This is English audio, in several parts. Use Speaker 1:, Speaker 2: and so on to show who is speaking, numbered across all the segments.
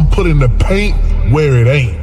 Speaker 1: I'm putting the paint where it ain't.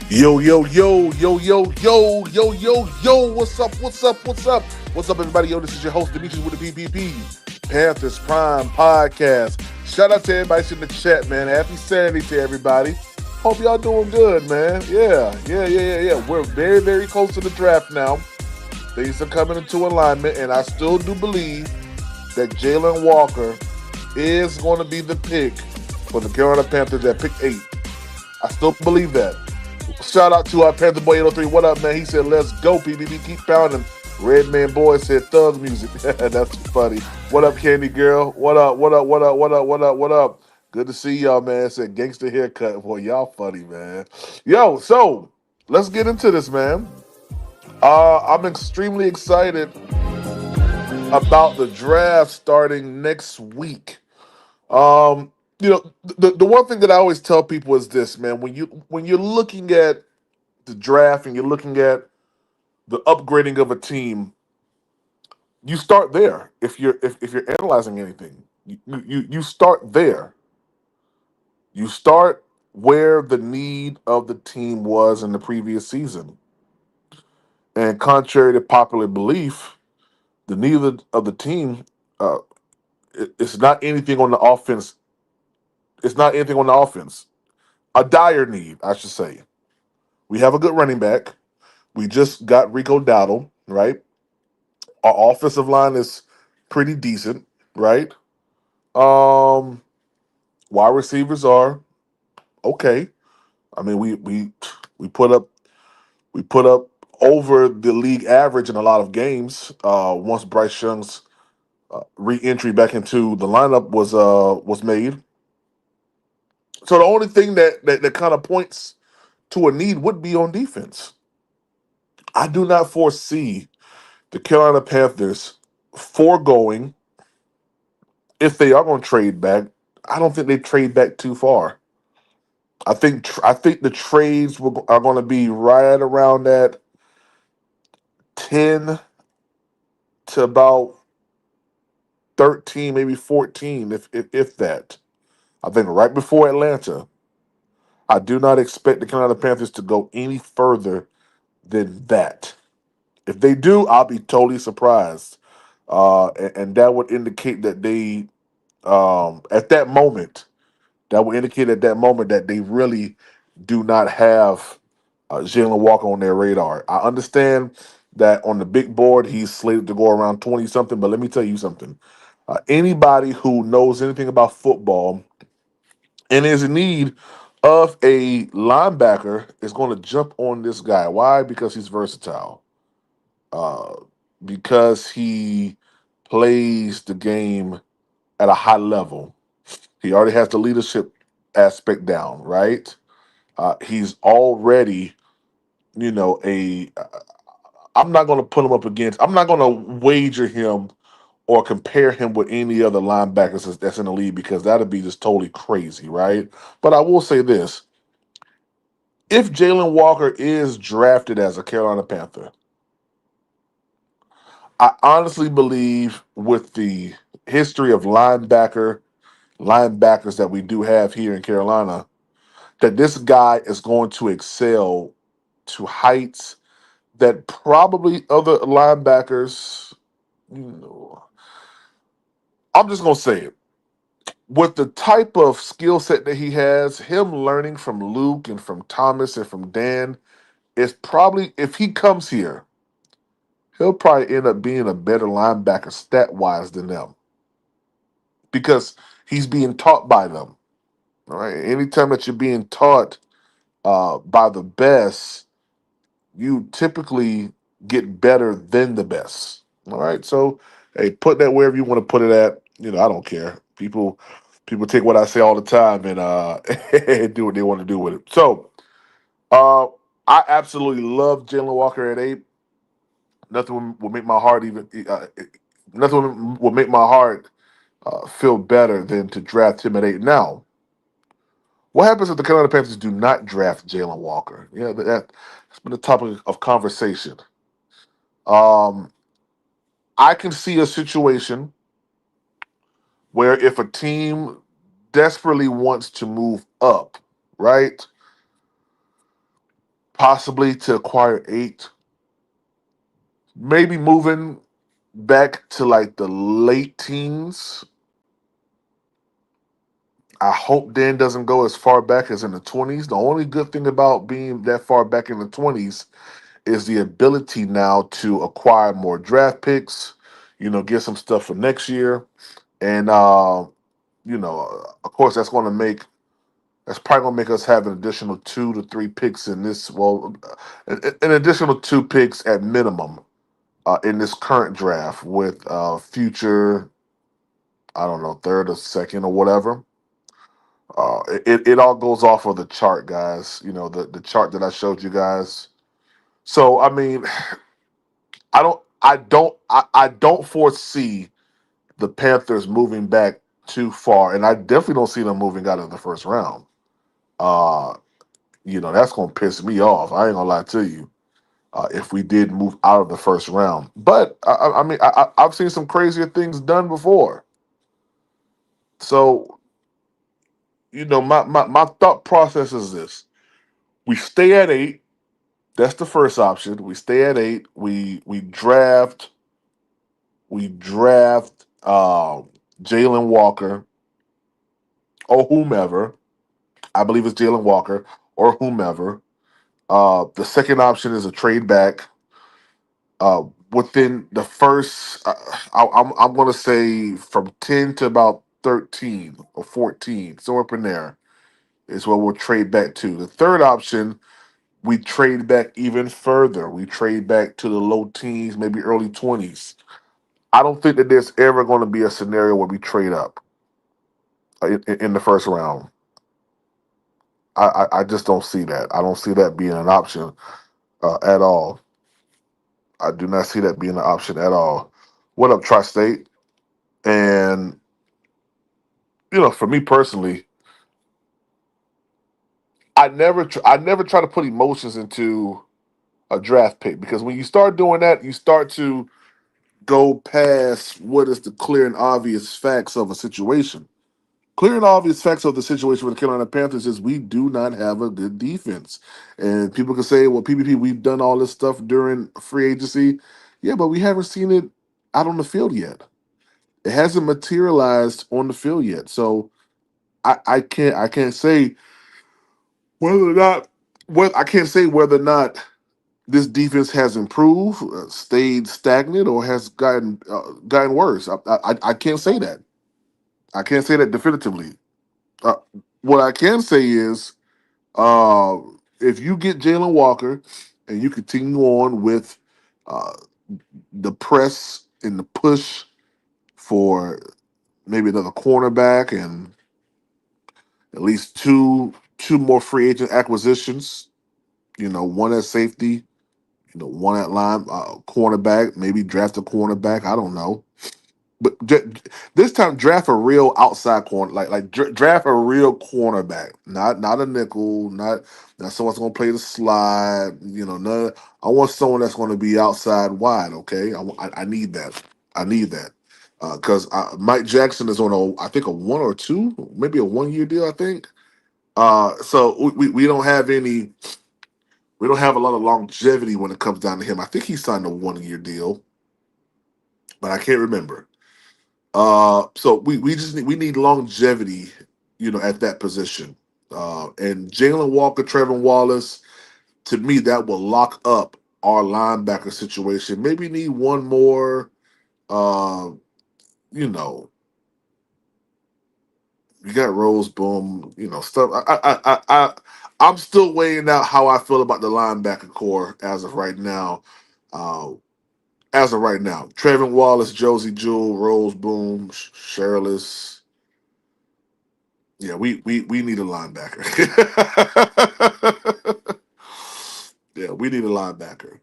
Speaker 1: Yo, yo, yo, yo, yo, yo, yo, yo, yo, what's up, what's up, what's up? What's up, everybody? Yo, this is your host, Demetrius with the PPP, Panthers Prime Podcast. Shout out to everybody in the chat, man. Happy Saturday to everybody. Hope y'all doing good, man. Yeah. We're very, very close to the draft now. Things are coming into alignment, and I still do believe that Jaylen Walker is going to be the pick for the Carolina Panthers at pick 8. I still believe that. Shout out to our Panther Boy 803. What up, man? He said, let's go, PBB. Keep pounding. Red Man Boy said, thug music. That's funny. What up, Candy Girl? What up? Good to see y'all, man. Said gangster haircut. Boy, y'all funny, man. Yo, so let's get into this, man. I'm extremely excited about the draft starting next week. The one thing that I always tell people is this, man. When you're looking at the draft and you're looking at the upgrading of a team, you start there. If you're analyzing anything, you start there. You start where the need of the team was in the previous season. And contrary to popular belief, the need of the team, it's not anything on the offense. It's not anything on the offense. A dire need, I should say. We have a good running back. We just got Rico Dowdle, right? Our offensive line is pretty decent, right? Um, Wide receivers are okay. I mean, we put up we put up over the league average in a lot of games. Once Bryce Young's re-entry back into the lineup was made, so the only thing that kind of points to a need would be on defense. I do not foresee the Carolina Panthers foregoing if they are going to trade back. I don't think they trade back too far. I think the trades are going to be right around that 10 to about 13, maybe 14, if that. I think right before Atlanta. I do not expect the Carolina Panthers to go any further than that. If they do, I'll be totally surprised. And that would indicate that they, at that moment, that would indicate at that moment that they really do not have Jaylen Walker on their radar. I understand that on the big board, he's slated to go around 20 something, but let me tell you something. Anybody who knows anything about football and is in need of a linebacker is going to jump on this guy. Why? Because he's versatile. Uh, because he plays the game at a high level. He already has the leadership aspect down, right? He's already, you know, a. I'm not going to put him up against. I'm not going to wager him or compare him with any other linebackers that's in the league because that'd be just totally crazy, right? But I will say this: if Jaylen Walker is drafted as a Carolina Panther, I honestly believe with the history of linebackers that we do have here in Carolina, that this guy is going to excel to heights that probably other linebackers, you know, I'm just gonna say it. With the type of skill set that he has, him learning from Luke and from Thomas and from Dan is probably, if he comes here, he'll probably end up being a better linebacker stat wise than them because he's being taught by them. All right. Anytime that you're being taught by the best, you typically get better than the best. All right. So, hey, put that wherever you want to put it at. You know, I don't care. People take what I say all the time and do what they want to do with it. So, uh, I absolutely love Jalen Walker at 8. Nothing will make my heart even. Nothing will make my heart feel better than to draft him at 8. Now, what happens if the Carolina Panthers do not draft Jaylen Walker? Yeah, that's been a topic of conversation. Um, I can see a situation where if a team desperately wants to move up, right, possibly to acquire 8, maybe moving back to like the late teens. I hope Dan doesn't go as far back as in the 20s. The only good thing about being that far back in the 20s is the ability now to acquire more draft picks, get some stuff for next year. And, of course, that's probably going to make us have an additional 2 to 3 picks in this, well, an additional 2 picks at minimum in this current draft with future, I don't know, third or second or whatever. It all goes off of the chart, guys. The chart that I showed you guys. So I mean, I don't foresee the Panthers moving back too far, and I definitely don't see them moving out of the first round. Uh, that's gonna piss me off. I ain't gonna lie to you. If we did move out of the first round, but I mean, I've seen some crazier things done before. So my thought process is this: we stay at 8. That's the first option. We stay at 8. We draft Jaylen Walker or whomever. I believe it's Jaylen Walker or whomever. The second option is a trade back. within the first, I'm going to say from 10 to about 13 or 14, so up in there is where we'll trade back to. The third option, we trade back even further. We trade back to the low teens, maybe early 20s. I don't think that there's ever going to be a scenario where we trade up in the first round. I just don't see that. I don't see that being an option at all. I do not see that being an option at all. What up, Tri State? And for me personally, I never try to put emotions into a draft pick because when you start doing that, you start to go past what is the clear and obvious facts of a situation. Clear and obvious facts of the situation with the Carolina Panthers is we do not have a good defense. And people can say, well, PPP, we've done all this stuff during free agency. Yeah, but we haven't seen it out on the field yet. It hasn't materialized on the field yet. So I can't say whether or not I can't say whether or not this defense has improved, stayed stagnant, or has gotten worse. I can't say that. I can't say that definitively. Uh, what I can say is, uh, if you get Jaylen Walker and you continue on with uh, the press and the push for maybe another cornerback and at least two more free agent acquisitions, one at safety, one at line, cornerback, maybe draft a cornerback. I don't know. But this time, draft a real outside corner, draft a real cornerback, not a nickel, not someone's gonna play the slide. None. I want someone that's going to be outside wide. Okay, I need that. I need that because Mike Jackson is on I think a one or two, maybe a 1 year deal. I think. So we don't have any. We don't have a lot of longevity when it comes down to him. I think he signed a 1 year deal, but I can't remember. So we just need longevity, at that position. And Jaylen Walker, Trevor Wallace, to me, that will lock up our linebacker situation. Maybe need one more. Uh, you know, you got Rose Boom, stuff. I'm still weighing out how I feel about the linebacker core as of right now. Uh, Trevor Wallace, Josie Jewell, Rose Boom, Shirless. Yeah, we need a linebacker. Yeah, we need a linebacker.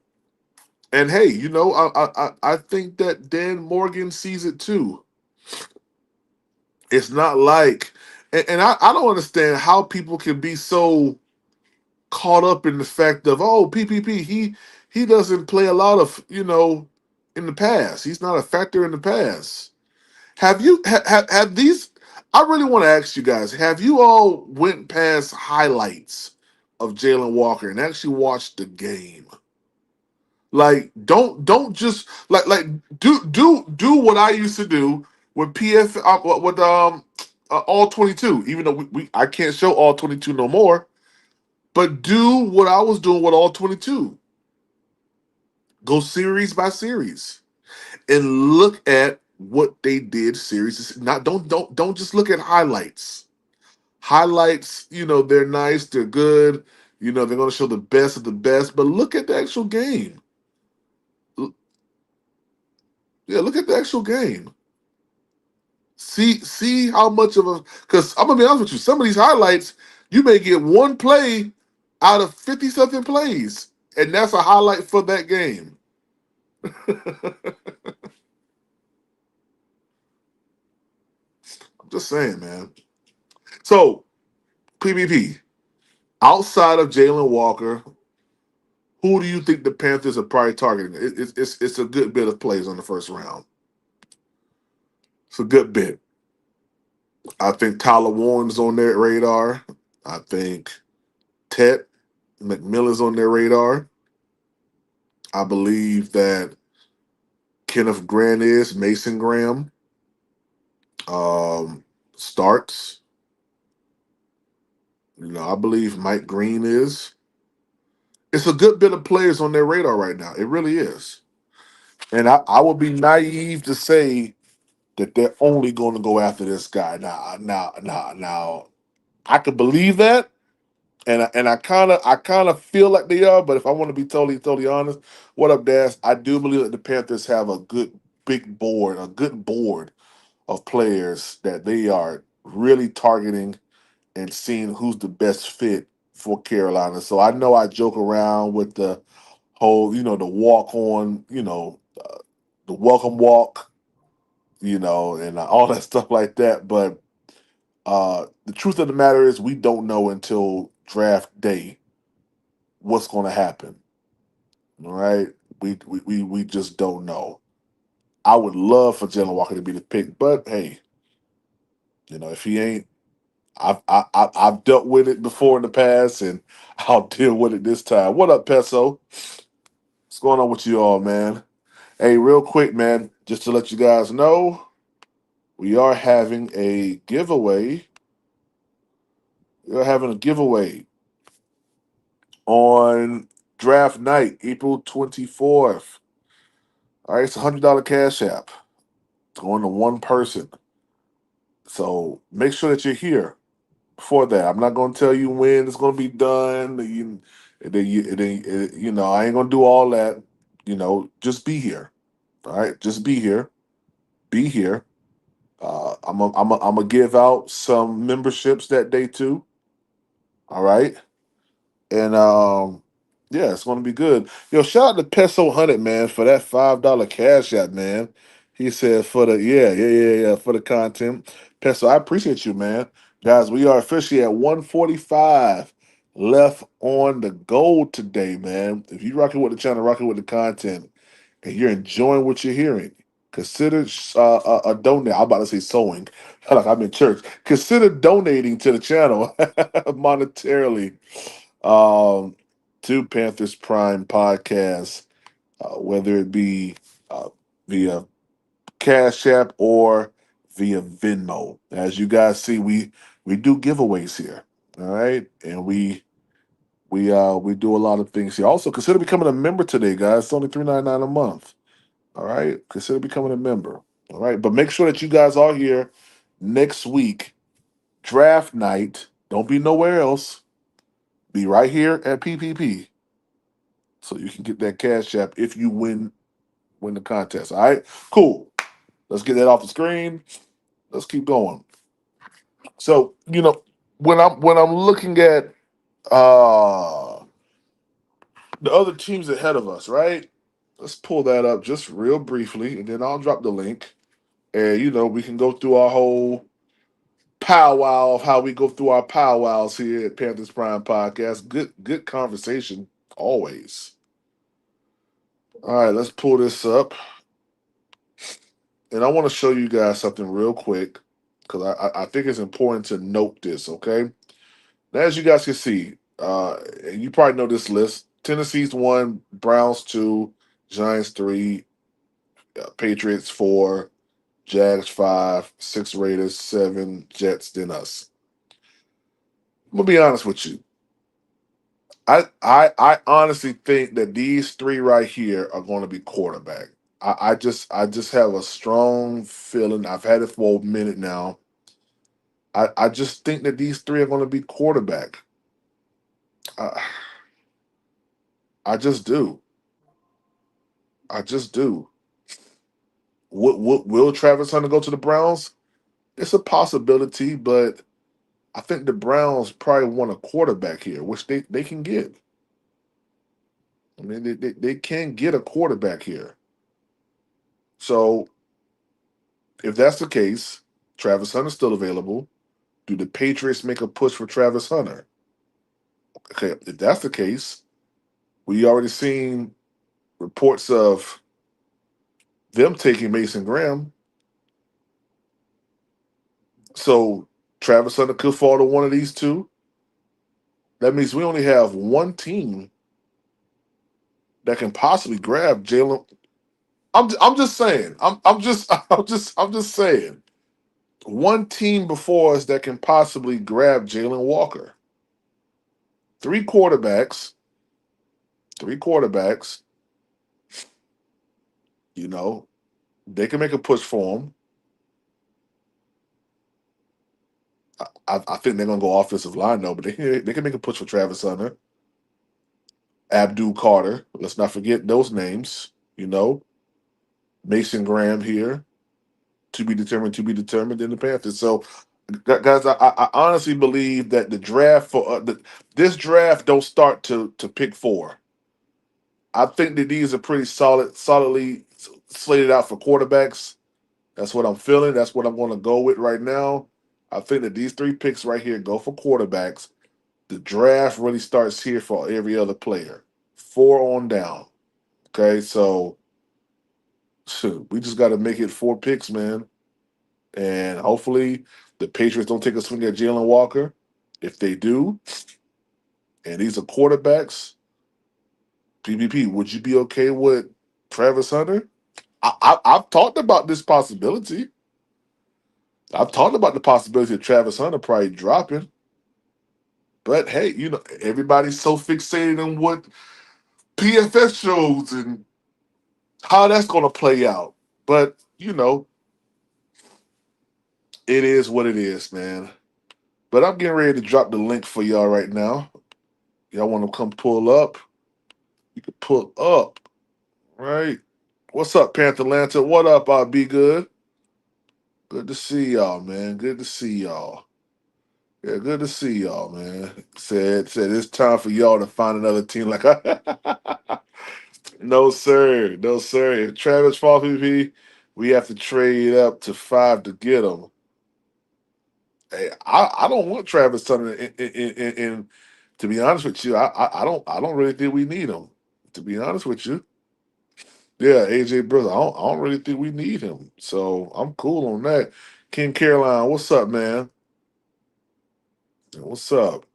Speaker 1: And hey, I think that Dan Morgan sees it too. It's not like, and I don't understand how people can be so caught up in the fact of, oh, PPP, he doesn't play a lot of in the past. He's not a factor in the past. Have these? I really want to ask you guys: have you all went past highlights of Jaylen Walker and actually watched the game? Like, don't just do what I used to do with with all 22. Even though I can't show all 22 no more, but do what I was doing with all 22. Go series by series and look at what they did series. Not don't just look at highlights. Highlights, they're nice, they're good, they're gonna show the best of the best, but look at the actual game. Yeah, look at the actual game. See how much of a, because I'm gonna be honest with you, some of these highlights, you may get one play out of 50 something plays, and that's a highlight for that game. I'm just saying, man. So, PvP, outside of Jaylen Walker, who do you think the Panthers are probably targeting? It's a good bit of plays on the first round. It's a good bit. I think Tyler Warren's on their radar. I think Ted McMillan's on their radar. I believe that Kenneth Grant is Mason Graham starts. I believe Mike Green is. It's a good bit of players on their radar right now. It really is. And I would be naive to say that they're only going to go after this guy. Now, I could believe that, and I kind of feel like they are. But if I want to be totally honest, what up, Dash? I do believe that the Panthers have a good board of players that they are really targeting and seeing who's the best fit for Carolina. So I know I joke around with the whole, the walk on, the welcome walk, and all that stuff like that. But the truth of the matter is, we don't know until draft day what's going to happen. All right, we just don't know. I would love for Jaylen Walker to be the pick, but hey, if he ain't, I've dealt with it before in the past, and I'll deal with it this time. What up, Peso? What's going on with you all, man? Hey, real quick, man, just to let you guys know, we are having a giveaway. We're having a giveaway on draft night, April 24th. All right, it's $100 cash app. It's going to one person. So make sure that you're here for that. I'm not going to tell you when it's going to be done. I ain't going to do all that. Just be here. All right, just be here. Be here. I'm gonna give out some memberships that day too. All right, and yeah, it's gonna be good. Yo, shout out to Peso Hundred man for that $5 cash app, man. He said for the yeah for the content. Peso, I appreciate you, man. Guys, we are officially at 145 left on the goal today, man. If you rocking with the channel, rocking with the content, and you're enjoying what you're hearing, consider a donate. I'm about to say sewing, like I'm in church. Consider donating to the channel monetarily, um, to Panthers Prime Podcast, whether it be via Cash App or via Venmo. As you guys see, we do giveaways here. All right, and we do a lot of things here. Also, consider becoming a member today, guys. It's only $3.99 a month. All right. Consider becoming a member. All right. But make sure that you guys are here next week, draft night. Don't be nowhere else. Be right here at PPP so you can get that cash app if you win the contest. All right. Cool. Let's get that off the screen. Let's keep going. So, when I'm looking at uh the other teams ahead of us, right? Let's pull that up just real briefly, and then I'll drop the link. And we can go through our whole powwow of how we go through our powwows here at Panthers Prime Podcast. Good conversation always. All right, let's pull this up, and I want to show you guys something real quick because I think it's important to note this. Okay, now, as you guys can see, and you probably know this list: Tennessee's 1, Browns 2, Giants 3, Patriots 4, Jags 5, 6 Raiders 7, Jets, then us. I'm gonna be honest with you. I honestly think that these three right here are going to be quarterback. I just have a strong feeling. I've had it for a minute now. I just think that these three are going to be quarterback. I, I just do. I just do. Will Travis Hunter go to the Browns? It's a possibility, but I think the Browns probably want a quarterback here, which they can get. I mean, they can get a quarterback here. So if that's the case, Travis Hunter's still available. Do the Patriots make a push for Travis Hunter? Okay, if that's the case, we already seen reports of them taking Mason Graham. So Travis Hunter could fall to one of these two. That means we only have one team that can possibly grab Jalen. I'm just saying. I'm just saying. One team before us that can possibly grab Jaylen Walker. Three quarterbacks. Three quarterbacks. You know, they can make a push for him. I think they're gonna go offensive line though, but they can make a push for Travis Hunter, Abdul Carter. Let's not forget those names. You know, Mason Graham here to be determined. To be determined in the Panthers. So, guys, I honestly believe that the draft for this draft don't start to pick four. I think that these are pretty solidly slated out for quarterbacks. That's what I'm feeling. That's what I'm going to go with right now. I think that these three picks right here go for quarterbacks. The draft really starts here for every other player, four on down. Okay, so shoot, we just got to make it four picks, man, and hopefully the Patriots don't take a swing at Jaylen Walker. If they do, and these are quarterbacks, PPP, would you be okay with Travis Hunter? I've talked about this possibility. I've talked about the possibility of Travis Hunter probably dropping. But hey, everybody's so fixated on what PFS shows and how that's going to play out. But, it is what it is, man. But I'm getting ready to drop the link for y'all right now. Y'all want to come pull up? You can pull up, right? What's up, Panther Lanta? What up, Be Good? Good to see y'all, man. Good to see y'all. Yeah, good to see y'all, man. Said it's time for y'all to find another team like no sir, no sir. If Travis fall PvP, we have to trade up to 5 to get him. Hey, I don't want Travis Hunter. And to be honest with you, I don't really think we need him. To be honest with you, yeah, AJ Brooks. I don't really think we need him. So I'm cool on that. King Caroline, what's up, man? What's up?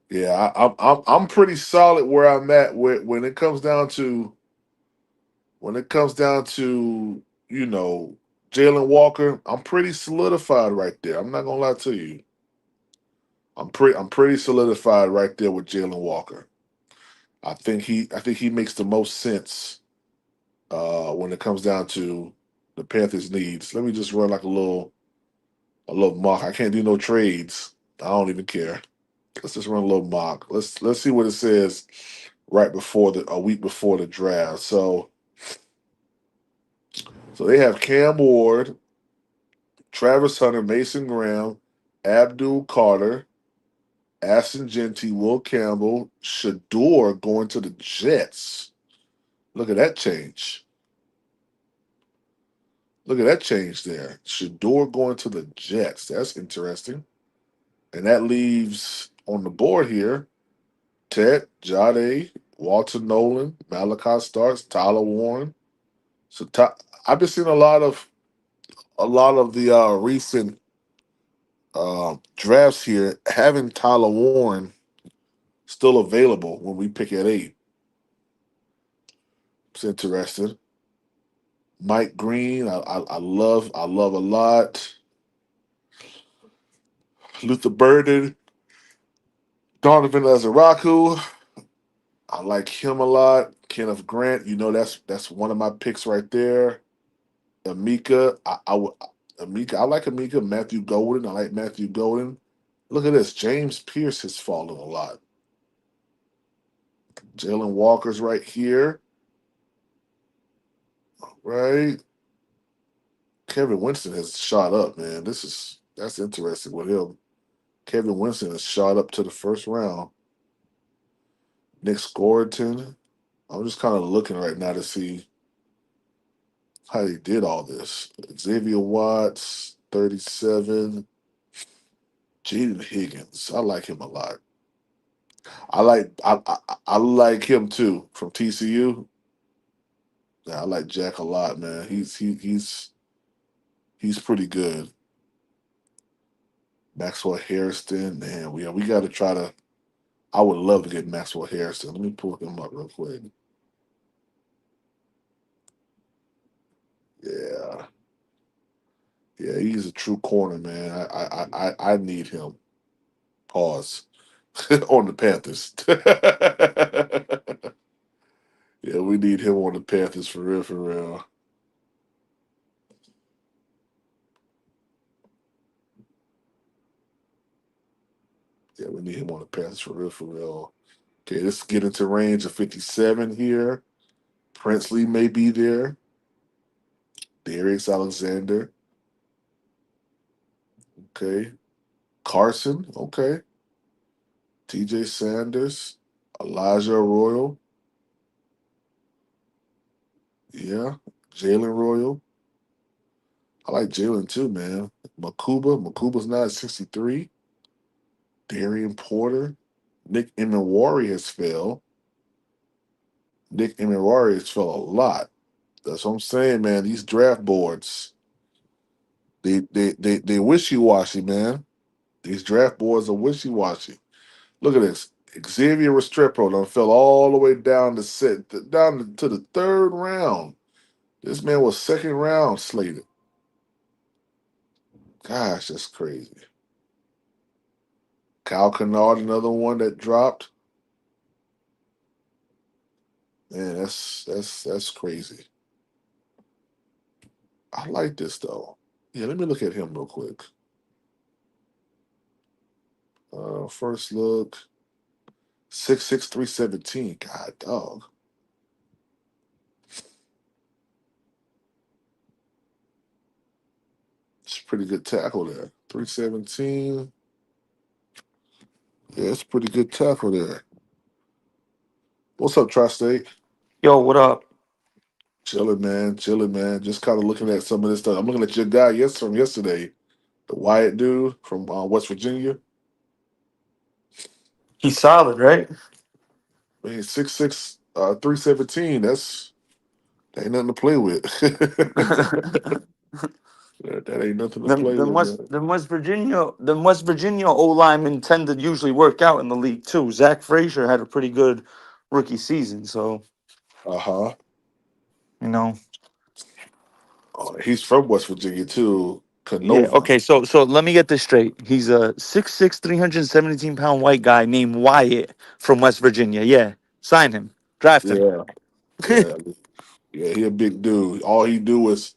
Speaker 1: Yeah, I'm pretty solid where I'm at when it comes down to you know Jaylen Walker. I'm pretty solidified right there. I'm not gonna lie to you. I'm pretty solidified right there with Jaylen Walker. I think he makes the most sense when it comes down to the Panthers' needs. Let me just run like a little mock. I can't do no trades. I don't even care. Let's just run a little mock. Let's see what it says right before a week before the draft. So they have Cam Ward, Travis Hunter, Mason Graham, Abdul Carter, Aston Genty, Will Campbell, Shador going to the Jets. Look at that change. Look at that change there. Shador going to the Jets. That's interesting. And that leaves on the board here Ted, Jade, Walter Nolan, Malachi Starks, Tyler Warren. So I've been seeing a lot of the recent drafts here having Tyler Warren still available when we pick at 8. It's interesting. Mike Green, I love a lot. Luther Burden, Donovan Lazaraku, I like him a lot. Kenneth Grant, that's one of my picks right there. Amika, Amika, I like Amika. Matthew Golden, I like Matthew Golden. Look at this. James Pierce has fallen a lot. Jaylen Walker's right here, right? Kevin Winston has shot up, man. That's interesting with him. Kevin Winston has shot up to the first round. Nick Scoreton. I'm just kind of looking right now to see how he did all this. Xavier Watts, 37. Jaden Higgins. I like him a lot. I like him too from TCU. Yeah, I like Jack a lot, man. He's pretty good. Maxwell Harrison, man. We got to try to. I would love to get Maxwell Harrison. Let me pull him up real quick. Yeah, yeah, he's a true corner, man. I need him. Pause on the Panthers. Yeah, we need him on the Panthers for real, for real. Yeah, we need him on the Panthers for real, for real. Okay, let's get into range of 57 here. Princely may be there. Darius Alexander. Okay. Carson. Okay. TJ Sanders. Elijah Royal. Yeah. Jalen Royal. I like Jalen too, man. Makuba's not at 63. Darian Porter. Nick Emenwari has fell. Nick Emenwari has fell a lot. That's what I'm saying, man. These draft boards, they wishy washy, man. These draft boards are wishy washy. Look at this. Xavier Restrepo done fell all the way down down to the third round. This man was second round slated. Gosh, that's crazy. Kyle Kennard, another one that dropped. Man, that's crazy. I like this though. Yeah, let me look at him real quick. First look, 6'6", 317. God dog. It's a pretty good tackle there. 317. Yeah, it's a pretty good tackle there. What's up, Tri-State?
Speaker 2: Yo, what up?
Speaker 1: Chilling, man. Chilling, man. Just kind of looking at some of this stuff. I'm looking at your guy from yesterday, the Wyatt dude from West Virginia.
Speaker 2: He's solid, right?
Speaker 1: Man, 6'6", 317. That ain't nothing to play with. That ain't nothing to
Speaker 2: them
Speaker 1: play
Speaker 2: them
Speaker 1: with,
Speaker 2: West
Speaker 1: man.
Speaker 2: them West Virginia them West Virginia O linemen tend to usually work out in the league too. Zach Frazier had a pretty good rookie season, so
Speaker 1: Uh-huh.
Speaker 2: you know.
Speaker 1: He's from West Virginia too.
Speaker 2: Yeah.
Speaker 1: Canova.
Speaker 2: Okay. So let me get this straight. He's a 6'6", 317-pound white guy named Wyatt from West Virginia. Yeah. Sign him. Draft him.
Speaker 1: Yeah, yeah, yeah. He a big dude. All he do is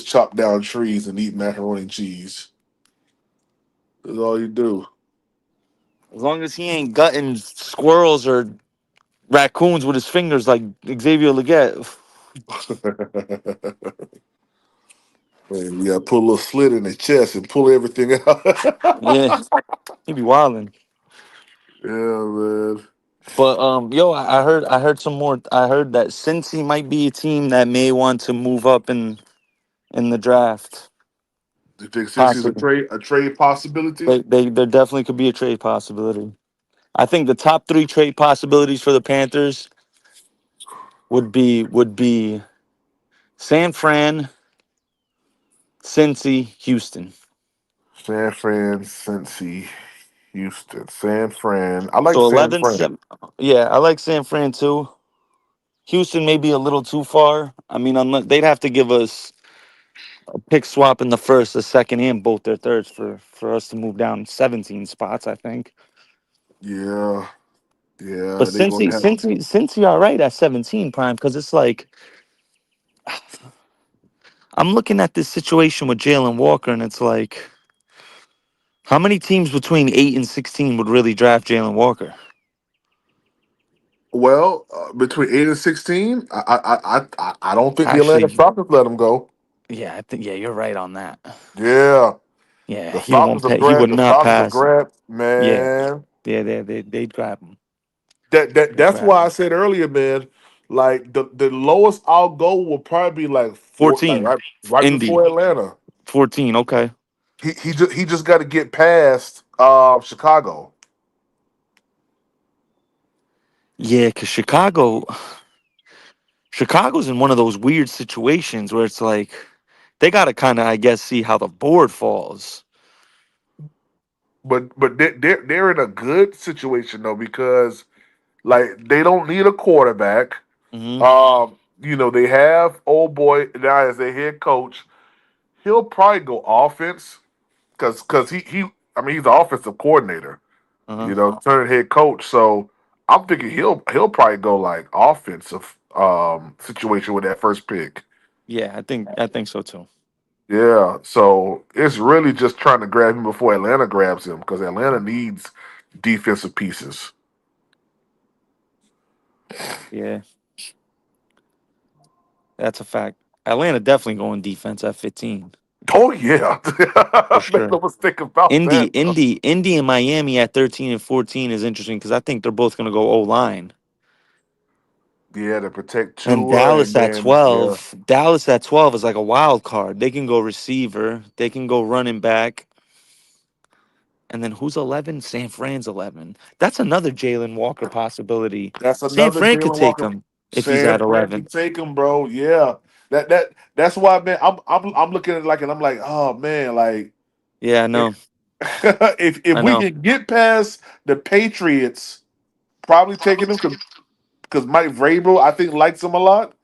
Speaker 1: chop down trees and eat macaroni and cheese. That's all he do.
Speaker 2: As long as he ain't gutting squirrels or raccoons with his fingers like Xavier Leggett.
Speaker 1: And you gotta put a little slit in the chest and pull everything out.
Speaker 2: Yeah. He be wilding.
Speaker 1: Yeah, man.
Speaker 2: But yo, I heard some more. I heard that Cincy might be a team that may want to move up in the draft.
Speaker 1: Do you think since he's a
Speaker 2: Possibly,
Speaker 1: trade possibility?
Speaker 2: they there definitely could be a trade possibility. I think the top three trade possibilities for the Panthers would be San Fran, Cincy, Houston.
Speaker 1: San Fran, Cincy, Houston, San Fran. I like
Speaker 2: So
Speaker 1: San
Speaker 2: 11,
Speaker 1: Fran.
Speaker 2: 7. Yeah, I like San Fran too. Houston may be a little too far. I mean, unless they'd have to give us pick swap in the first, the second, and both their thirds for us to move down 17 spots, I think.
Speaker 1: Yeah,
Speaker 2: But
Speaker 1: yeah. They
Speaker 2: since he
Speaker 1: gonna have.
Speaker 2: since he since he all right at 17 prime, because it's like I'm looking at this situation with Jaylen Walker, and it's like how many teams between 8 and 16 would really draft Jaylen Walker?
Speaker 1: Well, between 8 and 16, I don't think the Atlanta
Speaker 2: Actually,
Speaker 1: Falcons let him go.
Speaker 2: yeah, I think you're right on that.
Speaker 1: Yeah,
Speaker 2: Yeah,
Speaker 1: the
Speaker 2: he won't
Speaker 1: Falcons have
Speaker 2: pay. He would
Speaker 1: grabbed. The
Speaker 2: not
Speaker 1: Falcons have
Speaker 2: pass.
Speaker 1: grabbed.
Speaker 2: Yeah,
Speaker 1: Man,
Speaker 2: yeah, they'd grab him. They'd
Speaker 1: that's
Speaker 2: grab
Speaker 1: why I
Speaker 2: him.
Speaker 1: said earlier, man. Like the lowest I'll go will probably be like four, like
Speaker 2: 14,
Speaker 1: right
Speaker 2: Indy.
Speaker 1: before Atlanta.
Speaker 2: 14. Okay.
Speaker 1: He just got to get past Chicago.
Speaker 2: Yeah, because Chicago's in one of those weird situations where it's like they got to kind of, I guess, see how the board falls.
Speaker 1: But they're in a good situation though because like they don't need a quarterback.
Speaker 2: Hmm.
Speaker 1: They have old boy now as their head coach. He'll probably go offense because he I mean he's the offensive coordinator.
Speaker 2: Uh-huh.
Speaker 1: Turn head coach. So I'm thinking he'll probably go like offensive situation with that first pick.
Speaker 2: Yeah, I think so too.
Speaker 1: Yeah, so it's really just trying to grab him before Atlanta grabs him because Atlanta needs defensive pieces.
Speaker 2: Yeah, that's a fact. Atlanta definitely going defense at 15
Speaker 1: Oh yeah,
Speaker 2: for
Speaker 1: make
Speaker 2: sure.
Speaker 1: no mistake about
Speaker 2: Indy,
Speaker 1: that. Bro.
Speaker 2: Indy, Indy, and Miami at 13 and 14 is interesting because I think they're both going to go O line.
Speaker 1: Yeah, to protect
Speaker 2: And
Speaker 1: Tua, and then yeah,
Speaker 2: Dallas at 12 is like a wild card. They can go receiver, they can go running back, and then who's 11? San Fran's 11. That's another Jaylen Walker possibility.
Speaker 1: that's
Speaker 2: San
Speaker 1: another
Speaker 2: Fran could
Speaker 1: Jalen
Speaker 2: take
Speaker 1: Walker.
Speaker 2: him if he's
Speaker 1: San
Speaker 2: at
Speaker 1: Fran can
Speaker 2: 11.
Speaker 1: take him, bro. Yeah, that's why, man. I'm looking at it like, and I'm like, oh man, like
Speaker 2: Yeah, I
Speaker 1: if
Speaker 2: know.
Speaker 1: if
Speaker 2: I
Speaker 1: we
Speaker 2: know.
Speaker 1: can get past the Patriots, probably taking him because Mike Vrabel, I think, likes him a lot.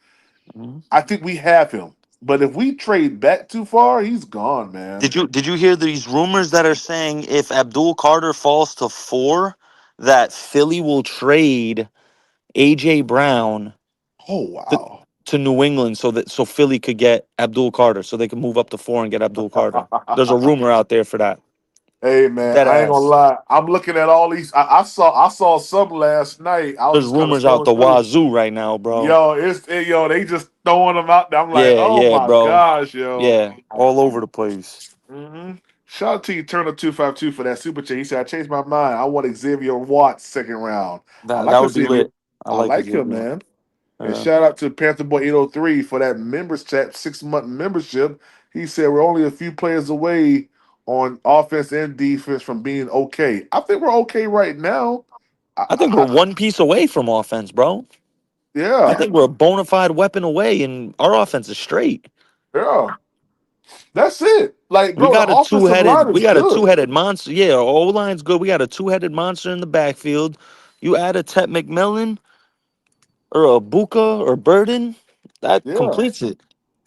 Speaker 2: Mhm.
Speaker 1: I think we have him. But if we trade back too far, he's gone, man.
Speaker 2: Did you hear these rumors that are saying if Abdul Carter falls to 4 that Philly will trade AJ Brown
Speaker 1: Oh
Speaker 2: to,
Speaker 1: wow.
Speaker 2: to New England so Philly could get Abdul Carter so they can move up to 4 and get Abdul Carter. There's a rumor out there for that.
Speaker 1: Hey man,
Speaker 2: Dead
Speaker 1: I ain't gonna
Speaker 2: ass.
Speaker 1: lie. I'm looking at all these. I saw some last night. I was
Speaker 2: There's
Speaker 1: just kind of
Speaker 2: rumors out
Speaker 1: scrolling
Speaker 2: the
Speaker 1: through.
Speaker 2: wazoo right now, bro.
Speaker 1: Yo, yo, they just throwing them out there. I'm like,
Speaker 2: Yeah,
Speaker 1: oh
Speaker 2: yeah,
Speaker 1: my
Speaker 2: bro.
Speaker 1: gosh, yo.
Speaker 2: Yeah, all over the place.
Speaker 1: hmm Shout out to you, Turner 252 for that super chat. He said, I changed my mind. I want Xavier Watts second round. I
Speaker 2: That
Speaker 1: like
Speaker 2: would be
Speaker 1: Xavier.
Speaker 2: lit. I
Speaker 1: I
Speaker 2: like
Speaker 1: like him,
Speaker 2: Xavier.
Speaker 1: man. And
Speaker 2: Yeah.
Speaker 1: shout out to Panther Boy 803 for that members chat, 6 month membership. He said we're only a few players away on offense and defense from being okay. I think we're okay right now.
Speaker 2: I think we're one piece away from offense, bro. I
Speaker 1: Yeah,
Speaker 2: think we're a bona fide weapon away, and our offense is straight.
Speaker 1: yeah. That's it. Like, bro, the offensive line
Speaker 2: We
Speaker 1: is
Speaker 2: got a
Speaker 1: good.
Speaker 2: two-headed monster. Yeah, our O line's good. We got a two-headed monster in the backfield. You add a Tet McMillan or a Buka or Burden, that
Speaker 1: Yeah.
Speaker 2: completes it.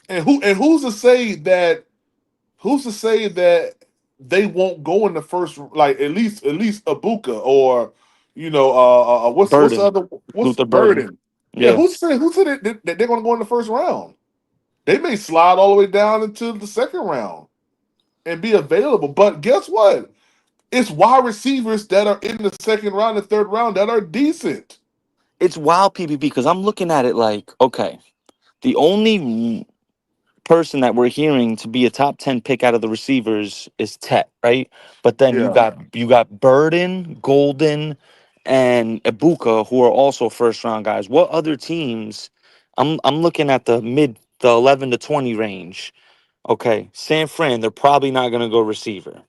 Speaker 1: And who's to say that they won't go in the first, like at least Abuka, or what's the
Speaker 2: Burden,
Speaker 1: other, what's
Speaker 2: Luther Burden.
Speaker 1: Burden? Yeah,
Speaker 2: Yeah.
Speaker 1: who said that they're gonna go in the first round? They may slide all the way down into the second round and be available. But guess what? It's wide receivers that are in the second round and third round that are decent.
Speaker 2: It's wild, PPP, because I'm looking at it like, okay, the only person that we're hearing to be a top 10 pick out of the receivers is Tet, right? But then
Speaker 1: Yeah.
Speaker 2: you got Burden, Golden, and Ibuka, who are also first round guys. What other teams? I'm looking at the 11 to 20 range. Okay, San Fran, they're probably not gonna go receiver.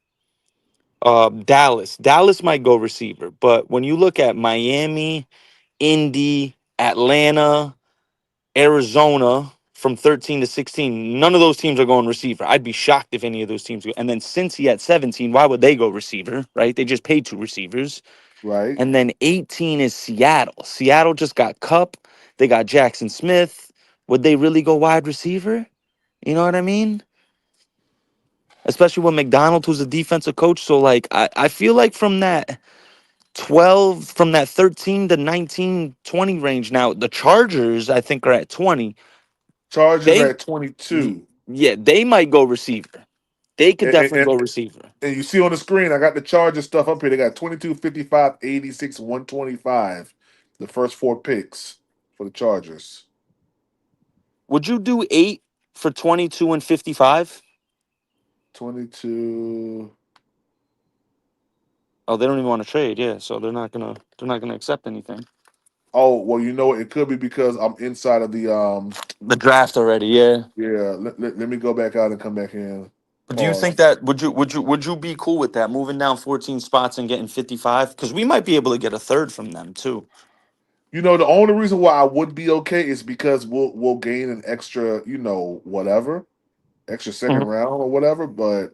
Speaker 2: Dallas might go receiver, but when you look at Miami, Indy, Atlanta, Arizona from 13 to 16, none of those teams are going receiver. I'd be shocked if any of those teams go. And then Cincy at 17, why would they go receiver, right? They just paid 2 receivers.
Speaker 1: Right.
Speaker 2: And then 18 is Seattle. Seattle just got Cup. They got Jackson Smith. Would they really go wide receiver? You know what I mean? Especially with McDonald, who's a defensive coach. So, like, I feel like from that 13 to 19, 20 range now, the Chargers, I think, are at 20.
Speaker 1: Chargers are
Speaker 2: They
Speaker 1: at 22.
Speaker 2: Yeah, they might go receiver. They could
Speaker 1: And, and,
Speaker 2: definitely
Speaker 1: and
Speaker 2: go receiver.
Speaker 1: and you see on the screen, I got the Chargers stuff up here. They got 22, 55, 86, 125. The first four picks for the Chargers.
Speaker 2: Would you do 8 for 22 and 55?
Speaker 1: 22.
Speaker 2: Oh, they don't even want to trade. Yeah, so they're not gonna accept anything.
Speaker 1: Oh, well, you know, it could be because I'm inside of the
Speaker 2: The draft already. Yeah.
Speaker 1: yeah, let me go back out and come back in.
Speaker 2: But do you think
Speaker 1: Pause.
Speaker 2: that would you be cool with that moving down 14 spots and getting 55? Because we might be able to get a third from them too.
Speaker 1: You know, the only reason why I would be okay is because we'll gain an extra, whatever, extra second
Speaker 2: Mhm.
Speaker 1: round or whatever. But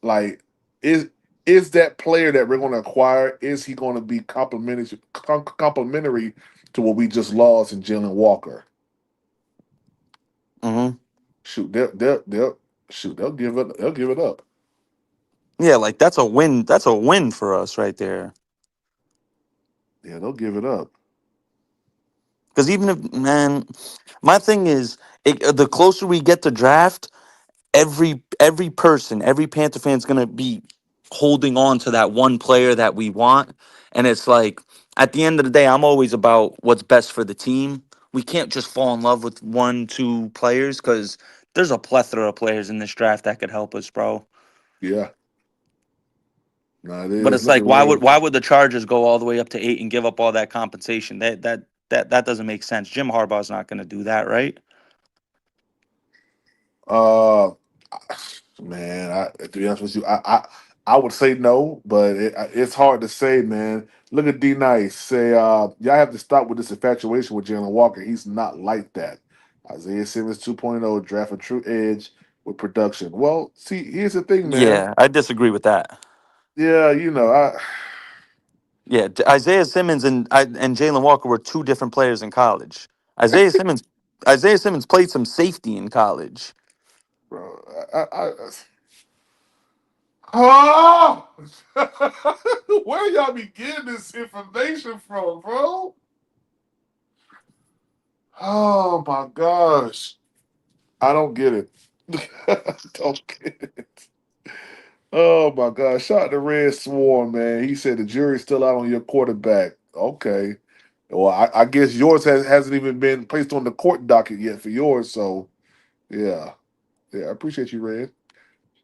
Speaker 1: like, is is that player that we're going to acquire? Is he going to be complimentary to what we just lost in Jaylen Walker?
Speaker 2: Mhm.
Speaker 1: Shoot, they'll give it, up.
Speaker 2: Yeah, like that's a win. That's a win for us right there.
Speaker 1: Yeah, they'll give it up.
Speaker 2: Because even if man, my thing is, the closer we get to draft, every person, every Panther fan is gonna be holding on to that one player that we want. And it's like at the end of the day, I'm always about what's best for the team. We can't just fall in love with one, two players because there's a plethora of players in this draft that could help us, bro.
Speaker 1: Yeah. No, it
Speaker 2: But
Speaker 1: is.
Speaker 2: it's
Speaker 1: Look
Speaker 2: like
Speaker 1: at Red.
Speaker 2: why would the Chargers go all the way up to 8 and give up all that compensation? That doesn't make sense. Jim Harbaugh's not gonna do that, right?
Speaker 1: Uh, man, to be honest with you, I would say no, but it's hard to say, man. Look at D Nice. Say, y'all have to stop with this infatuation with Jaylen Walker. He's not like that. Isaiah Simmons 2.0 draft a true edge with production. Well, see, here's the thing, man.
Speaker 2: Yeah, I disagree with that.
Speaker 1: Yeah, you know,
Speaker 2: Yeah, Isaiah Simmons and Jalen Walker were two different players in college. Isaiah Simmons Isaiah Simmons played some safety in college.
Speaker 1: bro, oh! Where y'all be getting this information from, bro? Oh my gosh. I don't get it. I don't get it. Oh my gosh. Shout out to Red Swarm, man. He said the jury's still out on your quarterback. Okay. Well, I guess yours hasn't even been placed on the court docket yet for yours. So, yeah. Yeah, I appreciate you, Red.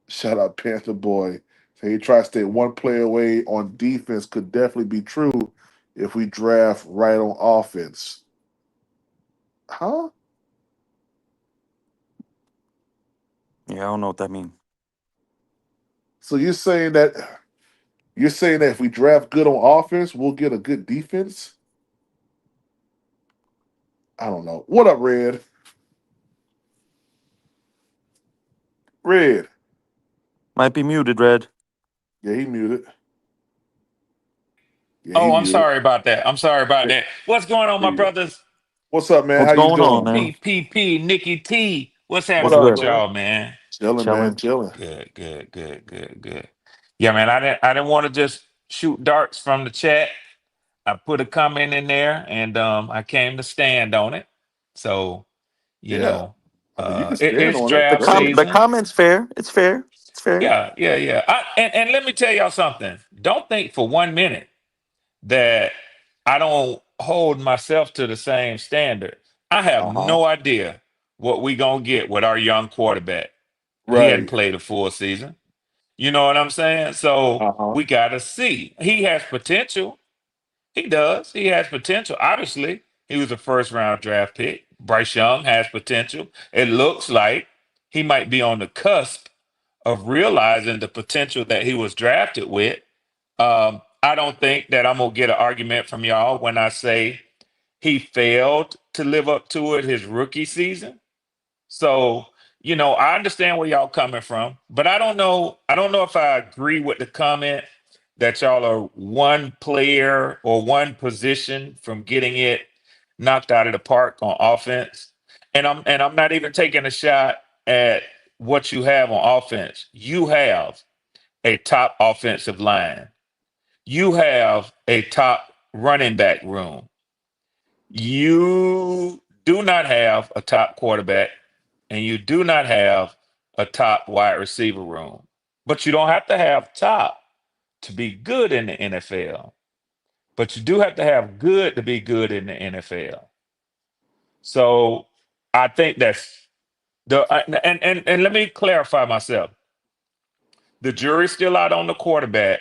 Speaker 1: Shout out Panther Boy. So he tries to stay one player away on defense could definitely be true if we draft right on offense. Huh?
Speaker 2: Yeah, I don't know what that means.
Speaker 1: So you're saying that if we draft good on offense, we'll get a good defense? I don't know. What up, Red? Red.
Speaker 2: Might be muted, Red.
Speaker 1: Yeah, he muted. Yeah, he
Speaker 3: Oh, I'm
Speaker 1: muted.
Speaker 3: sorry about that. I'm sorry about
Speaker 1: Yeah,
Speaker 3: that. What's going on,
Speaker 1: there
Speaker 3: my
Speaker 1: you go.
Speaker 3: brothers?
Speaker 1: What's up, man?
Speaker 2: What's
Speaker 1: How you
Speaker 2: going on,
Speaker 1: doing?
Speaker 2: man?
Speaker 3: PPP, Nikki T. What's
Speaker 1: What
Speaker 2: What's
Speaker 3: happening
Speaker 1: up,
Speaker 3: with
Speaker 2: good?
Speaker 1: man?
Speaker 3: y'all, man?
Speaker 1: Chilling, man.
Speaker 2: Chilling.
Speaker 1: Chilling.
Speaker 3: Good, good, good, good, good. Yeah, man. I didn't want to just shoot darts from the chat. I put a comment in there, and I came to stand on it. So you
Speaker 1: Yeah.
Speaker 3: know,
Speaker 1: I mean, you can
Speaker 3: it,
Speaker 1: stand
Speaker 3: it's
Speaker 1: on it.
Speaker 2: The
Speaker 3: draft
Speaker 1: Go ahead.
Speaker 2: the
Speaker 3: season.
Speaker 2: comment's fair. It's fair. It's fair.
Speaker 3: Yeah, yeah, yeah. And let me tell y'all something. Don't think for 1 minute that I don't hold myself to the same standard. I have
Speaker 1: Uh-huh.
Speaker 3: no idea what we gonna get with our young quarterback. He hadn't
Speaker 1: Right.
Speaker 3: played a full season. You know what I'm saying? So
Speaker 1: Uh-huh.
Speaker 3: we gotta see. He has potential. He does. He has potential. Obviously, he was a first round draft pick. Bryce Young has potential. It looks like he might be on the cusp of realizing the potential that he was drafted with. I don't think that I'm gonna get an argument from y'all when I say he failed to live up to it his rookie season. So, I understand where y'all coming from, but I don't know. I don't know if I agree with the comment that y'all are one player or one position from getting it knocked out of the park on offense. And I'm not even taking a shot at what you have on offense. You have a top offensive line. You have a top running back room. You do not have a top quarterback, and you do not have a top wide receiver room. But you don't have to have top to be good in the NFL. But you do have to have good to be good in the NFL. So I think that's and let me clarify myself. The jury's still out on the quarterback.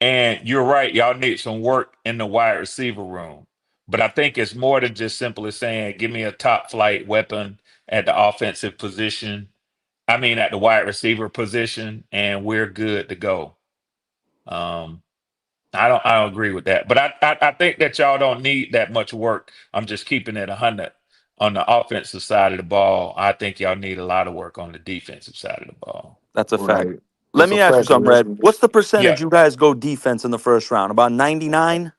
Speaker 3: And you're right, y'all need some work in the wide receiver room. But I think it's more than just simply saying, give me a top flight weapon at the offensive position. I mean, at the wide receiver position, and we're good to go. Um, I don't agree with that. But I think that y'all don't need that much work. I'm just keeping it 100 on the offensive side of the ball. I think y'all need a lot of work on the defensive side of the ball.
Speaker 2: That's a fact.
Speaker 1: Right.
Speaker 2: Let
Speaker 1: That's a
Speaker 2: me ask you
Speaker 1: fact,
Speaker 2: something,
Speaker 1: Red.
Speaker 2: Red. What's the
Speaker 3: Yeah,
Speaker 2: percentage you guys go defense in the first round? About 99?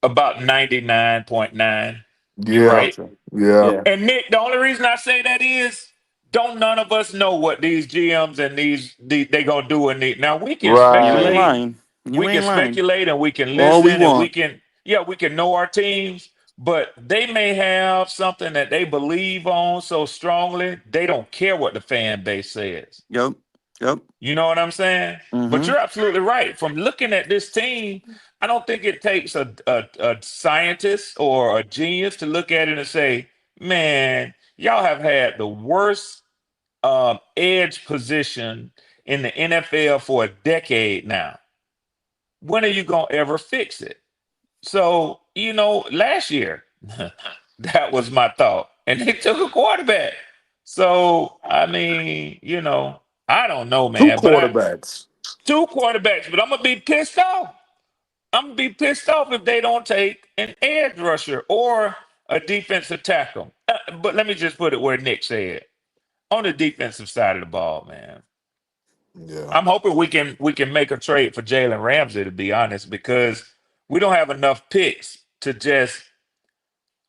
Speaker 3: about 99.9. You're
Speaker 1: Yeah.
Speaker 3: right.
Speaker 2: Gotcha.
Speaker 1: Yeah.
Speaker 2: Yeah.
Speaker 3: And Nick, the only reason I say that is don't none of us know what these GMs and they gonna do in the now we can
Speaker 2: You ain't
Speaker 1: Right.
Speaker 3: speculate,
Speaker 2: lying. You ain't lying.
Speaker 3: and we can
Speaker 2: All we
Speaker 3: listen and we
Speaker 2: want.
Speaker 3: can we can know our teams, but they may have something that they believe on so strongly they don't care what the fan base says.
Speaker 2: Yep. Yep.
Speaker 3: You know what I'm saying? But
Speaker 2: Mm-hmm.
Speaker 3: you're absolutely right. From looking at this team, I don't think it takes a scientist or a genius to look at it and say, man, y'all have had the worst edge position in the NFL for a decade now. When are you going to ever fix it? So, last year, that was my thought. And they took a quarterback. So, I mean, I don't know,
Speaker 1: Two
Speaker 3: man, but
Speaker 1: quarterbacks.
Speaker 3: two quarterbacks, but I'm gonna be pissed off. I'm gonna be pissed off if they don't take an edge rusher or a defensive tackle. But let me just put it where Nick said. On the defensive side of the ball, man.
Speaker 1: Yeah.
Speaker 3: I'm hoping we can make a trade for Jalen Ramsey, to be honest, because we don't have enough picks to just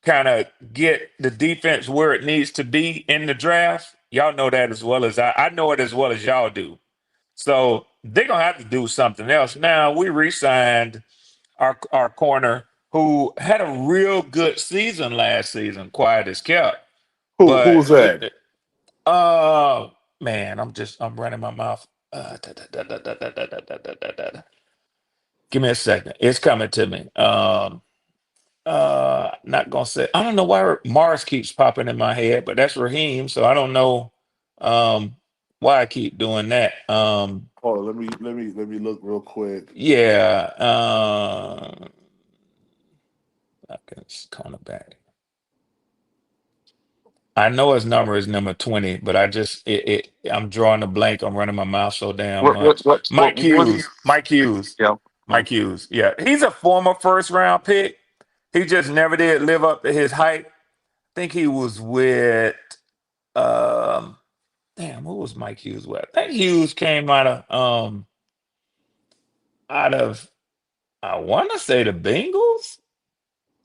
Speaker 3: kind of get the defense where it needs to be in the draft. Y'all know that as well as I know it as well as y'all do. So they're gonna have to do something else. Now we re-signed our corner who had a real good season last season, quiet as kept.
Speaker 1: Who's
Speaker 3: But
Speaker 1: that?
Speaker 3: man, I'm running my mouth. Give me a second. It's coming to me. Not gonna say. I don't know why Mars keeps popping in my head, but that's Raheem. So I don't know um why I keep doing that.
Speaker 1: Hold on, let me look real quick.
Speaker 3: Yeah. I can cornerback. I know his number is number 20, but I'm drawing a blank. I'm running my mouth so damn much. Mike
Speaker 2: What do you?
Speaker 3: Hughes. Mike Hughes.
Speaker 2: Yeah.
Speaker 3: Mike Hughes. Yeah. He's a former first round pick. He just never did live up to his hype. I think he was with um damn, who was Mike Hughes with? I think Hughes came out of I wanna say the Bengals.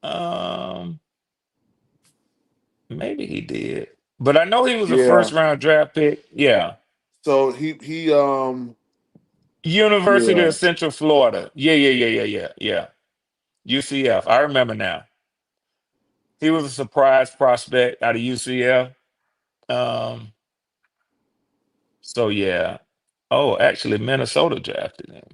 Speaker 3: Um Maybe he did. But I know he was a
Speaker 1: Yeah.
Speaker 3: first round draft pick. Yeah.
Speaker 1: So he
Speaker 3: University
Speaker 1: yeah.
Speaker 3: of Central Florida. Yeah, yeah, yeah, yeah, yeah, yeah. UCF. I remember now. He was a surprise prospect out of UCF. Um, so yeah. Oh, actually Minnesota drafted him.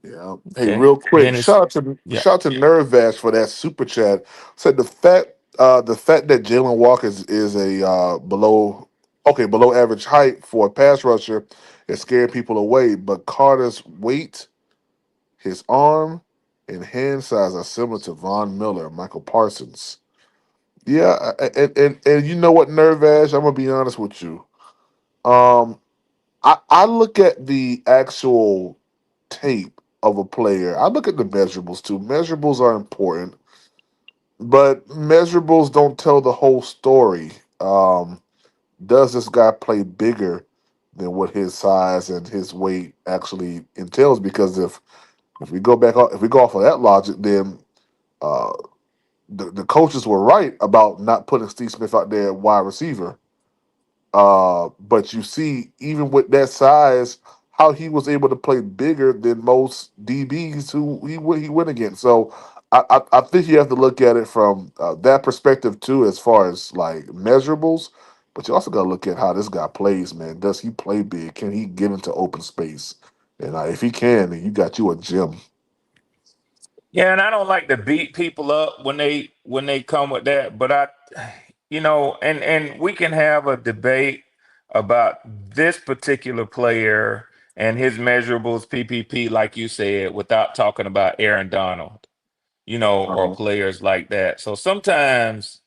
Speaker 1: Yeah. Hey,
Speaker 3: Okay.
Speaker 1: real quick,
Speaker 3: Then it's yeah.
Speaker 1: shout out to Nervash for that super chat. Said the fact that Jaylen Walker is a below average height for a pass rusher is scaring people away, but Carter's weight, his arm, and hand size are similar to Von Miller, Michael Parsons. Yeah, and you know what, Nervash, I'm gonna be honest with you. Um, I look at the actual tape of a player. I look at the measurables too. Measurables are important, but measurables don't tell the whole story. Does this guy play bigger than what his size and his weight actually entails? Because if we go off of that logic, then uh, the coaches were right about not putting Steve Smith out there at wide receiver. But you see, even with that size, how he was able to play bigger than most DBs who he went against. So I think you have to look at it from that perspective too, as far as like measurables. But you also got to look at how this guy plays, man. Does he play big? Can he get into open space? And if he can, then you got you a gem.
Speaker 3: Yeah, and I don't like to beat people up when they come with that, but and we can have a debate about this particular player and his measurables PPP like you said without talking about Aaron Donald, or
Speaker 1: Uh-huh.
Speaker 3: players like that. So sometimes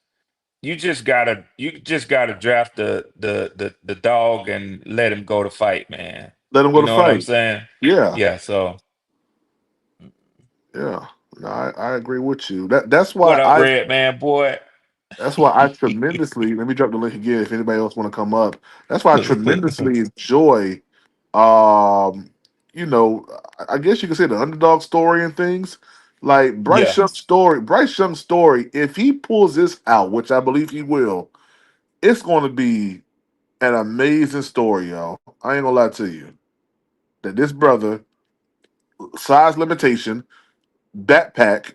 Speaker 3: you just gotta draft the dog and let him go to fight, man.
Speaker 1: Let him go
Speaker 3: You
Speaker 1: to
Speaker 3: know what I'm
Speaker 1: fight.
Speaker 3: saying?
Speaker 1: Yeah,
Speaker 3: Yeah, so
Speaker 1: yeah. No, I agree with you. That's
Speaker 3: what
Speaker 1: why
Speaker 3: up, Red Man boy?
Speaker 1: I tremendously let me drop the link again if anybody else want to come up. That's why I tremendously enjoy um I guess you could say the underdog story and things. Like
Speaker 3: Yeah.
Speaker 1: Bryce Young's story, if he pulls this out, which I believe he will, it's gonna be an amazing story, y'all. I ain't gonna lie to you. That this brother, size limitation, backpack.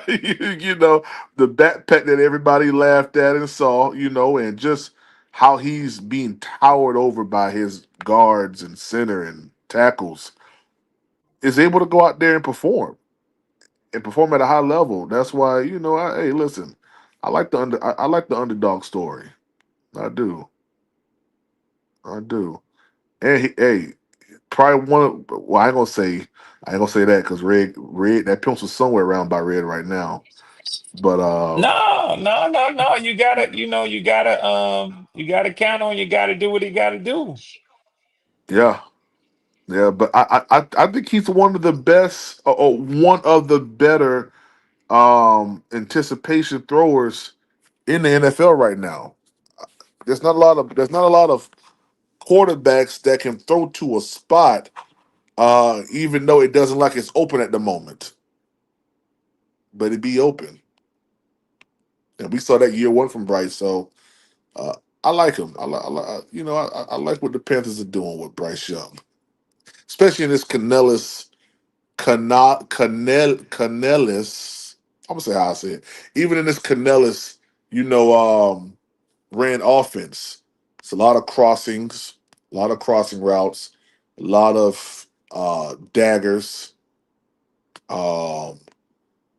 Speaker 1: You know, the backpack that everybody laughed at and saw, and just how he's being towered over by his guards and center and tackles, is able to go out there and perform at a high level. That's why, hey, listen, I like the underdog story. I do. I do. And hey, probably one of, well, I ain't gonna say that because red that pencil's somewhere around by red right now. But
Speaker 3: No, no, no, no. You gotta count on. You gotta do what he gotta do.
Speaker 1: yeah, yeah. But I think he's one of the best, or one of the better anticipation throwers in the NFL right now. There's not a lot of quarterbacks that can throw to a spot, even though it doesn't like it's open at the moment, but it be open. And we saw that year one from Bryce. So uh, I like him. I like what the Panthers are doing with Bryce Young, especially in this Canellis. I'm gonna say how I say it. Even in this Canellis, you know, ran offense. It's a lot of crossings, a lot of crossing routes, a lot of daggers, um,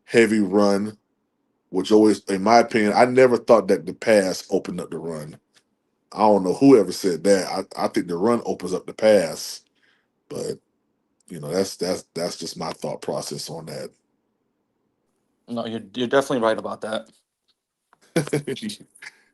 Speaker 1: heavy run, which always, in my opinion, I never thought that the pass opened up the run. I don't know who ever said that. I think the run opens up the pass, but that's just my thought process on
Speaker 2: No, you're definitely right about that.
Speaker 1: that.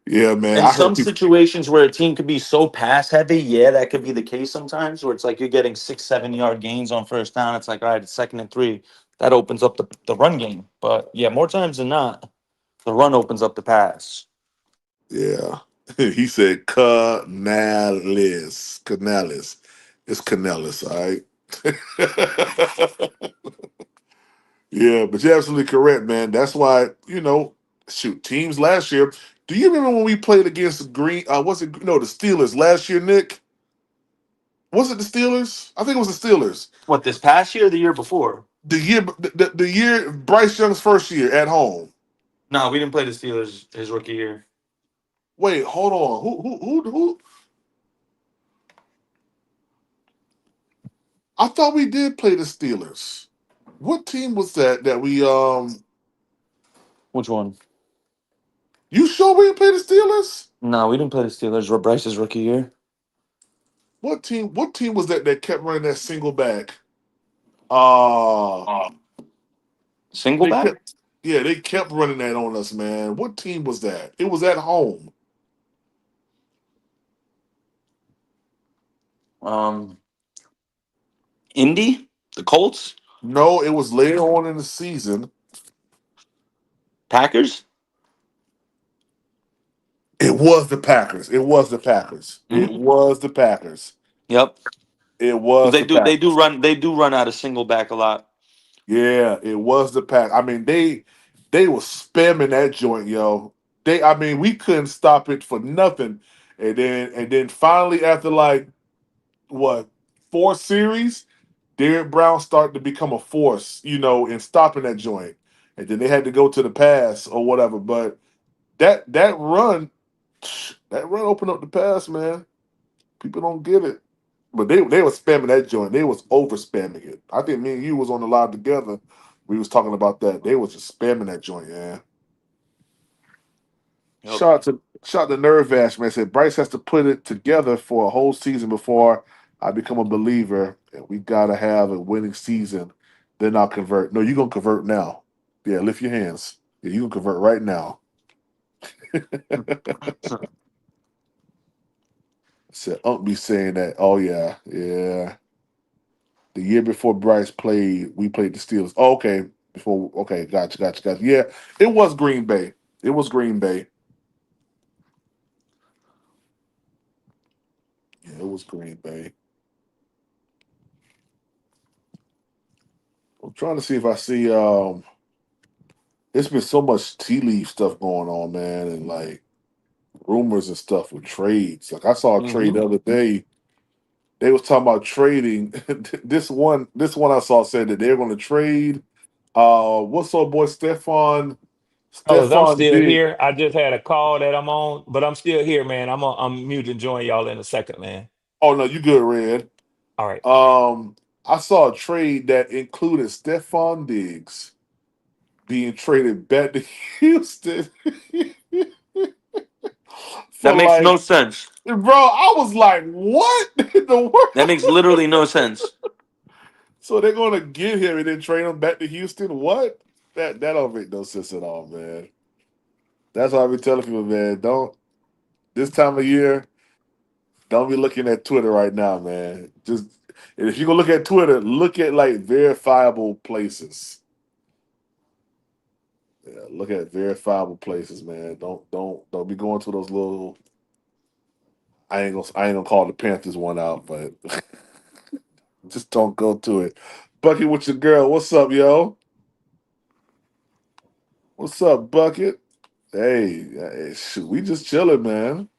Speaker 1: Yeah, man.
Speaker 2: In
Speaker 1: I heard
Speaker 2: some
Speaker 1: people.
Speaker 2: situations where a team could be so pass heavy, yeah, that could be the case sometimes. Where it's like you're getting 6, 7 yard gains on first down. It's like, all right, it's 2nd and 3. That opens up the run game. But yeah, more times than not, the run opens up the pass.
Speaker 1: Yeah, he said Canales. Canales. It's Canales, all right. Yeah, but you're absolutely correct, man. That's why, shoot, teams last year. Do you remember when we played against Green? Was it no the Steelers last year, Nick? Was it the Steelers? I think it was the Steelers.
Speaker 2: What, this past year or the year before?
Speaker 1: The year Bryce Young's first year at home.
Speaker 2: No, we didn't play the Steelers his rookie year.
Speaker 1: Wait, hold on. Who? I thought we did play the Steelers. What team was that we?
Speaker 2: Which one?
Speaker 1: You sure we didn't play the Steelers?
Speaker 2: No, we didn't play the Steelers. Were Bryce's rookie year.
Speaker 1: What team was that kept running that single back? Uh
Speaker 2: Single
Speaker 1: they
Speaker 2: back?
Speaker 1: kept yeah, they kept running that on us, man. What team was that? It was at home.
Speaker 2: Um, Indy? The Colts?
Speaker 1: No, it was later on in the season.
Speaker 2: Packers?
Speaker 1: It was the Packers. It was the Packers. It
Speaker 2: Hmm.
Speaker 1: was the Packers.
Speaker 2: Yep.
Speaker 1: It was
Speaker 2: They
Speaker 1: the
Speaker 2: do. They do
Speaker 1: Packers.
Speaker 2: run. They do run out of single back a lot.
Speaker 1: Yeah, it was the pack. I mean, they were spamming that joint, yo. I mean, we couldn't stop it for nothing. And then finally, after like what, 4 series, Derrick Brown started to become a force, in stopping that joint. And then they had to go to the pass or whatever. But that run, that run opened up the pass, man. People don't get it. But they were spamming that joint. They was over spamming it. I think me and you was on the live together. We was talking about that. They was just spamming that joint, yeah.
Speaker 2: Yep.
Speaker 1: Shout out to Nerve Ash, man. Said Bryce has to put it together for a whole season before I become a believer. And we gotta have a winning season. Then I'll convert. No, you gonna convert now. Yeah, lift your hands. Yeah, you gonna convert right now. Said Unc be saying that. Oh yeah, yeah. The year before Bryce played, we played the Steelers. Oh, okay. Before, okay, gotcha. Yeah, it was Green Bay. It was Green Bay. Yeah, it was Green Bay. I'm trying to see if I see. It's been so much tea leaf stuff going on, man, and like rumors and stuff with trades. Like I saw a trade
Speaker 2: Hmm.
Speaker 1: the other day. They was talking about trading. This one I saw said that they're going to trade. What's up, boy? Stefan.
Speaker 3: Fellas, I'm
Speaker 1: Stefan
Speaker 3: still
Speaker 1: Diggs.
Speaker 3: here. I just had a call that I'm on, but I'm still here, man. I'm mute and join y'all in a second, man.
Speaker 1: Oh no, you good, Red.
Speaker 3: All right.
Speaker 1: Um, I saw a trade that included Stefan Diggs being traded back to Houston
Speaker 2: That
Speaker 1: for
Speaker 2: makes no
Speaker 1: like,
Speaker 2: sense.
Speaker 1: bro. I was like, what in the
Speaker 2: That
Speaker 1: world?
Speaker 2: makes literally no sense.
Speaker 1: So they're gonna give him and then trade him back to Houston? What? That don't make no sense at all, man. That's why I be telling people, man. Don't this time of year. Don't be looking at Twitter right now, man. Just if you go look at Twitter, look at like verifiable places. Yeah, look at verifiable places, man. Don't be going to those little. I ain't gonna call the Panthers one out, but just don't go to it. Bucket with your girl. What's up, yo? What's up, Bucket? Hey, shoot, we just chilling, man.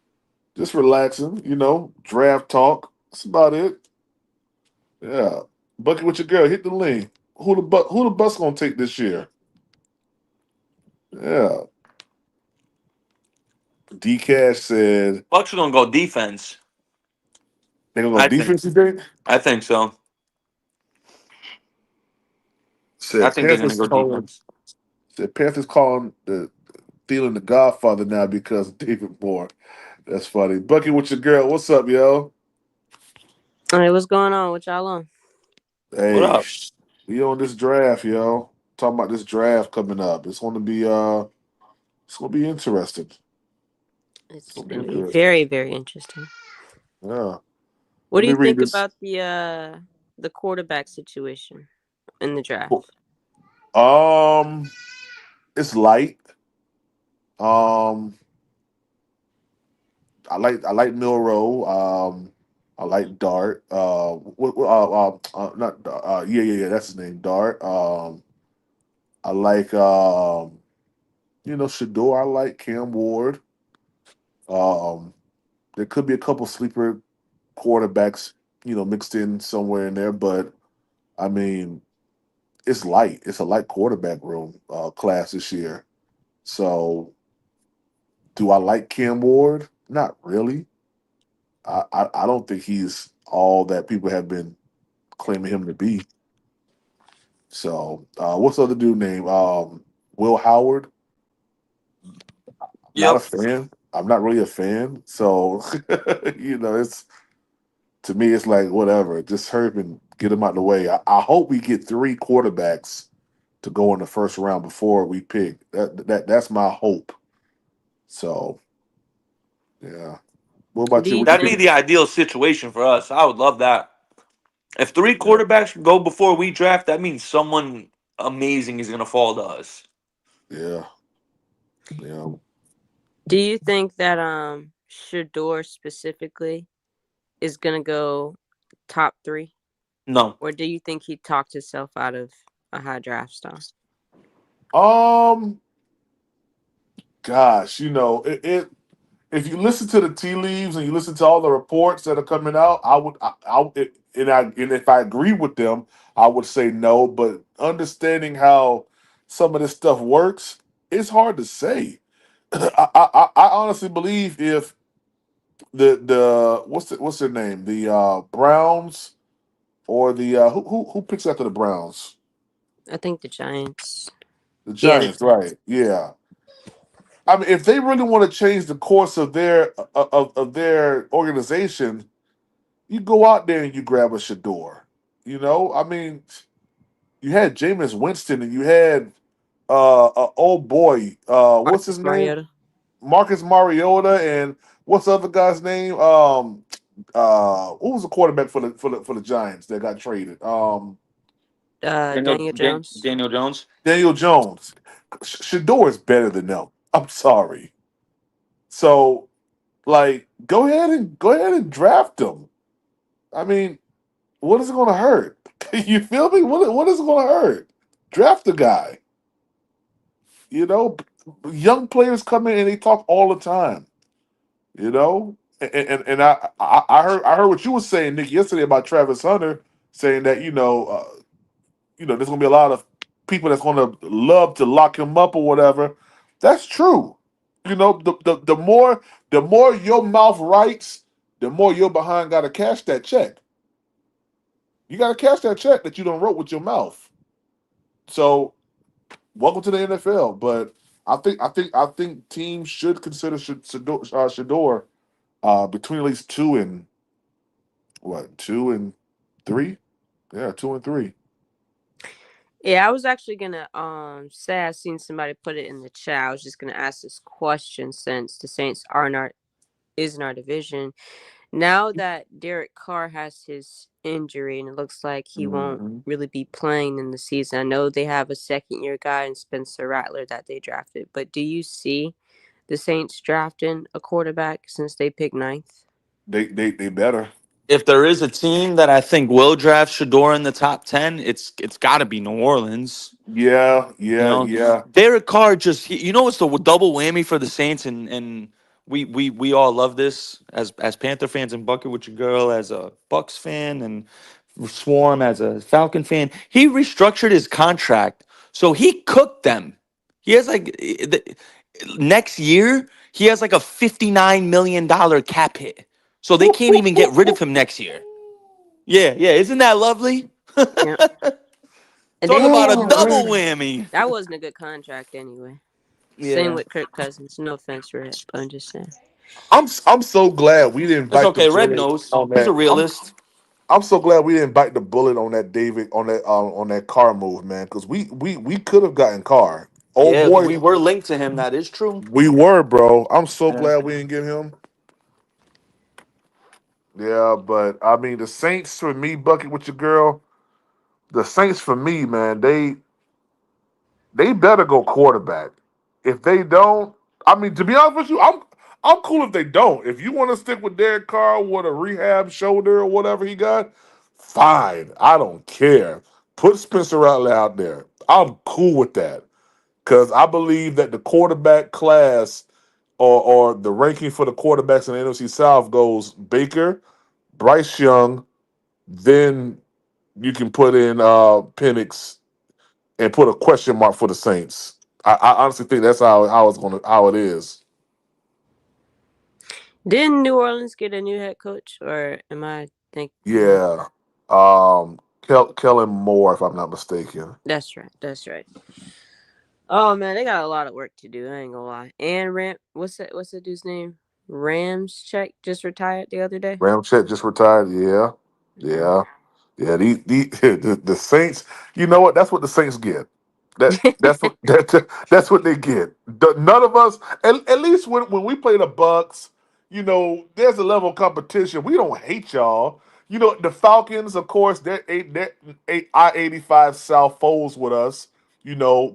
Speaker 1: Just relaxing, draft talk. That's about it. Yeah. Bucket with your girl. Hit the link. Who the bus gonna take this year? Yeah. D Cash said
Speaker 2: Bucks are gonna go defense.
Speaker 1: they're gonna go
Speaker 2: I think.
Speaker 1: defense today.
Speaker 2: I think so. I
Speaker 1: Said
Speaker 2: think they're gonna
Speaker 1: Panthers
Speaker 2: go
Speaker 1: calling
Speaker 2: defense.
Speaker 1: said Panthers calling the Thielen the Godfather now because of David Moore. That's funny. Bucky with your girl. What's up, yo?
Speaker 4: All right, what's going on? What y'all on?
Speaker 2: What
Speaker 1: Hey,
Speaker 2: up?
Speaker 1: we on this draft, yo. Talking about this draft coming up. It's gonna be interesting. It's
Speaker 4: It's
Speaker 1: gonna be
Speaker 4: gonna be
Speaker 1: interesting.
Speaker 4: very, very interesting.
Speaker 1: Yeah.
Speaker 4: What
Speaker 1: Let
Speaker 4: do
Speaker 1: me
Speaker 4: you
Speaker 1: read
Speaker 4: think
Speaker 1: this.
Speaker 4: about the quarterback situation in the draft?
Speaker 1: Um, it's light. Um, I like Milrow. I like Dart. Not yeah. That's his name, Dart. I like Shador. I like Cam Ward. Um, there could be a couple sleeper quarterbacks, mixed in somewhere in there, but I mean, it's light. It's a light quarterback room class this year. So, do I like Cam Ward? Not really. I don't think he's all that people have been claiming him to be. So, what's the other dude name? Will Howard. Not a
Speaker 2: Yep.
Speaker 1: fan. I'm not really a fan. So, it's to me, it's like whatever. Just hurry up and get him out of the way. I hope we get three quarterbacks to go in the first round before we pick. That's my hope. So, yeah. What about
Speaker 4: Do
Speaker 1: you?
Speaker 4: you
Speaker 1: What you
Speaker 2: That'd be
Speaker 4: think
Speaker 1: think?
Speaker 2: the ideal situation for us. I would love that. If three
Speaker 1: Yeah,
Speaker 2: quarterbacks go before we draft, that means someone amazing is gonna fall to us.
Speaker 1: yeah, yeah.
Speaker 4: that Shador specifically is gonna go top three?
Speaker 2: No.
Speaker 4: Or do you think he talked himself out of a high draft stock?
Speaker 1: Um, gosh, if you listen to the tea leaves and you listen to all the reports that are coming out, and if I agree with them, I would say no. But understanding how some of this stuff works, it's hard to say. I honestly believe if the what's their name, the Browns or the who picks after the Browns,
Speaker 4: I think the Giants.
Speaker 1: the
Speaker 4: Yeah, the
Speaker 1: Giants,
Speaker 4: Giants.
Speaker 1: right? Yeah. I mean, if they really want to change the course of their organization, you go out there and you grab a Shador. I mean, you had Jameis Winston and you had old boy, what's his
Speaker 4: Marcus
Speaker 1: name?
Speaker 4: Mariota.
Speaker 1: Marcus Mariota, and what's the other guy's name? Who was the quarterback for the Giants that got traded?
Speaker 4: Daniel Jones.
Speaker 2: Daniel Jones.
Speaker 1: Daniel Jones. Shador is better than them. I'm sorry. So, like, go ahead and draft him. I mean, what is it going to hurt? You feel me? What is it going to hurt? Draft the guy. You know, young players come in and they talk all the time. And I heard what you were saying, Nick, yesterday about Travis Hunter saying that there's going to be a lot of people that's going to love to lock him up or whatever. That's true. You know, the more your mouth writes, the more your behind got to cash that check. You got to cash that check that you don't wrote with your mouth. So welcome to the NFL. But I think teams should consider Shador between at least two and three. Yeah, 2 and 3.
Speaker 4: Yeah, I was actually gonna say I seen somebody put it in the chat. I was just gonna ask this question since the Saints are not is in our division. Now that Derek Carr has his injury and it looks like he won't
Speaker 1: Mm-hmm.
Speaker 4: really be playing in the season. I know they have a second year guy in Spencer Rattler that they drafted, but do you see the Saints drafting a quarterback since they picked ninth?
Speaker 1: They better.
Speaker 2: If there is a team that I think will draft Shador in the top 10, it's got to be New Orleans.
Speaker 1: Yeah,
Speaker 2: You
Speaker 1: yeah,
Speaker 2: know,
Speaker 1: yeah.
Speaker 2: Derek Carr just you know it's the double whammy for the Saints, and we all love this as Panther fans and Bucket with your girl as a Bucks fan and Swarm as a Falcon fan. He restructured his contract so he cooked them. He has next year he has like a $59 million cap hit, so they can't even get rid of him next year. Yeah, yeah, isn't that lovely?
Speaker 4: Yeah. And
Speaker 2: Talk
Speaker 4: they
Speaker 2: about a
Speaker 4: paid him.
Speaker 1: Oh
Speaker 2: double
Speaker 1: man,
Speaker 2: whammy.
Speaker 4: That wasn't a good contract anyway. Same
Speaker 2: Yeah.
Speaker 4: with Kirk Cousins. No offense, Red, but I'm just saying.
Speaker 1: I'm so glad we didn't
Speaker 2: It's
Speaker 1: bite the
Speaker 2: okay. Red
Speaker 1: bullet
Speaker 2: knows.
Speaker 1: on
Speaker 2: He's a
Speaker 1: that.
Speaker 2: realist.
Speaker 1: I'm so glad we didn't bite the bullet on that David on that car move, man. Because we could have gotten Carr. Oh
Speaker 2: Yeah,
Speaker 1: boy,
Speaker 2: we were linked to him. That is true.
Speaker 1: we were, bro. I'm so
Speaker 2: Yeah.
Speaker 1: glad we didn't get him. Yeah, but I mean the Saints for me, Bucket with your girl. The Saints for me, man. They better go quarterback. If they don't, I mean, to be honest with you, I'm cool if they don't. If you want to stick with Derek Carr with a rehab shoulder or whatever he got, fine. I don't care. Put Spencer Rattler out there. I'm cool with that because I believe that the quarterback class or the ranking for the quarterbacks in the NFC South goes Baker, Bryce Young, then you can put in Penix and put a question mark for the Saints. I honestly think that's how it is.
Speaker 4: Didn't New Orleans get a new head coach, or am I thinking?
Speaker 1: Yeah. Kellen Moore, if I'm not mistaken.
Speaker 4: That's right. That's right. Oh man, they got a lot of work to do. I ain't gonna lie. And what's that? What's that dude's name? Rams check just retired the other day.
Speaker 1: Ramczyk just retired. Yeah.
Speaker 4: Yeah.
Speaker 1: Yeah. Yeah. The Saints, you know what? That's what the Saints get. That's what they get. None of us, at least when we play the Bucks, there's a level of competition. We don't hate y'all. The Falcons, of course, they're I-85 South foes with us.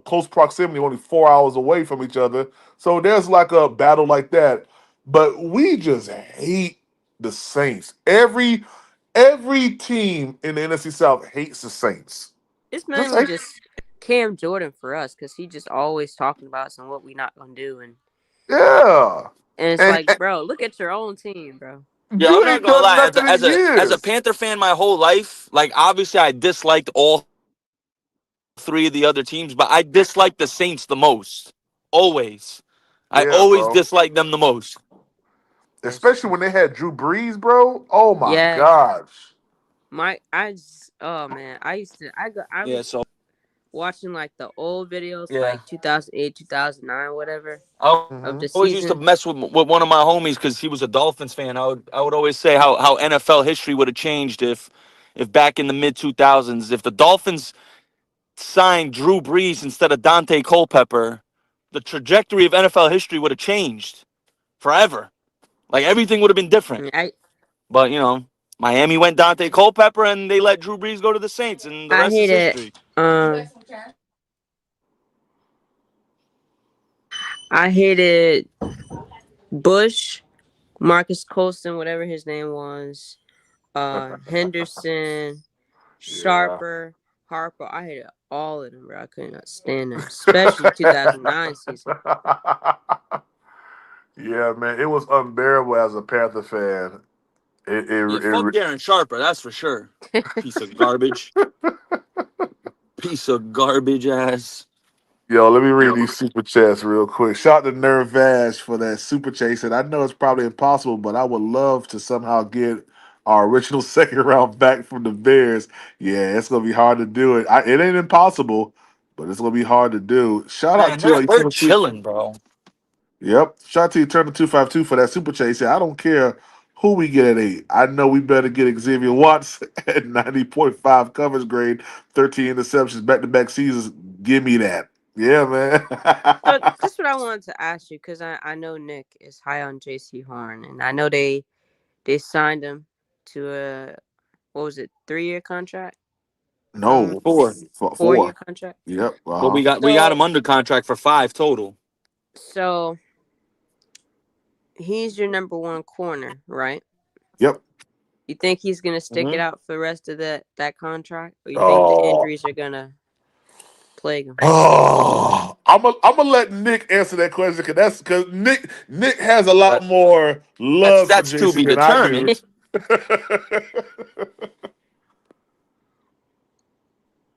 Speaker 1: Close proximity, only 4 hours away from each other. So there's like a battle like that. But we just hate the Saints. Every team in the NFC South hates the Saints.
Speaker 4: It's
Speaker 1: Just
Speaker 4: mainly
Speaker 1: hate.
Speaker 4: just Cam Jordan for us because he just always talking about us and what we not gonna do,
Speaker 1: Yeah.
Speaker 4: and it's
Speaker 1: And,
Speaker 4: like, bro, look at your own team, bro.
Speaker 2: Yeah, I'm
Speaker 1: you
Speaker 2: not
Speaker 1: ain't
Speaker 2: gonna
Speaker 1: done
Speaker 2: lie.
Speaker 1: nothing in
Speaker 2: As a
Speaker 1: years.
Speaker 2: Panther fan, my whole life, like obviously I disliked all three of the other teams, but I disliked the Saints the most. Always, I
Speaker 1: Yeah,
Speaker 2: always
Speaker 1: bro.
Speaker 2: disliked them the most.
Speaker 4: That's
Speaker 1: Especially when they had Drew Brees, bro. Oh my
Speaker 4: yeah.
Speaker 1: gosh.
Speaker 4: Oh man, I
Speaker 2: Yeah.
Speaker 4: was
Speaker 2: So
Speaker 4: watching like the old videos,
Speaker 2: yeah,
Speaker 4: like 2008, 2009, whatever
Speaker 2: I
Speaker 4: of
Speaker 1: Hmm.
Speaker 4: the
Speaker 2: always used to
Speaker 4: season.
Speaker 2: mess with one of my homies because he was a Dolphins fan. I would always say how NFL history would have changed if back in the mid 2000s if the Dolphins signed Drew Brees instead of Dante Culpepper, the trajectory of NFL history would have changed forever. Like everything would have been different.
Speaker 4: I
Speaker 2: But Miami went Dante Culpepper and they let Drew Brees go to the Saints, and the
Speaker 4: I
Speaker 2: rest is
Speaker 4: hated
Speaker 2: history.
Speaker 4: um I hated Bush, Marcus Colston, whatever his name was, Henderson,
Speaker 1: Yeah.
Speaker 4: Sharper, Harper. I hated all of them, bro. I could not stand them, especially 2009 season.
Speaker 1: Yeah, man. It was unbearable as a Panther fan. It,
Speaker 2: Yeah,
Speaker 1: it,
Speaker 2: fuck
Speaker 1: it,
Speaker 2: Darren Sharper, that's for sure. Piece of garbage. Piece of garbage ass.
Speaker 1: Yo, let me read these super chats real quick. Shout out to Nervash for that super chat. He said, I know it's probably impossible, but I would love to somehow get our original second round back from the Bears. Yeah, it's gonna be hard to do it. It ain't impossible, but it's gonna be hard to do. Shout out
Speaker 2: Man,
Speaker 1: to
Speaker 2: we're
Speaker 1: Eternal.
Speaker 2: chilling, bro.
Speaker 1: Yep. Shout out to Eternal 252 for that super chat. He said, I don't care who we get at 8. I know we better get Xavier Watts at 90.5 coverage grade, 13 interceptions, back to back seasons. Give me that. Yeah,
Speaker 4: So
Speaker 1: man.
Speaker 4: this is what I wanted to ask you because I know Nick is high on JC Horn, and I know they signed him to a, what was it, 3-year contract? Um,
Speaker 1: No,
Speaker 2: Four.
Speaker 4: 4-year
Speaker 1: 4.
Speaker 4: contract.
Speaker 1: Yep.
Speaker 2: Well,
Speaker 1: Uh huh.
Speaker 2: we got
Speaker 4: So
Speaker 2: him under contract for 5 total.
Speaker 4: so he's your number one corner, right?
Speaker 1: Yep.
Speaker 4: You think he's gonna stick it
Speaker 2: Hmm.
Speaker 4: out for the rest of that contract, or you think the
Speaker 1: Oh.
Speaker 4: injuries are gonna plague him?
Speaker 1: Oh, I'm gonna let Nick answer that question because Nick has a lot
Speaker 2: That
Speaker 1: more love for
Speaker 2: that's to
Speaker 1: JC
Speaker 2: be
Speaker 1: than I do.
Speaker 2: determined.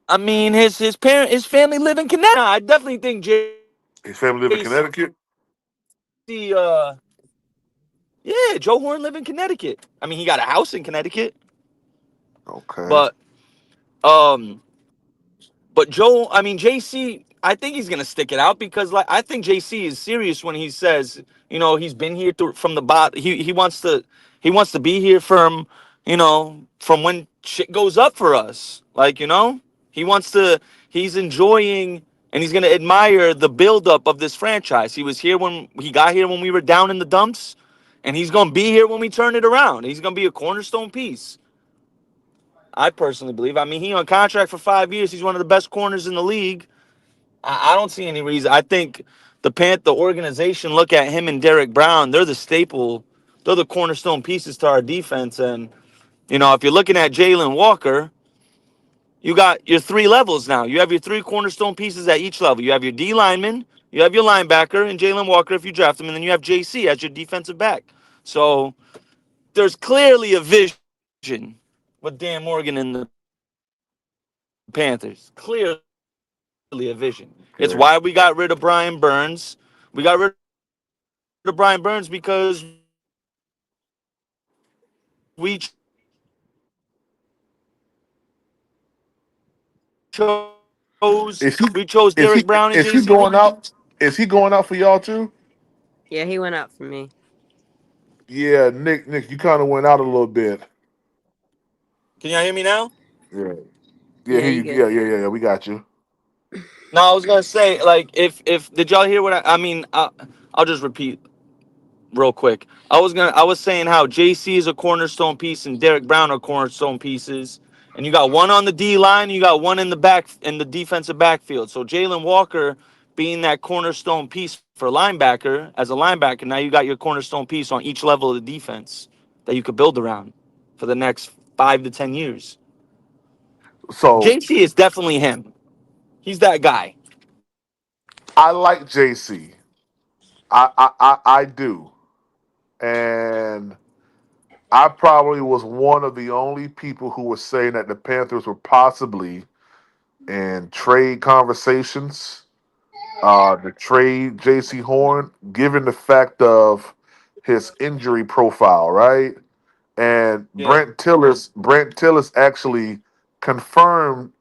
Speaker 2: I mean, his family live in Connecticut. I definitely think
Speaker 1: His family live in
Speaker 2: JC.
Speaker 1: Connecticut.
Speaker 2: Yeah, Joe Horn live in Connecticut. I mean, he got a house in Connecticut,
Speaker 1: Okay.
Speaker 2: but um, but Joe, I mean JC, I think he's gonna stick it out because like I think JC is serious when he says, he's been here from the bot. He wants to be here from from when shit goes up for us. Like he wants to. He's enjoying and he's gonna admire the buildup of this franchise. He was here when he got here when we were down in the dumps, and he's gonna be here when we turn it around. He's gonna be a cornerstone piece. I personally believe. I mean, he on contract for 5 years. He's one of the best corners in the league. I don't see any reason. I think the organization look at him and Derek Brown. They're the staple. They're the cornerstone pieces to our defense. And if you're looking at Jaylen Walker, you got your 3 levels now. You have your 3 cornerstone pieces at each level. You have your D lineman, you have your linebacker, and Jaylen Walker if you draft him, and then you have JC as your defensive back. So there's clearly a vision with Dan Morgan and the Panthers. Clearly a vision. It's why we got rid of Brian Burns. We got rid of Brian Burns because we chose Derek
Speaker 1: Is he
Speaker 2: Brown and JC
Speaker 1: is he
Speaker 2: Horn.
Speaker 1: is he going out? Is he going out for y'all too?
Speaker 4: Yeah, he went out for me.
Speaker 1: Yeah, Nick, you kind of went out a little bit.
Speaker 2: Can y'all hear me now?
Speaker 1: Yeah, yeah,
Speaker 4: Yeah,
Speaker 1: here
Speaker 4: you
Speaker 1: you,
Speaker 4: good.
Speaker 1: yeah. We got you.
Speaker 2: No, I was gonna say like if did y'all hear what I mean? I'll just repeat real quick. I was saying how JC is a cornerstone piece and Derek Brown are cornerstone pieces, and you got one on the D line, and you got one in the back in the defensive backfield. So Jaylen Walker being that cornerstone piece for linebacker as a linebacker, now you got your cornerstone piece on each level of the defense that you could build around for the next 5 to 10 years.
Speaker 1: So
Speaker 2: JC is definitely him. He's that guy.
Speaker 1: I like JC. I do, and I probably was one of the only people who was saying that the Panthers were possibly in trade conversations. The trade J.C. Horn, given the fact of his injury profile, right? And
Speaker 2: Yeah.
Speaker 1: Brent Tillis actually confirmed.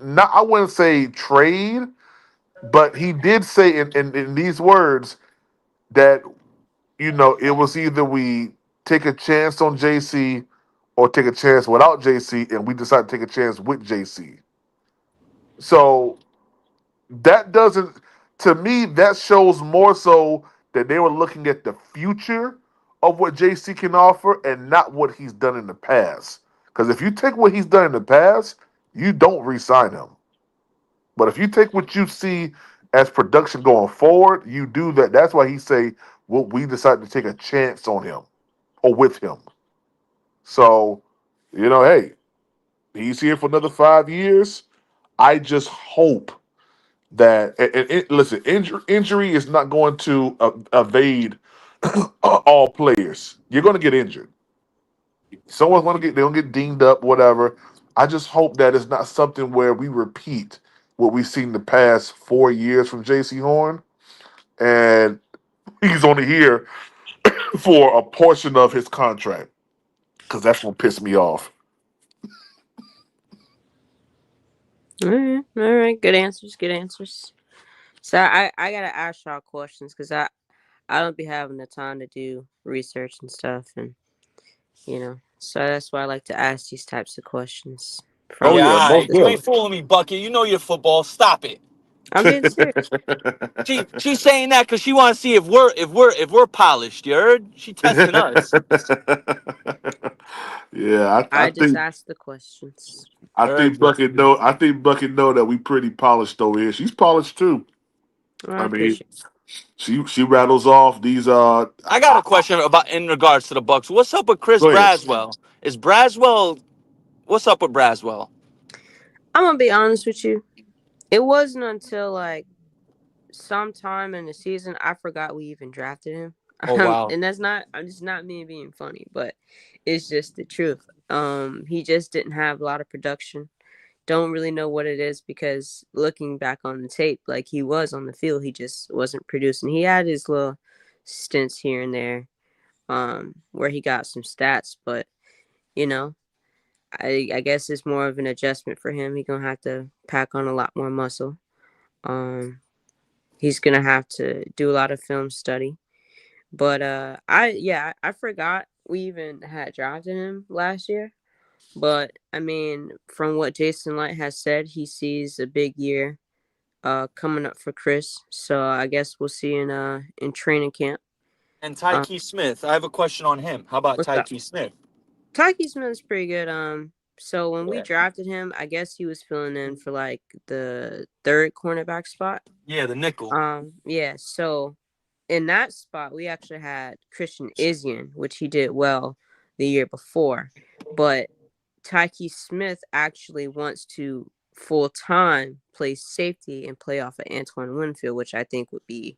Speaker 1: Not, I wouldn't say trade, but he did say in these words that it was either we take a chance on JC or take a chance without JC, and we decided to take a chance with JC. So that doesn't, to me, that shows more so that they were looking at the future of what JC can offer and not what he's done in the past. Because if you take what he's done in the past, you don't re-sign him. But if you take what you see as production going forward, you do that. That's why he say, well, we decided to take a chance on him or with him. So, hey, he's here for another 5 years. I just hope that listen, injury is not going to evade all players. You're going to get injured. Someone's going to get, they're going to get dinged up, whatever. I just hope that it's not something where we repeat what we've seen the past 4 years from J.C. Horn, and he's only here for a portion of his contract because that's gonna piss me off.
Speaker 4: All right. Good answers. Good answers. So I gotta ask y'all questions because I don't be having the time to do research and stuff, and so that's why I like to ask these types of questions
Speaker 1: Oh
Speaker 4: from.
Speaker 2: Yeah,
Speaker 1: yeah,
Speaker 2: all
Speaker 1: most
Speaker 2: right. You ain't
Speaker 1: definitely.
Speaker 2: fooling me, Bucky. You know your football. Stop it.
Speaker 4: I'm being serious.
Speaker 2: She's saying that because she want to see if we're polished. You heard? She testing us.
Speaker 1: Yeah, I
Speaker 4: I just
Speaker 1: think
Speaker 4: ask the questions.
Speaker 1: I
Speaker 2: Heard
Speaker 1: think
Speaker 2: you.
Speaker 1: Bucket know. I think Bucket know that we pretty polished over here. She's polished too.
Speaker 4: I
Speaker 1: I mean,
Speaker 4: appreciate.
Speaker 1: she rattles off these.
Speaker 2: I got a question about in regards to the Bucks. What's up with Chris
Speaker 1: Go ahead.
Speaker 2: Braswell? Is Braswell? What's up with Braswell?
Speaker 4: I'm gonna be honest with you. It wasn't until like sometime in the season I forgot we even drafted him.
Speaker 2: Oh wow.
Speaker 4: And that's not. I'm just not me being funny, but it's just the truth. He just didn't have a lot of production. Don't really know what it is because looking back on the tape, like he was on the field, he just wasn't producing. He had his little stints here and there, where he got some stats, but you know, I guess it's more of an adjustment for him. He's gonna have to pack on a lot more muscle. Um, he's gonna have to do a lot of film study. But I forgot we even had drafted him last year. But I mean, from what Jason Light has said, he sees a big year coming up for Chris. So I guess we'll see in training camp.
Speaker 2: And
Speaker 4: Um,
Speaker 2: Tyke Smith. I have a question on him. How about
Speaker 4: what's up?
Speaker 2: Tyke Smith?
Speaker 4: Tyke Smith's pretty good. So when we
Speaker 2: Yeah.
Speaker 4: drafted him, I guess he was filling in for like the third cornerback spot.
Speaker 2: Yeah, the nickel.
Speaker 4: Yeah. So in that spot, we actually had Christian Isian, which he did well the year before, but Tyke Smith actually wants to full time play safety and play off of Antoine Winfield, which I think would be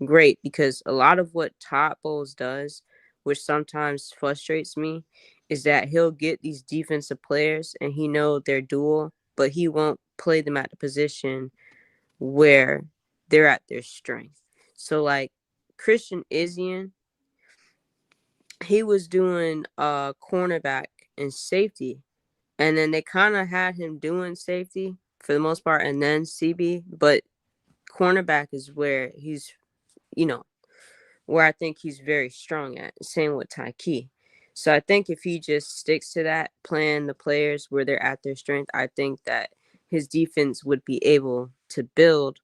Speaker 4: great because a lot of what Todd Bowles does, which sometimes frustrates me, is that he'll get these defensive players and he know they're dual, but he won't play them at the position where they're at their strength. So like Christian Isian, he was doing cornerback and safety, and then they kind of had him doing safety for the most part, and then CB. But cornerback is where he's, you know, where I think he's very strong at. Same with Tyke. So I think if he just sticks to that, playing the players where they're at their strength, I think that his defense would be able to build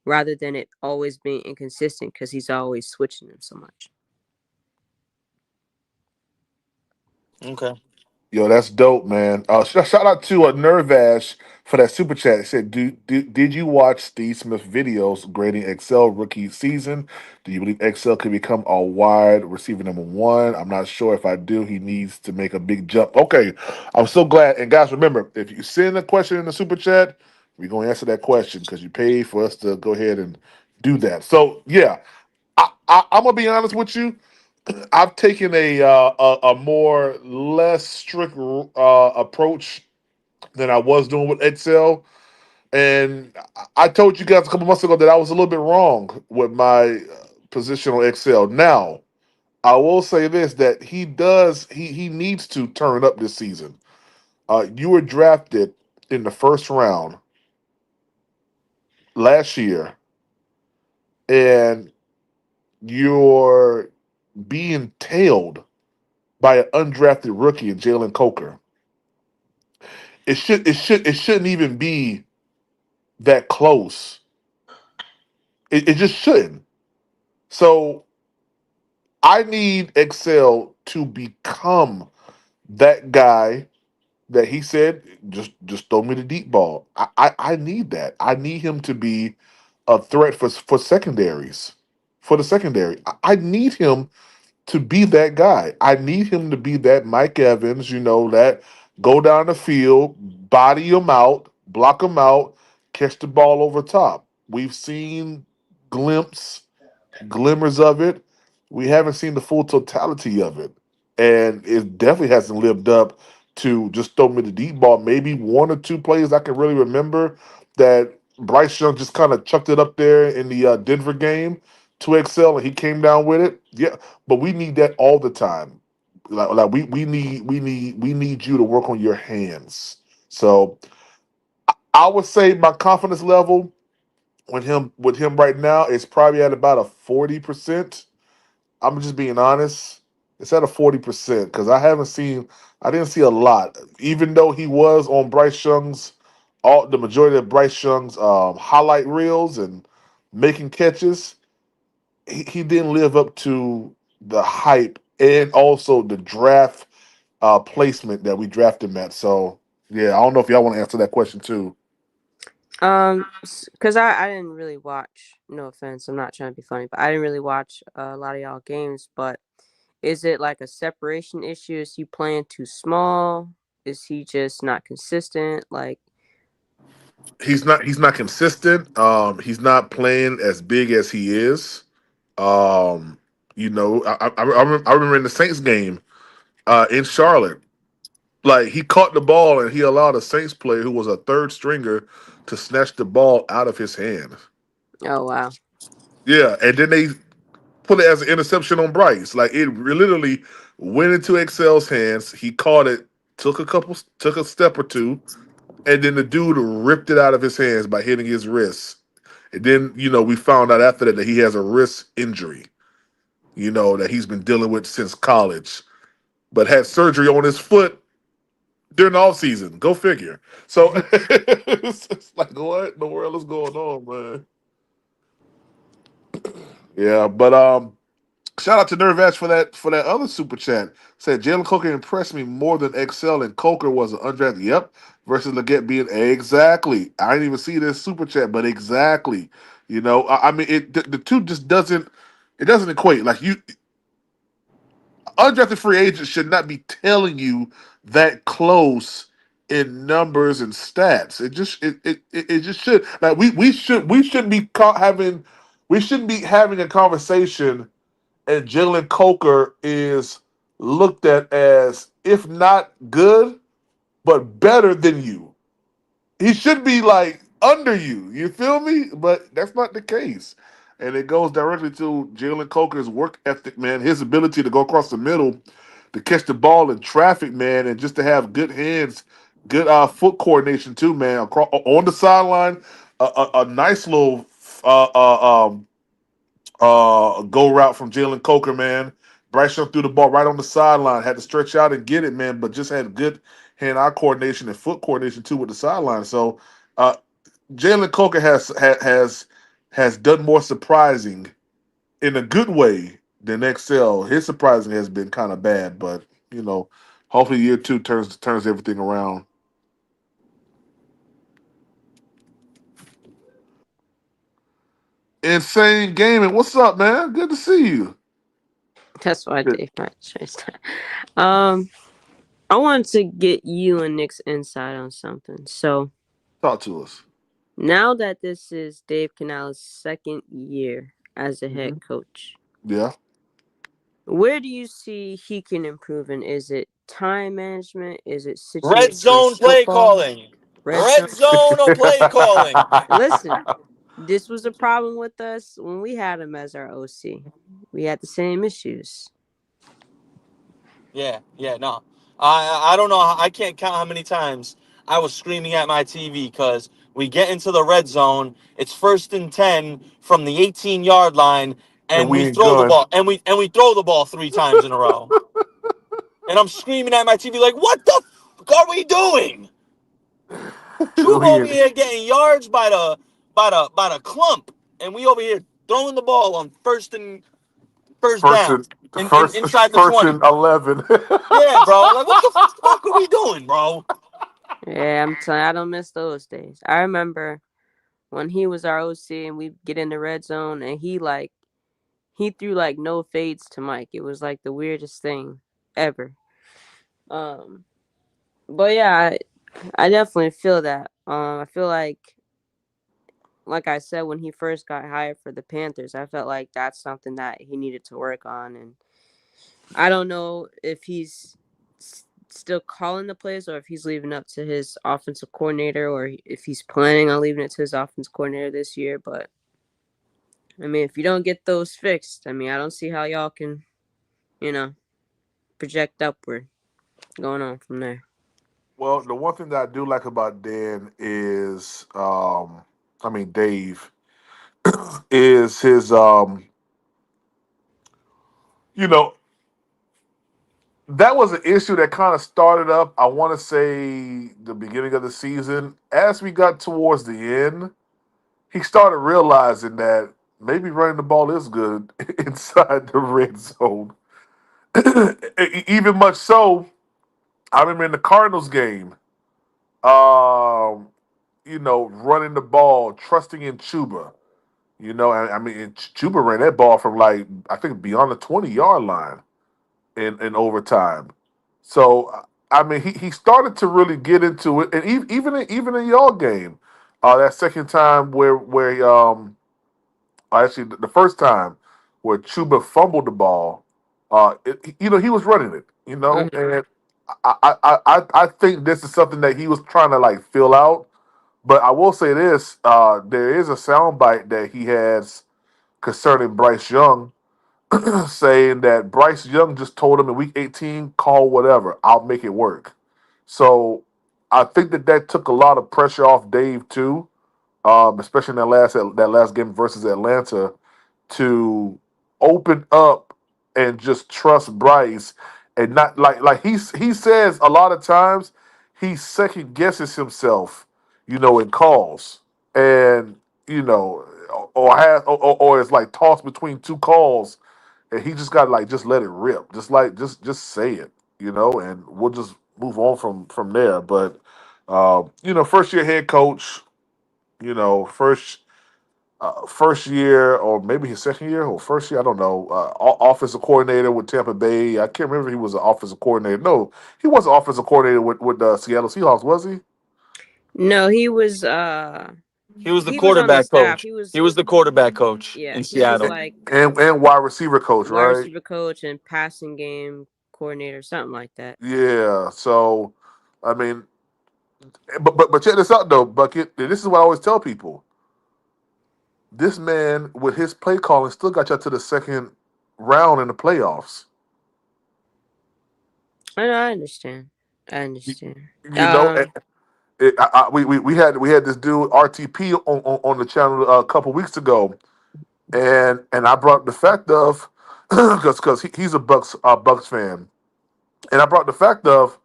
Speaker 4: rather than it always being inconsistent because he's always switching them so much.
Speaker 2: Okay.
Speaker 1: Yo, that's dope, man. Shout out to Nervash for that super chat. It said, did you watch Steve Smith videos grading Excel rookie season? Do you believe Excel could become a wide receiver number one? I'm not sure if I do. He needs to make a big jump. Okay, I'm so glad. And guys, remember, if you send a question in the super chat, we're gonna answer that question because you paid for us to go ahead and do that. So yeah, I'm gonna be honest with you. I've taken a more less strict approach than I was doing with Excel, and I told you guys a couple months ago that I was a little bit wrong with my position on Excel. Now I will say this: that he needs to turn up this season. You were drafted in the first round last year, and you're being tailed by an undrafted rookie, Jalen Coker. It shouldn't even be that close. It just shouldn't. So I need Excel to become that guy that he said, just throw me the deep ball. I need that. I need him to be a threat for secondaries. For the secondary. I need him to be that guy. I need him to be that Mike Evans, that go down the field, body him out, block him out, catch the ball over top. We've seen glimmers of it. We haven't seen the full totality of it. And it definitely hasn't lived up to just throw me the deep ball. Maybe one or two plays I can really remember that Bryce Young just kind of chucked it up there in the Denver game to excel, and he came down with it. Yeah, but we need that all the time. Like we need you to work on your hands. So I would say my confidence level with him right now is probably at about a 40%. I'm just being honest. It's at a 40% because I didn't see a lot. Even though he was on Bryce Young's, all the majority of Bryce Young's highlight reels and making catches, he didn't live up to the hype and also the draft placement that we drafted him at. So yeah, I don't know if y'all want to answer that question too.
Speaker 4: Cause I didn't really watch. No offense, I'm not trying to be funny, but I didn't really watch a lot of y'all games. But is it like a separation issue? Is he playing too small? Is he just not consistent? Like,
Speaker 1: He's not consistent. He's not playing as big as he is. Um, I remember in the Saints game in Charlotte, like he caught the ball and he allowed a Saints player who was a third stringer to snatch the ball out of his hand.
Speaker 4: oh wow,
Speaker 1: Yeah, and then they put it as an interception on Bryce. Like it literally went into Excel's hands. He caught it, took a step or two, and then the dude ripped it out of his hands by hitting his wrist. And then we found out after that he has a wrist injury. That he's been dealing with since college, but had surgery on his foot during the off season. Go figure. So it's like, what in the world is going on, man? Yeah, but shout out to Nervash for that other super chat. Said Jalen Coker impressed me more than Excel, and Coker was an undrafted. Yep, versus Leggett being exactly. I didn't even see this super chat, but exactly. I mean, the two just doesn't equate. Like undrafted free agents should not be telling you that close in numbers and stats. It just should. Like we shouldn't be having a conversation, and Jalen Coker is looked at as if not good but better than you. He should be like under you. You feel me? But that's not the case. And it goes directly to Jalen Coker's work ethic, man. His ability to go across the middle, to catch the ball in traffic, man, and just to have good hands, good foot coordination too, man. Across, on the sideline, a nice little go route from Jalen Coker, man. Bryce Young threw the ball right on the sideline, had to stretch out and get it, man, but just had good hand-eye coordination and foot coordination too with the sideline. So uh, Jalen Coker has done more surprising in a good way than Excel. His surprising has been kind of bad, but hopefully year two turns everything around. Insane gaming, what's up, man? Good to see you.
Speaker 4: that's why
Speaker 1: Good.
Speaker 4: Dave might choose that. I wanted to get you and Nick's insight on something. So
Speaker 1: Talk to us.
Speaker 4: now that this is Dave Canales' second year as a head
Speaker 1: Hmm.
Speaker 4: coach,
Speaker 1: Yeah.
Speaker 4: where do you see he can improve in? Is it time management? Is it
Speaker 2: Red zone
Speaker 4: situational
Speaker 2: play
Speaker 4: football?
Speaker 2: calling.
Speaker 4: Red zone.
Speaker 2: Red zone or play calling.
Speaker 4: Listen, this was a problem with us when we had him as our OC. We had the same issues.
Speaker 2: Yeah, no. I don't know. I can't count how many times I was screaming at my TV because we get into the red zone. It's 1st and 10 from the 18-yard line,
Speaker 1: And
Speaker 2: and
Speaker 1: we
Speaker 2: we
Speaker 1: ain't
Speaker 2: throw the
Speaker 1: going.
Speaker 2: ball, and we throw the ball 3 times in a row. And I'm screaming at my TV like, "What the fuck are we doing? Troop
Speaker 1: we
Speaker 2: over
Speaker 1: ain't.
Speaker 2: here getting yards by the clump, and we over here throwing the ball on first
Speaker 1: First
Speaker 2: down
Speaker 1: and
Speaker 2: in
Speaker 1: first
Speaker 2: inside the
Speaker 1: first
Speaker 2: 20.
Speaker 1: and 11.
Speaker 2: Yeah, bro. Like, what the fuck are we doing, bro?
Speaker 4: Yeah, I'm telling you, I don't miss those days. I remember when he was our OC and we get in the red zone and he threw like no fades to Mike. It was like the weirdest thing ever. Um, but yeah, I definitely feel that. I feel like I said when he first got hired for the Panthers, I felt like that's something that he needed to work on, and I don't know if he's still calling the plays or if he's leaving up to his offensive coordinator or if he's planning on leaving it to his offensive coordinator this year. But I mean, if you don't get those fixed, I mean, I don't see how y'all can, project upward going on from there.
Speaker 1: Well, the one thing that I do like about Dan is, Dave, is his, you know, that was an issue that kind of started up, I want to say, the beginning of the season. As we got towards the end, he started realizing that maybe running the ball is good inside the red zone. Even much so, I remember in the Cardinals game, um, running the ball, trusting in Chuba. And Chuba ran that ball from like I think beyond the 20-yard line in overtime. So I mean, he started to really get into it, and even in y'all game, that second time actually the first time where Chuba fumbled the ball, he was running it,
Speaker 4: Mm-hmm.
Speaker 1: and I think this is something that he was trying to like fill out. But I will say this: there is a soundbite that he has concerning Bryce Young, saying that Bryce Young just told him in Week 18, "Call whatever, I'll make it work." So I think that took a lot of pressure off Dave too, especially in that last game versus Atlanta, to open up and just trust Bryce and not like he says a lot of times he second guesses himself, in calls and or it's like tossed between two calls and he just got to like just let it rip, just say it, and we'll just move on from there. But first year head coach, first year or maybe his second year or first year, I don't know. Offensive coordinator with Tampa Bay. I can't remember if he was an offensive coordinator. No, he was an offensive coordinator with the Seattle Seahawks, was he?
Speaker 4: No, he was
Speaker 2: He was the
Speaker 4: he was on the
Speaker 2: quarterback
Speaker 4: staff.
Speaker 2: coach. He was the quarterback coach
Speaker 4: Yeah,
Speaker 2: in
Speaker 4: he was
Speaker 2: Seattle.
Speaker 4: like
Speaker 1: And wide receiver coach,
Speaker 4: wide
Speaker 1: right?
Speaker 4: receiver coach and passing game coordinator, something like that.
Speaker 1: Yeah. So, I mean, but check this out though, Bucket. And this is what I always tell people. This man with his play calling still got you to the second round in the playoffs.
Speaker 4: I know, I understand. I understand.
Speaker 1: You know, we had this dude RTP on the channel a couple weeks ago, and I brought the fact of because he's a Bucks fan, and I brought the fact of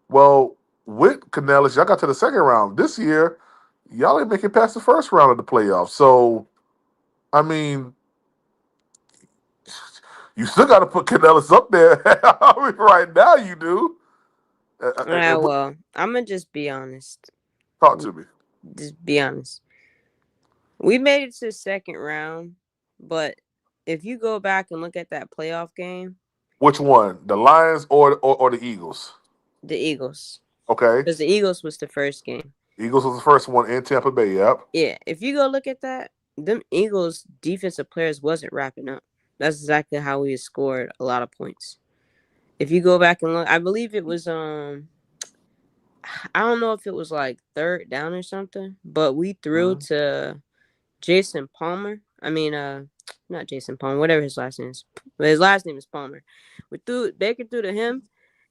Speaker 1: well with Canellis, y'all got to the second round this year, y'all ain't making past the first round of the playoffs. So I mean, you still got to put Canellis up there. I mean, right now you do.
Speaker 4: Yeah, well, I'm gonna just be honest.
Speaker 1: Talk to me.
Speaker 4: Just be honest. We made it to the second round, but if you go back and look at that playoff game,
Speaker 1: Which one, the Lions or the Eagles?
Speaker 4: the Eagles,
Speaker 1: Okay,
Speaker 4: because the Eagles was the first game.
Speaker 1: Eagles was the first one in Tampa Bay. Yep.
Speaker 4: Yeah, if you go look at that, them Eagles defensive players wasn't wrapping up. That's exactly how we scored a lot of points. If you go back and look, I believe it was I don't know if it was like third down or something, but we threw
Speaker 1: Mhm.
Speaker 4: to Jason Palmer. I mean, not Jason Palmer, whatever his last name is. But his last name is Palmer. We threw Baker threw to him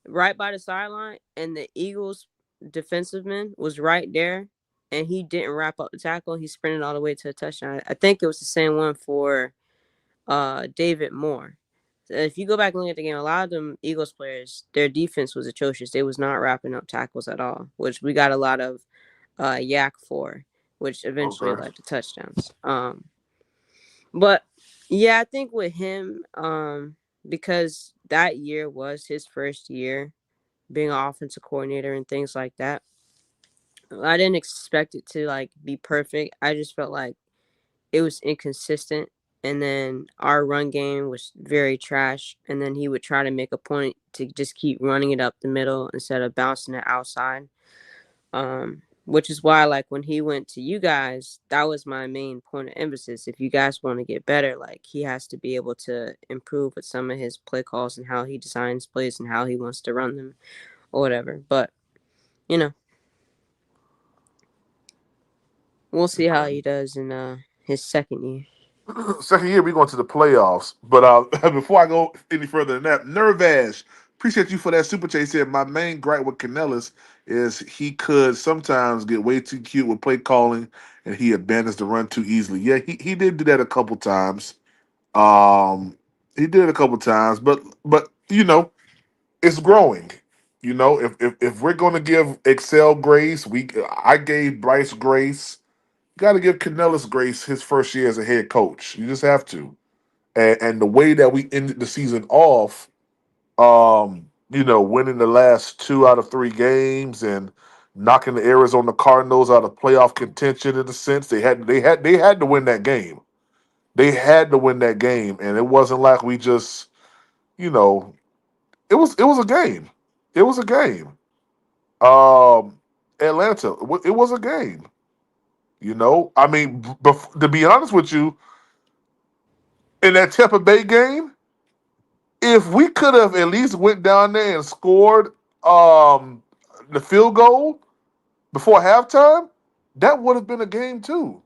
Speaker 4: right by the sideline, and the Eagles defensive man was right there, and he didn't wrap up the tackle. He sprinted all the way to a touchdown. I think it was the same one for David Moore. If you go back and look at the game, a lot of them Eagles players, their defense was atrocious. They was not wrapping up tackles at all, which we got a lot of yak for, which eventually
Speaker 1: Okay.
Speaker 4: led to touchdowns. But yeah, I think with him, because that year was his first year being an offensive coordinator and things like that. I didn't expect it to like be perfect. I just felt like it was inconsistent. And then our run game was very trash. And then he would try to make a point to just keep running it up the middle instead of bouncing it outside. Which is why, like, when he went to you guys, that was my main point of emphasis. If you guys want to get better, like, he has to be able to improve with some of his play calls and how he designs plays and how he wants to run them. or whatever. But you know, we'll see how he does in his second year.
Speaker 1: Second year, we going to the playoffs. But before I go any further than that, Nervash, appreciate you for that super chat. He said, my main gripe with Canellis is he could sometimes get way too cute with play calling and he abandons the run too easily. Yeah, he did do that a couple times. Um, he did it a couple times, but it's growing. If we're going to give Excel grace, I gave Bryce grace. Got to give Canellis grace his first year as a head coach. You just have to. And the way that we ended the season off, winning the last 2 out of 3 games and knocking the Arizona Cardinals out of playoff contention in a sense, they had to win that game. They had to win that game, and it wasn't like we just, you know, it was a game. It was a game. Atlanta, it was a game. I mean, to be honest with you, in that Tampa Bay game, if we could have at least went down there and scored um, the field goal before halftime, that would have been a game too.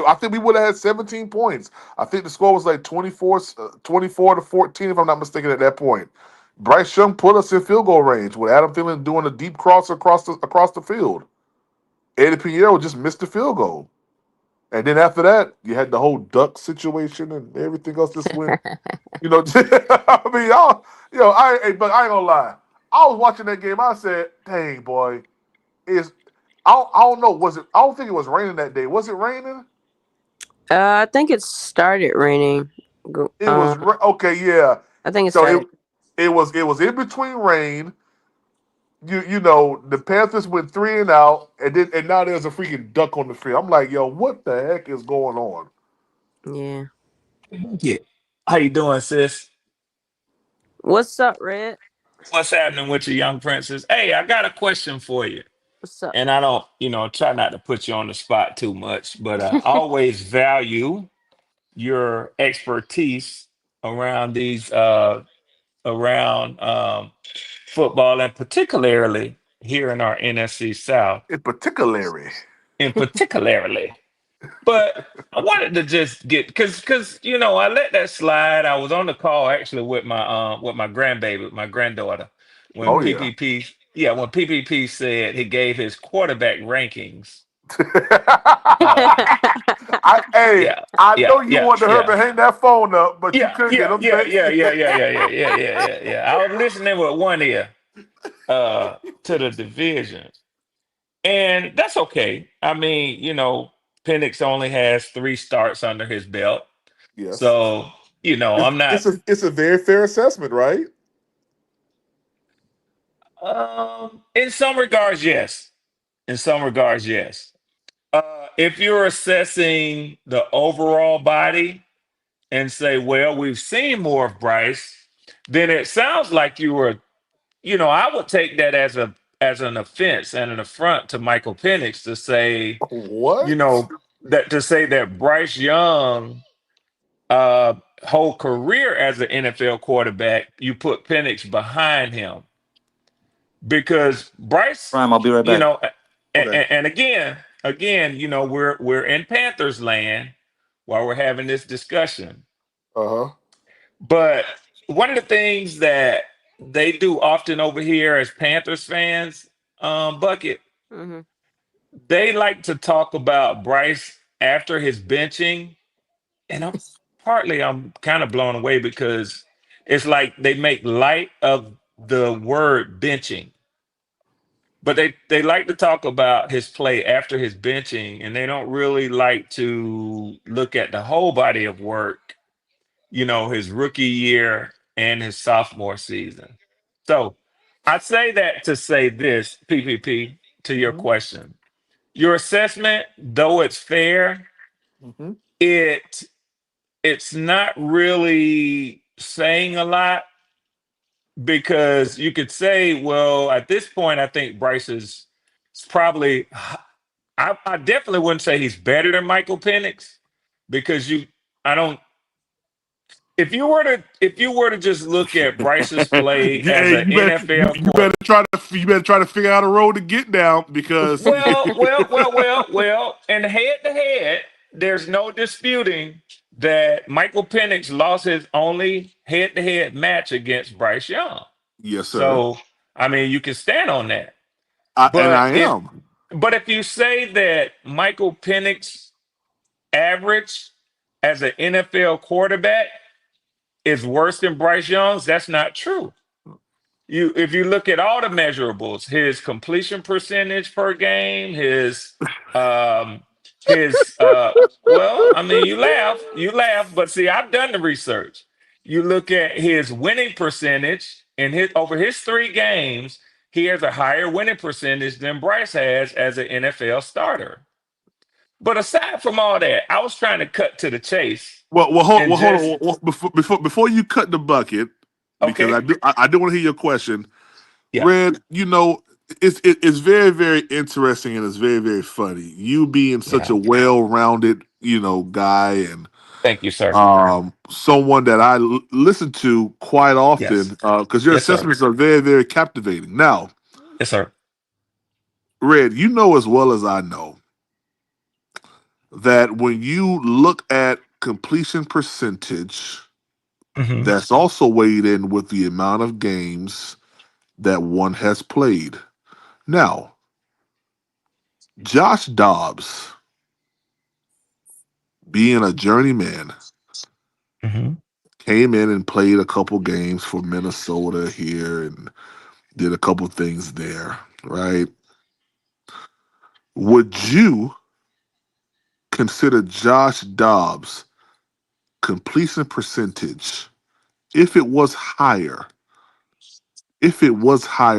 Speaker 1: I think we would have had 17 points. I think the score was like 24 to 14, if I'm not mistaken, at that point. Bryce Young put us in field goal range with Adam Thielen doing a deep cross across the field. Eddie Pinheiro just missed the field goal. And then after that, you had the whole duck situation and everything else just went. I mean, but I ain't gonna lie. I was watching that game. I said, "Dang, boy, is I don't know. Was it? I don't think it was raining that day. Was it raining?
Speaker 4: I think it started raining.
Speaker 1: It was okay. Yeah.
Speaker 4: I think it
Speaker 1: So
Speaker 4: started.
Speaker 1: it was in between rain. The Panthers went 3-and-out, and now there's a freaking duck on the field. I'm like, yo, what the heck is going on?
Speaker 4: Yeah.
Speaker 3: Yeah. How you doing, sis?
Speaker 4: What's up, Red?
Speaker 3: What's happening with your young princess? Hey, I got a question for you.
Speaker 4: What's up?
Speaker 3: And I don't, try not to put you on the spot too much, but I always value your expertise around these around football, and particularly here in our NFC South,
Speaker 1: In particularly.
Speaker 3: in particularly. But I wanted to just get because I let that slide. I was on the call actually with my grandbaby, my granddaughter, when
Speaker 1: Oh yeah.
Speaker 3: PPP when PPP said he gave his quarterback rankings. Yeah,
Speaker 1: I
Speaker 3: yeah,
Speaker 1: know you
Speaker 3: yeah,
Speaker 1: wanted her
Speaker 3: yeah.
Speaker 1: to hang that phone up, but you
Speaker 3: Yeah,
Speaker 1: couldn't get
Speaker 3: yeah,
Speaker 1: them
Speaker 3: yeah,
Speaker 1: things.
Speaker 3: yeah, yeah, yeah, yeah, yeah, yeah, yeah, yeah, yeah. I was listening with one ear to the division. And that's okay. I mean, Penix only has 3 starts under his belt.
Speaker 1: Yes,
Speaker 3: So,
Speaker 1: it's,
Speaker 3: I'm not
Speaker 1: it's a it's a very fair assessment, right?
Speaker 3: in some regards, yes. In some regards, yes. If you're assessing the overall body and say, well, we've seen more of Bryce, then it sounds like I would take that as an offense and an affront to Michael Penix to say, you
Speaker 1: What?
Speaker 3: know, that Bryce Young whole career as an NFL quarterback, you put Penix behind him because Bryce,
Speaker 2: Prime, I'll be right
Speaker 3: you
Speaker 2: back.
Speaker 3: know,
Speaker 1: Okay.
Speaker 3: and again, we're in Panthers land while we're having this discussion.
Speaker 1: Uh huh.
Speaker 3: But one of the things that they do often over here as Panthers fans, Bucket,
Speaker 4: hmm
Speaker 3: they like to talk about Bryce after his benching, and I'm kind of blown away because it's like they make light of the word benching, but they like to talk about his play after his benching, and they don't really like to look at the whole body of work, his rookie year and his sophomore season. So I say that to say this, PPP, to your
Speaker 1: Hmm.
Speaker 3: question. Your assessment, though it's fair,
Speaker 1: Hmm.
Speaker 3: it it's not really saying a lot because you could say, well, at this point, I think Bryce is probably. I definitely wouldn't say he's better than Michael Penix because I don't. if you were to just look at Bryce's play as
Speaker 1: Hey,
Speaker 3: an NFL
Speaker 1: you better try to figure out a road to get down because
Speaker 3: well, and head to head, there's no disputing that Michael Penix lost his only head to head match against Bryce Young.
Speaker 1: yes, sir.
Speaker 3: So, I mean, you can stand on that.
Speaker 1: And
Speaker 3: But
Speaker 1: I
Speaker 3: if
Speaker 1: am.
Speaker 3: but if you say that Michael Penix average as an NFL quarterback is worse than Bryce Young's, that's not true. If you look at all the measurables, his completion percentage per game, um his well, I mean you laugh, but see, I've done the research. You look at his winning percentage and his over his 3 games, he has a higher winning percentage than Bryce has as an NFL starter. But aside from all that, I was trying to cut to the chase and
Speaker 1: Hold
Speaker 3: just
Speaker 1: on. Before you cut the bucket, because
Speaker 3: okay,
Speaker 1: I do want to hear your question.
Speaker 3: yeah,
Speaker 1: Red, it's very very interesting and it's very very funny. You being such a
Speaker 3: yeah.
Speaker 1: well rounded guy and
Speaker 3: Thank you, sir.
Speaker 1: someone that I listen to quite often
Speaker 3: Yes,
Speaker 1: because your
Speaker 3: yes, sir.
Speaker 1: assessments are very very captivating. Now,
Speaker 3: Yes, sir.
Speaker 1: Red, you know as well as I know that when you look at completion percentage,
Speaker 3: Hmm.
Speaker 1: that's also weighed in with the amount of games that one has played. Now, Josh Dobbs, being a journeyman,
Speaker 3: Hmm.
Speaker 1: came in and played a couple games for Minnesota here and did a couple things there, right? Would you consider Josh Dobbs' completion percentage, if it was higher,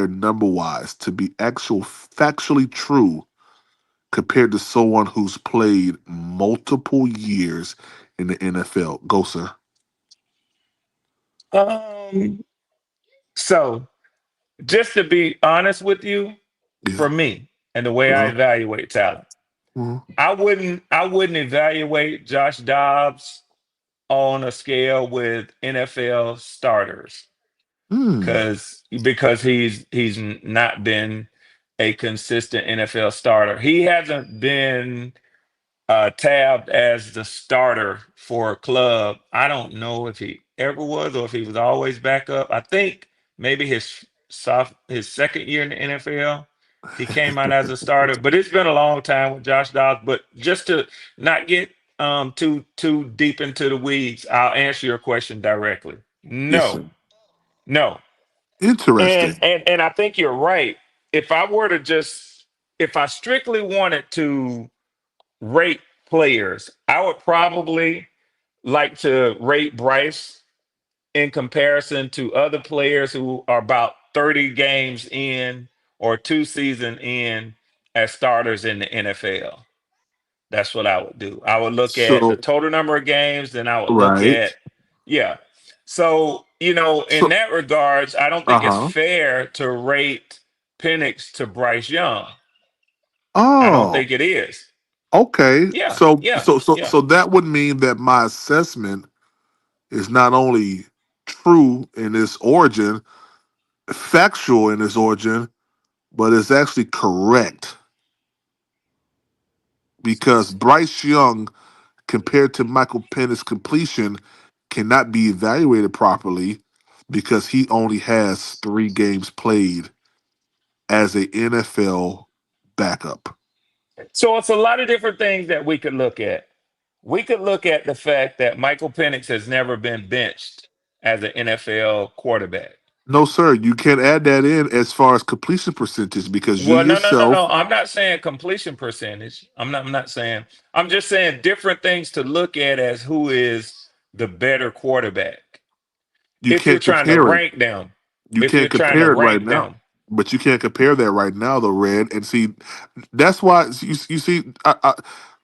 Speaker 1: number wise, to be actual factually true compared to someone who's played multiple years in the NFL? Go, sir.
Speaker 3: Um, so just to be honest with you,
Speaker 1: Yeah.
Speaker 3: for me and the way I
Speaker 1: Uh-huh.
Speaker 3: evaluate talent,
Speaker 1: Uh-huh.
Speaker 3: I wouldn't evaluate Josh Dobbs on a scale with NFL starters
Speaker 1: Hmm.
Speaker 3: because he's not been a consistent NFL starter. He hasn't been tabbed as the starter for a club. I don't know if he ever was or if he was always backup. I think maybe his second year in the NFL, he came out as a starter. But it's been a long time with Josh Dobbs. But just to not get too deep into the weeds, I'll answer your question directly.
Speaker 1: Yes,
Speaker 3: No,
Speaker 1: sir.
Speaker 3: no, and
Speaker 1: Interesting.
Speaker 3: and and I think you're right. If I were to just if I strictly wanted to rate players, I would probably like to rate Bryce in comparison to other players who are about 30 games in or 2 season in as starters in the NFL. That's what I would do. I would look at the
Speaker 1: So,
Speaker 3: total number of games, then I would look
Speaker 1: right.
Speaker 3: at, yeah. So, in
Speaker 1: So,
Speaker 3: that regards, I don't think it's
Speaker 1: uh-huh.
Speaker 3: fair to rate Penix to Bryce Young. I don't
Speaker 1: Oh,
Speaker 3: think it is.
Speaker 1: okay.
Speaker 3: Yeah,
Speaker 1: So,
Speaker 3: yeah,
Speaker 1: so, so,
Speaker 3: yeah.
Speaker 1: so that would mean that my assessment is not only true in its origin, factual in its origin, but it's actually correct because Bryce Young, compared to Michael Penix's completion, cannot be evaluated properly because he only has 3 games played as a NFL backup.
Speaker 3: So it's a lot of different things that we could look at. We could look at the fact that Michael Penix has never been benched as an NFL quarterback.
Speaker 1: No, sir, you can't add that in as far as completion percentage because you
Speaker 3: Well, no, no, no,
Speaker 1: yourself,
Speaker 3: no. I'm not saying completion percentage. I'm not saying. I'm just saying different things to look at as who is the better quarterback.
Speaker 1: you
Speaker 3: If you're
Speaker 1: can't
Speaker 3: trying to
Speaker 1: compare it.
Speaker 3: rank them,
Speaker 1: You
Speaker 3: if you're
Speaker 1: can't
Speaker 3: trying to
Speaker 1: compare it right
Speaker 3: rank
Speaker 1: now.
Speaker 3: them.
Speaker 1: But you can't compare that right now, though, Red. And see, that's why you see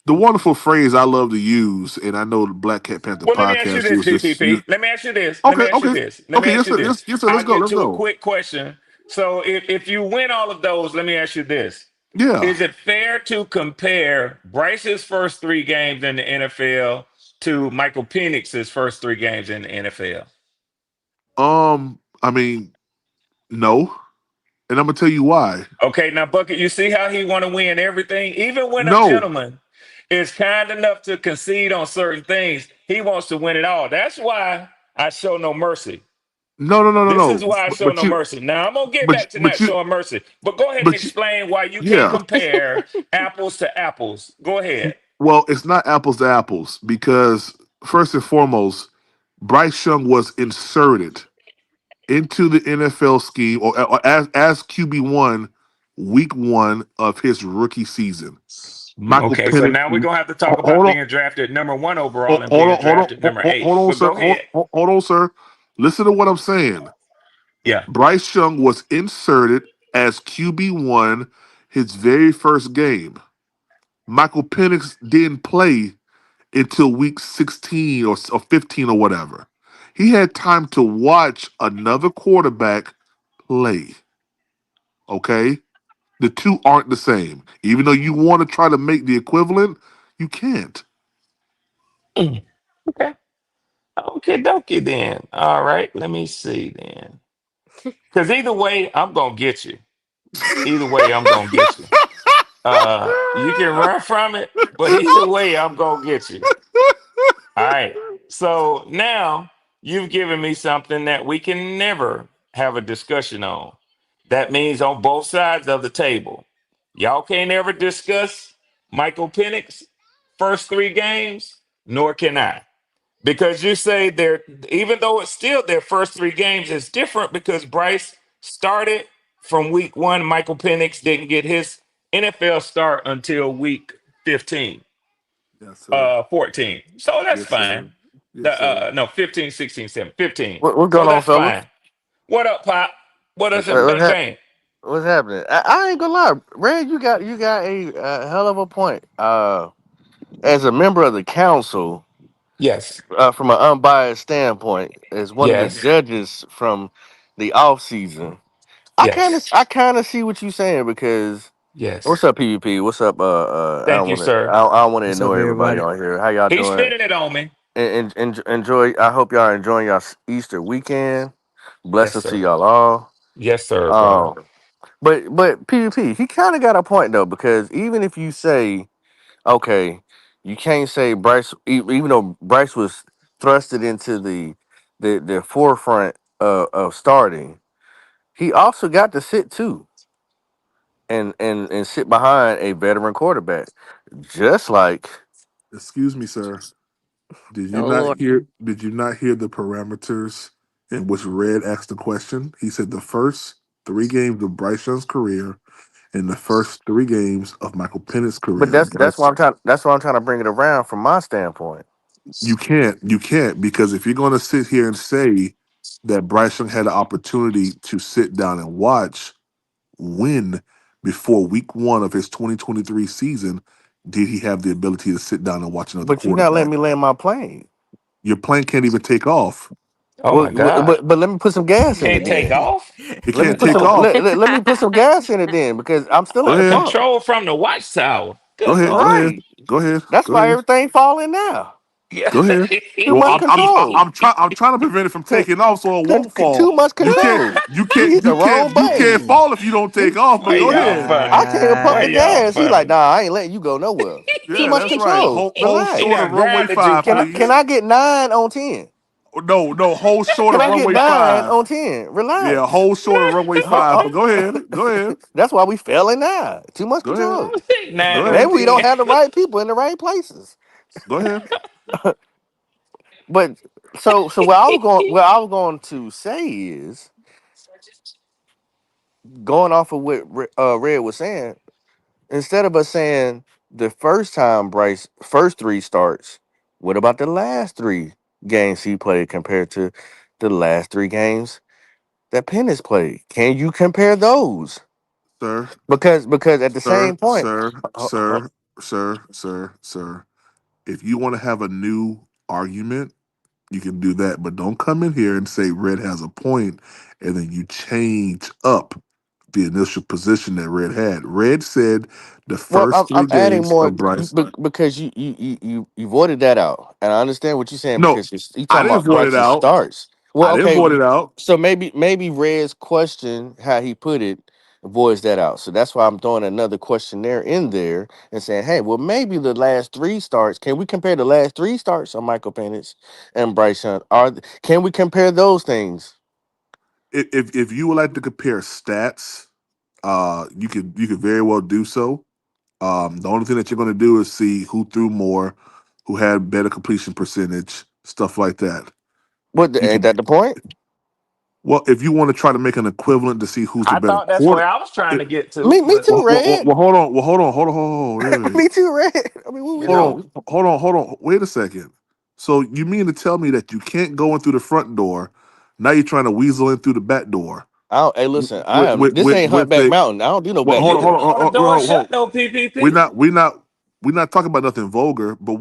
Speaker 1: the wonderful phrase I love to use, and I know the Black Cat Panther
Speaker 3: Well, let me ask you
Speaker 1: podcast
Speaker 3: this,
Speaker 1: uses this.
Speaker 3: PPP. Let me ask you this. Let me
Speaker 1: Okay,
Speaker 3: ask you
Speaker 1: okay,
Speaker 3: this. Let me
Speaker 1: okay.
Speaker 3: ask
Speaker 1: Yes,
Speaker 3: you
Speaker 1: sir.
Speaker 3: this.
Speaker 1: Yes, sir. Let's
Speaker 3: I'll
Speaker 1: go.
Speaker 3: get
Speaker 1: Let's
Speaker 3: to a
Speaker 1: go.
Speaker 3: quick question. So, if you win all of those, let me ask you this:
Speaker 1: Yeah.
Speaker 3: is it fair to compare Bryce's first 3 games in the NFL to Michael Penix's first 3 games in the NFL?
Speaker 1: I mean, no, and I'm gonna tell you why.
Speaker 3: Okay, now Bucket, you see how he want to win everything, even when a
Speaker 1: No,
Speaker 3: gentleman is kind enough to concede on certain things, he wants to win it all. That's why I show no mercy.
Speaker 1: no, no, no, no,
Speaker 3: This
Speaker 1: no.
Speaker 3: is why I show
Speaker 1: But
Speaker 3: no
Speaker 1: you,
Speaker 3: mercy. Now I'm gonna get
Speaker 1: but
Speaker 3: back to not
Speaker 1: but you,
Speaker 3: showing mercy, but go ahead and
Speaker 1: but you,
Speaker 3: explain why you can't
Speaker 1: yeah.
Speaker 3: compare apples to apples. Go ahead.
Speaker 1: Well, it's not apples to apples because first and foremost, Bryce Young was inserted into the NFL scheme or as QB1 week 1 of his rookie season. Michael
Speaker 3: Okay, so
Speaker 1: Penix.
Speaker 3: now we're gonna have to talk about
Speaker 1: Hold on,
Speaker 3: being drafted #1 overall
Speaker 1: hold
Speaker 3: and
Speaker 1: hold
Speaker 3: being
Speaker 1: on, hold on,
Speaker 3: drafted number eight.
Speaker 1: hold on,
Speaker 3: But
Speaker 1: sir.
Speaker 3: go ahead.
Speaker 1: Hold on, sir. Listen to what I'm saying.
Speaker 3: Yeah.
Speaker 1: Bryce Young was inserted as QB1 his very first game. Michael Penix didn't play until week 16 or 15 or whatever. He had time to watch another quarterback play. Okay? The two aren't the same. Even though you want to try to make the equivalent, you can't.
Speaker 3: Okay. Okay, dokie then. All right, let me see then. Because either way, I'm gonna get you. Either way, I'm gonna get you. You can run from it, but either way, I'm gonna get you. All right. So now you've given me something that we can never have a discussion on. That means on both sides of the table. Y'all can't ever discuss Michael Penix first 3 games, nor can I. Because you say they're, even though it's still their first 3 games, it's different because Bryce started from week 1. Michael Penix didn't get his NFL start until week 15,
Speaker 1: Yes, sir.
Speaker 3: 14. So that's
Speaker 1: Yes,
Speaker 3: fine.
Speaker 1: sir. Yes, sir.
Speaker 3: No, 15, 16, 17, 15.
Speaker 2: What's
Speaker 3: So
Speaker 2: going on,
Speaker 3: that's
Speaker 2: fellas?
Speaker 3: fine. What up, Pop? What
Speaker 1: Hey,
Speaker 3: is it?
Speaker 1: hey.
Speaker 2: What's,
Speaker 3: Bang, bang.
Speaker 2: what's happening? I ain't gonna lie, Red. You got a hell of a point. As a member of the council,
Speaker 3: Yes.
Speaker 2: from an unbiased standpoint, as one of the
Speaker 3: Yes.
Speaker 2: judges from the off season,
Speaker 3: Yes.
Speaker 2: I kind of see what you're saying because what's
Speaker 3: Yes.
Speaker 2: up, PvP? What's up?
Speaker 3: Thank you, sir.
Speaker 2: I don't want to
Speaker 5: What's up,
Speaker 2: ignore everybody
Speaker 5: everybody?
Speaker 2: on here. How y'all
Speaker 3: He's
Speaker 2: doing?
Speaker 3: spinning it on me.
Speaker 2: Enjoy. I hope y'all enjoying y'all Easter weekend.
Speaker 3: Yes,
Speaker 2: Blessings to
Speaker 3: sir.
Speaker 2: y'all all.
Speaker 3: Yes, sir, brother.
Speaker 2: Um, but PvP, he kind of got a point though because even if you say okay, you can't say Bryce, even though Bryce was thrusted into the forefront of starting, he also got to sit too and sit behind a veteran quarterback, just like
Speaker 1: Excuse me, sir. Did you
Speaker 4: Oh
Speaker 1: not
Speaker 4: Lord.
Speaker 1: hear? Did you not hear the parameters in which Red asked the question? He said the first 3 games of Bryce Young's career and the first 3 games of Michael Penix's
Speaker 2: but
Speaker 1: career.
Speaker 2: that's why I'm trying to bring it around from my standpoint.
Speaker 1: You can't because if you're going to sit here and say that Bryce Young had the opportunity to sit down and watch when before week 1 of his 2023 season, did he have the ability to sit down and watch another
Speaker 2: But you're not letting
Speaker 1: quarterback?
Speaker 2: me land my plane.
Speaker 1: Your plane can't even take off.
Speaker 3: Oh
Speaker 2: Well,
Speaker 3: my God.
Speaker 2: but let me put some gas in it
Speaker 3: Can't take
Speaker 2: then.
Speaker 3: off?
Speaker 1: It
Speaker 2: Let me
Speaker 1: can't
Speaker 2: put
Speaker 1: take
Speaker 2: some
Speaker 1: off.
Speaker 2: let me put some gas in it then because I'm still
Speaker 1: Go
Speaker 2: at the
Speaker 1: ahead.
Speaker 2: pump.
Speaker 3: Control from the watchtower.
Speaker 1: Go
Speaker 3: Good
Speaker 1: ahead. Go
Speaker 3: Lord.
Speaker 1: ahead.
Speaker 2: Right.
Speaker 1: Go ahead.
Speaker 2: That's
Speaker 1: Go
Speaker 2: why
Speaker 1: ahead.
Speaker 2: everything falling now.
Speaker 3: Yeah.
Speaker 1: Go ahead.
Speaker 2: Too
Speaker 1: Well,
Speaker 2: much control.
Speaker 1: I'm trying to prevent it from taking off so it won't fall.
Speaker 2: Too much
Speaker 1: You can't
Speaker 2: control.
Speaker 1: you
Speaker 2: He
Speaker 1: can't
Speaker 2: hit the
Speaker 1: you can't
Speaker 2: wrong
Speaker 1: you can't
Speaker 2: button.
Speaker 1: fall if you don't take
Speaker 2: He,
Speaker 1: off. But
Speaker 3: Why
Speaker 1: go
Speaker 3: y'all
Speaker 1: ahead.
Speaker 2: I
Speaker 3: funny?
Speaker 2: can't even pump
Speaker 3: Why
Speaker 2: the
Speaker 3: y'all
Speaker 2: gas. He like,
Speaker 3: funny?
Speaker 2: nah, I ain't letting you go nowhere. Too
Speaker 1: Yeah,
Speaker 2: much
Speaker 1: that's right.
Speaker 2: control.
Speaker 1: Hold
Speaker 3: He
Speaker 1: short
Speaker 2: Relax.
Speaker 1: of
Speaker 3: done
Speaker 1: runway
Speaker 3: grounded you,
Speaker 1: 5,
Speaker 2: Can
Speaker 3: Poppy.
Speaker 1: please.
Speaker 2: I get 9 on 10?
Speaker 1: No, no, hold short
Speaker 2: Can
Speaker 1: of
Speaker 2: I get
Speaker 1: runway
Speaker 2: nine
Speaker 1: 5.
Speaker 2: on 10?
Speaker 1: Yeah,
Speaker 2: Relax.
Speaker 1: hold short of runway
Speaker 2: Uh,
Speaker 1: 5.
Speaker 2: uh,
Speaker 1: But go ahead. Go ahead.
Speaker 2: that's why we failing now. Too much
Speaker 1: Go ahead.
Speaker 2: control.
Speaker 3: Nine
Speaker 1: Go
Speaker 3: on
Speaker 1: ahead.
Speaker 2: Maybe we don't
Speaker 3: 10.
Speaker 2: have the right people in the right places.
Speaker 1: Go ahead.
Speaker 2: But so what I was going to say is going off of what Red was saying. Instead of us saying the first time Bryce first 3 starts, what about the last 3 games he played compared to the last 3 games that Penn has played? Can you compare those?
Speaker 1: Sir,
Speaker 2: Because at the
Speaker 1: sir,
Speaker 2: same point,
Speaker 1: sir,
Speaker 2: uh, uh,
Speaker 1: sir, sir. If you want to have a new argument, you can do that, but don't come in here and say Red has a point and then you change up the initial position that Red had. Red said the
Speaker 5: Well,
Speaker 1: first
Speaker 5: I'm
Speaker 1: three
Speaker 5: adding
Speaker 1: games
Speaker 5: more
Speaker 1: of Bryce.
Speaker 5: because you voided that out, and I understand what you're saying
Speaker 1: No,
Speaker 5: because you
Speaker 1: I
Speaker 5: talking
Speaker 1: didn't
Speaker 5: about
Speaker 1: void it
Speaker 5: Bryce's
Speaker 1: out.
Speaker 5: starts. Well,
Speaker 1: I didn't
Speaker 5: okay,
Speaker 1: void it out.
Speaker 5: so maybe Red's question, how he put it, voids that out. So that's why I'm throwing another questionnaire in there and saying, hey, well, maybe the last three starts. Can we compare the last three starts of Michael Penix and Bryce Young? Can we compare those things?
Speaker 1: If you would like to compare stats, you could very well do so. The only thing that you're going to do is see who threw more, who had better completion percentage, stuff like that. You
Speaker 5: Ain't
Speaker 1: can
Speaker 5: that the point?
Speaker 1: well, if you want to try to make an equivalent to see who's the
Speaker 3: I
Speaker 1: better
Speaker 3: thought that's
Speaker 1: quarter.
Speaker 3: where I was trying
Speaker 1: It,
Speaker 3: to get to,
Speaker 5: Me
Speaker 3: but
Speaker 5: too, Red.
Speaker 1: hold on. Well, hold on. Wait, wait, wait.
Speaker 5: Me too, Red. I mean, what we
Speaker 3: you
Speaker 1: Hold
Speaker 3: know,
Speaker 5: doing?
Speaker 1: on, hold on. Wait a second. So you mean to tell me that you can't go in through the front door? Now you're trying to weasel in through the back door
Speaker 5: Hey, listen, I
Speaker 1: with
Speaker 5: am.
Speaker 1: with
Speaker 5: This
Speaker 1: with,
Speaker 5: ain't
Speaker 1: with
Speaker 5: Huntback
Speaker 1: the.
Speaker 5: Mountain. I don't do no
Speaker 1: Well,
Speaker 5: back
Speaker 3: you can
Speaker 5: door.
Speaker 3: call the door shut though,
Speaker 1: We're
Speaker 3: PPP.
Speaker 1: not we're not we're not talking about nothing vulgar. But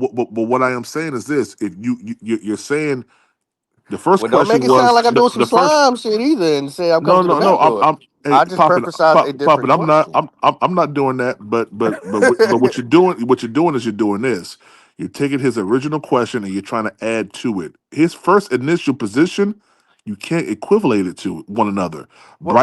Speaker 1: what I am saying is this: if you're saying the first
Speaker 5: Well, don't make
Speaker 1: question
Speaker 5: it sound
Speaker 1: was
Speaker 5: like I'm doing some
Speaker 1: the first.
Speaker 5: slime shit either, and say I'm coming
Speaker 1: No,
Speaker 5: to the
Speaker 1: no, no.
Speaker 5: back door.
Speaker 1: I'm hey,
Speaker 5: I just purposized a
Speaker 1: pop it.
Speaker 5: different
Speaker 1: I'm not.
Speaker 5: question.
Speaker 1: I'm not doing that. But what you're doing is you're doing this. You're taking his original question and you're trying to add to it. His first initial position, you can't equivalate it to one another.
Speaker 5: What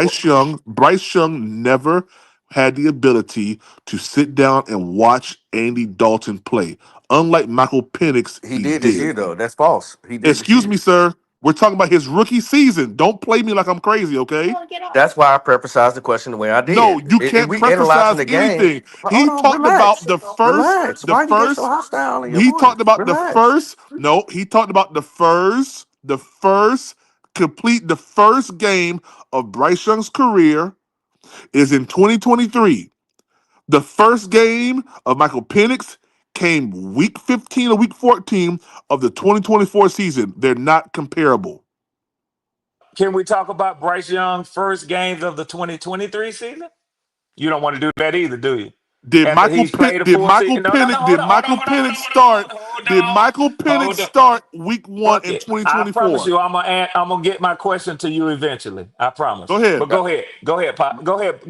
Speaker 1: Bryce Young never had the ability to sit down and watch Andy Dalton play. Unlike Michael Penix,
Speaker 5: he
Speaker 1: he
Speaker 5: did this year
Speaker 1: did.
Speaker 5: though? That's false. He did this
Speaker 1: Excuse
Speaker 5: year.
Speaker 1: me, sir. We're talking about his rookie season. Don't play me like I'm crazy, okay?
Speaker 5: That's why I purposized the question the way I
Speaker 1: No,
Speaker 5: did.
Speaker 1: you
Speaker 5: If
Speaker 1: can't
Speaker 5: we analyzing
Speaker 1: preface
Speaker 5: the game,
Speaker 1: anything.
Speaker 5: hold
Speaker 1: He
Speaker 5: on,
Speaker 1: talked
Speaker 5: relax,
Speaker 1: about
Speaker 5: relax.
Speaker 1: the
Speaker 5: Why you get so
Speaker 1: first.
Speaker 5: hostile in your
Speaker 1: He
Speaker 5: voice?
Speaker 1: talked about
Speaker 5: Relax.
Speaker 1: he talked about the first complete the first game of Bryce Young's career is in 2023. The first game of Michael Penix came week 15 or week 14 of the 2024 season. They're not comparable.
Speaker 3: Can we talk about Bryce Young first games of the 2023 season? You don't want to do that either, do you? After he's played a full season. No, no, no. Hold on, hold on, hold on, hold on, hold on,
Speaker 1: Did Michael Penix
Speaker 3: hold on.
Speaker 1: start week 1 in
Speaker 3: Bucket. I promise
Speaker 1: 2024?
Speaker 3: you, I'm gonna get my question to you eventually. I
Speaker 1: Go
Speaker 3: promise.
Speaker 1: ahead.
Speaker 3: But go ahead, Pop. Go ahead,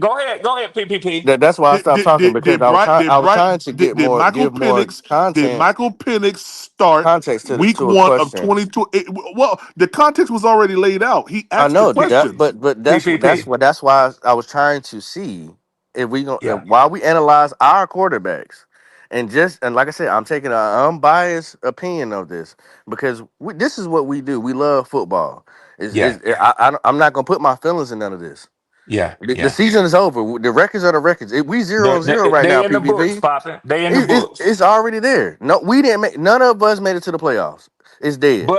Speaker 3: PPP.
Speaker 5: That's why I stopped talking because
Speaker 1: Did Bright
Speaker 5: I was trying to
Speaker 1: did Michael
Speaker 5: give more
Speaker 1: Penix did
Speaker 5: content,
Speaker 1: Michael Penix start
Speaker 5: context
Speaker 1: week
Speaker 5: to a
Speaker 1: 1 of
Speaker 5: question.
Speaker 1: 22? Well, the context was already laid out. He
Speaker 5: I
Speaker 1: asked the
Speaker 5: know that,
Speaker 1: questions.
Speaker 5: but
Speaker 3: PPP.
Speaker 5: that's why I was trying to see if we going
Speaker 3: Yeah.
Speaker 5: while we analyze our quarterbacks, and like I said, I'm taking an unbiased opinion of this because this is what we do. We love football.
Speaker 3: Yeah.
Speaker 5: I'm not gonna put my feelings in none of this.
Speaker 3: Yeah.
Speaker 5: The
Speaker 3: Yeah.
Speaker 5: season is over. The records are the records. We 0-0 right now.
Speaker 3: They in the books,
Speaker 5: PPP.
Speaker 3: Popping. They in the books.
Speaker 5: It's already there. No, we didn't make. None of us made it to the playoffs. It's dead.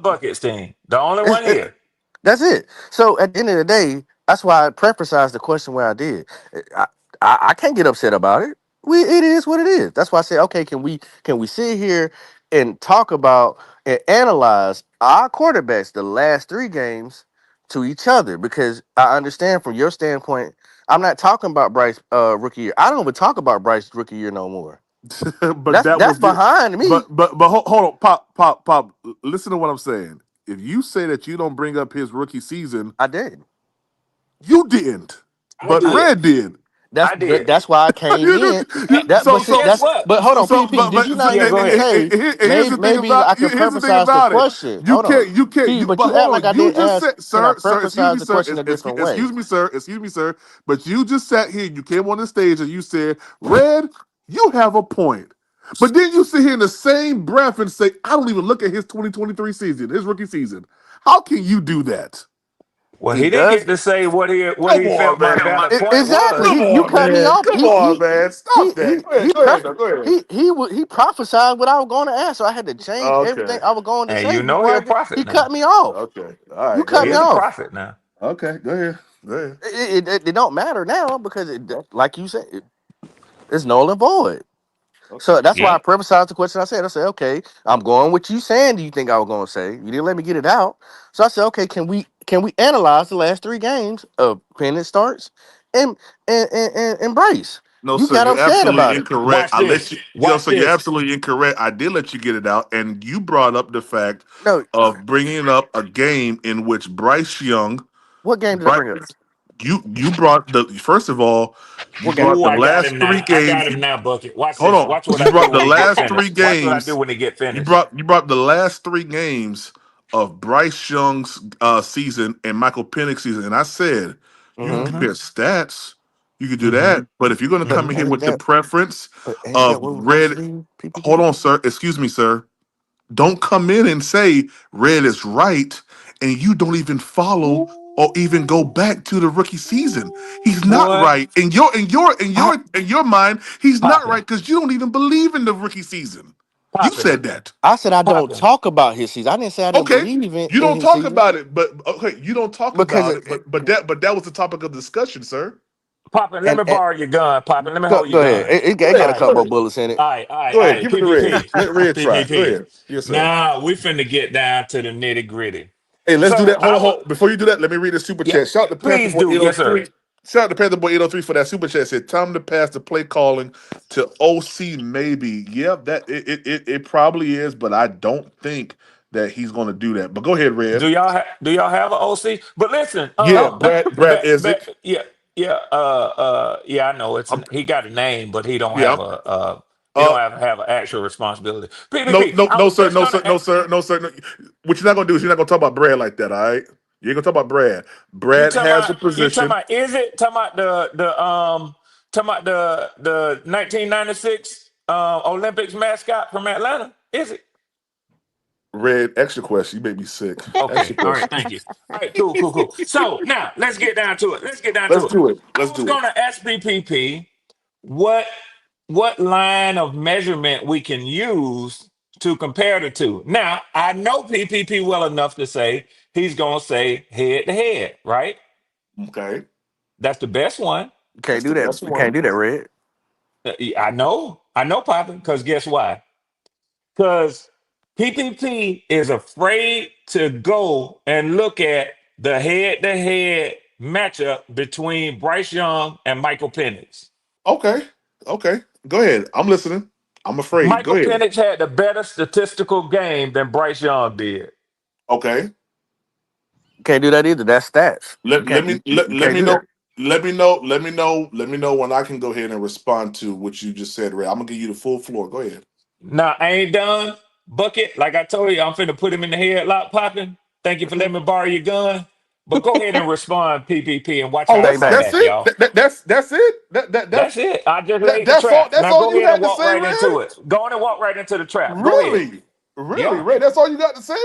Speaker 3: Buckets team. The only
Speaker 5: It's,
Speaker 3: one here.
Speaker 5: That's it. So at the end of the day, that's why I emphasized the question where I did. I, I can't get upset about it. It is what it is. That's why I say, okay, can we sit here and talk about and analyze our quarterbacks the last three games to each other? Because I understand from your standpoint, I'm not talking about Bryce rookie year. I don't even talk about Bryce rookie year no more.
Speaker 1: But that
Speaker 5: That's
Speaker 1: was the
Speaker 5: behind me.
Speaker 1: but hold on, pop. Listen to what I'm saying. If you say that you don't bring up his rookie season,
Speaker 5: I did.
Speaker 1: you didn't,
Speaker 3: I
Speaker 1: but
Speaker 3: did.
Speaker 1: Red did.
Speaker 5: That's
Speaker 3: I did.
Speaker 5: that's why I came in. That but
Speaker 3: And
Speaker 5: see
Speaker 3: guess
Speaker 5: that's
Speaker 3: what?
Speaker 5: but hold on, PP. Did
Speaker 1: but
Speaker 5: you not
Speaker 3: Yeah,
Speaker 5: hear
Speaker 3: go
Speaker 5: me
Speaker 3: ahead.
Speaker 5: say
Speaker 1: here's the thing
Speaker 5: maybe
Speaker 1: about
Speaker 5: I could
Speaker 1: here's the thing
Speaker 5: purpose the
Speaker 1: about it.
Speaker 5: question? Hold
Speaker 1: You
Speaker 5: on,
Speaker 1: can't
Speaker 5: P.
Speaker 1: you
Speaker 5: But
Speaker 1: but
Speaker 5: you
Speaker 1: hold
Speaker 5: act like
Speaker 1: on.
Speaker 5: I
Speaker 1: You
Speaker 5: didn't
Speaker 1: just
Speaker 5: ask.
Speaker 1: said,
Speaker 5: Can I
Speaker 1: excuse
Speaker 5: purpose
Speaker 1: me,
Speaker 5: the
Speaker 1: sir,
Speaker 5: question a different way?
Speaker 1: excuse me, sir. But you just sat here. You came on the stage and you said, "Red, you have a point." But then you sit here in the same breath and say, "I don't even look at his 2023 season, his rookie season." How can you do that?
Speaker 3: Well,
Speaker 5: He
Speaker 3: he didn't
Speaker 5: does
Speaker 3: get to say what
Speaker 1: Come
Speaker 3: he
Speaker 1: on,
Speaker 3: felt my
Speaker 1: man.
Speaker 3: valid point
Speaker 5: exactly.
Speaker 3: was.
Speaker 5: You cut me off.
Speaker 1: Come on, man. Stop that. Go ahead, now. Go ahead.
Speaker 5: He prophesied what I was going to ask, so I had to change
Speaker 1: Okay.
Speaker 5: everything I was going to
Speaker 3: And
Speaker 5: say
Speaker 3: you know
Speaker 5: before
Speaker 3: he a prophet
Speaker 5: he
Speaker 3: now.
Speaker 5: cut me off.
Speaker 1: Okay. All
Speaker 5: You
Speaker 1: right. Go
Speaker 5: cut
Speaker 3: He
Speaker 5: me
Speaker 3: is
Speaker 1: ahead.
Speaker 3: a
Speaker 5: off.
Speaker 3: prophet now.
Speaker 1: Okay. Go ahead. Go ahead.
Speaker 5: It don't matter now because like you said, it's null and void.
Speaker 1: Okay.
Speaker 5: So that's why I
Speaker 3: Yeah.
Speaker 5: emphasized the question. I said, okay, I'm going with you saying. Do you think I was going to say? You didn't let me get it out. So I said, okay, can we analyze the last three games of Pennant starts and and Bryce?
Speaker 1: No,
Speaker 5: You
Speaker 1: sir,
Speaker 5: got
Speaker 1: you're
Speaker 5: upset
Speaker 1: absolutely
Speaker 5: about it.
Speaker 1: incorrect.
Speaker 3: Watch
Speaker 1: I let
Speaker 3: this.
Speaker 1: you,
Speaker 3: Watch
Speaker 1: so you're
Speaker 3: this.
Speaker 1: absolutely incorrect. I did let you get it out, and you brought up the fact
Speaker 5: No,
Speaker 1: of bringing up a game in which Bryce Young,
Speaker 5: what game did I
Speaker 1: Bryce,
Speaker 5: bring up?
Speaker 1: you brought the first of all, you
Speaker 5: What game?
Speaker 1: brought
Speaker 3: Ooh,
Speaker 1: the
Speaker 3: I got
Speaker 1: last
Speaker 3: him
Speaker 1: three
Speaker 3: now. I got
Speaker 1: games.
Speaker 3: him now, Bucket. Watch
Speaker 1: Hold
Speaker 3: this.
Speaker 1: on.
Speaker 3: Watch what
Speaker 1: You
Speaker 3: I do
Speaker 1: brought the
Speaker 3: when he get
Speaker 1: last three
Speaker 3: finished. Watch what I do
Speaker 1: games.
Speaker 3: when he get
Speaker 1: You
Speaker 3: finished.
Speaker 1: brought the last three games of Bryce Young's season and Michael Penix season, and I said you can
Speaker 5: Mm-hmm.
Speaker 1: compare
Speaker 3: Mm-hmm.
Speaker 1: stats. You could do
Speaker 3: Mm-hmm.
Speaker 1: that, but if you're going to
Speaker 5: But
Speaker 1: come in here
Speaker 3: Mm-hmm.
Speaker 1: with the
Speaker 5: that
Speaker 1: preference
Speaker 5: but ain't
Speaker 1: of
Speaker 5: that what we're supposed to
Speaker 1: red,
Speaker 5: do?
Speaker 1: hold
Speaker 5: PPP.
Speaker 1: on, sir. Excuse me, sir. Don't come in and say red is right, and you don't even follow or even go
Speaker 3: Ooh.
Speaker 1: back to the rookie season. He's not
Speaker 3: Boy,
Speaker 1: right in
Speaker 5: I
Speaker 1: your mind. He's not
Speaker 3: popping,
Speaker 1: right because you don't even believe in the rookie season. You
Speaker 3: popping,
Speaker 1: said that.
Speaker 5: I said I don't
Speaker 3: popping.
Speaker 5: talk about his season. I didn't say I didn't
Speaker 1: Okay,
Speaker 5: believe
Speaker 1: you
Speaker 5: in
Speaker 1: don't
Speaker 5: his
Speaker 1: talk
Speaker 5: season
Speaker 1: about it, but okay, you don't talk
Speaker 5: because
Speaker 1: about it, but that was the topic of discussion, sir.
Speaker 3: Popping, let
Speaker 5: and,
Speaker 3: me borrow your gun. Popping, let me hold your
Speaker 5: go ahead.
Speaker 3: gun.
Speaker 1: Go
Speaker 5: It got
Speaker 1: ahead,
Speaker 5: a
Speaker 3: All right,
Speaker 1: go
Speaker 5: couple more
Speaker 1: ahead,
Speaker 5: bullets in it.
Speaker 3: all right.
Speaker 1: Give it to red.
Speaker 3: PPP,
Speaker 1: Let red try. Go
Speaker 3: PPP.
Speaker 1: ahead. Yes, sir.
Speaker 3: Now we finna get down to the nitty gritty.
Speaker 1: Hey, let's do
Speaker 3: So
Speaker 1: that. Hold
Speaker 3: I
Speaker 1: on,
Speaker 3: would,
Speaker 1: hold on. Before you do that, let me read the super
Speaker 3: yeah,
Speaker 1: chat. Shout out to Panther
Speaker 3: please
Speaker 1: Boy
Speaker 3: do. Yes, sir.
Speaker 1: 803. Shout out to Panther Boy 803 for that super chat. Said time to pass the play calling to OC maybe. Yep, that it probably is, but I don't think that he's gonna do that. But go ahead, Red.
Speaker 3: Do y'all have an OC? But listen,
Speaker 1: Yeah, Brad Isaac.
Speaker 3: yeah, yeah. I know
Speaker 1: I'm,
Speaker 3: he got a name, but he don't
Speaker 1: yeah.
Speaker 3: have a he
Speaker 1: Uh
Speaker 3: don't have an actual responsibility.
Speaker 1: no,
Speaker 3: PPP.
Speaker 1: no,
Speaker 3: I
Speaker 1: no,
Speaker 3: was
Speaker 1: sir,
Speaker 3: just
Speaker 1: no,
Speaker 3: gonna
Speaker 1: sir, no, sir, no, sir. No. What you're not gonna do is you're not gonna talk about Brad like that, all right? You ain't gonna talk about Brad. Brad has a
Speaker 3: you talking
Speaker 1: position.
Speaker 3: about is it talking about the talking about the 1996 Olympics mascot from Atlanta? Is it?
Speaker 1: Red, extra question. You make me sick. Extra
Speaker 3: Okay. All right.
Speaker 1: question.
Speaker 3: Thank you. All right. Cool. So now let's get down to it. Let's get down
Speaker 1: Let's
Speaker 3: to it.
Speaker 1: do it.
Speaker 3: I
Speaker 1: Let's
Speaker 3: was
Speaker 1: do it.
Speaker 3: going to ask BPP what what line of measurement we can use to compare the two. Now I know PPP well enough to say he's going to say head to head, right?
Speaker 1: Okay.
Speaker 3: That's the best one.
Speaker 5: You can't
Speaker 1: That's
Speaker 5: do
Speaker 1: the
Speaker 5: that.
Speaker 1: best
Speaker 5: You can't
Speaker 1: one.
Speaker 5: do that, Red.
Speaker 3: I know, Papa. Because guess why? Because PPP is afraid to go and look at the head-to-head matchup between Bryce Young and Michael Penix.
Speaker 1: Okay. Okay. Go ahead. I'm listening. I'm afraid. Go
Speaker 3: Michael
Speaker 1: ahead.
Speaker 3: Penix had the better statistical game than Bryce Young did.
Speaker 1: Okay.
Speaker 5: You can't do that either. That's stats. You
Speaker 1: Let
Speaker 5: can't.
Speaker 1: me
Speaker 5: You
Speaker 1: let
Speaker 5: can't
Speaker 1: me
Speaker 5: do
Speaker 1: know.
Speaker 5: that.
Speaker 1: Let me know when I can go ahead and respond to what you just said, Ray. I'm gonna give you the full floor. Go ahead.
Speaker 3: Now, I ain't done. Bucket, like I told you, I'm finna put him in the headlock popping. Thank you for letting me borrow your gun. But go ahead and respond, PPP, and watch
Speaker 1: Oh,
Speaker 3: how I
Speaker 5: Bang
Speaker 3: come
Speaker 5: bang.
Speaker 1: that's
Speaker 3: back,
Speaker 1: it.
Speaker 3: y'all.
Speaker 1: That's it.
Speaker 3: That's it. I just laid the
Speaker 1: That's all.
Speaker 3: trap.
Speaker 1: That's
Speaker 3: Now
Speaker 1: all
Speaker 3: go
Speaker 1: you
Speaker 3: ahead and
Speaker 1: had to
Speaker 3: walk
Speaker 1: say,
Speaker 3: right
Speaker 1: Ray.
Speaker 3: into it. Go on and walk right into the trap. Go ahead.
Speaker 1: Really, really,
Speaker 3: Yeah,
Speaker 1: Ray. That's all you got to say.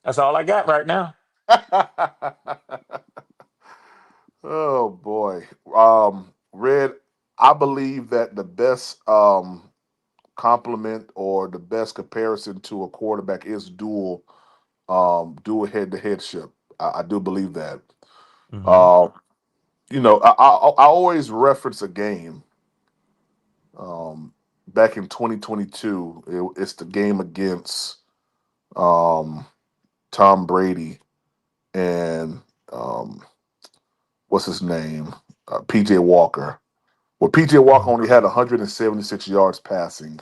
Speaker 3: that's all I got right now.
Speaker 1: Oh boy. Red, I believe that the best compliment or the best comparison to a quarterback is dual head to headship. I do believe that.
Speaker 3: Hmm.
Speaker 1: Uh, I always reference a game back in 2022. It's the game against um, Tom Brady and what's his name? PJ Walker. Well, PJ Walker only had 176 yards passing,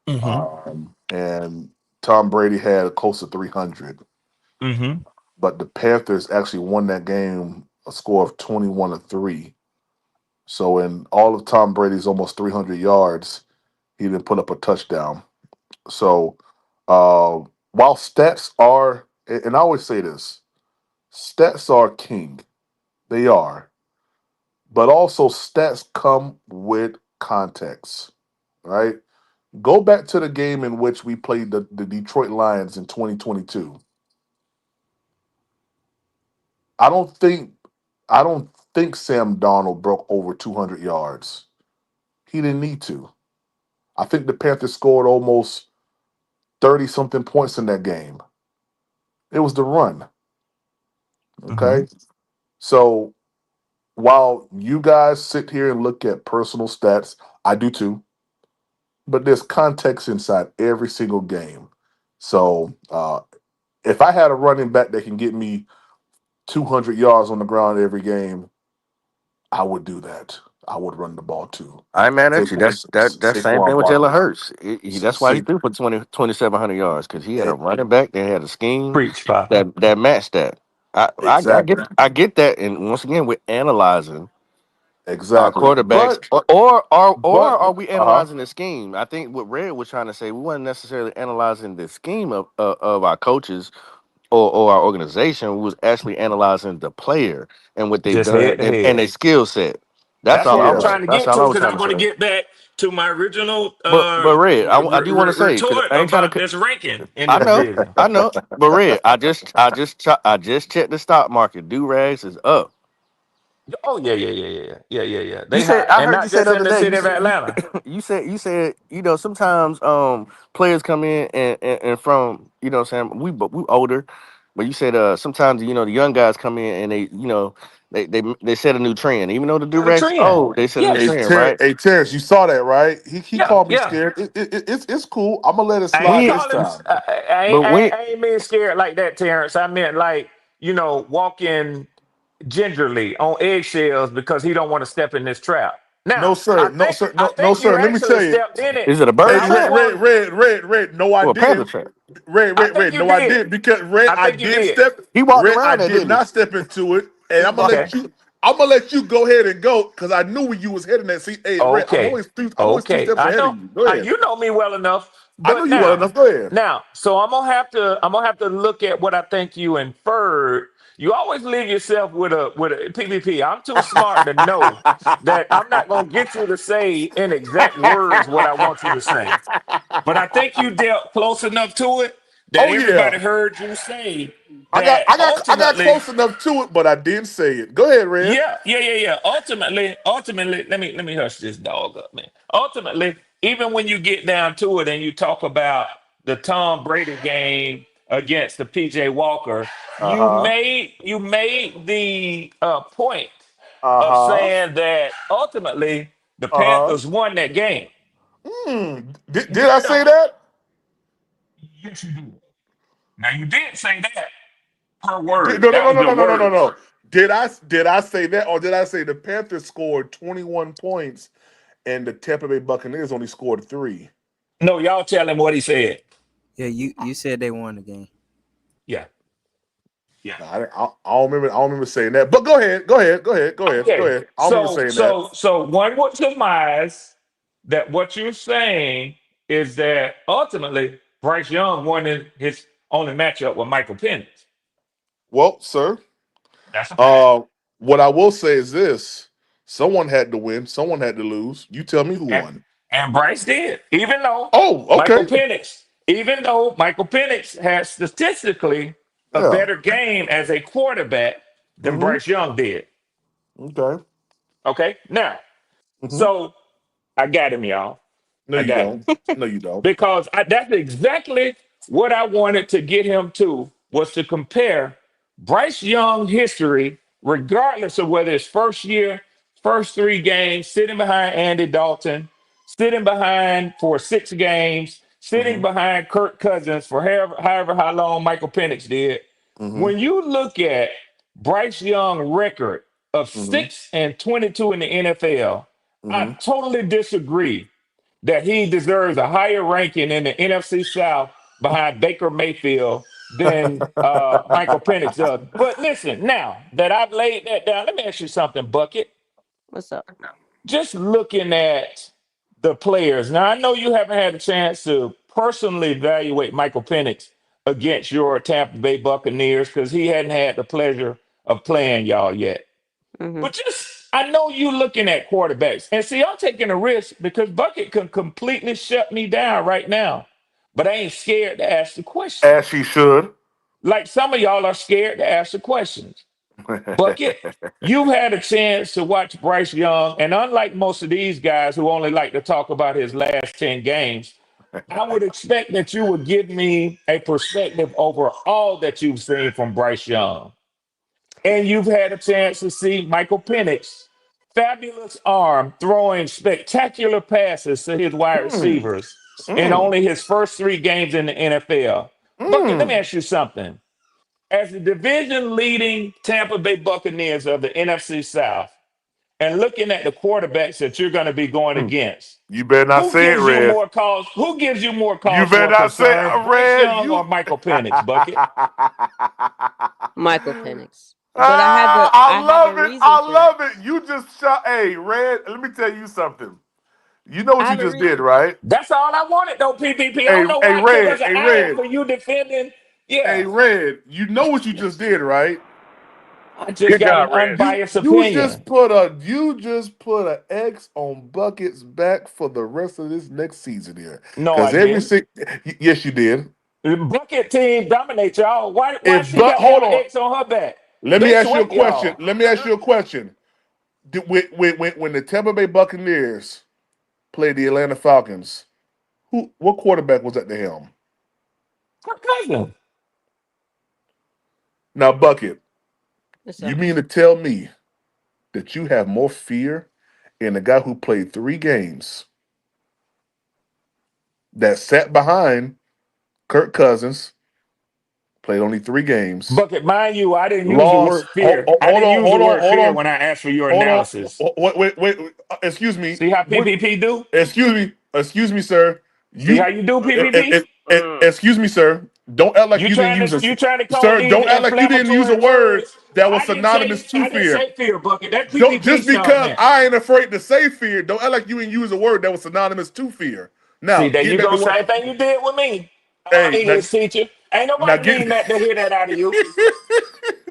Speaker 3: Hmm.
Speaker 1: and Tom Brady had close to 300.
Speaker 3: Hmm.
Speaker 1: But the Panthers actually won that game a score of 21-3. So in all of Tom Brady's almost 300 yards, he didn't put up a touchdown. So uh, while stats are, and I always say this, stats are king. They are. But also stats come with context, right? Go back to the game in which we played the Detroit Lions in 2022. I don't think I don't think Sam Darnold broke over 200 yards. He didn't need to. I think the Panthers scored almost 30 something points in that game. It was the run.
Speaker 3: Hmm.
Speaker 1: Okay. So while you guys sit here and look at personal stats, I do too, but there's context inside every single game. So if I had a running back that can get me 200 yards on the ground every game, I would do that. I would run the ball too.
Speaker 5: I ain't mad at you. That's same thing
Speaker 1: Saquon
Speaker 5: with Jalen
Speaker 1: Barkley.
Speaker 5: Hurts. That's why he
Speaker 1: Sa-
Speaker 5: threw for 2,700 yards because he had a
Speaker 1: eh,
Speaker 5: running back that had a scheme
Speaker 3: Preach, Papa.
Speaker 5: that matched that.
Speaker 1: Exactly.
Speaker 5: I get that, and once again, we're analyzing our
Speaker 1: Exactly.
Speaker 5: quarterbacks, or
Speaker 1: But
Speaker 5: are we
Speaker 1: uh huh.
Speaker 5: analyzing the scheme? I think what Red was trying to say, we weren't necessarily analyzing the scheme of our coaches or our organization. We was actually analyzing the player and what they've
Speaker 3: Just
Speaker 5: done
Speaker 3: head to
Speaker 5: and
Speaker 3: head.
Speaker 5: their skill set. That's
Speaker 3: That's
Speaker 5: all
Speaker 3: what
Speaker 5: I
Speaker 3: I'm
Speaker 5: was.
Speaker 3: trying to
Speaker 5: That's
Speaker 3: get
Speaker 5: all I
Speaker 3: to
Speaker 5: was
Speaker 3: because
Speaker 5: trying
Speaker 3: I
Speaker 5: to
Speaker 3: want to
Speaker 5: say.
Speaker 3: get back to my original
Speaker 5: But Red, I do want to say because
Speaker 3: retort
Speaker 5: I ain't trying
Speaker 3: about
Speaker 5: to.
Speaker 3: this ranking in the
Speaker 5: I know,
Speaker 3: division.
Speaker 5: I know. But Red, I just checked the stock market. Do rags is up.
Speaker 3: Oh yeah.
Speaker 5: You
Speaker 3: They
Speaker 5: said
Speaker 3: high,
Speaker 5: I
Speaker 3: and
Speaker 5: heard you
Speaker 3: not
Speaker 5: say
Speaker 3: just
Speaker 5: the
Speaker 3: in
Speaker 5: other
Speaker 3: the
Speaker 5: day.
Speaker 3: city of Atlanta.
Speaker 5: You said sometimes players come in and from what I'm saying we older, but you said sometimes the young guys come in and they they set a new trend. Even though the
Speaker 3: Yeah, the
Speaker 5: Durex
Speaker 3: trend.
Speaker 5: old, they set a new
Speaker 1: Hey,
Speaker 3: Yes.
Speaker 5: trend, right?
Speaker 1: Terrence, you saw that, right? He
Speaker 3: Yeah.
Speaker 1: called me
Speaker 3: Yeah.
Speaker 1: scared. It's cool. I'm gonna let it
Speaker 3: I ain't
Speaker 1: slide
Speaker 5: When
Speaker 1: this
Speaker 3: calling.
Speaker 1: time.
Speaker 5: but when
Speaker 3: I ain't being scared like that, Terrence. I meant like walking gingerly on eggshells because he don't want to step in this trap.
Speaker 1: No,
Speaker 3: Now,
Speaker 1: sir. No, sir.
Speaker 3: I
Speaker 1: No,
Speaker 3: think you
Speaker 1: sir. Let me
Speaker 3: actually
Speaker 1: tell you.
Speaker 3: stepped in it,
Speaker 5: is it a
Speaker 3: but
Speaker 5: bird
Speaker 1: Hey,
Speaker 3: I was
Speaker 1: red,
Speaker 5: trap
Speaker 1: red,
Speaker 3: one.
Speaker 1: red, red, red. No, I
Speaker 5: or a panther
Speaker 1: didn't.
Speaker 5: trap?
Speaker 1: Red,
Speaker 3: I
Speaker 1: red,
Speaker 3: think
Speaker 1: red.
Speaker 3: you
Speaker 1: No, I
Speaker 3: did.
Speaker 1: didn't because red.
Speaker 3: I
Speaker 1: I
Speaker 3: think you
Speaker 1: did
Speaker 3: did.
Speaker 1: step.
Speaker 5: He walked
Speaker 1: Red. I
Speaker 5: around there,
Speaker 1: did
Speaker 5: didn't he?
Speaker 1: not step into it, and I'm gonna
Speaker 3: Okay.
Speaker 1: let you. I'm gonna let you go ahead and go because I knew where you was heading. That see, hey, red.
Speaker 3: Okay.
Speaker 1: I'm always two
Speaker 3: Okay.
Speaker 1: steps
Speaker 3: I
Speaker 1: ahead of
Speaker 3: know.
Speaker 1: you. Go ahead.
Speaker 3: You know me well enough.
Speaker 1: I know
Speaker 3: But
Speaker 1: you well enough. Go ahead.
Speaker 3: so I'm gonna have to look at what I think you inferred. You always leave yourself with a PvP. I'm too smart to know that I'm not gonna get you to say in exact words what I want you to say. But I think you dealt close enough to it that
Speaker 1: Oh yeah.
Speaker 3: everybody heard you say
Speaker 1: I got.
Speaker 3: that
Speaker 1: I got. I got
Speaker 3: ultimately.
Speaker 1: close enough to it, but I didn't say it. Go ahead, red.
Speaker 3: Yeah. Ultimately, let me hush this dog up, man. Ultimately, even when you get down to it and you talk about the Tom Brady game against the PJ Walker,
Speaker 1: Uh
Speaker 3: you
Speaker 1: huh.
Speaker 3: made the point
Speaker 1: Uh
Speaker 3: of
Speaker 1: huh.
Speaker 3: saying that ultimately the
Speaker 1: Uh huh.
Speaker 3: Panthers won that game.
Speaker 1: Did
Speaker 3: You
Speaker 1: I say
Speaker 3: know,
Speaker 1: that?
Speaker 3: yes, you did. Now you did say that per word.
Speaker 1: No, no,
Speaker 3: That
Speaker 1: no,
Speaker 3: was
Speaker 1: no,
Speaker 3: your
Speaker 1: no, no, no, no,
Speaker 3: words.
Speaker 1: no. Did I say that, or did I say the Panthers scored 21 points and the Tampa Bay Buccaneers only scored three?
Speaker 3: No, y'all tell him what he said.
Speaker 6: Yeah, you said they won the game.
Speaker 3: Yeah, yeah.
Speaker 1: Nah, I don't remember. I don't remember saying that. But go ahead. Go ahead. Go ahead. Go ahead. Go
Speaker 3: Okay,
Speaker 1: ahead. I don't remember saying that.
Speaker 3: so one would surmise that what you're saying is that ultimately Bryce Young won his only matchup with Michael Penix.
Speaker 1: Well, sir.
Speaker 3: That's a fact.
Speaker 1: Uh, what I will say is this: someone had to win. Someone had to lose. You tell me who
Speaker 3: And,
Speaker 1: won.
Speaker 3: and Bryce did,
Speaker 1: Oh, okay.
Speaker 3: Even though Michael Penix had statistically a
Speaker 1: Yeah.
Speaker 3: better game as a quarterback than
Speaker 1: Mm-hmm.
Speaker 3: Bryce Young did.
Speaker 1: Okay.
Speaker 3: Okay, now,
Speaker 1: Mm-hmm.
Speaker 3: so I got him, y'all.
Speaker 1: No,
Speaker 3: I
Speaker 1: you
Speaker 3: got him.
Speaker 1: don't. No, you don't.
Speaker 3: Because that's exactly what I wanted to get him to was to compare Bryce Young history, regardless of whether it's first year, first three games, sitting behind Andy Dalton, sitting behind for 6 games, sitting
Speaker 1: Mm-hmm.
Speaker 3: behind Kirk Cousins for however how long Michael Penix did.
Speaker 1: Mm-hmm.
Speaker 3: When you look at Bryce Young record of
Speaker 1: Mm-hmm.
Speaker 3: 6-22 in the NFL, I
Speaker 1: Mm-hmm.
Speaker 3: totally disagree that he deserves a higher ranking in the NFC South behind Baker Mayfield than Michael Penix does. But listen, now that I've laid that down, let me ask you something, Bucket.
Speaker 4: What's up?
Speaker 3: Just looking at the players. Now, I know you haven't had a chance to personally evaluate Michael Penix against your Tampa Bay Buccaneers because he hadn't had the pleasure of playing y'all yet.
Speaker 4: Mm-hmm.
Speaker 3: But just, I know you looking at quarterbacks. And see, I'm taking a risk because Bucket can completely shut me down right now. But I ain't scared to ask the
Speaker 1: As
Speaker 3: questions.
Speaker 1: she should.
Speaker 3: Like some of y'all are scared to ask the questions. Bucket, you've had a chance to watch Bryce Young. And unlike most of these guys who only like to talk about his last 10 games, I would expect that you would give me a perspective over all that you've seen from Bryce Young. And you've had a chance to see Michael Penix, fabulous arm, throwing spectacular passes to his wide
Speaker 1: Mm,
Speaker 3: receivers in
Speaker 1: mm,
Speaker 3: only his first 3 games in the NFL. Bucket, let me
Speaker 1: mm.
Speaker 3: ask you something. As the division leading Tampa Bay Buccaneers of the NFC South, and looking at the quarterbacks that you're going to be going
Speaker 1: Mm.
Speaker 3: against,
Speaker 1: You better not
Speaker 3: who
Speaker 1: say it,
Speaker 3: gives you
Speaker 1: Red.
Speaker 3: more cause? Who gives you more
Speaker 1: You
Speaker 3: cause
Speaker 1: better
Speaker 3: for
Speaker 1: not say
Speaker 3: concern, Bryce
Speaker 1: Red.
Speaker 3: Young or Michael Penix? Bucket.
Speaker 4: Michael Penix. But
Speaker 1: I
Speaker 4: I have a
Speaker 1: love it.
Speaker 4: reason
Speaker 1: I
Speaker 4: for
Speaker 1: love it. You just shot. Hey, Red, let me tell you something. You know
Speaker 4: I
Speaker 1: what you
Speaker 4: have a
Speaker 1: just did,
Speaker 4: reason.
Speaker 1: right?
Speaker 3: That's all I wanted, though, PPP. I
Speaker 1: Hey,
Speaker 3: don't know
Speaker 1: hey,
Speaker 3: why it took
Speaker 1: Red.
Speaker 3: us an
Speaker 1: Hey,
Speaker 3: hour
Speaker 1: Red.
Speaker 3: for you defending.
Speaker 1: Hey,
Speaker 3: Yeah,
Speaker 1: Red. You know what you just did, right?
Speaker 3: I just
Speaker 7: Good
Speaker 3: got an
Speaker 7: job, Red.
Speaker 1: You
Speaker 3: unbiased
Speaker 1: you just
Speaker 3: opinion.
Speaker 1: put a X on Bucket's back for the rest of this next season here.
Speaker 3: No, I
Speaker 1: Because every
Speaker 3: didn't.
Speaker 1: six, yes, you did.
Speaker 3: The bucket team dominate y'all. Why
Speaker 1: If
Speaker 3: she
Speaker 1: but
Speaker 3: got to have
Speaker 1: hold
Speaker 3: an
Speaker 1: on,
Speaker 3: X on her back?
Speaker 1: let me
Speaker 3: They
Speaker 1: ask you a
Speaker 3: swept
Speaker 1: question.
Speaker 3: y'all.
Speaker 1: Let me ask you a question. When the Tampa Bay Buccaneers played the Atlanta Falcons, what quarterback was at the helm?
Speaker 3: Kirk Cousins.
Speaker 1: Now, Bucket,
Speaker 4: What's
Speaker 1: you
Speaker 4: up?
Speaker 1: mean to tell me that you have more fear in the guy who played 3 games that sat behind Kirk Cousins, played only 3 games,
Speaker 3: Bucket, mind you, I didn't use the
Speaker 1: lost.
Speaker 3: word fear. I
Speaker 1: Hold
Speaker 3: didn't
Speaker 1: on,
Speaker 3: use the
Speaker 1: hold on,
Speaker 3: word
Speaker 1: hold
Speaker 3: fear
Speaker 1: on,
Speaker 3: when I asked for your
Speaker 1: hold on.
Speaker 3: analysis.
Speaker 1: Wait. Excuse me.
Speaker 3: See how
Speaker 1: What?
Speaker 3: PPP do?
Speaker 1: Excuse me, sir.
Speaker 3: See how
Speaker 1: You,
Speaker 3: you do, PPP?
Speaker 1: excuse me, sir. Don't act like
Speaker 3: You
Speaker 1: you didn't
Speaker 3: trying
Speaker 1: use
Speaker 3: to
Speaker 1: a,
Speaker 3: you trying to come with
Speaker 1: sir.
Speaker 3: these
Speaker 1: Don't act like you didn't use a
Speaker 3: inflammatory
Speaker 1: word
Speaker 3: words?
Speaker 1: that was
Speaker 3: I didn't say
Speaker 1: synonymous to
Speaker 3: I didn't
Speaker 1: fear.
Speaker 3: say fear, Bucket. That
Speaker 1: Don't
Speaker 3: PPP
Speaker 1: just
Speaker 3: starting
Speaker 1: because
Speaker 3: that.
Speaker 1: I ain't afraid to say fear. Don't act like you didn't use a word that was synonymous to fear.
Speaker 3: See,
Speaker 1: Now
Speaker 3: there
Speaker 1: get
Speaker 3: you
Speaker 1: back
Speaker 3: go.
Speaker 1: to what.
Speaker 3: Same thing you did with me,
Speaker 1: Hey,
Speaker 3: English teacher. Ain't
Speaker 1: now
Speaker 3: nobody
Speaker 1: get.
Speaker 3: need that to hear that out of you.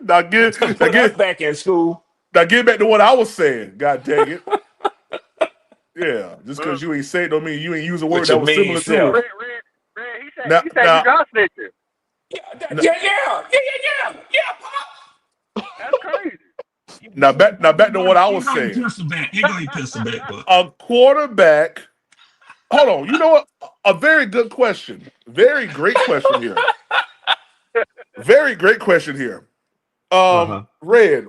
Speaker 1: now
Speaker 3: To
Speaker 1: get. Now
Speaker 3: put us
Speaker 1: get.
Speaker 3: back in school.
Speaker 1: Now get back to what I was saying. God dang it. Yeah, just because you ain't say it don't mean you ain't use a word
Speaker 3: With
Speaker 1: that
Speaker 3: your
Speaker 1: was
Speaker 3: mean
Speaker 1: similar to it.
Speaker 3: self.
Speaker 7: Red.
Speaker 1: Now,
Speaker 7: He said you
Speaker 1: now,
Speaker 7: dog snitching.
Speaker 3: Yeah,
Speaker 1: now,
Speaker 3: Pop.
Speaker 7: That's crazy.
Speaker 1: back to what I was
Speaker 3: Here go your
Speaker 1: saying.
Speaker 3: pistol back. Here go your pistol back, Buck.
Speaker 1: A quarterback. Hold on. You know what? A very good question. Very great question here. Very great question here.
Speaker 3: Uh-huh.
Speaker 1: Red.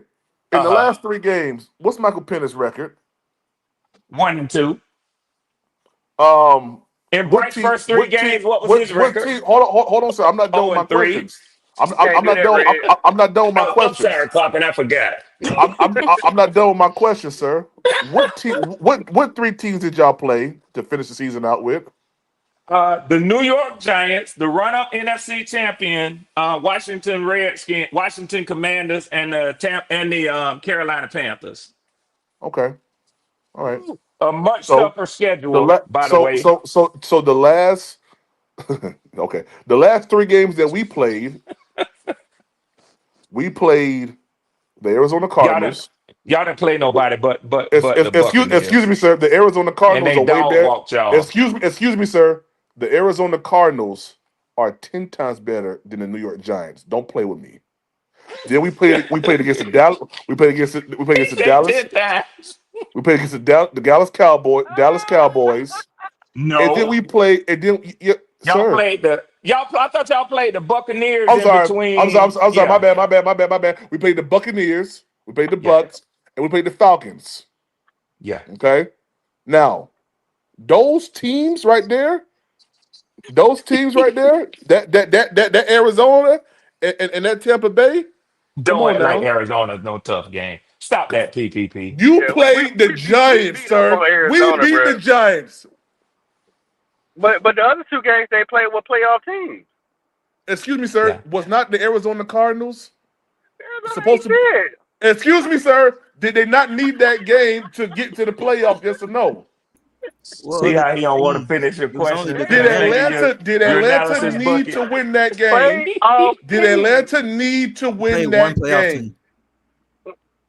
Speaker 1: In the
Speaker 3: Uh-huh.
Speaker 1: last 3 games, what's Michael Pennis' record?
Speaker 3: 1-2.
Speaker 1: Um,
Speaker 3: In
Speaker 1: what
Speaker 3: Bryce's
Speaker 1: team?
Speaker 3: first three games, what was his
Speaker 1: What
Speaker 3: record?
Speaker 1: team? Hold on, sir. I'm not done with my
Speaker 3: 0-3.
Speaker 1: questions.
Speaker 7: You can't
Speaker 1: I'm
Speaker 7: do
Speaker 1: not
Speaker 7: that,
Speaker 1: done.
Speaker 7: Red.
Speaker 1: I'm not done with my
Speaker 3: Oh, I'm
Speaker 1: questions.
Speaker 3: sorry, Pop, and I forgot.
Speaker 1: I'm not done with my question, sir. What team? What 3 teams did y'all play to finish the season out with?
Speaker 3: The New York Giants, the run-up NFC champion, Washington Commanders, and the Carolina Panthers.
Speaker 1: Okay, all right.
Speaker 3: A much
Speaker 1: So
Speaker 3: tougher schedule, by the way.
Speaker 1: so the last okay, the last 3 games that we played the Arizona
Speaker 3: Y'all didn't
Speaker 1: Cardinals.
Speaker 3: y'all didn't play nobody but the
Speaker 1: Excuse
Speaker 3: Buccaneers,
Speaker 1: me, sir. The Arizona
Speaker 3: and
Speaker 1: Cardinals
Speaker 3: they
Speaker 1: are way
Speaker 3: dog
Speaker 1: better.
Speaker 3: walked y'all.
Speaker 1: Excuse me, sir. The Arizona Cardinals are 10 times better than the New York Giants. Don't play with me. Then we played against the Dallas. We played
Speaker 3: He
Speaker 1: against the
Speaker 3: said
Speaker 1: Dallas.
Speaker 3: 10 times.
Speaker 1: We played against the Dallas Cowboys. And then
Speaker 3: No,
Speaker 1: we played. And then yeah,
Speaker 3: y'all
Speaker 1: sir.
Speaker 3: played the y'all. I thought y'all played the Buccaneers
Speaker 1: I'm
Speaker 3: in
Speaker 1: sorry.
Speaker 3: between.
Speaker 1: I'm sorry.
Speaker 3: Yeah,
Speaker 1: My bad. We played the Buccaneers. We played the
Speaker 3: yeah,
Speaker 1: Bucks, and we played the Falcons.
Speaker 3: yeah.
Speaker 1: Okay. Now those teams right there. Those teams right there. That Arizona and that Tampa Bay. Come
Speaker 3: Don't
Speaker 1: on
Speaker 3: act like
Speaker 1: now.
Speaker 3: Arizona's no tough game. Stop that, PPP.
Speaker 1: You
Speaker 7: Yeah,
Speaker 1: played the
Speaker 7: we
Speaker 1: Giants,
Speaker 7: beat up
Speaker 1: sir.
Speaker 7: on
Speaker 1: We
Speaker 7: Arizona,
Speaker 1: beat
Speaker 7: bro.
Speaker 1: the Giants.
Speaker 7: But the other two games they played were playoff teams.
Speaker 1: Excuse me, sir.
Speaker 3: Yeah.
Speaker 1: Was not the Arizona Cardinals
Speaker 7: Arizona
Speaker 1: supposed
Speaker 7: ain't
Speaker 1: to?
Speaker 7: shit.
Speaker 1: Excuse me, sir. Did they not need that game to get to the playoffs? Yes or no?
Speaker 6: What
Speaker 3: See
Speaker 6: other
Speaker 3: how he don't want to
Speaker 6: team?
Speaker 3: finish your
Speaker 6: It was only
Speaker 3: question
Speaker 6: the
Speaker 1: Did
Speaker 3: and finish
Speaker 6: Commanders.
Speaker 3: your
Speaker 1: Atlanta
Speaker 3: analysis
Speaker 1: need
Speaker 3: bucket.
Speaker 1: to win that game?
Speaker 7: Playoff
Speaker 1: Did
Speaker 7: teams.
Speaker 1: Atlanta need to
Speaker 6: We played
Speaker 1: win
Speaker 6: one
Speaker 1: that
Speaker 6: playoff
Speaker 1: game?
Speaker 6: team.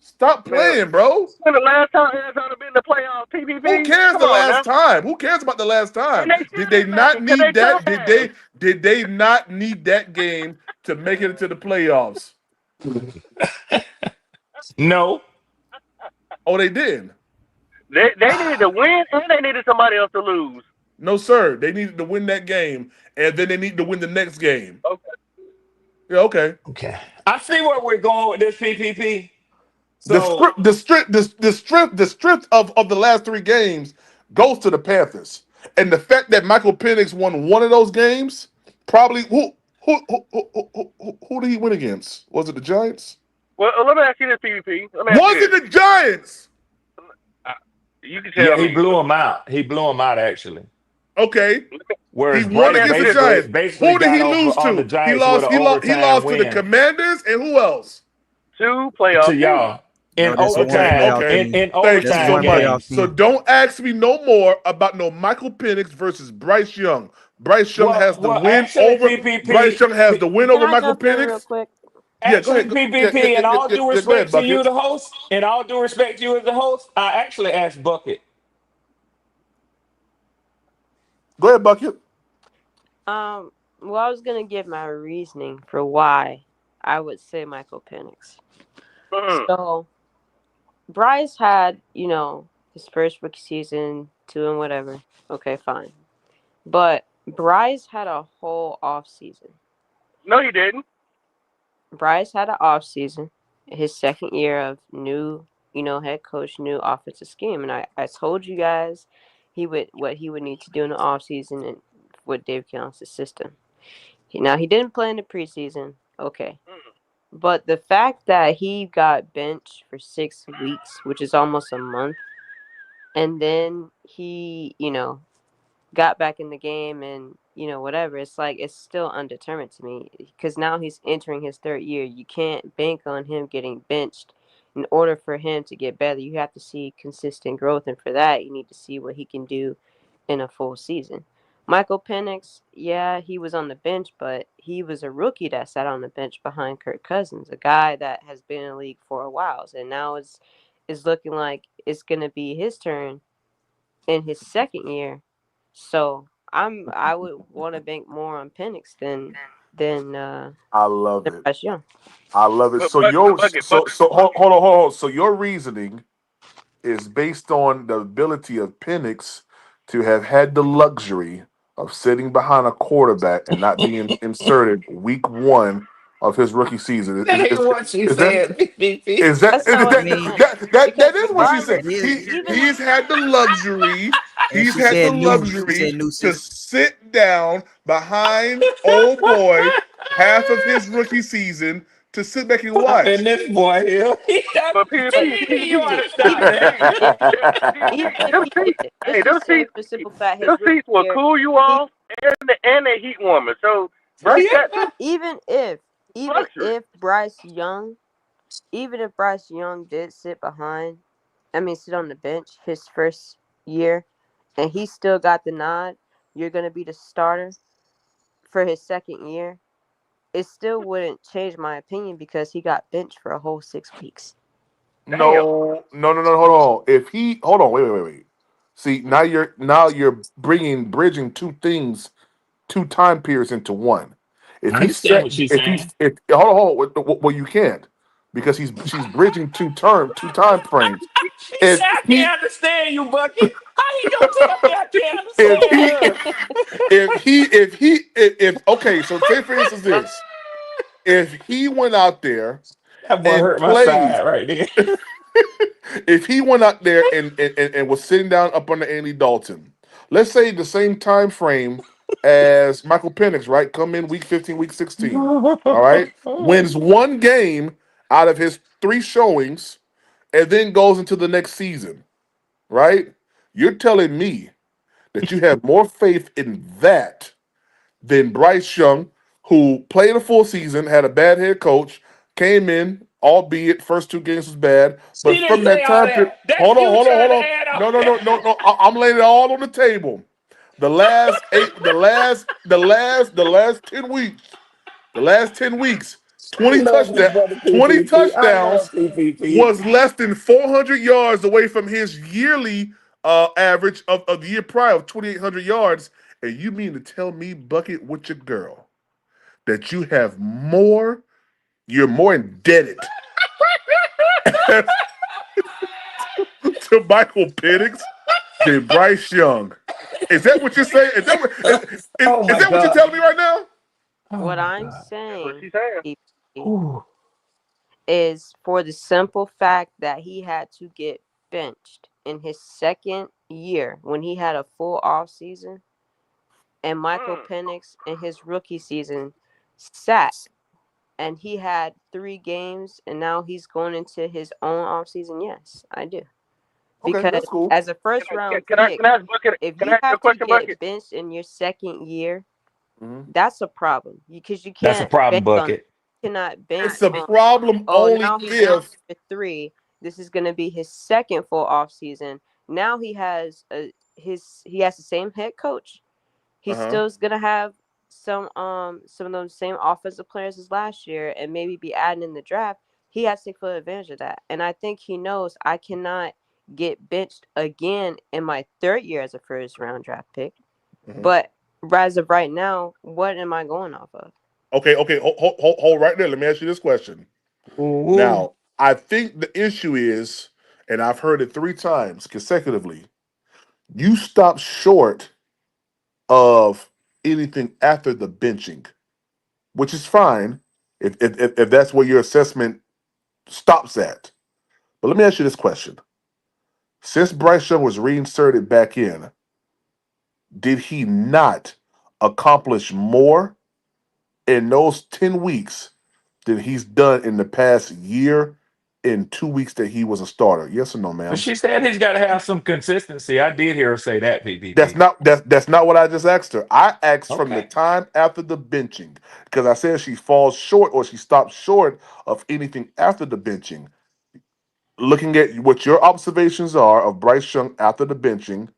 Speaker 1: Stop
Speaker 7: Man,
Speaker 1: playing, bro.
Speaker 7: when the last time Arizona been in the playoffs,
Speaker 1: Who
Speaker 7: PPP?
Speaker 1: cares
Speaker 7: Come
Speaker 1: the
Speaker 7: on
Speaker 1: last
Speaker 7: now.
Speaker 1: time? Who cares about the last
Speaker 7: And
Speaker 1: time?
Speaker 7: they
Speaker 1: Did
Speaker 7: still
Speaker 1: they
Speaker 7: didn't make
Speaker 1: not
Speaker 7: it because they
Speaker 1: need
Speaker 7: tough
Speaker 1: that?
Speaker 7: ass.
Speaker 1: Did they not need that game to make it into the playoffs?
Speaker 3: No,
Speaker 1: Oh, they did.
Speaker 7: They needed to win and they needed somebody else to lose.
Speaker 1: No, sir. They needed to win that game, and then they need to win the next game.
Speaker 7: Okay.
Speaker 1: Yeah, okay.
Speaker 3: okay. I see where we're going with this, PPP.
Speaker 1: The
Speaker 3: So
Speaker 1: script, the strength of the last 3 games goes to the Panthers, and the fact that Michael Penix won one of those games, probably who did he win against? Was it the Giants?
Speaker 7: Well, let me ask you this, PPP. Let me ask you
Speaker 1: Was it
Speaker 7: this.
Speaker 1: the Giants?
Speaker 7: You can
Speaker 3: Yeah,
Speaker 7: tell
Speaker 3: he
Speaker 7: me.
Speaker 3: blew him out. He blew him out actually.
Speaker 1: Okay. He
Speaker 3: Whereas
Speaker 1: won
Speaker 7: Let me
Speaker 3: Bryce
Speaker 7: ask
Speaker 1: against
Speaker 7: you
Speaker 1: the
Speaker 7: this.
Speaker 1: Giants.
Speaker 3: basically
Speaker 1: Who did
Speaker 3: got
Speaker 1: he
Speaker 3: over
Speaker 1: lose
Speaker 3: on the
Speaker 1: to? He
Speaker 3: Giants with
Speaker 1: lost.
Speaker 3: an
Speaker 1: He
Speaker 3: overtime
Speaker 1: lost to the
Speaker 3: win
Speaker 1: Commanders and who else?
Speaker 7: 2
Speaker 3: to
Speaker 7: playoff teams.
Speaker 3: y'all in
Speaker 6: No, that's one
Speaker 1: Okay,
Speaker 3: overtime.
Speaker 6: playoff
Speaker 1: okay.
Speaker 6: team.
Speaker 3: In
Speaker 1: Thank you
Speaker 6: That's
Speaker 1: so
Speaker 3: overtime
Speaker 6: one
Speaker 1: much.
Speaker 6: playoff
Speaker 3: games.
Speaker 1: So
Speaker 6: team.
Speaker 1: don't ask me no more about no Michael Penix versus Bryce Young. Bryce Young has the
Speaker 3: Well,
Speaker 1: win
Speaker 3: actually,
Speaker 1: over. Bryce
Speaker 3: PPP.
Speaker 1: Young has the win
Speaker 4: Can
Speaker 1: over
Speaker 4: I
Speaker 1: Michael
Speaker 4: jump in real
Speaker 1: Penix.
Speaker 4: quick?
Speaker 1: Yeah, go
Speaker 3: Actually,
Speaker 1: ahead. Yeah,
Speaker 3: PPP. In all due
Speaker 1: go ahead,
Speaker 3: respect to you,
Speaker 1: Bucket.
Speaker 3: the host. In all due respect to you as the host, I actually asked Bucket.
Speaker 1: Go ahead, Bucket.
Speaker 4: Well, I was gonna give my reasoning for why I would say Michael Penix.
Speaker 7: Mm.
Speaker 4: So Bryce had, his first rookie season, two and whatever. Okay, fine. But Bryce had a whole off season.
Speaker 7: No, he didn't.
Speaker 4: Bryce had an off season, his second year of new, head coach, new offensive scheme, and I told you guys what he would need to do in the off season and with Dave Count's system. Now he didn't play in the preseason, okay, but the fact that he got benched for 6 weeks, which is almost a month, and then he, got back in the game and whatever, it's like it's still undetermined to me because now he's entering his third year. You can't bank on him getting benched. In order for him to get better, you have to see consistent growth, and for that you need to see what he can do in a full season. Michael Penix, yeah, he was on the bench, but he was a rookie that sat on the bench behind Kirk Cousins, a guy that has been in the league for a while, and now it's looking like it's going to be his turn in his second year. So I would want to bank more on Penix
Speaker 1: I love
Speaker 4: than
Speaker 1: it.
Speaker 4: Bryce Young.
Speaker 1: I love it.
Speaker 7: But
Speaker 1: So your
Speaker 7: bucket.
Speaker 1: hold on. So your reasoning is based on the ability of Penix to have had the luxury of sitting behind a quarterback and not being inserted week one of his rookie season.
Speaker 3: That ain't what she
Speaker 1: Is that
Speaker 3: said, PPP.
Speaker 1: is that
Speaker 4: That's not
Speaker 6: I
Speaker 4: what he
Speaker 6: mean,
Speaker 4: meant
Speaker 1: that
Speaker 4: because
Speaker 1: is what she said.
Speaker 4: regardless,
Speaker 6: it is.
Speaker 4: even
Speaker 1: He's had the luxury.
Speaker 6: And
Speaker 1: He's
Speaker 6: she
Speaker 1: had the
Speaker 6: said new. She
Speaker 1: luxury
Speaker 6: said new
Speaker 1: to
Speaker 6: system.
Speaker 1: sit down behind old boy half of his rookie season to sit back and
Speaker 3: Popping
Speaker 1: watch.
Speaker 3: this boy here.
Speaker 7: But
Speaker 4: but
Speaker 3: You ought
Speaker 4: PPP,
Speaker 3: to stop
Speaker 4: even
Speaker 3: that.
Speaker 4: if
Speaker 7: PPP,
Speaker 4: even if
Speaker 7: them
Speaker 4: he
Speaker 7: seats,
Speaker 4: did,
Speaker 7: hey,
Speaker 4: let's just say for the simple fact his
Speaker 7: them
Speaker 4: rookie
Speaker 7: seats will
Speaker 4: year,
Speaker 7: cool you
Speaker 4: he
Speaker 7: off, and they heat warmer. So Bryce got two
Speaker 4: even if even
Speaker 7: luxury.
Speaker 4: if Bryce Young even if Bryce Young did sit on the bench his first year, and he still got the nod, you're gonna be the starter for his second year. It still wouldn't change my opinion because he got benched for a whole 6 weeks.
Speaker 7: Damn.
Speaker 1: No. Hold on. If he hold on, wait. See, now you're bringing two things, two time periods into one. If
Speaker 3: I
Speaker 1: he
Speaker 3: understand
Speaker 1: set,
Speaker 3: what she's
Speaker 1: if he,
Speaker 3: saying.
Speaker 1: if well, you can't because she's bridging two time frames.
Speaker 3: She
Speaker 1: If
Speaker 3: said, I
Speaker 1: he,
Speaker 3: can't understand you, Bucky. How you gonna tell me I can't
Speaker 1: if
Speaker 3: understand
Speaker 1: he,
Speaker 3: her?
Speaker 1: if okay, so say for instance this, if he went out there
Speaker 3: That boy
Speaker 1: and
Speaker 3: hurt my
Speaker 1: played.
Speaker 3: side right there.
Speaker 1: If he went out there and was sitting down up under Andy Dalton, let's say the same time frame as Michael Penix, right? Come in week 15, week 16. All right. Wins one game out of his three showings and then goes into the next season, right? You're telling me that you have more faith in that than Bryce Young, who played a full season, had a bad head coach, came in, albeit first two games was bad,
Speaker 3: She
Speaker 1: but
Speaker 3: didn't
Speaker 1: from
Speaker 3: say
Speaker 1: that
Speaker 3: all
Speaker 1: time period,
Speaker 3: that. That's you
Speaker 1: hold
Speaker 3: trying to
Speaker 1: on.
Speaker 3: add on.
Speaker 1: No. I'm laying it all on the table. The last eight, the last 10 weeks, the last 10 weeks,
Speaker 3: I
Speaker 1: 20
Speaker 3: love his
Speaker 1: touchdown,
Speaker 3: brother
Speaker 1: 20
Speaker 3: PPP. I love
Speaker 1: touchdowns
Speaker 3: PPP.
Speaker 1: was less than 400 yards away from his yearly average of the year prior of 2,800 yards. And you mean to tell me, Bucket, with your girl, that you're more indebted to Michael Penix than Bryce Young? Is that what you're saying?
Speaker 3: Oh
Speaker 1: Is
Speaker 3: my
Speaker 1: that what you're
Speaker 3: God.
Speaker 1: telling me right now?
Speaker 3: Oh
Speaker 4: What
Speaker 3: my
Speaker 4: I'm
Speaker 3: God.
Speaker 7: That's what
Speaker 4: saying,
Speaker 7: she's saying.
Speaker 4: PP,
Speaker 3: Ooh.
Speaker 4: is for the simple fact that he had to get benched in his second year when he had a full off season, and Michael
Speaker 7: Mm.
Speaker 4: Penix in his rookie season sat, and he had 3 games, and now he's going into his own off season. Yes, I do.
Speaker 1: Okay,
Speaker 4: because
Speaker 1: that's cool.
Speaker 4: as a first round
Speaker 7: Can
Speaker 4: pick,
Speaker 7: I ask Bucket?
Speaker 4: if
Speaker 7: Can
Speaker 4: you
Speaker 7: I ask you a
Speaker 4: have to
Speaker 7: question,
Speaker 4: get
Speaker 7: Bucket?
Speaker 4: benched in your second year,
Speaker 1: Mhm.
Speaker 4: that's a problem because you
Speaker 3: That's a
Speaker 4: can't
Speaker 3: problem
Speaker 4: bank on
Speaker 3: bucket.
Speaker 4: cannot bank
Speaker 1: It's a
Speaker 4: on,
Speaker 1: problem
Speaker 4: oh,
Speaker 1: only
Speaker 4: now he's in
Speaker 1: if.
Speaker 4: year three. This is going to be his second full off season. Now he has the same head coach. He
Speaker 1: Uh huh.
Speaker 4: still is going to have some of those same offensive players as last year, and maybe be adding in the draft. He has to take full advantage of that, and I think he knows I cannot get benched again in my third year as a first round draft pick.
Speaker 1: Hmm.
Speaker 4: But as of right now, what am I going off of?
Speaker 1: Okay, okay, hold right there. Let me ask you this question.
Speaker 3: Ooh.
Speaker 1: Now, I think the issue is, and I've heard it 3 times consecutively. You stop short of anything after the benching, which is fine if that's where your assessment stops at. But let me ask you this question: since Bryce Young was reinserted back in, did he not accomplish more in those 10 weeks than he's done in the past year in 2 weeks that he was a starter? Yes or no,
Speaker 3: But
Speaker 1: ma'am?
Speaker 3: she said he's got to have some consistency. I did hear her say that,
Speaker 1: That's
Speaker 3: PPP.
Speaker 1: not that's not what I just asked her. I asked from the
Speaker 3: Okay.
Speaker 1: time after the benching because I said she falls short or she stops short of anything after the benching. Looking at what your observations are of Bryce Young after the benching,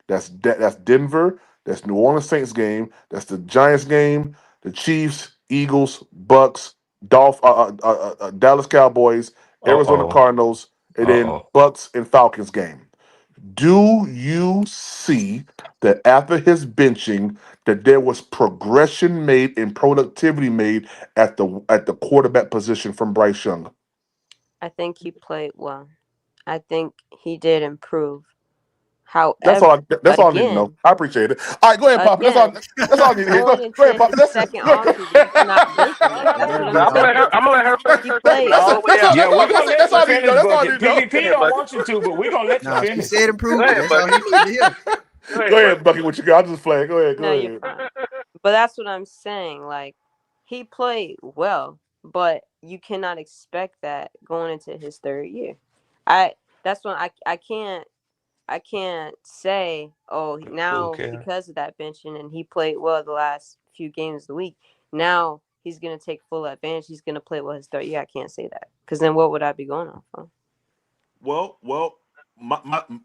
Speaker 1: that's Denver, that's New Orleans Saints game, that's the Giants game, the Chiefs, Eagles, Bucks, Dallas Cowboys,
Speaker 3: Uh
Speaker 1: Arizona
Speaker 3: oh.
Speaker 1: Cardinals, and
Speaker 3: Uh
Speaker 1: then
Speaker 3: oh.
Speaker 1: Bucks and Falcons game. Do you see that after his benching that there was progression made and productivity made at the quarterback position from Bryce Young?
Speaker 4: I think he played well. I think he did improve.
Speaker 1: That's
Speaker 4: However,
Speaker 1: all. That's all I need to know.
Speaker 4: again,
Speaker 1: I appreciate it. All right, go ahead, Papa. That's all.
Speaker 4: again,
Speaker 1: That's all I
Speaker 4: he's
Speaker 1: need to hear. Go,
Speaker 4: going
Speaker 1: go ahead,
Speaker 4: into
Speaker 1: Papa.
Speaker 4: his
Speaker 1: That's
Speaker 4: second
Speaker 1: go
Speaker 4: off season. He's not banking it. That's what
Speaker 6: Let
Speaker 4: I'm
Speaker 6: him talk.
Speaker 4: saying.
Speaker 7: I'm gonna let her
Speaker 4: He
Speaker 7: finish
Speaker 4: played
Speaker 7: all the way out.
Speaker 3: Yeah, we're gonna let
Speaker 1: that's
Speaker 3: you
Speaker 1: all I need to know.
Speaker 3: finish,
Speaker 1: That's all I
Speaker 3: Bucket.
Speaker 1: need to know.
Speaker 3: PPP
Speaker 7: Go ahead,
Speaker 3: don't
Speaker 7: Bucket.
Speaker 3: want you to, but we're gonna let you
Speaker 6: Nah, she
Speaker 3: finish.
Speaker 6: said
Speaker 7: Go
Speaker 6: improvement.
Speaker 7: ahead,
Speaker 6: That's all
Speaker 7: Bucket.
Speaker 6: he needed to hear.
Speaker 7: Go
Speaker 1: Go
Speaker 7: ahead,
Speaker 1: ahead,
Speaker 7: Bucket.
Speaker 1: Bucky. What you got? I'm just playing. Go ahead. Go
Speaker 4: No, you're
Speaker 1: ahead.
Speaker 4: fine. But that's what I'm saying. Like, he played well, but you cannot expect that going into his third year. I that's when I can't say, oh,
Speaker 3: Cool,
Speaker 4: now
Speaker 3: Karen.
Speaker 4: because of that benching and he played well the last few games of the week. Now he's gonna take full advantage. He's gonna play well his third year. I can't say that because then what would I be going off of?
Speaker 1: Well,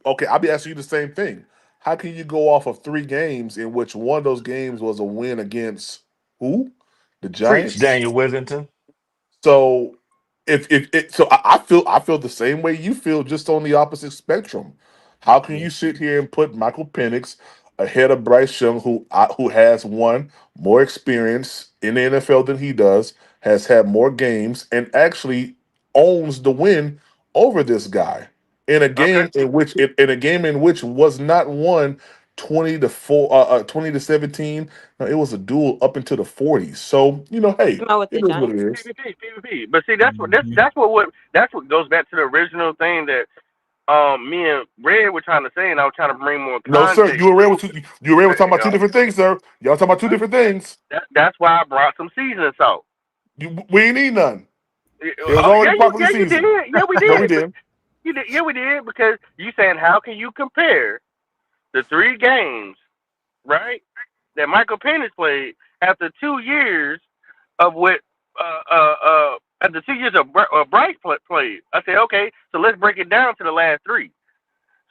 Speaker 1: okay. I'll be asking you the same thing. How can you go off of 3 games in which one of those games was a win against who? The
Speaker 3: Preach,
Speaker 1: Giants.
Speaker 3: Daniel Withington.
Speaker 1: So if it so I feel the same way you feel, just on the opposite spectrum. How can
Speaker 3: Yeah.
Speaker 1: you sit here and put Michael Penix ahead of Bryce Young, who has one more experience in the NFL than he does, has had more games, and actually owns the win over this guy in a
Speaker 7: Okay.
Speaker 1: game in which was not won 20-17. No, it was a duel up into the 40s. So hey,
Speaker 4: Am I with the
Speaker 1: it is what it
Speaker 4: Giants?
Speaker 1: is.
Speaker 7: PvP. But see,
Speaker 6: Mhm.
Speaker 7: that's what goes back to the original thing that me and Red were trying to say, and I was trying to bring more
Speaker 1: No, sir.
Speaker 7: context.
Speaker 1: You were talking about two
Speaker 7: Uh,
Speaker 1: different things, sir. Y'all talking about two different things.
Speaker 7: that's why I brought some seasoning salt.
Speaker 1: We ain't need none. It was already properly
Speaker 7: You did.
Speaker 1: seasoned.
Speaker 7: Yeah, we
Speaker 1: No, we
Speaker 7: did. But
Speaker 1: didn't.
Speaker 7: you did. Yeah, we did because you saying how can you compare the 3 games, right? That Michael Penix played after 2 years of what after 2 years of Bryce played. I said, okay, so let's break it down to the last 3.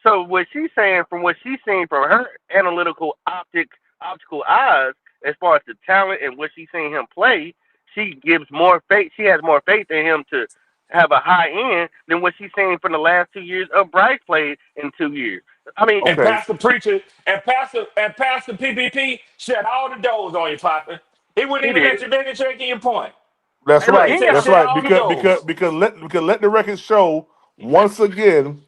Speaker 7: So what she's saying, from what she's seen from her analytical optical eyes, as far as the talent and what she's seen him play, she gives more faith. She has more faith in him to have a high end than what she's seen from the last 2 years of Bryce played in 2 years. I mean,
Speaker 3: And
Speaker 1: Okay,
Speaker 3: Pastor Preacher and Pastor PPP shut all the doors on you, Papa. He wouldn't
Speaker 7: he
Speaker 3: even
Speaker 7: did.
Speaker 3: let you finish drinking your point.
Speaker 1: that's
Speaker 7: Hey, look, he
Speaker 3: He
Speaker 1: right.
Speaker 7: ain't
Speaker 3: said
Speaker 7: got.
Speaker 1: That's
Speaker 3: shut
Speaker 1: right.
Speaker 3: all the doors.
Speaker 1: Because let the record show once again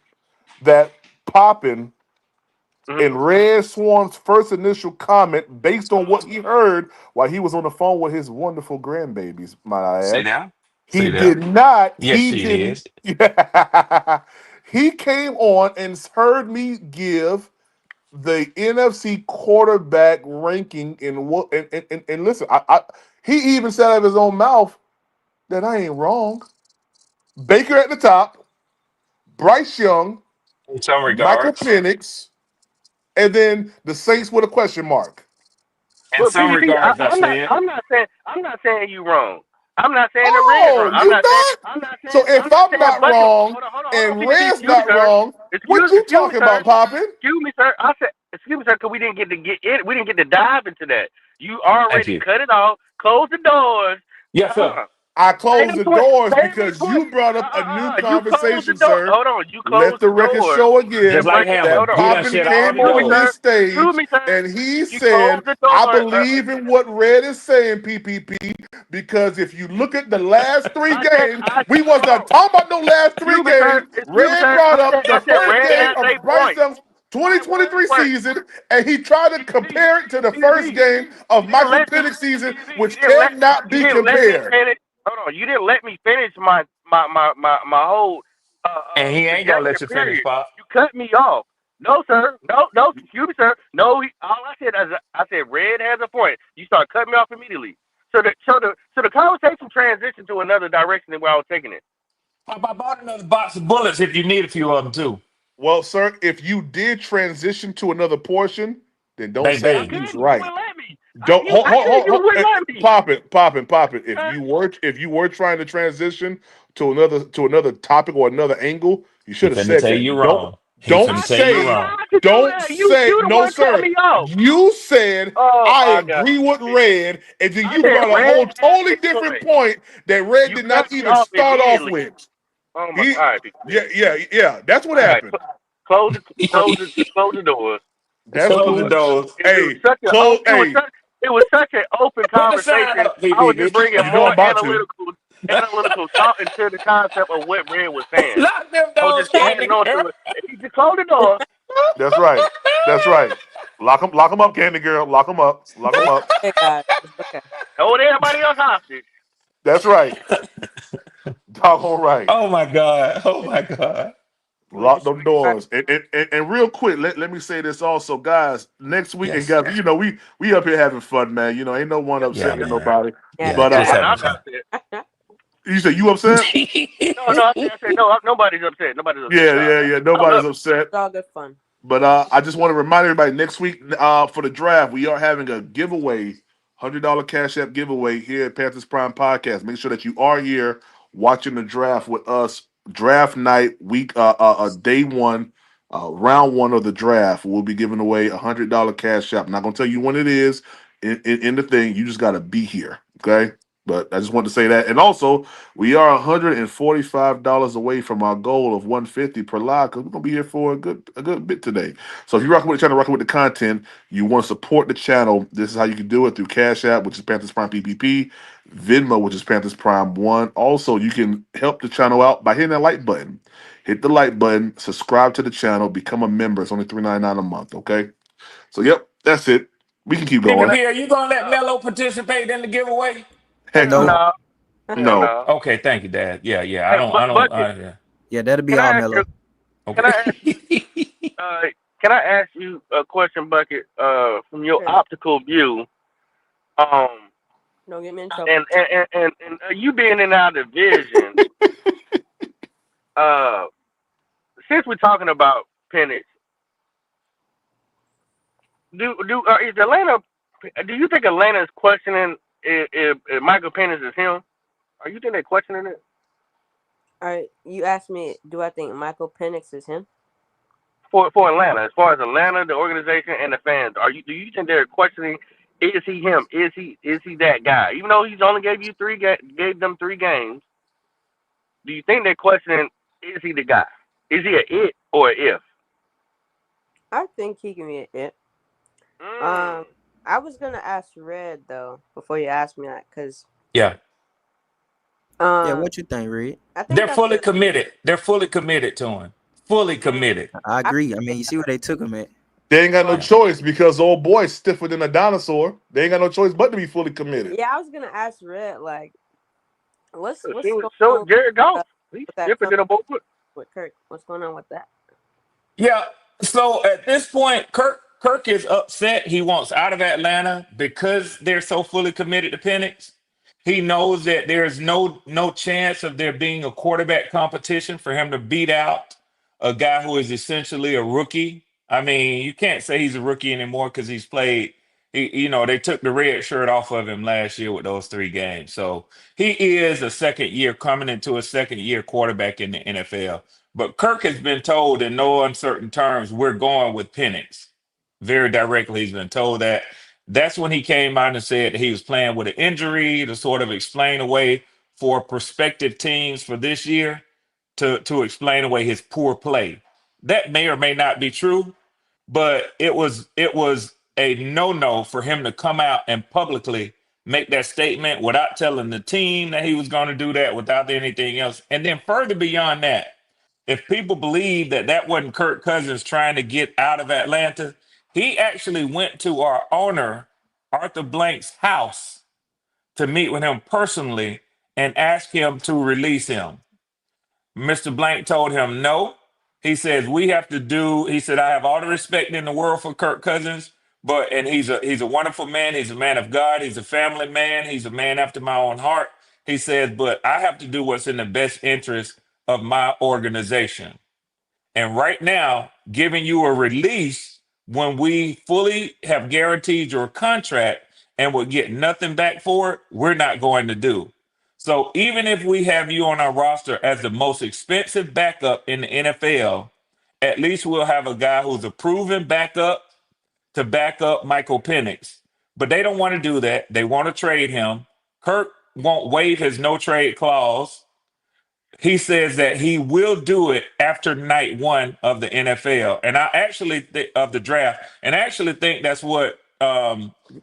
Speaker 1: that Poppin
Speaker 7: Mm-hmm.
Speaker 1: in Red Swan's first initial comment, based on what he heard while he was on the phone with his wonderful grandbabies, might I
Speaker 3: See
Speaker 1: add.
Speaker 3: now?
Speaker 1: He
Speaker 3: See there?
Speaker 1: did not.
Speaker 3: Yes,
Speaker 1: He
Speaker 3: she
Speaker 1: didn't.
Speaker 3: is.
Speaker 1: He came on and heard me give the NFC quarterback ranking in what and listen, he even said out of his own mouth that I ain't wrong. Baker at the top, Bryce Young,
Speaker 3: In some
Speaker 1: Michael
Speaker 3: regards.
Speaker 1: Penix, and then the Saints with a question mark.
Speaker 3: In
Speaker 7: But
Speaker 3: some
Speaker 7: PvP,
Speaker 3: regards, I said.
Speaker 7: I'm not saying you wrong. I'm not saying the Reds wrong.
Speaker 1: Oh, you not? So
Speaker 7: I'm
Speaker 1: if
Speaker 7: not
Speaker 1: I'm
Speaker 7: saying
Speaker 1: not
Speaker 7: Bucket.
Speaker 1: wrong
Speaker 7: Hold on,
Speaker 1: and
Speaker 7: PvP,
Speaker 1: Red's
Speaker 7: excuse me,
Speaker 1: not
Speaker 7: sir.
Speaker 1: wrong, what you
Speaker 7: Excuse me,
Speaker 1: talking
Speaker 7: sir.
Speaker 1: about, Poppin?
Speaker 7: Excuse me, sir. I said, excuse me, sir, because we didn't get to we didn't get to dive into that. You
Speaker 3: Thank
Speaker 7: already
Speaker 3: you.
Speaker 7: cut it off, close the doors.
Speaker 3: Yes, sir.
Speaker 7: Uh-uh.
Speaker 1: I closed
Speaker 7: Same
Speaker 1: the
Speaker 7: point.
Speaker 1: doors
Speaker 7: Same
Speaker 1: because
Speaker 7: point.
Speaker 1: you brought up a new
Speaker 7: You closed the
Speaker 1: conversation,
Speaker 7: door.
Speaker 1: sir.
Speaker 7: Hold on. You
Speaker 1: Let
Speaker 7: closed
Speaker 1: the
Speaker 7: the
Speaker 1: record
Speaker 7: door
Speaker 1: show
Speaker 3: Just
Speaker 1: again
Speaker 7: and
Speaker 3: like
Speaker 7: bring it.
Speaker 3: Hammer.
Speaker 7: Hold on.
Speaker 3: He done
Speaker 1: Poppin
Speaker 3: shit
Speaker 1: came
Speaker 3: all the
Speaker 7: Excuse me,
Speaker 1: on
Speaker 3: doors.
Speaker 7: sir.
Speaker 1: this stage
Speaker 7: Excuse me, sir.
Speaker 1: and he
Speaker 7: You
Speaker 1: said,
Speaker 7: closed the
Speaker 1: I
Speaker 7: door.
Speaker 1: believe in what Red is saying, PPP, because if you look at the last three games, we was
Speaker 7: Hold
Speaker 1: not
Speaker 7: on.
Speaker 1: talking about no last three
Speaker 7: Excuse me, sir.
Speaker 1: games.
Speaker 7: Excuse me,
Speaker 1: Red
Speaker 7: sir.
Speaker 1: brought up
Speaker 7: I
Speaker 1: the
Speaker 7: said
Speaker 1: first
Speaker 7: Red
Speaker 1: game
Speaker 7: has
Speaker 1: of
Speaker 7: a
Speaker 1: Bryce
Speaker 7: point.
Speaker 1: Young's
Speaker 7: Wait,
Speaker 1: 2023
Speaker 7: wait.
Speaker 1: season, and he tried to
Speaker 7: PvP.
Speaker 1: compare it to the first
Speaker 7: PvP.
Speaker 1: game of
Speaker 7: You didn't
Speaker 1: Michael
Speaker 7: let me.
Speaker 1: Penix season,
Speaker 7: PvP.
Speaker 1: which cannot
Speaker 7: You
Speaker 1: be
Speaker 7: didn't let me
Speaker 1: compared.
Speaker 7: finish. Hold on. You didn't let me finish my whole
Speaker 3: And he ain't gonna
Speaker 7: suggestion.
Speaker 3: let you finish,
Speaker 7: Period.
Speaker 3: Pop.
Speaker 7: You cut me off. No, sir. No. Excuse me, sir. No. All I said Red has a point. You start cutting me off immediately. So the conversation transitioned to another direction than where I was taking it.
Speaker 3: Pop, I bought another box of bullets if you need a few of them too.
Speaker 1: Well, sir, if you did transition to another portion, then don't
Speaker 3: They
Speaker 1: say
Speaker 7: I
Speaker 3: beg.
Speaker 1: he's
Speaker 7: couldn't. You
Speaker 1: right.
Speaker 7: wouldn't let me.
Speaker 1: Don't
Speaker 7: I couldn't. You wouldn't let me.
Speaker 1: pop it, pop it, pop it.
Speaker 7: Uh,
Speaker 1: If you were trying to transition to another topic or another angle, you
Speaker 3: He
Speaker 1: should have
Speaker 3: finna
Speaker 1: said
Speaker 3: tell
Speaker 1: that.
Speaker 3: you wrong. He
Speaker 1: Don't
Speaker 3: finna tell you
Speaker 1: say
Speaker 3: wrong.
Speaker 7: I could do
Speaker 1: don't
Speaker 7: that.
Speaker 1: say
Speaker 7: You the
Speaker 1: no,
Speaker 7: one cut
Speaker 1: sir.
Speaker 7: me off.
Speaker 1: You said
Speaker 7: Oh
Speaker 1: I
Speaker 7: my God.
Speaker 1: agree with Red, and then
Speaker 7: I
Speaker 1: you
Speaker 7: said
Speaker 1: brought a
Speaker 7: Red
Speaker 1: whole
Speaker 7: has
Speaker 1: totally
Speaker 7: a
Speaker 1: different
Speaker 7: point.
Speaker 1: point that Red
Speaker 7: You
Speaker 1: did
Speaker 7: cut
Speaker 1: not
Speaker 7: me
Speaker 1: even
Speaker 7: off
Speaker 1: start off
Speaker 7: immediately.
Speaker 1: with.
Speaker 7: Oh my.
Speaker 1: He,
Speaker 7: All right,
Speaker 1: yeah. That's what
Speaker 7: all right.
Speaker 1: happened.
Speaker 7: Close the doors.
Speaker 1: That's
Speaker 3: Close the
Speaker 1: cool.
Speaker 3: doors.
Speaker 1: Hey, close. Hey,
Speaker 7: It was such an open
Speaker 3: Put the sign
Speaker 7: conversation.
Speaker 3: up,
Speaker 7: I was just
Speaker 3: PPP.
Speaker 7: bringing
Speaker 1: you know I'm
Speaker 7: more
Speaker 1: about to.
Speaker 7: analytical thought into the concept of what Red was saying.
Speaker 3: Lock them
Speaker 7: I was
Speaker 3: doors,
Speaker 7: just adding
Speaker 3: Candy
Speaker 7: on
Speaker 3: Girl.
Speaker 7: to it. He just closed the door.
Speaker 1: That's right. That's right. Lock him up, Candy Girl. Lock him up. Lock him
Speaker 4: It's
Speaker 1: up.
Speaker 4: okay, guys. It's okay.
Speaker 7: Hold everybody else hostage.
Speaker 1: That's right. Doggone right.
Speaker 3: Oh my God. Oh
Speaker 4: It's,
Speaker 3: my God.
Speaker 4: we
Speaker 1: Lock
Speaker 4: just
Speaker 1: them
Speaker 4: are
Speaker 1: doors. And real quick, let me say this also, guys. Next week, and
Speaker 3: Yes.
Speaker 1: guys, we up here having fun, man. Ain't no one
Speaker 3: Yeah,
Speaker 1: upset with
Speaker 3: man.
Speaker 1: nobody.
Speaker 3: Yeah,
Speaker 4: happy
Speaker 1: But
Speaker 3: just
Speaker 7: And
Speaker 3: having
Speaker 7: I'm
Speaker 3: fun.
Speaker 7: not upset.
Speaker 1: you say you upset?
Speaker 7: No, I said no. Nobody's upset. Nobody's upset. No,
Speaker 1: Yeah.
Speaker 7: I love
Speaker 1: Nobody's
Speaker 7: it.
Speaker 1: upset.
Speaker 4: all good fun.
Speaker 1: But I just want to remind everybody next week for the draft, we are having a giveaway, $100 Cash App giveaway here at Panthers Prime Podcast. Make sure that you are here watching the draft with us. Draft night, day one, round one of the draft. We'll be giving away $100 Cash App. I'm not gonna tell you when it is in the thing. You just gotta be here, okay? But I just want to say that, and also we are $145 away from our goal of 150 per live because we're gonna be here for a good bit today. So if you're rocking with the channel, rocking with the content, you want to support the channel. This is how you can do it through Cash App, which is Panthers Prime PPP, Venmo, which is Panthers Prime One. Also, you can help the channel out by hitting that like button. Hit the like button, subscribe to the channel, become a member. It's only $3.99 a month. Okay. So yep, that's it. We can keep going.
Speaker 3: PPP, are you gonna let
Speaker 7: Uh,
Speaker 3: Mello participate in the giveaway?
Speaker 1: Heck
Speaker 7: hell
Speaker 1: no,
Speaker 6: Nope.
Speaker 7: no. Hell
Speaker 1: no.
Speaker 7: no.
Speaker 3: Okay, thank you, Dad. Yeah.
Speaker 7: Hey,
Speaker 3: I don't.
Speaker 7: Bucket,
Speaker 3: Yeah.
Speaker 6: Yeah, that'll be
Speaker 7: can
Speaker 6: all
Speaker 7: I ask you?
Speaker 6: mellow.
Speaker 7: Can I
Speaker 3: Okay.
Speaker 7: ask? Uh, can I ask you a question, Bucket? From your
Speaker 4: Sure.
Speaker 7: optical view, um,
Speaker 4: Don't get me in trouble.
Speaker 7: and you being in our division, uh, since we're talking about Penix, is Atlanta? Do you think Atlanta is questioning if Michael Penix is him? Are you think they're questioning it
Speaker 4: All right, you asked me, do I think Michael Penix is him?
Speaker 7: for Atlanta? As far as Atlanta, the organization, and the fans, do you think they're questioning? Is he him? Is he that guy? Even though he's only gave them 3 games, do you think they're questioning? Is he the guy? Is he a it or a if?
Speaker 4: I think he can be it.
Speaker 7: Mm.
Speaker 4: Um, I was gonna ask Red though before you asked me that, cause
Speaker 3: Yeah.
Speaker 6: Yeah,
Speaker 4: um,
Speaker 6: what you think, Red?
Speaker 4: I think
Speaker 3: They're
Speaker 4: that's
Speaker 3: fully
Speaker 4: a
Speaker 3: committed. They're fully committed to him. Fully committed.
Speaker 6: I
Speaker 4: I
Speaker 6: agree. I mean,
Speaker 4: think
Speaker 6: you see where they took him at.
Speaker 1: They ain't got no
Speaker 4: well,
Speaker 3: Yeah.
Speaker 1: choice because old boy's stiffer than a dinosaur. They ain't got no choice but to be fully committed.
Speaker 4: yeah, I was gonna ask Red like, what's going
Speaker 7: So
Speaker 4: on
Speaker 7: Jared Goff, he's
Speaker 4: with that
Speaker 7: different
Speaker 4: contract
Speaker 7: than a boy.
Speaker 4: with Kirk? What's going on with that?
Speaker 3: Yeah. So at this point, Kirk is upset. He wants out of Atlanta because they're so fully committed to Penix. He knows that there's no chance of there being a quarterback competition for him to beat out a guy who is essentially a rookie. I mean, you can't say he's a rookie anymore because he's played. They took the red shirt off of him last year with those 3 games. So he is a second year coming into a second year quarterback in the NFL. But Kirk has been told in no uncertain terms, we're going with Penix. Very directly, he's been told that. That's when he came out and said he was playing with an injury to sort of explain away for prospective teams for this year to explain away his poor play. That may or may not be true, but it was a no-no for him to come out and publicly make that statement without telling the team that he was going to do that, without anything else. And then further beyond that, if people believe that that wasn't Kirk Cousins trying to get out of Atlanta, he actually went to our owner, Arthur Blank's house to meet with him personally and ask him to release him. Mr. Blank told him no. He says we have to do. He said I have all the respect in the world for Kirk Cousins, and he's a wonderful man. He's a man of God. He's a family man. He's a man after my own heart. He says, but I have to do what's in the best interest of my organization. And right now, giving you a release when we fully have guaranteed your contract and will get nothing back for it, we're not going to do. So even if we have you on our roster as the most expensive backup in the NFL, at least we'll have a guy who's a proven backup to back up Michael Penix. But they don't want to do that. They want to trade him. Kirk won't waive his no trade clause. He says that he will do it after night one of the NFL, and I actually of the draft, and I actually think that's what.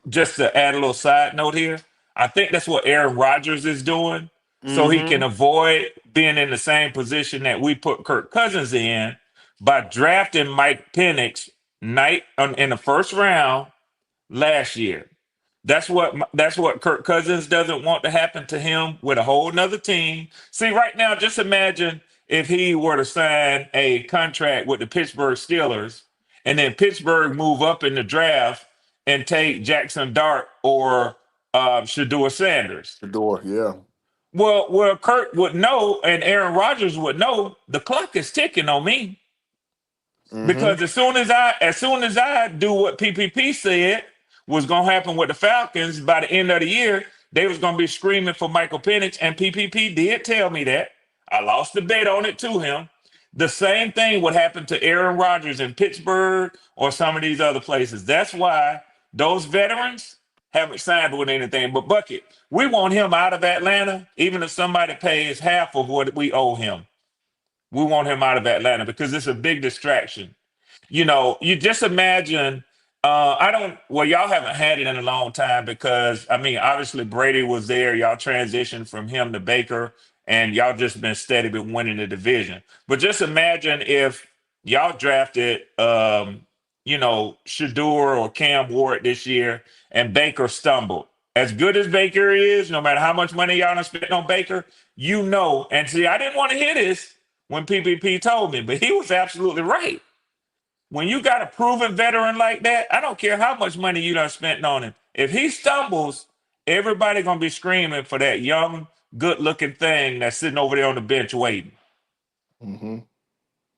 Speaker 3: Just to add a little side note here, I think that's what Aaron Rodgers is doing, so he can avoid being in the same position that we put Kirk Cousins in by drafting Mike Penix in the first round last year. That's what Kirk Cousins doesn't want to happen to him with a whole nother team. See, right now, just imagine if he were to sign a contract with the Pittsburgh Steelers, and then Pittsburgh move up in the draft and take Jackson Dart or Shador Sanders.
Speaker 1: Shador, yeah.
Speaker 3: Well, Kirk would know, and Aaron Rodgers would know the clock is ticking on me. Because as soon as I do what PPP said was going to happen with the Falcons by the end of the year, they was going to be screaming for Michael Penix, and PPP did tell me that. I lost the bet on it to him. The same thing would happen to Aaron Rodgers in Pittsburgh or some of these other places. That's why those veterans haven't signed with anything but Bucket. We want him out of Atlanta, even if somebody pays half of what we owe him. We want him out of Atlanta because it's a big distraction. You just imagine. Y'all haven't had it in a long time because, I mean, obviously Brady was there. Y'all transitioned from him to Baker, and y'all just been steady been winning the division. But just imagine if y'all drafted, Shador or Cam Ward this year and Baker stumbled. As good as Baker is, no matter how much money y'all done spent on Baker, and see, I didn't want to hear this when PPP told me, but he was absolutely right. When you got a proven veteran like that, I don't care how much money you done spent on him. If he stumbles, everybody gonna be screaming for that young, good-looking thing that's sitting over there on the bench waiting.
Speaker 1: Mm-hmm.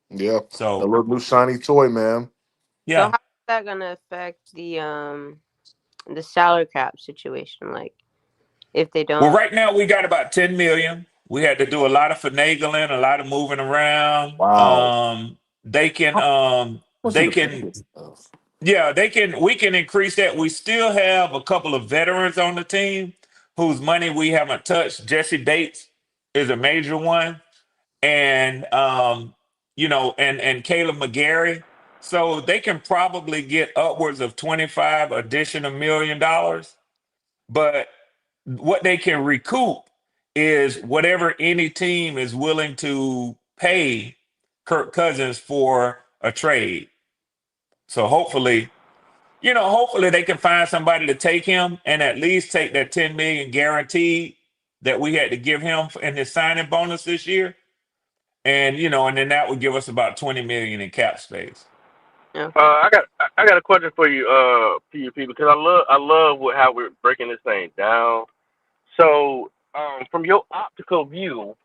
Speaker 1: Yeah. A
Speaker 3: So
Speaker 1: little new shiny toy, man.
Speaker 4: So
Speaker 3: yeah.
Speaker 4: how is that gonna affect the salary cap situation? Like, if they
Speaker 3: Well,
Speaker 4: don't.
Speaker 3: right now we got about 10 million. We had to do a lot of finagling, a lot of moving around.
Speaker 1: Wow.
Speaker 3: They can
Speaker 1: What's
Speaker 3: they
Speaker 1: the
Speaker 3: can Yeah, we can increase that. We still have a couple of veterans on the team whose money we haven't touched. Jesse Bates is a major one, and and Caleb McGarry. So they can probably get upwards of 25 additional $1 million. But what they can recoup is whatever any team is willing to pay Kirk Cousins for a trade. So hopefully they can find somebody to take him and at least take that 10 million guaranteed that we had to give him in his signing bonus this year. And then that would give us about 20 million in cap space.
Speaker 4: Okay.
Speaker 7: I got a question for you, PUP, because I love how we're breaking this thing down. So, from your optical view,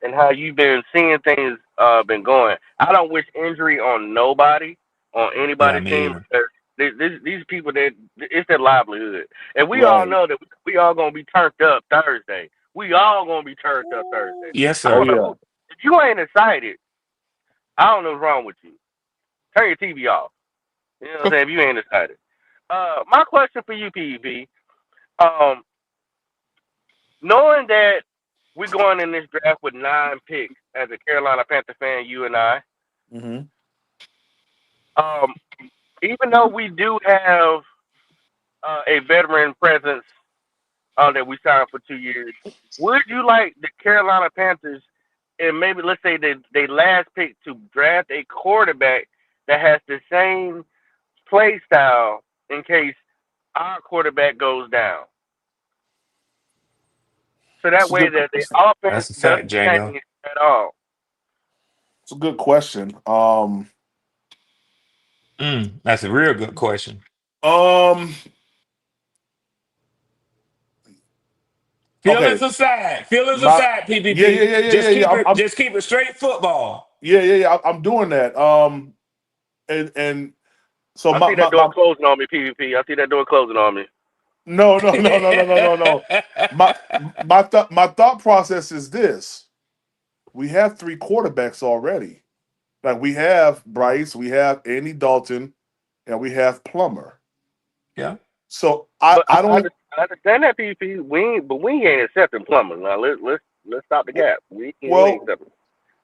Speaker 7: and how you've been seeing things been going. I don't wish injury on nobody, on
Speaker 3: Yeah,
Speaker 7: anybody's
Speaker 3: me
Speaker 7: team,
Speaker 3: either.
Speaker 7: because these people, that it's their livelihood, and we all
Speaker 1: Right.
Speaker 7: know that we all gonna be turned up Thursday. We all gonna be turned up Thursday.
Speaker 3: Yes,
Speaker 7: I
Speaker 1: Oh
Speaker 7: don't
Speaker 3: sir.
Speaker 7: know
Speaker 1: yeah.
Speaker 7: who. If you ain't excited, I don't know what's wrong with you. Turn your TV off. You know what I'm saying? If you ain't excited. My question for you, PEP, um, knowing that we're going in this draft with 9 picks as a Carolina Panther fan, you and I,
Speaker 1: Hmm.
Speaker 7: um, even though we do have a veteran presence that we signed for 2 years, would you like the Carolina Panthers, and maybe let's say they last pick, to draft a quarterback that has the same play style in case our quarterback goes down? So that
Speaker 1: It's a
Speaker 7: way
Speaker 1: good.
Speaker 7: that the offense
Speaker 3: That's a fact,
Speaker 7: doesn't
Speaker 3: Django.
Speaker 7: change at all.
Speaker 1: It's a good question.
Speaker 3: That's a real good question.
Speaker 1: Um. Okay.
Speaker 3: Feelings aside, feelings
Speaker 1: My.
Speaker 3: aside,
Speaker 1: Yeah. Yeah.
Speaker 3: PPP.
Speaker 1: Yeah. Yeah. Yeah.
Speaker 3: Just
Speaker 1: Yeah.
Speaker 3: keep it, just keep it straight football.
Speaker 1: Yeah. Yeah. Yeah. I'm doing that. And so
Speaker 7: I see that door
Speaker 1: my
Speaker 7: closing on me, PvP. I see that door closing on me.
Speaker 1: no, no, no, no, no, no, no, no. My my thought process is this: we have three quarterbacks already. Like we have Bryce, we have Andy Dalton, and we have Plummer.
Speaker 3: Yeah.
Speaker 1: So
Speaker 7: But
Speaker 1: I don't.
Speaker 7: I understand that, PvP. We ain't accepting plumbers. Now let's stop the gap. We ain't
Speaker 1: Well,
Speaker 7: accepting.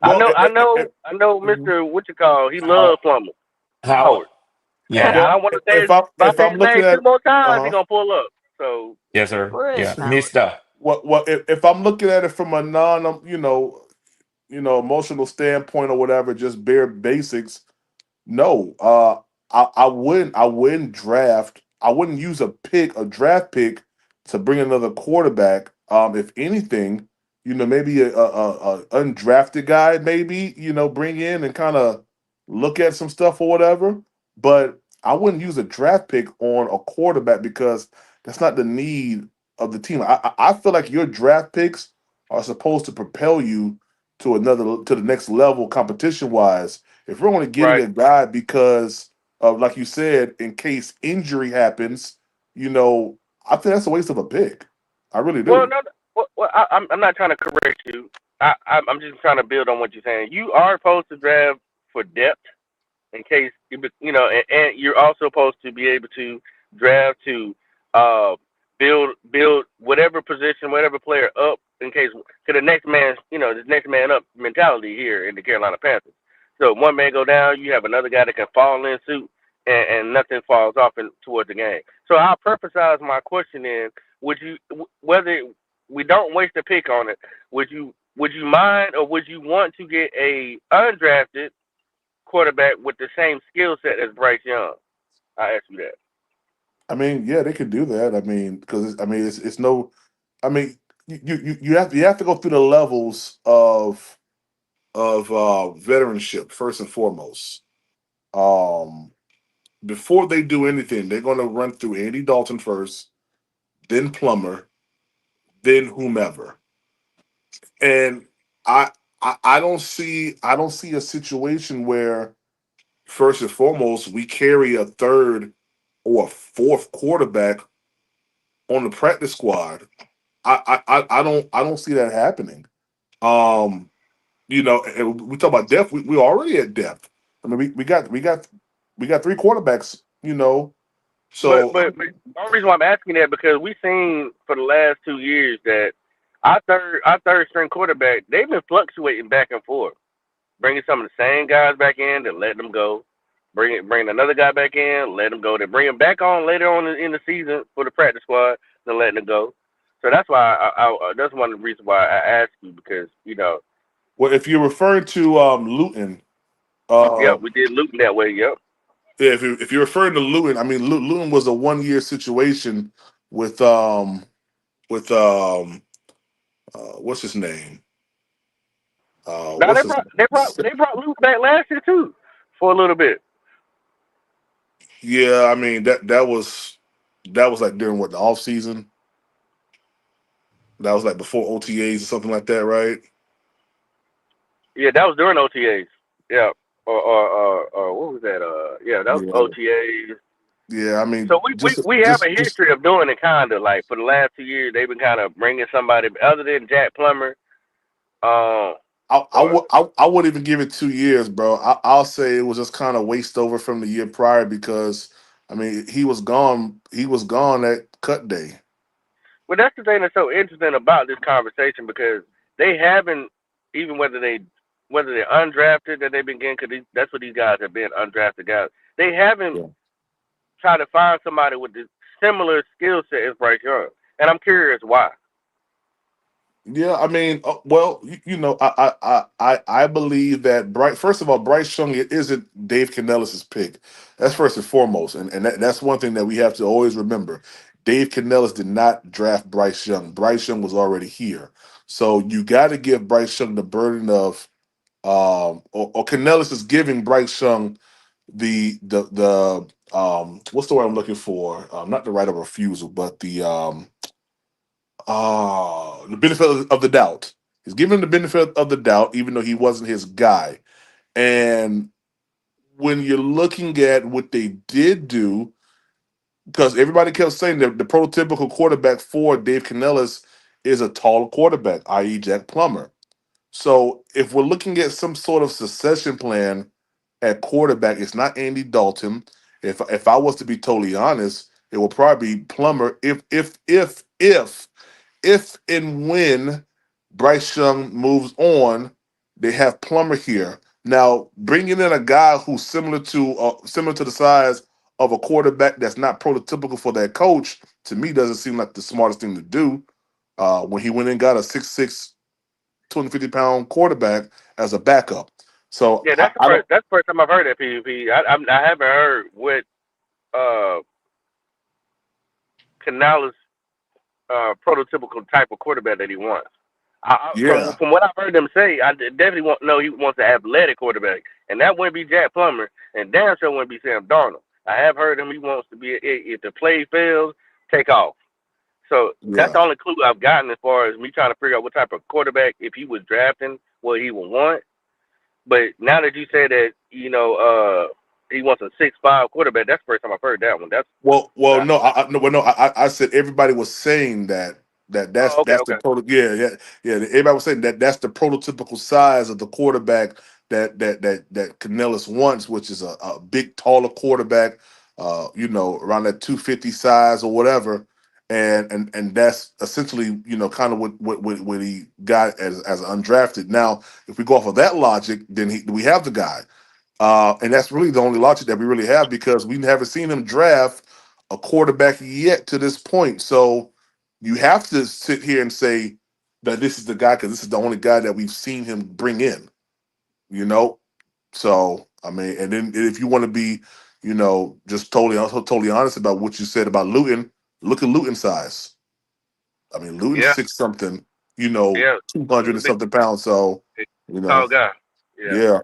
Speaker 1: well,
Speaker 7: I know,
Speaker 1: mhm.
Speaker 7: Mister what you call, he
Speaker 3: Howard.
Speaker 7: loves plumbers.
Speaker 3: Howard.
Speaker 7: Howard. And
Speaker 3: Yeah.
Speaker 7: I
Speaker 1: Well,
Speaker 7: don't want to say
Speaker 1: if
Speaker 7: his
Speaker 1: I'm looking
Speaker 7: name two
Speaker 1: at,
Speaker 7: more
Speaker 1: uh
Speaker 7: times. He
Speaker 1: huh.
Speaker 7: gonna pull up. So
Speaker 3: Yes, sir.
Speaker 4: Where is
Speaker 3: Yeah.
Speaker 4: Howard?
Speaker 3: Mister.
Speaker 1: What if I'm looking at it from a non, emotional standpoint or whatever, just bare basics. No, I wouldn't draft. I wouldn't use a draft pick to bring another quarterback. If anything, maybe a undrafted guy, maybe bring in and kind of look at some stuff or whatever. But I wouldn't use a draft pick on a quarterback because that's not the need of the team. I feel like your draft picks are supposed to propel you to the next level competition wise. If we're only getting
Speaker 7: right.
Speaker 1: a guy because of, like you said, in case injury happens, I think that's a waste of a pick. I really
Speaker 7: Well,
Speaker 1: do.
Speaker 7: no, I'm not trying to correct you. I'm just trying to build on what you're saying. You are supposed to draft for depth in case and you're also supposed to be able to draft to uh, build whatever position, whatever player up in case to the next man, this next man up mentality here in the Carolina Panthers. So one man go down, you have another guy that can fall in suit, and nothing falls off towards the game. So I'll purpose my question in: would you, whether we don't waste a pick on it, would you mind, or would you want to get a undrafted quarterback with the same skill set as Bryce Young? I ask you that.
Speaker 1: I mean, yeah, they could do that. I mean, because it's no. I mean, you have to go through the levels of veteranship first and foremost. Um, Before they do anything, they're going to run through Andy Dalton first, then Plummer, then whomever. And I, I don't see a situation where first and foremost we carry a third or a fourth quarterback on the practice squad. I don't see that happening. Um, and we talk about depth. We're already at depth. I mean, we got three quarterbacks.
Speaker 7: But
Speaker 1: So
Speaker 7: but, but the only reason why I'm asking that, because we've seen for the last 2 years that our third string quarterback, they've been fluctuating back and forth, bringing some of the same guys back in, then letting them go, bring another guy back in, let them go, then bring him back on later on in the season for the practice squad, then letting them go. So that's why that's one of the reasons why I asked you, because
Speaker 1: well, if you're referring to Luton,
Speaker 7: yeah,
Speaker 1: uh,
Speaker 7: we did Luton that way. Yep.
Speaker 1: yeah, if you're referring to Luton, I mean Luton was a 1 year situation with what's his name?
Speaker 7: Now
Speaker 1: What's his
Speaker 7: they brought Luke back last year too, for a little bit.
Speaker 1: Yeah, I mean that was like during what, the off season. That was like before OTAs or something like that, right?
Speaker 7: Yeah, that was during OTAs. Yeah, or what was that? Yeah, that was
Speaker 1: Yeah,
Speaker 7: OTAs.
Speaker 1: yeah. I mean,
Speaker 7: So we have a
Speaker 1: just.
Speaker 7: history of doing it, kind of like for the last 2 years. They've been kind of bringing somebody other than Jack Plummer. Um, or
Speaker 1: I wouldn't even give it 2 years, bro. I'll say it was just kind of waste over from the year prior because I mean he was gone. He was gone at cut day.
Speaker 7: Well, that's the thing that's so interesting about this conversation because they haven't even whether they're undrafted that they've been getting because that's what these guys have been undrafted guys. They haven't
Speaker 1: Yeah.
Speaker 7: tried to find somebody with the similar skill set as Bryce Young, and I'm curious why.
Speaker 1: Yeah, I mean, well, I believe that Bryce. First of all, Bryce Young isn't Dave Canellis's pick. That's first and foremost, and that's one thing that we have to always remember. Dave Canellis did not draft Bryce Young. Bryce Young was already here, so you got to give Bryce Young the burden of, or Canellis is giving Bryce Young the what's the word I'm looking for? Not the right of refusal, but the benefit of the doubt. He's giving him the benefit of the doubt, even though he wasn't his guy. And when you're looking at what they did do, because everybody kept saying that the prototypical quarterback for Dave Canellis is a taller quarterback, i.e., Jack Plummer. So if we're looking at some sort of succession plan at quarterback, it's not Andy Dalton. If I was to be totally honest, it will probably be Plummer if and when Bryce Young moves on, they have Plummer here. Now, bringing in a guy who's similar to the size of a quarterback that's not prototypical for that coach, to me doesn't seem like the smartest thing to do. When he went and got a 6'6", 250-pound quarterback as a backup. So
Speaker 7: Yeah,
Speaker 1: I don't.
Speaker 7: that's the first time I've heard that PvP. I haven't heard what uh Canales prototypical type of quarterback that he wants.
Speaker 1: Yeah,
Speaker 7: From what I've heard them say, I definitely want know he wants an athletic quarterback, and that wouldn't be Jack Plummer, and damn sure wouldn't be Sam Darnold. I have heard him he wants to be if the play fails, take off. So that's
Speaker 1: yeah.
Speaker 7: the only clue I've gotten as far as me trying to figure out what type of quarterback if he was drafting what he would want. But now that you say that he wants a 6'5" quarterback, that's the first time I've heard that one.
Speaker 1: Well,
Speaker 7: That,
Speaker 1: no, I said everybody was saying that's
Speaker 7: oh, okay,
Speaker 1: that's the
Speaker 7: okay.
Speaker 1: proto. Yeah, yeah, yeah. Everybody was saying that's the prototypical size of the quarterback that Canellis wants, which is a big, taller quarterback. Around that 250 size or whatever, and that's essentially kind of what he got as undrafted. Now, if we go off of that logic, then we have the guy. And that's really the only logic that we really have because we haven't seen him draft a quarterback yet to this point. So you have to sit here and say that this is the guy because this is the only guy that we've seen him bring in, you know? So, I mean, and then if you want to be, just totally honest about what you said about Luton, look at Luton's size. I mean, Luton's
Speaker 7: Yeah,
Speaker 1: six something,
Speaker 7: yeah.
Speaker 1: 200
Speaker 7: He's a
Speaker 1: and something pounds. So,
Speaker 7: big,
Speaker 1: you know,
Speaker 7: tall guy. Yeah.
Speaker 1: yeah.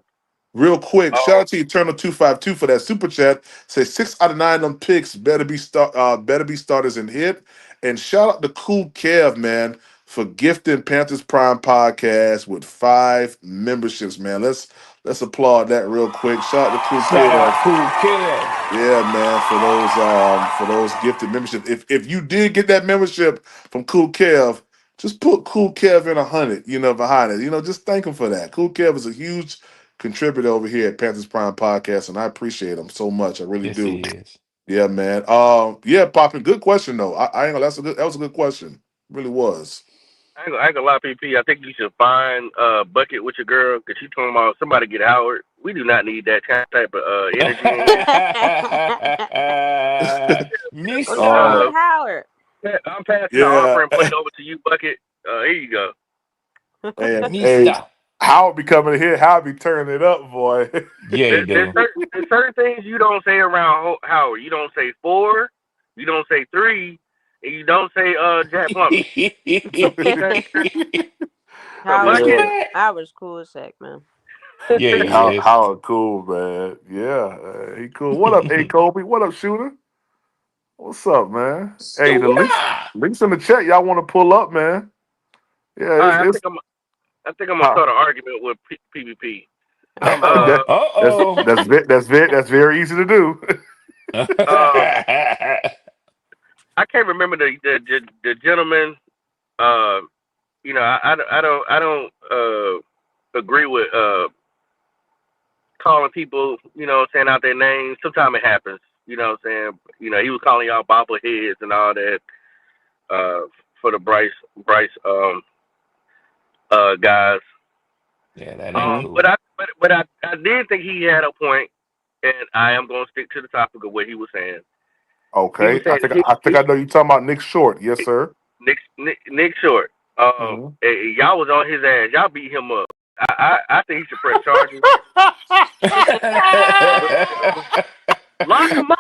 Speaker 1: Real quick, shout
Speaker 7: Oh,
Speaker 1: out to Eternal 252 for that super chat. Say 6 out of 9 of them picks better be starters and hit. And shout out to Cool Kev, man, for gifting Panthers Prime podcast with 5 memberships, man. Let's applaud that real quick. Shout out to Cool
Speaker 3: Shout
Speaker 1: Kev.
Speaker 3: out Cool Kev.
Speaker 1: Yeah, man, for those gifted memberships. If you did get that membership from Cool Kev, just put Cool Kev in 100, behind it. Just thank him for that. Cool Kev is a huge contributor over here at Panthers Prime Podcast, and I appreciate him so much. I really
Speaker 3: Yes,
Speaker 1: do.
Speaker 3: he is.
Speaker 1: Yeah, man. Yeah, Poppin, good question though. I ain't gonna. That was a good question. Really was.
Speaker 7: I ain't gonna lie, PP. I think you should find a bucket with your girl because she talking about somebody get Howard. We do not need that type of energy in here.
Speaker 4: We're gonna
Speaker 3: Mista.
Speaker 1: Uh,
Speaker 4: get Howard.
Speaker 7: I'm passing the
Speaker 1: yeah.
Speaker 7: offering plate over to you, bucket. Here you go.
Speaker 1: Hey,
Speaker 3: Mista.
Speaker 1: Howard be coming here. Howard be turning it up, boy.
Speaker 3: Yeah, he do.
Speaker 7: There's certain things you don't say around Howard. You don't say four, you don't say three, and you don't say Jack Plummer. Okay, so
Speaker 4: Howard's
Speaker 7: bucket.
Speaker 1: Yeah.
Speaker 4: cool. Howard's cool as heck, man.
Speaker 3: Yeah,
Speaker 1: Hey,
Speaker 3: he is.
Speaker 1: Howard, cool, man. Yeah, he cool. What up, A Kobe? What up, shooter? What's up, man? Hey, the
Speaker 3: Suda.
Speaker 1: links in the chat. Y'all want to pull up, man? Yeah,
Speaker 7: All
Speaker 1: it's
Speaker 7: right,
Speaker 1: it's
Speaker 7: I think I'm gonna
Speaker 1: Huh.
Speaker 7: start an argument with PvP.
Speaker 4: Oh my
Speaker 7: Uh,
Speaker 1: That,
Speaker 4: god.
Speaker 1: that's
Speaker 3: Uh-oh.
Speaker 1: that's very easy to do.
Speaker 7: uh, I can't remember the gentleman. Uh, I don't agree with calling people, saying out their names. Sometimes it happens. You know what I'm saying? He was calling y'all bobbleheads and all that uh, for the Bryce guys.
Speaker 3: Yeah, that ain't
Speaker 1: Hmm.
Speaker 7: But
Speaker 3: cool.
Speaker 7: I did think he had a point, and I am going to stick to the topic of what he was saying. He was
Speaker 1: Okay,
Speaker 7: saying
Speaker 1: I think I know you talking about Nick Short. Yes, sir.
Speaker 7: Nick Short.
Speaker 1: Hmm.
Speaker 7: Y'all was on his ass. Y'all beat him up. I think he should press charges. Lock him up.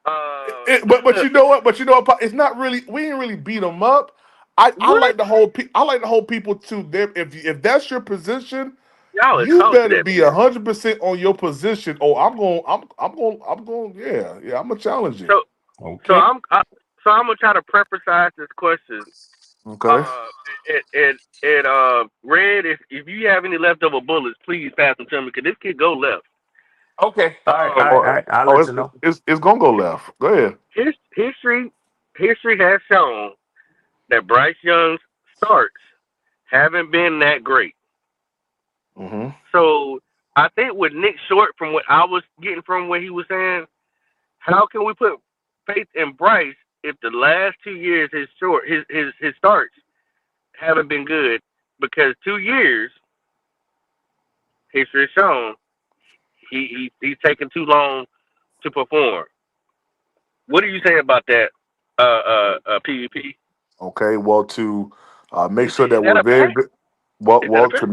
Speaker 7: Uh,
Speaker 1: But you know what? But you know what? It's not really. We didn't really beat them up. I
Speaker 7: what?
Speaker 1: like the whole. I like the whole people too. There, if that's your position,
Speaker 7: Y'all is
Speaker 1: you
Speaker 7: close to
Speaker 1: better
Speaker 7: that.
Speaker 1: be 100% on your position. Oh, I'm going. Yeah, yeah. I'm gonna challenge you.
Speaker 7: So so
Speaker 3: Okay.
Speaker 7: I'm I, so I'm gonna try to preface this question.
Speaker 1: Okay.
Speaker 7: Uh, Red, if you have any leftover bullets, please pass them to me because this could go left.
Speaker 3: Okay. All right. All
Speaker 7: Um,
Speaker 3: right. All
Speaker 1: Oh,
Speaker 3: right. I'll
Speaker 1: oh,
Speaker 3: let
Speaker 1: it's
Speaker 3: you know.
Speaker 1: it's gonna go left. Go ahead.
Speaker 7: history history has shown that Bryce Young's starts haven't been that great.
Speaker 1: Hmm.
Speaker 7: So I think with Nick Short, from what I was getting from what he was saying, how can we put faith in Bryce if the last 2 years his starts haven't been good? Because 2 years, history has shown he's taking too long to perform. What do you say about that, PvP?
Speaker 1: Okay. Well, to make sure
Speaker 7: Is
Speaker 1: that
Speaker 7: that
Speaker 1: we're
Speaker 7: a
Speaker 1: very
Speaker 7: fact?
Speaker 1: good. Well,
Speaker 7: Is that a
Speaker 1: well,
Speaker 7: fact?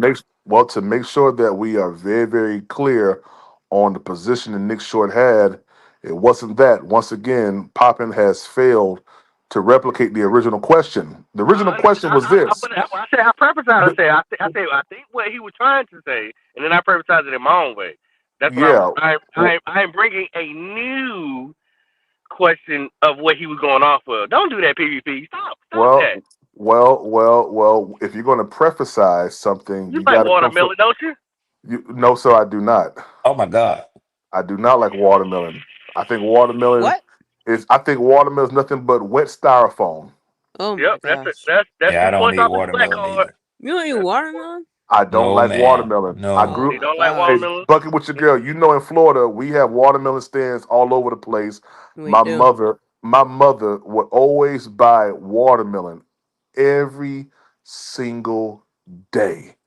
Speaker 1: to make sure that we are very, very clear on the position that Nick Short had, it wasn't that. Once again, Poppin has failed to replicate the original question. The original question was this.
Speaker 7: I say I preface I say I think what he was trying to say, and then I preface it in my own way. That's what
Speaker 1: Yeah.
Speaker 7: I'm bringing a new question of what he was going off of. Don't do that, PvP. Stop
Speaker 1: Well,
Speaker 7: that.
Speaker 1: well. If you're going to prefacize something,
Speaker 7: You
Speaker 1: you
Speaker 7: like
Speaker 1: got to come from.
Speaker 7: watermelon, don't you?
Speaker 1: No, sir, I do not.
Speaker 3: Oh my God.
Speaker 1: I do not like watermelon. I think watermelon
Speaker 4: What?
Speaker 1: I think watermelon is nothing but wet styrofoam.
Speaker 4: Oh my
Speaker 7: Yep,
Speaker 4: gosh.
Speaker 7: that's
Speaker 3: Yeah, I
Speaker 7: two
Speaker 3: don't
Speaker 7: points
Speaker 3: eat
Speaker 7: off his black
Speaker 3: watermelon
Speaker 7: card.
Speaker 3: either.
Speaker 4: You don't eat watermelon?
Speaker 1: I don't
Speaker 3: No,
Speaker 1: like
Speaker 3: ma'am.
Speaker 1: watermelon. I
Speaker 4: Oh
Speaker 7: You
Speaker 1: grew.
Speaker 4: my
Speaker 7: don't like
Speaker 1: Hey,
Speaker 4: gosh.
Speaker 7: watermelon?
Speaker 1: bucket with your girl. You know, in Florida, we have watermelon stands all over the place.
Speaker 4: We
Speaker 1: My
Speaker 4: do.
Speaker 1: mother, my mother would always buy watermelon every single day,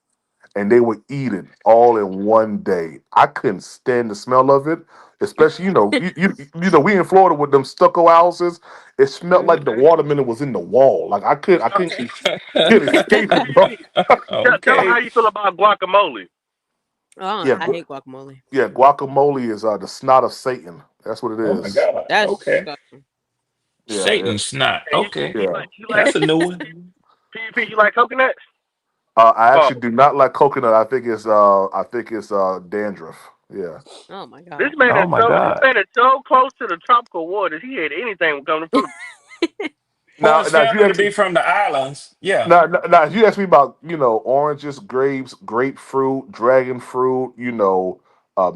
Speaker 1: and they would eat it all in one day. I couldn't stand the smell of it, especially we in Florida with them stucco houses. It smelled
Speaker 4: Hmm.
Speaker 1: like the watermelon was in the wall. Like I couldn't escape it, bro.
Speaker 7: PvP. Tell him
Speaker 3: Okay.
Speaker 7: how you feel about guacamole.
Speaker 4: Oh,
Speaker 1: Yeah,
Speaker 4: I hate guacamole.
Speaker 1: yeah. Guacamole is the snot of Satan. That's what it
Speaker 3: Oh my
Speaker 1: is.
Speaker 3: God.
Speaker 4: That's
Speaker 3: Okay.
Speaker 4: disgusting.
Speaker 1: Yeah, yeah,
Speaker 3: Satan snot.
Speaker 7: And
Speaker 3: Okay.
Speaker 7: you like
Speaker 3: That's a new one.
Speaker 7: PvP. You like coconuts?
Speaker 1: I
Speaker 7: Oh,
Speaker 1: actually do not like coconut. I think it's dandruff. Yeah.
Speaker 4: Oh my
Speaker 7: this
Speaker 4: gosh.
Speaker 7: man
Speaker 3: Oh
Speaker 7: is
Speaker 3: my
Speaker 7: so this
Speaker 3: God.
Speaker 7: man is so close to the tropical waters. He had anything coming from.
Speaker 3: For
Speaker 1: Now,
Speaker 3: his
Speaker 1: now if you
Speaker 3: family to
Speaker 1: ask me,
Speaker 3: be from the islands. Yeah.
Speaker 1: now, if you ask me about oranges, grapes, grapefruit, dragon fruit,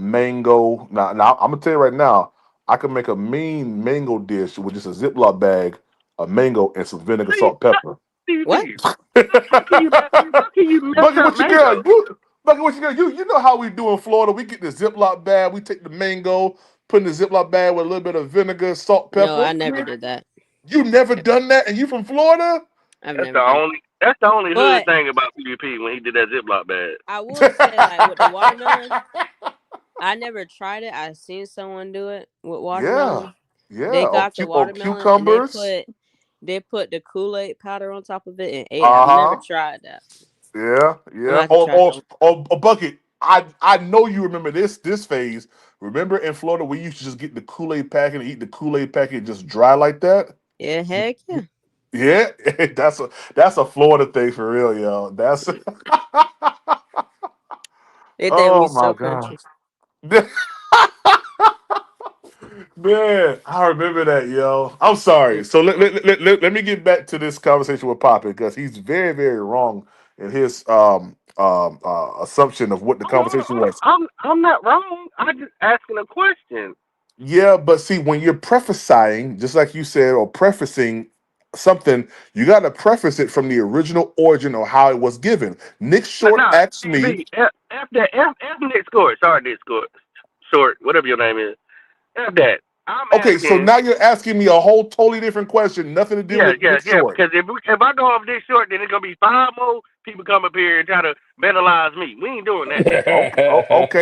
Speaker 1: mango. Now I'm gonna tell you right now, I can make a mean mango dish with just a Ziploc bag of mango and some vinegar,
Speaker 7: Please,
Speaker 1: salt, pepper.
Speaker 4: What?
Speaker 7: PvP. How can you mess
Speaker 1: Bucket
Speaker 7: up
Speaker 1: with your girl.
Speaker 7: mango?
Speaker 1: Bucket with your girl. You know how we do in Florida. We get the Ziploc bag. We take the mango, put in the Ziploc bag with a little bit of vinegar, salt,
Speaker 4: No,
Speaker 1: pepper.
Speaker 4: I never did that.
Speaker 1: You never done that, and you from Florida?
Speaker 4: I've
Speaker 7: That's
Speaker 4: never
Speaker 7: the
Speaker 4: done.
Speaker 7: only hood
Speaker 4: But
Speaker 7: thing about PvP when he did that Ziploc bag.
Speaker 4: I will say, like with the watermelon, I never tried it. I seen someone do it with
Speaker 1: Yeah,
Speaker 4: watermelon.
Speaker 1: yeah.
Speaker 4: They got the
Speaker 1: Or
Speaker 4: watermelon and
Speaker 1: cucumbers.
Speaker 4: they put the Kool-Aid powder on top of it and ate it.
Speaker 1: Uh
Speaker 4: I've never
Speaker 1: huh.
Speaker 4: tried that.
Speaker 1: Yeah,
Speaker 4: I'm gonna
Speaker 1: yeah.
Speaker 4: have to try that one.
Speaker 1: Or a bucket. I know you remember this phase. Remember in Florida we used to just get the Kool Aid packet and eat the Kool Aid packet just dry like that.
Speaker 4: Yeah, heck yeah.
Speaker 1: Yeah, that's a Florida thing for real, yo. That's
Speaker 4: They think we
Speaker 1: oh my
Speaker 4: so
Speaker 1: god,
Speaker 4: country.
Speaker 1: man. I remember that, yo. I'm sorry.
Speaker 4: Mm.
Speaker 1: So let me get back to this conversation with Poppy because he's very very wrong in his assumption of what the conversation was.
Speaker 7: I'm not wrong. I'm just asking a question.
Speaker 1: Yeah, but see, when you're prefacing, just like you said, or prefacing something, you got to preface it from the original origin or how it was given. Nick Short
Speaker 7: Nah,
Speaker 1: asked me.
Speaker 7: PB, F that, F Nick score. Sorry, Nick score. Short, whatever your name is. F that. I'm
Speaker 1: Okay, so
Speaker 7: asking.
Speaker 1: now you're asking me a whole totally different question, nothing to do
Speaker 7: Yeah,
Speaker 1: with
Speaker 7: yeah,
Speaker 1: Nick
Speaker 7: yeah.
Speaker 1: Short.
Speaker 7: Because if I go off this short, then it's gonna be five more people come up here and try to vandalize me. We ain't doing that.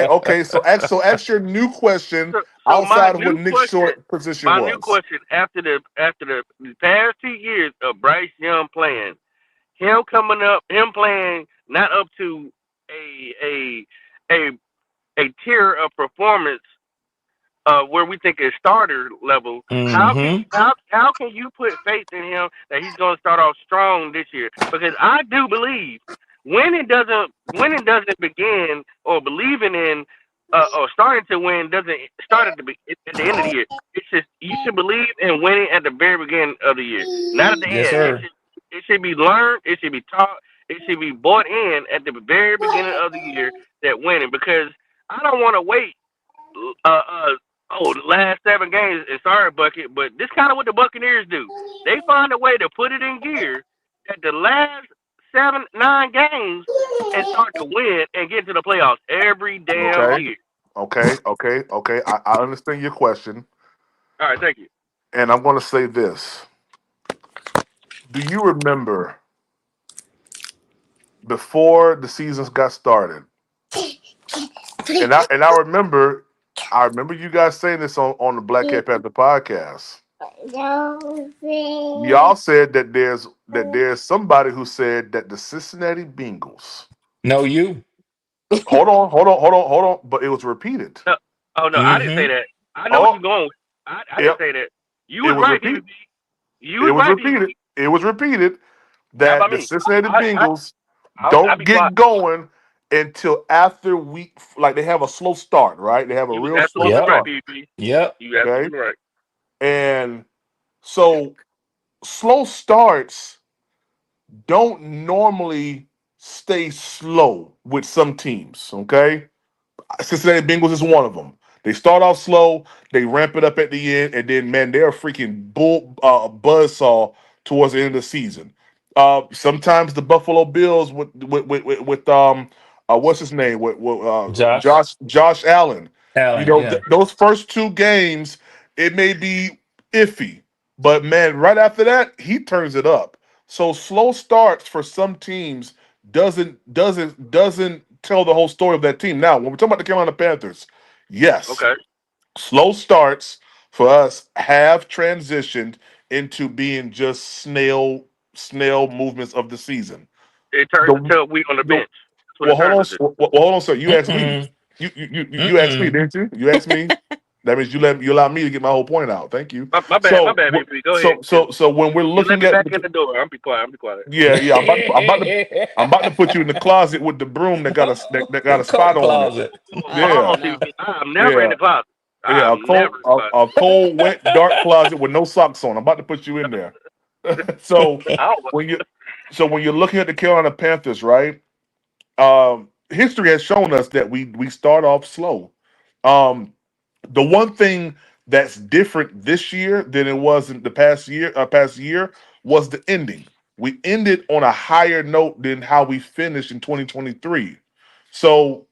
Speaker 1: Okay. So ask your new question
Speaker 7: So my
Speaker 1: outside of what
Speaker 7: new
Speaker 1: Nick
Speaker 7: question,
Speaker 1: Short position was.
Speaker 7: after the past 2 years of Bryce Young playing, him playing not up to a a a a tier of performance where we think is starter level.
Speaker 3: Hmm.
Speaker 7: How can you put faith in him that he's going to start off strong this year? Because I do believe winning doesn't begin, or believing in or starting to win doesn't start at the end of the year. It's just you should believe in winning at the very beginning of the year, not at the
Speaker 3: Yes,
Speaker 7: end.
Speaker 3: sir.
Speaker 7: It should be learned. It should be taught. It should be bought in at the very beginning of the year that winning, because I don't want to wait uh, uh, the last 7 games. And sorry, Bucket, but this kind of what the Buccaneers do. They find a way to put it in gear at the last 7, 9 games and start to win and get to the playoffs every damn
Speaker 1: Okay,
Speaker 7: year.
Speaker 1: okay. I understand your question,
Speaker 7: All right, thank you.
Speaker 1: and I'm going to say this. Do you remember before the seasons got started? And I remember you guys saying this on the Black Cat Panther podcast. Y'all said that there's somebody who said that the Cincinnati Bengals.
Speaker 3: No, you.
Speaker 1: Hold on. But it was repeated.
Speaker 7: No, oh no, I didn't say
Speaker 3: Hmm.
Speaker 7: that. I know what
Speaker 1: Oh,
Speaker 7: you're going with. I didn't
Speaker 1: yep.
Speaker 7: say that. You
Speaker 1: It
Speaker 7: was
Speaker 1: was
Speaker 7: right,
Speaker 1: repeated.
Speaker 7: PvP. You
Speaker 1: It
Speaker 7: was
Speaker 1: was
Speaker 7: right,
Speaker 1: repeated.
Speaker 7: PvP.
Speaker 1: It was repeated
Speaker 7: Not by
Speaker 1: that the
Speaker 7: me.
Speaker 1: Cincinnati
Speaker 7: I I
Speaker 1: Bengals
Speaker 7: I'll
Speaker 1: don't
Speaker 7: be quiet.
Speaker 1: get going until after week. Like they have a slow start, right? They have a
Speaker 7: You was
Speaker 1: real slow
Speaker 7: absolutely
Speaker 3: Yep.
Speaker 7: right,
Speaker 1: start.
Speaker 7: PvP.
Speaker 3: Yep.
Speaker 7: You
Speaker 1: Okay,
Speaker 7: absolutely right.
Speaker 1: and so slow starts don't normally stay slow with some teams. Okay, Cincinnati Bengals is one of them. They start off slow, they ramp it up at the end, and then man, they're a freaking buzzsaw towards the end of the season. Sometimes the Buffalo Bills with what's his name with
Speaker 3: Josh
Speaker 1: Josh Allen. You
Speaker 3: Allen.
Speaker 1: know
Speaker 3: Yeah.
Speaker 1: those first two games it may be iffy, but man, right after that he turns it up. So slow starts for some teams doesn't tell the whole story of that team. Now, when we're talking about the Carolina Panthers, yes,
Speaker 7: Okay.
Speaker 1: slow starts for us have transitioned into being just snail movements of the season.
Speaker 7: It turns
Speaker 1: The
Speaker 7: into we on the
Speaker 1: the
Speaker 7: bench. That's what it turns into.
Speaker 1: hold on, sir. You asked me.
Speaker 3: Mm-mm.
Speaker 1: You asked me,
Speaker 3: Mm-mm.
Speaker 1: didn't you? You asked me. That means you allowed me to get my whole point out. Thank you.
Speaker 7: My
Speaker 1: So
Speaker 7: bad, baby. Go ahead, because
Speaker 1: so when we're
Speaker 7: you let
Speaker 1: looking
Speaker 7: me
Speaker 1: at
Speaker 7: back in the door. I'm be quiet. I'm be quiet.
Speaker 1: yeah, I'm about to put you in the closet with the broom that got a spot
Speaker 3: Coat
Speaker 1: on it.
Speaker 3: closet.
Speaker 7: Hold
Speaker 1: Yeah,
Speaker 7: on,
Speaker 6: No.
Speaker 7: CP. I'm never in
Speaker 1: yeah,
Speaker 7: the closet.
Speaker 1: yeah. A
Speaker 7: I'm never
Speaker 1: cold,
Speaker 7: in the closet.
Speaker 1: a cold, wet, dark closet with no socks on. I'm about to put you in there. so
Speaker 7: I don't,
Speaker 1: when you, so when you're looking at the Carolina Panthers, right? History has shown us that we start off slow. Um, the one thing that's different this year than it was in the past year was the ending. We ended on a higher note than how we finished in 2023. So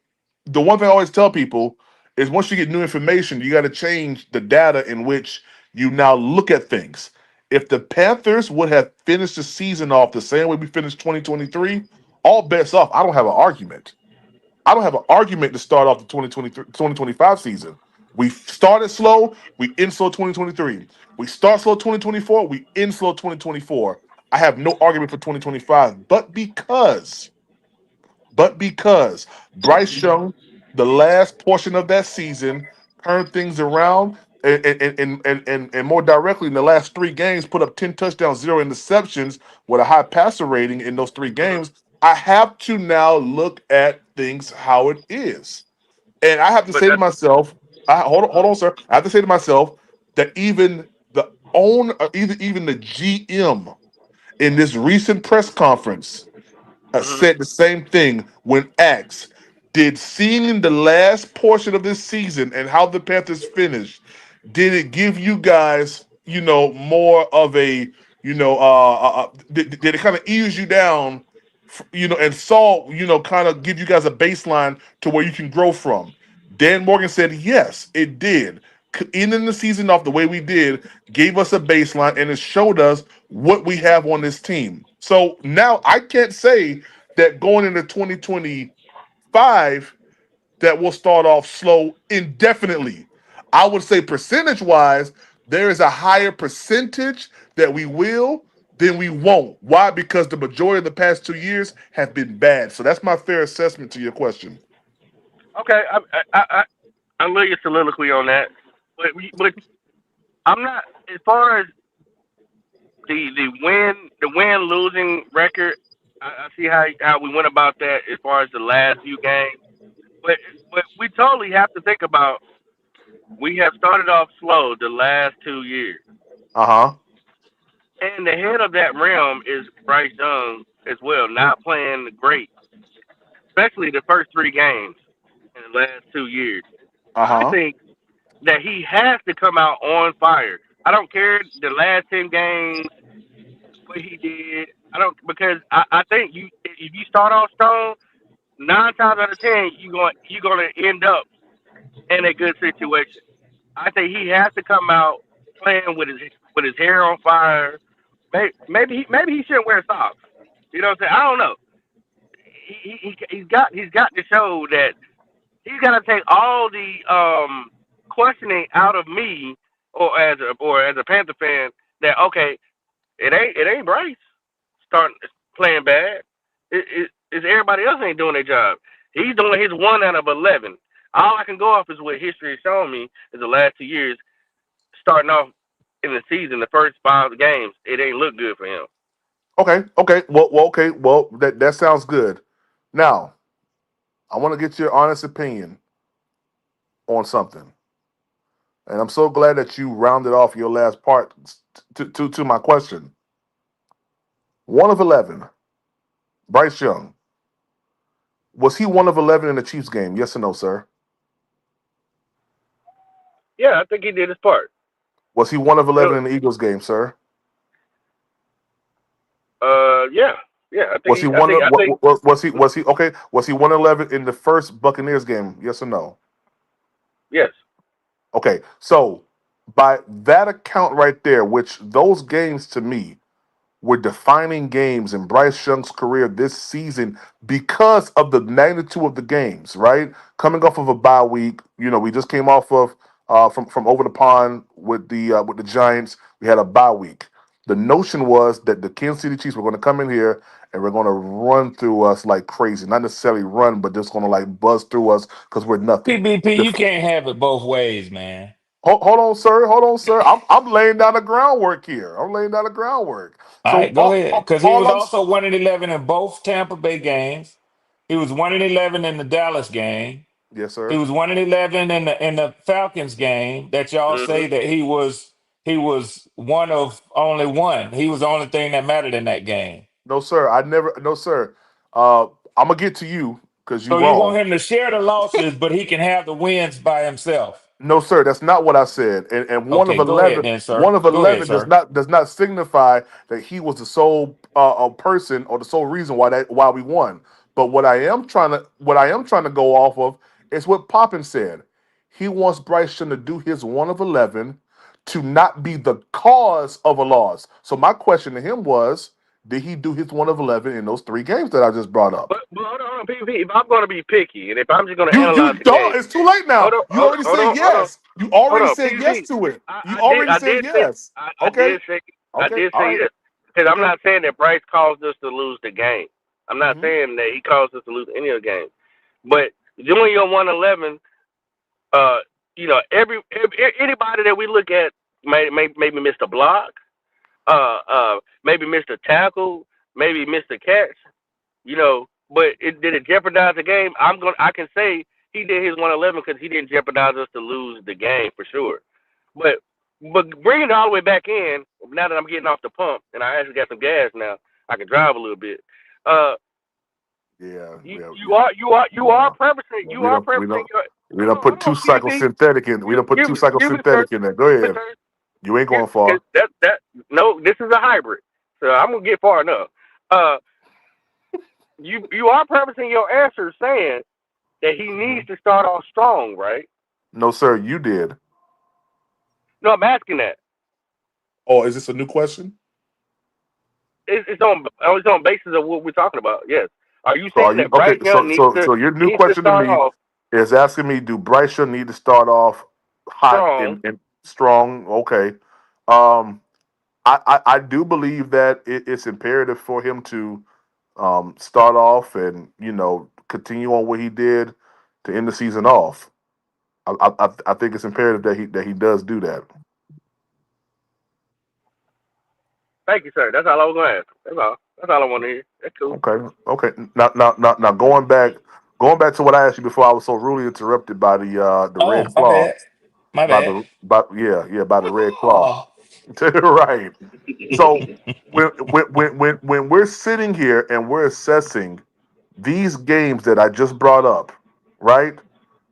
Speaker 1: the one thing I always tell people is once you get new information, you got to change the data in which you now look at things. If the Panthers would have finished the season off the same way we finished 2023, all bets off. I don't have an argument. I don't have an argument to start off the 2025 season. We started slow, we end slow 2023. We start slow 2024, we end slow 2024. I have no argument for 2025, but because Bryce Young, the last portion of that season, turned things around and more directly in the last 3 games, put up 10 touchdowns, 0 interceptions with a high passer rating in those 3 games. I have to now look at things how it is. And I have to
Speaker 7: but
Speaker 1: say to myself, hold on, sir. I have to say to myself that even the owner, even the GM in this recent press conference
Speaker 7: Mhm.
Speaker 1: said the same thing when asked, did seeing the last portion of this season and how the Panthers finished, did it give you guys, more of a, did it kind of ease you down, and saw, kind of give you guys a baseline to where you can grow from? Dan Morgan said, yes, it did. Ending the season off the way we did gave us a baseline and it showed us what we have on this team. So now I can't say that going into 2025 that will start off slow indefinitely. I would say percentage wise, there is a higher percentage that we will than we won't. Why? Because the majority of the past 2 years have been bad. So that's my fair assessment to your question.
Speaker 7: Okay, I love your soliloquy on that, but I'm not as far as the win losing record. I see how we went about that as far as the last few games, but we totally have to think about we have started off slow the last 2 years,
Speaker 1: Uh huh.
Speaker 7: and the head of that realm is Bryce Young as well, not playing great, especially the first three games in the last 2 years.
Speaker 1: Uh
Speaker 7: I
Speaker 1: huh.
Speaker 7: think that he has to come out on fire. I don't care the last 10 games what he did. I don't because I think you if you start off strong, 9 times out of 10 you're gonna end up in a good situation. I think he has to come out playing with his hair on fire. Maybe he shouldn't wear socks. You know what I'm saying? I don't know. He's got to show that he's got to take all the questioning out of me or as a Panther fan that okay it ain't Bryce starting playing bad. It's everybody else ain't doing their job. He's doing his 1 out of 11. All I can go off is what history has shown me is the last 2 years starting off in the season, the first 5 games, it ain't look good for him.
Speaker 1: Okay. Okay. Okay. Well, that sounds good. Now, I want to get your honest opinion on something, and I'm so glad that you rounded off your last part to my question. 1 of 11, Bryce Young. Was he 1 of 11 in the Chiefs game? Yes or no, sir?
Speaker 7: Yeah, I think he did his part.
Speaker 1: Was he one of
Speaker 7: You
Speaker 1: 11
Speaker 7: know,
Speaker 1: in the Eagles game, sir?
Speaker 7: yeah, yeah. I think
Speaker 1: Was he
Speaker 7: he. I
Speaker 1: one?
Speaker 7: think. I think.
Speaker 1: Was he okay? Was he 1 of 11 in the first Buccaneers game? Yes or no?
Speaker 7: Yes.
Speaker 1: Okay, so by that account right there, which those games to me were defining games in Bryce Young's career this season because of the magnitude of the games, right? Coming off of a bye week, we just came off of from over the pond with the Giants. We had a bye week. The notion was that the Kansas City Chiefs were going to come in here and we're going to run through us like crazy. Not necessarily run, but just going to like buzz through us because we're nothing.
Speaker 3: PBP,
Speaker 1: The
Speaker 3: you can't have it both ways, man.
Speaker 1: Hold on, sir. Hold on, sir. I'm laying down the groundwork here. I'm laying down the groundwork.
Speaker 3: All
Speaker 1: So
Speaker 3: right, go ahead. Because he
Speaker 1: all
Speaker 3: was
Speaker 1: I'm
Speaker 3: also 1-11 in both Tampa Bay games. He was 1-11 in the Dallas game.
Speaker 1: yes,
Speaker 3: He
Speaker 1: sir.
Speaker 3: was 1-11 in the Falcons game that y'all
Speaker 7: Hmm.
Speaker 3: say that he was one of only one. He was the only thing that mattered in that game.
Speaker 1: No, sir. I never. No, sir. Uh, I'm gonna get to you because you
Speaker 3: So you want
Speaker 1: wrong.
Speaker 3: him to share the losses, but he can have the wins by himself.
Speaker 1: No, sir, that's not what I said. And one of
Speaker 3: Okay, go ahead
Speaker 1: 11,
Speaker 3: then, sir.
Speaker 1: one of
Speaker 3: Go ahead,
Speaker 1: 11 does
Speaker 3: sir.
Speaker 1: not signify that he was the sole person or the sole reason why we won. But what I am trying to go off of is what Poppin said. He wants Bryce Young to do his 1 of 11 to not be the cause of a loss. So my question to him was, did he do his 1 of 11 in those 3 games that I just brought up?
Speaker 7: But hold on, PvP. If I'm going to be picky, and if I'm just going to
Speaker 1: You
Speaker 7: analyze the
Speaker 1: don't.
Speaker 7: game,
Speaker 1: It's too late
Speaker 7: hold
Speaker 1: now.
Speaker 7: on,
Speaker 1: You already
Speaker 7: hold
Speaker 1: said
Speaker 7: on, hold on,
Speaker 1: yes. You
Speaker 7: hold
Speaker 1: already
Speaker 7: on,
Speaker 1: said yes
Speaker 7: PvP.
Speaker 1: to it.
Speaker 7: I,
Speaker 1: You
Speaker 7: I did,
Speaker 1: already
Speaker 7: I
Speaker 1: said
Speaker 7: did say,
Speaker 1: yes.
Speaker 7: I
Speaker 1: Okay.
Speaker 7: did say, I
Speaker 1: Okay.
Speaker 7: did
Speaker 1: All
Speaker 7: say
Speaker 1: right.
Speaker 7: yes, because I'm
Speaker 1: Okay.
Speaker 7: not saying that Bryce caused us to lose the game. I'm not
Speaker 1: Hmm.
Speaker 7: saying that he caused us to lose any of the games. But doing your 111, uh, anybody that we look at maybe missed a block, maybe missed a tackle, maybe missed a catch. But did it jeopardize the game? I can say he did his 111 because he didn't jeopardize us to lose the game for sure. But bringing it all the way back in, now that I'm getting off the pump and I actually got some gas now, I can drive a little bit. Uh,
Speaker 1: Yeah,
Speaker 7: You
Speaker 1: yeah,
Speaker 7: you
Speaker 1: yeah.
Speaker 7: are you are you are
Speaker 1: Yeah.
Speaker 7: preferencing
Speaker 1: We don't we don't
Speaker 7: your.
Speaker 1: we
Speaker 7: Hold
Speaker 1: don't
Speaker 7: on,
Speaker 1: put
Speaker 7: hold
Speaker 1: two
Speaker 7: on, PvP.
Speaker 1: psychosynthetic in. We don't put two
Speaker 7: Give me the sir.
Speaker 1: psychosynthetic in there. Go
Speaker 7: Give me the
Speaker 1: ahead.
Speaker 7: sir.
Speaker 1: You ain't going
Speaker 7: Cause
Speaker 1: far.
Speaker 7: that no, this is a hybrid. So I'm gonna get far enough. Uh, you are preferencing your answer saying that he needs
Speaker 1: Mhm.
Speaker 7: to start off strong, right?
Speaker 1: No, sir, you did.
Speaker 7: No, I'm asking that.
Speaker 1: Oh, is this a new question?
Speaker 7: It's on basis of what we're talking about. Yes. Are you
Speaker 1: So are
Speaker 7: saying
Speaker 1: you
Speaker 7: that
Speaker 1: okay?
Speaker 7: Bryce Young
Speaker 1: So your new
Speaker 7: needs to
Speaker 1: question to
Speaker 7: start
Speaker 1: me
Speaker 7: off
Speaker 1: is asking me, do Bryce Young need to start off hot
Speaker 7: strong?
Speaker 1: and strong? Okay. Um, I do believe that it's imperative for him to start off and continue on what he did to end the season off. I think it's imperative that he does do that.
Speaker 7: Thank you, sir. That's all I was gonna ask. That's all. That's all I want to hear. That's cool.
Speaker 1: Okay. Okay. Now going back to what I asked you before, I was so rudely interrupted by the
Speaker 3: Oh,
Speaker 1: red
Speaker 3: my
Speaker 1: claw.
Speaker 3: bad. My
Speaker 1: By
Speaker 3: bad.
Speaker 1: the by the red claw.
Speaker 3: Oh.
Speaker 1: Right. So when we're sitting here and we're assessing these games that I just brought up, right?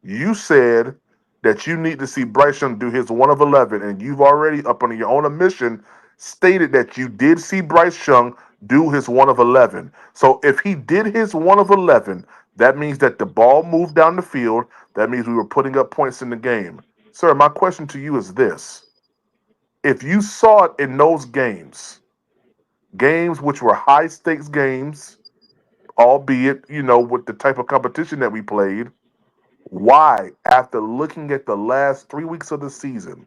Speaker 1: You said that you need to see Bryce Young do his 1 of 11, and you've already, up on your own admission, stated that you did see Bryce Young do his 1 of 11. So if he did his 1 of 11, that means that the ball moved down the field. That means we were putting up points in the game. Sir, my question to you is this. If you saw it in those games which were high stakes games, albeit, with the type of competition that we played, why, after looking at the last 3 weeks of the season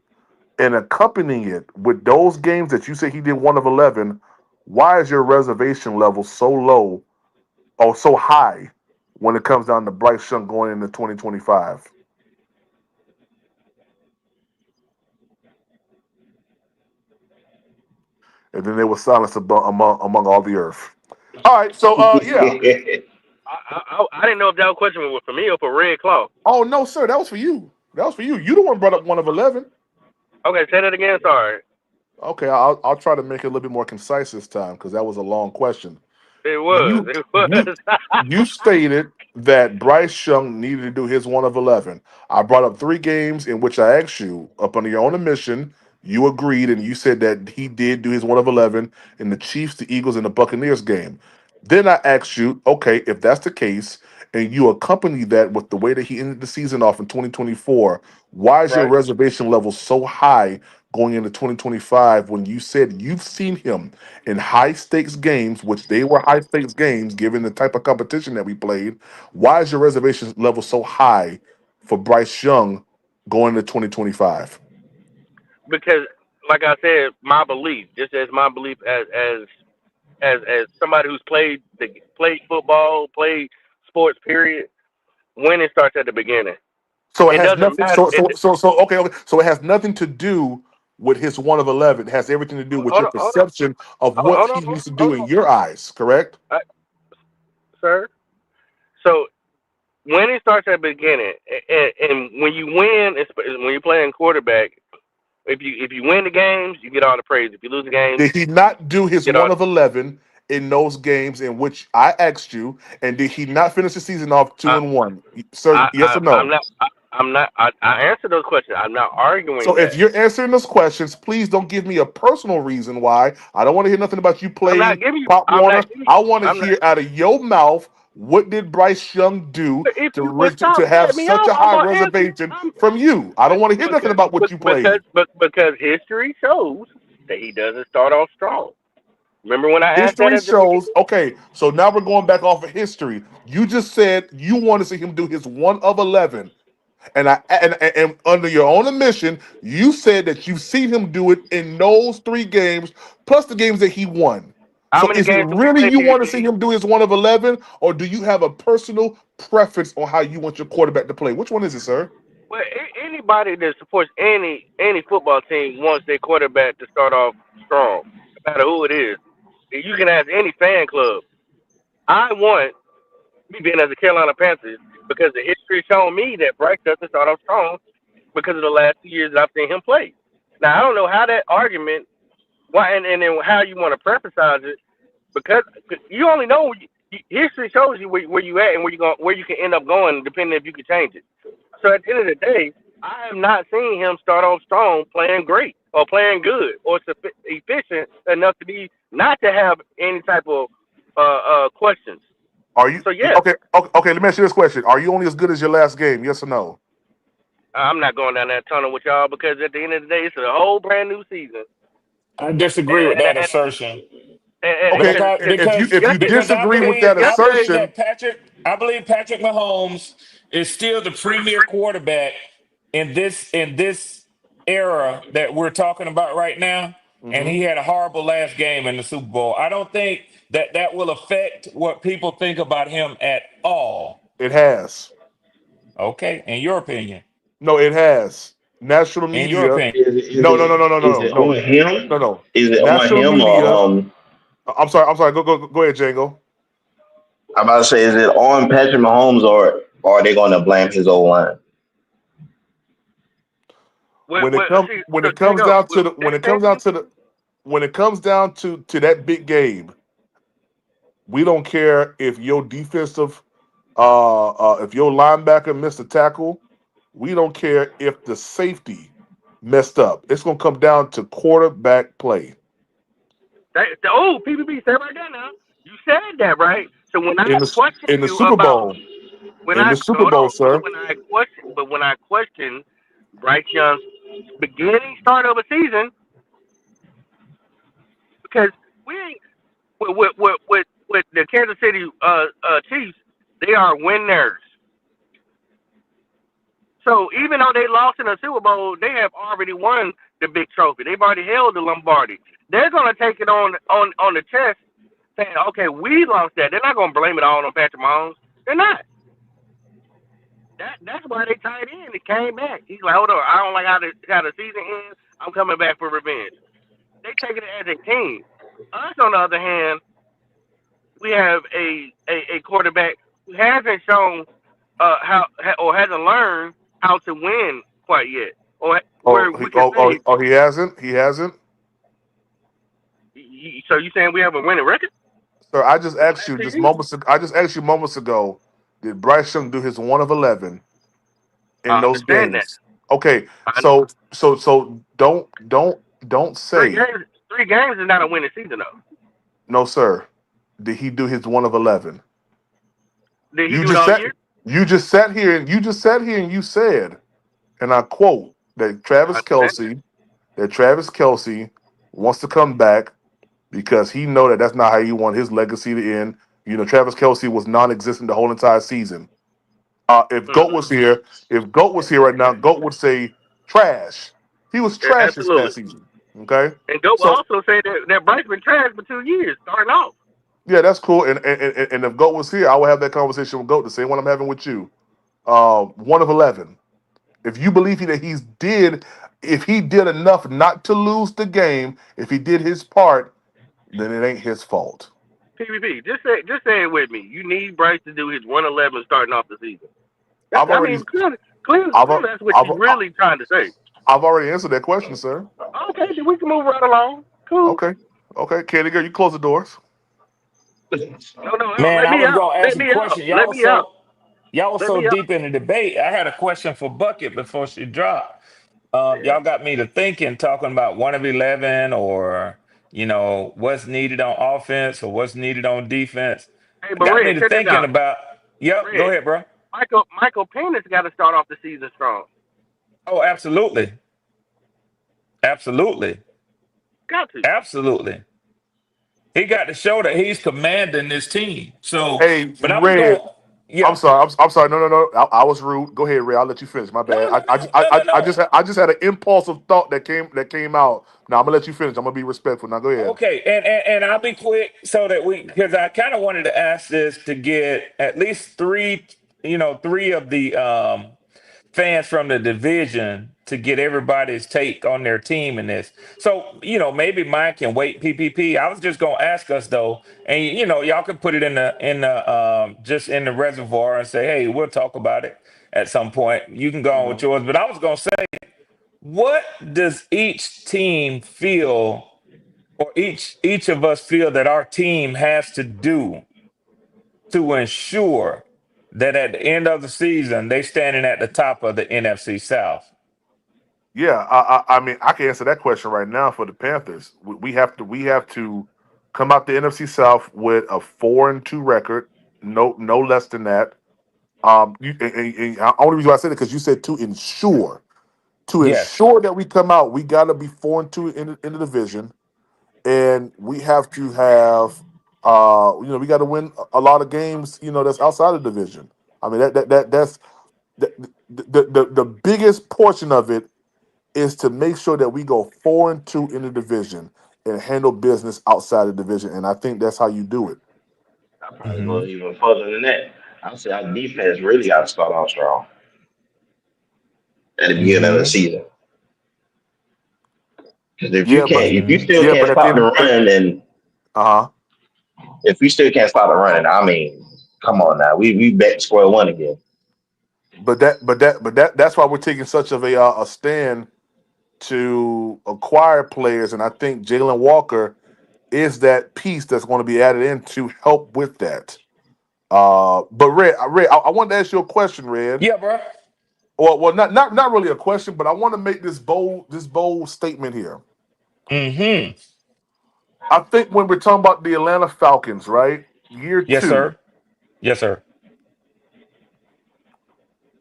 Speaker 1: and accompanying it with those games that you say he did 1 of 11, why is your reservation level so low or so high when it comes down to Bryce Young going into 2025? And then there was silence among all the earth. All right, so yeah.
Speaker 7: I didn't know if that question was for me or for Red Claw.
Speaker 1: Oh no, sir, that was for you. That was for you. You the one brought up 1 of 11.
Speaker 7: Okay, say that again. Sorry.
Speaker 1: Okay, I'll try to make it a little bit more concise this time because that was a long question.
Speaker 7: It was.
Speaker 1: You
Speaker 7: It
Speaker 1: you
Speaker 7: was.
Speaker 1: you stated that Bryce Young needed to do his 1 of 11. I brought up 3 games in which I asked you, up under your own admission, you agreed and you said that he did do his 1 of 11 in the Chiefs, the Eagles, and the Buccaneers game. Then I asked you, okay, if that's the case, and you accompany that with the way that he ended the season off in 2024, why is your
Speaker 7: Right.
Speaker 1: reservation level so high going into 2025 when you said you've seen him in high stakes games, which they were high stakes games given the type of competition that we played? Why is your reservation level so high for Bryce Young going to 2025?
Speaker 7: Because, like I said, my belief, just as my belief as somebody who's played football, played sports. Period. Winning starts at the beginning.
Speaker 1: So it
Speaker 7: It
Speaker 1: has
Speaker 7: doesn't
Speaker 1: nothing.
Speaker 7: matter.
Speaker 1: Okay. So it has nothing to do with his 1 of 11. It has everything to do with
Speaker 7: Hold
Speaker 1: your
Speaker 7: on, hold on,
Speaker 1: perception of what
Speaker 7: hold on,
Speaker 1: he needs to do
Speaker 7: hold
Speaker 1: in
Speaker 7: on,
Speaker 1: your eyes. Correct?
Speaker 7: uh, sir. So winning starts at the beginning, and when you win, when you're playing quarterback, if you win the games, you get all the praise. If you lose the games,
Speaker 1: Did he not do
Speaker 7: you
Speaker 1: his
Speaker 7: get all.
Speaker 1: 1 of 11 in those games in which I asked you? And did he not finish the season off two
Speaker 7: I,
Speaker 1: and one, sir? Yes or
Speaker 7: I'm
Speaker 1: no?
Speaker 7: not. I'm not. I answered those questions. I'm not arguing
Speaker 1: So if
Speaker 7: that.
Speaker 1: you're answering those questions, please don't give me a personal reason why. I don't want to hear nothing about you
Speaker 7: I'm not
Speaker 1: playing
Speaker 7: giving you.
Speaker 1: Pop
Speaker 7: I'm not
Speaker 1: Warner.
Speaker 7: giving you.
Speaker 1: I want to
Speaker 7: I'm not.
Speaker 1: hear out of your mouth, what did Bryce Young do
Speaker 7: But if
Speaker 1: to
Speaker 7: you would
Speaker 1: re-
Speaker 7: stop
Speaker 1: to have
Speaker 7: cutting me
Speaker 1: such
Speaker 7: off,
Speaker 1: a
Speaker 7: I'm
Speaker 1: high
Speaker 7: gonna answer.
Speaker 1: reservation from you? I don't want to hear nothing about what you played.
Speaker 7: Because history shows that he doesn't start off strong. Remember when I asked that
Speaker 1: History
Speaker 7: at the beginning?
Speaker 1: shows. Okay, so now we're going back off of history. You just said you want to see him do his 1 of 11. And under your own admission, you said that you've seen him do it in those 3 games, plus the games that he won.
Speaker 7: How
Speaker 1: So
Speaker 7: many
Speaker 1: is it
Speaker 7: games do we
Speaker 1: really
Speaker 7: play,
Speaker 1: you want to see
Speaker 7: PvP?
Speaker 1: him do his 1 of 11, or do you have a personal preference on how you want your quarterback to play? Which one is it, sir?
Speaker 7: Well, anybody that supports any football team wants their quarterback to start off strong, no matter who it is. You can ask any fan club. I want me being as a Carolina Panthers because the history showing me that Bryce doesn't start off strong because of the last 2 years that I've seen him play. Now I don't know how that argument why and then how you want to preface it because you only know history shows you where you at and where you can end up going, depending if you can change it. So at the end of the day, I have not seen him start off strong, playing great or playing good or efficient enough to be not to have any type of questions.
Speaker 1: Are you
Speaker 7: So yeah,
Speaker 1: okay? Okay, okay. Let me ask you this question: Are you only as good as your last game? Yes or no?
Speaker 7: I'm not going down that tunnel with y'all because at the end of the day, it's a whole brand new season,
Speaker 3: I disagree with
Speaker 7: and
Speaker 3: that assertion.
Speaker 1: Okay,
Speaker 7: because
Speaker 1: if you
Speaker 3: Because
Speaker 1: disagree with that
Speaker 3: I believe
Speaker 1: assertion,
Speaker 3: that I believe Patrick Mahomes is still the premier quarterback in this era that we're talking about right now, and
Speaker 1: mhm,
Speaker 3: he had a horrible last game in the Super Bowl. I don't think that will affect what people think about him at all.
Speaker 1: it has.
Speaker 3: Okay, in your opinion.
Speaker 1: No, it has. National
Speaker 3: In your
Speaker 1: media.
Speaker 3: opinion.
Speaker 1: No, no, no, no, no,
Speaker 8: is
Speaker 1: no,
Speaker 8: it on
Speaker 1: no,
Speaker 8: him?
Speaker 1: no, no.
Speaker 8: Is it on
Speaker 1: National
Speaker 8: him
Speaker 1: media.
Speaker 8: or
Speaker 1: I'm sorry. I'm sorry. Go ahead, Django.
Speaker 8: I'm about to say, is it on Patrick Mahomes or are they going to blame his old line?
Speaker 7: see,
Speaker 1: When
Speaker 7: so
Speaker 1: it comes
Speaker 7: Django,
Speaker 1: down to
Speaker 7: with that
Speaker 1: when it comes down to that big game, we don't care if your defensive if your linebacker missed a tackle. We don't care if the safety messed up. It's gonna come down to quarterback play.
Speaker 7: PPP, stay right there now. You said that right. So when I
Speaker 1: In the
Speaker 7: question
Speaker 1: in the
Speaker 7: you
Speaker 1: Super
Speaker 7: about
Speaker 1: Bowl.
Speaker 7: when
Speaker 1: In
Speaker 7: I
Speaker 1: the Super
Speaker 7: hold
Speaker 1: Bowl,
Speaker 7: on,
Speaker 1: sir.
Speaker 7: when I question Bryce Young's beginning start of a season because we ain't with the Kansas City Chiefs, they are winners. So even though they lost in the Super Bowl, they have already won the big trophy. They've already held the Lombardi. They're gonna take it on the chest, saying, "Okay, we lost that." They're not gonna blame it all on Patrick Mahomes. They're not. That's why they tied in. It came back. He's like, "Hold on, I don't like how the season ends. I'm coming back for revenge." They take it as a team. Us, on the other hand, we have a quarterback who hasn't shown how or hasn't learned how to win quite yet, or
Speaker 1: Oh,
Speaker 7: where we can say.
Speaker 1: he hasn't. He hasn't.
Speaker 7: So you saying we have a winning record
Speaker 1: Sir, I just
Speaker 7: in the
Speaker 1: asked
Speaker 7: last
Speaker 1: you
Speaker 7: 2 years?
Speaker 1: I just asked you moments ago. Did Bryce Young do his 1 of 11 in
Speaker 7: I
Speaker 1: those
Speaker 7: understand that.
Speaker 1: games? Okay,
Speaker 7: I,
Speaker 1: so don't
Speaker 7: three
Speaker 1: say
Speaker 7: games. 3 games is not a winning season though.
Speaker 1: no, sir. Did he do his 1 of 11?
Speaker 7: Did he
Speaker 1: You
Speaker 7: do it
Speaker 1: just
Speaker 7: all
Speaker 1: sat
Speaker 7: year?
Speaker 1: you just sat here and you said, and I quote
Speaker 7: I understand that.
Speaker 1: That Travis Kelsey wants to come back because he know that that's not how he want his legacy to end. You know, Travis Kelsey was non-existent the whole entire season.
Speaker 7: Mm-hmm.
Speaker 1: If Goat was here right now, Goat would say trash. He was
Speaker 7: Yeah,
Speaker 1: trash this
Speaker 7: absolutely.
Speaker 1: past season. Okay,
Speaker 7: And Goat will
Speaker 1: so
Speaker 7: also say that Bryce been trash for 2 years starting off.
Speaker 1: yeah, that's cool. And if Goat was here, I would have that conversation with Goat, the same one I'm having with you. 1 of 11. If you believe if he did enough not to lose the game, if he did his part, then it ain't his fault.
Speaker 7: PvP, just say it with me. You need Bryce to do his 111 starting off the season.
Speaker 1: I've
Speaker 7: I
Speaker 1: already,
Speaker 7: mean, clearly,
Speaker 1: I've,
Speaker 7: clearly that's what
Speaker 1: I've,
Speaker 7: you're really trying to say.
Speaker 1: I've already answered that question, sir.
Speaker 7: Okay, then we can move right along. Cool.
Speaker 1: Okay, okay, Candy girl, you close the doors.
Speaker 7: No, no, no.
Speaker 3: Man,
Speaker 7: Let
Speaker 3: I
Speaker 7: me
Speaker 3: was
Speaker 7: out.
Speaker 3: gonna ask
Speaker 7: Let
Speaker 3: a
Speaker 7: me out.
Speaker 3: question.
Speaker 7: Let me out.
Speaker 3: Y'all was
Speaker 7: Let
Speaker 3: so
Speaker 7: me out.
Speaker 3: deep in the debate. I had a question for Bucket before she dropped.
Speaker 7: Yeah.
Speaker 3: Y'all got me to thinking, talking about 1 of 11, or what's needed on offense or what's needed on defense.
Speaker 7: Hey,
Speaker 3: It
Speaker 7: but
Speaker 3: got me
Speaker 7: Red,
Speaker 3: to
Speaker 7: check this
Speaker 3: thinking
Speaker 7: out.
Speaker 3: about. Yep, go
Speaker 7: Red,
Speaker 3: ahead, bro.
Speaker 7: Michael Penix got to start off the season strong.
Speaker 3: Oh, absolutely, absolutely,
Speaker 7: Got to.
Speaker 3: absolutely. He got to show that he's commanding this team. So,
Speaker 1: Hey,
Speaker 3: but I was
Speaker 1: Red,
Speaker 3: going, yeah.
Speaker 1: I'm sorry. No, no, no. I was rude. Go ahead, Ray. I'll let you finish. My
Speaker 3: No,
Speaker 1: bad.
Speaker 3: no, no, no, no, no.
Speaker 1: I just had an impulsive thought that came out. Now I'm gonna let you finish. I'm gonna be respectful. Now go ahead.
Speaker 3: Okay, and I'll be quick so that because I kind of wanted to ask this to get at least three of the fans from the division to get everybody's take on their team in this. So, maybe Mike can wait PPP. I was just gonna ask us though, and y'all can put it in the just in the reservoir and say, hey, we'll talk about it at some point. You can go on with
Speaker 1: Mhm.
Speaker 3: yours, but I was gonna say, what does each team feel, or each of us feel that our team has to do to ensure that at the end of the season they standing at the top of the NFC South?
Speaker 1: Yeah, I mean, I can answer that question right now for the Panthers. We have to come out the NFC South with a 4-2 record, no less than that. And only reason why I said it because you said to
Speaker 3: Yes.
Speaker 1: ensure that we come out, we got to be 4-2 in the division, and we have to have, we got to win a lot of games, that's outside of the division. I mean, that's the biggest portion of it is to make sure that we go 4-2 in the division and handle business outside the division. And I think that's how you do it.
Speaker 8: I probably go
Speaker 3: Hmm.
Speaker 8: even further than that. I say our defense really got to start off strong at the beginning of the
Speaker 3: Hmm.
Speaker 8: season. Because if you
Speaker 1: Yeah, but
Speaker 8: can't, if you
Speaker 3: Hmm.
Speaker 8: still
Speaker 1: yeah, but
Speaker 8: can't
Speaker 1: at the
Speaker 8: stop the
Speaker 1: end,
Speaker 8: run, and
Speaker 1: uh huh.
Speaker 8: if we still can't stop the running, I mean, come on now, we back to square one again.
Speaker 1: That's why we're taking such of a stand to acquire players, and I think Jaylen Walker is that piece that's going to be added in to help with that. But Red, I wanted to ask you a question, Red.
Speaker 3: Yeah, bro.
Speaker 1: Well, not really a question, but I want to make this bold statement here.
Speaker 3: Hmm.
Speaker 1: I think when we're talking about the Atlanta Falcons, right? Year
Speaker 3: Yes,
Speaker 1: two,
Speaker 3: sir. Yes, sir.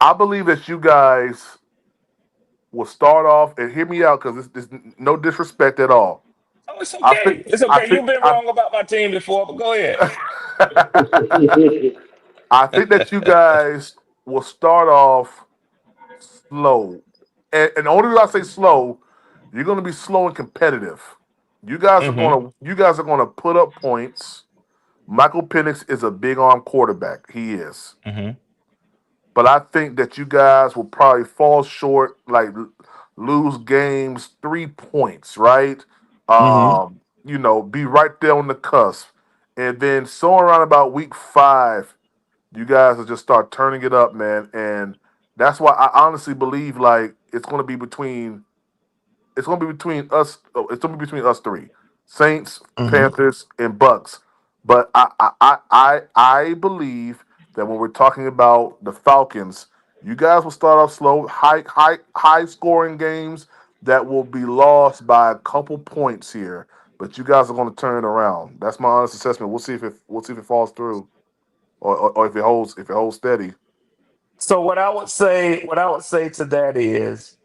Speaker 1: I believe that you guys will start off and hear me out because this no disrespect at all.
Speaker 3: Oh, it's
Speaker 1: I think
Speaker 3: okay. It's
Speaker 1: I
Speaker 3: okay.
Speaker 1: think
Speaker 3: You've been
Speaker 1: I,
Speaker 3: wrong about my team before, but go ahead.
Speaker 1: I think that you guys will start off slow, and the only reason I say slow, you're going to be slow and competitive.
Speaker 3: Hmm.
Speaker 1: You guys are gonna put up points. Michael Penix is a big arm quarterback. He is.
Speaker 3: Hmm.
Speaker 1: But I think that you guys will probably fall short, like lose games 3 points, right?
Speaker 3: Hmm.
Speaker 1: Be right there on the cusp. And then somewhere around about week 5, you guys will just start turning it up, man. And that's why I honestly believe like it's going to be between us. It's going to be between us three: Saints,
Speaker 3: Hmm.
Speaker 1: Panthers, and Bucks. But I believe that when we're talking about the Falcons, you guys will start off slow, high scoring games that will be lost by a couple points here. But you guys are going to turn it around. That's my honest assessment. We'll see if it falls through, or if it holds steady.
Speaker 3: So what I would say to that is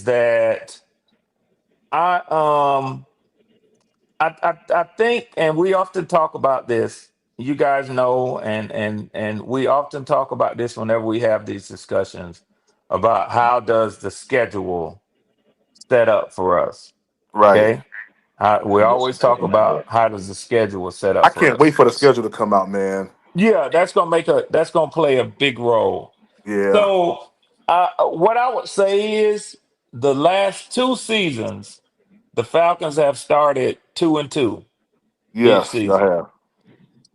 Speaker 3: that I um I think, and we often talk about this. You guys know, and we often talk about this whenever we have these discussions about how does the schedule set up for us.
Speaker 1: Right.
Speaker 3: Okay, we
Speaker 8: I'm just
Speaker 3: always talk
Speaker 8: thinking about
Speaker 3: about
Speaker 8: that.
Speaker 3: how does the schedule set
Speaker 1: I
Speaker 3: up for
Speaker 1: can't wait
Speaker 3: us.
Speaker 1: for the schedule to come out, man.
Speaker 3: Yeah, that's gonna play a big role.
Speaker 1: Yeah.
Speaker 3: So, what I would say is the last 2 seasons, the Falcons have started 2-2 each
Speaker 1: Yes, I
Speaker 3: season.
Speaker 1: have.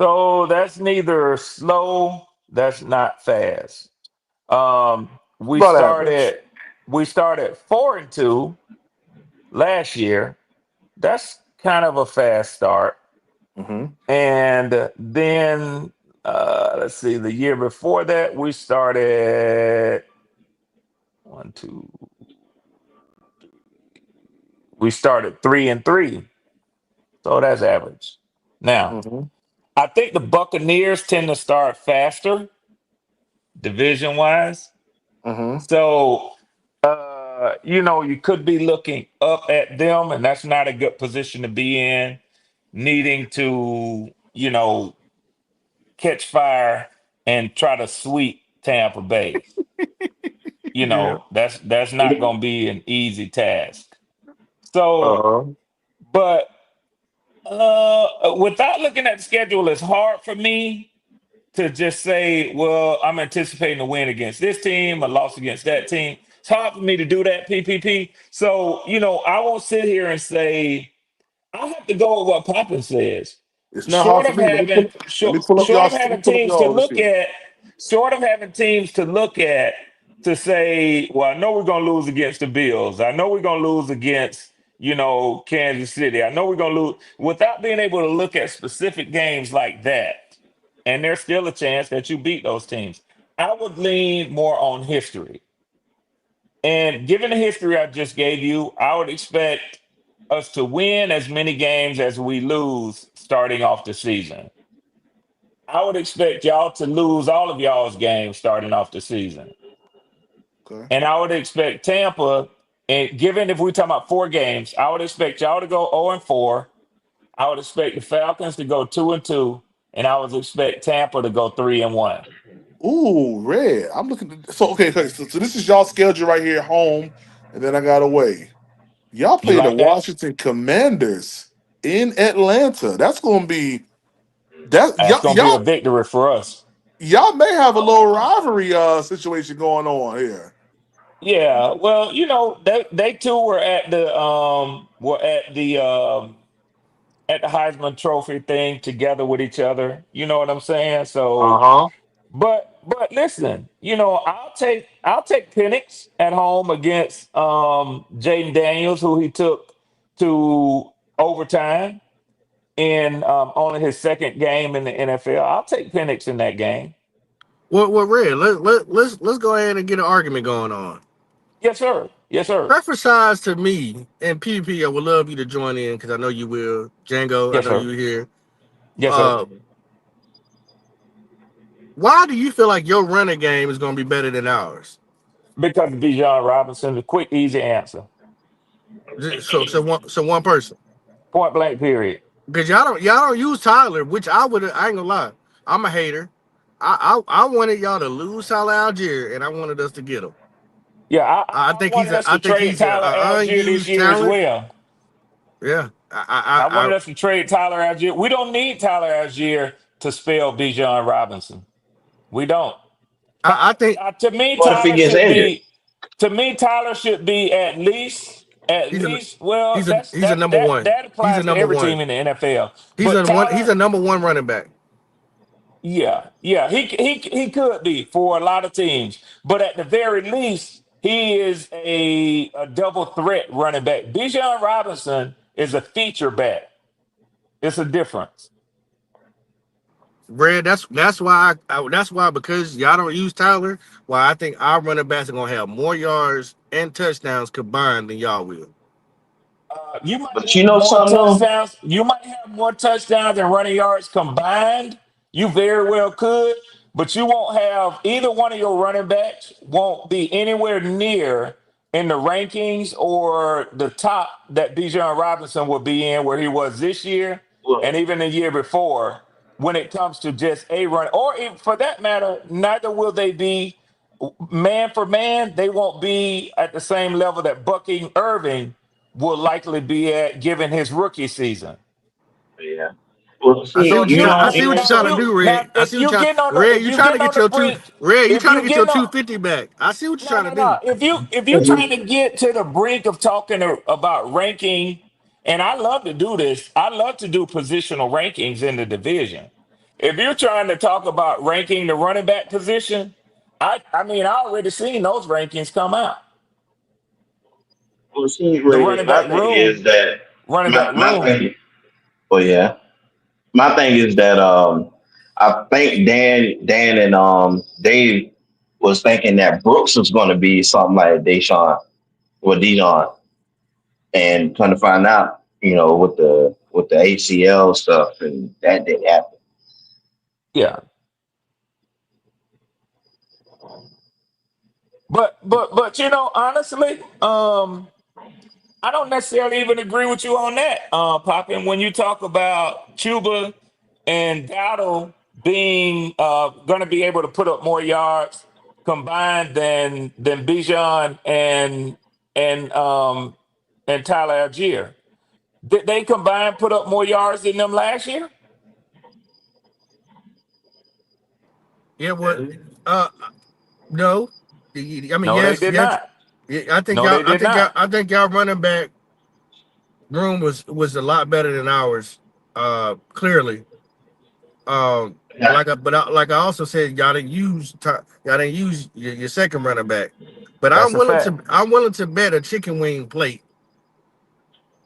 Speaker 3: So that's neither slow, that's not fast. We
Speaker 1: About average.
Speaker 3: started we started 4-2 last year. That's kind of a fast start.
Speaker 1: Hmm.
Speaker 3: And then let's see, the year before that we started one, two, we started 3-3. So that's average. Now,
Speaker 1: Hmm.
Speaker 3: I think the Buccaneers tend to start faster, division wise.
Speaker 1: Hmm.
Speaker 3: So, you could be looking up at them, and that's not a good position to be in, needing to, catch fire and try to sweep Tampa Bay.
Speaker 1: Yeah.
Speaker 3: That's not going to be an easy task. So,
Speaker 1: Uh-huh.
Speaker 3: but without looking at the schedule, it's hard for me to just say, well, I'm anticipating a win against this team, a loss against that team. It's hard for me to do that, PPP. So, I won't sit here and say, I'll have to go with what Poppin says.
Speaker 1: It's not hard
Speaker 3: Short
Speaker 1: for
Speaker 3: of
Speaker 1: me.
Speaker 3: having
Speaker 1: Let me
Speaker 3: short,
Speaker 1: pull up
Speaker 3: short
Speaker 1: y'all.
Speaker 3: of
Speaker 1: Let me
Speaker 3: having
Speaker 1: pull up
Speaker 3: teams to
Speaker 1: y'all. Let's
Speaker 3: look
Speaker 1: see.
Speaker 3: at, short of having teams to look at to say, well, I know we're gonna lose against the Bills. I know we're gonna lose against, Kansas City. I know we're gonna lose without being able to look at specific games like that. and there's still a chance that you beat those teams. I would lean more on history. And given the history I just gave you, I would expect us to win as many games as we lose starting off the season. I would expect y'all to lose all of y'all's games starting off the season.
Speaker 1: Okay.
Speaker 3: And I would expect Tampa, and given if we're talking about 4 games, I would expect y'all to go 0-4. I would expect the Falcons to go 2-2, and I would expect Tampa to go 3-1.
Speaker 1: Ooh, red. I'm looking. So okay, okay. So this is y'all schedule right here, home, and then I got away. Y'all
Speaker 3: You
Speaker 1: play the
Speaker 3: like that?
Speaker 1: Washington Commanders in Atlanta. That's gonna be that.
Speaker 3: That's
Speaker 1: Y'all,
Speaker 3: gonna be a
Speaker 1: y'all,
Speaker 3: victory for us.
Speaker 1: y'all may have a little rivalry situation going on here.
Speaker 3: Yeah, well, they too were at the Heisman Trophy thing together with each other. You know what I'm saying?
Speaker 5: Uh
Speaker 3: So,
Speaker 5: huh.
Speaker 3: but listen, I'll take Penix at home against Jaden Daniels, who he took to overtime in only his second game in the NFL. I'll take Penix in that game.
Speaker 5: Well, Red. Let's go ahead and get an argument going on.
Speaker 3: Yes, sir. Yes, sir.
Speaker 5: Preference size to me and PvP. I would love you to join in because I know you will. Django, I
Speaker 3: Yes,
Speaker 5: know
Speaker 3: sir.
Speaker 5: you here.
Speaker 3: Yes, sir.
Speaker 5: Uh, why do you feel like your running game is going to be better than ours?
Speaker 3: Because Bijan Robinson, the quick, easy answer.
Speaker 5: So one person.
Speaker 3: Point blank, period.
Speaker 5: Because y'all don't use Tyler, which I ain't gonna lie. I'm a hater. I wanted y'all to lose Tyler Algier, and I wanted us to get him.
Speaker 3: Yeah,
Speaker 5: I
Speaker 3: I
Speaker 5: think he's
Speaker 3: wanted
Speaker 5: a
Speaker 3: us
Speaker 5: I
Speaker 3: to
Speaker 5: think
Speaker 3: trade
Speaker 5: he's
Speaker 3: Tyler
Speaker 5: a
Speaker 3: Algier this
Speaker 5: unused
Speaker 3: year as
Speaker 5: talent.
Speaker 3: well.
Speaker 5: Yeah,
Speaker 3: I wanted us to trade Tyler Algier. We don't need Tyler Algier to spell Bijan Robinson. We don't.
Speaker 5: I think
Speaker 3: To me,
Speaker 8: What if he gets injured?
Speaker 3: Tyler should be at
Speaker 5: he's a
Speaker 3: least. Well,
Speaker 5: he's a number one.
Speaker 3: that
Speaker 5: He's a
Speaker 3: applies to
Speaker 5: number
Speaker 3: every
Speaker 5: one.
Speaker 3: team in the NFL.
Speaker 5: He's
Speaker 3: But
Speaker 5: a one. He's
Speaker 3: Tyler,
Speaker 5: a number one running back.
Speaker 3: yeah, he could be for a lot of teams. But at the very least, he is a double threat running back. Bijan Robinson is a feature back. It's a difference.
Speaker 5: Red. That's why because y'all don't use Tyler. Why I think our running backs are gonna have more yards and touchdowns combined than y'all will.
Speaker 3: You might
Speaker 8: But you
Speaker 3: have
Speaker 8: know
Speaker 3: more
Speaker 8: something though?
Speaker 3: touchdowns. You might have more touchdowns and running yards combined. You very well could, but you won't have either one of your running backs won't be anywhere near in the rankings or the top that Bijan Robinson will be in where he was this year and
Speaker 8: Well,
Speaker 3: even the year before when it comes to just a run or for that matter, neither will they be man for man. They won't be at the same level that Bucking Irving will likely be at given his rookie season.
Speaker 8: yeah. Well,
Speaker 5: I see
Speaker 8: see,
Speaker 3: So
Speaker 5: what
Speaker 3: if
Speaker 5: you
Speaker 8: you
Speaker 3: you
Speaker 5: try. I
Speaker 8: know,
Speaker 3: if
Speaker 5: see
Speaker 8: you
Speaker 3: you
Speaker 5: what
Speaker 8: know
Speaker 5: you're
Speaker 3: now if
Speaker 5: trying to
Speaker 8: something.
Speaker 3: you
Speaker 5: do,
Speaker 3: now
Speaker 5: Red. I see
Speaker 3: if
Speaker 5: what
Speaker 3: you
Speaker 5: y'all.
Speaker 3: getting on the
Speaker 5: Red,
Speaker 3: if
Speaker 5: you
Speaker 3: you
Speaker 5: trying to
Speaker 3: getting
Speaker 5: get
Speaker 3: on the
Speaker 5: your two.
Speaker 3: brink
Speaker 5: Red, you
Speaker 3: if
Speaker 5: trying to
Speaker 3: you
Speaker 5: get your
Speaker 3: getting on
Speaker 5: 250 back. I see what you're
Speaker 3: no
Speaker 5: trying to
Speaker 3: no
Speaker 5: do.
Speaker 3: no if you trying to get to the brink of talking about ranking, and I love to do this, I love to do positional rankings in the division. If you're trying to talk about ranking the running back position, I mean I already seen those rankings come out.
Speaker 8: Well, see,
Speaker 3: The
Speaker 8: Ray, my thing is that
Speaker 3: running back
Speaker 8: my
Speaker 3: room.
Speaker 8: thing. Oh yeah, my thing is that I think Dan and Dave was thinking that Brooks was going to be something like Deshaun or Dijon, and trying to find out, with the ACL stuff, and that didn't happen.
Speaker 3: Yeah. But honestly, I don't necessarily even agree with you on that, Poppin. When you talk about Cuba and Dowdle being going to be able to put up more yards combined than Bijan and and Tyler Algier, did they combined put up more yards than them last year?
Speaker 5: Yeah. What? Uh. No. I mean,
Speaker 3: No, they
Speaker 5: yes,
Speaker 3: did
Speaker 5: yes.
Speaker 3: not.
Speaker 5: Yeah, I think
Speaker 3: No,
Speaker 5: y'all.
Speaker 3: they
Speaker 5: I
Speaker 3: did
Speaker 5: think y'all.
Speaker 3: not.
Speaker 5: I think y'all running back room was a lot better than ours. Clearly.
Speaker 8: Yeah,
Speaker 5: Like I also said, y'all didn't use your second running back. But
Speaker 3: That's a fact.
Speaker 5: I'm willing to bet a chicken wing plate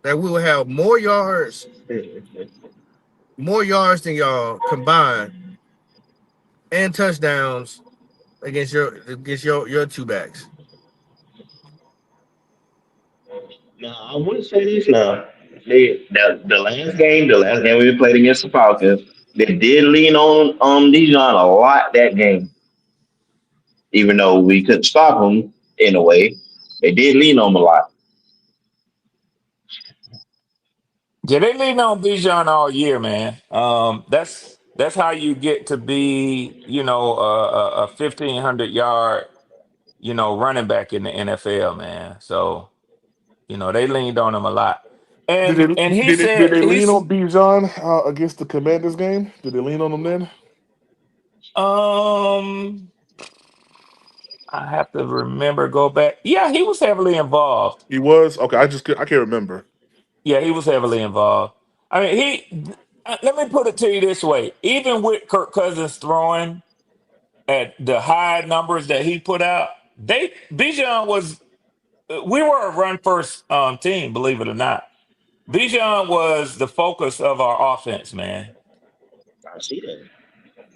Speaker 5: that we will have more yards than y'all combined and touchdowns against your two backs.
Speaker 8: Now I would say this now. The last game we played against the Falcons, they did lean on Dijon a lot that game. Even though we couldn't stop them in a way, they did lean on him a lot.
Speaker 3: Yeah, they lean on Bijan all year, man. That's how you get to be, a 1,500 yard, running back in the NFL, man. So they leaned on him a lot,
Speaker 1: Did
Speaker 3: and
Speaker 1: they
Speaker 3: he
Speaker 1: did
Speaker 3: said
Speaker 1: they lean
Speaker 3: he's
Speaker 1: on Bijan against the Commanders game? Did they lean on him then?
Speaker 3: um. I have to remember go back. Yeah, he was heavily involved.
Speaker 1: He was okay. I can't remember.
Speaker 3: Yeah, he was heavily involved. I mean, let me put it to you this way: even with Kirk Cousins throwing at the high numbers that he put out, Bijan was. We were a run first team, believe it or not. Bijan was the focus of our offense, man.
Speaker 8: I see that.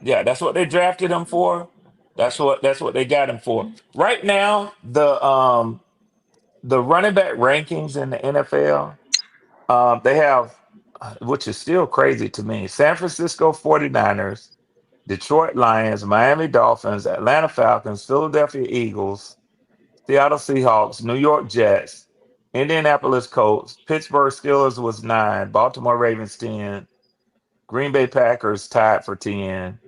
Speaker 3: Yeah, that's what they drafted him for. That's what they got him for. Right now, the running back rankings in the NFL, they have, which is still crazy to me, San Francisco 49ers, Detroit Lions, Miami Dolphins, Atlanta Falcons, Philadelphia Eagles, Seattle Seahawks, New York Jets, Indianapolis Colts, Pittsburgh Steelers was 9, Baltimore Ravens 10, Green Bay Packers tied for 10,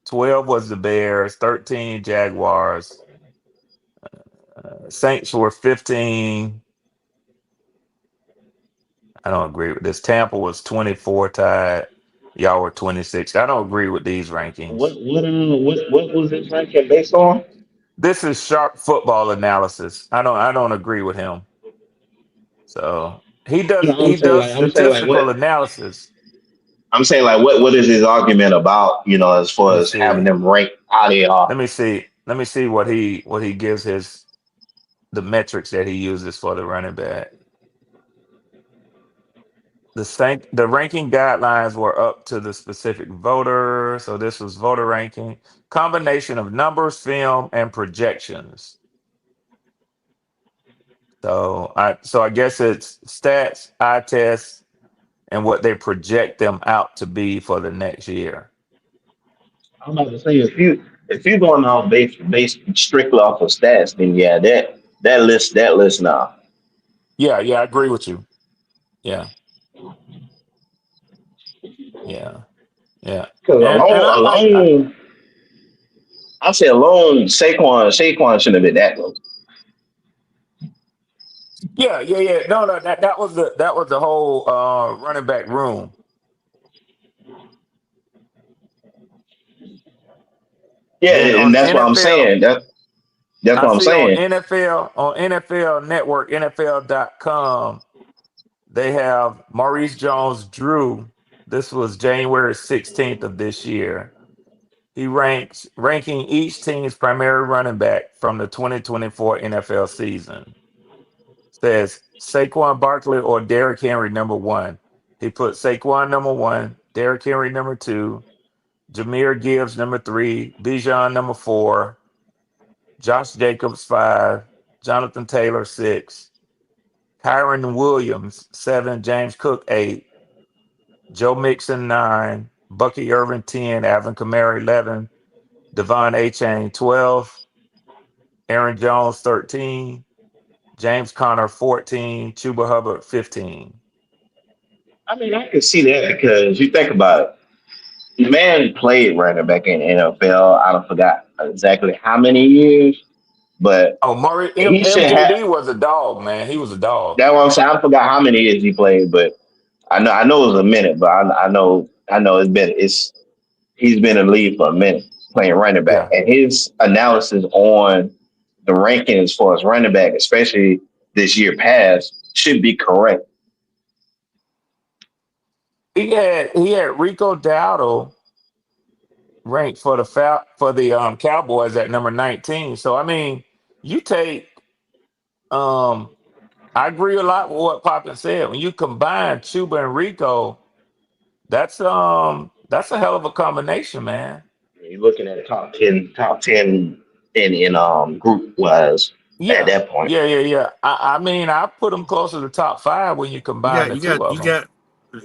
Speaker 3: 12 was the Bears, 13 Jaguars, Saints were 15. I don't agree with this. Tampa was 24 tied. Y'all were 26. I don't agree with these rankings.
Speaker 8: What was this ranking based on?
Speaker 3: This is sharp football analysis. I don't agree with him. So he does
Speaker 8: No,
Speaker 3: he does
Speaker 8: I'm saying like
Speaker 3: statistical
Speaker 8: what
Speaker 3: analysis.
Speaker 8: I'm saying like what is his argument about? As
Speaker 3: Let
Speaker 8: far
Speaker 3: me
Speaker 8: as having
Speaker 3: see.
Speaker 8: them ranked how they are.
Speaker 3: Let me see. Let me see what he gives his the metrics that he uses for the running back. The ranking guidelines were up to the specific voter. So this was voter ranking. Combination of numbers, film, and projections. So I guess it's stats, eye tests, and what they project them out to be for the next year.
Speaker 8: I'm about to say if you're going off based strictly off of stats, then yeah, that list now.
Speaker 3: Yeah, yeah, I agree with you. Yeah, yeah, yeah.
Speaker 8: Because
Speaker 3: And I like
Speaker 8: I say alone, Saquon shouldn't have been that low.
Speaker 3: yeah, yeah, yeah. No, no, that was the whole running back room.
Speaker 8: Yeah,
Speaker 3: Then
Speaker 8: and
Speaker 3: on
Speaker 8: that's what I'm
Speaker 3: NFL,
Speaker 8: saying. That's
Speaker 3: I
Speaker 8: what I'm
Speaker 3: see
Speaker 8: saying.
Speaker 3: on NFL Network, NFL.com, they have Maurice Jones-Drew. This was January 16th of this year. He ranking each team's primary running back from the 2024 NFL season. Says Saquon Barkley or Derrick Henry number one. He put Saquon number one, Derrick Henry number two, Jameer Gibbs number three, Bijan number four, Josh Jacobs five, Jonathan Taylor six, Kyron Williams seven, James Cook eight, Joe Mixon nine, Bucky Irvin 10, Alvin Kamara 11, Devon Achane 12, Aaron Jones 13, James Conner 14, Chuba Hubbard 15.
Speaker 8: I mean, I can see that because you think about it. The man played running back in the NFL. I don't forgot exactly how many years, but
Speaker 3: Oh, Murray
Speaker 8: he should have.
Speaker 3: MJD was a dog, man. He was a dog.
Speaker 8: That what I'm saying. I forgot how many years he played, but I know it was a minute, but I know he's been in the league for a minute playing running back,
Speaker 3: Yeah.
Speaker 8: and his analysis on the rankings for his running back, especially this year past, should be correct.
Speaker 3: He had Rico Dowdle ranked for the Cowboys at number 19. So I mean, you take I agree a lot with what Poppin said. When you combine Chuba and Rico, that's a hell of a combination, man.
Speaker 8: You're looking at top ten in group wise at
Speaker 3: Yeah,
Speaker 8: that point.
Speaker 3: yeah. I mean, I put them closer to top five when you
Speaker 5: You
Speaker 3: combine
Speaker 5: got
Speaker 3: the
Speaker 5: you
Speaker 3: two
Speaker 5: got
Speaker 3: of
Speaker 5: you
Speaker 3: them.
Speaker 5: got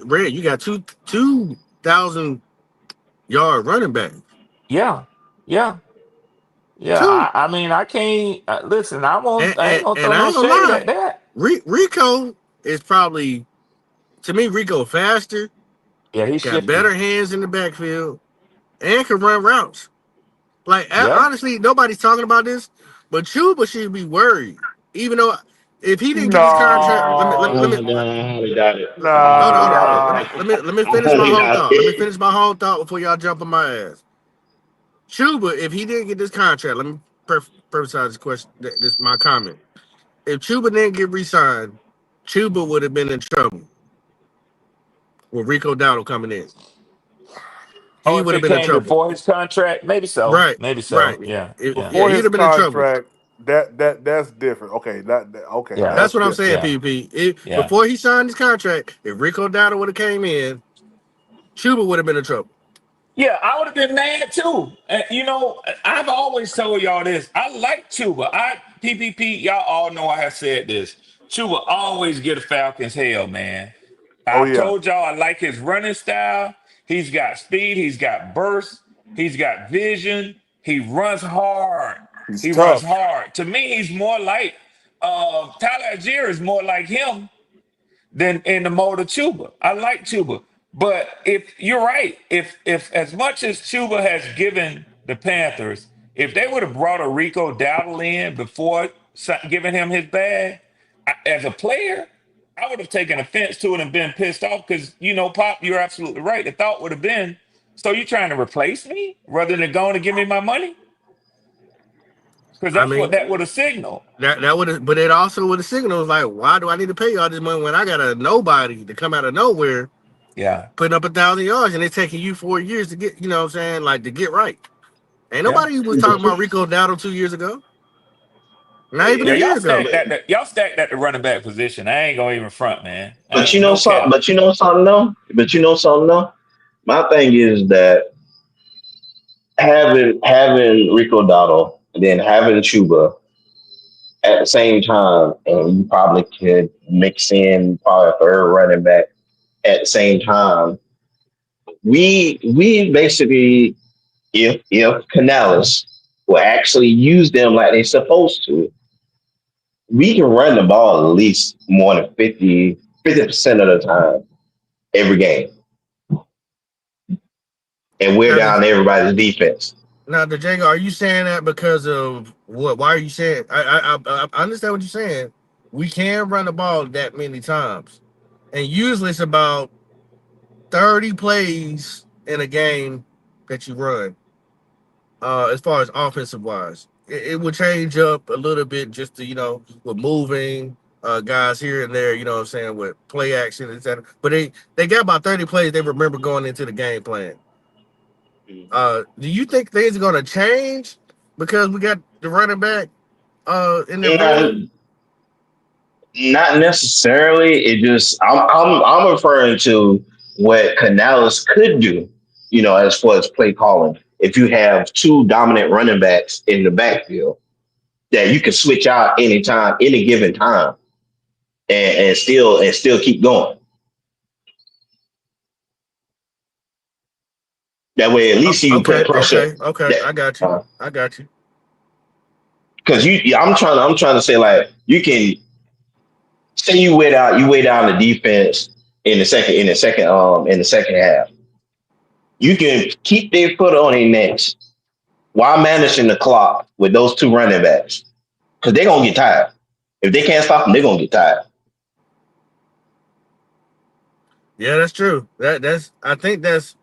Speaker 5: Red. You got 2,000-yard running back.
Speaker 3: Yeah, yeah, yeah.
Speaker 5: Two.
Speaker 3: I mean, I can't listen. I won't.
Speaker 5: And,
Speaker 3: I ain't
Speaker 5: and,
Speaker 3: gonna
Speaker 5: and
Speaker 3: throw
Speaker 5: I
Speaker 3: no
Speaker 5: ain't gonna
Speaker 3: shade
Speaker 5: lie,
Speaker 3: at that.
Speaker 5: Rico is probably, to me, Rico faster,
Speaker 3: Yeah, he's
Speaker 5: got
Speaker 3: shifty.
Speaker 5: better hands in the backfield, and can run routes. Like
Speaker 3: Yeah.
Speaker 5: honestly, nobody's talking about this, but Chuba should be worried. Even though if he didn't get this contract,
Speaker 1: No,
Speaker 8: I highly doubt it.
Speaker 5: hold on,
Speaker 8: I
Speaker 5: hold on.
Speaker 8: doubt it.
Speaker 1: nah.
Speaker 5: Let me
Speaker 8: I
Speaker 5: finish my
Speaker 8: highly
Speaker 5: whole
Speaker 8: doubt
Speaker 5: thought. Let me
Speaker 8: it.
Speaker 5: finish my whole thought before y'all jump on my ass. Chuba, if he didn't get this contract, let me precise this question. This my comment. If Chuba didn't get re-signed, Chuba would have been in trouble with Rico Dowdle coming in.
Speaker 3: Oh,
Speaker 5: He
Speaker 3: if
Speaker 5: would have
Speaker 3: it
Speaker 5: been in
Speaker 3: came
Speaker 5: trouble.
Speaker 3: before his contract, maybe so.
Speaker 5: Right,
Speaker 3: Maybe
Speaker 5: right.
Speaker 3: so. Yeah, yeah,
Speaker 5: Yeah,
Speaker 1: Before
Speaker 5: he'd
Speaker 1: his
Speaker 5: have been in trouble.
Speaker 1: contract, that's different. Okay, okay,
Speaker 3: yeah,
Speaker 5: That's
Speaker 1: that's
Speaker 5: what I'm
Speaker 1: different.
Speaker 5: saying,
Speaker 3: yeah,
Speaker 5: PvP.
Speaker 3: yeah.
Speaker 5: Before he signed his contract, if Rico Dowdle would have came in, Chuba would have been in trouble.
Speaker 3: Yeah, I would have been mad too. And I've always told y'all this. I like Chuba. PPP. Y'all all know I have said this. Chuba always get a Falcons hell, man.
Speaker 1: Oh
Speaker 3: I've
Speaker 1: yeah,
Speaker 3: told y'all I like his running style. He's got speed. He's got burst. He's got vision. He runs hard.
Speaker 1: he's
Speaker 3: He runs
Speaker 1: tough.
Speaker 3: hard. To me, he's more like Tyler Algier is more like him than in the mode of Chuba. I like Chuba. But if you're right, if as much as Chuba has given the Panthers, if they would have brought a Rico Dowdle in before giving him his bag, as a player, I would have taken offense to it and been pissed off because Pop, you're absolutely right. The thought would have been, so you trying to replace me rather than going to give me my money? Because
Speaker 5: I
Speaker 3: that's what
Speaker 5: mean,
Speaker 3: that would have signaled.
Speaker 5: that would have, but it also would have signaled like, why do I need to pay y'all this money when I got a nobody to come out of nowhere
Speaker 3: Yeah,
Speaker 5: putting up 1,000 yards and it's taking you 4 years to get, what I'm saying, like to get right. Ain't
Speaker 3: yeah.
Speaker 5: nobody was talking about Rico Dowdle 2 years ago, not even a
Speaker 3: Yeah,
Speaker 8: Yeah,
Speaker 5: year ago.
Speaker 3: y'all stacked at the running back position. I ain't gonna even front, man. I
Speaker 8: but
Speaker 3: ain't no cap.
Speaker 8: you know something though. But you know something though. My thing is that having Rico Dotto and then having Chuba at the same time, and you probably could mix in probably a third running back at the same time. We basically, if Canales will actually use them like they're supposed to, we can run the ball at least more than 50% of the time every game and wear
Speaker 5: Now,
Speaker 8: down everybody's defense.
Speaker 5: the Django, are you saying that because of what? Why are you saying? I understand what you're saying. We can run the ball that many times, and usually it's about 30 plays in a game that you run. As far as offensive wise, it will change up a little bit just to with moving guys here and there. You know what I'm saying, with play action, etc. But they got about 30 plays they remember going into the game plan. Do you think things are gonna change because we got the running back in their
Speaker 8: Not,
Speaker 5: prime?
Speaker 8: not necessarily. It just I'm referring to what Canales could do. As far as play calling, if you have two dominant running backs in the backfield that you can switch out anytime, any given time, and still keep going. That way, at least you can put
Speaker 5: Okay,
Speaker 8: pressure.
Speaker 5: okay, okay.
Speaker 8: That
Speaker 5: I got you. I got you.
Speaker 8: because I'm trying to say like you can say you wait out the defense in the second half. You can keep their foot on their necks while managing the clock with those two running backs because they're gonna get tired. If they can't stop them, they're gonna get tired.
Speaker 5: Yeah, that's true. That's I think that's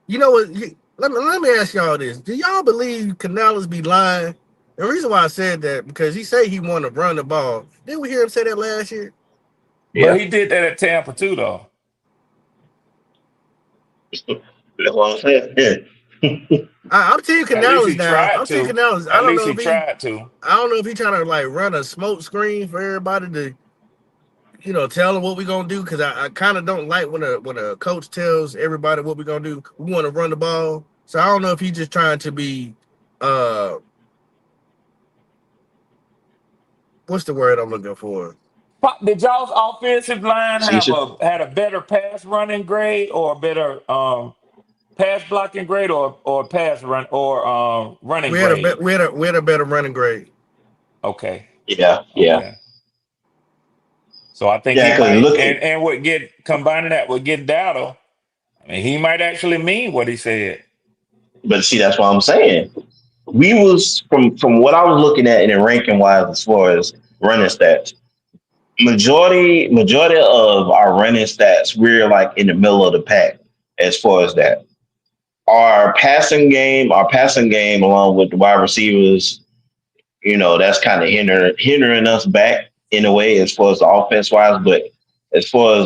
Speaker 5: what. Let me ask y'all this: do y'all believe Canales be lying? The reason why I said that because he said he wanted to run the ball. Didn't we hear him say that last year?
Speaker 3: But
Speaker 8: Yeah,
Speaker 3: he did that at Tampa too, though.
Speaker 8: that's what I'm saying. Yeah.
Speaker 5: I'm Team
Speaker 3: At least
Speaker 5: Canales
Speaker 3: he
Speaker 5: now.
Speaker 3: tried
Speaker 5: I'm Team
Speaker 3: to.
Speaker 5: Canales.
Speaker 3: At least he tried to.
Speaker 5: I don't know if he trying to like run a smoke screen for everybody to tell them what we're gonna do because I kind of don't like when a coach tells everybody what we're gonna do. We want to run the ball, So I don't know if he's just trying to be, uh, what's the word I'm looking for?
Speaker 3: Did y'all's offensive line have
Speaker 8: Facetious.
Speaker 3: a better pass running grade or a better pass blocking grade or pass run or running grade?
Speaker 5: We had a better running grade.
Speaker 3: Okay,
Speaker 8: Yeah, yeah,
Speaker 3: okay. So I think he
Speaker 8: yeah. Because
Speaker 3: might,
Speaker 8: look at,
Speaker 3: and would get combining that with get Dowdle. I mean, he might actually mean what he said.
Speaker 8: but see, that's what I'm saying. We was from what I was looking at in the ranking wise as far as running stats. Majority of our running stats, we're like in the middle of the pack as far as that. Our passing game, along with the wide receivers, that's kind of hindering us back in a way as far as the offense wise. But as far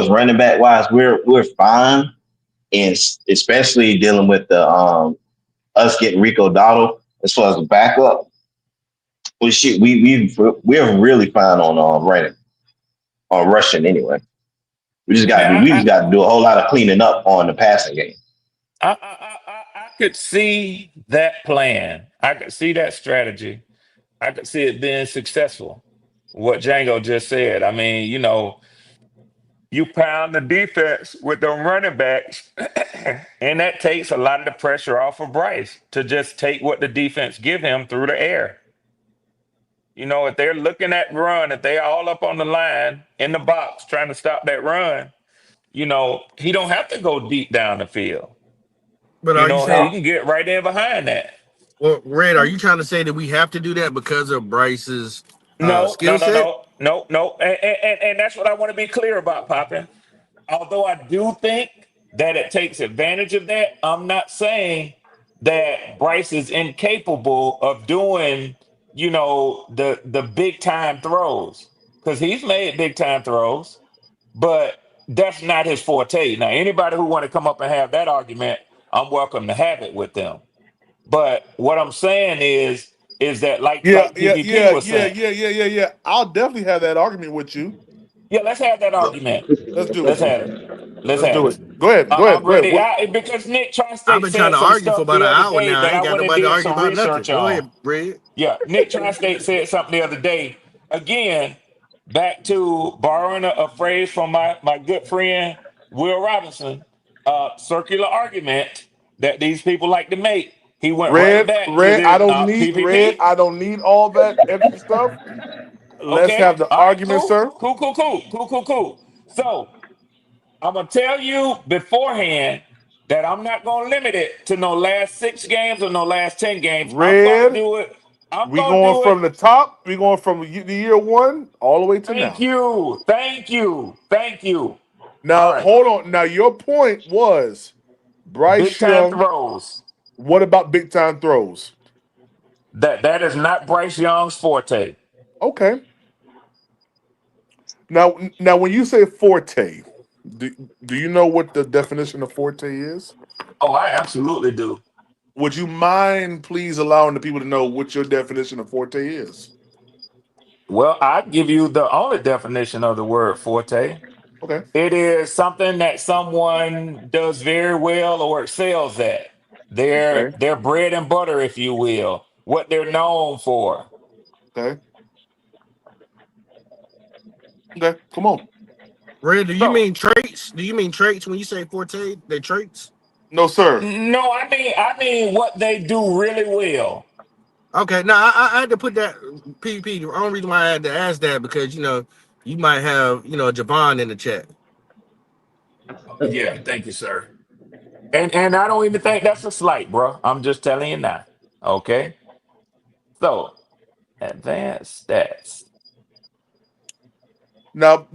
Speaker 8: as running back wise, we're fine, and especially dealing with the us getting Rico Dotto as far as the backup. Well, shit, we're really fine on running on rushing anyway.
Speaker 3: I mean,
Speaker 8: We just got to do a whole lot of cleaning up on the passing game.
Speaker 3: I could see that plan. I could see that strategy. I could see it being successful. What Django just said. I mean, you pound the defense with them running backs, and that takes a lot of the pressure off of Bryce to just take what the defense give him through the air. If they're looking at run, if they all up on the line in the box trying to stop that run, he don't have to go deep down the field.
Speaker 5: But are you
Speaker 3: He
Speaker 5: saying,
Speaker 3: can get right in behind that.
Speaker 5: well, Red? Are you trying to say that we have to do that because of Bryce's
Speaker 3: No, no,
Speaker 5: skill
Speaker 3: no,
Speaker 5: set?
Speaker 3: no, no, no. And that's what I want to be clear about, Poppin. Although I do think that it takes advantage of that, I'm not saying that Bryce is incapable of doing, the big time throws. Because he's made big time throws, but that's not his forte. Now, anybody who want to come up and have that argument, I'm welcome to have it with them. But what I'm saying is that
Speaker 1: Yeah,
Speaker 3: like
Speaker 1: yeah,
Speaker 3: PPP
Speaker 1: yeah,
Speaker 3: was
Speaker 1: yeah,
Speaker 3: saying,
Speaker 1: yeah, yeah, yeah, yeah. I'll definitely have that argument with you.
Speaker 3: yeah, let's have that argument.
Speaker 1: Let's do
Speaker 3: Let's
Speaker 1: it.
Speaker 3: have it. Let's
Speaker 1: Let's
Speaker 3: have
Speaker 1: do
Speaker 3: it.
Speaker 1: it. Go ahead. Go
Speaker 3: I'm
Speaker 1: ahead. Go ahead.
Speaker 3: ready.
Speaker 1: What?
Speaker 3: Because Nick
Speaker 5: I've
Speaker 3: Tri-State
Speaker 5: been trying
Speaker 3: said
Speaker 5: to
Speaker 3: some
Speaker 5: argue for
Speaker 3: stuff
Speaker 5: about
Speaker 3: the
Speaker 5: an
Speaker 3: other
Speaker 5: hour
Speaker 3: day
Speaker 5: now. I
Speaker 3: that
Speaker 5: ain't
Speaker 3: I
Speaker 5: got
Speaker 3: went and
Speaker 5: nobody to
Speaker 3: did
Speaker 5: argue
Speaker 3: some
Speaker 5: about nothing.
Speaker 3: research
Speaker 5: Go
Speaker 3: on.
Speaker 5: ahead, Red.
Speaker 3: Yeah, Nick Tri-State said something the other day. Again, back to borrowing a phrase from my good friend Will Robinson, circular argument that these people like to make. He went right
Speaker 1: Red,
Speaker 3: back to
Speaker 1: red.
Speaker 3: this
Speaker 1: Red.
Speaker 3: PPP.
Speaker 1: I don't need all that extra stuff. Let's
Speaker 3: Okay,
Speaker 1: have the
Speaker 3: all right,
Speaker 1: argument,
Speaker 3: cool,
Speaker 1: sir.
Speaker 3: cool, cool, cool, cool, cool, cool. So I'm gonna tell you beforehand that I'm not gonna limit it to no last 6 games or no last 10 games. I'm gonna
Speaker 1: Red.
Speaker 3: do it. I'm
Speaker 1: We
Speaker 3: gonna
Speaker 1: going
Speaker 3: do it.
Speaker 1: from the top. We going from the year one all the way to
Speaker 3: Thank
Speaker 1: now.
Speaker 3: you, thank you, thank you. All
Speaker 1: Now,
Speaker 3: right,
Speaker 1: hold on. Now, your point was
Speaker 3: big
Speaker 1: Bryce
Speaker 3: time
Speaker 1: Young.
Speaker 3: throws.
Speaker 1: What about big time throws?
Speaker 3: That is not Bryce Young's forte.
Speaker 1: Okay. Now, when you say forte, do, do you know what the definition of forte is?
Speaker 3: Oh, I absolutely do.
Speaker 1: Would you mind please allowing the people to know what your definition of forte is?
Speaker 3: Well, I give you the only definition of the word forte.
Speaker 1: Okay.
Speaker 3: It is something that someone does very well or excels at. Their
Speaker 1: Okay.
Speaker 3: their bread and butter, if you will, what they're known for.
Speaker 1: Okay. Okay. Come on.
Speaker 5: Red, do you
Speaker 3: So
Speaker 5: mean traits? Do you mean traits when you say forte? They traits?
Speaker 1: No, sir.
Speaker 3: no, I mean what they do really well.
Speaker 5: Okay, now I had to put that PP. The only reason why I had to ask that because you might have Javon in the chat.
Speaker 3: Yeah, thank you, sir. And I don't even think that's a slight, bro. I'm just telling you now. Okay. So advanced stats.
Speaker 1: Now,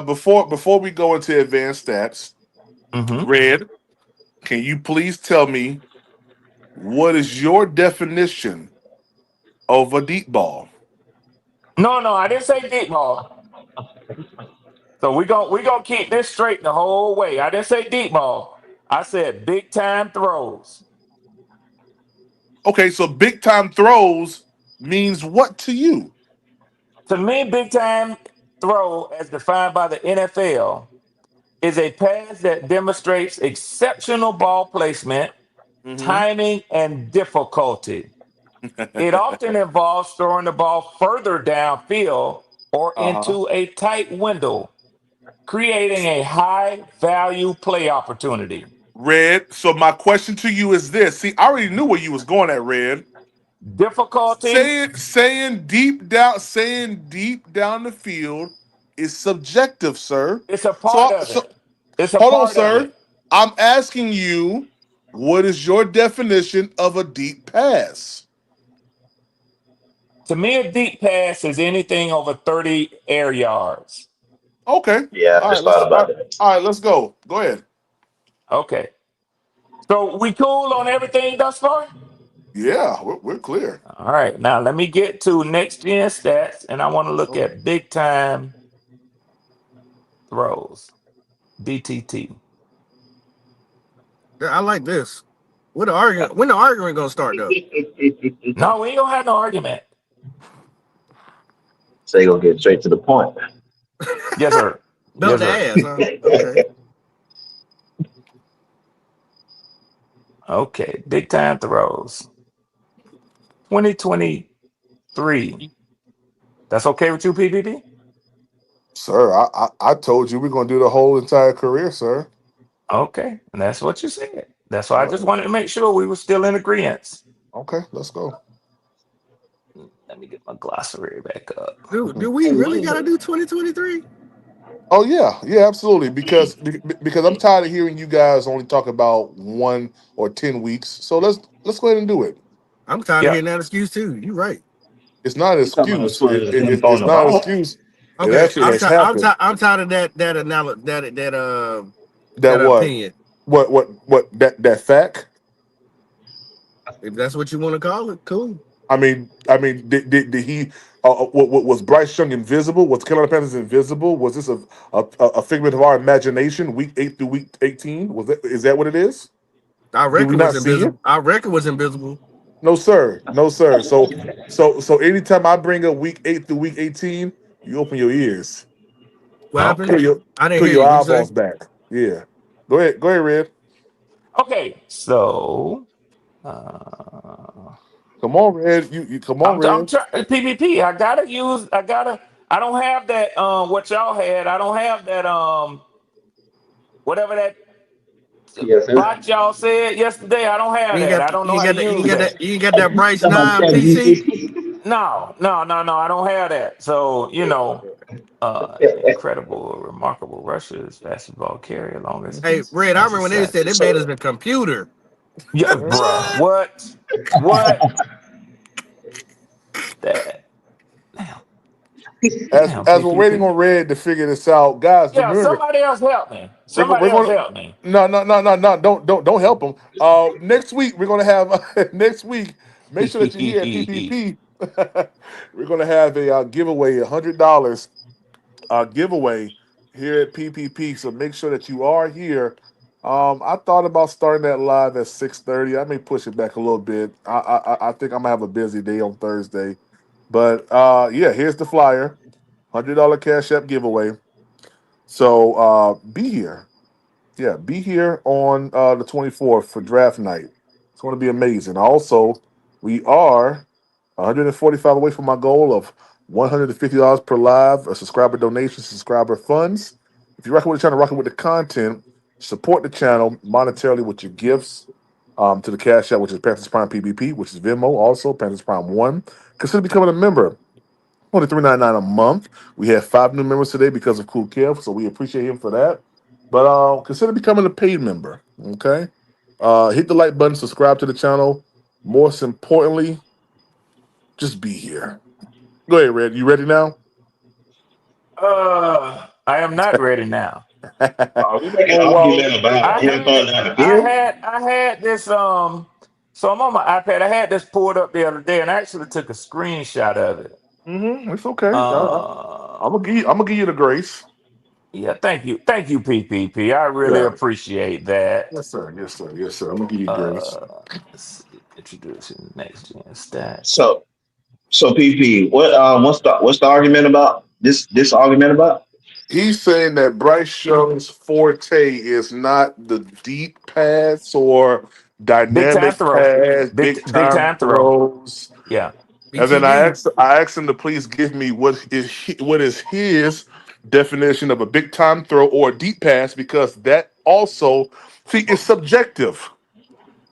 Speaker 1: before we go into advanced stats,
Speaker 3: Hmm.
Speaker 1: Red, can you please tell me what is your definition of a deep ball?
Speaker 3: No, no, I didn't say deep ball. So we gonna keep this straight the whole way. I didn't say deep ball. I said big time throws.
Speaker 1: Okay, so big time throws means what to you?
Speaker 3: To me, big time throw, as defined by the NFL, is a pass that demonstrates exceptional ball placement,
Speaker 1: Mm-hmm.
Speaker 3: timing, and difficulty. It often involves throwing the ball further downfield or
Speaker 1: Uh-huh.
Speaker 3: into a tight window, creating a high value play opportunity.
Speaker 1: Red. So my question to you is this. See, I already knew where you was going at, Red.
Speaker 3: Difficulty,
Speaker 1: Saying deep down the field is subjective, sir.
Speaker 3: it's a
Speaker 1: So,
Speaker 3: part of
Speaker 1: so
Speaker 3: it. It's a
Speaker 1: hold on,
Speaker 3: part of
Speaker 1: sir.
Speaker 3: it.
Speaker 1: I'm asking you, what is your definition of a deep pass?
Speaker 3: To me, a deep pass is anything over 30 air yards.
Speaker 1: Okay.
Speaker 8: Yeah, I
Speaker 1: All right.
Speaker 8: just thought about that.
Speaker 1: All right. Let's go. Go ahead.
Speaker 3: Okay. So we cool on everything thus far?
Speaker 1: Yeah, we're clear.
Speaker 3: All right. Now let me get to next gen stats, and I want to look
Speaker 1: Oh,
Speaker 3: at big time throws. BTT.
Speaker 5: Yeah, I like this. When the argument gonna start though?
Speaker 3: No, we ain't gonna have no argument.
Speaker 8: So you gonna get straight to the point.
Speaker 3: Yes, sir.
Speaker 5: Belt
Speaker 3: Yes,
Speaker 5: the
Speaker 3: sir.
Speaker 5: ass, huh? Okay.
Speaker 3: Okay. Big time throws. 2023. That's okay with you, PPP?
Speaker 1: sir, I told you we're gonna do the whole entire career, sir.
Speaker 3: Okay. And that's what you said. That's why I
Speaker 1: All
Speaker 3: just
Speaker 1: right.
Speaker 3: wanted to make sure we were still in agreement.
Speaker 1: Okay, let's go.
Speaker 3: Let me get my glossary back up.
Speaker 5: Do we really gotta do 2023?
Speaker 1: Oh yeah, yeah, absolutely. Because I'm tired of hearing you guys only talk about 1 or 10 weeks. So let's go ahead and do it.
Speaker 5: I'm tired of
Speaker 3: Yeah.
Speaker 5: hearing that excuse too. You right.
Speaker 1: It's not an
Speaker 8: You talking about as
Speaker 1: excuse.
Speaker 8: far as him throwing
Speaker 1: It's
Speaker 8: the
Speaker 1: not an
Speaker 8: ball?
Speaker 1: excuse. It
Speaker 5: Okay,
Speaker 1: actually has
Speaker 5: I'm
Speaker 1: happened.
Speaker 5: tired. I'm tired of
Speaker 1: That
Speaker 5: that
Speaker 1: what?
Speaker 5: opinion.
Speaker 1: What that fact?
Speaker 5: If that's what you want to call it, cool.
Speaker 1: I mean, did he? What was Bryce Young invisible? Was Carolina Panthers invisible? Was this a figment of our imagination? Week 8 through week 18. Is that what it is?
Speaker 5: Our
Speaker 1: Did we
Speaker 5: record
Speaker 1: not
Speaker 5: was
Speaker 1: see it?
Speaker 5: invisible. Our record was invisible.
Speaker 1: No, sir. No, sir. So anytime I bring up week 8 through week 18, you open your ears,
Speaker 5: What happened?
Speaker 3: Okay.
Speaker 1: put your
Speaker 5: I didn't
Speaker 1: put
Speaker 5: hear
Speaker 1: your
Speaker 5: you. What'd you say?
Speaker 1: eyeballs back. Yeah. Go ahead, Red.
Speaker 3: Okay. So uh
Speaker 1: Come on, Red. You come on,
Speaker 3: I'm
Speaker 1: Red.
Speaker 3: trying PPP. I don't have that what y'all had. I don't have that whatever that
Speaker 8: PSS.
Speaker 3: bot y'all said yesterday. I don't have that. I don't know how to use that.
Speaker 5: You ain't got that
Speaker 8: You
Speaker 5: Bryce
Speaker 8: talking about
Speaker 5: Nine
Speaker 8: Chat
Speaker 5: PC.
Speaker 8: GPT?
Speaker 3: No, no, no, no. I don't have that. So, incredible, remarkable rushes, basketball carry, longest
Speaker 5: Hey, Red, I
Speaker 3: as a
Speaker 5: remember when they
Speaker 3: sack.
Speaker 5: said they made us a computer.
Speaker 3: Yeah, bruh. What? What? That. Damn.
Speaker 1: As
Speaker 3: Damn,
Speaker 1: as we're waiting
Speaker 3: PPP.
Speaker 1: on Red to figure this out, guys,
Speaker 3: Yeah,
Speaker 1: remember
Speaker 3: somebody else help me.
Speaker 1: we're
Speaker 3: Somebody else
Speaker 1: gonna
Speaker 3: help me.
Speaker 1: no, don't help them. Next week we're gonna have next week. Make sure that you're here at PPP. We're gonna have a giveaway, $100 giveaway here at PPP. So make sure that you are here. I thought about starting that live at 6:30. I may push it back a little bit. I think I'm gonna have a busy day on Thursday, but yeah, here's the flyer. $100 Cash App giveaway. So be here. Yeah, be here on the 24th for draft night. It's going to be amazing. Also, we are 145 away from my goal of $150 per live, a subscriber donation, subscriber funds. If you're rocking with the channel, rocking with the content, support the channel monetarily with your gifts to the Cash App, which is Panthers Prime PBP, which is Venmo, also Panthers Prime 1. Consider becoming a member. Only $3.99 a month. We have 5 new members today because of Cool Kev, so we appreciate him for that. But consider becoming a paid member. Okay, hit the like button, subscribe to the channel. Most importantly, just be here. Go ahead, Red. You ready now?
Speaker 3: I am not ready now.
Speaker 8: Are we making an
Speaker 1: Oh well.
Speaker 8: argument about
Speaker 3: I
Speaker 8: him throwing
Speaker 3: had
Speaker 8: down the
Speaker 3: I
Speaker 8: field?
Speaker 3: had I had this so I'm on my iPad. I had this pulled up the other day and I actually took a screenshot of it.
Speaker 1: It's okay.
Speaker 3: Uh
Speaker 1: I'm gonna give you the grace.
Speaker 3: yeah, thank you, PPP. I really
Speaker 1: Yeah.
Speaker 3: appreciate that.
Speaker 1: Yes, sir. Yes, sir. Yes, sir. I'm gonna give you grace.
Speaker 3: Uh, let's see, introducing next gen stats.
Speaker 8: So PP, what's the argument about? This argument about?
Speaker 1: He's saying that Bryce Young's forte is not the deep pass or
Speaker 3: Big time
Speaker 1: dynamic
Speaker 3: throw.
Speaker 1: pass, big
Speaker 3: Big
Speaker 1: time
Speaker 3: time throw.
Speaker 1: throws.
Speaker 3: Yeah.
Speaker 1: And then
Speaker 6: BTV.
Speaker 1: I asked him to please give me what is his definition of a big time throw or a deep pass, because that also, see, it's subjective.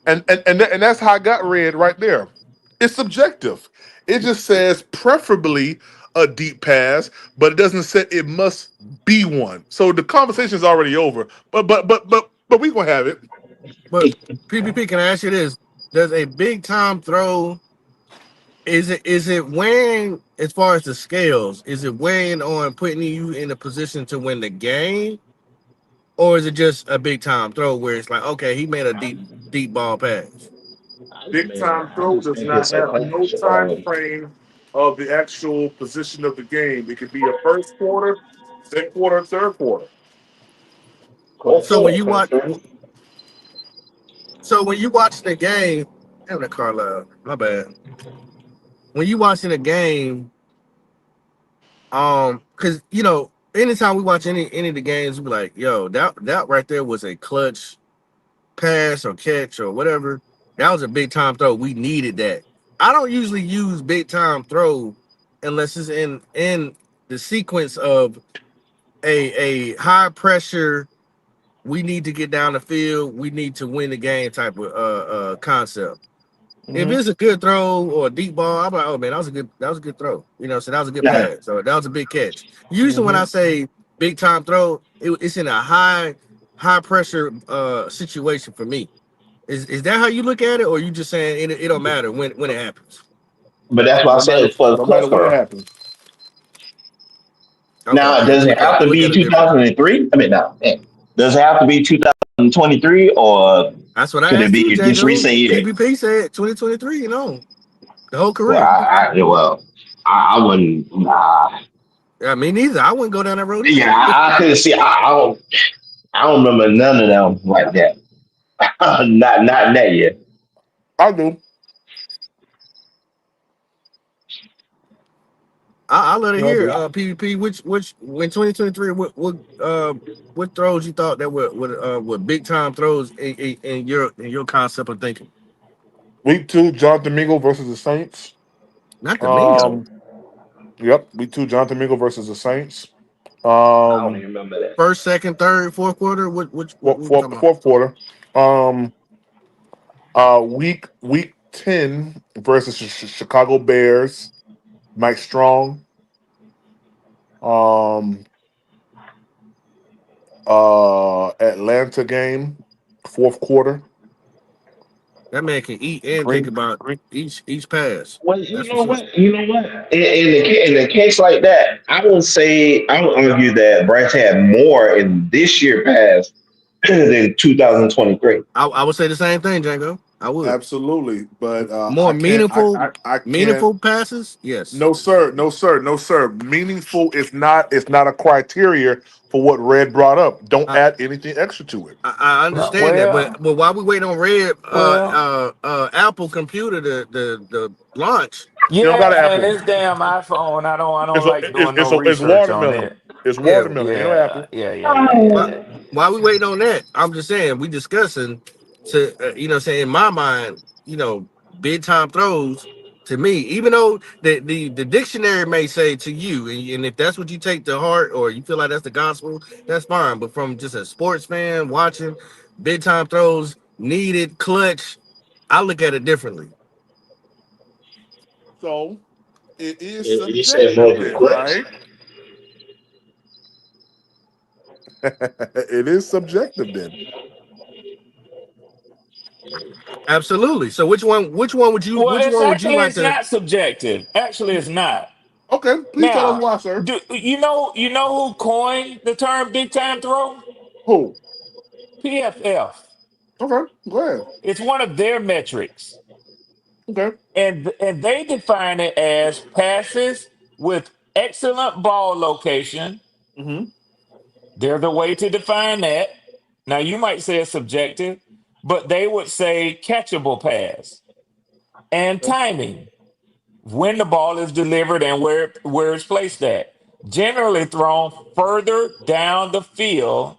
Speaker 1: And that's how I got read right there. It's subjective. It just says preferably a deep pass, but it doesn't say it must be one. So the conversation is already over. But we gonna have it.
Speaker 9: But PPP, can I ask you this? Does a big time throw is it weighing as far as the scales? Is it weighing on putting you in a position to win the game, or is it just a big time throw where it's like, okay, he made a deep ball pass?
Speaker 1: Big time
Speaker 8: I
Speaker 1: throw
Speaker 8: just
Speaker 1: does
Speaker 8: think
Speaker 1: not
Speaker 8: it's a
Speaker 1: have no
Speaker 8: bunch.
Speaker 1: time frame of the actual position of the game. It could be a first quarter, second quarter, third quarter, or
Speaker 9: So when
Speaker 1: fourth.
Speaker 9: you watch, so when you watch the game, damn that car loud. My bad. When you watching a game, because anytime we watch any of the games, we be like, yo, that right there was a clutch pass or catch or whatever. That was a big time throw. We needed that. I don't usually use big time throw unless it's in the sequence of a high pressure. We need to get down the field. We need to win the game type of concept. If
Speaker 1: Mhm.
Speaker 9: it's a good throw or a deep ball, I'm like, oh man, that was a good throw. So that was a good
Speaker 8: Yeah,
Speaker 9: pass. So that was a big catch. Usually when I
Speaker 1: Mhm.
Speaker 9: say big time throw, it's in a high pressure situation for me. Is that how you look at it, or you just saying it don't matter when it happens?
Speaker 8: but that's why I
Speaker 1: No matter
Speaker 8: said for the
Speaker 1: no matter when it
Speaker 8: cluster.
Speaker 1: happens.
Speaker 9: Okay,
Speaker 8: Now,
Speaker 9: yeah,
Speaker 8: does it have
Speaker 9: I
Speaker 8: to
Speaker 9: look
Speaker 8: be
Speaker 9: at it different.
Speaker 8: 2003? I mean, no, man. Does it have to be 2023, or
Speaker 9: That's what I
Speaker 8: could it
Speaker 9: asked you,
Speaker 8: be just
Speaker 9: Django.
Speaker 8: recent years?
Speaker 9: PPP said 2023. The whole
Speaker 8: Well,
Speaker 9: career.
Speaker 8: I wouldn't. Nah.
Speaker 9: Yeah, me neither. I wouldn't go down that road either.
Speaker 8: Yeah, I couldn't see. I don't remember none of them like that. Not that year.
Speaker 1: I do.
Speaker 9: I let it
Speaker 1: I
Speaker 9: hear.
Speaker 1: do.
Speaker 9: PPP. Which when 2023. What throws you thought that were big time throws in your concept of thinking?
Speaker 1: Week 2, Jonathan Mingo versus the Saints.
Speaker 9: Not the Mingo.
Speaker 1: Um, yep, week 2, Jonathan Mingo versus the Saints.
Speaker 8: I don't
Speaker 1: Um,
Speaker 8: even remember that.
Speaker 9: First, second, third, fourth quarter. What we talking about?
Speaker 1: fourth quarter. Um, week 10 versus Chicago Bears. Mike Strong. Um, Atlanta game, fourth quarter.
Speaker 9: That man can eat and think
Speaker 1: Green,
Speaker 9: about
Speaker 1: Green.
Speaker 9: each pass.
Speaker 8: Well,
Speaker 9: That's for sure.
Speaker 8: You know what? In a case like that, I would argue that Bryce had more in this year past than 2023.
Speaker 9: I would say the same thing, Django. I would.
Speaker 1: Absolutely, but
Speaker 9: More meaningful,
Speaker 1: I can't.
Speaker 9: meaningful passes. Yes,
Speaker 1: No sir, no sir, no sir. Meaningful is not a criteria for what Red brought up. Don't
Speaker 9: I,
Speaker 1: add anything extra to it.
Speaker 9: I understand that, but
Speaker 3: Well,
Speaker 9: while we wait on Red,
Speaker 3: well,
Speaker 9: Apple computer the launch.
Speaker 1: You don't got
Speaker 3: yeah,
Speaker 1: an
Speaker 3: and
Speaker 1: apple.
Speaker 3: this damn iPhone, I don't
Speaker 1: It's
Speaker 3: like doing no
Speaker 1: it's
Speaker 3: research on
Speaker 1: watermelon.
Speaker 3: it.
Speaker 1: It's
Speaker 9: Yeah,
Speaker 1: watermelon. Ain't no
Speaker 3: Yeah,
Speaker 1: apple.
Speaker 3: yeah, yeah, yeah, yeah,
Speaker 9: But
Speaker 3: yeah.
Speaker 9: while we waiting on that, I'm just saying we discussing to saying in my mind, big time throws to me, even though the dictionary may say to you, and if that's what you take to heart or you feel like that's the gospel, that's fine. But from just a sports fan watching, big time throws needed clutch, I look at it differently.
Speaker 1: So it is
Speaker 8: You said more
Speaker 1: subjective
Speaker 8: than
Speaker 1: then,
Speaker 8: clutch.
Speaker 1: right? It is subjective then.
Speaker 9: Absolutely. So
Speaker 3: Well,
Speaker 9: which one would you like
Speaker 3: it's
Speaker 9: to?
Speaker 3: not subjective. Actually, it's not.
Speaker 1: Okay, please tell us
Speaker 3: Now,
Speaker 1: why, sir.
Speaker 3: do you know who coined the term big time throw?
Speaker 1: Who?
Speaker 3: PFF.
Speaker 1: Okay, go ahead.
Speaker 3: It's one of their metrics.
Speaker 1: Okay.
Speaker 3: And they define it as passes with excellent ball location.
Speaker 1: Mm-hmm.
Speaker 3: They're the way to define that. Now you might say it's subjective, but they would say catchable pass and
Speaker 1: Okay.
Speaker 3: timing when the ball is delivered and where it's placed at. generally thrown further down the field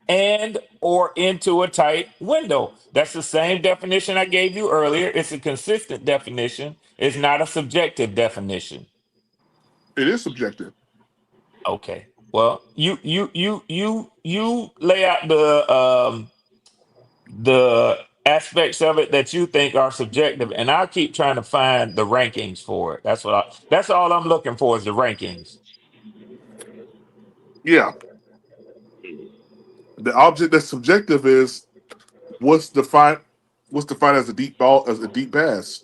Speaker 3: and or into a tight window. That's the same definition I gave you earlier. It's a consistent definition. It's not a subjective definition.
Speaker 1: It is subjective.
Speaker 3: Okay. Well, you lay out the aspects of it that you think are subjective, and I'll keep trying to find the rankings for it. That's all I'm looking for is the rankings.
Speaker 1: Yeah. The object that's subjective is what's defined what's defined as a deep ball as a deep pass.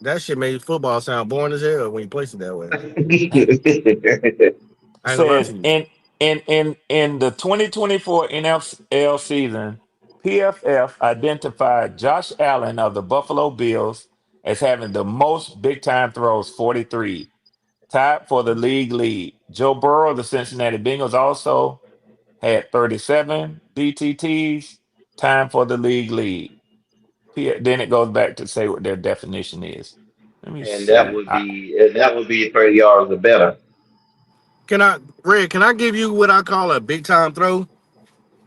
Speaker 9: That shit made football sound boring as hell when you place it that way. I ain't gonna lie to
Speaker 3: Says
Speaker 9: you.
Speaker 3: in the 2024 NFL season, PFF identified Josh Allen of the Buffalo Bills as having the most big time throws, 43, tied for the league lead. Joe Burrow of the Cincinnati Bengals also had 37 BTTs, time for the league lead. Then it goes back to say what their definition is. Let me
Speaker 8: And that
Speaker 3: see.
Speaker 8: would be 30 yards or better.
Speaker 9: Can I give you what I call a big time throw?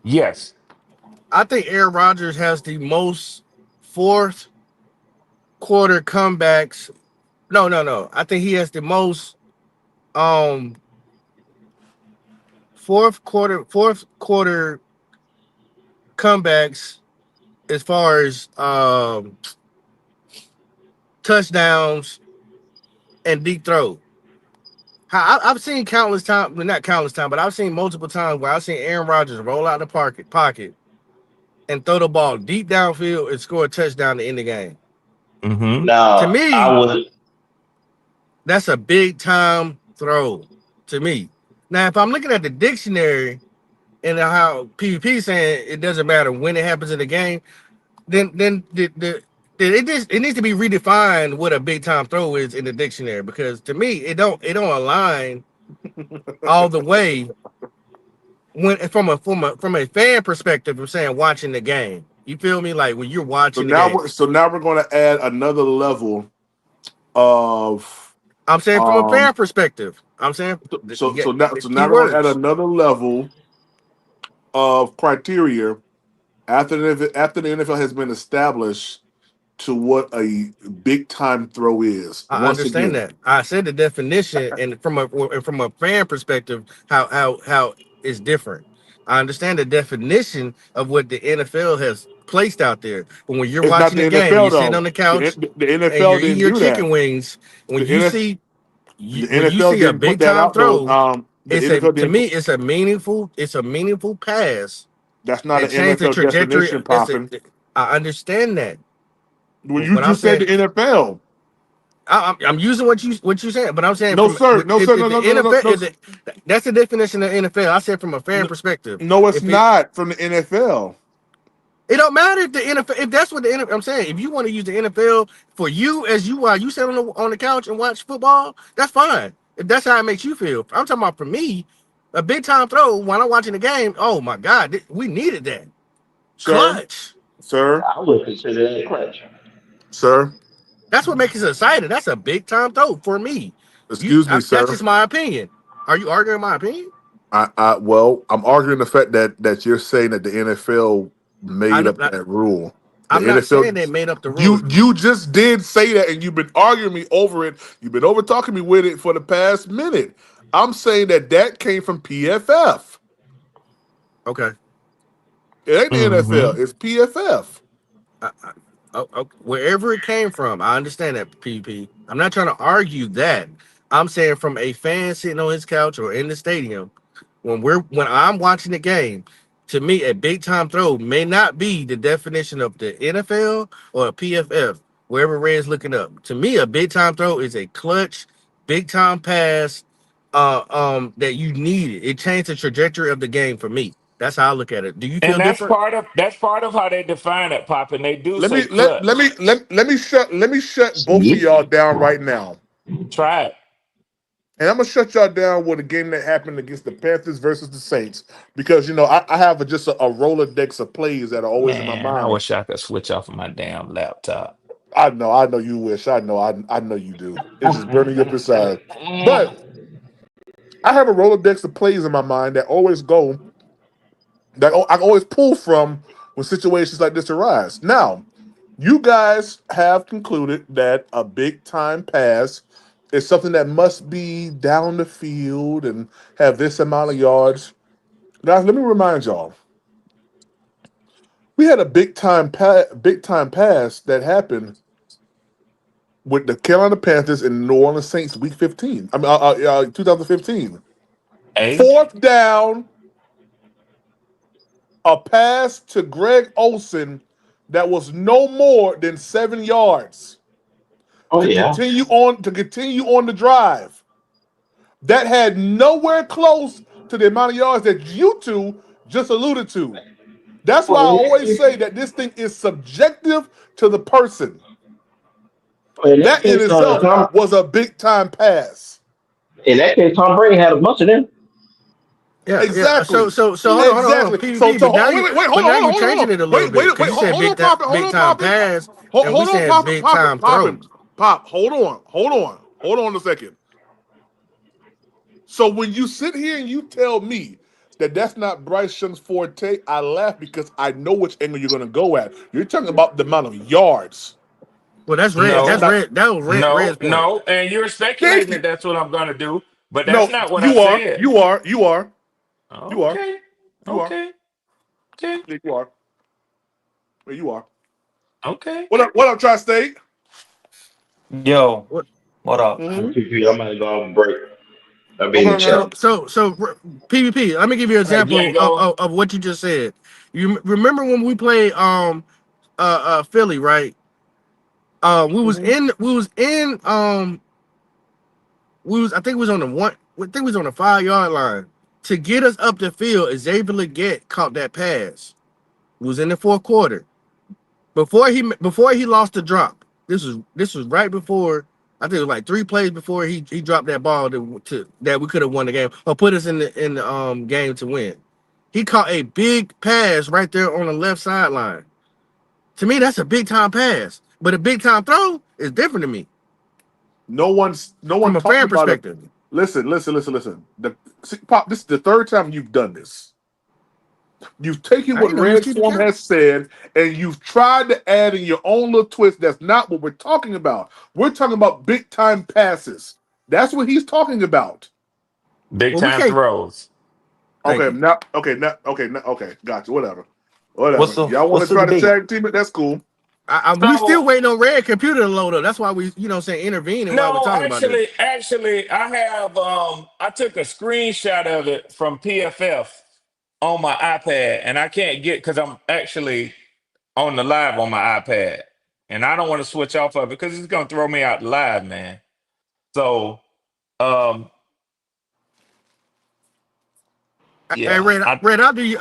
Speaker 3: Yes.
Speaker 9: I think Aaron Rodgers has the most fourth quarter comebacks. No, no, no. I think he has the most um fourth quarter comebacks as far as touchdowns and deep throw. I've seen countless times, well, not countless times, but I've seen multiple times where I've seen Aaron Rodgers roll out the pocket and throw the ball deep downfield and score a touchdown to end the game.
Speaker 3: Mm-hmm.
Speaker 9: To
Speaker 8: Now, I
Speaker 9: me,
Speaker 8: would.
Speaker 9: that's a big time throw. To me, now if I'm looking at the dictionary and how PvP saying it doesn't matter when it happens in the game, then it needs to be redefined what a big time throw is in the dictionary, because to me it don't align all the way when from a fan perspective of saying watching the game. You feel me? Like when you're
Speaker 1: So
Speaker 9: watching the
Speaker 1: now
Speaker 9: game.
Speaker 1: we're going to add another level of
Speaker 9: I'm saying from a
Speaker 1: um
Speaker 9: fan perspective. I'm saying you
Speaker 1: so
Speaker 9: get
Speaker 1: so now
Speaker 9: the
Speaker 1: so
Speaker 9: key
Speaker 1: now we're going to add
Speaker 9: words.
Speaker 1: another level of criteria after the NFL has been established to what a big time throw is.
Speaker 9: I
Speaker 1: Once
Speaker 9: understand
Speaker 1: again,
Speaker 9: that. I said the definition, and from a fan perspective, how it's different. I understand the definition of what the NFL has placed out there. But when you're
Speaker 1: it's not
Speaker 9: watching
Speaker 1: the
Speaker 9: the game,
Speaker 1: NFL
Speaker 9: you're sitting
Speaker 1: though.
Speaker 9: on the
Speaker 1: The,
Speaker 9: couch
Speaker 1: the
Speaker 9: and
Speaker 1: NFL
Speaker 9: you're eating
Speaker 1: didn't
Speaker 9: your
Speaker 1: do that.
Speaker 9: chicken wings.
Speaker 1: The
Speaker 9: When you
Speaker 1: NFL
Speaker 9: see
Speaker 1: the
Speaker 9: when you
Speaker 1: NFL
Speaker 9: see a
Speaker 1: didn't put
Speaker 9: big
Speaker 1: that
Speaker 9: time
Speaker 1: out though.
Speaker 9: throw,
Speaker 1: The NFL
Speaker 9: to
Speaker 1: didn't
Speaker 9: me
Speaker 1: put
Speaker 9: it's a meaningful pass
Speaker 1: that's not
Speaker 9: that
Speaker 1: an
Speaker 9: changed the
Speaker 1: NFL
Speaker 9: trajectory.
Speaker 1: definition, Poppin.
Speaker 9: I understand that.
Speaker 1: Well,
Speaker 9: But
Speaker 1: you
Speaker 9: what I'm
Speaker 1: just said
Speaker 9: saying,
Speaker 1: the NFL.
Speaker 9: I'm using what you saying, but I'm saying
Speaker 1: No,
Speaker 9: from
Speaker 1: sir. No, sir.
Speaker 9: if
Speaker 1: No,
Speaker 9: the
Speaker 1: no, no, no,
Speaker 9: NFL
Speaker 1: no,
Speaker 9: is it, that's the definition of NFL. I said from a fan
Speaker 1: no.
Speaker 9: perspective.
Speaker 1: No, it's
Speaker 9: If it
Speaker 1: not from the NFL.
Speaker 9: it don't matter if the NFL, if that's what the NFL, I'm saying, if you want to use the NFL for you as you are, you sit on the couch and watch football, that's fine. If that's how it makes you feel. I'm talking about for me, a big time throw when I'm watching the game. Oh my God, we needed that
Speaker 1: Sir,
Speaker 9: clutch.
Speaker 1: sir,
Speaker 8: I would consider that clutch.
Speaker 1: sir.
Speaker 9: That's what makes it exciting. That's a big time throw for me.
Speaker 1: Excuse me,
Speaker 9: That's
Speaker 1: sir.
Speaker 9: just my opinion. Are you arguing my opinion?
Speaker 1: Well, I'm arguing the fact that you're saying that the NFL
Speaker 9: I
Speaker 1: made
Speaker 9: know.
Speaker 1: up that rule. The
Speaker 9: I'm not saying they
Speaker 1: NFL,
Speaker 9: made up the
Speaker 1: you
Speaker 9: rule.
Speaker 1: you just did say that, and you've been arguing me over it. You've been over talking me with it for the past minute. I'm saying that came from PFF.
Speaker 9: Okay.
Speaker 1: It ain't the NFL.
Speaker 3: Mm-hmm.
Speaker 1: It's PFF.
Speaker 9: Wherever it came from, I understand that, PP. I'm not trying to argue that. I'm saying from a fan sitting on his couch or in the stadium, when I'm watching the game, to me, a big time throw may not be the definition of the NFL or a PFF, wherever Red's looking up. To me, a big time throw is a clutch, big time pass, that you needed. It changed the trajectory of the game for me. That's how I look at it. Do you feel
Speaker 3: And
Speaker 9: different?
Speaker 3: that's part of how they define it, Pop, and they do
Speaker 1: Let
Speaker 3: say
Speaker 1: me let me
Speaker 3: clutch.
Speaker 1: let, let me shut both of
Speaker 8: See?
Speaker 1: y'all down right now.
Speaker 3: Try it.
Speaker 1: And I'm gonna shut y'all down with a game that happened against the Panthers versus the Saints because I have just a Rolodex of plays that are always in my
Speaker 3: Man, I
Speaker 1: mind.
Speaker 3: wish I could switch off of my damn laptop.
Speaker 1: I know you wish. I know you do. It's just burning you up inside. But I have a Rolodex of plays in my mind that I always pull from when situations like this arise. Now, you guys have concluded that a big time pass is something that must be down the field and have this amount of yards. Guys, let me remind y'all. We had a big time pass that happened with the Carolina Panthers and New Orleans Saints week 15. 2015.
Speaker 3: Eight?
Speaker 1: Fourth down, a pass to Greg Olson that was no more than 7 yards
Speaker 8: Oh yeah.
Speaker 1: to continue on the drive. That had nowhere close to the amount of yards that you two just alluded to. That's why I
Speaker 8: Well,
Speaker 1: always say that this thing is subjective to the person.
Speaker 8: in that
Speaker 1: That in
Speaker 8: case,
Speaker 1: itself was a big time pass.
Speaker 8: Tom Brady had a bunch of them.
Speaker 6: Yeah, yeah.
Speaker 1: Exactly.
Speaker 6: So hold on,
Speaker 1: Exactly. So
Speaker 6: PvP.
Speaker 1: to wait,
Speaker 6: But
Speaker 1: hold on,
Speaker 6: now
Speaker 1: hold
Speaker 6: you
Speaker 1: on, hold on, hold
Speaker 6: changing
Speaker 1: on.
Speaker 6: it a little bit because you said
Speaker 1: Hold on, pop it, hold
Speaker 6: big
Speaker 1: on,
Speaker 6: time
Speaker 1: pop it.
Speaker 6: pass, and we
Speaker 1: Hold on,
Speaker 6: saying big time
Speaker 1: pop it.
Speaker 6: throw.
Speaker 1: Pop, hold on a second. So when you sit here and you tell me that that's not Bryce Young's forte, I laugh because I know which angle you're going to go at. You're talking about the amount of yards.
Speaker 6: Well, that's red.
Speaker 1: That's
Speaker 6: That's
Speaker 3: No,
Speaker 1: not.
Speaker 6: red. That was
Speaker 3: no,
Speaker 6: Red's point.
Speaker 3: no. And you're speculating
Speaker 1: Thank
Speaker 3: that
Speaker 1: you.
Speaker 3: that's what I'm going to do, but that's
Speaker 1: No,
Speaker 3: not what I
Speaker 1: you are.
Speaker 3: said.
Speaker 1: You are. You are. You are.
Speaker 3: Okay,
Speaker 1: You are.
Speaker 3: okay, okay,
Speaker 1: Yeah, you are. Yeah, you are.
Speaker 3: okay.
Speaker 1: What up? What up, Tri-State?
Speaker 2: Yo,
Speaker 6: What?
Speaker 2: what up?
Speaker 1: Mm-hmm.
Speaker 8: I'm gonna go on break. I'll be in the
Speaker 1: Okay,
Speaker 8: chat.
Speaker 1: man.
Speaker 6: PvP. Let me give you an
Speaker 3: All right,
Speaker 6: example
Speaker 3: Django.
Speaker 6: of what you just said. You remember when we played Philly, right?
Speaker 1: Mm-hmm.
Speaker 6: We was I think we was on the one. I think we was on the 5 yard line to get us up the field. Xavier Leggett caught that pass. It was in the fourth quarter before he lost the drop. This was right before. I think it was like 3 plays before he dropped that ball that we could have won the game or put us in the game to win. He caught a big pass right there on the left sideline. To me, that's a big time pass, but a big time throw is different to me
Speaker 1: No
Speaker 6: from
Speaker 1: one
Speaker 6: a
Speaker 1: talked
Speaker 6: fan
Speaker 1: about it.
Speaker 6: perspective.
Speaker 1: Listen. Pop, this is the third time you've done this. You've taken
Speaker 6: I
Speaker 1: what
Speaker 6: didn't know you was
Speaker 1: Red
Speaker 6: keeping
Speaker 1: Form
Speaker 6: count.
Speaker 1: has said and you've tried to add in your own little twist. That's not what we're talking about. We're talking about big time passes. That's what he's talking about.
Speaker 3: Big
Speaker 6: Well, we
Speaker 3: time
Speaker 6: can't.
Speaker 3: throws.
Speaker 6: Thank you.
Speaker 1: Okay, gotcha. Whatever.
Speaker 2: What's the
Speaker 1: Y'all want
Speaker 2: what's
Speaker 1: to
Speaker 2: the
Speaker 1: try to
Speaker 2: debate?
Speaker 1: tag team it? That's cool.
Speaker 6: We still
Speaker 3: So
Speaker 6: waiting on Red computer to load up. That's why we, saying intervening while we're
Speaker 3: no,
Speaker 6: talking about this.
Speaker 3: actually, I have I took a screenshot of it from PFF on my iPad, and I can't get because I'm actually on the live on my iPad, and I don't want to switch off of it because it's gonna throw me out live, man. So um,
Speaker 6: Hey,
Speaker 3: yeah,
Speaker 6: Red,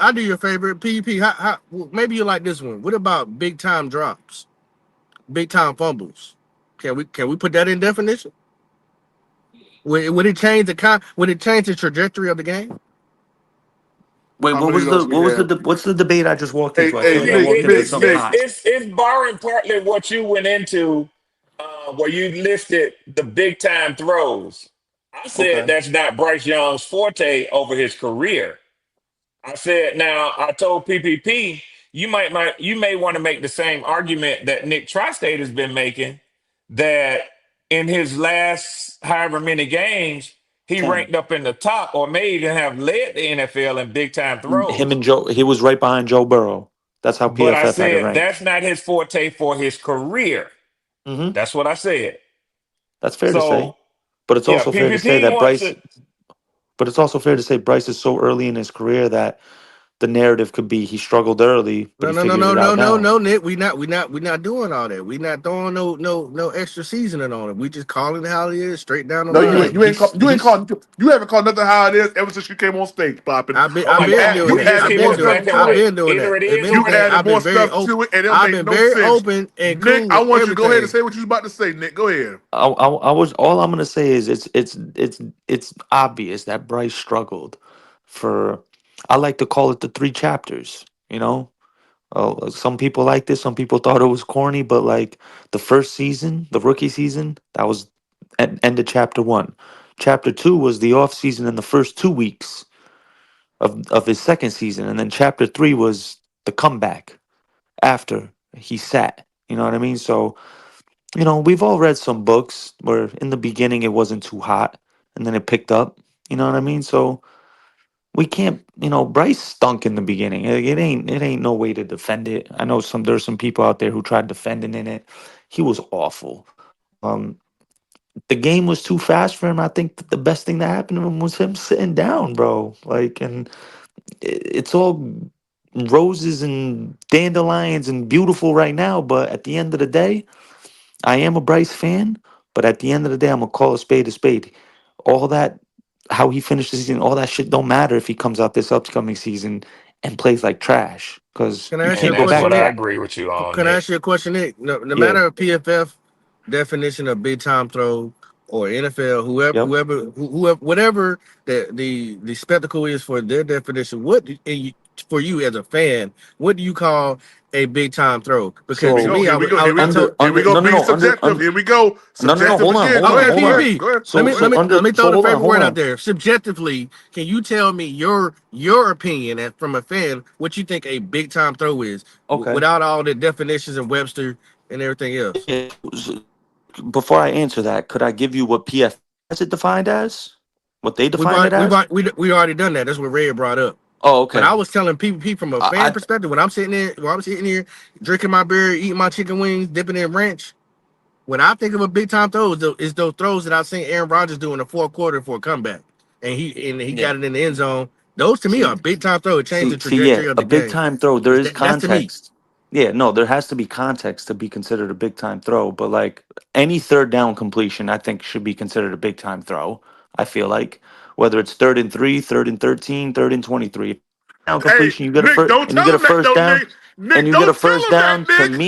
Speaker 6: I'll do your favorite PvP. Maybe you like this one. What about big time drops, big time fumbles? Can we put that in definition? Would it change Would it change the trajectory of the game?
Speaker 2: Wait,
Speaker 1: How many of those we have?
Speaker 2: what's the debate I just walked
Speaker 1: Hey,
Speaker 2: into? I feel
Speaker 1: hey,
Speaker 2: like I
Speaker 1: Nick,
Speaker 2: walked into
Speaker 1: Nick,
Speaker 2: something
Speaker 1: Nick.
Speaker 2: hot.
Speaker 3: it's borrowing partly what you went into, where you listed the big time throws. I said
Speaker 1: Okay.
Speaker 3: that's not Bryce Young's forte over his career. I said now I told PPP you may want to make the same argument that Nick Tristate has been making that in his last however many games he
Speaker 2: 10.
Speaker 3: ranked up in the top or may even have led the NFL in big time
Speaker 2: Him
Speaker 3: throws.
Speaker 2: and Joe, he was right behind Joe Burrow. That's how
Speaker 3: But I
Speaker 2: PFF had it
Speaker 3: said
Speaker 2: ranked.
Speaker 3: that's not his forte for his career.
Speaker 2: Hmm.
Speaker 3: That's what I said.
Speaker 2: That's fair to say,
Speaker 3: So
Speaker 2: but it's
Speaker 3: yeah,
Speaker 2: also fair to say
Speaker 3: PPP
Speaker 2: that
Speaker 3: wants
Speaker 2: Bryce.
Speaker 3: to.
Speaker 2: But it's also fair to say Bryce is so early in his career that the narrative could be he struggled early, but
Speaker 9: No,
Speaker 2: he
Speaker 9: no, no,
Speaker 2: figured
Speaker 9: no,
Speaker 2: it
Speaker 9: no,
Speaker 2: out
Speaker 9: no,
Speaker 2: now.
Speaker 9: no, Nick. We not doing all that. We not throwing no extra seasoning on it. We just calling it how it is, straight down the
Speaker 1: No,
Speaker 2: Yeah,
Speaker 9: line.
Speaker 2: he's
Speaker 1: you haven't called nothing how it is ever since you came on stage, popping.
Speaker 9: I've
Speaker 3: Okay,
Speaker 9: been doing
Speaker 3: we
Speaker 9: that.
Speaker 3: just
Speaker 1: Added
Speaker 3: keep
Speaker 1: more
Speaker 3: it
Speaker 1: stuff
Speaker 3: black and
Speaker 1: to
Speaker 9: I've
Speaker 1: it.
Speaker 3: white.
Speaker 9: been doing
Speaker 3: Either
Speaker 9: that.
Speaker 3: it is
Speaker 1: You
Speaker 3: or it ain't.
Speaker 1: added
Speaker 9: I've
Speaker 1: more
Speaker 9: been very
Speaker 1: stuff
Speaker 9: open.
Speaker 1: to it, and it
Speaker 9: I've
Speaker 1: made
Speaker 9: been
Speaker 1: no
Speaker 9: very
Speaker 1: sense.
Speaker 9: open and
Speaker 1: Nick,
Speaker 9: cool
Speaker 1: I
Speaker 9: with
Speaker 1: want you to go ahead and
Speaker 9: everything.
Speaker 1: say what you was about to say, Nick. Go ahead.
Speaker 2: I was all I'm gonna say is it's obvious that Bryce struggled for. I like to call it the three chapters. You know, some people like this. Some people thought it was corny, but like the first season, the rookie season, that was end of chapter one. Chapter two was the off season in the first 2 weeks of his second season, and then chapter three was the comeback after he sat. You know what I mean? So we've all read some books where in the beginning it wasn't too hot and then it picked up. You know what I mean? So we can't, Bryce stunk in the beginning. It ain't no way to defend it. I know there's some people out there who tried defending in it. He was awful. Um, the game was too fast for him. I think that the best thing that happened to him was him sitting down, bro. Like, and it's all roses and dandelions and beautiful right now, but at the end of the day, I am a Bryce fan, but at the end of the day, I'm gonna call a spade a spade. All that, how he finished the season, all that shit don't matter if he comes out this upcoming season and plays like trash because
Speaker 9: Can I
Speaker 2: you
Speaker 9: ask you
Speaker 3: And
Speaker 9: a
Speaker 2: can't go
Speaker 3: that's
Speaker 2: back
Speaker 9: question,
Speaker 3: what
Speaker 2: to
Speaker 3: I
Speaker 9: Nick?
Speaker 2: that.
Speaker 3: agree with you on,
Speaker 9: Can I
Speaker 3: Nick.
Speaker 9: ask you a question, Nick? No
Speaker 2: Yeah.
Speaker 9: matter of PFF definition of big time throw or NFL,
Speaker 2: Yep.
Speaker 9: whoever, whatever the spectacle is for their definition, for you as a fan, what do you call a big time throw?
Speaker 1: Here
Speaker 9: Because
Speaker 1: we
Speaker 9: to
Speaker 2: So
Speaker 1: go.
Speaker 9: me,
Speaker 1: Here we go.
Speaker 9: I told.
Speaker 1: Here we
Speaker 2: under
Speaker 1: go.
Speaker 2: no no
Speaker 1: Being
Speaker 2: no under
Speaker 1: subjective. Here we go.
Speaker 2: no,
Speaker 1: Subjective
Speaker 2: hold on,
Speaker 1: again.
Speaker 2: hold
Speaker 1: Go
Speaker 2: on,
Speaker 9: Okay,
Speaker 1: ahead.
Speaker 2: hold
Speaker 1: Go
Speaker 2: on.
Speaker 1: ahead.
Speaker 9: PPP.
Speaker 1: Go ahead.
Speaker 2: So
Speaker 1: Go ahead.
Speaker 9: Let me throw the
Speaker 2: hold on, hold
Speaker 9: favorite word out
Speaker 2: on.
Speaker 9: there. Subjectively, can you tell me your opinion from a fan what you think a big time throw is
Speaker 2: Okay.
Speaker 9: without all the definitions and Webster and everything else?
Speaker 2: Yeah, before I answer that, could I give you what PF has it defined as? What they
Speaker 9: We've
Speaker 2: define it
Speaker 9: already, we've
Speaker 2: as?
Speaker 9: already, we already done that. That's what Ray brought up.
Speaker 2: Oh,
Speaker 9: But
Speaker 2: okay.
Speaker 9: I was telling PPP from a
Speaker 2: I,
Speaker 9: fan
Speaker 2: I
Speaker 9: perspective when I'm sitting there, while I'm sitting here drinking my beer, eating my chicken wings, dipping in ranch. When I think of a big time throw, is those throws that I've seen Aaron Rodgers do in the fourth quarter for a comeback, and he
Speaker 2: yeah.
Speaker 9: got it in the end zone. Those to me
Speaker 2: See,
Speaker 9: are big time throw. It changed the
Speaker 2: yeah,
Speaker 9: trajectory of
Speaker 2: a
Speaker 9: the
Speaker 2: big
Speaker 9: game.
Speaker 2: time throw. There is
Speaker 9: That's to me.
Speaker 2: context. Yeah, no, there has to be context to be considered a big time throw. But like any third down completion, I think should be considered a big time throw. I feel like whether it's 3rd and 3, 3rd and 13, 3rd and 23, down
Speaker 1: Hey,
Speaker 2: completion, you get a
Speaker 1: Nick,
Speaker 2: first
Speaker 1: don't
Speaker 2: and you
Speaker 1: tell
Speaker 2: get a
Speaker 1: him that.
Speaker 2: first
Speaker 1: Don't
Speaker 2: down,
Speaker 1: Nick.
Speaker 2: and
Speaker 1: Nick,
Speaker 2: you get a
Speaker 1: don't tell
Speaker 2: first
Speaker 1: him that,
Speaker 2: down. To
Speaker 1: Nick.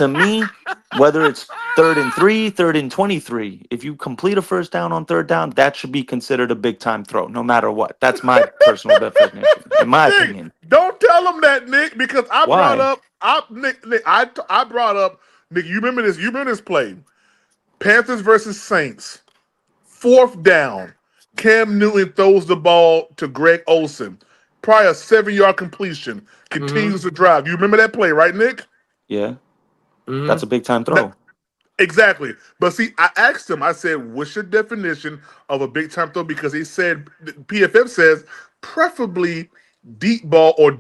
Speaker 2: me, whether it's 3rd and 3, 3rd and 23, if you complete a first down on third down, that should be considered a big time throw, no matter what. That's my personal definition, in my
Speaker 1: Nick,
Speaker 2: opinion.
Speaker 1: don't tell him that, Nick, because I brought
Speaker 2: Why?
Speaker 1: up. I brought up. Nick, you remember this? You remember this play? Panthers versus Saints. 4th down. Cam Newton throws the ball to Greg Olsen. Probably a 7-yard completion.
Speaker 9: Mm-hmm.
Speaker 1: Continues to drive. You remember that play, right, Nick?
Speaker 2: Yeah,
Speaker 9: Mm-hmm.
Speaker 2: that's a big time
Speaker 1: That,
Speaker 2: throw.
Speaker 1: exactly. But see, I asked him, I said, what's your definition of a big time throw? Because he said, PFF says, preferably deep ball or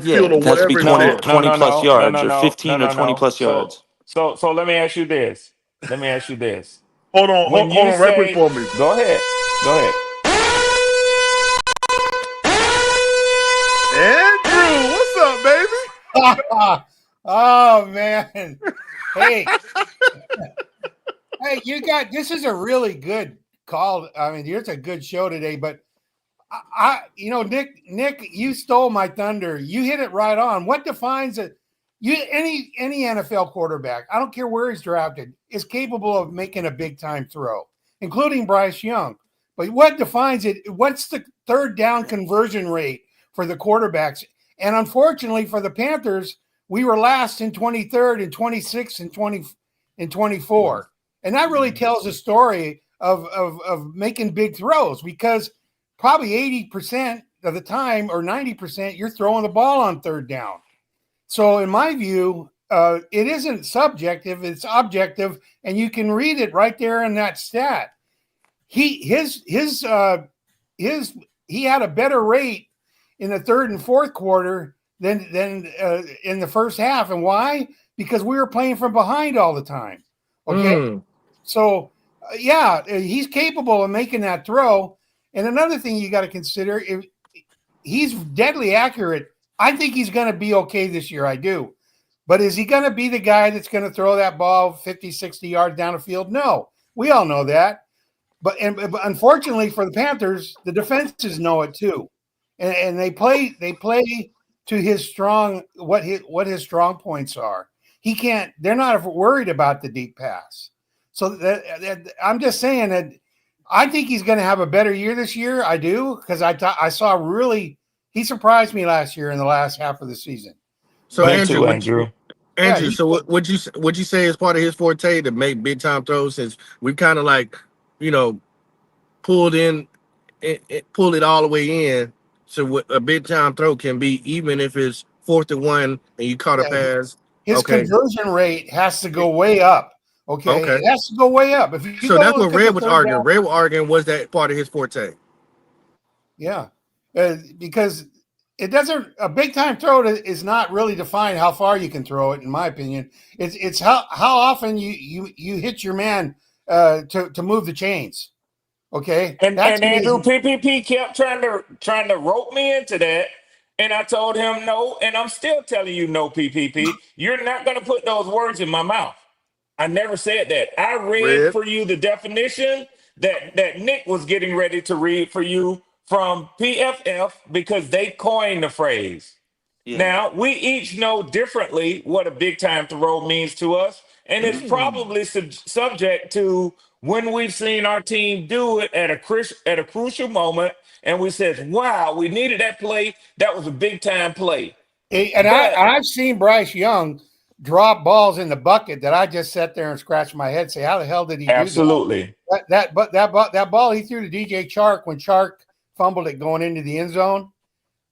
Speaker 2: Yeah,
Speaker 1: downfield or
Speaker 2: it has to be
Speaker 1: whatever it
Speaker 2: 20
Speaker 3: No,
Speaker 1: says.
Speaker 3: no,
Speaker 2: 20
Speaker 3: no,
Speaker 2: plus
Speaker 3: no, no,
Speaker 2: yards
Speaker 3: no,
Speaker 2: or
Speaker 3: no, no,
Speaker 2: 15 or
Speaker 3: no,
Speaker 2: 20
Speaker 3: no.
Speaker 2: plus
Speaker 3: So,
Speaker 2: yards.
Speaker 3: so let me ask you this. Let me ask you this.
Speaker 1: Hold on,
Speaker 3: When
Speaker 1: hold
Speaker 3: you
Speaker 1: on right quick
Speaker 3: say,
Speaker 1: for me.
Speaker 3: go ahead, go ahead.
Speaker 1: Andrew, what's up, baby?
Speaker 10: Oh man. Hey, hey, this is a really good call. I mean, it's a good show today, but Nick, you stole my thunder. You hit it right on. What defines it? Any NFL quarterback, I don't care where he's drafted, is capable of making a big time throw, including Bryce Young. But what defines it? What's the third down conversion rate for the quarterbacks? And unfortunately for the Panthers, we were last in 23rd and 26th and 20 and 24. And that really tells a story of making big throws, because probably 80% of the time or 90% you're throwing the ball on third down. So in my view, it isn't subjective, it's objective, and you can read it right there in that stat. He had a better rate in the third and fourth quarter than in the first half. And why? Because we were playing from behind all the time. Okay.
Speaker 9: Mm.
Speaker 10: So he's capable of making that throw. And another thing you got to consider, if he's deadly accurate. I think he's going to be okay this year. I do. But is he going to be the guy that's going to throw that ball 50, 60 yards down the field? No. We all know that. But unfortunately for the Panthers, the defenses know it too, and they play to his strong what his strong points are. He can't. They're not worried about the deep pass. So I'm just saying that I think he's going to have a better year this year. I do because I saw really he surprised me last year in the last half of the season.
Speaker 9: So
Speaker 10: But
Speaker 3: Me
Speaker 9: Andrew,
Speaker 3: too,
Speaker 9: would
Speaker 3: Andrew.
Speaker 10: yeah,
Speaker 9: Andrew, so would you say is part of his forte to make big time throws? Since we've kind of like, you know, pulled in, pulled it all the way in. So what a big time throw can be, even if it's 4th and 1 and you caught a
Speaker 10: yeah,
Speaker 9: pass.
Speaker 10: his
Speaker 9: Okay,
Speaker 10: conversion rate has to go way up. Okay,
Speaker 9: okay.
Speaker 10: it has to go way up. If you
Speaker 9: So
Speaker 10: go
Speaker 9: that's
Speaker 10: look
Speaker 9: what
Speaker 10: at the
Speaker 9: Red was
Speaker 10: third
Speaker 9: arguing.
Speaker 10: down,
Speaker 9: Red was arguing was that part of his forte.
Speaker 10: yeah, because it doesn't a big time throw is not really defined how far you can throw it. In my opinion, it's how often you hit your man to move the chains. Okay, that
Speaker 3: And
Speaker 10: to me
Speaker 3: Andrew
Speaker 10: is
Speaker 3: PPP kept trying to rope me into that, and I told him no, and I'm still telling you no, PPP. You're not going to put those words in my mouth. I never said that. I read
Speaker 1: Red.
Speaker 3: for you the definition that Nick was getting ready to read for you from PFF because they coined the phrase.
Speaker 2: Yeah.
Speaker 3: Now, we each know differently what a big time throw means to us, and it's probably subject to when we've seen our team do it at at a crucial moment, and we said, "Wow, we needed that play. That was a big time play."
Speaker 10: and
Speaker 3: But
Speaker 10: I've seen Bryce Young drop balls in the bucket that I just sat there and scratched my head, say, how the hell did he do that?
Speaker 3: absolutely,
Speaker 10: That ball he threw to DJ Chark when Chark fumbled it going into the end zone.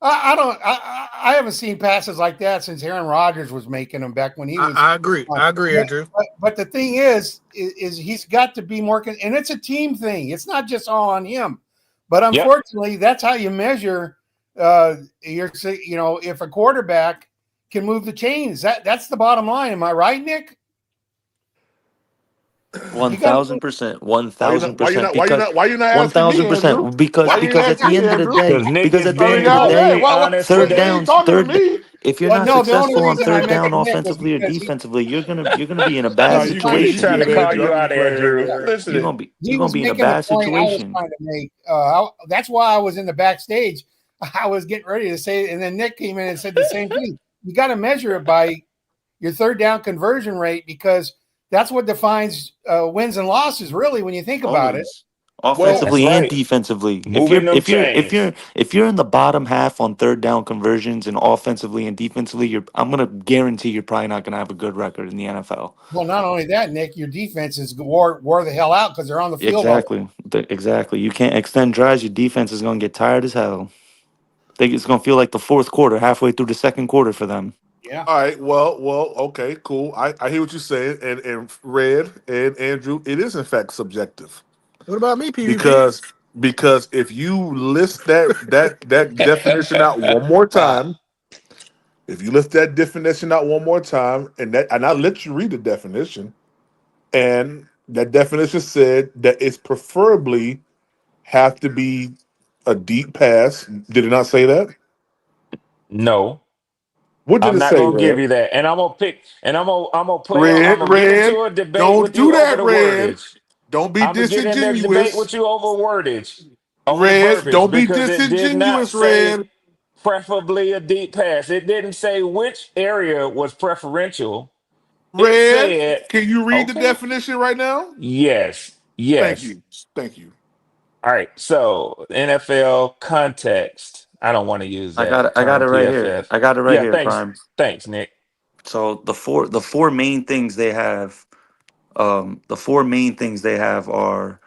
Speaker 10: I don't. I haven't seen passes like that since Aaron Rodgers was making them back when he
Speaker 9: I,
Speaker 10: was.
Speaker 9: I agree. I agree,
Speaker 10: But,
Speaker 9: Andrew.
Speaker 10: but the thing is he's got to be more, and it's a team thing. It's not just all on him. But
Speaker 3: yep.
Speaker 10: unfortunately, that's how you measure. If a quarterback can move the chains, that's the bottom line. Am I right, Nick?
Speaker 2: One
Speaker 10: You got
Speaker 2: thousand
Speaker 10: to.
Speaker 2: percent, one
Speaker 1: Why you
Speaker 2: thousand
Speaker 1: not? Why you
Speaker 2: percent.
Speaker 1: not? Why you
Speaker 2: Because
Speaker 1: not? Why you not
Speaker 2: one
Speaker 1: asking me,
Speaker 2: thousand
Speaker 1: Andrew?
Speaker 2: percent. Because
Speaker 1: Why you ain't
Speaker 2: because at
Speaker 1: asking
Speaker 2: the
Speaker 1: me,
Speaker 2: end of the
Speaker 1: Andrew?
Speaker 2: day,
Speaker 3: Because Nick
Speaker 2: because
Speaker 3: is
Speaker 2: at the
Speaker 1: I mean,
Speaker 2: end of the
Speaker 3: being
Speaker 1: goddamn.
Speaker 2: day,
Speaker 3: very
Speaker 1: Why?
Speaker 3: honest
Speaker 2: third
Speaker 1: You
Speaker 3: today.
Speaker 1: ain't
Speaker 2: downs,
Speaker 1: talking to
Speaker 2: third.
Speaker 1: me.
Speaker 2: If you're
Speaker 10: Well,
Speaker 2: not
Speaker 10: no, the only
Speaker 2: successful on
Speaker 10: reason I
Speaker 2: third down
Speaker 10: mentioned Nick was
Speaker 2: offensively or
Speaker 10: because
Speaker 2: defensively, you're gonna be in a
Speaker 3: No,
Speaker 2: bad
Speaker 10: he was trying
Speaker 3: he's
Speaker 10: to
Speaker 3: trying
Speaker 2: situation.
Speaker 3: to
Speaker 10: make
Speaker 3: call
Speaker 10: the
Speaker 3: you
Speaker 1: I'm
Speaker 3: out,
Speaker 1: just playing,
Speaker 3: Andrew.
Speaker 1: man.
Speaker 2: You're
Speaker 3: Listen,
Speaker 2: gonna be
Speaker 10: he
Speaker 2: you're gonna
Speaker 10: was
Speaker 2: be in a
Speaker 10: making the
Speaker 2: bad
Speaker 10: point I was
Speaker 2: situation.
Speaker 10: trying to make. That's why I was in the backstage. I was getting ready to say, and then Nick came in and said the same thing. You got to measure it by your third down conversion rate because that's what defines wins and losses. Really, when you think about it.
Speaker 2: Always.
Speaker 10: Yeah.
Speaker 1: Well,
Speaker 3: that's
Speaker 2: Offensively and
Speaker 3: right.
Speaker 2: defensively. If you're
Speaker 3: Moving them
Speaker 2: if you're if
Speaker 3: chains.
Speaker 2: you're if you're in the bottom half on third down conversions and offensively and defensively, I'm gonna guarantee you're probably not gonna have a good record in the NFL.
Speaker 10: Well, not only that, Nick, your defense is wore the hell out because they're on the field all.
Speaker 2: Exactly. Exactly. You can't extend drives. Your defense is gonna get tired as hell. Think it's gonna feel like the fourth quarter, halfway through the second quarter for them.
Speaker 10: Yeah.
Speaker 1: all right. Well. Okay. Cool. I hear what you're saying, and Red and Andrew, it is in fact subjective
Speaker 9: What about me, PvP?
Speaker 1: because if you list that definition out one more time, if you list that definition out one more time, and I let you read the definition, and that definition said that it's preferably have to be a deep pass. Did it not say that?
Speaker 3: No,
Speaker 1: What did
Speaker 3: I'm
Speaker 1: it
Speaker 3: not
Speaker 1: say,
Speaker 3: gonna give
Speaker 1: Red?
Speaker 3: you that. And I'm gonna pick. And I'm
Speaker 1: Red,
Speaker 3: gonna get
Speaker 1: Red.
Speaker 3: into a debate
Speaker 1: Don't
Speaker 3: with
Speaker 1: do
Speaker 3: you over
Speaker 1: that,
Speaker 3: the
Speaker 1: Red.
Speaker 3: wordage.
Speaker 1: Don't be
Speaker 3: I'm gonna get in that debate
Speaker 1: disingenuous.
Speaker 3: with you over wordage, over the
Speaker 1: Red,
Speaker 3: verbiage,
Speaker 1: don't be
Speaker 3: because it did not
Speaker 1: disingenuous,
Speaker 3: say
Speaker 1: Red.
Speaker 3: preferably a deep pass. It didn't say which area was preferential. It
Speaker 1: Red,
Speaker 3: said,
Speaker 1: can you read the
Speaker 3: okay,
Speaker 1: definition right now?
Speaker 3: yes,
Speaker 1: Thank
Speaker 3: yes.
Speaker 1: you. Thank you.
Speaker 3: All right. So NFL context. I don't want to use that
Speaker 2: I got
Speaker 3: term
Speaker 2: it right here.
Speaker 3: PFF.
Speaker 2: I got it right
Speaker 3: Yeah.
Speaker 2: here,
Speaker 3: Thanks.
Speaker 2: Prime.
Speaker 3: Thanks, Nick.
Speaker 2: So the four main things they have, the four main things they have are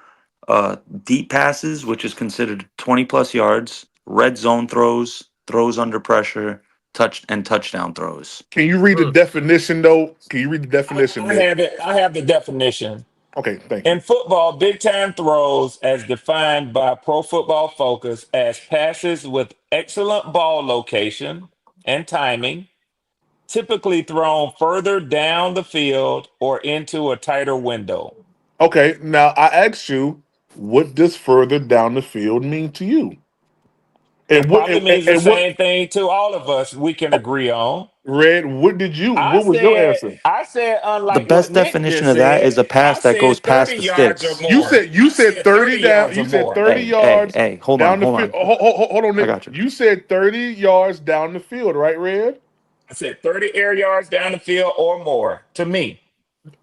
Speaker 2: deep passes, which is considered 20 plus yards, red zone throws, throws under pressure, touchdown throws.
Speaker 1: Can you read the
Speaker 9: Mm.
Speaker 1: definition though? Can you read the definition,
Speaker 3: I
Speaker 1: Nick?
Speaker 3: have it. I have the definition.
Speaker 1: Okay, thank you.
Speaker 3: In football, big time throws, as defined by Pro Football Focus, as passes with excellent ball location and timing, typically thrown further down the field or into a tighter window.
Speaker 1: Okay, now I asked you, what does further down the field mean to you?
Speaker 3: It
Speaker 1: And what
Speaker 3: probably means the
Speaker 1: and what
Speaker 3: same thing to all of us. We can agree on.
Speaker 1: Red? What was your answer?
Speaker 3: I said,
Speaker 2: The
Speaker 3: unlike what
Speaker 2: best
Speaker 3: Nick
Speaker 2: definition
Speaker 3: just
Speaker 2: of that
Speaker 3: said,
Speaker 2: is a pass
Speaker 3: I
Speaker 2: that goes
Speaker 3: said 30
Speaker 2: past the
Speaker 3: yards or
Speaker 2: sticks.
Speaker 3: more.
Speaker 1: You
Speaker 3: I
Speaker 1: said
Speaker 3: said
Speaker 1: 30
Speaker 3: 30
Speaker 1: down.
Speaker 3: yards
Speaker 1: You
Speaker 3: or
Speaker 1: said
Speaker 3: more.
Speaker 1: 30
Speaker 2: Hey,
Speaker 1: yards
Speaker 2: hey, hold on,
Speaker 1: down the
Speaker 2: hold
Speaker 1: field.
Speaker 2: on.
Speaker 1: Hold on,
Speaker 2: I
Speaker 1: Nick.
Speaker 2: got you.
Speaker 1: You said 30 yards down the field, right, Red?
Speaker 3: I said 30 air yards down the field or more to me.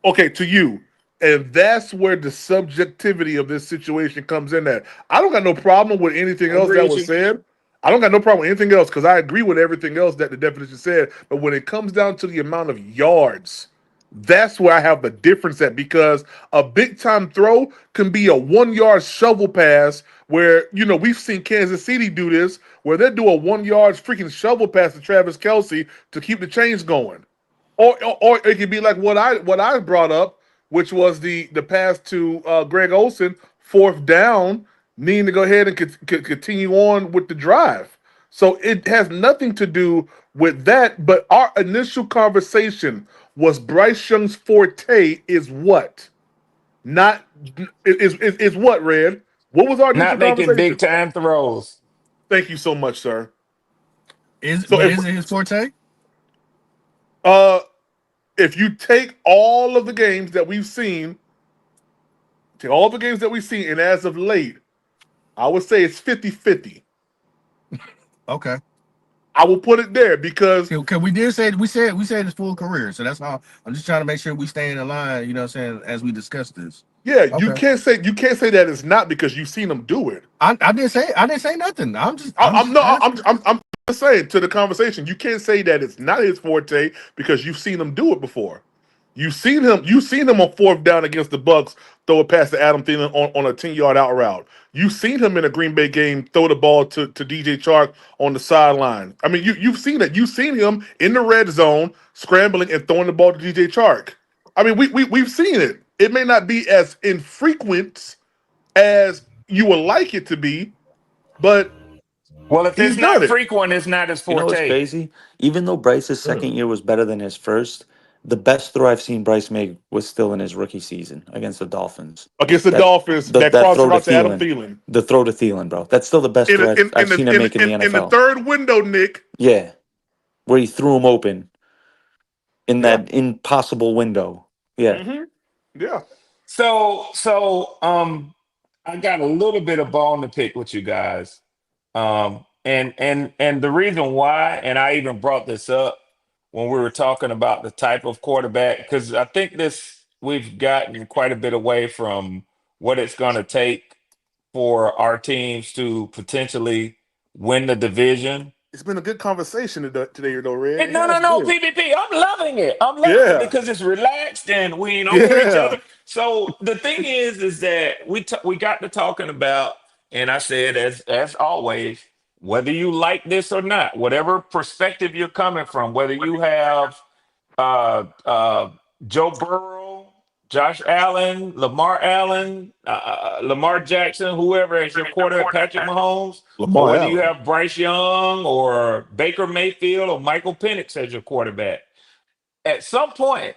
Speaker 1: Okay, to you. And that's where the subjectivity of this situation comes in at. I don't got no problem with anything
Speaker 3: I
Speaker 1: else
Speaker 3: agree
Speaker 1: that
Speaker 3: with
Speaker 1: was
Speaker 3: you.
Speaker 1: said. I don't got no problem with anything else because I agree with everything else that the definition said. But when it comes down to the amount of yards, that's where I have the difference at because a big time throw can be a 1 yard shovel pass where, we've seen Kansas City do this, where they do a 1 yard freaking shovel pass to Travis Kelsey to keep the chains going. Or it could be like what I brought up, which was the pass to Greg Olson, fourth down, needing to go ahead and continue on with the drive. So it has nothing to do with that. But our initial conversation was Bryce Young's forte is what, not is what, Red. What was our initial
Speaker 3: Not making big
Speaker 1: conversation?
Speaker 3: time throws.
Speaker 1: Thank you so much, sir.
Speaker 9: Is
Speaker 1: So
Speaker 9: but
Speaker 1: if
Speaker 9: is it his forte?
Speaker 1: uh if you take all of the games that we've seen, take all the games that we've seen, and as of late, I would say it's 50-50.
Speaker 9: Okay.
Speaker 1: I will put it there because,
Speaker 9: Cause we said his full career, so that's how I'm just trying to make sure we stay in the line. You know what I'm saying? As we discuss this.
Speaker 1: yeah, you
Speaker 9: Okay.
Speaker 1: can't say you can't say that it's not because you've seen them do it.
Speaker 9: I didn't say nothing. I'm just
Speaker 1: I,
Speaker 9: I'm
Speaker 1: I'm
Speaker 9: just
Speaker 1: no,
Speaker 9: asking.
Speaker 1: I'm just saying to the conversation. You can't say that it's not his forte because you've seen him do it before. You've seen him on fourth down against the Bucks throw a pass to Adam Thielen on a 10 yard out route. You've seen him in a Green Bay game throw the ball to DJ Chark on the sideline. I mean, you've seen it. You've seen him in the red zone scrambling and throwing the ball to DJ Chark. I mean, we've seen it. It may not be as infrequent as you would like it to be, but
Speaker 3: Well, if
Speaker 1: he's
Speaker 3: it's
Speaker 1: done
Speaker 3: not
Speaker 1: it.
Speaker 3: frequent, it's not his
Speaker 2: You know what's
Speaker 3: forte.
Speaker 2: crazy? Even though Bryce's second year was better than his first, the best throw I've seen Bryce make was still in his rookie season against the Dolphins.
Speaker 1: Against the
Speaker 2: That
Speaker 1: Dolphins, that
Speaker 2: that
Speaker 1: crossing
Speaker 2: throw to
Speaker 1: route to Adam
Speaker 2: Thielen,
Speaker 1: Thielen
Speaker 2: the throw to Thielen, bro. That's still the best
Speaker 1: in
Speaker 2: throw
Speaker 1: in
Speaker 2: I've
Speaker 1: in
Speaker 2: seen him make in the
Speaker 1: in the
Speaker 2: NFL.
Speaker 1: third window, Nick.
Speaker 2: Yeah, where he threw him open in
Speaker 1: Yeah.
Speaker 2: that impossible window. Yeah.
Speaker 1: Hmm. Yeah.
Speaker 3: So I got a little bit of bone to pick with you guys. And the reason why, and I even brought this up when we were talking about the type of quarterback, because I think this we've gotten quite a bit away from what it's going to take for our teams to potentially win the division.
Speaker 1: It's been a good conversation today, though, Red.
Speaker 3: And
Speaker 1: It
Speaker 3: no, no,
Speaker 1: has
Speaker 3: no,
Speaker 1: been.
Speaker 3: PPP. I'm loving it. I'm loving it
Speaker 1: Yeah.
Speaker 3: because it's relaxed and we ain't over each
Speaker 1: Yeah.
Speaker 3: other. So the thing is that we got to talking about, and I said as always, whether you like this or not, whatever perspective you're coming from, whether you have uh, uh, Joe Burrow, Josh Allen, Lamar Jackson, whoever as your quarterback, Patrick Mahomes, or
Speaker 1: Lamar
Speaker 3: whether you
Speaker 1: Allen.
Speaker 3: have Bryce Young or Baker Mayfield or Michael Penix as your quarterback. At some point,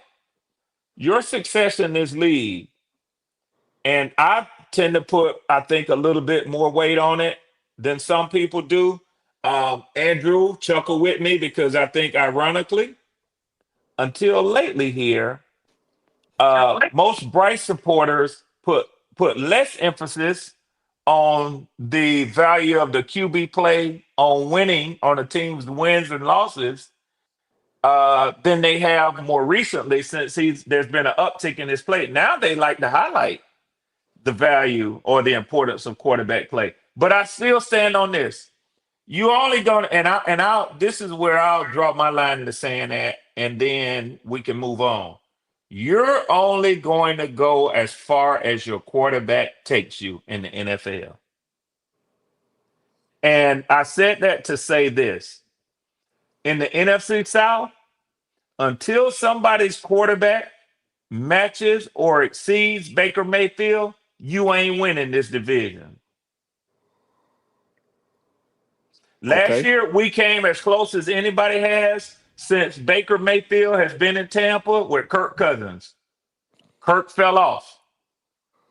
Speaker 3: your success in this league, and I tend to put, I think, a little bit more weight on it than some people do. Andrew, chuckle with me because I think, ironically, until lately here, most Bryce supporters put less emphasis on the value of the QB play on winning on a team's wins and losses than they have more recently since there's been an uptick in his play. Now they like to highlight the value or the importance of quarterback play. But I still stand on this. You only gonna and I'll this is where I'll drop my line in the sand at, and then we can move on. You're only going to go as far as your quarterback takes you in the NFL. And I said that to say this. In the NFC South, until somebody's quarterback matches or exceeds Baker Mayfield, you ain't winning this division. Last
Speaker 1: Okay.
Speaker 3: year, we came as close as anybody has since Baker Mayfield has been in Tampa with Kirk Cousins. Kirk fell off.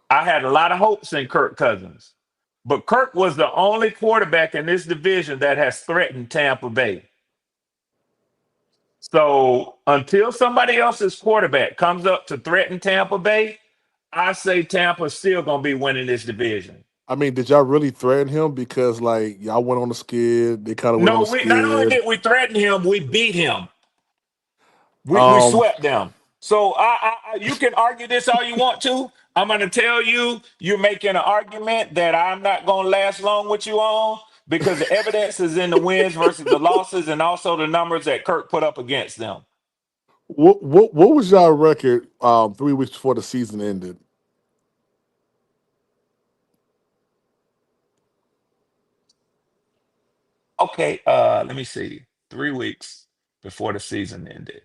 Speaker 3: I had a lot of hopes in Kirk Cousins. But Kirk was the only quarterback in this division that has threatened Tampa Bay. So until somebody else's quarterback comes up to threaten Tampa Bay, I say Tampa's still gonna be winning this division.
Speaker 1: I mean, did y'all really threaten him? Because like y'all went on a skid, they kind of went on
Speaker 3: No,
Speaker 1: a
Speaker 3: we not only
Speaker 1: skid.
Speaker 3: did we threaten him, we beat him. We
Speaker 1: Um,
Speaker 3: swept them. So you can argue this all you want to. I'm going to tell you, you're making an argument that I'm not going to last long with you on because the evidence is in the wins versus the losses and also the numbers that Kirk put up against them.
Speaker 1: what was y'all record 3 weeks before the season ended?
Speaker 3: Okay, let me see. 3 weeks before the season ended.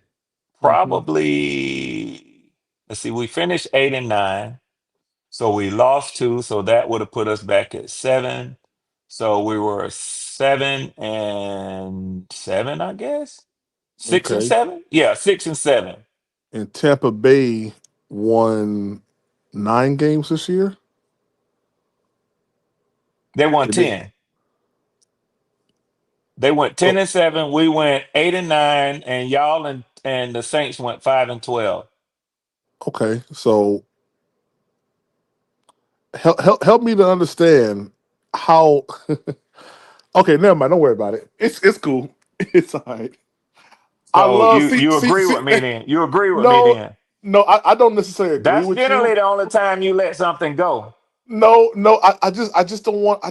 Speaker 1: Hmm.
Speaker 3: Probably, let's see, we finished 8-9. So we lost two, so that would have put us back at 7. So we were 7-7, I guess. Six and
Speaker 1: Okay,
Speaker 3: seven? Yeah, 6-7.
Speaker 1: and Tampa Bay won 9 games this year.
Speaker 3: They won
Speaker 1: Did they?
Speaker 3: 10. They went
Speaker 1: Oh,
Speaker 3: 10-7. We went 8-9, and y'all and the Saints went 5-12.
Speaker 1: okay, so help me to understand how. Okay, never mind. Don't worry about it. It's cool. It's all right. I
Speaker 3: So
Speaker 1: love
Speaker 3: you agree
Speaker 1: see
Speaker 3: with me then? You agree with me
Speaker 1: no,
Speaker 3: then?
Speaker 1: no, I don't necessarily agree
Speaker 3: That's
Speaker 1: with you.
Speaker 3: generally the only time you let something go.
Speaker 1: No, I just don't want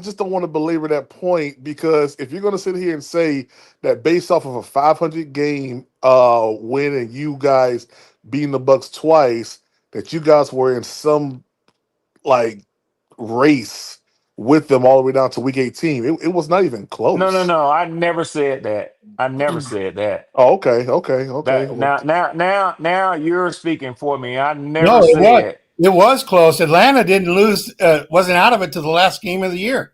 Speaker 1: to belabor that point because if you're gonna sit here and say that based off of a 500 game win and you guys beating the Bucks twice, that you guys were in some like race with them all the way down to week 18. It was not even
Speaker 3: No, no,
Speaker 1: close.
Speaker 3: no. I never said that. I never said that.
Speaker 1: Oh, okay.
Speaker 3: That
Speaker 1: Well,
Speaker 3: now you're speaking for me. I
Speaker 10: No,
Speaker 3: never
Speaker 10: it was.
Speaker 3: said.
Speaker 10: It was close. Atlanta didn't lose. Wasn't out of it to the last game of the year.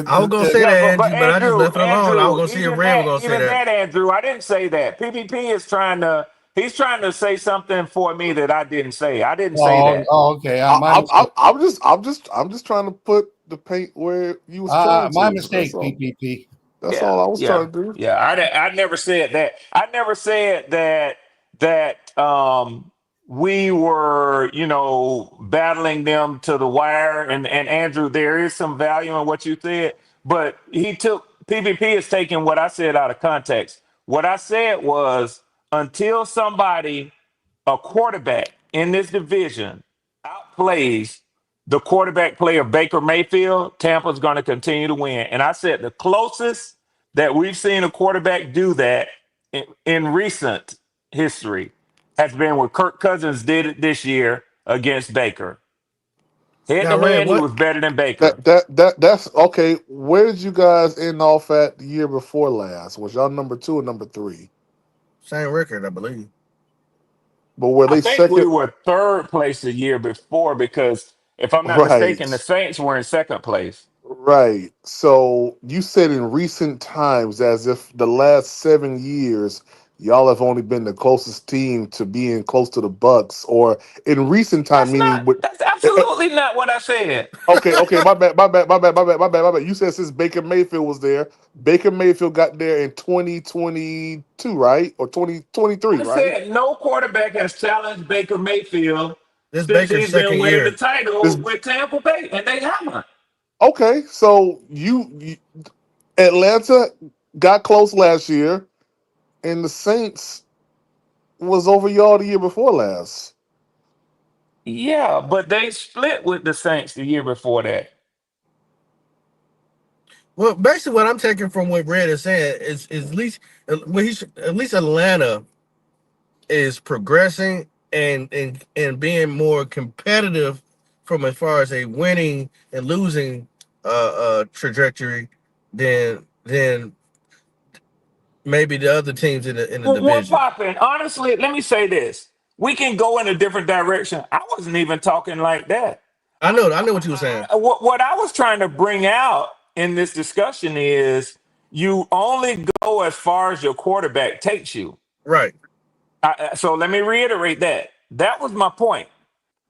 Speaker 9: I was gonna
Speaker 10: The
Speaker 9: say
Speaker 3: Yeah,
Speaker 9: that,
Speaker 3: but
Speaker 9: Angie, but I just
Speaker 3: Andrew,
Speaker 9: left it alone. I was gonna see if
Speaker 3: even
Speaker 9: Red was gonna say that.
Speaker 3: that, Andrew, I didn't say that. PPP is trying to he's trying to say something for me that I didn't say. I didn't say that.
Speaker 10: okay. My
Speaker 1: I,
Speaker 10: mistake.
Speaker 1: I'm just trying to put the paint where you was trying
Speaker 10: My
Speaker 1: to. That's
Speaker 10: mistake.
Speaker 1: all.
Speaker 10: PPP.
Speaker 1: That's
Speaker 3: Yeah,
Speaker 1: all I was
Speaker 3: yeah,
Speaker 1: trying to do.
Speaker 3: yeah. I never said that. I never said that we were, battling them to the wire. And Andrew, there is some value in what you said, but he took PvP is taking what I said out of context. What I said was until somebody, a quarterback in this division, outplays the quarterback player Baker Mayfield, Tampa's going to continue to win. And I said the closest that we've seen a quarterback do that in recent history has been what Kirk Cousins did it this year against Baker. Head
Speaker 9: Now,
Speaker 3: to
Speaker 9: Red,
Speaker 3: head, he
Speaker 9: what
Speaker 3: was better than Baker.
Speaker 1: That's okay. Where did you guys end off at the year before last? Was y'all number two or number three?
Speaker 9: same record, I believe.
Speaker 1: But were
Speaker 3: I
Speaker 1: they
Speaker 3: think we
Speaker 1: second?
Speaker 3: were third place the year before because if I'm not mistaken, the
Speaker 1: Right.
Speaker 3: Saints were in second place.
Speaker 1: Right. So you said in recent times, as if the last 7 years, y'all have only been the closest team to being close to the Bucks, or in recent time, meaning with.
Speaker 3: That's
Speaker 1: eh, eh,
Speaker 3: absolutely not what I said.
Speaker 1: Okay, my bad. You said since Baker Mayfield was there, Baker Mayfield got there in 2022, right? Or 2023,
Speaker 3: I
Speaker 1: right?
Speaker 3: said no quarterback has challenged Baker Mayfield
Speaker 9: This
Speaker 3: since
Speaker 9: Baker's
Speaker 3: he's been
Speaker 9: second
Speaker 3: winning the
Speaker 9: year.
Speaker 1: This
Speaker 3: title with Tampa Bay, and they haven't.
Speaker 1: okay, so Atlanta got close last year, and the Saints was over y'all the year before last.
Speaker 3: Yeah, but they split with the Saints the year before that.
Speaker 9: Well, basically, what I'm taking from what Red is saying is at least at least Atlanta is progressing and being more competitive from as far as a winning and losing trajectory than maybe the other teams in the
Speaker 3: What
Speaker 9: division.
Speaker 3: popping? Honestly, let me say this: we can go in a different direction. I wasn't even talking like that.
Speaker 9: I know what you were saying.
Speaker 3: What I was trying to bring out in this discussion is you only go as far as your quarterback takes you.
Speaker 9: Right.
Speaker 3: So let me reiterate that. That was my point.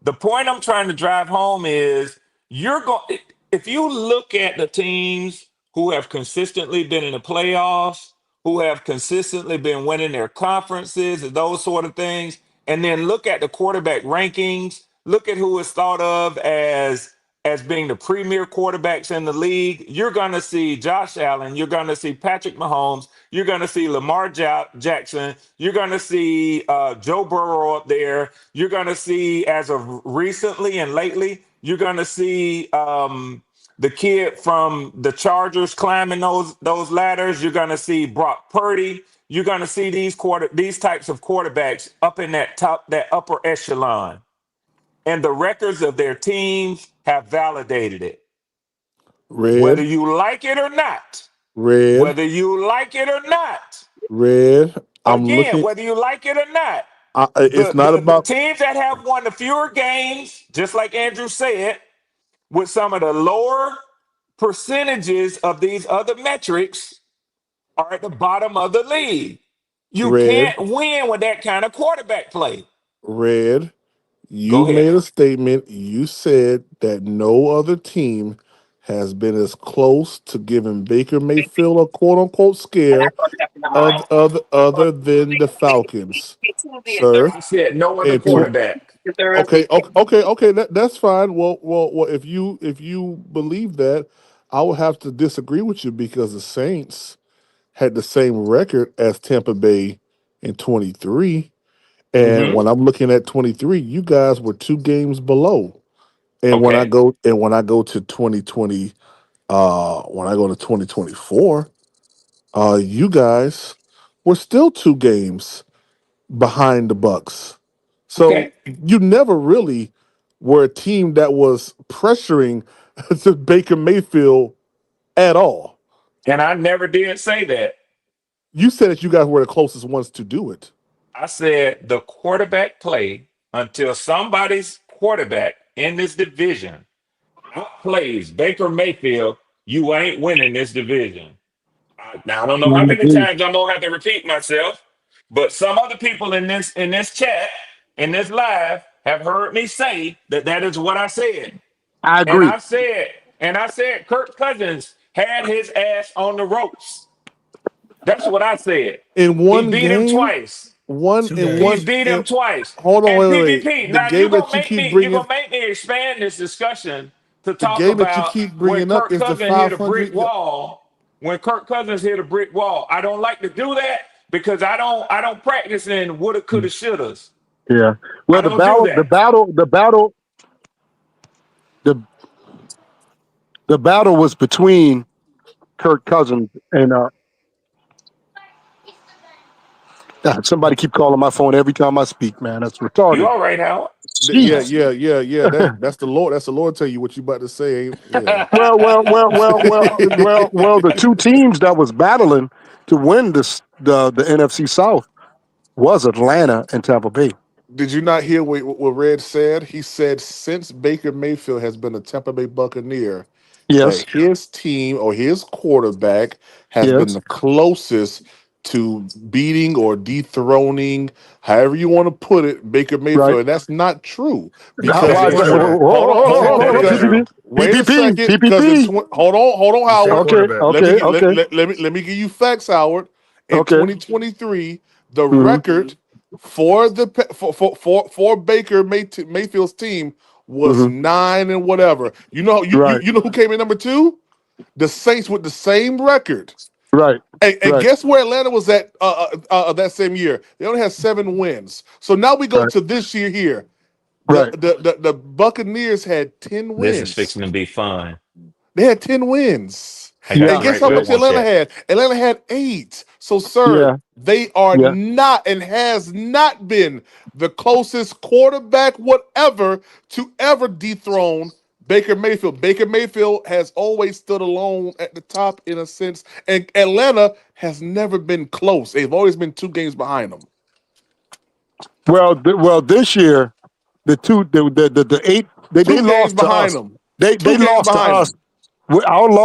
Speaker 3: The point I'm trying to drive home is You're going if you look at the teams who have consistently been in the playoffs, who have consistently been winning their conferences and those sort of things, and then look at the quarterback rankings, look at who is thought of as being the premier quarterbacks in the league, you're going to see Josh Allen, you're going to see Patrick Mahomes, you're going to see Lamar Jackson, you're going to see Joe Burrow up there, you're going to see, as of recently and lately, you're going to see the kid from the Chargers climbing those ladders. You're going to see Brock Purdy. You're going to see these types of quarterbacks up in that upper echelon, and the records of their teams have validated it. Whether
Speaker 1: Red,
Speaker 3: you like it or not,
Speaker 1: red,
Speaker 3: whether you like it or not,
Speaker 1: red. I'm
Speaker 3: again,
Speaker 1: looking.
Speaker 3: whether you like it or not,
Speaker 1: It's not
Speaker 3: the
Speaker 1: about
Speaker 3: teams that have won the fewer games, just like Andrew said, with some of the lower percentages of these other metrics, are at the bottom of the league. You
Speaker 1: red,
Speaker 3: can't win with that kind of quarterback play.
Speaker 1: red.
Speaker 3: Go
Speaker 1: You
Speaker 3: ahead.
Speaker 1: made a statement. You said that no other team has been as close to giving Baker Mayfield a quote unquote scare other than the Falcons, sir.
Speaker 3: I said no other
Speaker 1: In
Speaker 3: quarterback.
Speaker 1: Okay, okay, okay, okay. That's fine. Well. If you believe that, I would have to disagree with you because the Saints had the same record as Tampa Bay in 23, and
Speaker 3: Hmm.
Speaker 1: when I'm looking at 23, you guys were 2 games below. And when I
Speaker 3: Okay.
Speaker 1: go to 2020, when I go to 2024, you guys were still 2 games behind the Bucks. So
Speaker 3: Okay.
Speaker 1: you never really were a team that was pressuring to Baker Mayfield at all.
Speaker 3: And I never did say that.
Speaker 1: You said that you guys were the closest ones to do it.
Speaker 3: I said the quarterback play until somebody's quarterback in this division outplays Baker Mayfield, you ain't winning this division. Now I don't know how many times I'm gonna have to repeat myself, but some other people in this chat in this live have heard me say that that is what I said,
Speaker 11: I
Speaker 3: and
Speaker 11: agree.
Speaker 3: I said Kirk Cousins had his ass on the ropes. That's what I said.
Speaker 1: In
Speaker 3: He
Speaker 1: one
Speaker 3: beat him
Speaker 1: game,
Speaker 3: twice.
Speaker 9: Two
Speaker 3: He
Speaker 9: games.
Speaker 3: beat him twice.
Speaker 1: hold on,
Speaker 3: And
Speaker 1: wait.
Speaker 3: PvP.
Speaker 1: The
Speaker 3: Now you
Speaker 1: game
Speaker 3: gonna
Speaker 1: that you
Speaker 3: make
Speaker 1: keep
Speaker 3: me you
Speaker 1: bringing,
Speaker 3: gonna make me expand this discussion to
Speaker 1: the
Speaker 3: talk
Speaker 1: game that you
Speaker 3: about
Speaker 1: keep
Speaker 3: when
Speaker 1: bringing up
Speaker 3: Kirk
Speaker 1: is the
Speaker 3: Cousins hit a brick
Speaker 1: 500.
Speaker 3: wall. When Kirk Cousins hit a brick wall, I don't like to do that because I don't practice in woulda, coulda, shouldas.
Speaker 11: Yeah.
Speaker 3: I
Speaker 11: Well,
Speaker 3: don't do that.
Speaker 11: the the battle was between Kirk Cousins and somebody keep calling my phone every time I speak. Man, that's
Speaker 3: You
Speaker 11: retarded.
Speaker 3: all right, Howard?
Speaker 1: Yeah,
Speaker 11: Jeez.
Speaker 1: yeah. That's the Lord. That's the Lord tell you what you about to say. Yeah.
Speaker 11: Well. The two teams that was battling to win the NFC South was Atlanta and Tampa Bay.
Speaker 1: Did you not hear what Red said? He said since Baker Mayfield has been a Tampa Bay Buccaneer, that
Speaker 11: Yes.
Speaker 1: his team or his quarterback has been
Speaker 11: Yes.
Speaker 1: the closest to beating or dethroning, however you want to put it, Baker
Speaker 11: Right.
Speaker 1: Mayfield. And that's not true
Speaker 3: He
Speaker 1: because
Speaker 11: Why
Speaker 1: in
Speaker 11: is
Speaker 3: said
Speaker 11: that?
Speaker 1: tw-
Speaker 3: true.
Speaker 1: hold on,
Speaker 3: That is
Speaker 1: because
Speaker 3: true.
Speaker 1: wait a
Speaker 11: PPP.
Speaker 1: second, because
Speaker 11: PPP.
Speaker 1: hold on,
Speaker 9: You said
Speaker 1: Howard.
Speaker 11: Okay.
Speaker 9: quarterback.
Speaker 1: Let me
Speaker 11: Okay.
Speaker 1: get
Speaker 11: Okay.
Speaker 1: let me give you facts, Howard. In
Speaker 11: Okay.
Speaker 1: 2023, the
Speaker 11: Hmm.
Speaker 1: record for the for Mayfield's team was
Speaker 11: Hmm.
Speaker 1: 9 and whatever.
Speaker 11: Right.
Speaker 1: You know who came in number 2? The Saints with the same record.
Speaker 11: Right.
Speaker 1: And
Speaker 11: Right.
Speaker 1: guess where Atlanta was at that same year? They only had 7 wins. So now we go
Speaker 11: Right.
Speaker 1: to this year here. The
Speaker 11: Right.
Speaker 1: the Buccaneers had 10
Speaker 3: This is
Speaker 1: wins.
Speaker 3: fixing to be fun.
Speaker 1: They had 10 wins.
Speaker 3: I
Speaker 11: Yeah.
Speaker 3: got
Speaker 1: And
Speaker 3: you
Speaker 1: guess
Speaker 3: right
Speaker 1: how
Speaker 3: where I
Speaker 1: much
Speaker 3: want you
Speaker 1: Atlanta
Speaker 3: at.
Speaker 1: had? Atlanta had 8. So, sir,
Speaker 11: Yeah.
Speaker 1: they are
Speaker 11: Yeah.
Speaker 1: not and has not been the closest quarterback, whatever, to ever dethrone Baker Mayfield. Baker Mayfield has always stood alone at the top in a sense, and Atlanta has never been close. They've always been 2 games behind them.
Speaker 11: Well, this year the 8 they
Speaker 1: Two games
Speaker 11: lost to
Speaker 1: behind
Speaker 11: us.
Speaker 1: them.
Speaker 11: They
Speaker 1: Two games
Speaker 11: lost to
Speaker 1: behind
Speaker 11: us.
Speaker 1: them.